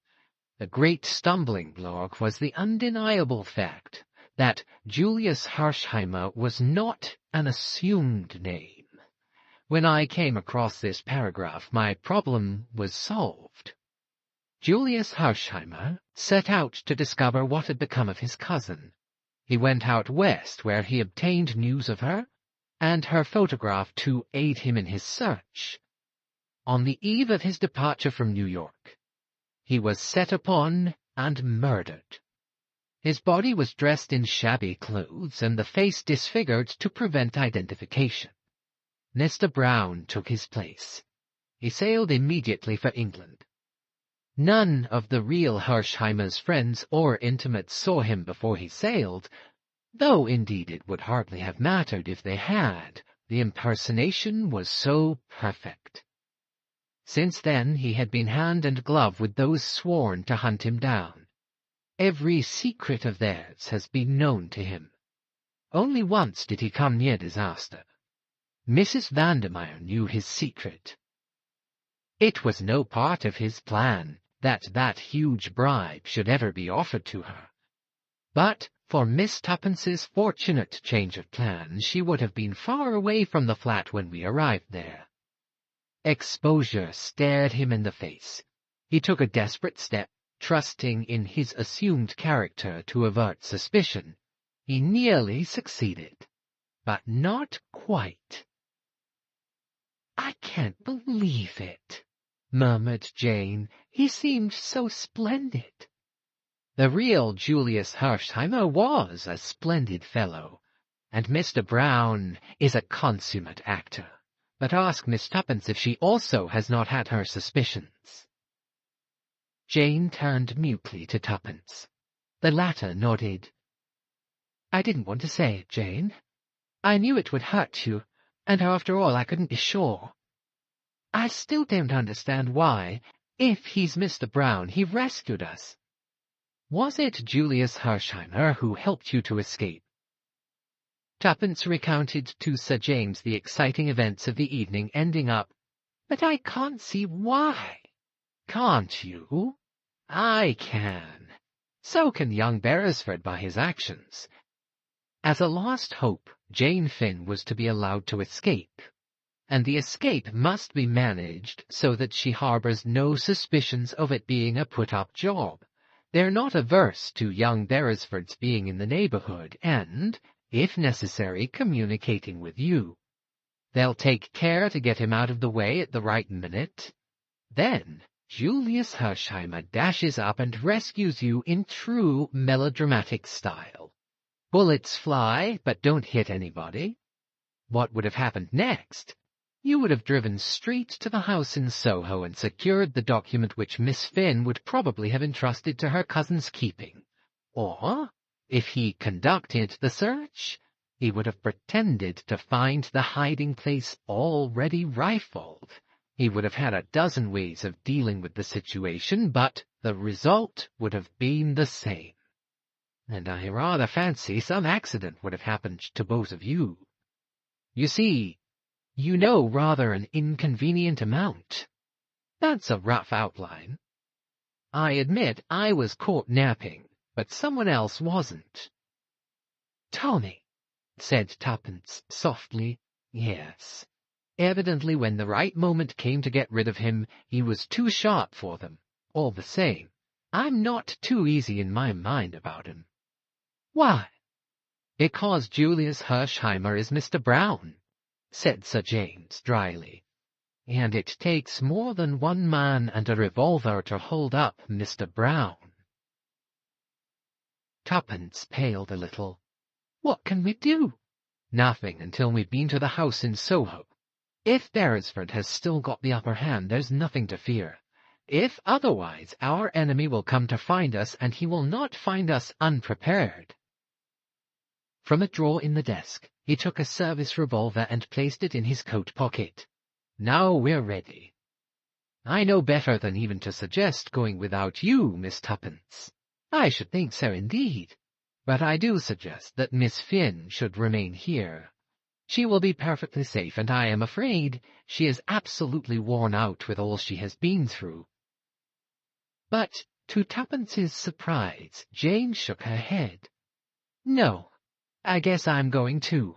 The great stumbling block was the undeniable fact that Julius Hersheimmer was not an assumed name. When I came across this paragraph, my problem was solved. Julius Hersheimmer set out to discover what had become of his cousin. He went out west, where he obtained news of her and her photograph to aid him in his search. On the eve of his departure from New York, he was set upon and murdered. His body was dressed in shabby clothes and the face disfigured to prevent identification. Mr. Brown took his place. He sailed immediately for England. None of the real Hersheimmer's friends or intimates saw him before he sailed, though indeed it would hardly have mattered if they had. The impersonation was so perfect. Since then he had been hand and glove with those sworn to hunt him down. Every secret of theirs has been known to him. Only once did he come near disaster. Mrs. Vandermeyer knew his secret. It was no part of his plan that huge bribe should ever be offered to her. But for Miss Tuppence's fortunate change of plans, she would have been far away from the flat when we arrived there. Exposure stared him in the face. He took a desperate step, trusting in his assumed character to avert suspicion. He nearly succeeded, but not quite. "I can't believe it," murmured Jane. "He seemed so splendid." The real Julius Hersheimmer was a splendid fellow, and Mr. Brown is a consummate actor. But ask Miss Tuppence if she also has not had her suspicions. Jane turned mutely to Tuppence. The latter nodded. "I didn't want to say it, Jane. I knew it would hurt you, and after all I couldn't be sure. I still don't understand why, if he's Mr. Brown, he rescued us. Was it Julius Hersheimmer who helped you to escape?" Tuppence recounted to Sir James the exciting events of the evening, ending up, "But I can't see why." "Can't you? I can. So can young Beresford by his actions." As a last hope, Jane Finn was to be allowed to escape, and the escape must be managed so that she harbors no suspicions of it being a put-up job. They're not averse to young Beresford's being in the neighborhood and, if necessary, communicating with you. They'll take care to get him out of the way at the right minute. Then Julius Hersheimmer dashes up and rescues you in true melodramatic style. Bullets fly, but don't hit anybody. What would have happened next? You would have driven straight to the house in Soho and secured the document which Miss Finn would probably have entrusted to her cousin's keeping. Or, if he conducted the search, he would have pretended to find the hiding place already rifled. He would have had a dozen ways of dealing with the situation, but the result would have been the same. And I rather fancy some accident would have happened to both of you. You see, you know rather an inconvenient amount. That's a rough outline. I admit I was caught napping, but someone else wasn't." "Tommy," said Tuppence softly. "Yes. Evidently when the right moment came to get rid of him, he was too sharp for them. All the same, I'm not too easy in my mind about him." "Why?" "Because Julius Hersheimmer is Mr. Brown," said Sir James dryly. "And it takes more than one man and a revolver to hold up Mr. Brown." Tuppence paled a little. What can we do? Nothing until we've been to the house in Soho. If Beresford has still got the upper hand, there's nothing to fear. If otherwise, our enemy will come to find us, and he will not find us unprepared. From a drawer in the desk, he took a service revolver and placed it in his coat pocket. Now we're ready. I know better than even to suggest going without you, Miss Tuppence. I should think so indeed. But I do suggest that Miss Finn should remain here. She will be perfectly safe, and I am afraid she is absolutely worn out with all she has been through. But, to Tuppence's surprise, Jane shook her head. No, I guess I'm going too.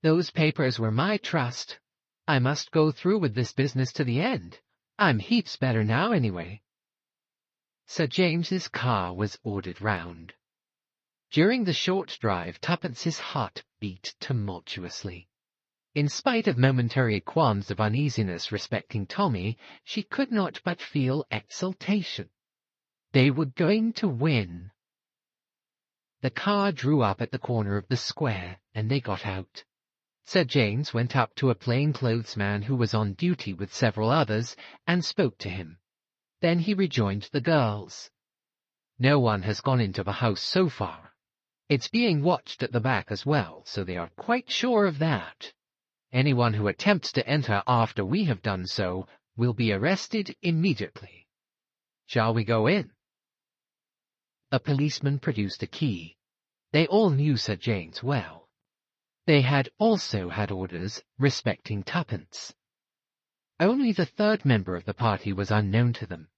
Those papers were my trust. I must go through with this business to the end. I'm heaps better now, anyway. Sir James's car was ordered round. During the short drive, Tuppence's heart beat tumultuously. In spite of momentary qualms of uneasiness respecting Tommy, she could not but feel exultation. They were going to win. The car drew up at the corner of the square, and they got out. Sir James went up to a plain-clothes man who was on duty with several others, and spoke to him. Then he rejoined the girls. No one has gone into the house so far. It's being watched at the back as well, so they are quite sure of that. Anyone who attempts to enter after we have done so will be arrested immediately. Shall we go in? A policeman produced a key. They all knew Sir James well. They had also had orders respecting Tuppence. Only the third member of the party was unknown to them.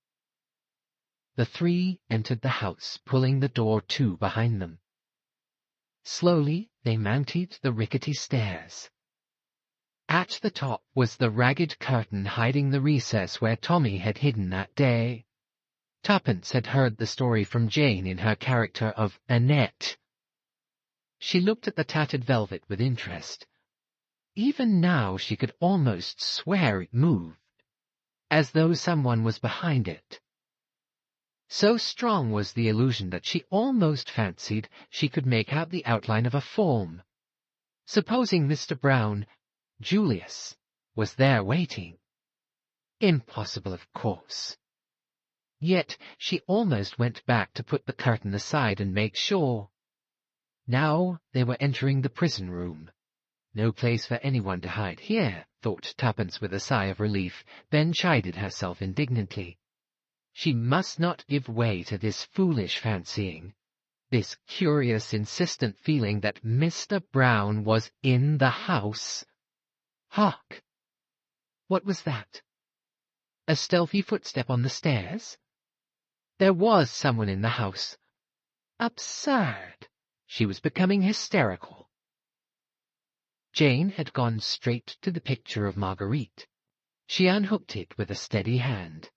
The three entered the house, pulling the door to behind them. Slowly they mounted the rickety stairs. At the top was the ragged curtain hiding the recess where Tommy had hidden that day. Tuppence had heard the story from Jane in her character of Annette. She looked at the tattered velvet with interest. Even now she could almost swear it moved, as though someone was behind it. So strong was the illusion that she almost fancied she could make out the outline of a form. Supposing Mr. Brown, Julius, was there waiting. Impossible, of course. Yet she almost went back to put the curtain aside and make sure. Now they were entering the prison room. No place for anyone to hide here, thought Tuppence with a sigh of relief, then chided herself indignantly. She must not give way to this foolish fancying, this curious, insistent feeling that Mr. Brown was in the house. Hark! What was that? A stealthy footstep on the stairs? There was someone in the house. Absurd! She was becoming hysterical. Jane had gone straight to the picture of Marguerite. She unhooked it with a steady hand.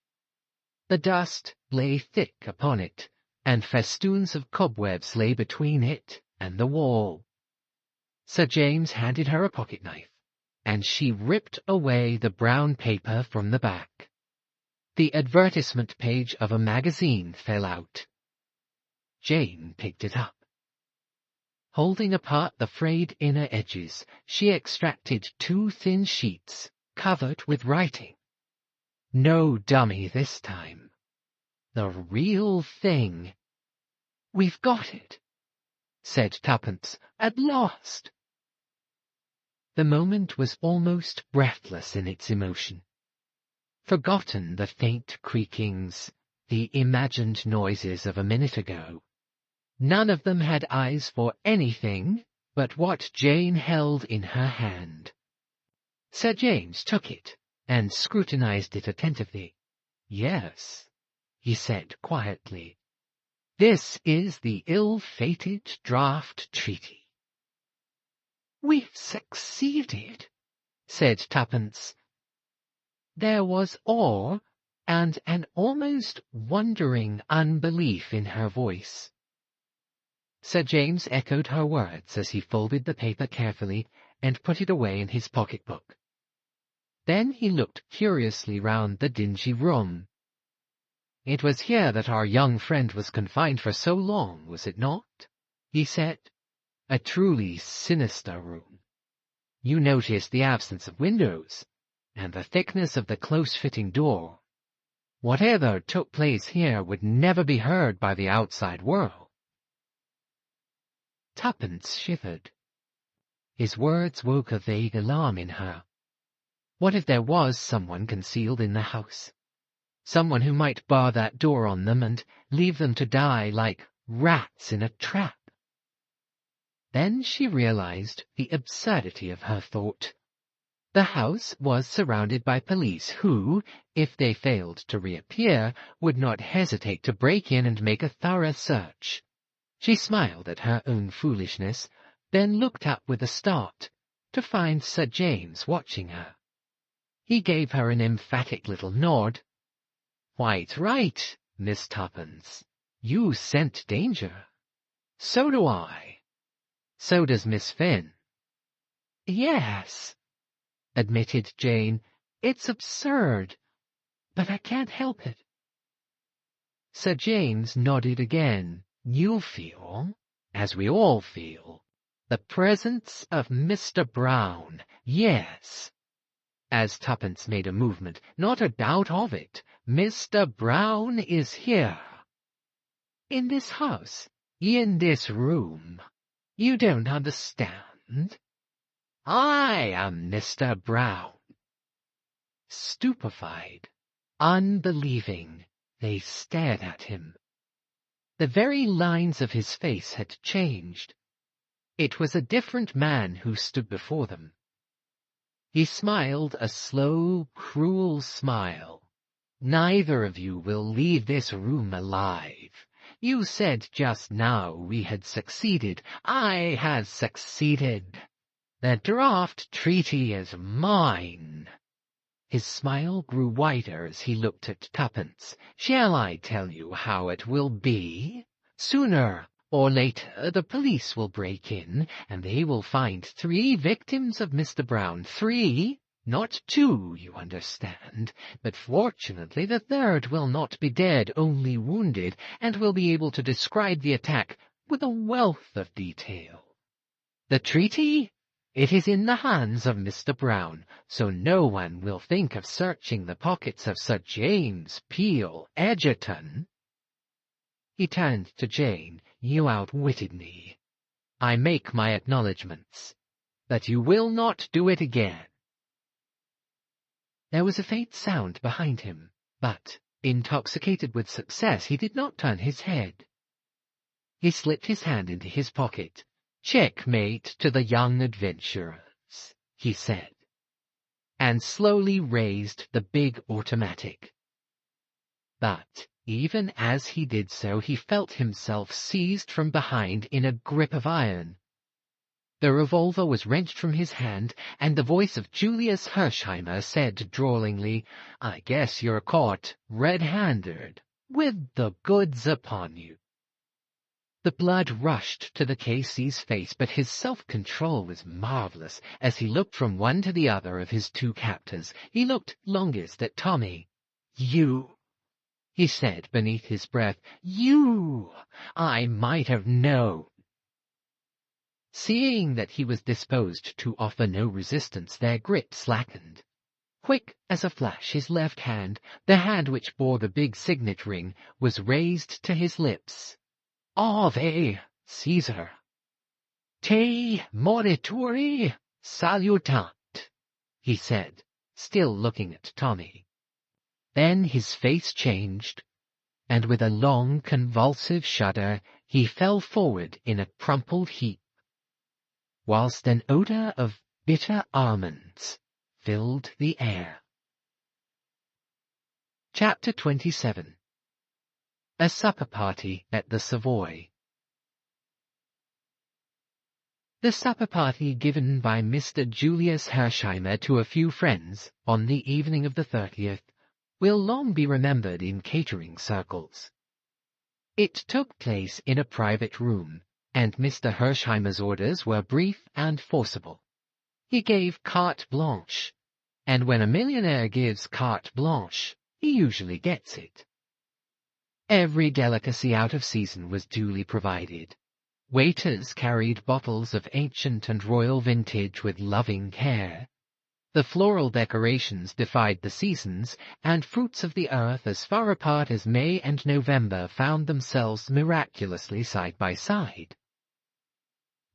The dust lay thick upon it, and festoons of cobwebs lay between it and the wall. Sir James handed her a pocket-knife, and she ripped away the brown paper from the back. The advertisement page of a magazine fell out. Jane picked it up. Holding apart the frayed inner edges, she extracted 2 thin sheets, covered with writing. No dummy this time. The real thing. "We've got it," said Tuppence, "at last." The moment was almost breathless in its emotion. Forgotten the faint creakings, the imagined noises of a minute ago. None of them had eyes for anything but what Jane held in her hand. Sir James took it and scrutinized it attentively. "Yes," he said quietly, "this is the ill-fated draft treaty." "We've succeeded," said Tuppence. There was awe and an almost wondering unbelief in her voice. Sir James echoed her words as he folded the paper carefully and put it away in his pocket-book. Then he looked curiously round the dingy room. "It was here that our young friend was confined for so long, was it not?" he said. A truly sinister room. You noticed the absence of windows, and the thickness of the close-fitting door. Whatever took place here would never be heard by the outside world. Tuppence shivered. His words woke a vague alarm in her. What if there was someone concealed in the house? Someone who might bar that door on them and leave them to die like rats in a trap? Then she realized the absurdity of her thought. The house was surrounded by police who, if they failed to reappear, would not hesitate to break in and make a thorough search. She smiled at her own foolishness, then looked up with a start, to find Sir James watching her. He gave her an emphatic little nod. "Quite right, Miss Tuppence. You scent danger. So do I. So does Miss Finn." "Yes," admitted Jane. "It's absurd, but I can't help it." Sir James nodded again. "You feel, as we all feel, the presence of Mr. Brown. Yes." As Tuppence made a movement, "Not a doubt of it. Mr. Brown is here." "In this house?" "In this room. You don't understand. I am Mr. Brown." Stupefied, unbelieving, they stared at him. The very lines of his face had changed. It was a different man who stood before them. He smiled a slow, cruel smile. "Neither of you will leave this room alive. You said just now we had succeeded. I have succeeded. The draft treaty is mine." His smile grew wider as he looked at Tuppence. "Shall I tell you how it will be? Sooner or later the police will break in, and they will find 3 victims of Mr. Brown. 3, not 2, you understand. But fortunately the 3rd will not be dead, only wounded, and will be able to describe the attack with a wealth of detail. The treaty? It is in the hands of Mr. Brown, so no one will think of searching the pockets of Sir James Peel Edgerton." He turned to Jane. "You outwitted me. I make my acknowledgments, but you will not do it again." There was a faint sound behind him, but, intoxicated with success, he did not turn his head. He slipped his hand into his pocket. "Checkmate to the young adventurers," he said, and slowly raised the big automatic. But even as he did so, he felt himself seized from behind in a grip of iron. The revolver was wrenched from his hand, and the voice of Julius Hersheimmer said drawlingly, "I guess you're caught red-handed, with the goods upon you." The blood rushed to the K.C.'s face, but his self-control was marvelous as he looked from one to the other of his 2 captors. He looked longest at Tommy. "You," he said beneath his breath. "You! I might have known." Seeing that he was disposed to offer no resistance, their grip slackened. Quick as a flash, his left hand, the hand which bore the big signet ring, was raised to his lips. "Ave Caesar! Te morituri salutant," he said, still looking at Tommy. Then his face changed, and with a long, convulsive shudder, he fell forward in a crumpled heap, whilst an odour of bitter almonds filled the air. Chapter 27. A supper party at the Savoy. The supper party given by Mr. Julius Hersheimmer to a few friends on the evening of the 30th will long be remembered in catering circles. It took place in a private room, and Mr. Hersheimmer's orders were brief and forcible. He gave carte blanche, and when a millionaire gives carte blanche, he usually gets it. Every delicacy out of season was duly provided. Waiters carried bottles of ancient and royal vintage with loving care. The floral decorations defied the seasons, and fruits of the earth as far apart as May and November found themselves miraculously side by side.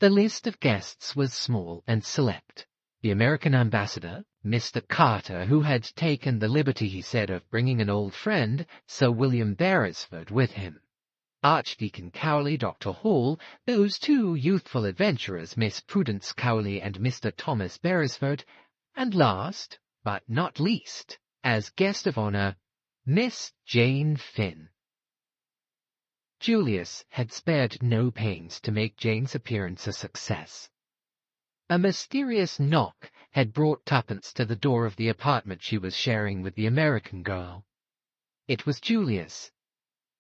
The list of guests was small and select. The American ambassador, Mr. Carter, who had taken the liberty, he said, of bringing an old friend, Sir William Beresford, with him. Archdeacon Cowley, Dr. Hall, those two youthful adventurers, Miss Prudence Cowley and Mr. Thomas Beresford, and last, but not least, as guest of honor, Miss Jane Finn. Julius had spared no pains to make Jane's appearance a success. A mysterious knock had brought Tuppence to the door of the apartment she was sharing with the American girl. It was Julius.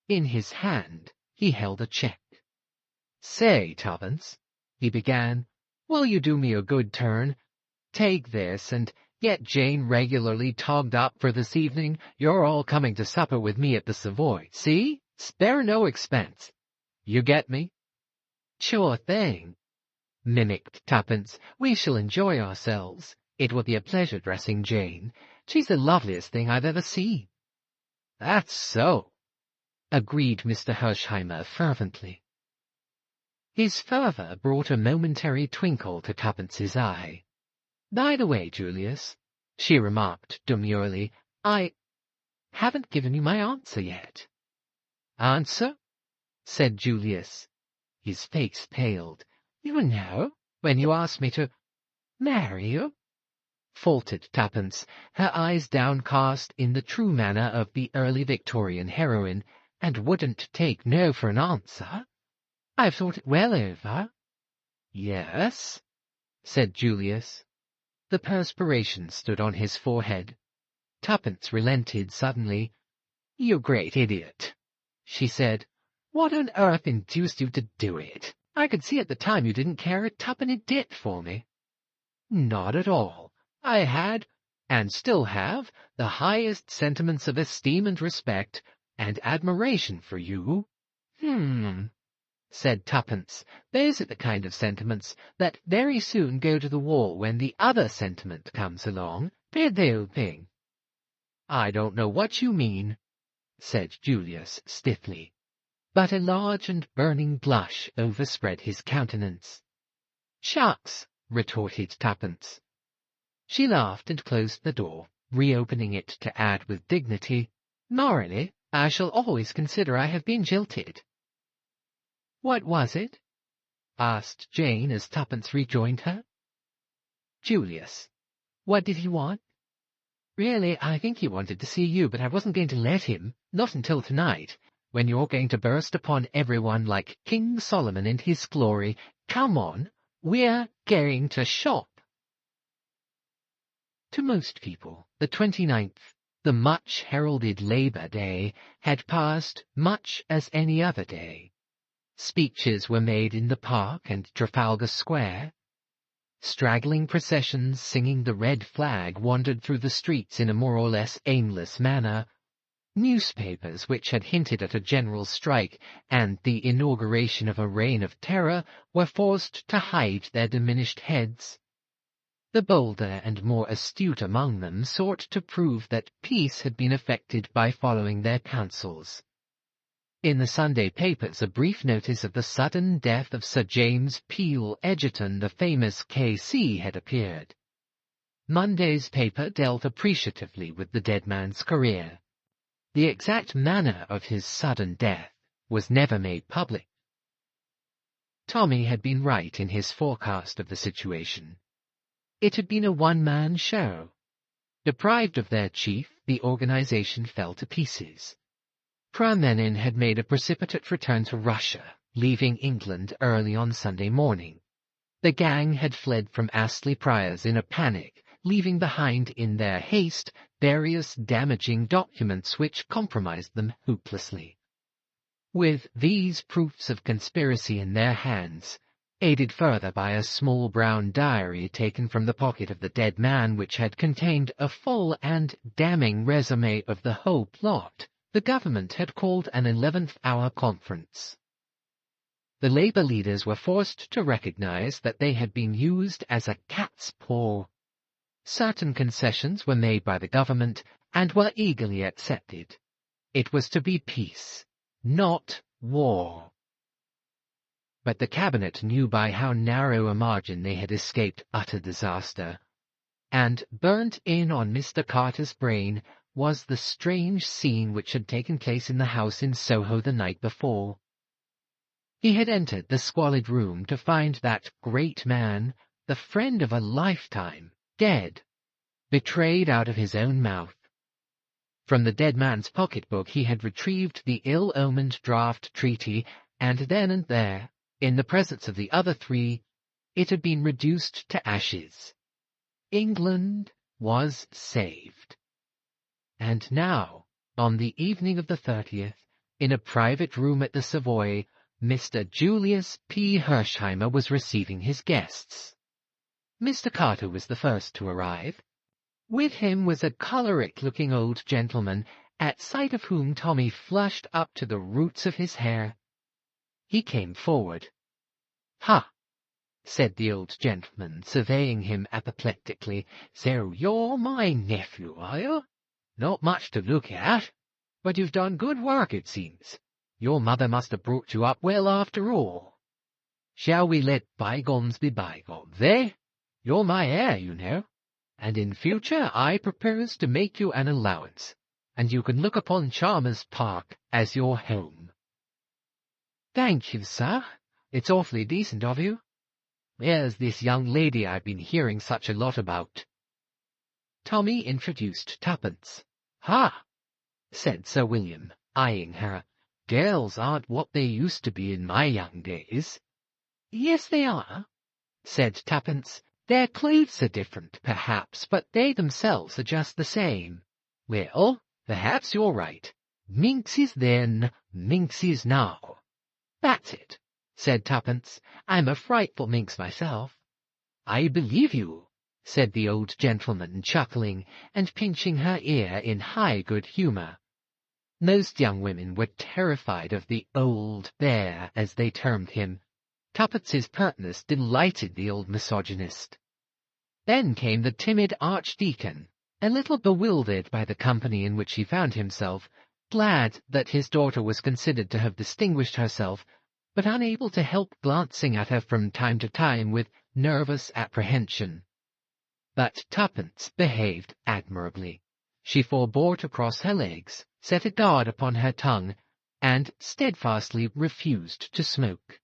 In his hand he held a check. "Say, Tuppence," he began, "will you do me a good turn? Take this, and get Jane regularly togged up for this evening. You're all coming to supper with me at the Savoy. See? Spare no expense. You get me?" "Sure thing," mimicked Tuppence. "We shall enjoy ourselves. It will be a pleasure dressing Jane. She's the loveliest thing I've ever seen." "That's so," agreed Mr. Hersheimmer fervently. His fervour brought a momentary twinkle to Tuppence's eye. "By the way, Julius," she remarked demurely, "I haven't given you my answer yet." "Answer?" said Julius. His face paled. "You know, when you asked me to marry you," faltered Tuppence, her eyes downcast in the true manner of the early Victorian heroine, and wouldn't take no for an answer. "I've thought it well over." "Yes," said Julius. The perspiration stood on his forehead. Tuppence relented suddenly. "You great idiot," she said. "What on earth induced you to do it? I could see at the time you didn't care a tuppenny dit for me." "Not at all. I had, and still have, the highest sentiments of esteem and respect, and admiration for you." Said Tuppence. "Those are the kind of sentiments that very soon go to the wall when the other sentiment comes along. Ping." "I don't know what you mean," said Julius stiffly. But a large and burning blush overspread his countenance. "Shucks," retorted Tuppence. She laughed and closed the door, reopening it to add with dignity, "Morally, I shall always consider I have been jilted." "What was it?" asked Jane as Tuppence rejoined her. "Julius. What did he want?" "Really, I think he wanted to see you, but I wasn't going to let him, not until tonight, when you're going to burst upon everyone like King Solomon in his glory. Come on, we're going to shop." To most people, the 29th, the much-heralded Labour Day, had passed much as any other day. Speeches were made in the Park and Trafalgar Square. Straggling processions singing the red flag wandered through the streets in a more or less aimless manner. Newspapers which had hinted at a general strike and the inauguration of a reign of terror were forced to hide their diminished heads. The bolder and more astute among them sought to prove that peace had been effected by following their counsels. In the Sunday papers a brief notice of the sudden death of Sir James Peel Edgerton, the famous K.C., had appeared. Monday's paper dealt appreciatively with the dead man's career. The exact manner of his sudden death was never made public. Tommy had been right in his forecast of the situation. It had been a one-man show. Deprived of their chief, the organization fell to pieces. Pramenin had made a precipitate return to Russia, leaving England early on Sunday morning. The gang had fled from Astley Priors in a panic, leaving behind in their haste various damaging documents which compromised them hopelessly. With these proofs of conspiracy in their hands, aided further by a small brown diary taken from the pocket of the dead man which had contained a full and damning resume of the whole plot, the government had called an 11th-hour conference. The labor leaders were forced to recognize that they had been used as a cat's paw. Certain concessions were made by the government and were eagerly accepted. It was to be peace, not war. But the cabinet knew by how narrow a margin they had escaped utter disaster, and burnt in on Mr. Carter's brain was the strange scene which had taken place in the house in Soho the night before. He had entered the squalid room to find that great man, the friend of a lifetime, dead, betrayed out of his own mouth. From the dead man's pocketbook he had retrieved the ill-omened draft treaty, and then and there, in the presence of the other three, it had been reduced to ashes. England was saved. And now, on the evening of the 30th, in a private room at the Savoy, Mr. Julius P. Hersheimmer was receiving his guests. Mr. Carter was the first to arrive. With him was a choleric-looking old gentleman, at sight of whom Tommy flushed up to the roots of his hair. He came forward. "Ha!" said the old gentleman, surveying him apoplectically. "So you're my nephew, are you? Not much to look at, but you've done good work, it seems. Your mother must have brought you up well after all. Shall we let bygones be bygones, eh? You're my heir, you know, and in future I propose to make you an allowance, and you can look upon Chalmers Park as your home." "Thank you, sir. It's awfully decent of you. There's this young lady I've been hearing such a lot about." Tommy introduced Tuppence. "Ha!" said Sir William, eyeing her. "Girls aren't what they used to be in my young days." "Yes, they are," said Tuppence. "Their clothes are different, perhaps, but they themselves are just the same." "Well, perhaps you're right. Minxies then, minxies now." "That's it," said Tuppence. "I'm a frightful minx myself." "I believe you," said the old gentleman, chuckling, and pinching her ear in high good humour. Most young women were terrified of the old bear, as they termed him. Tuppence's pertness delighted the old misogynist. Then came the timid archdeacon, a little bewildered by the company in which he found himself, glad that his daughter was considered to have distinguished herself, but unable to help glancing at her from time to time with nervous apprehension. But Tuppence behaved admirably. She forbore to cross her legs, set a guard upon her tongue, and steadfastly refused to smoke.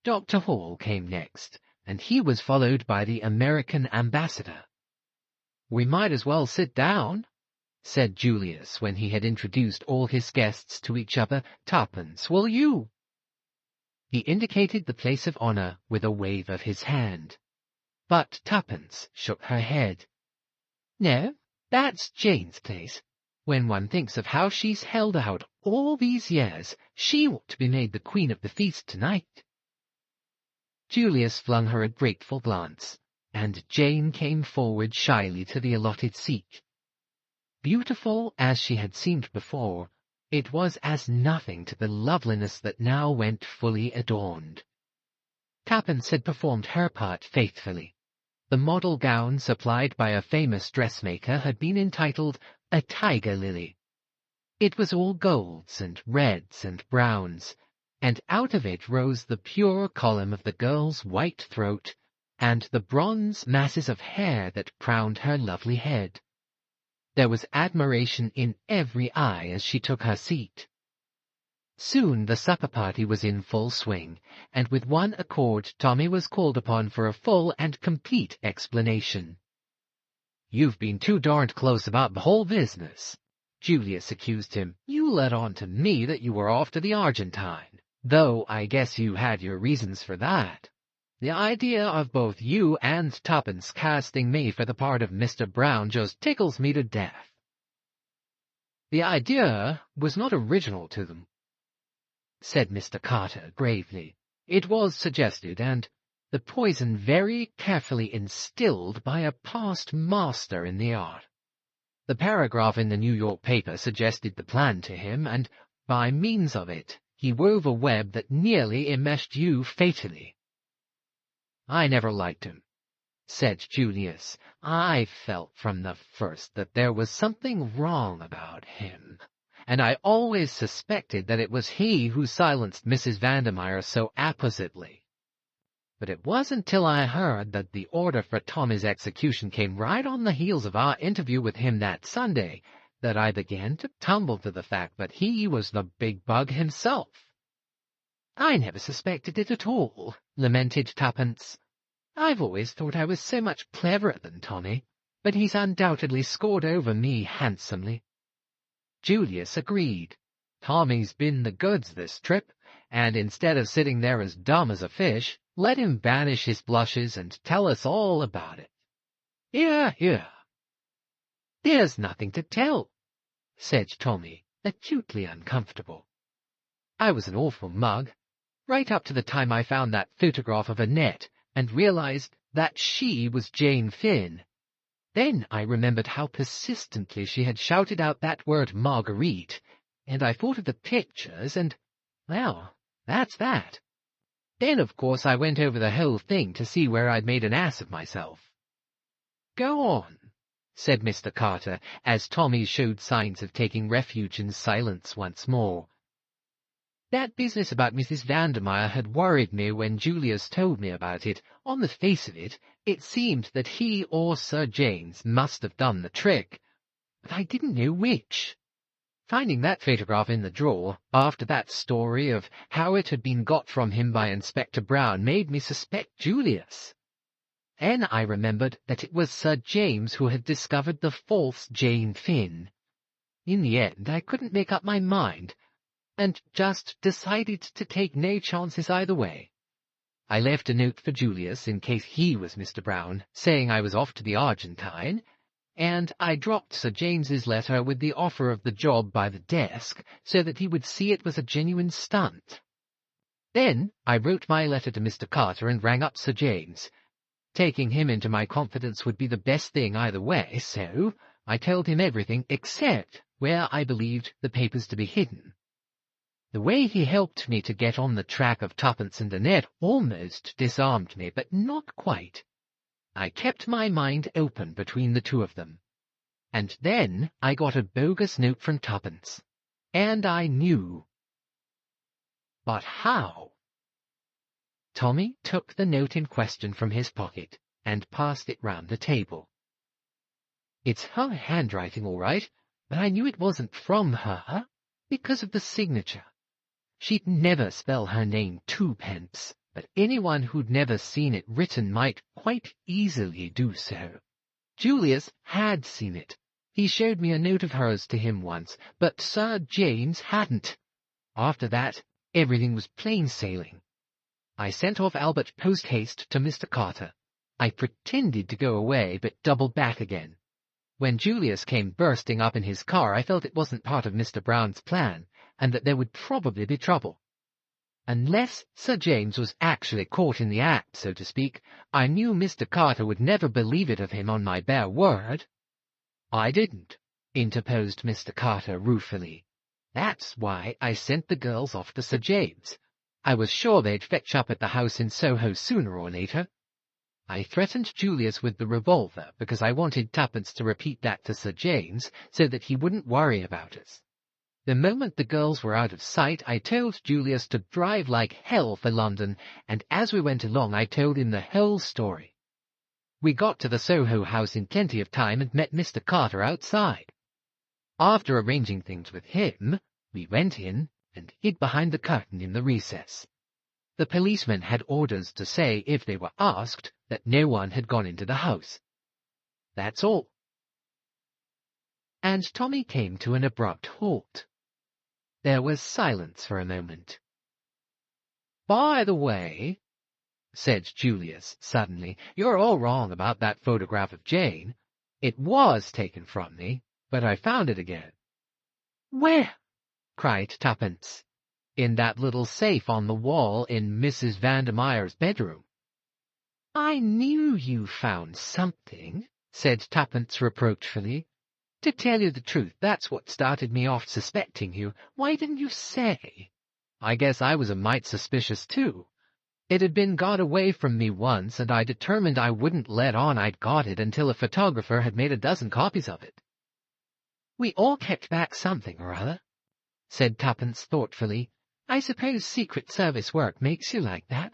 Dr. Hall came next, and he was followed by the American ambassador. "We might as well sit down," said Julius when he had introduced all his guests to each other. "Tuppence, will you?" He indicated the place of honour with a wave of his hand. But Tuppence shook her head. "No, that's Jane's place. When one thinks of how she's held out all these years, she ought to be made the queen of the feast tonight." Julius flung her a grateful glance, and Jane came forward shyly to the allotted seat. Beautiful as she had seemed before, it was as nothing to the loveliness that now went fully adorned. Tuppence had performed her part faithfully. The model gown supplied by a famous dressmaker had been entitled a tiger lily. It was all golds and reds and browns, and out of it rose the pure column of the girl's white throat and the bronze masses of hair that crowned her lovely head. There was admiration in every eye as she took her seat. Soon the supper party was in full swing, and with one accord Tommy was called upon for a full and complete explanation. "You've been too darned close about the whole business," Julius accused him. "You let on to me that you were off to the Argentine, though I guess you had your reasons for that. The idea of both you and Tuppence casting me for the part of Mr. Brown just tickles me to death." "The idea was not original to them," said Mr. Carter gravely. "It was suggested, and the poison very carefully instilled by a past master in the art. The paragraph in the New York paper suggested the plan to him, and by means of it he wove a web that nearly enmeshed you fatally." "I never liked him," said Julius. "I felt from the first that there was something wrong about him, and I always suspected that it was he who silenced Mrs. Vandermeyer so appositely. But it wasn't till I heard that the order for Tommy's execution came right on the heels of our interview with him that Sunday that I began to tumble to the fact that he was the big bug himself." "I never suspected it at all," lamented Tuppence. "I've always thought I was so much cleverer than Tommy, but he's undoubtedly scored over me handsomely." Julius agreed. "Tommy's been the goods this trip, and instead of sitting there as dumb as a fish, let him banish his blushes and tell us all about it." "Hear, hear." "There's nothing to tell," said Tommy, acutely uncomfortable. "I was an awful mug, right up to the time I found that photograph of Annette and realized that she was Jane Finn. Then I remembered how persistently she had shouted out that word Marguerite, and I thought of the pictures, and, well, that's that. Then, of course, I went over the whole thing to see where I'd made an ass of myself." "Go on," said Mr. Carter, as Tommy showed signs of taking refuge in silence once more. "That business about Mrs. Vandermeyer had worried me when Julius told me about it. On the face of it, it seemed that he or Sir James must have done the trick, but I didn't know which. Finding that photograph in the drawer, after that story of how it had been got from him by Inspector Brown, made me suspect Julius. Then I remembered that it was Sir James who had discovered the false Jane Finn. In the end, I couldn't make up my mind, and just decided to take no chances either way. I left a note for Julius in case he was Mr. Brown, saying I was off to the Argentine, and I dropped Sir James's letter with the offer of the job by the desk so that he would see it was a genuine stunt. Then I wrote my letter to Mr. Carter and rang up Sir James. Taking him into my confidence would be the best thing either way, so I told him everything except where I believed the papers to be hidden. The way he helped me to get on the track of Tuppence and Annette almost disarmed me, but not quite. I kept my mind open between the two of them. And then I got a bogus note from Tuppence. And I knew. But how? Tommy took the note in question from his pocket and passed it round the table. "It's her handwriting, all right, but I knew it wasn't from her, because of the signature. She'd never spell her name Twopence, but anyone who'd never seen it written might quite easily do so. Julius had seen it. He showed me a note of hers to him once, but Sir James hadn't. After that, everything was plain sailing. I sent off Albert post-haste to Mr. Carter. I pretended to go away, but doubled back again. When Julius came bursting up in his car, I felt it wasn't part of Mr. Brown's plan, and that there would probably be trouble. Unless Sir James was actually caught in the act, so to speak, I knew Mr. Carter would never believe it of him on my bare word." "I didn't," interposed Mr. Carter ruefully. "That's why I sent the girls off to Sir James. I was sure they'd fetch up at the house in Soho sooner or later. I threatened Julius with the revolver because I wanted Tuppence to repeat that to Sir James so that he wouldn't worry about us. The moment the girls were out of sight, I told Julius to drive like hell for London, and as we went along I told him the whole story. We got to the Soho house in plenty of time and met Mr. Carter outside. After arranging things with him, we went in and hid behind the curtain in the recess. The policemen had orders to say, if they were asked, that no one had gone into the house. That's all." And Tommy came to an abrupt halt. There was silence for a moment. "By the way," said Julius suddenly, "you're all wrong about that photograph of Jane. It was taken from me, but I found it again." "Where?" cried Tuppence. "In that little safe on the wall in Mrs. Vandermeyer's bedroom." "I knew you found something," said Tuppence reproachfully. "To tell you the truth, that's what started me off suspecting you. Why didn't you say?" I guess I was a mite suspicious too. It had been got away from me once, and I determined I wouldn't let on I'd got it until a photographer had made a dozen copies of it. We all kept back something or other, said Tuppence thoughtfully. I suppose Secret Service work makes you like that.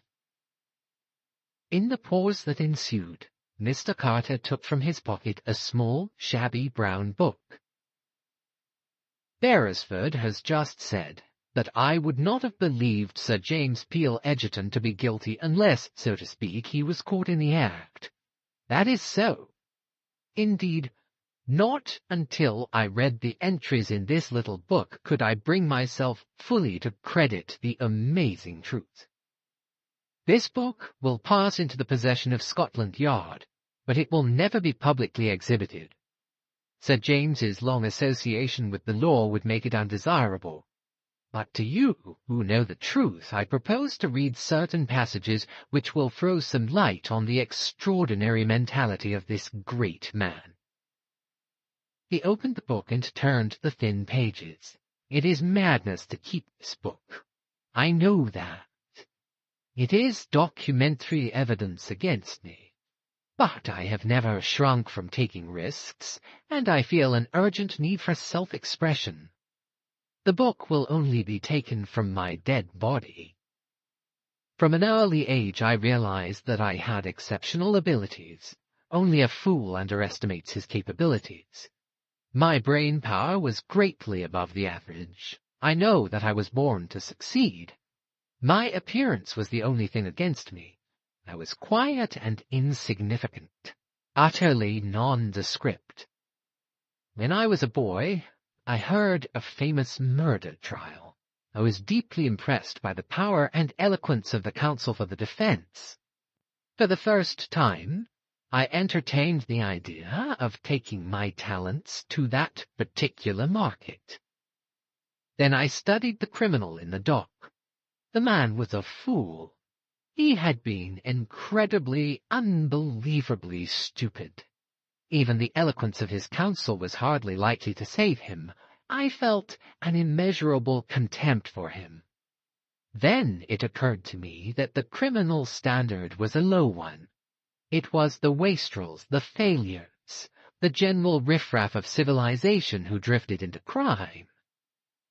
In the pause that ensued, Mr. Carter took from his pocket a small, shabby brown book. Beresford has just said that I would not have believed Sir James Peel Edgerton to be guilty unless, so to speak, he was caught in the act. That is so. Indeed, not until I read the entries in this little book could I bring myself fully to credit the amazing truth. This book will pass into the possession of Scotland Yard, but it will never be publicly exhibited. Sir James's long association with the law would make it undesirable. But to you, who know the truth, I propose to read certain passages which will throw some light on the extraordinary mentality of this great man. He opened the book and turned the thin pages. It is madness to keep this book. I know that. It is documentary evidence against me. But I have never shrunk from taking risks, and I feel an urgent need for self-expression. The book will only be taken from my dead body. From an early age I realized that I had exceptional abilities. Only a fool underestimates his capabilities. My brain power was greatly above the average. I know that I was born to succeed. My appearance was the only thing against me. I was quiet and insignificant, utterly nondescript. When I was a boy, I heard a famous murder trial. I was deeply impressed by the power and eloquence of the counsel for the defense. For the first time, I entertained the idea of taking my talents to that particular market. Then I studied the criminal in the dock. The man was a fool. He had been incredibly, unbelievably stupid. Even the eloquence of his counsel was hardly likely to save him. I felt an immeasurable contempt for him. Then it occurred to me that the criminal standard was a low one. It was the wastrels, the failures, the general riffraff of civilization who drifted into crime.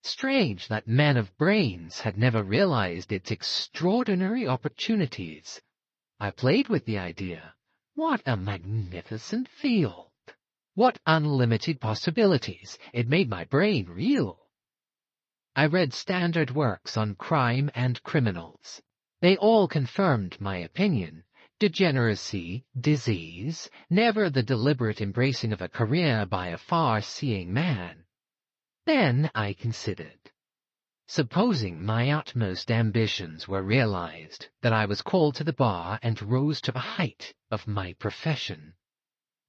Strange that men of brains had never realized its extraordinary opportunities. I played with the idea. What a magnificent field! What unlimited possibilities! It made my brain reel. I read standard works on crime and criminals. They all confirmed my opinion. Degeneracy, disease, never the deliberate embracing of a career by a far-seeing man. Then I considered. Supposing my utmost ambitions were realized, that I was called to the bar and rose to the height of my profession,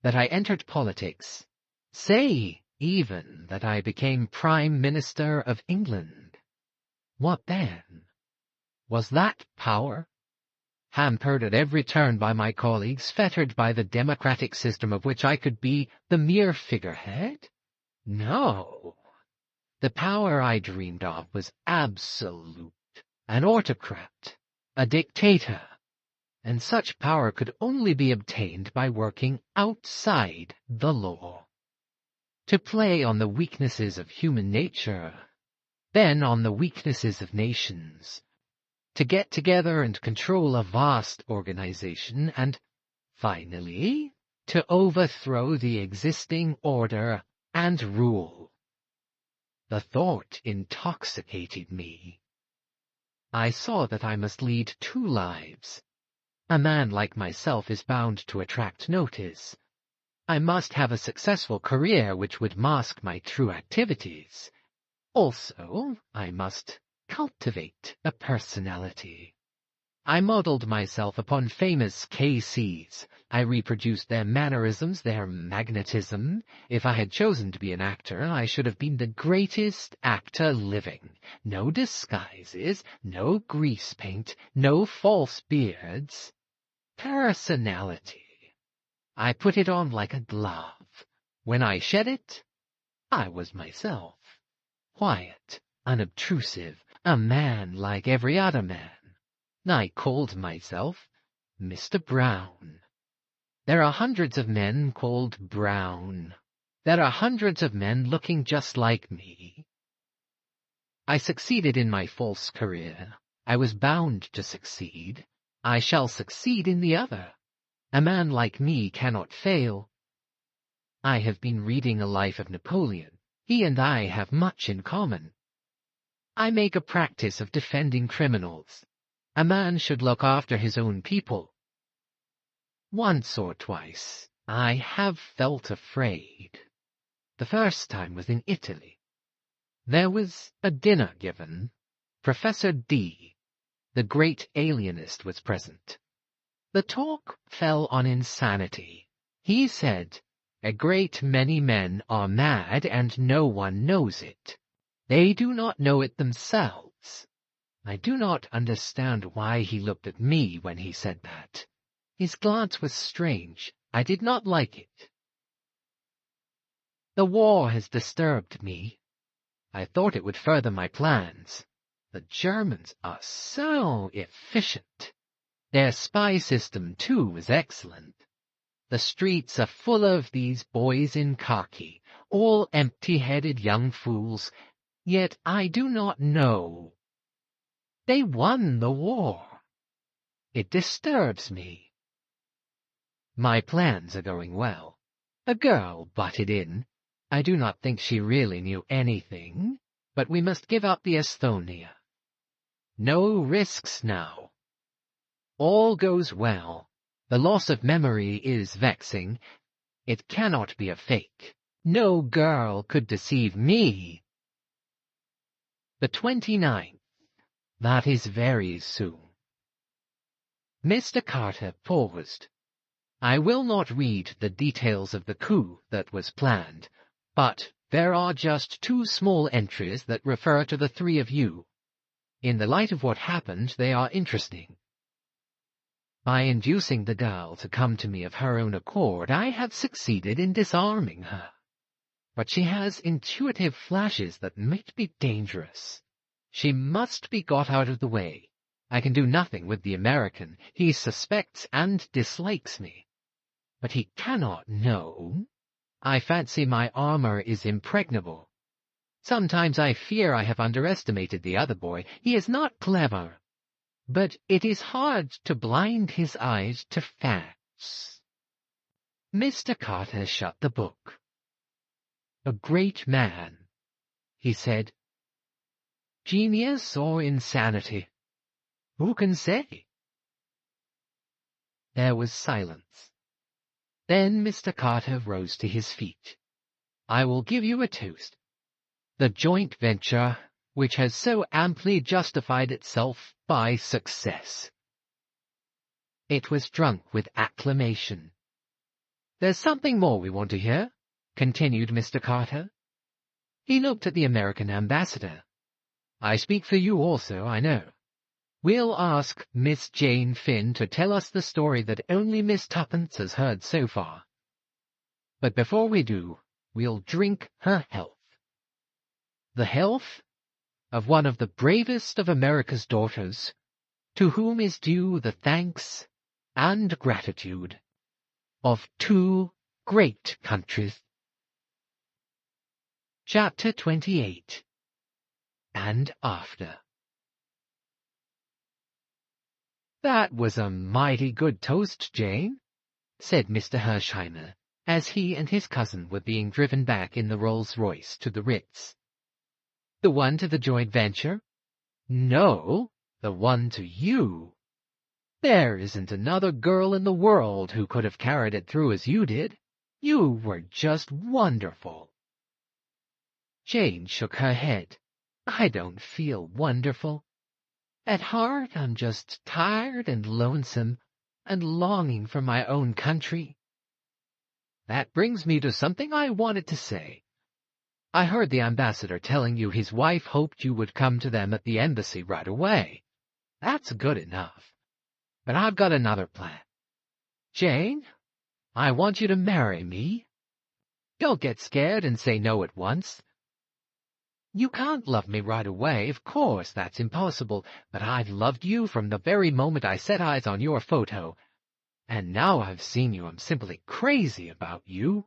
that I entered politics, say even that I became Prime Minister of England. What then? Was that power? Hampered at every turn by my colleagues, fettered by the democratic system of which I could be the mere figurehead? No. The power I dreamed of was absolute, an autocrat, a dictator, and such power could only be obtained by working outside the law. To play on the weaknesses of human nature, then on the weaknesses of nations, to get together and control a vast organization, and, finally, to overthrow the existing order and rule. The thought intoxicated me. I saw that I must lead two lives. A man like myself is bound to attract notice. I must have a successful career which would mask my true activities. Also, I must cultivate a personality. I modeled myself upon famous K.C.'s. I reproduced their mannerisms, their magnetism. If I had chosen to be an actor, I should have been the greatest actor living. No disguises, no grease paint, no false beards. Personality. I put it on like a glove. When I shed it, I was myself. Quiet, unobtrusive, A man like every other man. I called myself Mr. Brown. There are hundreds of men called Brown. There are hundreds of men looking just like me. I succeeded in my false career. I was bound to succeed. I shall succeed in the other. A man like me cannot fail. I have been reading a life of Napoleon. He and I have much in common. I make a practice of defending criminals. A man should look after his own people. Once or twice I have felt afraid. The first time was in Italy. There was a dinner given. Professor D, the great alienist, was present. The talk fell on insanity. He said, "A great many men are mad and no one knows it. They do not know it themselves." I do not understand why he looked at me when he said that. His glance was strange. I did not like it. The war has disturbed me. I thought it would further my plans. The Germans are so efficient. Their spy system, too, is excellent. The streets are full of these boys in khaki, all empty-headed young fools, yet I do not know. They won the war. It disturbs me. My plans are going well. A girl butted in. I do not think she really knew anything, but we must give up the Estonia. No risks now. All goes well. The loss of memory is vexing. It cannot be a fake. No girl could deceive me. The 29th. That is very soon. Mr. Carter paused. I will not read the details of the coup that was planned, but there are just 2 small entries that refer to the 3 of you. In the light of what happened, they are interesting. By inducing the girl to come to me of her own accord, I have succeeded in disarming her. But she has intuitive flashes that might be dangerous. She must be got out of the way. I can do nothing with the American. He suspects and dislikes me. But he cannot know. I fancy my armor is impregnable. Sometimes I fear I have underestimated the other boy. He is not clever. But it is hard to blind his eyes to facts. Mr. Carter shut the book. A great man, he said. Genius or insanity? Who can say? There was silence. Then Mr. Carter rose to his feet. I will give you a toast. The joint venture, which has so amply justified itself by success. It was drunk with acclamation. There's something more we want to hear, continued Mr. Carter. He looked at the American ambassador. I speak for you also, I know. We'll ask Miss Jane Finn to tell us the story that only Miss Tuppence has heard so far. But before we do, we'll drink her health. The health of one of the bravest of America's daughters, to whom is due the thanks and gratitude of 2 great countries. Chapter 28. And After. That was a mighty good toast, Jane, said Mr. Hersheimmer, as he and his cousin were being driven back in the Rolls-Royce to the Ritz. The one to the joint venture? No, the one to you. There isn't another girl in the world who could have carried it through as you did. You were just wonderful. Jane shook her head. I don't feel wonderful. At heart, I'm just tired and lonesome and longing for my own country. That brings me to something I wanted to say. I heard the ambassador telling you his wife hoped you would come to them at the embassy right away. That's good enough. But I've got another plan. Jane, I want you to marry me. Don't get scared and say no at once. You can't love me right away, of course, that's impossible, but I've loved you from the very moment I set eyes on your photo. And now I've seen you, I'm simply crazy about you.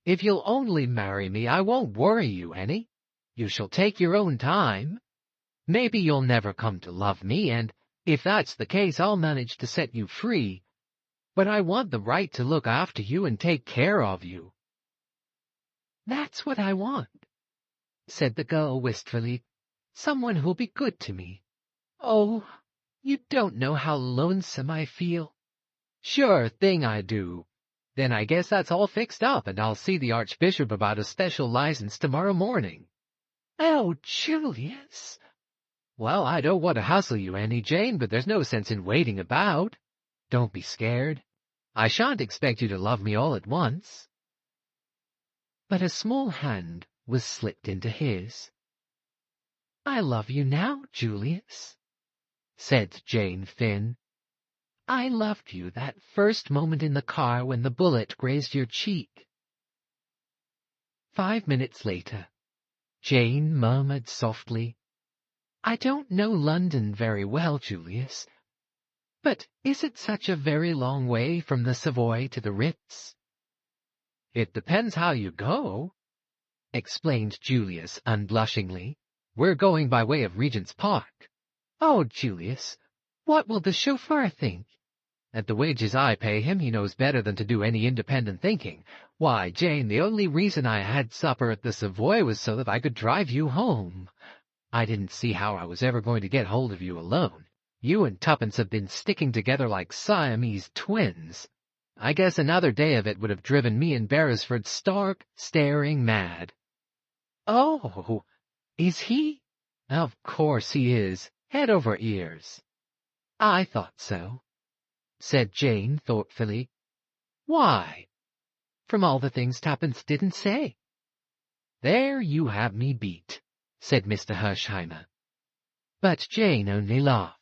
If you'll only marry me, I won't worry you any. You shall take your own time. Maybe you'll never come to love me, and if that's the case, I'll manage to set you free. But I want the right to look after you and take care of you. That's what I want, said the girl wistfully. Someone who'll be good to me. Oh, you don't know how lonesome I feel. Sure thing I do. Then I guess that's all fixed up, and I'll see the Archbishop about a special license tomorrow morning. Oh, Julius. Well, I don't want to hassle you, Annie Jane, but there's no sense in waiting about. Don't be scared. I shan't expect you to love me all at once. But a small hand was slipped into his. I love you now, Julius, said Jane Finn. I loved you that first moment in the car when the bullet grazed your cheek. 5 minutes later, Jane murmured softly, I don't know London very well, Julius, but is it such a very long way from the Savoy to the Ritz? It depends how you go, explained Julius unblushingly. We're going by way of Regent's Park. Oh, Julius, what will the chauffeur think? At the wages I pay him, he knows better than to do any independent thinking. Why, Jane, the only reason I had supper at the Savoy was so that I could drive you home. I didn't see how I was ever going to get hold of you alone. You and Tuppence have been sticking together like Siamese twins. I guess another day of it would have driven me and Beresford stark, staring mad. Oh, is he? Of course he is, head over ears. I thought so, said Jane thoughtfully. Why? From all the things Tuppence didn't say. There you have me beat, said Mr. Hersheimmer. But Jane only laughed.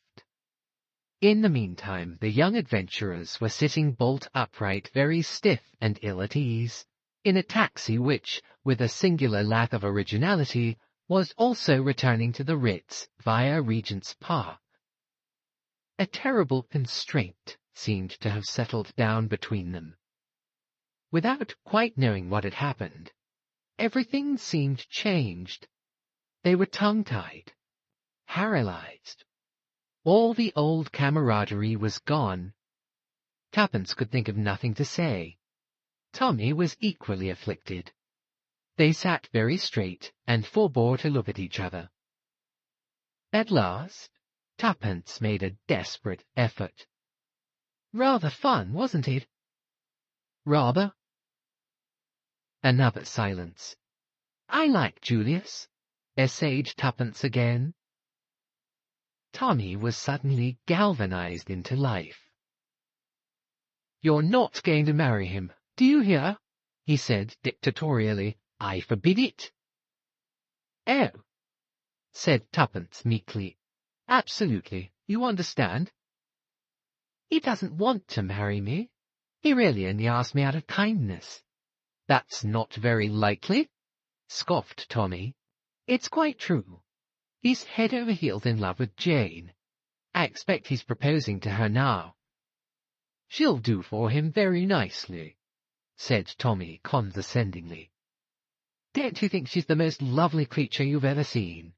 In the meantime, the young adventurers were sitting bolt upright, very stiff and ill at ease, in a taxi which, with a singular lack of originality, was also returning to the Ritz via Regent's Park. A terrible constraint seemed to have settled down between them. Without quite knowing what had happened, everything seemed changed. They were tongue-tied, paralyzed. All the old camaraderie was gone. Tuppence could think of nothing to say. Tommy was equally afflicted. They sat very straight and forbore to look at each other. At last, Tuppence made a desperate effort. Rather fun, wasn't it? Rather. Another silence. I like Julius, essayed Tuppence again. Tommy was suddenly galvanized into life. You're not going to marry him, do you hear? He said dictatorially. I forbid it. Oh, said Tuppence meekly. Absolutely, you understand? He doesn't want to marry me. He really only asked me out of kindness. That's not very likely, scoffed Tommy. It's quite true. He's head over heels in love with Jane. I expect he's proposing to her now. She'll do for him very nicely, said Tommy condescendingly. Don't you think she's the most lovely creature you've ever seen?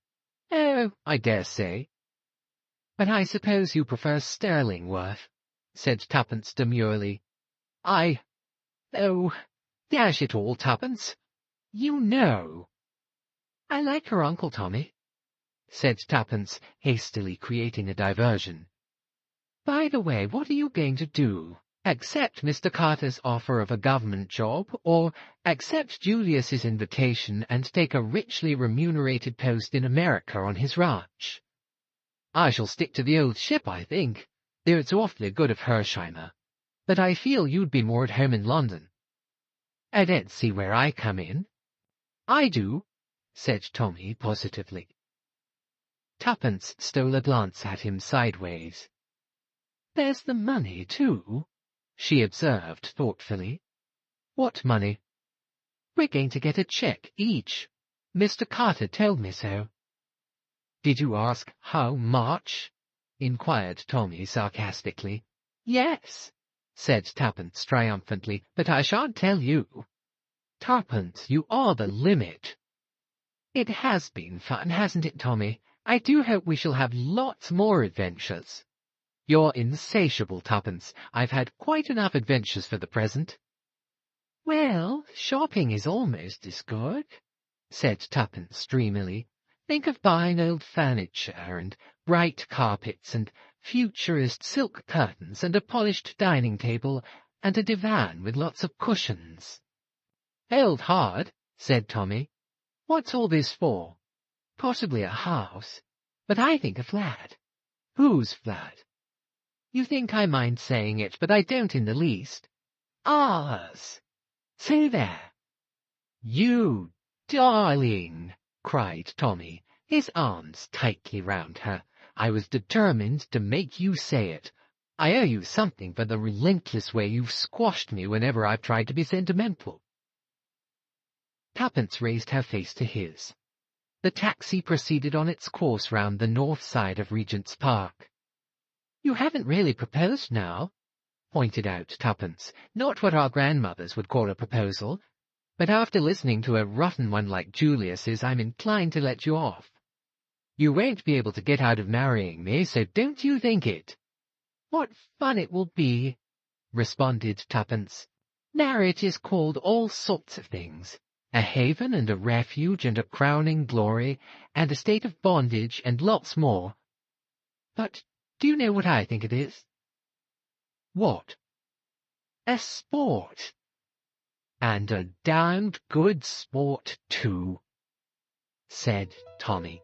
Oh, I dare say. But I suppose you prefer Sterlingworth, said Tuppence demurely. Oh, dash it all, Tuppence. You know. I like her uncle, Tommy, said Tuppence, hastily creating a diversion. By the way, what are you going to do? Accept Mr. Carter's offer of a government job, or accept Julius's invitation and take a richly remunerated post in America on his ranch? I shall stick to the old ship, I think, though it's awfully good of Hersheimmer, but I feel you'd be more at home in London. I don't see where I come in. I do, said Tommy positively. Tuppence stole a glance at him sideways. There's the money, too, she observed thoughtfully. What money? We're going to get a cheque each. Mr. Carter told me so. Did you ask how much? Inquired Tommy sarcastically. Yes, said Tuppence triumphantly, but I shan't tell you. Tuppence, you are the limit. It has been fun, hasn't it, Tommy? I do hope we shall have lots more adventures. You're insatiable, Tuppence. I've had quite enough adventures for the present. Well, shopping is almost as good, said Tuppence dreamily. Think of buying old furniture and bright carpets and futurist silk curtains and a polished dining table and a divan with lots of cushions. Hold hard, said Tommy. What's all this for? Possibly a house, but I think a flat. Whose flat? You think I mind saying it, but I don't in the least. Ours. So there. You darling, cried Tommy, his arms tightly round her. I was determined to make you say it. I owe you something for the relentless way you've squashed me whenever I've tried to be sentimental. Tuppence raised her face to his. The taxi proceeded on its course round the north side of Regent's Park. You haven't really proposed now, pointed out Tuppence. Not what our grandmothers would call a proposal, but after listening to a rotten one like Julius's, I'm inclined to let you off. You won't be able to get out of marrying me, so don't you think it. What fun it will be, responded Tuppence. Marriage is called all sorts of things. A haven and a refuge and a crowning glory and a state of bondage and lots more. But do you know what I think it is? What? A sport. And a damned good sport, too, said Tommy.